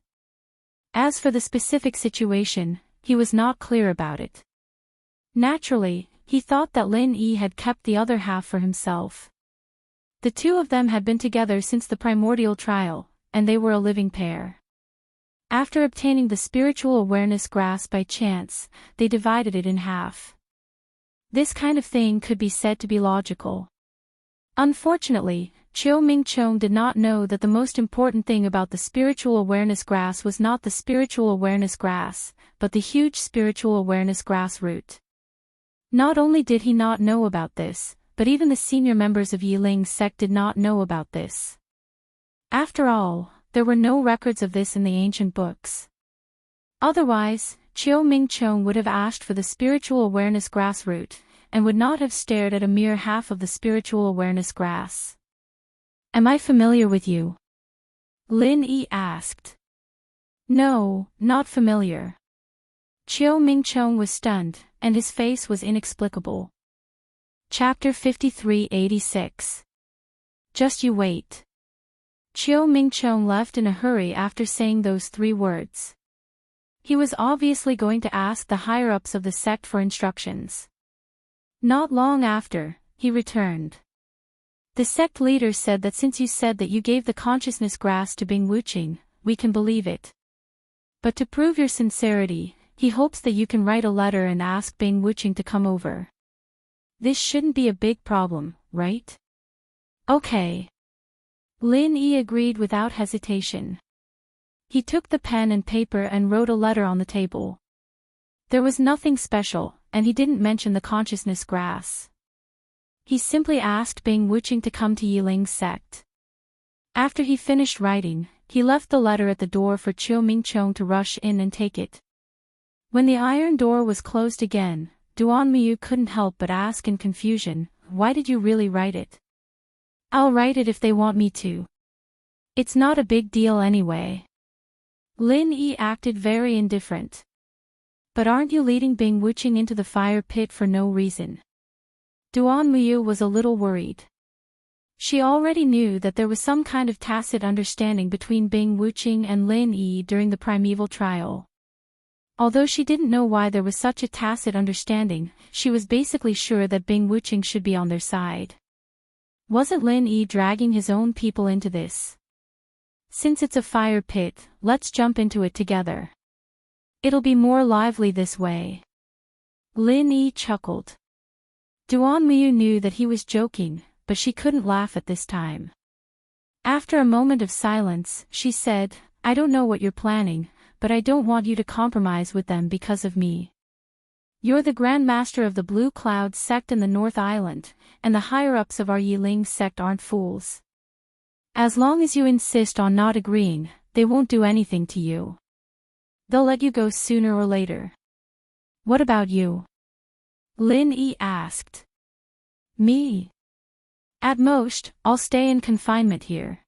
As for the specific situation, he was not clear about it. Naturally, he thought that Lin Yi had kept the other half for himself. The two of them had been together since the primordial trial, and they were a living pair. After obtaining the spiritual awareness grass by chance, they divided it in half. This kind of thing could be said to be logical. Unfortunately, Chiu Mingchong did not know that the most important thing about the spiritual awareness grass was not the spiritual awareness grass, but the huge spiritual awareness grass root. Not only did he not know about this, but even the senior members of Yiling's sect did not know about this. After all, there were no records of this in the ancient books. Otherwise, Chiu Mingchong would have asked for the spiritual awareness grass root, and would not have stared at a mere half of the spiritual awareness grass. "Am I familiar with you?" Lin Yi asked. "No, not familiar." Chiu Mingchong was stunned, and his face was inexplicable. Chapter 5386. Just you wait. Chiu Mingchong left in a hurry after saying those 3 words. He was obviously going to ask the higher-ups of the sect for instructions. Not long after, he returned. "The sect leader said that since you said that you gave the consciousness grass to Bing Wuqing, we can believe it. But to prove your sincerity, he hopes that you can write a letter and ask Bing Wuqing to come over. This shouldn't be a big problem, right?" "Okay." Lin Yi agreed without hesitation. He took the pen and paper and wrote a letter on the table. There was nothing special, and he didn't mention the consciousness grass. He simply asked Bing Wuqing to come to Yiling's sect. After he finished writing, he left the letter at the door for Chiu Mingchong to rush in and take it. When the iron door was closed again, Duan Miu couldn't help but ask in confusion, "Why did you really write it?" "I'll write it if they want me to. It's not a big deal anyway." Lin Yi acted very indifferent. "But aren't you leading Bing Wuqing into the fire pit for no reason?" Duan Miu was a little worried. She already knew that there was some kind of tacit understanding between Bing Wuqing and Lin Yi during the primeval trial. Although she didn't know why there was such a tacit understanding, she was basically sure that Bing Wuqing should be on their side. Wasn't Lin Yi dragging his own people into this? "Since it's a fire pit, let's jump into it together. It'll be more lively this way." Lin Yi chuckled. Duan Miu knew that he was joking, but she couldn't laugh at this time. After a moment of silence, she said, "I don't know what you're planning, but I don't want you to compromise with them because of me. You're the Grand Master of the Blue Cloud sect in the North Island, and the higher-ups of our Yiling sect aren't fools. As long as you insist on not agreeing, they won't do anything to you. They'll let you go sooner or later." "What about you?" Lin Yi asked. "Me? At most, I'll stay in confinement here.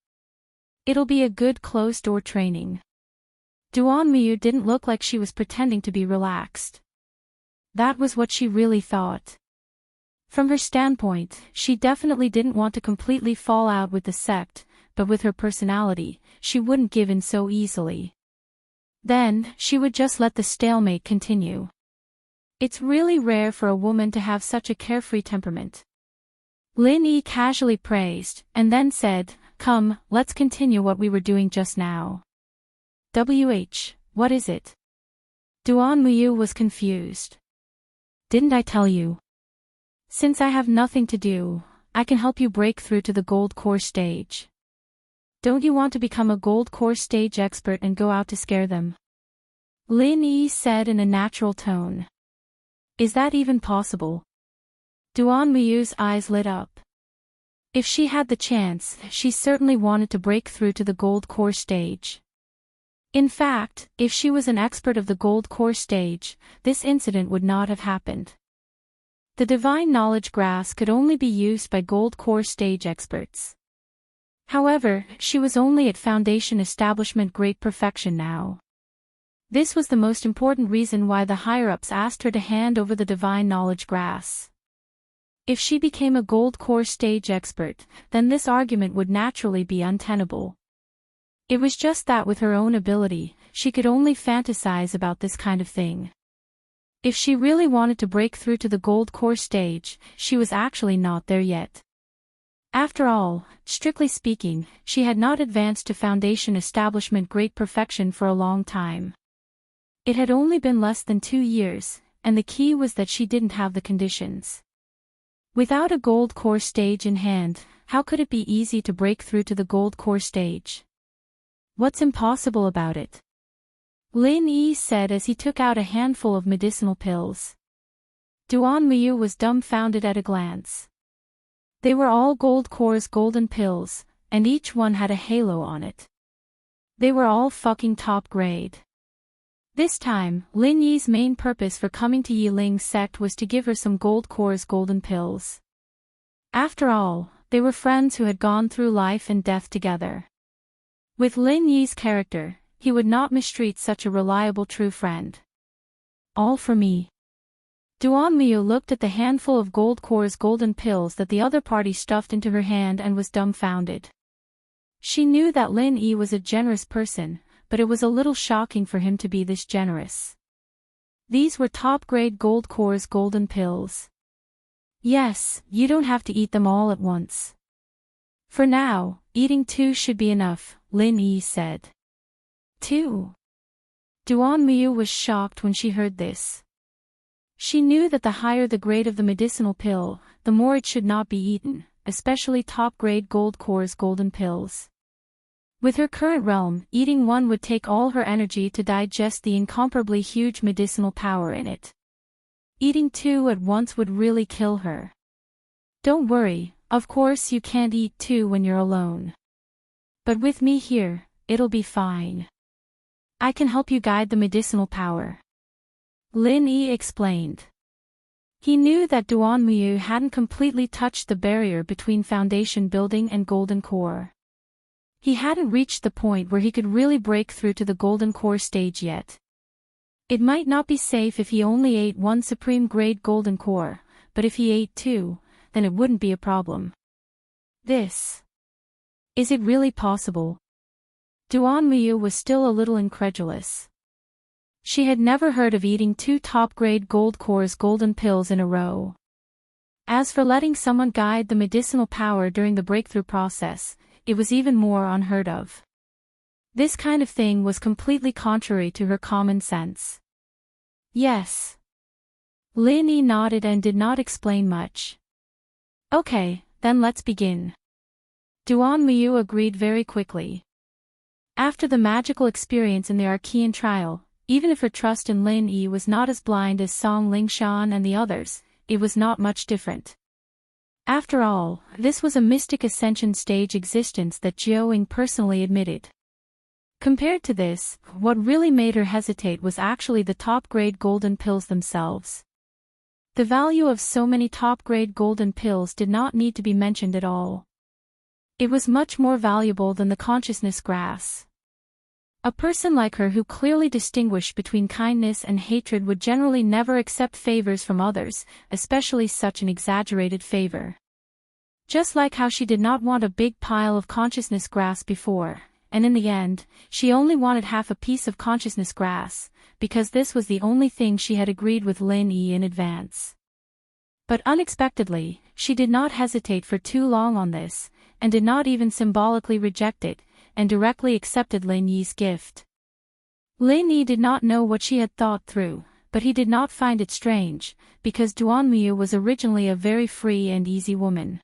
It'll be a good closed-door training." Duan Miu didn't look like she was pretending to be relaxed. That was what she really thought. From her standpoint, she definitely didn't want to completely fall out with the sect, but with her personality, she wouldn't give in so easily. Then, she would just let the stalemate continue. It's really rare for a woman to have such a carefree temperament. Lin Yi casually praised, and then said, Come, let's continue what we were doing just now. What is it? Duan Muyu was confused. Didn't I tell you? Since I have nothing to do, I can help you break through to the gold core stage. Don't you want to become a gold core stage expert and go out to scare them? Lin Yi said in a natural tone. Is that even possible? Duan Muyu's eyes lit up. If she had the chance, she certainly wanted to break through to the gold core stage. In fact, if she was an expert of the gold core stage, this incident would not have happened. The divine knowledge grass could only be used by gold core stage experts. However, she was only at foundation establishment great perfection now. This was the most important reason why the higher-ups asked her to hand over the divine knowledge grass. If she became a gold core stage expert, then this argument would naturally be untenable. It was just that with her own ability, she could only fantasize about this kind of thing. If she really wanted to break through to the gold core stage, she was actually not there yet. After all, strictly speaking, she had not advanced to foundation establishment great perfection for a long time. It had only been less than 2 years, and the key was that she didn't have the conditions. Without a gold core stage in hand, how could it be easy to break through to the gold core stage? What's impossible about it? Lin Yi said as he took out a handful of medicinal pills. Duan Muyu was dumbfounded at a glance. They were all gold core's golden pills, and each one had a halo on it. They were all fucking top grade. This time, Lin Yi's main purpose for coming to Yiling's sect was to give her some gold core's golden pills. After all, they were friends who had gone through life and death together. With Lin Yi's character, he would not mistreat such a reliable true friend. All for me. Duan Muyu looked at the handful of gold core's golden pills that the other party stuffed into her hand and was dumbfounded. She knew that Lin Yi was a generous person, but it was a little shocking for him to be this generous. These were top-grade gold core's golden pills. Yes, you don't have to eat them all at once. For now, eating 2 should be enough, Lin Yi said. 2. Duan Muyu was shocked when she heard this. She knew that the higher the grade of the medicinal pill, the more it should not be eaten, especially top-grade gold core's golden pills. With her current realm, eating 1 would take all her energy to digest the incomparably huge medicinal power in it. Eating 2 at once would really kill her. Don't worry, of course you can't eat 2 when you're alone. But with me here, it'll be fine. I can help you guide the medicinal power. Lin Yi explained. He knew that Duan Muyu hadn't completely touched the barrier between foundation building and golden core. He hadn't reached the point where he could really break through to the golden core stage yet. It might not be safe if he only ate 1 supreme grade golden core, but if he ate 2, then it wouldn't be a problem. Is it really possible? Duan Muyu was still a little incredulous. She had never heard of eating 2 top-grade gold core's golden pills in a row. As for letting someone guide the medicinal power during the breakthrough process, it was even more unheard of. This kind of thing was completely contrary to her common sense. Yes. Lin Yi nodded and did not explain much. Okay, then let's begin. Duan Muyu agreed very quickly. After the magical experience in the Archean trial, even if her trust in Lin Yi was not as blind as Song Lingshan and the others, it was not much different. After all, this was a mystic ascension stage existence that Jiao personally admitted. Compared to this, what really made her hesitate was actually the top-grade golden pills themselves. The value of so many top-grade golden pills did not need to be mentioned at all. It was much more valuable than the consciousness grass. A person like her who clearly distinguished between kindness and hatred would generally never accept favors from others, especially such an exaggerated favor. Just like how she did not want a big pile of consciousness grass before, and in the end, she only wanted half a piece of consciousness grass, because this was the only thing she had agreed with Lin Yi in advance. But unexpectedly, she did not hesitate for too long on this, and did not even symbolically reject it, and directly accepted Lin Yi's gift. Lin Yi did not know what she had thought through, but he did not find it strange, because Duanmu was originally a very free and easy woman.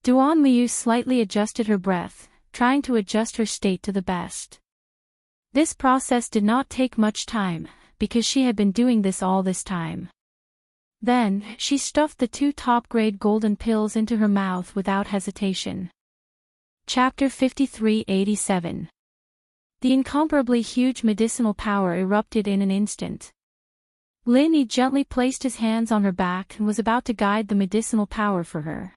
Duanmu slightly adjusted her breath, trying to adjust her state to the best. This process did not take much time, because she had been doing this all this time. Then, she stuffed the 2 top-grade golden pills into her mouth without hesitation. Chapter 5387. The incomparably huge medicinal power erupted in an instant. Lin Yi gently placed his hands on her back and was about to guide the medicinal power for her.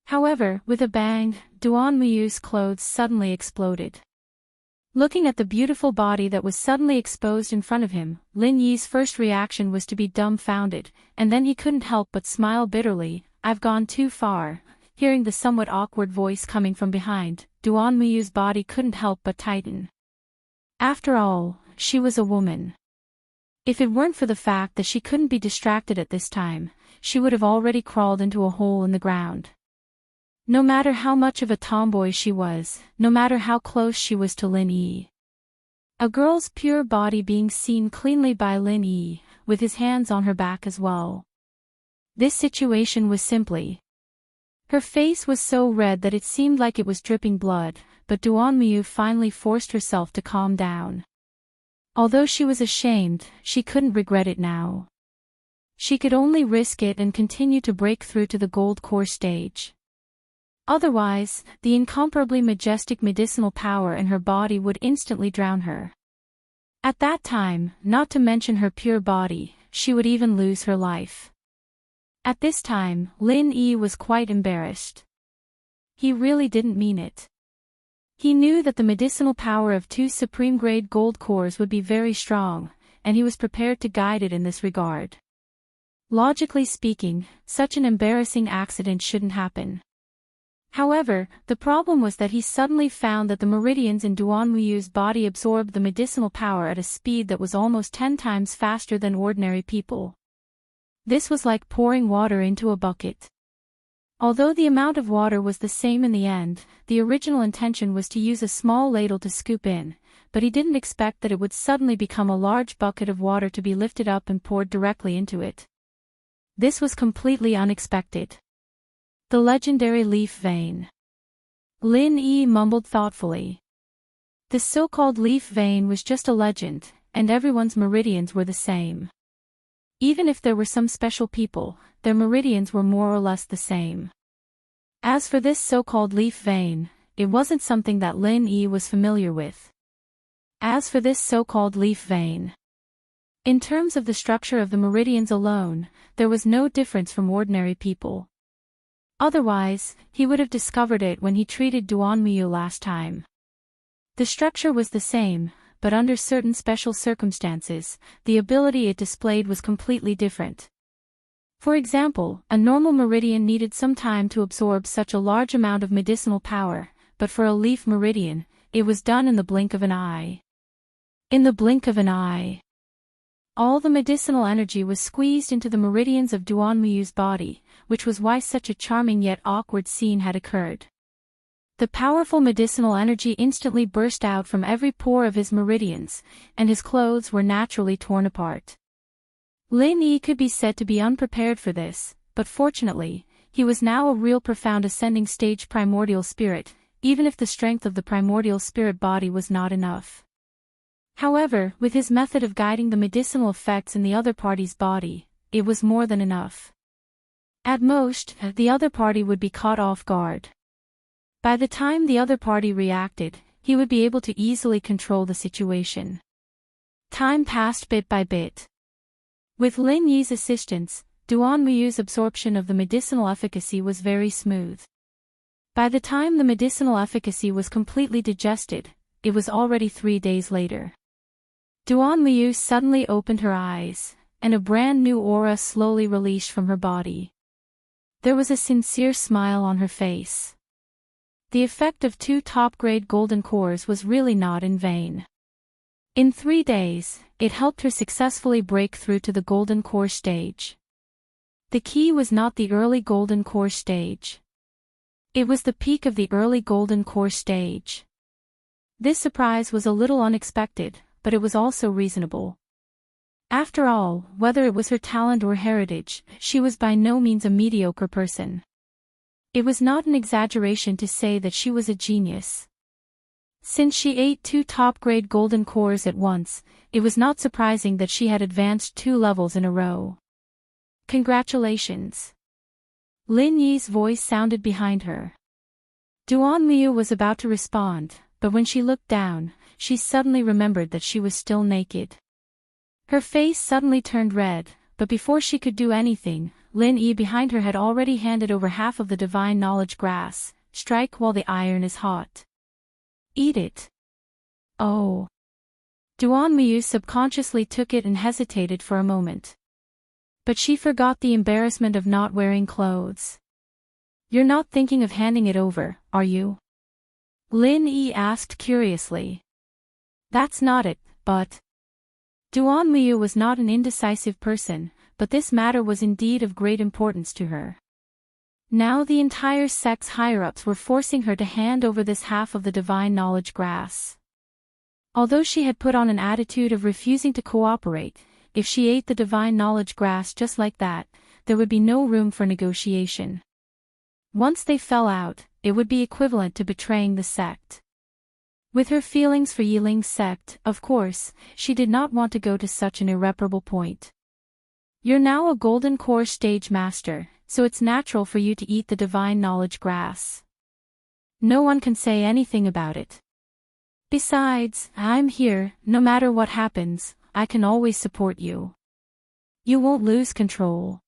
However, with a bang, Duanmu's clothes suddenly exploded. Looking at the beautiful body that was suddenly exposed in front of him, Lin Yi's first reaction was to be dumbfounded, and then he couldn't help but smile bitterly. "I've gone too far." Hearing the somewhat awkward voice coming from behind, Duanmu's body couldn't help but tighten. After all, she was a woman. If it weren't for the fact that she couldn't be distracted at this time, she would have already crawled into a hole in the ground. No matter how much of a tomboy she was, no matter how close she was to Lin Yi. A girl's pure body being seen cleanly by Lin Yi, with his hands on her back as well. This situation was simply. Her face was so red that it seemed like it was dripping blood, but Duanmu finally forced herself to calm down. Although she was ashamed, she couldn't regret it now. She could only risk it and continue to break through to the gold core stage. Otherwise, the incomparably majestic medicinal power in her body would instantly drown her. At that time, not to mention her pure body, she would even lose her life. At this time, Lin Yi was quite embarrassed. He really didn't mean it. He knew that the medicinal power of 2 supreme-grade gold cores would be very strong, and he was prepared to guide it in this regard. Logically speaking, such an embarrassing accident shouldn't happen. However, the problem was that he suddenly found that the meridians in Duanmu's body absorbed the medicinal power at a speed that was almost 10 times faster than ordinary people. This was like pouring water into a bucket. Although the amount of water was the same in the end, the original intention was to use a small ladle to scoop in, but he didn't expect that it would suddenly become a large bucket of water to be lifted up and poured directly into it. This was completely unexpected. The legendary leaf vein. Lin Yi mumbled thoughtfully. The so-called leaf vein was just a legend, and everyone's meridians were the same. Even if there were some special people, their meridians were more or less the same. As for this so-called leaf vein, it wasn't something that Lin Yi was familiar with. In terms of the structure of the meridians alone, there was no difference from ordinary people. Otherwise, he would have discovered it when he treated Duanmu last time. The structure was the same, but under certain special circumstances, the ability it displayed was completely different. For example, a normal meridian needed some time to absorb such a large amount of medicinal power, but for a leaf meridian, it was done in the blink of an eye. In the blink of an eye. All the medicinal energy was squeezed into the meridians of Duanmu's body, which was why such a charming yet awkward scene had occurred. The powerful medicinal energy instantly burst out from every pore of his meridians, and his clothes were naturally torn apart. Lin Yi could be said to be unprepared for this, but fortunately, he was now a real profound ascending stage primordial spirit, even if the strength of the primordial spirit body was not enough. However, with his method of guiding the medicinal effects in the other party's body, it was more than enough. At most, the other party would be caught off guard. By the time the other party reacted, he would be able to easily control the situation. Time passed bit by bit. With Lin Yi's assistance, Duanmu's absorption of the medicinal efficacy was very smooth. By the time the medicinal efficacy was completely digested, it was already 3 days later. Duanmu suddenly opened her eyes, and a brand new aura slowly released from her body. There was a sincere smile on her face. The effect of 2 top-grade golden cores was really not in vain. In 3 days, it helped her successfully break through to the golden core stage. The key was not the early golden core stage. It was the peak of the early golden core stage. This surprise was a little unexpected, but it was also reasonable. After all, whether it was her talent or heritage, she was by no means a mediocre person. It was not an exaggeration to say that she was a genius. Since she ate 2 top-grade golden cores at once, it was not surprising that she had advanced 2 levels in a row. Congratulations. Lin Yi's voice sounded behind her. Duan Miu was about to respond, but when she looked down, she suddenly remembered that she was still naked. Her face suddenly turned red, but before she could do anything, Lin Yi behind her had already handed over half of the divine knowledge grass. Strike while the iron is hot. Eat it. Oh. Duan Miu subconsciously took it and hesitated for a moment. But she forgot the embarrassment of not wearing clothes. You're not thinking of handing it over, are you? Lin Yi asked curiously. That's not it, but... Duan Miu was not an indecisive person, but this matter was indeed of great importance to her. Now the entire sect's higher-ups were forcing her to hand over this half of the divine knowledge grass. Although she had put on an attitude of refusing to cooperate, if she ate the divine knowledge grass just like that, there would be no room for negotiation. Once they fell out, it would be equivalent to betraying the sect. With her feelings for Yiling's sect, of course, she did not want to go to such an irreparable point. You're now a golden core stage master, so it's natural for you to eat the divine knowledge grass. No one can say anything about it. Besides, I'm here, no matter what happens, I can always support you. You won't lose control.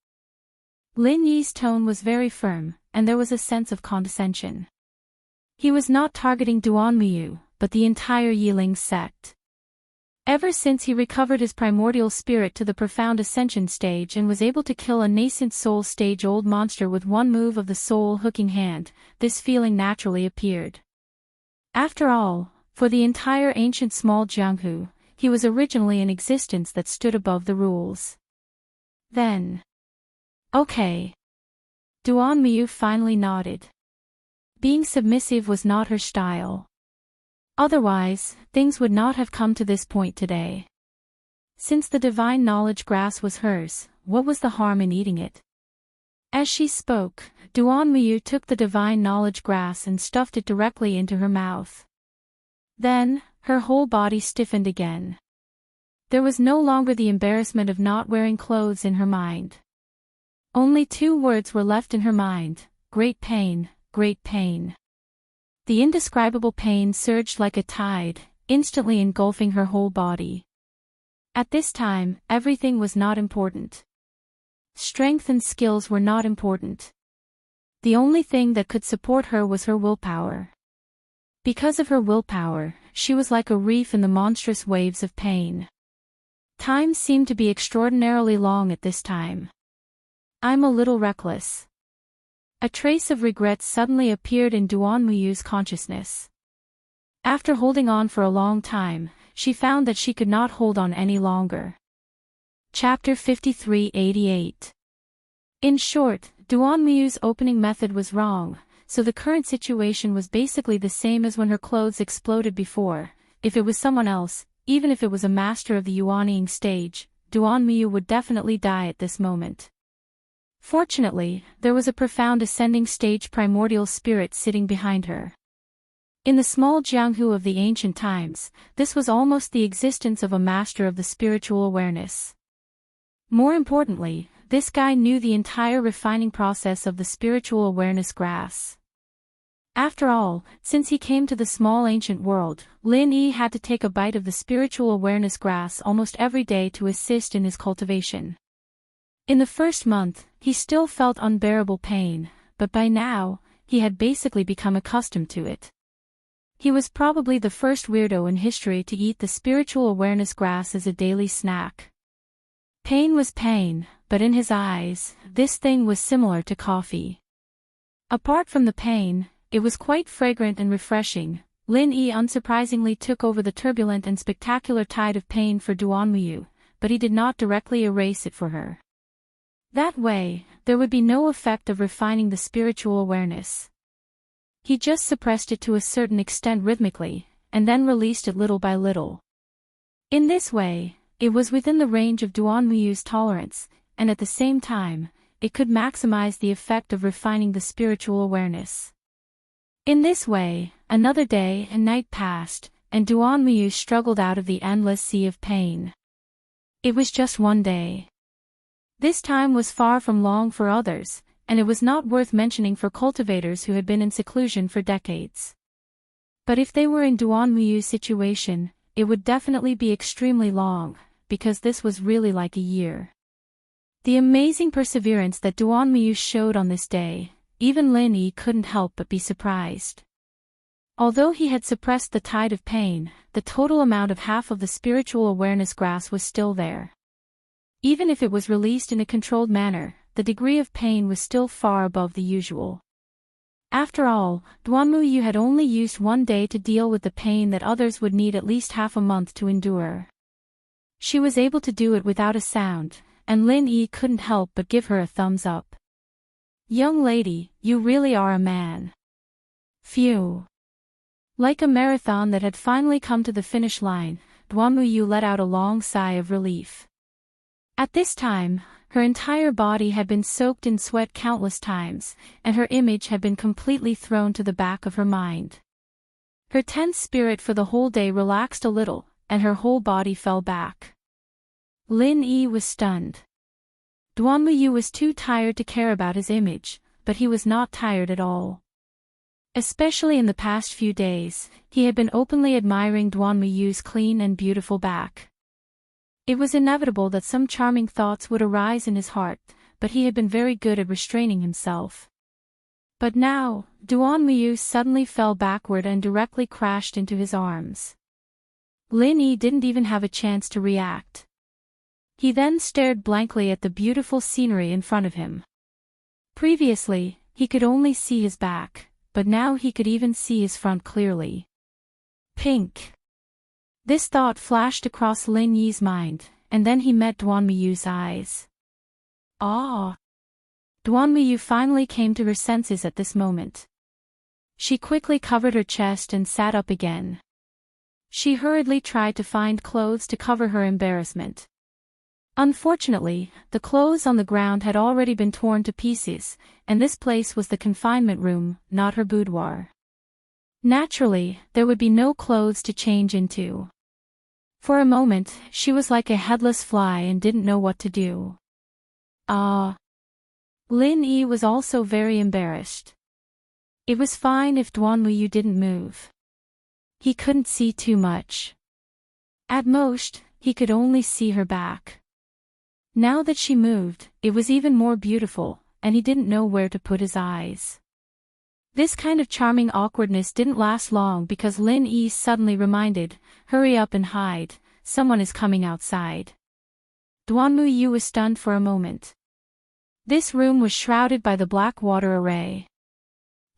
Lin Yi's tone was very firm, and there was a sense of condescension. He was not targeting Duan Miu, but the entire Yiling sect. Ever since he recovered his primordial spirit to the profound ascension stage and was able to kill a nascent soul stage-old monster with one move of the soul-hooking hand, this feeling naturally appeared. After all, for the entire ancient small Jianghu, he was originally an existence that stood above the rules. Then. Okay. Duan Miu finally nodded. Being submissive was not her style. Otherwise, things would not have come to this point today. Since the divine knowledge grass was hers, what was the harm in eating it? As she spoke, Duan Miu took the divine knowledge grass and stuffed it directly into her mouth. Then, her whole body stiffened again. There was no longer the embarrassment of not wearing clothes in her mind. Only 2 words were left in her mind: great pain, great pain. The indescribable pain surged like a tide, instantly engulfing her whole body. At this time, everything was not important. Strength and skills were not important. The only thing that could support her was her willpower. Because of her willpower, she was like a reef in the monstrous waves of pain. Time seemed to be extraordinarily long at this time. I'm a little reckless. A trace of regret suddenly appeared in Duan Miu's consciousness. After holding on for a long time, she found that she could not hold on any longer. Chapter 5388. In short, Duan Miu's opening method was wrong, so the current situation was basically the same as when her clothes exploded before. If it was someone else, even if it was a master of the Yuanying stage, Duan Miu would definitely die at this moment. Fortunately, there was a profound ascending stage primordial spirit sitting behind her. In the small Jianghu of the ancient times, this was almost the existence of a master of the spiritual awareness. More importantly, this guy knew the entire refining process of the spiritual awareness grass. After all, since he came to the small ancient world, Lin Yi had to take a bite of the spiritual awareness grass almost every day to assist in his cultivation. In the first month, he still felt unbearable pain, but by now, he had basically become accustomed to it. He was probably the first weirdo in history to eat the spiritual awareness grass as a daily snack. Pain was pain, but in his eyes, this thing was similar to coffee. Apart from the pain, it was quite fragrant and refreshing. Lin Yi unsurprisingly took over the turbulent and spectacular tide of pain for Duan Miu, but he did not directly erase it for her. That way, there would be no effect of refining the spiritual awareness. He just suppressed it to a certain extent rhythmically, and then released it little by little. In this way, it was within the range of Duan Muyu's tolerance, and at the same time, it could maximize the effect of refining the spiritual awareness. In this way, another day and night passed, and Duan Muyu struggled out of the endless sea of pain. It was just one day. This time was far from long for others, and it was not worth mentioning for cultivators who had been in seclusion for decades. But if they were in Duan Muyu's situation, it would definitely be extremely long, because this was really like a year. The amazing perseverance that Duan Muyu showed on this day, even Lin Yi couldn't help but be surprised. Although he had suppressed the tide of pain, the total amount of half of the spiritual awareness grass was still there. Even if it was released in a controlled manner, the degree of pain was still far above the usual. After all, Duan Muyu had only used one day to deal with the pain that others would need at least half a month to endure. She was able to do it without a sound, and Lin Yi couldn't help but give her a thumbs up. "Young lady, you really are a man." Phew. Like a marathon that had finally come to the finish line, Duan Muyu let out a long sigh of relief. At this time, her entire body had been soaked in sweat countless times, and her image had been completely thrown to the back of her mind. Her tense spirit for the whole day relaxed a little, and her whole body fell back. Lin Yi was stunned. Duan Muyu was too tired to care about his image, but he was not tired at all. Especially in the past few days, he had been openly admiring Duan Muyu's clean and beautiful back. It was inevitable that some charming thoughts would arise in his heart, but he had been very good at restraining himself. But now, Duan Muyu suddenly fell backward and directly crashed into his arms. Lin Yi didn't even have a chance to react. He then stared blankly at the beautiful scenery in front of him. Previously, he could only see his back, but now he could even see his front clearly. Pink. This thought flashed across Lin Yi's mind, and then he met Duan Muyu's eyes. Ah! Duan Muyu finally came to her senses at this moment. She quickly covered her chest and sat up again. She hurriedly tried to find clothes to cover her embarrassment. Unfortunately, the clothes on the ground had already been torn to pieces, and this place was the confinement room, not her boudoir. Naturally, there would be no clothes to change into. For a moment, she was like a headless fly and didn't know what to do. Lin Yi was also very embarrassed. It was fine if Duan Muyu didn't move. He couldn't see too much. At most, he could only see her back. Now that she moved, it was even more beautiful, and he didn't know where to put his eyes. This kind of charming awkwardness didn't last long because Lin Yi suddenly reminded, "Hurry up and hide, someone is coming outside." Duan Muyu was stunned for a moment. This room was shrouded by the black water array.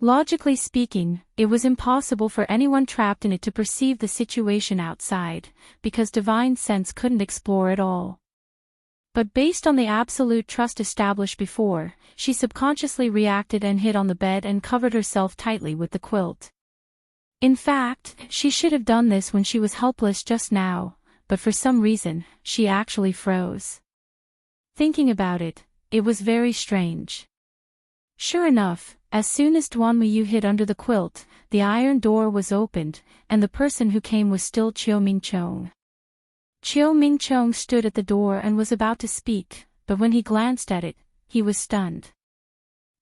Logically speaking, it was impossible for anyone trapped in it to perceive the situation outside, because divine sense couldn't explore at all. But based on the absolute trust established before, she subconsciously reacted and hid on the bed and covered herself tightly with the quilt. In fact, she should have done this when she was helpless just now, but for some reason, she actually froze. Thinking about it, it was very strange. Sure enough, as soon as Duan Muyu hid under the quilt, the iron door was opened, and the person who came was still Qiu Mingchong. Qiu Mingchong stood at the door and was about to speak, but when he glanced at it, he was stunned.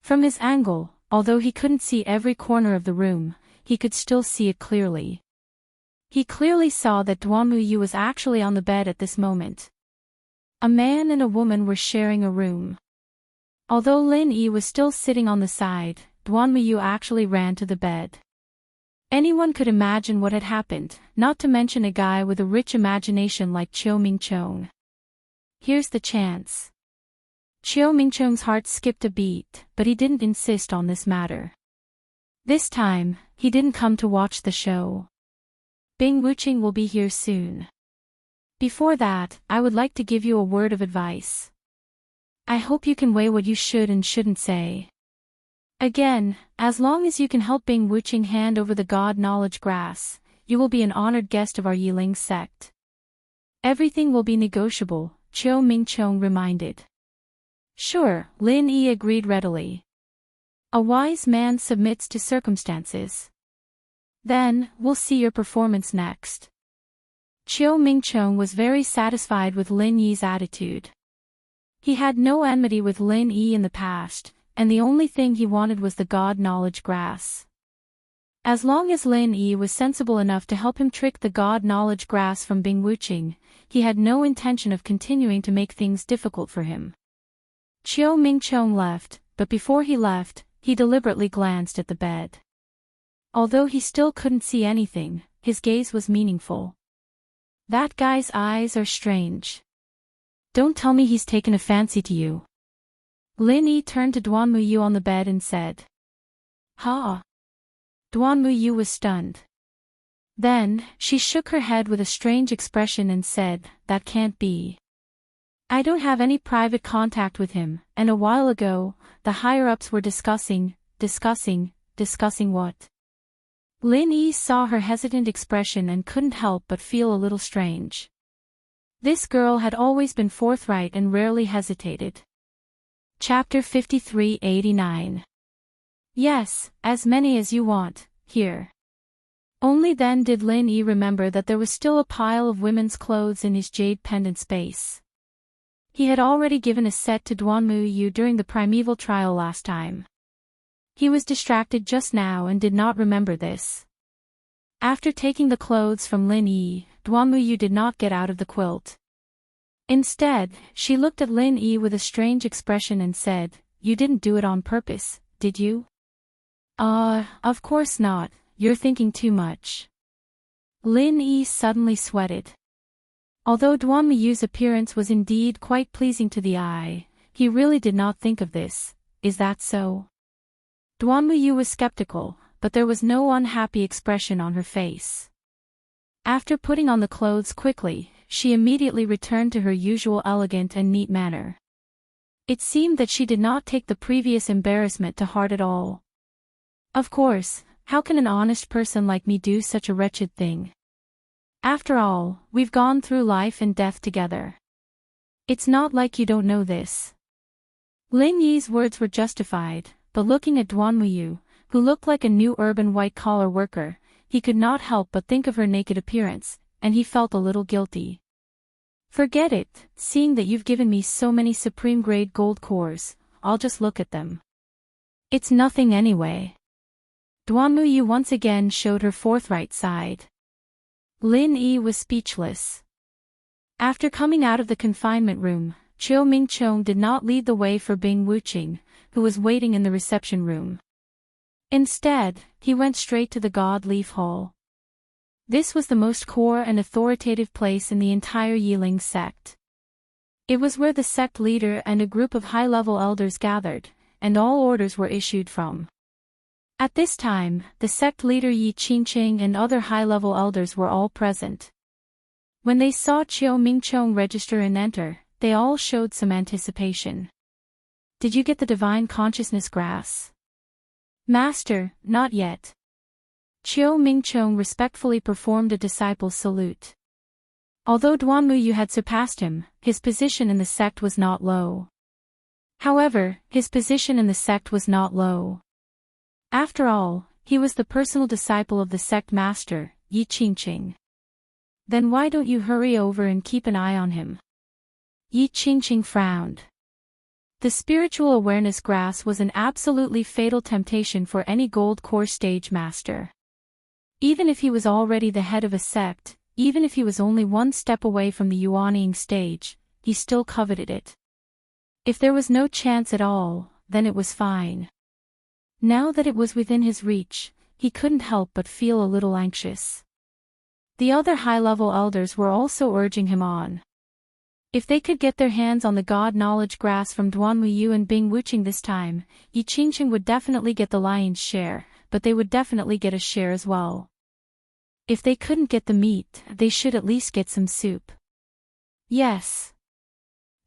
From his angle, although he couldn't see every corner of the room, he could still see it clearly. He clearly saw that Duan Muyu was actually on the bed at this moment. A man and a woman were sharing a room. Although Lin Yi was still sitting on the side, Duan Muyu actually ran to the bed. Anyone could imagine what had happened, not to mention a guy with a rich imagination like Qiu Mingchong. Here's the chance. Qiu Mingchong's heart skipped a beat, but he didn't insist on this matter. This time, he didn't come to watch the show. Bing Wuqing will be here soon. Before that, I would like to give you a word of advice. I hope you can weigh what you should and shouldn't say. Again, as long as you can help Bing Wuching hand over the God Knowledge Grass, you will be an honored guest of our Yiling sect. Everything will be negotiable, Chiu Mingchong reminded. Sure, Lin Yi agreed readily. A wise man submits to circumstances. Then, we'll see your performance next. Chiu Mingchong was very satisfied with Lin Yi's attitude. He had no enmity with Lin Yi in the past, and the only thing he wanted was the God Knowledge Grass. As long as Lin Yi was sensible enough to help him trick the God Knowledge Grass from Bing Wuching, he had no intention of continuing to make things difficult for him. Chiu Mingchong left, but before he left, he deliberately glanced at the bed. Although he still couldn't see anything, his gaze was meaningful. That guy's eyes are strange. Don't tell me he's taken a fancy to you. Lin Yi turned to Duan Muyu on the bed and said. Ha! Duan Muyu was stunned. Then, she shook her head with a strange expression and said, that can't be. I don't have any private contact with him, and a while ago, the higher-ups were discussing what? Lin Yi saw her hesitant expression and couldn't help but feel a little strange. This girl had always been forthright and rarely hesitated. Chapter 5389. Yes, as many as you want, here. Only then did Lin Yi remember that there was still a pile of women's clothes in his jade pendant space. He had already given a set to Duan Muyu during the primeval trial last time. He was distracted just now and did not remember this. After taking the clothes from Lin Yi, Duan Muyu did not get out of the quilt. Instead, she looked at Lin Yi with a strange expression and said, You didn't do it on purpose, did you? Of course not, you're thinking too much. Lin Yi suddenly sweated. Although Duan Muyu's appearance was indeed quite pleasing to the eye, he really did not think of this. Is that so? Duan Muyu was skeptical, but there was no unhappy expression on her face. After putting on the clothes quickly, she immediately returned to her usual elegant and neat manner. It seemed that she did not take the previous embarrassment to heart at all. Of course, how can an honest person like me do such a wretched thing? After all, we've gone through life and death together. It's not like you don't know this. Lin Yi's words were justified, but looking at Duan Muyu, who looked like a new urban white-collar worker, he could not help but think of her naked appearance, and he felt a little guilty. Forget it, seeing that you've given me so many supreme-grade gold cores, I'll just look at them. It's nothing anyway. Duan Muyu once again showed her forthright side. Lin Yi was speechless. After coming out of the confinement room, Chiu Mingchong did not lead the way for Bing Wuching, who was waiting in the reception room. Instead, he went straight to the God Leaf Hall. This was the most core and authoritative place in the entire Yiling sect. It was where the sect leader and a group of high-level elders gathered, and all orders were issued from. At this time, the sect leader Yi Qingqing and other high-level elders were all present. When they saw Chiu Mingchong register and enter, they all showed some anticipation. Did you get the divine consciousness grass? Master, not yet. Chiu Mingchong respectfully performed a disciple's salute. Although Duan Muyu had surpassed him, his position in the sect was not low. After all, he was the personal disciple of the sect master, Yi Qingqing. Then why don't you hurry over and keep an eye on him? Yi Qingqing frowned. The spiritual awareness grass was an absolutely fatal temptation for any gold core stage master. Even if he was already the head of a sect, even if he was only one step away from the Yuanying stage, he still coveted it. If there was no chance at all, then it was fine. Now that it was within his reach, he couldn't help but feel a little anxious. The other high-level elders were also urging him on. If they could get their hands on the God Knowledge Grass from Duan Muyu and Bing Wuching this time, Yi Qingqing would definitely get the lion's share, but they would definitely get a share as well. If they couldn't get the meat, they should at least get some soup. Yes.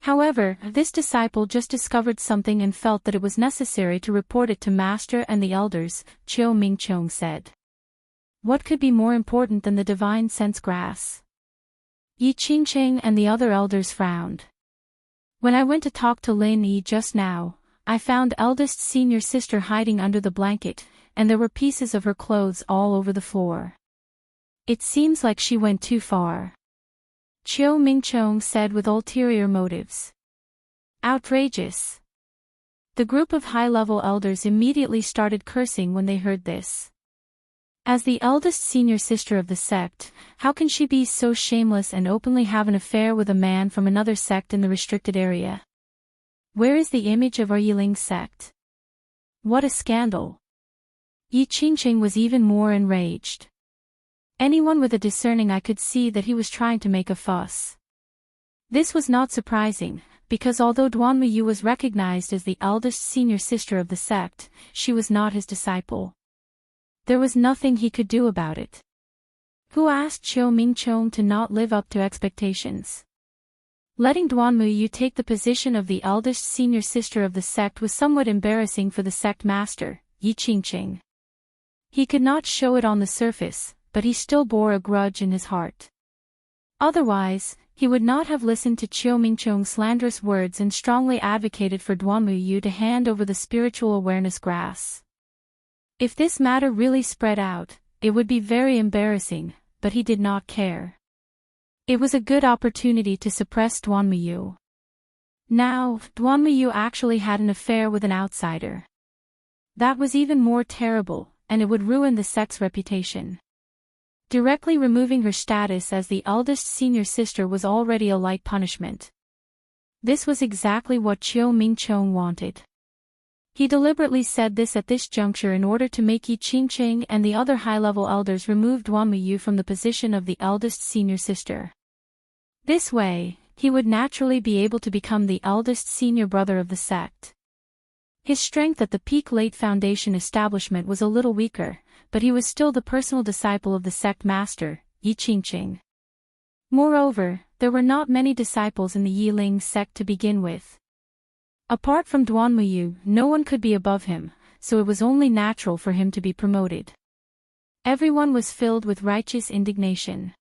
However, this disciple just discovered something and felt that it was necessary to report it to Master and the elders, Qiu Mingchong said. What could be more important than the divine sense grass? Yi Qingqing and the other elders frowned. When I went to talk to Lin Yi just now, I found eldest senior sister hiding under the blanket, and there were pieces of her clothes all over the floor. It seems like she went too far. Qiu Mingchong said with ulterior motives. Outrageous. The group of high-level elders immediately started cursing when they heard this. As the eldest senior sister of the sect, how can she be so shameless and openly have an affair with a man from another sect in the restricted area? Where is the image of our Yiling sect? What a scandal! Yi Qingqing was even more enraged. Anyone with a discerning eye could see that he was trying to make a fuss. This was not surprising, because although Duanmuyu was recognized as the eldest senior sister of the sect, she was not his disciple. There was nothing he could do about it. Who asked Qiu Mingchong to not live up to expectations? Letting Duanmuyu take the position of the eldest senior sister of the sect was somewhat embarrassing for the sect master, Yi Qingqing. He could not show it on the surface, but he still bore a grudge in his heart. Otherwise, he would not have listened to Qiu Mingchong's slanderous words and strongly advocated for Duanmuyu to hand over the spiritual awareness grass. If this matter really spread out, it would be very embarrassing, but he did not care. It was a good opportunity to suppress Duanmuyu. Now, Duanmuyu actually had an affair with an outsider. That was even more terrible, and it would ruin the sect's reputation. Directly removing her status as the eldest senior sister was already a light punishment. This was exactly what Qiu Mingchong wanted. He deliberately said this at this juncture in order to make Yi Qingqing and the other high-level elders remove Duanmuyu from the position of the eldest senior sister. This way, he would naturally be able to become the eldest senior brother of the sect. His strength at the peak late foundation establishment was a little weaker, but he was still the personal disciple of the sect master, Yi Qingqing. Moreover, there were not many disciples in the Yiling sect to begin with. Apart from Duanmuyu, no one could be above him, so it was only natural for him to be promoted. Everyone was filled with righteous indignation.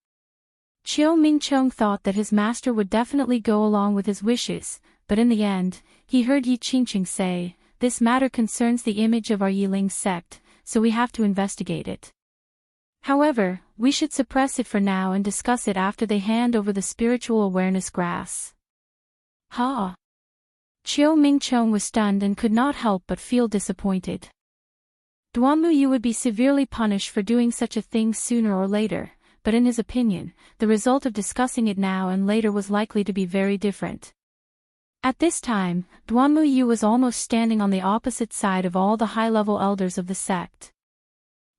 Qiu Mingchong thought that his master would definitely go along with his wishes, but in the end, he heard Yi Qingqing say, "This matter concerns the image of our Yiling sect, so we have to investigate it. However, we should suppress it for now and discuss it after they hand over the spiritual awareness grass." Ha! Qiu Mingchong was stunned and could not help but feel disappointed. Duanmuyu would be severely punished for doing such a thing sooner or later, but in his opinion, the result of discussing it now and later was likely to be very different. At this time, Duanmuyu was almost standing on the opposite side of all the high-level elders of the sect.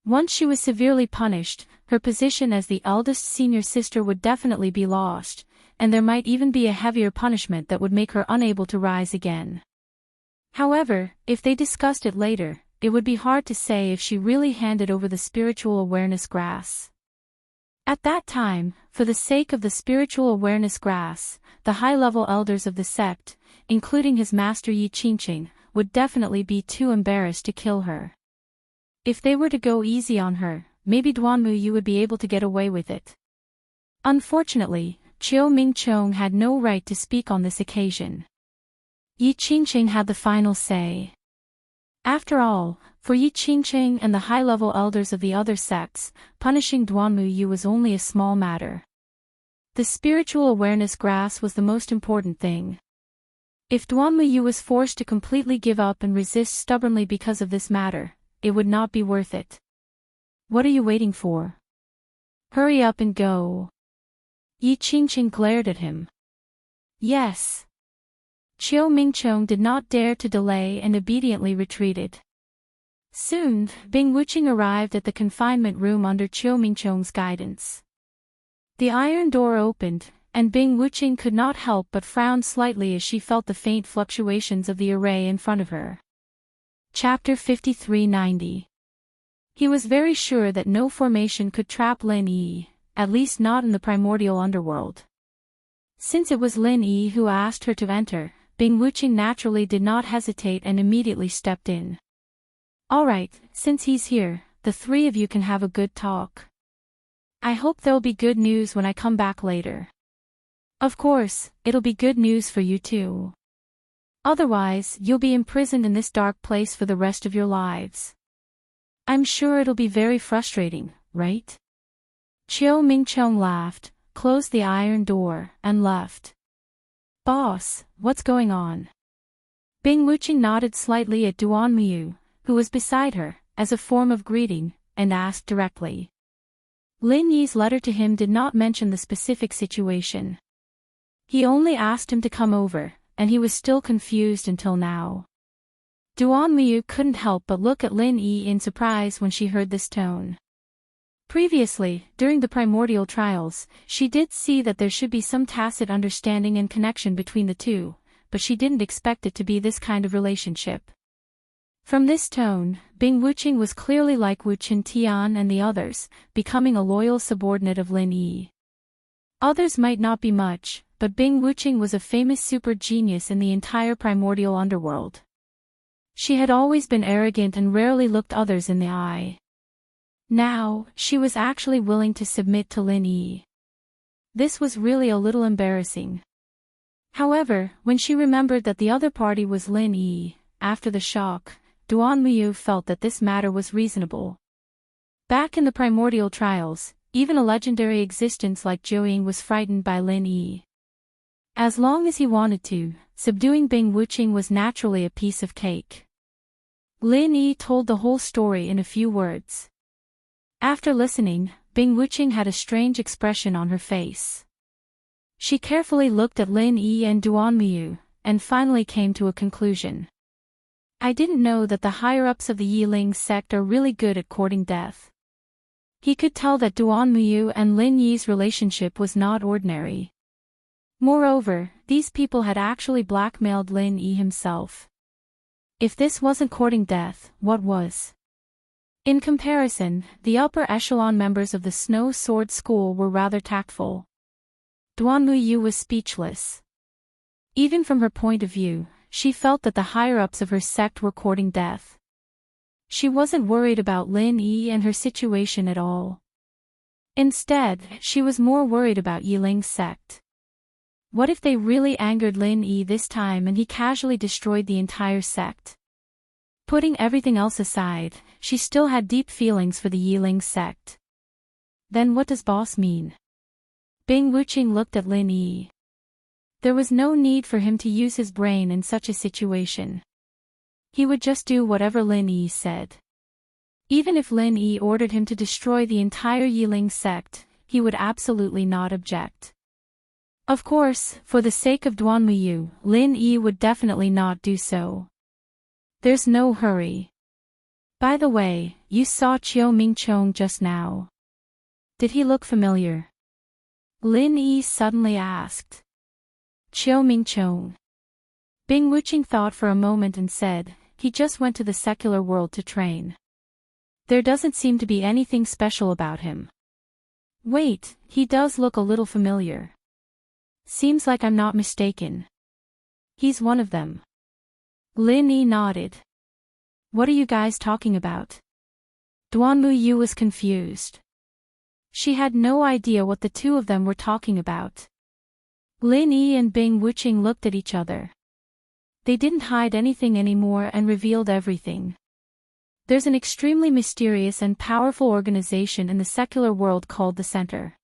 Once she was severely punished, her position as the eldest senior sister would definitely be lost, and there might even be a heavier punishment that would make her unable to rise again. However, if they discussed it later, it would be hard to say if she really handed over the spiritual awareness grass. At that time, for the sake of the spiritual awareness grass, the high-level elders of the sect, including his master Yi Qingqing, would definitely be too embarrassed to kill her. If they were to go easy on her, maybe Duanmuyu would be able to get away with it. Unfortunately, Qiu Mingchong had no right to speak on this occasion. Yi Qingqing had the final say. After all, for Yi Qingqing and the high-level elders of the other sects, punishing Duanmuyu was only a small matter. The spiritual awareness grass was the most important thing. If Duanmuyu was forced to completely give up and resist stubbornly because of this matter, it would not be worth it. What are you waiting for? Hurry up and go. Yi Qingqing glared at him. Yes. Qiu Mingchong did not dare to delay and obediently retreated. Soon, Bing Wuqing arrived at the confinement room under Qiu Mingchong's guidance. The iron door opened, and Bing Wuqing could not help but frown slightly as she felt the faint fluctuations of the array in front of her. Chapter 5390. He was very sure that no formation could trap Lin Yi, at least not in the primordial underworld. Since it was Lin Yi who asked her to enter, Bing Wuqing naturally did not hesitate and immediately stepped in. Alright, since he's here, the three of you can have a good talk. I hope there'll be good news when I come back later. Of course, it'll be good news for you too. Otherwise, you'll be imprisoned in this dark place for the rest of your lives. I'm sure it'll be very frustrating, right? Chiu Mingchong laughed, closed the iron door, and left. Boss, what's going on? Bing Wuqing nodded slightly at Duan Miu, who was beside her, as a form of greeting, and asked directly. Lin Yi's letter to him did not mention the specific situation. He only asked him to come over, and he was still confused until now. Duan Miu couldn't help but look at Lin Yi in surprise when she heard this tone. Previously, during the primordial trials, she did see that there should be some tacit understanding and connection between the two, but she didn't expect it to be this kind of relationship. From this tone, Bing Wuqing was clearly like Wu Qintian and the others, becoming a loyal subordinate of Lin Yi. Others might not be much, but Bing Wuqing was a famous super genius in the entire primordial underworld. She had always been arrogant and rarely looked others in the eye. Now, she was actually willing to submit to Lin Yi. This was really a little embarrassing. However, when she remembered that the other party was Lin Yi, after the shock, Duan Miu felt that this matter was reasonable. Back in the primordial trials, even a legendary existence like Zhou was frightened by Lin Yi. As long as he wanted to, subduing Bing Wuqing was naturally a piece of cake. Lin Yi told the whole story in a few words. After listening, Bing Wuqing had a strange expression on her face. She carefully looked at Lin Yi and Duan Miu, and finally came to a conclusion. I didn't know that the higher-ups of the Yiling sect are really good at courting death. He could tell that Duan Miu and Lin Yi's relationship was not ordinary. Moreover, these people had actually blackmailed Lin Yi himself. If this wasn't courting death, what was? In comparison, the upper echelon members of the Snow Sword School were rather tactful. Duan Miu was speechless. Even from her point of view, she felt that the higher-ups of her sect were courting death. She wasn't worried about Lin Yi and her situation at all. Instead, she was more worried about Yiling's sect. What if they really angered Lin Yi this time and he casually destroyed the entire sect? Putting everything else aside, she still had deep feelings for the Yiling sect. Then what does boss mean? Bing Wuqing looked at Lin Yi. There was no need for him to use his brain in such a situation. He would just do whatever Lin Yi said. Even if Lin Yi ordered him to destroy the entire Yiling sect, he would absolutely not object. Of course, for the sake of Duan Miu, Lin Yi would definitely not do so. There's no hurry. By the way, you saw Chiu Mingchong just now. Did he look familiar? Lin Yi suddenly asked. Chiu Mingchong. Bing Wuqing thought for a moment and said, he just went to the secular world to train. There doesn't seem to be anything special about him. Wait, he does look a little familiar. Seems like I'm not mistaken. He's one of them. Lin Yi nodded. What are you guys talking about? Duan Miu was confused. She had no idea what the two of them were talking about. Lin Yi and Bing Wuqing looked at each other. They didn't hide anything anymore and revealed everything. There's an extremely mysterious and powerful organization in the secular world called the Center.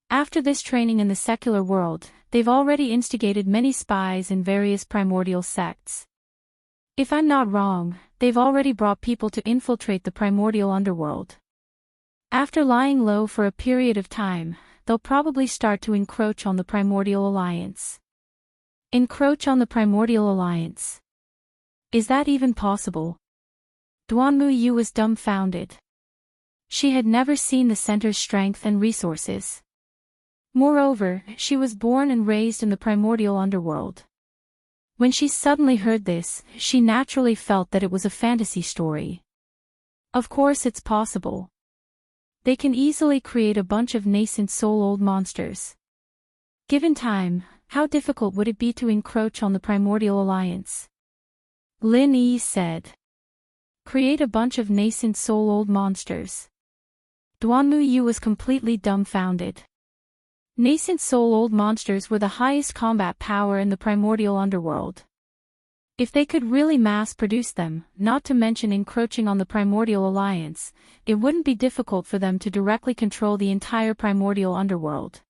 After this training in the secular world, they've already instigated many spies in various primordial sects. If I'm not wrong, they've already brought people to infiltrate the primordial underworld. After lying low for a period of time, they'll probably start to encroach on the primordial alliance. Encroach on the primordial alliance. Is that even possible? Duan Miu was dumbfounded. She had never seen the center's strength and resources. Moreover, she was born and raised in the primordial underworld. When she suddenly heard this, she naturally felt that it was a fantasy story. Of course it's possible. They can easily create a bunch of nascent soul-old monsters. Given time, how difficult would it be to encroach on the primordial alliance? Lin Yi said. Create a bunch of nascent soul-old monsters. Duanmu Yu was completely dumbfounded. Nascent soul-old monsters were the highest combat power in the primordial underworld. If they could really mass-produce them, not to mention encroaching on the primordial alliance, it wouldn't be difficult for them to directly control the entire primordial underworld.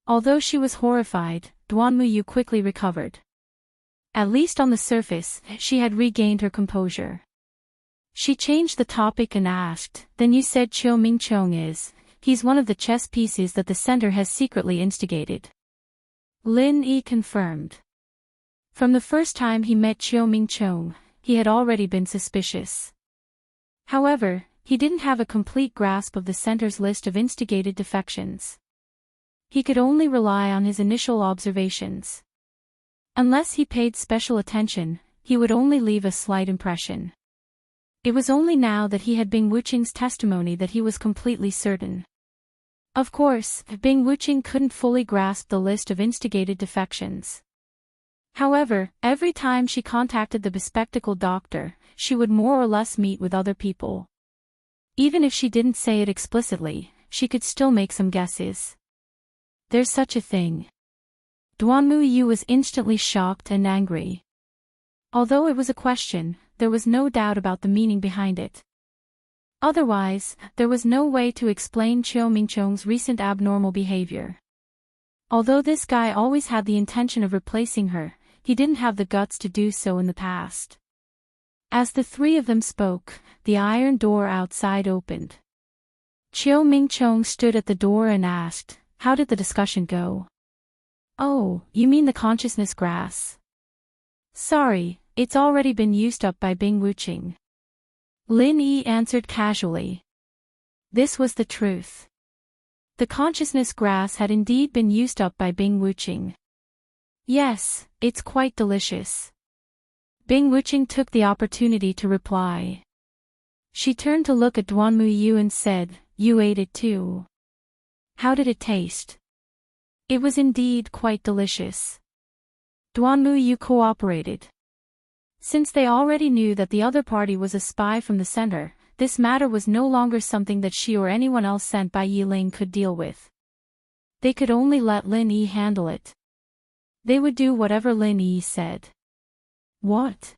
Although she was horrified, Duanmu Yu quickly recovered. At least on the surface, she had regained her composure. She changed the topic and asked, "Then you said Chiu Mingchong he's one of the chess pieces that the center has secretly instigated." Lin Yi confirmed. From the first time he met Chiu Mingchong, he had already been suspicious. However, he didn't have a complete grasp of the center's list of instigated defections. He could only rely on his initial observations. Unless he paid special attention, he would only leave a slight impression. It was only now that he had Bing Wuqing's testimony that he was completely certain. Of course, Bing Wuqing couldn't fully grasp the list of instigated defections. However, every time she contacted the bespectacled doctor, she would more or less meet with other people. Even if she didn't say it explicitly, she could still make some guesses. There's such a thing. Duanmu Yu was instantly shocked and angry. Although it was a question, there was no doubt about the meaning behind it. Otherwise, there was no way to explain Chiu Mingchong's recent abnormal behavior. Although this guy always had the intention of replacing her, he didn't have the guts to do so in the past. As the three of them spoke, the iron door outside opened. Chiu Mingchong stood at the door and asked, "How did the discussion go?" "Oh, you mean the consciousness grass? Sorry, it's already been used up by Bing Wuqing." Lin Yi answered casually. This was the truth. The consciousness grass had indeed been used up by Bing Wuqing. "Yes, it's quite delicious." Bing Wuqing took the opportunity to reply. She turned to look at Duanmu Yu and said, "You ate it too. How did it taste?" It was indeed quite delicious. Duanmu Yu cooperated. Since they already knew that the other party was a spy from the center, this matter was no longer something that she or anyone else sent by Yi Ling could deal with. They could only let Lin Yi handle it. They would do whatever Lin Yi said. "What?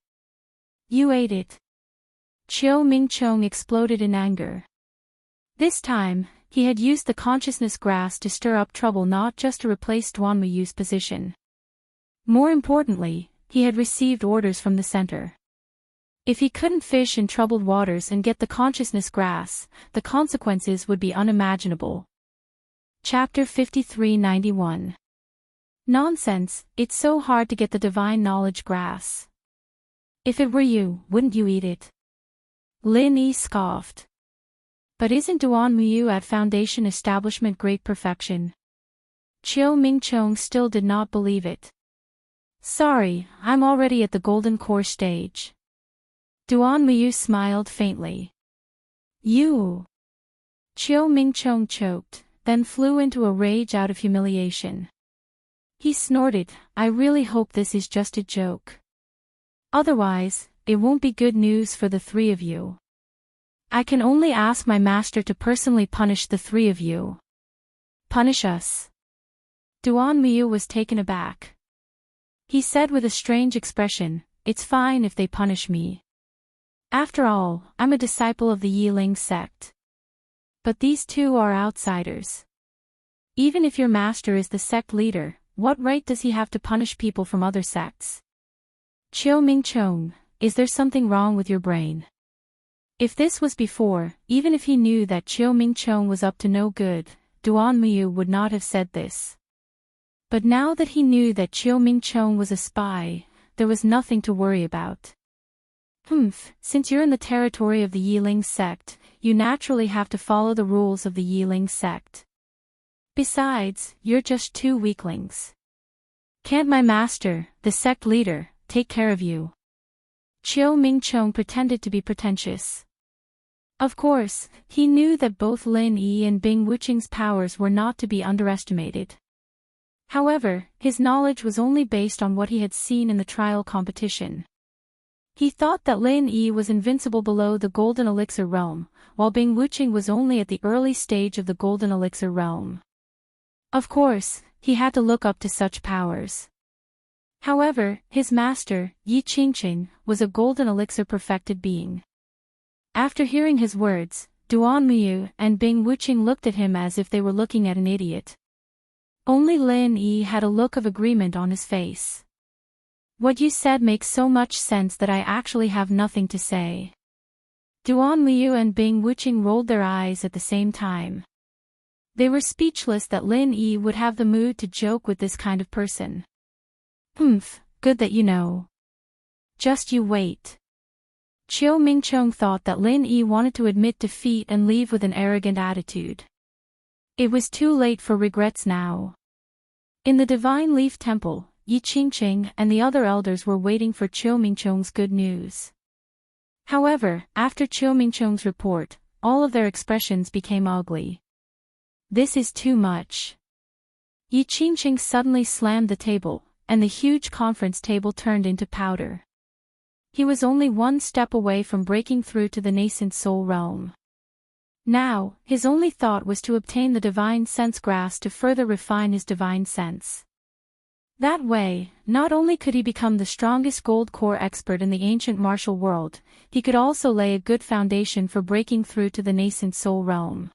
You ate it?" Chiu Mingchong exploded in anger. This time, he had used the consciousness grass to stir up trouble, not just to replace Duanmu Yu's position. More importantly, he had received orders from the center. If he couldn't fish in troubled waters and get the consciousness grass, the consequences would be unimaginable. Chapter 5391. Nonsense, it's so hard to get the divine knowledge grass. If it were you, wouldn't you eat it? Lin Yi scoffed. But isn't Duanmu Yu at Foundation establishment great perfection? Chiu Mingchong still did not believe it. Sorry, I'm already at the golden core stage. Duanmu Yu smiled faintly. You. Chiu Mingchong choked, then flew into a rage out of humiliation. He snorted, "I really hope this is just a joke. Otherwise, it won't be good news for the three of you. I can only ask my master to personally punish the three of you." "Punish us?" Duanmu Yu was taken aback. He said with a strange expression, "It's fine if they punish me. After all, I'm a disciple of the Yiling sect. But these two are outsiders. Even if your master is the sect leader, what right does he have to punish people from other sects?" Chiu Mingchong, is there something wrong with your brain? If this was before, even if he knew that Chiu Mingchong was up to no good, Duanmu Yu would not have said this. But now that he knew that Chiu Mingchong was a spy, there was nothing to worry about. Since you're in the territory of the Yiling sect, you naturally have to follow the rules of the Yiling sect. Besides, you're just two weaklings. Can't my master, the sect leader, take care of you? Chiu Mingchong pretended to be pretentious. Of course, he knew that both Lin Yi and Bing Wuqing's powers were not to be underestimated. However, his knowledge was only based on what he had seen in the trial competition. He thought that Lin Yi was invincible below the Golden Elixir realm, while Bing Wuqing was only at the early stage of the Golden Elixir realm. Of course, he had to look up to such powers. However, his master, Yi Qingqing, was a Golden Elixir perfected being. After hearing his words, Duan Muyu and Bing Wuqing looked at him as if they were looking at an idiot. Only Lin Yi had a look of agreement on his face. What you said makes so much sense that I actually have nothing to say. Duan Muyu and Bing Wuqing rolled their eyes at the same time. They were speechless that Lin Yi would have the mood to joke with this kind of person. Good that you know. Just you wait. Chiu Mingchong thought that Lin Yi wanted to admit defeat and leave with an arrogant attitude. It was too late for regrets now. In the Divine Leaf Temple, Yi Qingqing and the other elders were waiting for Chiu Mingchong's good news. However, after Chiu Mingchong's report, all of their expressions became ugly. This is too much. Yi Qingqing suddenly slammed the table, and the huge conference table turned into powder. He was only one step away from breaking through to the nascent soul realm. Now, his only thought was to obtain the divine sense grass to further refine his divine sense. That way, not only could he become the strongest gold core expert in the ancient martial world, he could also lay a good foundation for breaking through to the nascent soul realm.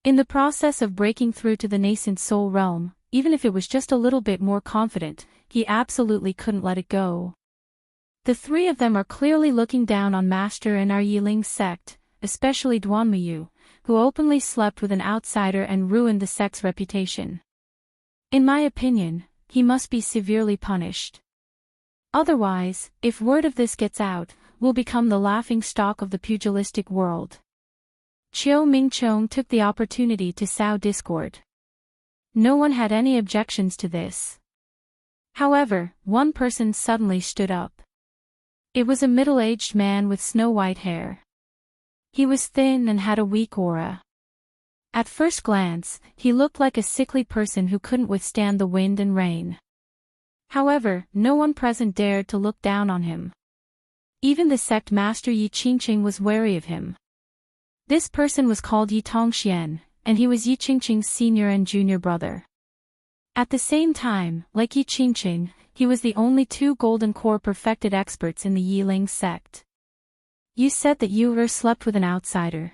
In the process of breaking through to the nascent soul realm, even if it was just a little bit more confident, he absolutely couldn't let it go. The three of them are clearly looking down on Master and our Yiling sect, especially Duan Muyu, who openly slept with an outsider and ruined the sect's reputation. In my opinion, he must be severely punished. Otherwise, if word of this gets out, we'll become the laughing stock of the pugilistic world. Chiu Mingchong took the opportunity to sow discord. No one had any objections to this. However, one person suddenly stood up. It was a middle-aged man with snow-white hair. He was thin and had a weak aura. At first glance, he looked like a sickly person who couldn't withstand the wind and rain. However, no one present dared to look down on him. Even the sect master Yi Qingqing was wary of him. This person was called Yi Tongxian, and he was Yi Qingqing's senior and junior brother. At the same time, like Yi Qingqing, he was the only two golden core perfected experts in the Yiling sect. You said that you slept with an outsider.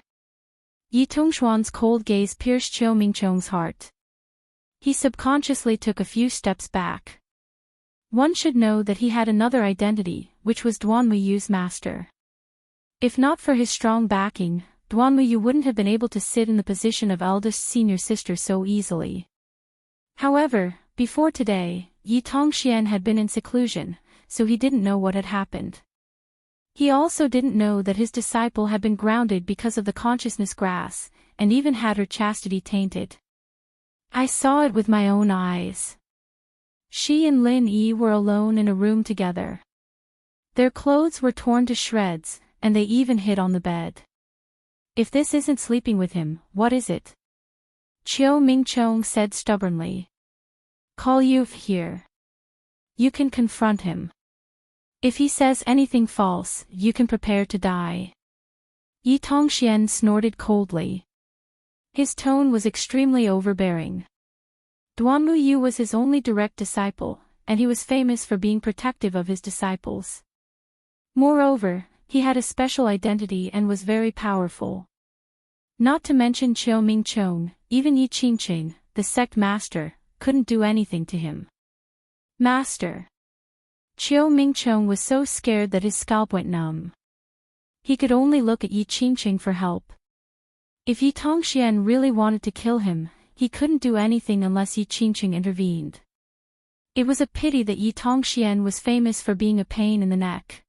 Yi Tongshuan's cold gaze pierced Chiu Mingchong's heart. He subconsciously took a few steps back. One should know that he had another identity, which was Duan Muyu's master. If not for his strong backing, Duan Muyu wouldn't have been able to sit in the position of eldest senior sister so easily. However, before today, Yi Tongxian had been in seclusion, so he didn't know what had happened. He also didn't know that his disciple had been grounded because of the consciousness grass, and even had her chastity tainted. I saw it with my own eyes. She and Lin Yi were alone in a room together. Their clothes were torn to shreds, and they even hid on the bed. If this isn't sleeping with him, what is it? Chiu Mingchong said stubbornly. Call Yuf here. You can confront him. If he says anything false, you can prepare to die. Yi Tongxian snorted coldly. His tone was extremely overbearing. Duan Muyu was his only direct disciple, and he was famous for being protective of his disciples. Moreover, he had a special identity and was very powerful. Not to mention Chiu Mingchong, even Yi Qingqing, the sect master, couldn't do anything to him. Master. Chiu Mingchong was so scared that his scalp went numb. He could only look at Yi Qingqing for help. If Yi Tongxian really wanted to kill him, he couldn't do anything unless Yi Qingqing intervened. It was a pity that Yi Tongxian was famous for being a pain in the neck.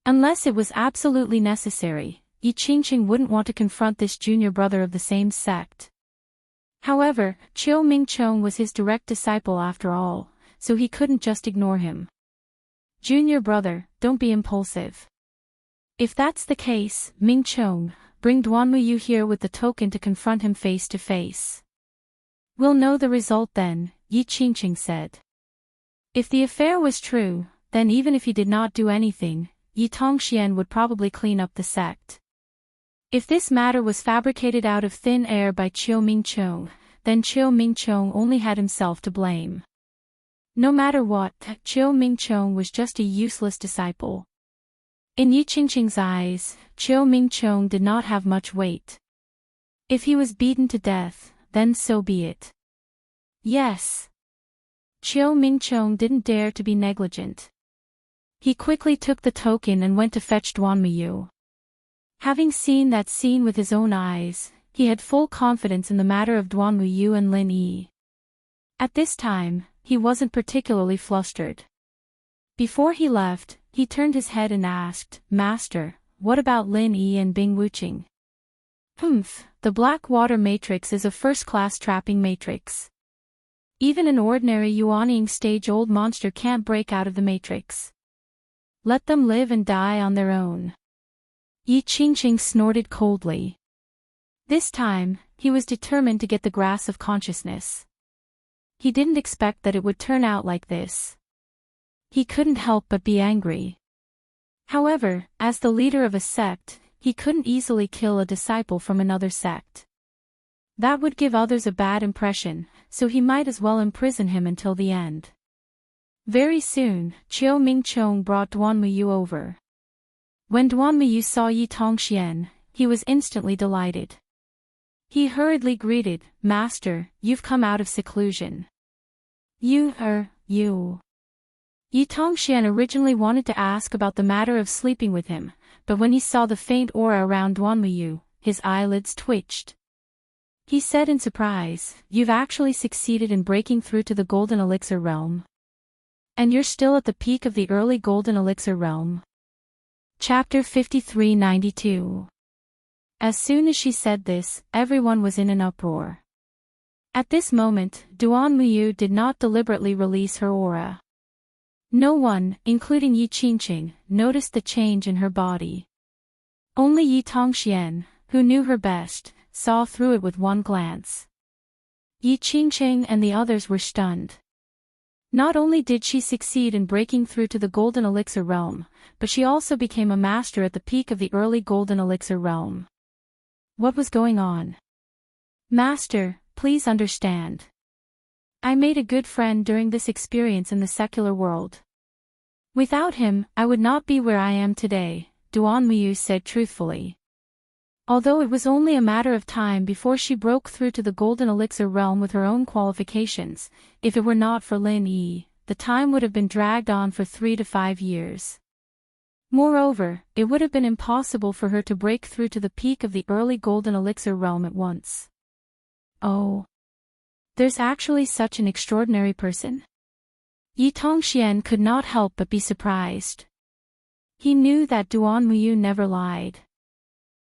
Unless it was absolutely necessary, Yi Qingqing wouldn't want to confront this junior brother of the same sect. However, Chiu Mingchong was his direct disciple after all, so he couldn't just ignore him. Junior brother, don't be impulsive. If that's the case, Mingchong, bring Duan Muyu here with the token to confront him face to face. We'll know the result then. Yi Qingqing said. If the affair was true, then even if he did not do anything, Yi Tongxian would probably clean up the sect. If this matter was fabricated out of thin air by Qiu Mingqiong, then Qiu Mingqiong only had himself to blame. No matter what, Qiu Mingqiong was just a useless disciple. In Yi Qingqing's eyes, Qiu Mingqiong did not have much weight. If he was beaten to death, then so be it. Yes. Qiu Mingqiong didn't dare to be negligent. He quickly took the token and went to fetch Duanmuyu. Having seen that scene with his own eyes, he had full confidence in the matter of Duanmuyu and Lin Yi. At this time, he wasn't particularly flustered. Before he left, he turned his head and asked, "Master, what about Lin Yi and Bing Wuqing?" The black water matrix is a first-class trapping matrix. Even an ordinary Yuanying stage-old monster can't break out of the matrix. Let them live and die on their own. Yi Qingqing snorted coldly. This time, he was determined to get the grasp of consciousness. He didn't expect that it would turn out like this. He couldn't help but be angry. However, as the leader of a sect, he couldn't easily kill a disciple from another sect. That would give others a bad impression, so he might as well imprison him until the end. Very soon, Qiu Mingqiong brought Duanmuyu over. When Duanmuyu saw Yi Tongxian, he was instantly delighted. He hurriedly greeted, "Master, you've come out of seclusion." You. Yi Tongxian originally wanted to ask about the matter of sleeping with him, but when he saw the faint aura around Duanmuyu, his eyelids twitched. He said in surprise, "You've actually succeeded in breaking through to the Golden Elixir realm. And you're still at the peak of the early Golden Elixir realm." Chapter 5392. As soon as she said this, everyone was in an uproar. At this moment, Duanmuyu did not deliberately release her aura. No one, including Yi Qingqing, noticed the change in her body. Only Yi Tongxian, who knew her best, saw through it with one glance. Yi Qingqing and the others were stunned. Not only did she succeed in breaking through to the Golden Elixir realm, but she also became a master at the peak of the early Golden Elixir realm. What was going on? "Master, please understand. I made a good friend during this experience in the secular world. Without him, I would not be where I am today," Duanmuyu said truthfully. Although it was only a matter of time before she broke through to the Golden Elixir realm with her own qualifications, if it were not for Lin Yi, the time would have been dragged on for 3 to 5 years. Moreover, it would have been impossible for her to break through to the peak of the early Golden Elixir realm at once. Oh. There's actually such an extraordinary person? Yi Tongxian could not help but be surprised. He knew that Duanmuyu never lied.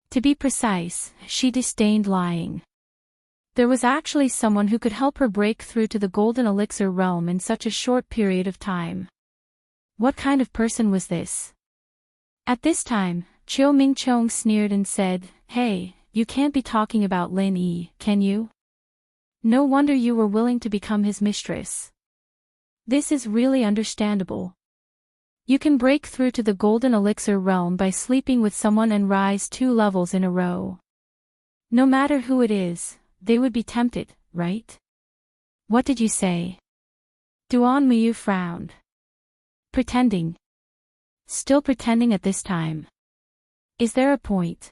To be precise, she disdained lying. There was actually someone who could help her break through to the Golden Elixir realm in such a short period of time. What kind of person was this? At this time, Qiu Mingqiong sneered and said, "Hey, you can't be talking about Lin Yi, can you? No wonder you were willing to become his mistress. This is really understandable. You can break through to the Golden Elixir realm by sleeping with someone and rise 2 levels in a row. No matter who it is, they would be tempted, right?" "What did you say?" Duanmuyu frowned. "Pretending. Still pretending at this time. Is there a point?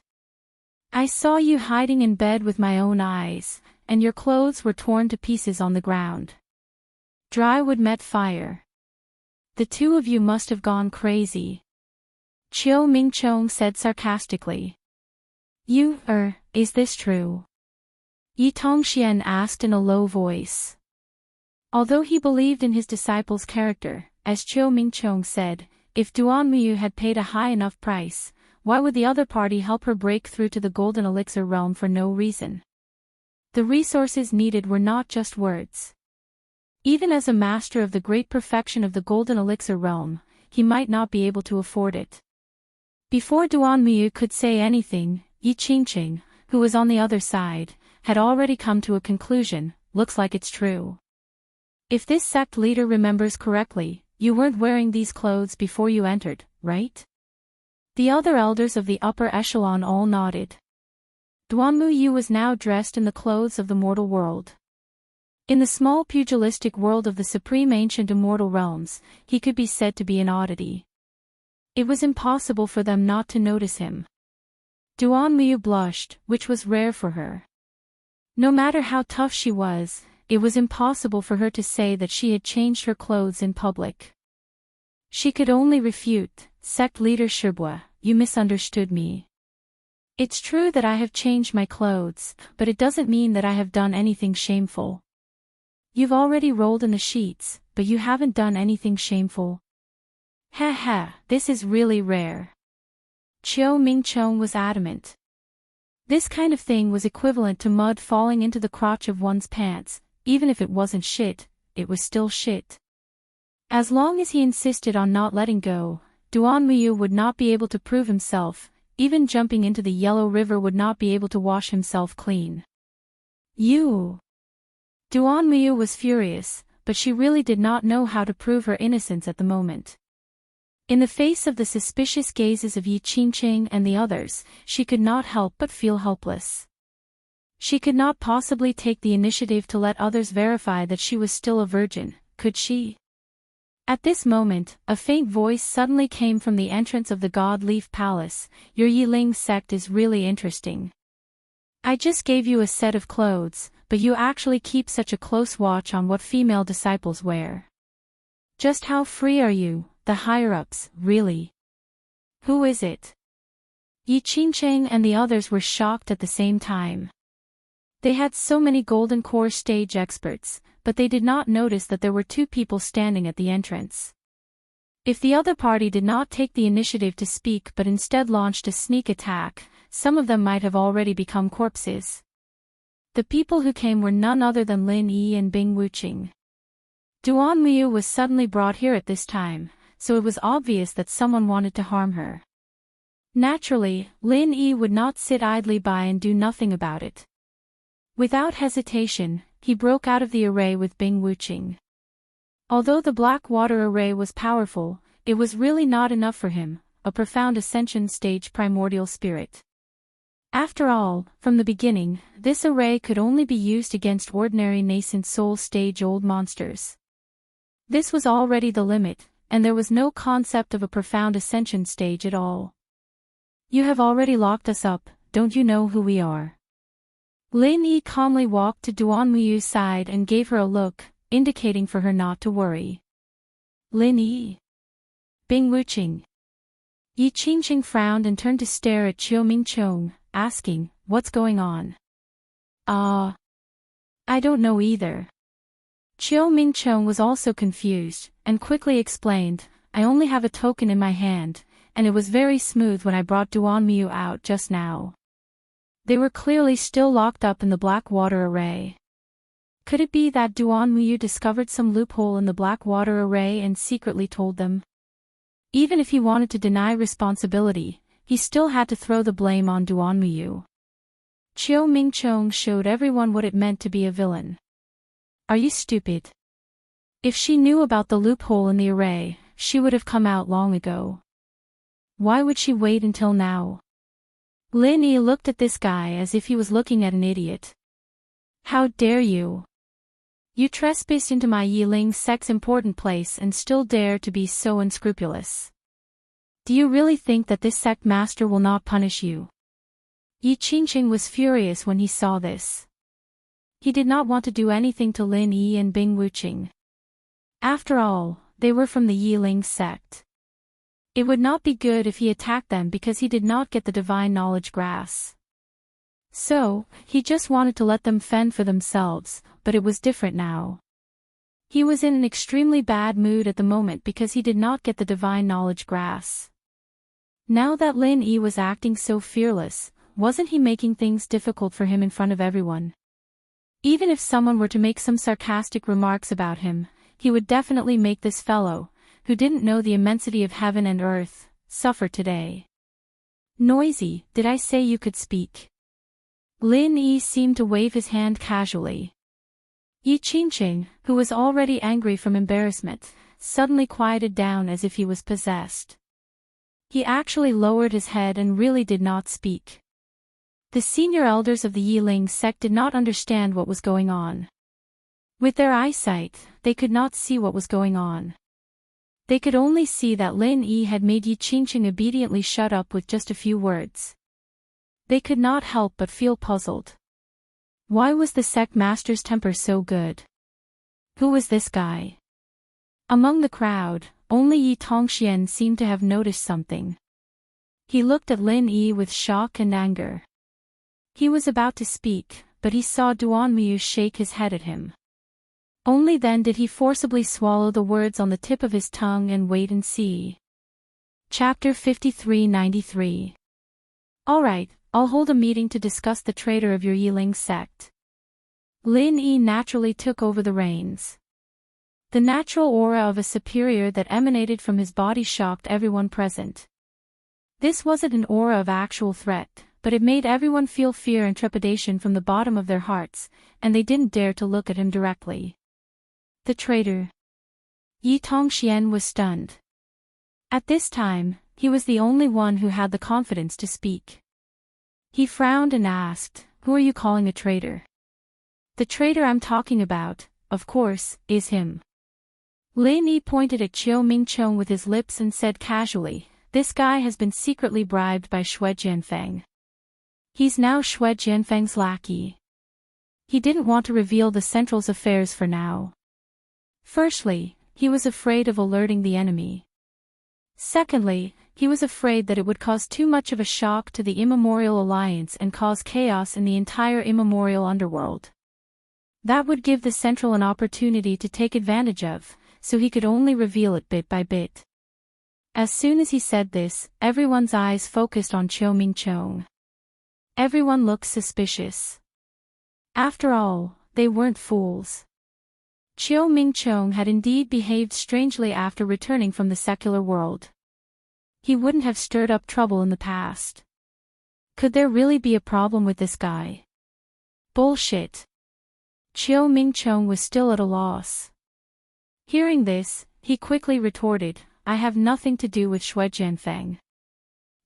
I saw you hiding in bed with my own eyes, and your clothes were torn to pieces on the ground. Dry wood met fire. The two of you must have gone crazy." Qiu Mingqiong said sarcastically. Is this true?" Yi Tongxian asked in a low voice. Although he believed in his disciple's character, as Qiu Mingqiong said, if Duanmuyu had paid a high enough price, why would the other party help her break through to the Golden Elixir realm for no reason? The resources needed were not just words. Even as a master of the great perfection of the Golden Elixir realm, he might not be able to afford it. Before Duanmuyu could say anything, Yi Qingqing, who was on the other side, had already come to a conclusion. "Looks like it's true." If this sect leader remembers correctly, you weren't wearing these clothes before you entered, right? The other elders of the upper echelon all nodded. Duanmuyu was now dressed in the clothes of the mortal world. In the small pugilistic world of the supreme ancient immortal realms, he could be said to be an oddity. It was impossible for them not to notice him. Duanmuyu blushed, which was rare for her. No matter how tough she was, it was impossible for her to say that she had changed her clothes in public. She could only refute, "Sect leader Shibwa, you misunderstood me. It's true that I have changed my clothes, but it doesn't mean that I have done anything shameful. You've already rolled in the sheets, but you haven't done anything shameful." "Ha ha, this is really rare." Chiu Mingchong was adamant. This kind of thing was equivalent to mud falling into the crotch of one's pants. Even if it wasn't shit, it was still shit. As long as he insisted on not letting go, Duanmuyu would not be able to prove himself. Even jumping into the Yellow River would not be able to wash himself clean. "You!" Duanmuyu was furious, but she really did not know how to prove her innocence at the moment. In the face of the suspicious gazes of Yi Qingqing and the others, she could not help but feel helpless. She could not possibly take the initiative to let others verify that she was still a virgin, could she? At this moment, a faint voice suddenly came from the entrance of the God Leaf Palace. "Your Yiling sect is really interesting. I just gave you a set of clothes, but you actually keep such a close watch on what female disciples wear. Just how free are you, the higher-ups, really? Who is it?" Yi Qingqing and the others were shocked at the same time. They had so many Golden Core stage experts, but they did not notice that there were two people standing at the entrance. If the other party did not take the initiative to speak but instead launched a sneak attack, some of them might have already become corpses. The people who came were none other than Lin Yi and Bing Wuqing. Duanmuyu was suddenly brought here at this time, so it was obvious that someone wanted to harm her. Naturally, Lin Yi would not sit idly by and do nothing about it. Without hesitation, he broke out of the array with Bing Wuqing. Although the black water array was powerful, it was really not enough for him, a profound ascension stage primordial spirit. After all, from the beginning, this array could only be used against ordinary nascent soul stage old monsters. This was already the limit, and there was no concept of a profound ascension stage at all. "You have already locked us up, don't you know who we are?" Lin Yi calmly walked to Duanmuyu's side and gave her a look, indicating for her not to worry. "Lin Yi." Bing Wuqing. Yi Qingqing frowned and turned to stare at Chiu Mingchong, asking, "What's going on?" I don't know either." Chiu Mingchong was also confused, and quickly explained, "I only have a token in my hand, and it was very smooth when I brought Duanmuyu out just now." They were clearly still locked up in the black water array. Could it be that Duanmuyu discovered some loophole in the black water array and secretly told them? Even if he wanted to deny responsibility, he still had to throw the blame on Duanmuyu. Chiu Mingchong showed everyone what it meant to be a villain. "Are you stupid? If she knew about the loophole in the array, she would have come out long ago. Why would she wait until now?" Lin Yi looked at this guy as if he was looking at an idiot. "How dare you? You trespassed into my Yiling sect's important place and still dare to be so unscrupulous. Do you really think that this sect master will not punish you?" Yi Qingqing was furious when he saw this. He did not want to do anything to Lin Yi and Bing Wuqing. After all, they were from the Yiling sect. It would not be good if he attacked them because he did not get the divine knowledge grass. So, he just wanted to let them fend for themselves, but it was different now. He was in an extremely bad mood at the moment because he did not get the divine knowledge grass. Now that Lin Yi was acting so fearless, wasn't he making things difficult for him in front of everyone? Even if someone were to make some sarcastic remarks about him, he would definitely make this fellow, who didn't know the immensity of heaven and earth, suffer today. "Noisy, did I say you could speak?" Lin Yi seemed to wave his hand casually. Yi Qingqing, who was already angry from embarrassment, suddenly quieted down as if he was possessed. He actually lowered his head and really did not speak. The senior elders of the Yiling sect did not understand what was going on. With their eyesight, they could not see what was going on. They could only see that Lin Yi had made Yi Qingqing obediently shut up with just a few words. They could not help but feel puzzled. Why was the sect master's temper so good? Who was this guy? Among the crowd, only Yi Tongxian seemed to have noticed something. He looked at Lin Yi with shock and anger. He was about to speak, but he saw Duanmu shake his head at him. Only then did he forcibly swallow the words on the tip of his tongue and wait and see. Chapter 5393. Alright, I'll hold a meeting to discuss the traitor of your Yiling sect. Lin Yi naturally took over the reins. The natural aura of a superior that emanated from his body shocked everyone present. This wasn't an aura of actual threat, but it made everyone feel fear and trepidation from the bottom of their hearts, and they didn't dare to look at him directly. The traitor. Yi Tongxian was stunned. At this time, he was the only one who had the confidence to speak. He frowned and asked, "Who are you calling a traitor?" "The traitor I'm talking about, of course, is him." Lin Yi pointed at Qiu Mingchong with his lips and said casually, "This guy has been secretly bribed by Xue Jianfeng. He's now Xue Jianfeng's lackey." He didn't want to reveal the Central's affairs for now. Firstly, he was afraid of alerting the enemy. Secondly, he was afraid that it would cause too much of a shock to the Immemorial Alliance and cause chaos in the entire Immemorial Underworld. That would give the Central an opportunity to take advantage of, so he could only reveal it bit by bit. As soon as he said this, everyone's eyes focused on Qiu Mingchong. Everyone looked suspicious. After all, they weren't fools. Qiu Mingchong had indeed behaved strangely after returning from the secular world. He wouldn't have stirred up trouble in the past. Could there really be a problem with this guy? Bullshit. Qiu Mingchong was still at a loss. Hearing this, he quickly retorted, "I have nothing to do with Xue Jianfeng.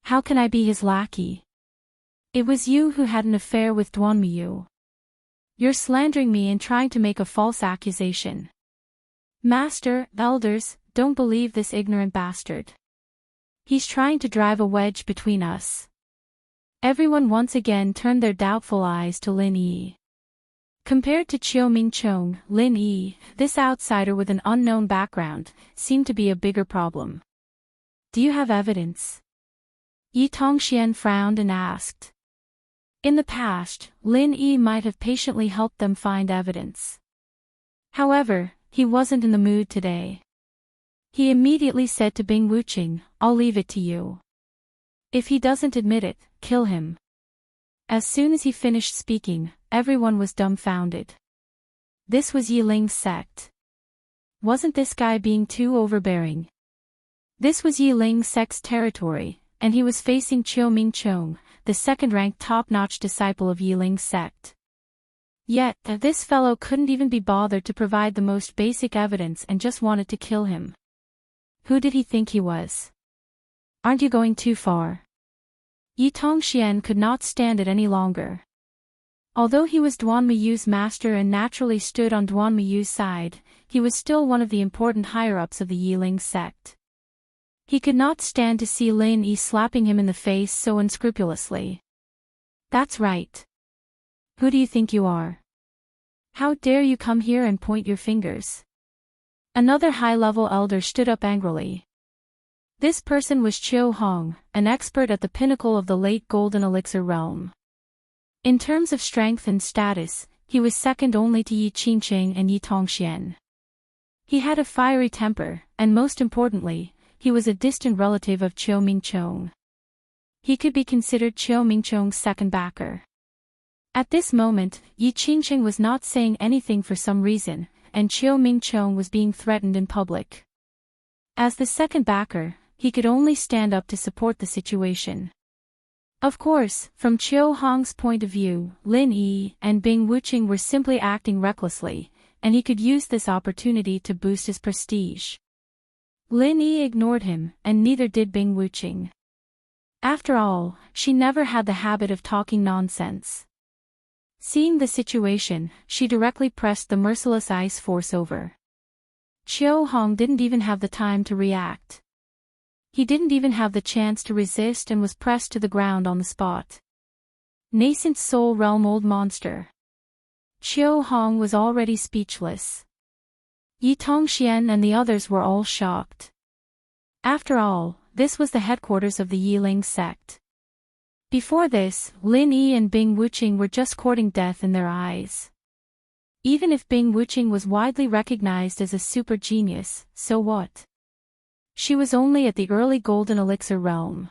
How can I be his lackey? It was you who had an affair with Duanmu. You're slandering me and trying to make a false accusation. Master, elders, don't believe this ignorant bastard. He's trying to drive a wedge between us." Everyone once again turned their doubtful eyes to Lin Yi. Compared to Qiu Mingchong, Lin Yi, this outsider with an unknown background, seemed to be a bigger problem. "Do you have evidence?" Yi Tongxian frowned and asked. In the past, Lin Yi might have patiently helped them find evidence. However, he wasn't in the mood today. He immediately said to Bing Wuqing, "I'll leave it to you. If he doesn't admit it, kill him." As soon as he finished speaking, everyone was dumbfounded. This was Yiling's sect. Wasn't this guy being too overbearing? This was Yiling's sect's territory, and he was facing Qiu Mingchong, the second-ranked top-notch disciple of Yiling's sect. Yet, this fellow couldn't even be bothered to provide the most basic evidence and just wanted to kill him. Who did he think he was? Aren't you going too far? Yi Tongxian could not stand it any longer. Although he was Duanmuyu's master and naturally stood on Duanmuyu's side, he was still one of the important higher-ups of the Yiling sect. He could not stand to see Lin Yi slapping him in the face so unscrupulously. "That's right. Who do you think you are? How dare you come here and point your fingers?" Another high-level elder stood up angrily. This person was Qiu Hong, an expert at the pinnacle of the late Golden Elixir realm. In terms of strength and status, he was second only to Yi Qingqing and Yi Tongxian. He had a fiery temper, and most importantly, he was a distant relative of Qiu Mingchong. He could be considered Qiu Mingchong's second backer. At this moment, Yi Qingqing was not saying anything for some reason, and Qiu Mingchong was being threatened in public. As the second backer, he could only stand up to support the situation. Of course, from Qiu Hong's point of view, Lin Yi and Bing Wuqing were simply acting recklessly, and he could use this opportunity to boost his prestige. Lin Yi ignored him, and neither did Bing Wuqing. After all, she never had the habit of talking nonsense. Seeing the situation, she directly pressed the merciless ice force over. Xiaofan didn't even have the time to react. He didn't even have the chance to resist and was pressed to the ground on the spot. Nascent Soul Realm Old Monster. Xiaofan was already speechless. Yi Tongxian and the others were all shocked. After all, this was the headquarters of the Yiling sect. Before this, Lin Yi and Bing Wuqing were just courting death in their eyes. Even if Bing Wuqing was widely recognized as a super genius, so what? She was only at the early Golden Elixir realm.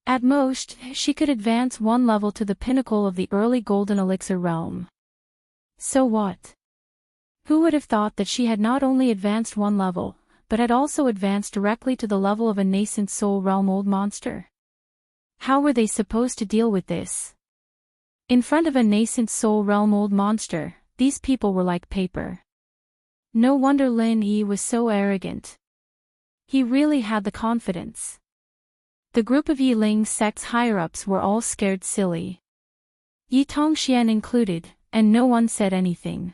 At most, she could advance one level to the pinnacle of the early Golden Elixir realm. So what? Who would have thought that she had not only advanced one level, but had also advanced directly to the level of a nascent soul realm old monster? How were they supposed to deal with this? In front of a nascent soul realm old monster, these people were like paper. No wonder Lin Yi was so arrogant. He really had the confidence. The group of Yiling sect's higher-ups were all scared silly. Yi Tongxian included, and no one said anything.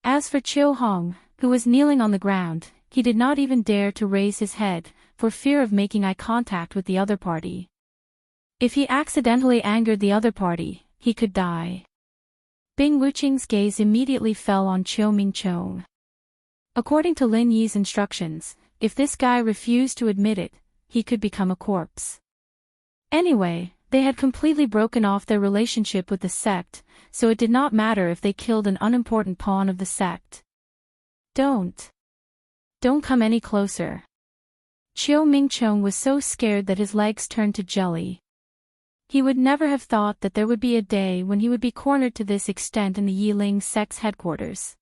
As for Xiaofan, who was kneeling on the ground, he did not even dare to raise his head, for fear of making eye contact with the other party. If he accidentally angered the other party, he could die. Bing Wuqing's gaze immediately fell on Qiu Mingqiong. According to Lin Yi's instructions, if this guy refused to admit it, he could become a corpse. Anyway, they had completely broken off their relationship with the sect, so it did not matter if they killed an unimportant pawn of the sect. Don't come any closer. Qiu Mingqiong was so scared that his legs turned to jelly. He would never have thought that there would be a day when he would be cornered to this extent in the Yiling sect's headquarters.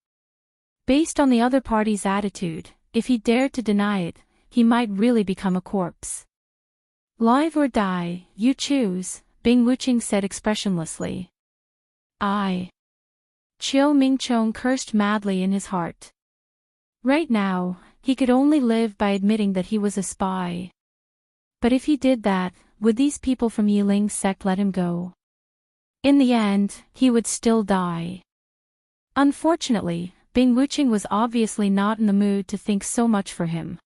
Based on the other party's attitude, if he dared to deny it, he might really become a corpse. Live or die, you choose, Bing Wuqing said expressionlessly. Qiu Mingqiong cursed madly in his heart. Right now, he could only live by admitting that he was a spy. But if he did that, would these people from Yiling's sect let him go? In the end, he would still die. Unfortunately, Bing Wuqing was obviously not in the mood to think so much for him.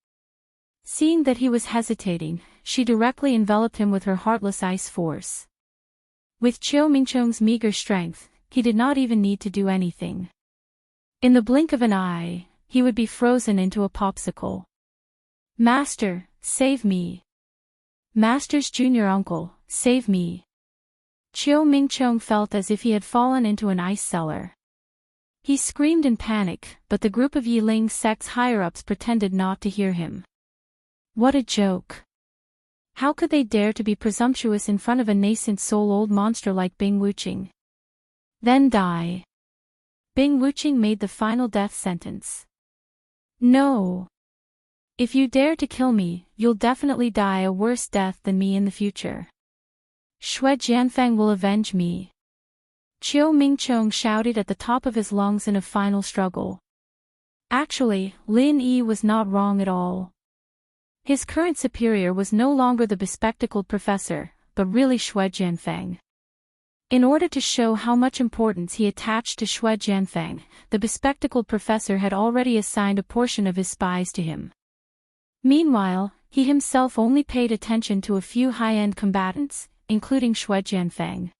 Seeing that he was hesitating, she directly enveloped him with her heartless ice force. With Qiu Mingqiong's meager strength, he did not even need to do anything. In the blink of an eye, he would be frozen into a popsicle. Master, save me. Master's junior uncle, save me. Qiu Mingqiong felt as if he had fallen into an ice cellar. He screamed in panic, but the group of Yiling sect's higher-ups pretended not to hear him. What a joke. How could they dare to be presumptuous in front of a nascent soul old monster like Bing Wuqing? Then die. Bing Wuqing made the final death sentence. No. If you dare to kill me, you'll definitely die a worse death than me in the future. Shui Jianfeng will avenge me. Qiu Mingqiong shouted at the top of his lungs in a final struggle. Actually, Lin Yi was not wrong at all. His current superior was no longer the bespectacled professor, but really Shui Jianfeng. In order to show how much importance he attached to Shui Jianfeng, the bespectacled professor had already assigned a portion of his spies to him. Meanwhile, he himself only paid attention to a few high-end combatants, including Shui Jianfeng.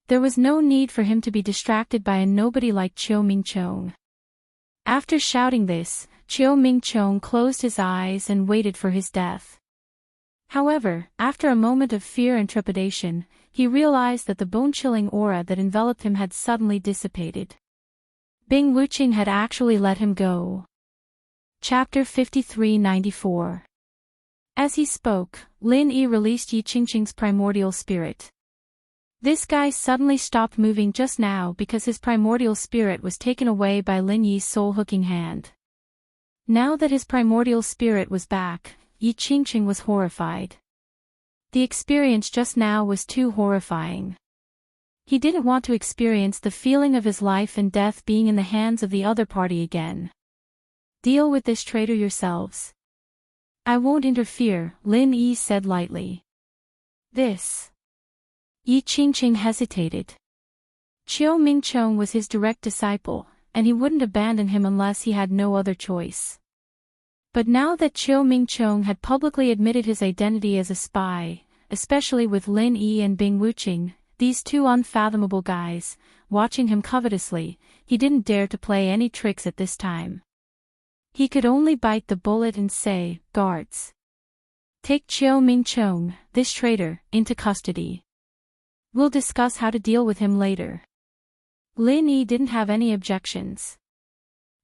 There was no need for him to be distracted by a nobody like Qiu Mingqiong. After shouting this, Qiu Mingqiong closed his eyes and waited for his death. However, after a moment of fear and trepidation, he realized that the bone-chilling aura that enveloped him had suddenly dissipated. Bing Wuqing had actually let him go. Chapter 5394. As he spoke, Lin Yi released Yi Qingqing's primordial spirit. This guy suddenly stopped moving just now because his primordial spirit was taken away by Lin Yi's soul-hooking hand. Now that his primordial spirit was back, Yi Qingqing was horrified. The experience just now was too horrifying. He didn't want to experience the feeling of his life and death being in the hands of the other party again. Deal with this traitor yourselves. I won't interfere, Lin Yi said lightly. This. Yi Qingqing hesitated. Qiu Mingcheng was his direct disciple, and he wouldn't abandon him unless he had no other choice. But now that Qiu Mingcheng had publicly admitted his identity as a spy, especially with Lin Yi and Bing Wuqing, these two unfathomable guys, watching him covetously, he didn't dare to play any tricks at this time. He could only bite the bullet and say, "Guards, take Qiu Mingcheng, this traitor, into custody. We'll discuss how to deal with him later." Lin Yi didn't have any objections.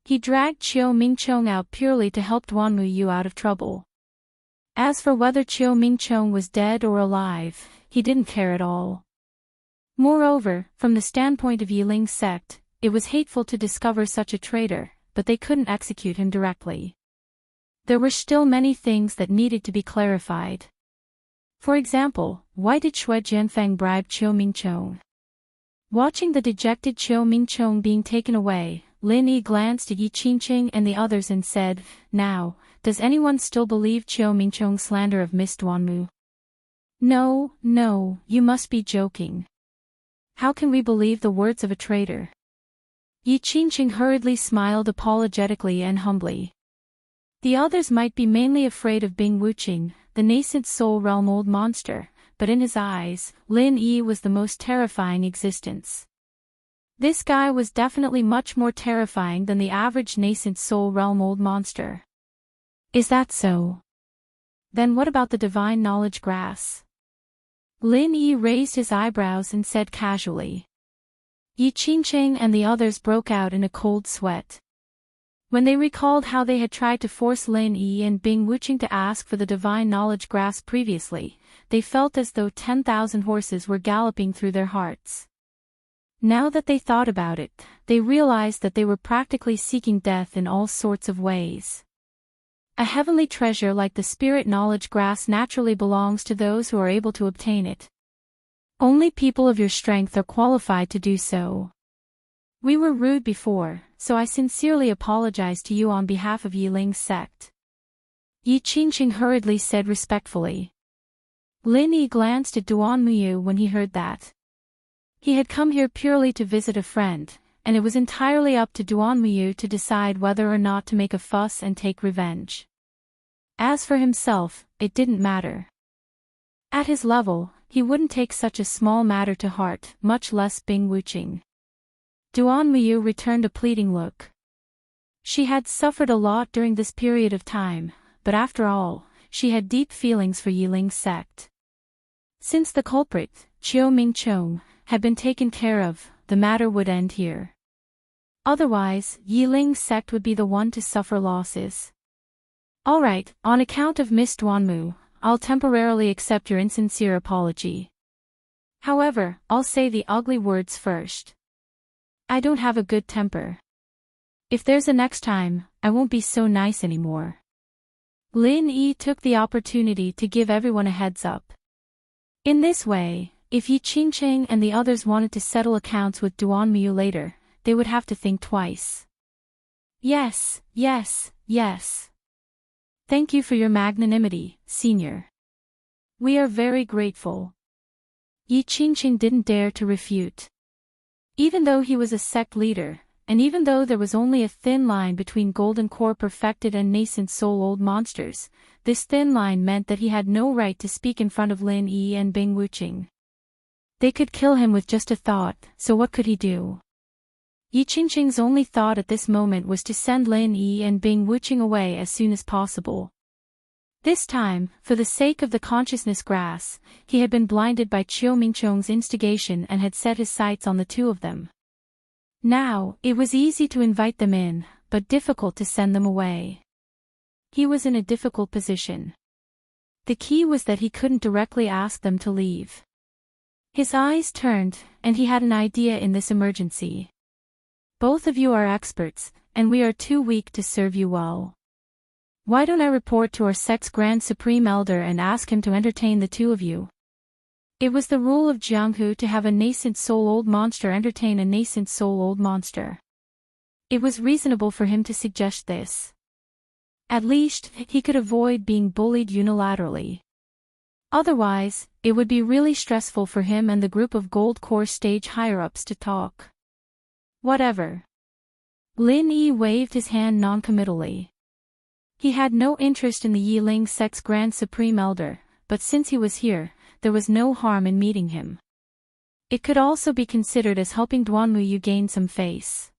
He dragged Qiu Mingcheng out purely to help Duan Muyu out of trouble. As for whether Qiu Mingcheng was dead or alive, he didn't care at all. Moreover, from the standpoint of Yiling's sect, it was hateful to discover such a traitor, but they couldn't execute him directly. There were still many things that needed to be clarified. For example, why did Xue Jianfeng bribe Qiu Mingcheng? Watching the dejected Qiu Mingcheng being taken away, Lin Yi glanced at Yi Qingqing and the others and said, "Now, does anyone still believe Qiu Mingcheng's slander of Miss Duanmu?" No, you must be joking. How can we believe the words of a traitor?" Yi Qingqing hurriedly smiled apologetically and humbly. The others might be mainly afraid of Bing Wuqing, the nascent soul realm old monster, but in his eyes, Lin Yi was the most terrifying existence. This guy was definitely much more terrifying than the average nascent soul realm old monster. Is that so? Then what about the divine knowledge grass? Lin Yi raised his eyebrows and said casually. Yi Qingqing and the others broke out in a cold sweat. When they recalled how they had tried to force Lin Yi and Bing Wuqing to ask for the divine knowledge grass previously, they felt as though 10,000 horses were galloping through their hearts. Now that they thought about it, they realized that they were practically seeking death in all sorts of ways. A heavenly treasure like the spirit knowledge grass naturally belongs to those who are able to obtain it. Only people of your strength are qualified to do so. We were rude before, so I sincerely apologize to you on behalf of Yiling's sect. Yi Qingqing hurriedly said respectfully. Lin Yi glanced at Duan Muyu when he heard that. He had come here purely to visit a friend, and it was entirely up to Duan Muyu to decide whether or not to make a fuss and take revenge. As for himself, it didn't matter. At his level, he wouldn't take such a small matter to heart, much less Bing Wuqing. Duan Muyu returned a pleading look. She had suffered a lot during this period of time, but after all, she had deep feelings for Yiling's sect. Since the culprit, Qiu Mingcheng, had been taken care of, the matter would end here. Otherwise, Yiling's sect would be the one to suffer losses. Alright, on account of Miss Duanmu, I'll temporarily accept your insincere apology. However, I'll say the ugly words first. I don't have a good temper. If there's a next time, I won't be so nice anymore. Lin Yi took the opportunity to give everyone a heads up. In this way, if Yi Qingqing and the others wanted to settle accounts with Duan Muyu later, they would have to think twice. Yes. Thank you for your magnanimity, senior. We are very grateful. Yi Qingqing didn't dare to refute. Even though he was a sect leader, and even though there was only a thin line between golden core perfected and nascent soul old monsters, this thin line meant that he had no right to speak in front of Lin Yi and Bing Wuqing. They could kill him with just a thought, so what could he do? Yi Qingqing's only thought at this moment was to send Lin Yi and Bing Wuqing away as soon as possible. This time, for the sake of the consciousness grass, he had been blinded by Qiu Mingcheng's instigation and had set his sights on the two of them. Now, it was easy to invite them in, but difficult to send them away. He was in a difficult position. The key was that he couldn't directly ask them to leave. His eyes turned, and he had an idea in this emergency. Both of you are experts, and we are too weak to serve you well. Why don't I report to our sect's Grand Supreme Elder and ask him to entertain the two of you? It was the rule of Jianghu to have a nascent soul old monster entertain a nascent soul old monster. It was reasonable for him to suggest this. At least, he could avoid being bullied unilaterally. Otherwise, it would be really stressful for him and the group of Gold Core stage higher-ups to talk. Whatever. Lin Yi waved his hand noncommittally. He had no interest in the Yiling sect's Grand Supreme Elder, but since he was here, there was no harm in meeting him. It could also be considered as helping Duanmuyu gain some face.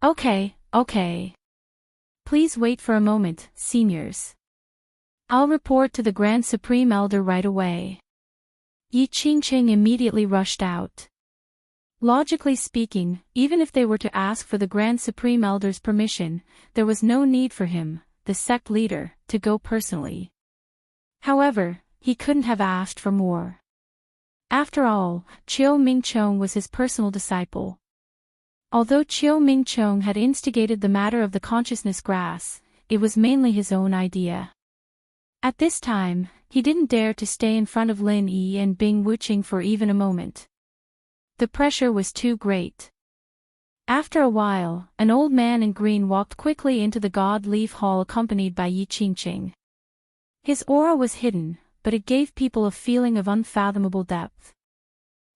Okay. Please wait for a moment, seniors. I'll report to the Grand Supreme Elder right away. Yi Qingqing immediately rushed out. Logically speaking, even if they were to ask for the Grand Supreme Elder's permission, there was no need for him, the sect leader, to go personally. However, he couldn't have asked for more. After all, Chiu Mingchong was his personal disciple. Although Chiu Mingchong had instigated the matter of the consciousness grass, it was mainly his own idea. At this time, he didn't dare to stay in front of Lin Yi and Bing Wuqing for even a moment. The pressure was too great. After a while, an old man in green walked quickly into the God Leaf Hall accompanied by Yi Qingqing. His aura was hidden, but it gave people a feeling of unfathomable depth.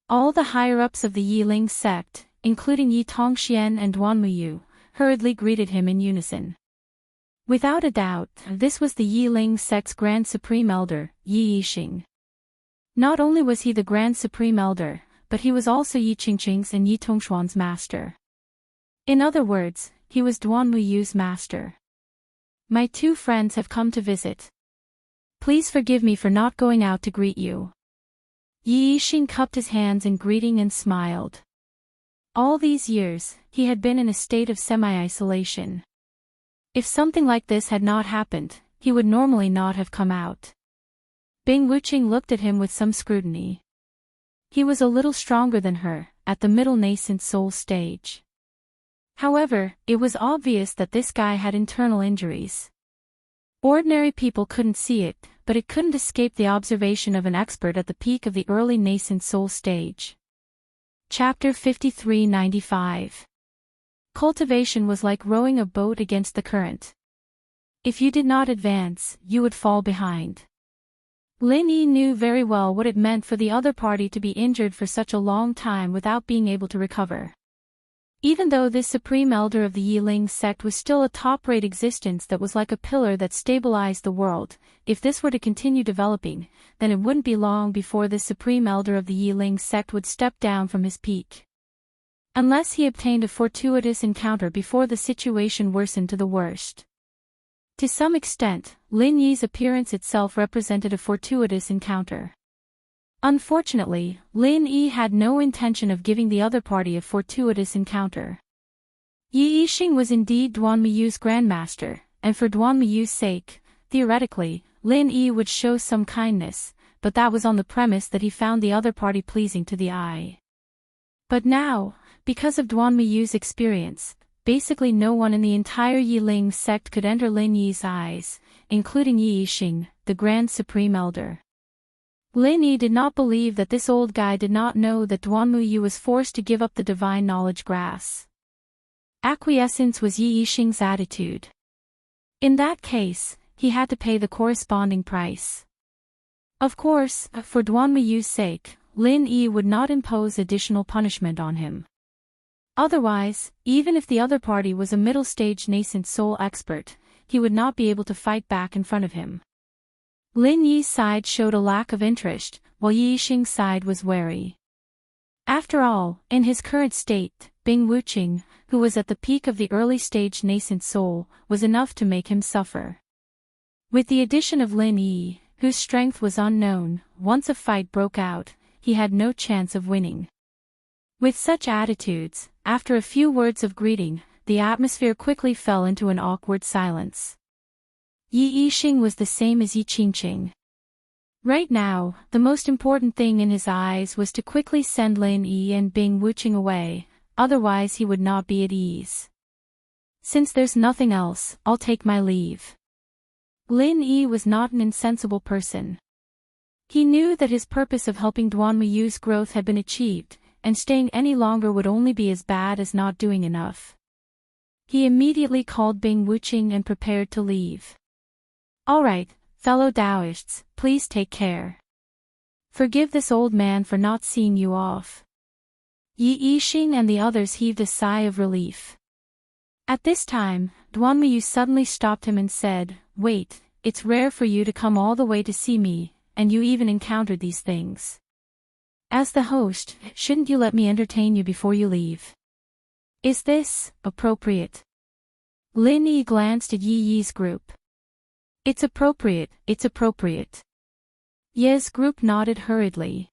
All the higher-ups of the Yiling sect, including Yi Tongxian and Duanmuyu, hurriedly greeted him in unison. Without a doubt, this was the Yiling sect's Grand Supreme Elder, Yi Yixing. Not only was he the Grand Supreme Elder, but he was also Yi Qingqing's and Yi Tongshuan's master. In other words, he was Duanmuyu's master. My two friends have come to visit. Please forgive me for not going out to greet you. Yi Yixing cupped his hands in greeting and smiled. All these years, he had been in a state of semi-isolation. If something like this had not happened, he would normally not have come out. Bing Wuqing looked at him with some scrutiny. He was a little stronger than her, at the middle nascent soul stage. However, it was obvious that this guy had internal injuries. Ordinary people couldn't see it, but it couldn't escape the observation of an expert at the peak of the early nascent soul stage. Chapter 5395. Cultivation was like rowing a boat against the current. If you did not advance, you would fall behind. Lin Yi knew very well what it meant for the other party to be injured for such a long time without being able to recover. Even though this supreme elder of the Yiling sect was still a top-rate existence that was like a pillar that stabilized the world, if this were to continue developing, then it wouldn't be long before this supreme elder of the Yiling sect would step down from his peak. Unless he obtained a fortuitous encounter before the situation worsened to the worst. To some extent, Lin Yi's appearance itself represented a fortuitous encounter. Unfortunately, Lin Yi had no intention of giving the other party a fortuitous encounter. Yi Yixing was indeed Duanmuyu's grandmaster, and for Duanmuyu's sake, theoretically, Lin Yi would show some kindness, but that was on the premise that he found the other party pleasing to the eye. But now, because of Duanmuyu's experience, basically no one in the entire Yiling sect could enter Lin Yi's eyes, including Yi Yixing, the Grand Supreme Elder. Lin Yi did not believe that this old guy did not know that Duanmuyu was forced to give up the divine knowledge grass. Acquiescence was Yi Yixing's attitude. In that case, he had to pay the corresponding price. Of course, for Duanmuyu's sake, Lin Yi would not impose additional punishment on him. Otherwise, even if the other party was a middle-stage nascent soul expert, he would not be able to fight back in front of him. Lin Yi's side showed a lack of interest, while Yi Yixing's side was wary. After all, in his current state, Bing Wuqing, who was at the peak of the early-stage nascent soul, was enough to make him suffer. With the addition of Lin Yi, whose strength was unknown, once a fight broke out, he had no chance of winning. With such attitudes, after a few words of greeting, the atmosphere quickly fell into an awkward silence. Yi Yixing was the same as Yi Qingqing. Right now, the most important thing in his eyes was to quickly send Lin Yi and Bing Wuqing away, otherwise he would not be at ease. Since there's nothing else, I'll take my leave. Lin Yi was not an insensible person. He knew that his purpose of helping Duan Muyu's growth had been achieved, and staying any longer would only be as bad as not doing enough. He immediately called Bing Wuqing and prepared to leave. "All right, fellow Taoists, please take care. Forgive this old man for not seeing you off." Yi Yixing and the others heaved a sigh of relief. At this time, Duan Muyu suddenly stopped him and said, "Wait, it's rare for you to come all the way to see me, and you even encountered these things. As the host, shouldn't you let me entertain you before you leave? Is this appropriate?" Lin Yi glanced at Yi Yi's group. It's appropriate, it's appropriate." Ye's group nodded hurriedly.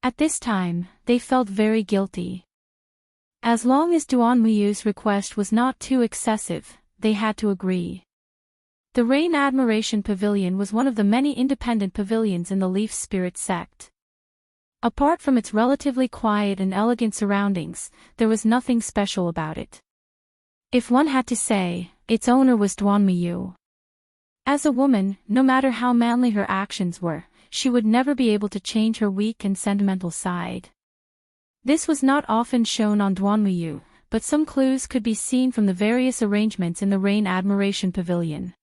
At this time, they felt very guilty. As long as Duan Muyu's request was not too excessive, they had to agree. The Rain Admiration Pavilion was one of the many independent pavilions in the Leaf Spirit sect. Apart from its relatively quiet and elegant surroundings, there was nothing special about it. If one had to say, its owner was Duan Muyu. As a woman, no matter how manly her actions were, she would never be able to change her weak and sentimental side. This was not often shown on Duan Muyu, but some clues could be seen from the various arrangements in the Rain Admiration Pavilion.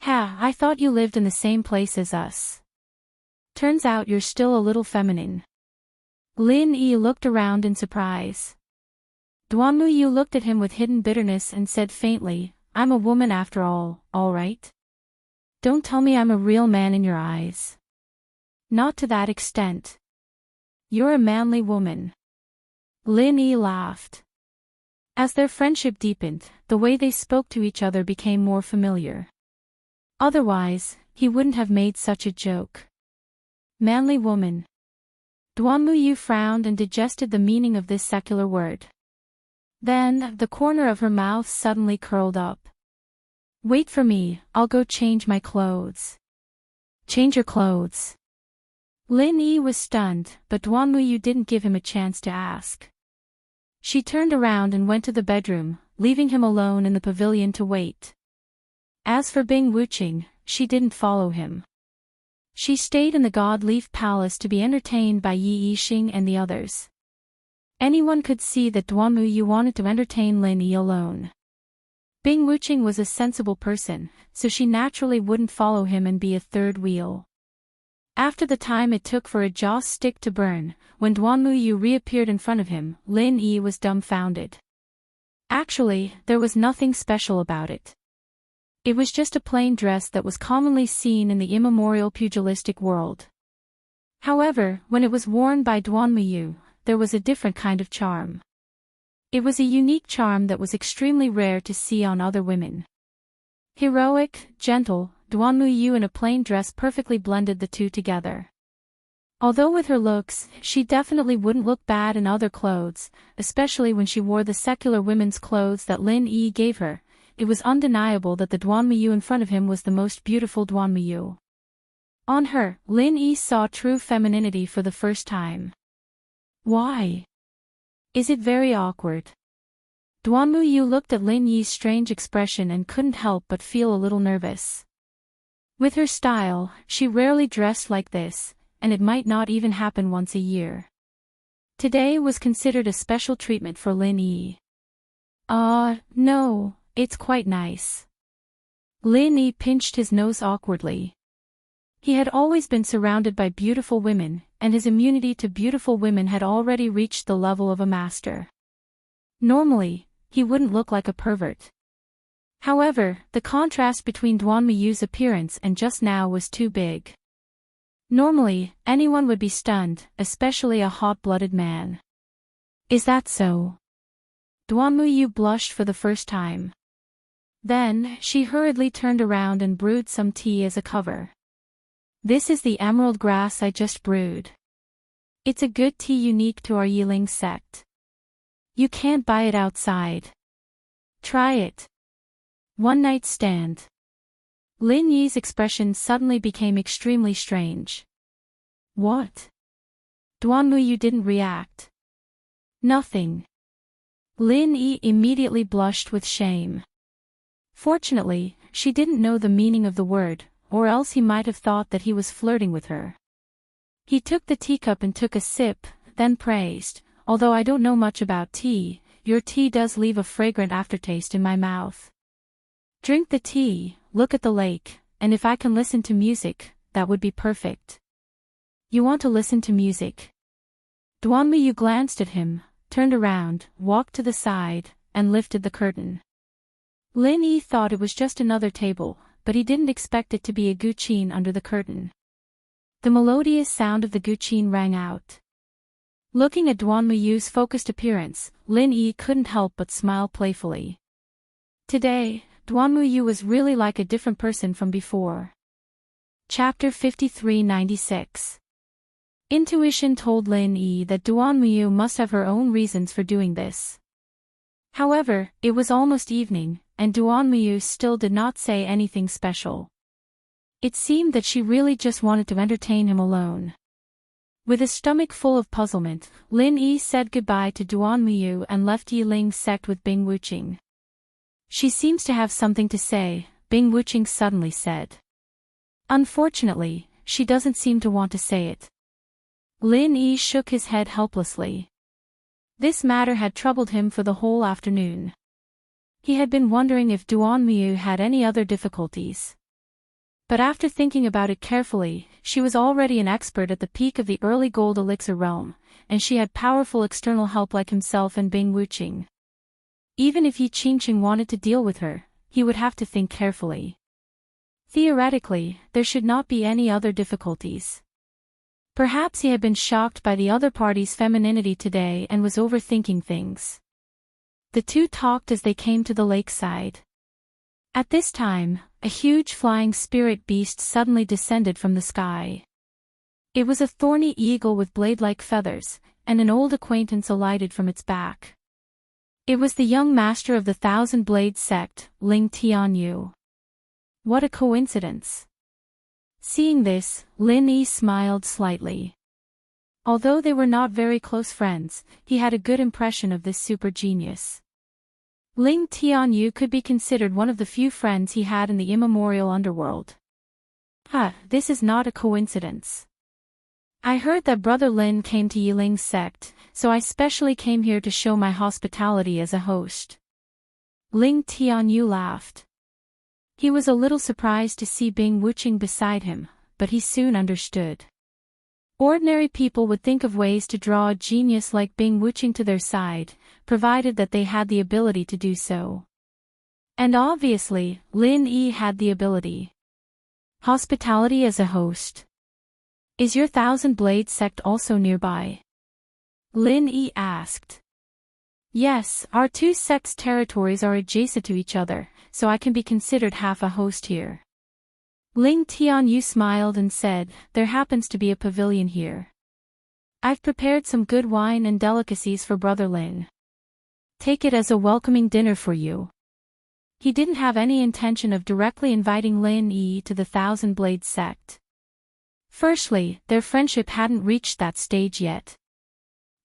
"Ha, I thought you lived in the same place as us. Turns out you're still a little feminine." Lin Yi looked around in surprise. Duan Muyu looked at him with hidden bitterness and said faintly, "I'm a woman after all right? Don't tell me I'm a real man in your eyes. Not to that extent. You're a manly woman." Lin Yi laughed. As their friendship deepened, the way they spoke to each other became more familiar. Otherwise, he wouldn't have made such a joke. Manly woman. Duan Muyu frowned and digested the meaning of this secular word. Then, the corner of her mouth suddenly curled up. "Wait for me, I'll go change my clothes." "Change your clothes?" Lin Yi was stunned, but Duan Muyu didn't give him a chance to ask. She turned around and went to the bedroom, leaving him alone in the pavilion to wait. As for Bing Wuqing, she didn't follow him. She stayed in the God Leaf Palace to be entertained by Yi Yixing and the others. Anyone could see that Duan Muyu wanted to entertain Lin Yi alone. Bing Wuqing was a sensible person, so she naturally wouldn't follow him and be a third wheel. After the time it took for a joss stick to burn, when Duan Muyu reappeared in front of him, Lin Yi was dumbfounded. Actually, there was nothing special about it. It was just a plain dress that was commonly seen in the immemorial pugilistic world. However, when it was worn by Duan Muyu, there was a different kind of charm. It was a unique charm that was extremely rare to see on other women. Heroic, gentle, Duan Muyu in a plain dress perfectly blended the two together. Although with her looks, she definitely wouldn't look bad in other clothes, especially when she wore the secular women's clothes that Lin Yi gave her. It was undeniable that the Duan Muyu in front of him was the most beautiful Duan Muyu. On her, Lin Yi saw true femininity for the first time. Why? Is it very awkward? Duan Muyu looked at Lin Yi's strange expression and couldn't help but feel a little nervous. With her style, she rarely dressed like this, and it might not even happen once a year. Today was considered a special treatment for Lin Yi. No, it's quite nice. Lin Yi pinched his nose awkwardly. He had always been surrounded by beautiful women, and his immunity to beautiful women had already reached the level of a master. Normally, he wouldn't look like a pervert. However, the contrast between Duan Muyu's appearance and just now was too big. Normally, anyone would be stunned, especially a hot-blooded man. Is that so? Duan Muyu blushed for the first time. Then, she hurriedly turned around and brewed some tea as a cover. This is the emerald grass I just brewed. It's a good tea unique to our Yiling sect. You can't buy it outside. Try it. One night stand. Lin Yi's expression suddenly became extremely strange. What? Duan Muyu didn't react. Nothing. Lin Yi immediately blushed with shame. Fortunately, she didn't know the meaning of the word, or else he might have thought that he was flirting with her. He took the teacup and took a sip, then praised, "Although I don't know much about tea, your tea does leave a fragrant aftertaste in my mouth. Drink the tea, look at the lake, and if I can listen to music, that would be perfect." "You want to listen to music?" Duanmuyu glanced at him, turned around, walked to the side, and lifted the curtain. Lin Yi thought it was just another table, but he didn't expect it to be a guqin under the curtain. The melodious sound of the guqin rang out. Looking at Duanmuyu's focused appearance, Lin Yi couldn't help but smile playfully. Today, Duanmuyu was really like a different person from before. Chapter 5396. Intuition told Lin Yi that Duanmuyu must have her own reasons for doing this. However, it was almost evening, and Duanmuyu still did not say anything special. It seemed that she really just wanted to entertain him alone. With a stomach full of puzzlement, Lin Yi said goodbye to Duanmuyu and left Yiling's sect with Bing Wuqing. "She seems to have something to say," Bing Wuqing suddenly said. "Unfortunately, she doesn't seem to want to say it." Lin Yi shook his head helplessly. This matter had troubled him for the whole afternoon. He had been wondering if Duanmuyu had any other difficulties. But after thinking about it carefully, she was already an expert at the peak of the early gold elixir realm, and she had powerful external help like himself and Bing Wuqing. Even if Yi Qingqing wanted to deal with her, he would have to think carefully. Theoretically, there should not be any other difficulties. Perhaps he had been shocked by the other party's femininity today and was overthinking things. The two talked as they came to the lakeside. At this time, a huge flying spirit beast suddenly descended from the sky. It was a thorny eagle with blade-like feathers, and an old acquaintance alighted from its back. It was the young master of the Thousand Blade sect, Ling Tianyu. What a coincidence. Seeing this, Lin Yi smiled slightly. Although they were not very close friends, he had a good impression of this super genius. Ling Tianyu could be considered one of the few friends he had in the immemorial underworld. This is not a coincidence. I heard that Brother Lin came to Yiling's sect, so I specially came here to show my hospitality as a host. Ling Tianyu laughed. He was a little surprised to see Bing Wuqing beside him, but he soon understood. Ordinary people would think of ways to draw a genius like Bing Wuqing to their side, provided that they had the ability to do so. And obviously, Lin Yi had the ability. Hospitality as a host. Is your Thousand Blade sect also nearby? Lin Yi asked. Yes, our two sects' territories are adjacent to each other, so I can be considered half a host here. Ling Tianyu smiled and said, there happens to be a pavilion here. I've prepared some good wine and delicacies for Brother Lin. Take it as a welcoming dinner for you. He didn't have any intention of directly inviting Lin Yi to the Thousand Blade sect. Firstly, their friendship hadn't reached that stage yet.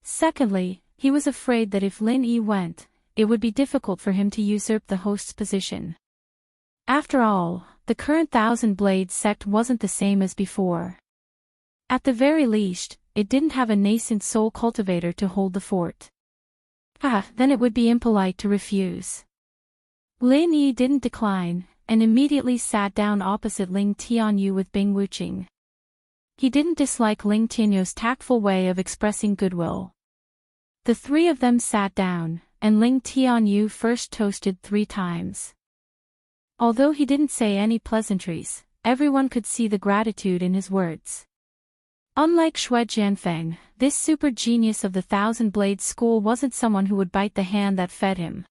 Secondly, he was afraid that if Lin Yi went, it would be difficult for him to usurp the host's position. After all, the current Thousand Blade sect wasn't the same as before. At the very least, it didn't have a nascent soul cultivator to hold the fort. Then it would be impolite to refuse. Lin Yi didn't decline, and immediately sat down opposite Ling Tianyu with Bing Wuqing. He didn't dislike Ling Tianyu's tactful way of expressing goodwill. The three of them sat down, and Ling Tianyu first toasted 3 times. Although he didn't say any pleasantries, everyone could see the gratitude in his words. Unlike Xue Jianfeng, this super genius of the Thousand Blade School wasn't someone who would bite the hand that fed him.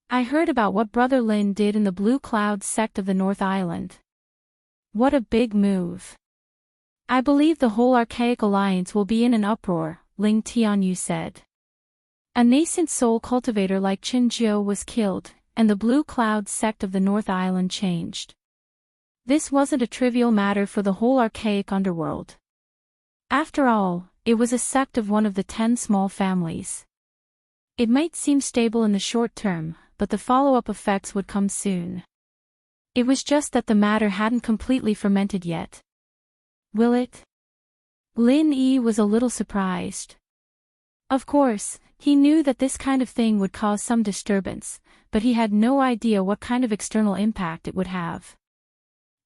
I heard about what Brother Lin did in the Blue Cloud sect of the North Island. What a big move. I believe the whole Archaic Alliance will be in an uproar, Ling Tianyu said. A nascent soul cultivator like Qin Jiu was killed, and the Blue Cloud sect of the North Island changed. This wasn't a trivial matter for the whole archaic underworld. After all, it was a sect of one of the 10 small families. It might seem stable in the short term, but the follow-up effects would come soon. It was just that the matter hadn't completely fermented yet. Will it? Lin Yi was a little surprised. Of course, he knew that this kind of thing would cause some disturbance, but he had no idea what kind of external impact it would have.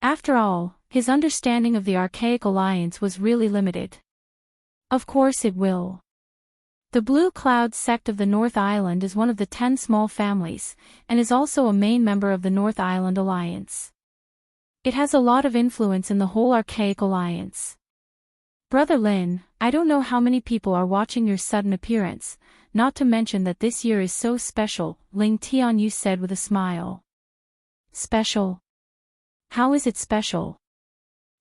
After all, his understanding of the Archaic Alliance was really limited. Of course it will. The Blue Cloud sect of the North Island is one of the 10 small families, and is also a main member of the North Island Alliance. It has a lot of influence in the whole Archaic Alliance. Brother Lin, I don't know how many people are watching your sudden appearance, not to mention that this year is so special, Ling Tianyu said with a smile. Special? How is it special?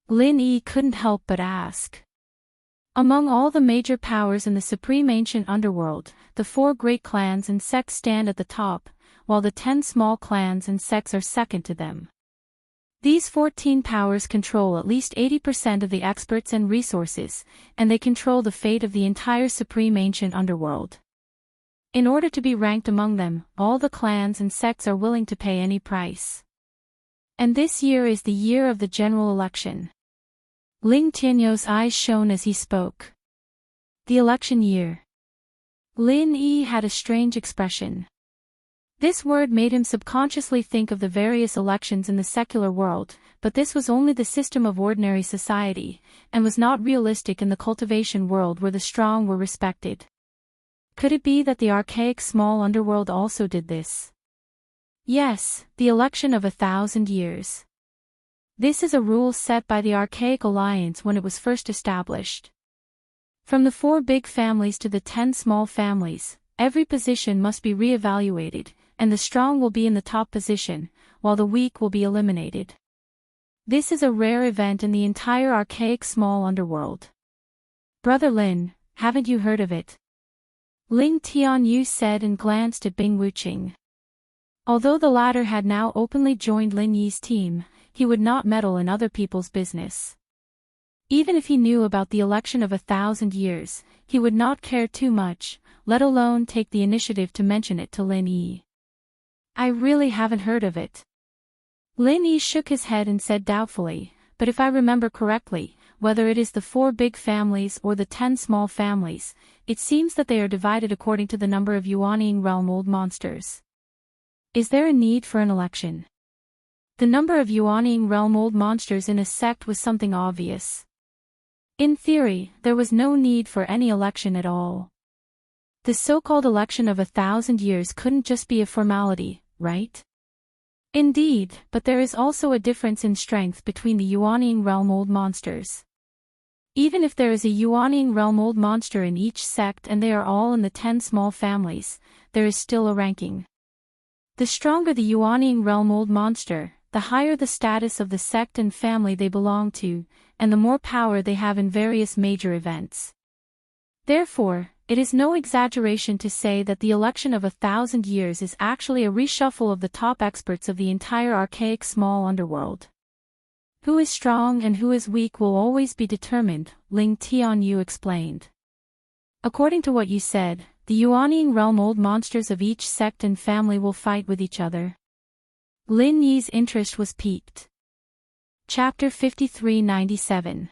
Lin Yi couldn't help but ask. Among all the major powers in the supreme ancient underworld, the 4 great clans and sects stand at the top, while the 10 small clans and sects are second to them. These 14 powers control at least 80% of the experts and resources, and they control the fate of the entire supreme ancient underworld. In order to be ranked among them, all the clans and sects are willing to pay any price. And this year is the year of the general election. Ling Tianyu's eyes shone as he spoke. The election year. Lin Yi had a strange expression. This word made him subconsciously think of the various elections in the secular world, but this was only the system of ordinary society, and was not realistic in the cultivation world where the strong were respected. Could it be that the archaic small underworld also did this? Yes, the election of 1,000 years. This is a rule set by the Archaic Alliance when it was first established. From the 4 big families to the 10 small families, every position must be re-evaluated, and the strong will be in the top position, while the weak will be eliminated. This is a rare event in the entire archaic small underworld. Brother Lin, haven't you heard of it? Ling Tianyu said and glanced at Bing Wuqing. Although the latter had now openly joined Lin Yi's team, he would not meddle in other people's business. Even if he knew about the election of 1,000 years, he would not care too much, let alone take the initiative to mention it to Lin Yi. I really haven't heard of it. Lin Yi shook his head and said doubtfully, but if I remember correctly, whether it is the 4 big families or the 10 small families, it seems that they are divided according to the number of Yuanying realm old monsters. Is there a need for an election? The number of Yuanying realm old monsters in a sect was something obvious. In theory, there was no need for any election at all. The so-called election of 1,000 years couldn't just be a formality, right? Indeed, but there is also a difference in strength between the Yuanying realm old monsters. Even if there is a Yuanying realm old monster in each sect and they are all in the 10 small families, there is still a ranking. The stronger the Yuanying realm old monster, the higher the status of the sect and family they belong to, and the more power they have in various major events. Therefore, it is no exaggeration to say that the election of 1,000 years is actually a reshuffle of the top experts of the entire archaic small underworld. Who is strong and who is weak will always be determined, Ling Tianyu explained. According to what you said, the Yuanying realm old monsters of each sect and family will fight with each other. Lin Yi's interest was piqued. Chapter 5397.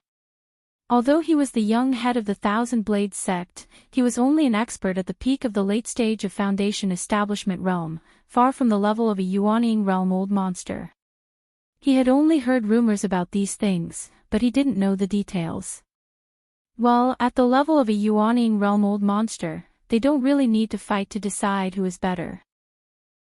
Although he was the young head of the Thousand Blade sect, he was only an expert at the peak of the late stage of Foundation Establishment realm, far from the level of a Yuanying realm old monster. He had only heard rumors about these things, but he didn't know the details. Well, at the level of a Yuanying realm old monster, they don't really need to fight to decide who is better.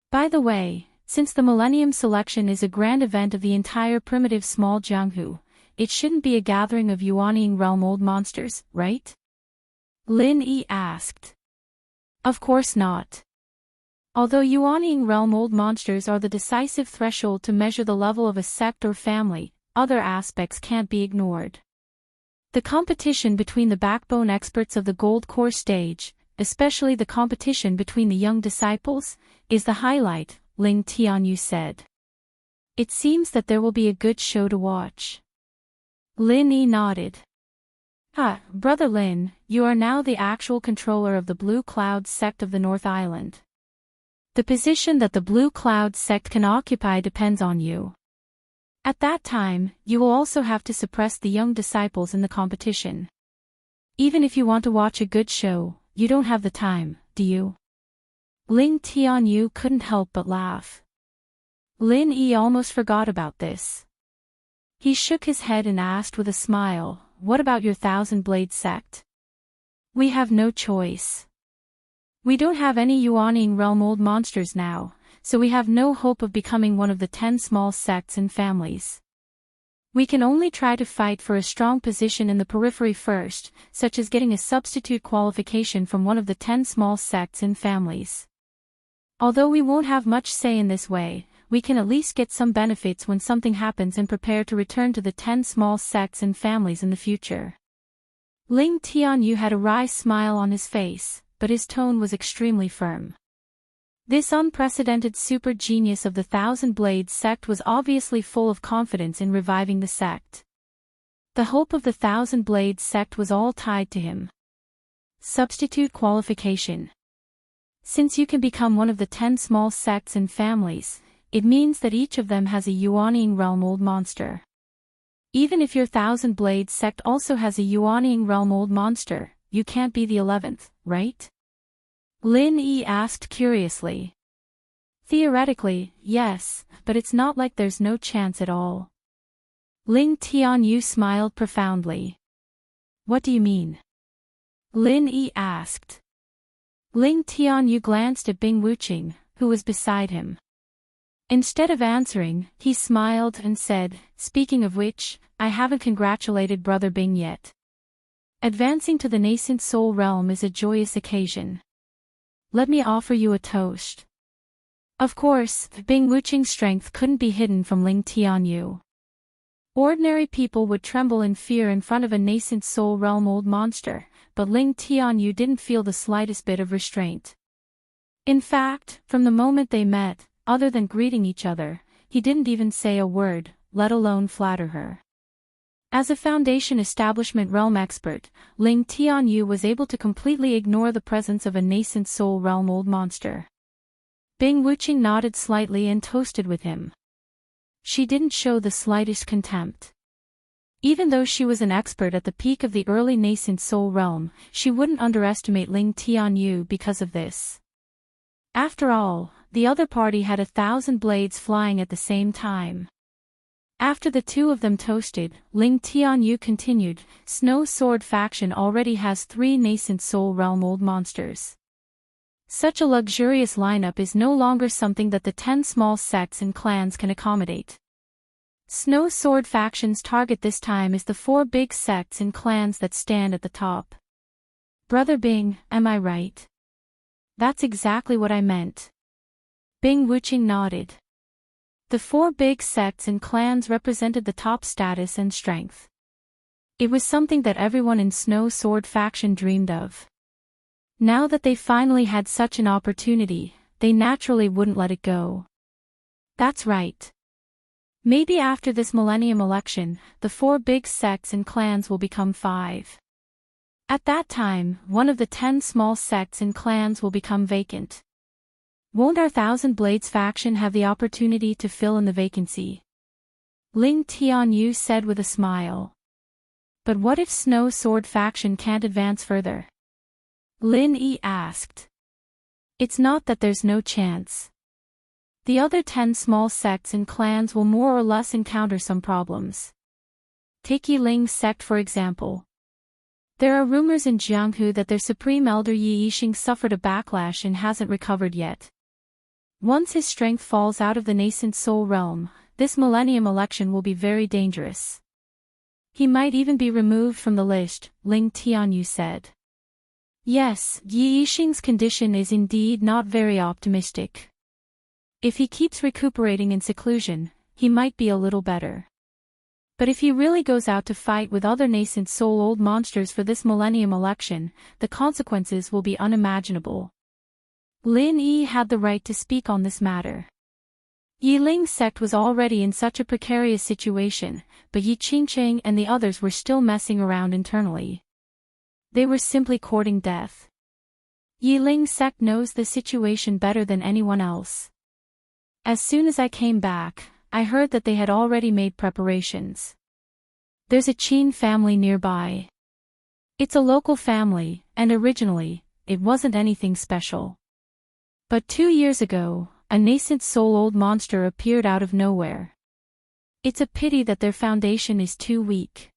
By the way, since the Millennium Selection is a grand event of the entire primitive small Jianghu, it shouldn't be a gathering of Yuanying realm old monsters, right? Lin Yi asked. Of course not. Although Yuanying realm old monsters are the decisive threshold to measure the level of a sect or family, other aspects can't be ignored. The competition between the backbone experts of the Gold Core stage, especially the competition between the young disciples, is the highlight, Ling Tianyu said. It seems that there will be a good show to watch. Lin Yi nodded. Brother Lin, you are now the actual controller of the Blue Cloud sect of the North Island. The position that the Blue Cloud sect can occupy depends on you. At that time, you will also have to suppress the young disciples in the competition. Even if you want to watch a good show, you don't have the time, do you? Ling Tianyu couldn't help but laugh. Lin Yi almost forgot about this. He shook his head and asked with a smile, "What about your Thousand Blade sect?" "We have no choice. We don't have any Yuaning realm old monsters now, so we have no hope of becoming one of the 10 small sects and families. We can only try to fight for a strong position in the periphery first, such as getting a substitute qualification from one of the 10 small sects and families. Although we won't have much say in this way, we can at least get some benefits when something happens and prepare to return to the 10 small sects and families in the future." Ling Tianyu had a wry smile on his face, but his tone was extremely firm. This unprecedented super genius of the Thousand Blades sect was obviously full of confidence in reviving the sect. The hope of the Thousand Blades sect was all tied to him. Substitute qualification. Since you can become one of the 10 small sects and families, it means that each of them has a Yuaning realm old monster. Even if your Thousand Blades sect also has a Yuaning realm old monster, you can't be the 11th, right? Lin Yi asked curiously. Theoretically, yes, but it's not like there's no chance at all. Ling Tianyu smiled profoundly. What do you mean? Lin Yi asked. Ling Tianyu glanced at Bing Wuqing, who was beside him. Instead of answering, he smiled and said, "Speaking of which, I haven't congratulated Brother Bing yet. Advancing to the nascent soul realm is a joyous occasion. Let me offer you a toast." Of course, Bing Wuqing's strength couldn't be hidden from Ling Tianyu. Ordinary people would tremble in fear in front of a nascent soul realm old monster, but Ling Tianyu didn't feel the slightest bit of restraint. In fact, from the moment they met, other than greeting each other, he didn't even say a word, let alone flatter her. As a Foundation Establishment realm expert, Ling Tianyu was able to completely ignore the presence of a nascent soul realm old monster. Bing Wuqing nodded slightly and toasted with him. She didn't show the slightest contempt. Even though she was an expert at the peak of the early nascent soul realm, she wouldn't underestimate Ling Tianyu because of this. After all, the other party had 1,000 blades flying at the same time. After the two of them toasted, Ling Tianyu continued, "Snow Sword faction already has 3 nascent soul realm old monsters. Such a luxurious lineup is no longer something that the 10 small sects and clans can accommodate. Snow Sword faction's target this time is the 4 big sects and clans that stand at the top. Brother Bing, am I right?" "That's exactly what I meant." Bing Wuqing nodded. The 4 big sects and clans represented the top status and strength. It was something that everyone in Snow Sword faction dreamed of. Now that they finally had such an opportunity, they naturally wouldn't let it go. That's right. Maybe after this millennium election, the 4 big sects and clans will become 5. At that time, one of the 10 small sects and clans will become vacant. Won't our Thousand Blades faction have the opportunity to fill in the vacancy? Ling Tianyu said with a smile. But what if Snow Sword faction can't advance further? Lin Yi asked. It's not that there's no chance. The other 10 small sects and clans will more or less encounter some problems. Take Yiling's sect for example. There are rumors in Jianghu that their supreme elder Yi Yixing suffered a backlash and hasn't recovered yet. Once his strength falls out of the nascent soul realm, this millennium election will be very dangerous. He might even be removed from the list, Ling Tianyu said. Yes, Yi Yixing's condition is indeed not very optimistic. If he keeps recuperating in seclusion, he might be a little better. But if he really goes out to fight with other nascent soul old monsters for this millennium election, the consequences will be unimaginable. Lin Yi had the right to speak on this matter. Yi Ling's sect was already in such a precarious situation, but Yi Qingqing and the others were still messing around internally. They were simply courting death. Yi Ling's sect knows the situation better than anyone else. As soon as I came back, I heard that they had already made preparations. There's a Qin family nearby. It's a local family, and originally, it wasn't anything special. But 2 years ago, a nascent soul-old monster appeared out of nowhere. It's a pity that their foundation is too weak.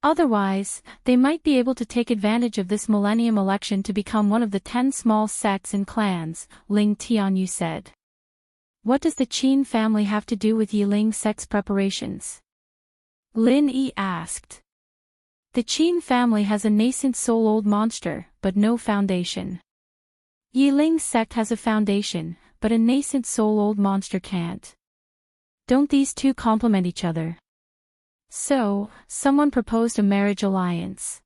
Otherwise, they might be able to take advantage of this millennium election to become one of the 10 small sects and clans, Ling Tianyu said. What does the Qin family have to do with Yiling sect's preparations? Lin Yi asked. The Qin family has a nascent soul-old monster, but no foundation. Yiling sect has a foundation, but a nascent soul-old monster can't. Don't these two complement each other? So, someone proposed a marriage alliance.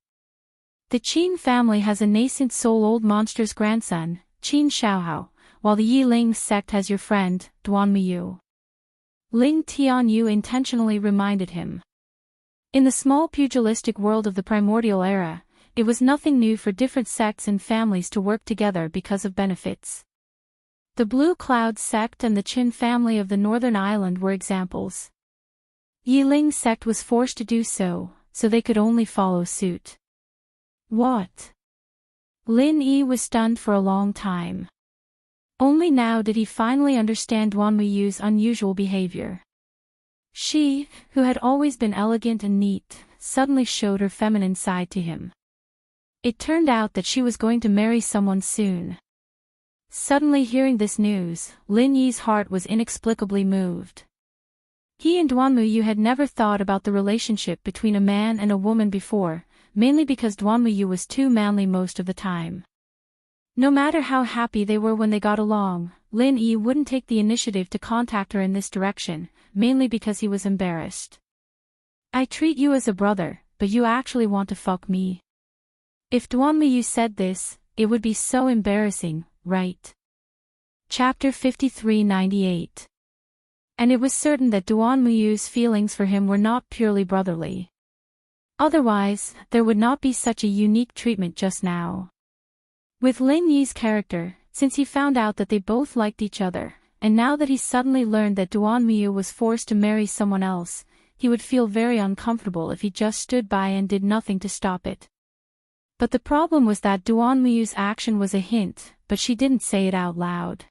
The Qin family has a nascent soul-old monster's grandson, Qin Xiaohao, while the Yiling sect has your friend, Duanmuyu. Ling Tianyu intentionally reminded him. In the small pugilistic world of the primordial era, it was nothing new for different sects and families to work together because of benefits. The Blue Cloud sect and the Qin family of the northern island were examples. Yiling sect was forced to do so they could only follow suit. What? Lin Yi was stunned for a long time. Only now did he finally understand Duanmuyu's unusual behavior. She, who had always been elegant and neat, suddenly showed her feminine side to him. It turned out that she was going to marry someone soon. Suddenly hearing this news, Lin Yi's heart was inexplicably moved. He and Duanmuyu had never thought about the relationship between a man and a woman before, mainly because Duanmuyu was too manly most of the time. No matter how happy they were when they got along, Lin Yi wouldn't take the initiative to contact her in this direction, mainly because he was embarrassed. I treat you as a brother, but you actually want to fuck me. If Duanmuyu said this, it would be so embarrassing, right? Chapter 53-98. And it was certain that Duanmuyu's feelings for him were not purely brotherly. Otherwise, there would not be such a unique treatment just now. With Lin Yi's character, since he found out that they both liked each other, and now that he suddenly learned that Duanmuyu was forced to marry someone else, he would feel very uncomfortable if he just stood by and did nothing to stop it. But the problem was that Duanmuyu's action was a hint, but she didn't say it out loud.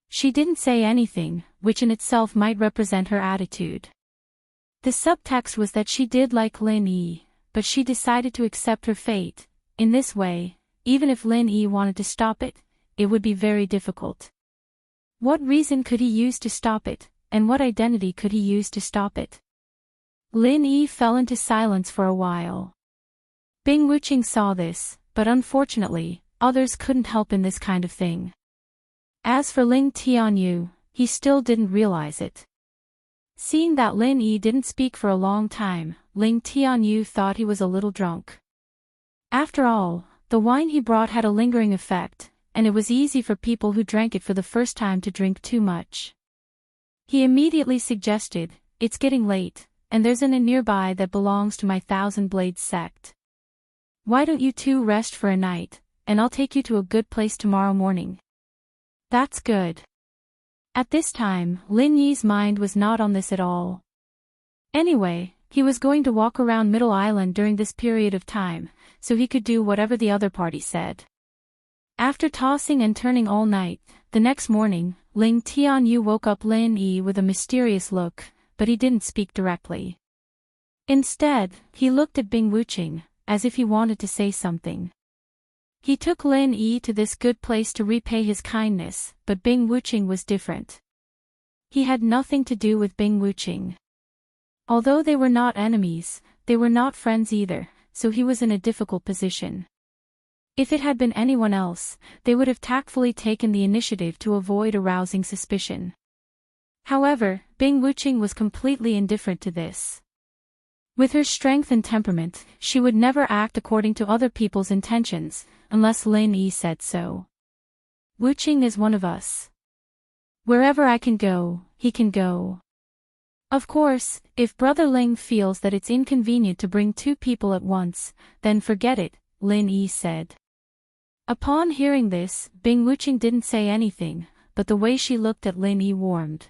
She didn't say anything, which in itself might represent her attitude. The subtext was that she did like Lin Yi, but she decided to accept her fate. In this way, even if Lin Yi wanted to stop it, it would be very difficult. What reason could he use to stop it, and what identity could he use to stop it? Lin Yi fell into silence for a while. Bing Wuqing saw this, but unfortunately, others couldn't help in this kind of thing. As for Ling Tianyu, he still didn't realize it. Seeing that Lin Yi didn't speak for a long time, Ling Tianyu thought he was a little drunk. After all, the wine he brought had a lingering effect, and it was easy for people who drank it for the first time to drink too much. He immediately suggested, "It's getting late, and there's an inn nearby that belongs to my Thousand Blades sect. Why don't you two rest for a night, and I'll take you to a good place tomorrow morning." That's good. At this time, Lin Yi's mind was not on this at all. Anyway, he was going to walk around Middle Island during this period of time, so he could do whatever the other party said. After tossing and turning all night, the next morning, Ling Tianyu woke up Lin Yi with a mysterious look, but he didn't speak directly. Instead, he looked at Bing Wuqing, as if he wanted to say something. He took Lin Yi to this good place to repay his kindness, but Bing Wuqing was different. He had nothing to do with Bing Wuqing. Although they were not enemies, they were not friends either, so he was in a difficult position. If it had been anyone else, they would have tactfully taken the initiative to avoid arousing suspicion. However, Bing Wuqing was completely indifferent to this. With her strength and temperament, she would never act according to other people's intentions, unless Lin Yi said so. Wuqing is one of us. Wherever I can go, he can go. Of course, if Brother Ling feels that it's inconvenient to bring two people at once, then forget it, Lin Yi said. Upon hearing this, Bing Wuqing didn't say anything, but the way she looked at Lin Yi warmed.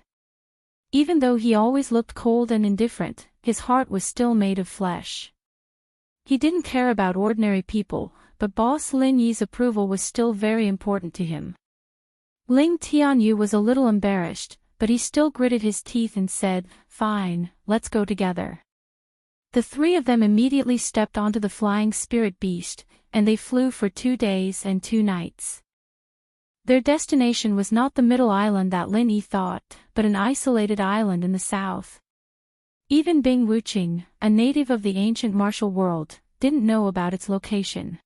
Even though he always looked cold and indifferent, his heart was still made of flesh. He didn't care about ordinary people, but boss Lin Yi's approval was still very important to him. Ling Tianyu was a little embarrassed, but he still gritted his teeth and said, "Fine, let's go together." The three of them immediately stepped onto the flying spirit beast, and they flew for 2 days and 2 nights. Their destination was not the middle island that Lin Yi thought, but an isolated island in the south. Even Bing Wuqing, a native of the ancient martial world, didn't know about its location.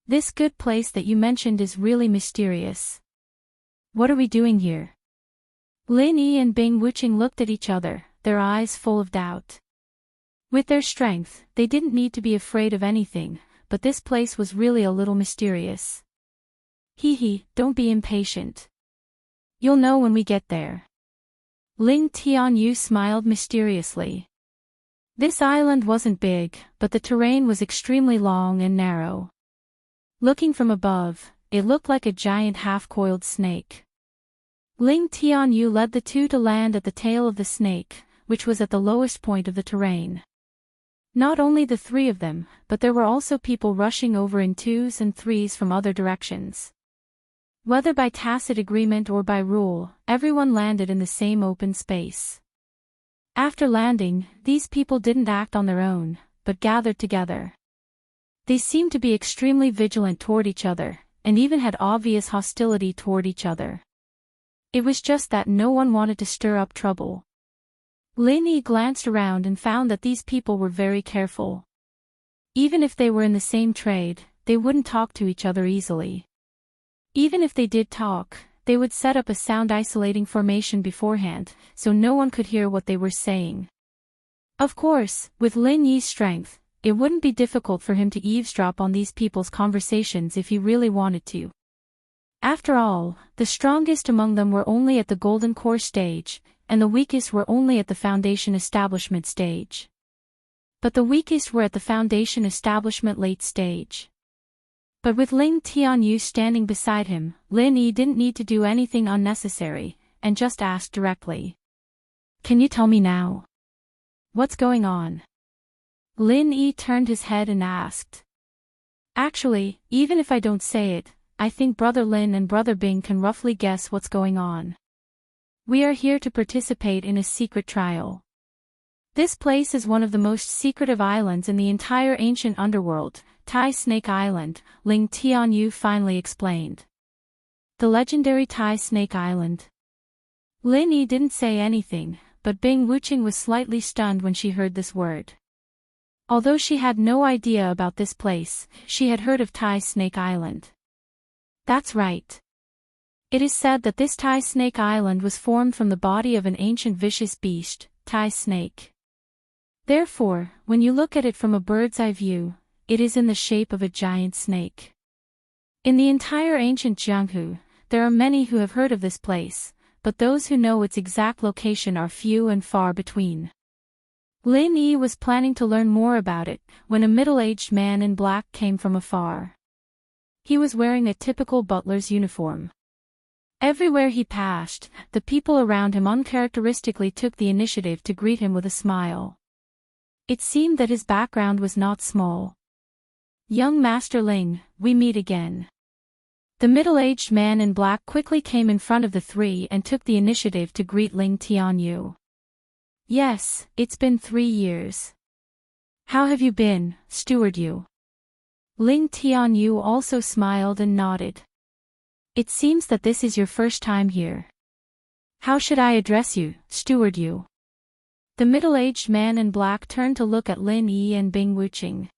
"This good place that you mentioned is really mysterious. What are we doing here?" Lin Yi and Bing Wuqing looked at each other, their eyes full of doubt. With their strength, they didn't need to be afraid of anything, but this place was really a little mysterious. "Hee, don't be impatient. You'll know when we get there." Ling Tianyu smiled mysteriously. This island wasn't big, but the terrain was extremely long and narrow. Looking from above, it looked like a giant half-coiled snake. Ling Tianyu led the two to land at the tail of the snake, which was at the lowest point of the terrain. Not only the three of them, but there were also people rushing over in 2s and 3s from other directions. Whether by tacit agreement or by rule, everyone landed in the same open space. After landing, these people didn't act on their own, but gathered together. They seemed to be extremely vigilant toward each other, and even had obvious hostility toward each other. It was just that no one wanted to stir up trouble. Lin Yi glanced around and found that these people were very careful. Even if they were in the same trade, they wouldn't talk to each other easily. Even if they did talk, they would set up a sound isolating formation beforehand, so no one could hear what they were saying. Of course, with Lin Yi's strength, it wouldn't be difficult for him to eavesdrop on these people's conversations if he really wanted to. After all, the strongest among them were only at the Golden Core stage, and the weakest were only at the Foundation Establishment stage. But the weakest were at the Foundation Establishment late stage. But with Ling Tianyu standing beside him, Lin Yi didn't need to do anything unnecessary, and just asked directly. "Can you tell me now? What's going on?" Lin Yi turned his head and asked. "Actually, even if I don't say it, I think Brother Lin and Brother Bing can roughly guess what's going on. We are here to participate in a secret trial. This place is one of the most secretive islands in the entire ancient underworld, Tai Snake Island," Ling Tianyu finally explained. "The legendary Tai Snake Island." Lin Yi didn't say anything, but Bing Wuqing was slightly stunned when she heard this word. Although she had no idea about this place, she had heard of Tai Snake Island. That's right. It is said that this Tai Snake Island was formed from the body of an ancient vicious beast, Tai Snake. Therefore, when you look at it from a bird's eye view, it is in the shape of a giant snake. In the entire ancient Jianghu, there are many who have heard of this place, but those who know its exact location are few and far between. Lin Yi was planning to learn more about it, when a middle-aged man in black came from afar. He was wearing a typical butler's uniform. Everywhere he passed, the people around him uncharacteristically took the initiative to greet him with a smile. It seemed that his background was not small. "Young Master Ling, we meet again." The middle-aged man in black quickly came in front of the three and took the initiative to greet Ling Tianyu. "Yes, it's been 3 years. How have you been, Steward Yu?" Ling Tianyu also smiled and nodded. "It seems that this is your first time here. How should I address you, Steward Yu?" The middle-aged man in black turned to look at Lin Yi and Bing Wuqing.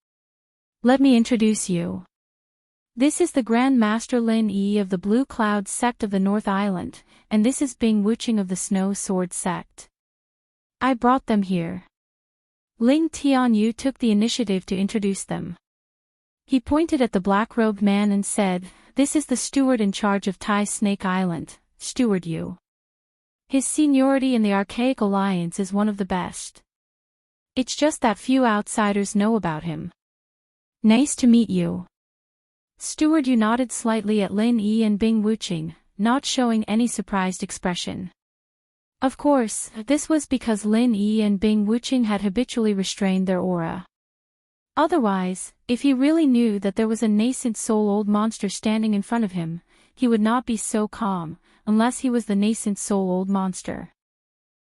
"Let me introduce you. This is the Grand Master Lin Yi of the Blue Cloud sect of the North Island, and this is Bing Wuqing of the Snow Sword sect. I brought them here." Ling Tianyu took the initiative to introduce them. He pointed at the black-robed man and said, "This is the steward in charge of Tai Snake Island, Steward Yu. His seniority in the Archaic Alliance is one of the best. It's just that few outsiders know about him. Nice to meet you." Steward Yu nodded slightly at Lin Yi and Bing Wuqing, not showing any surprised expression. Of course, this was because Lin Yi and Bing Wuqing had habitually restrained their aura. Otherwise, if he really knew that there was a nascent soul old monster standing in front of him, he would not be so calm, unless he was the nascent soul old monster.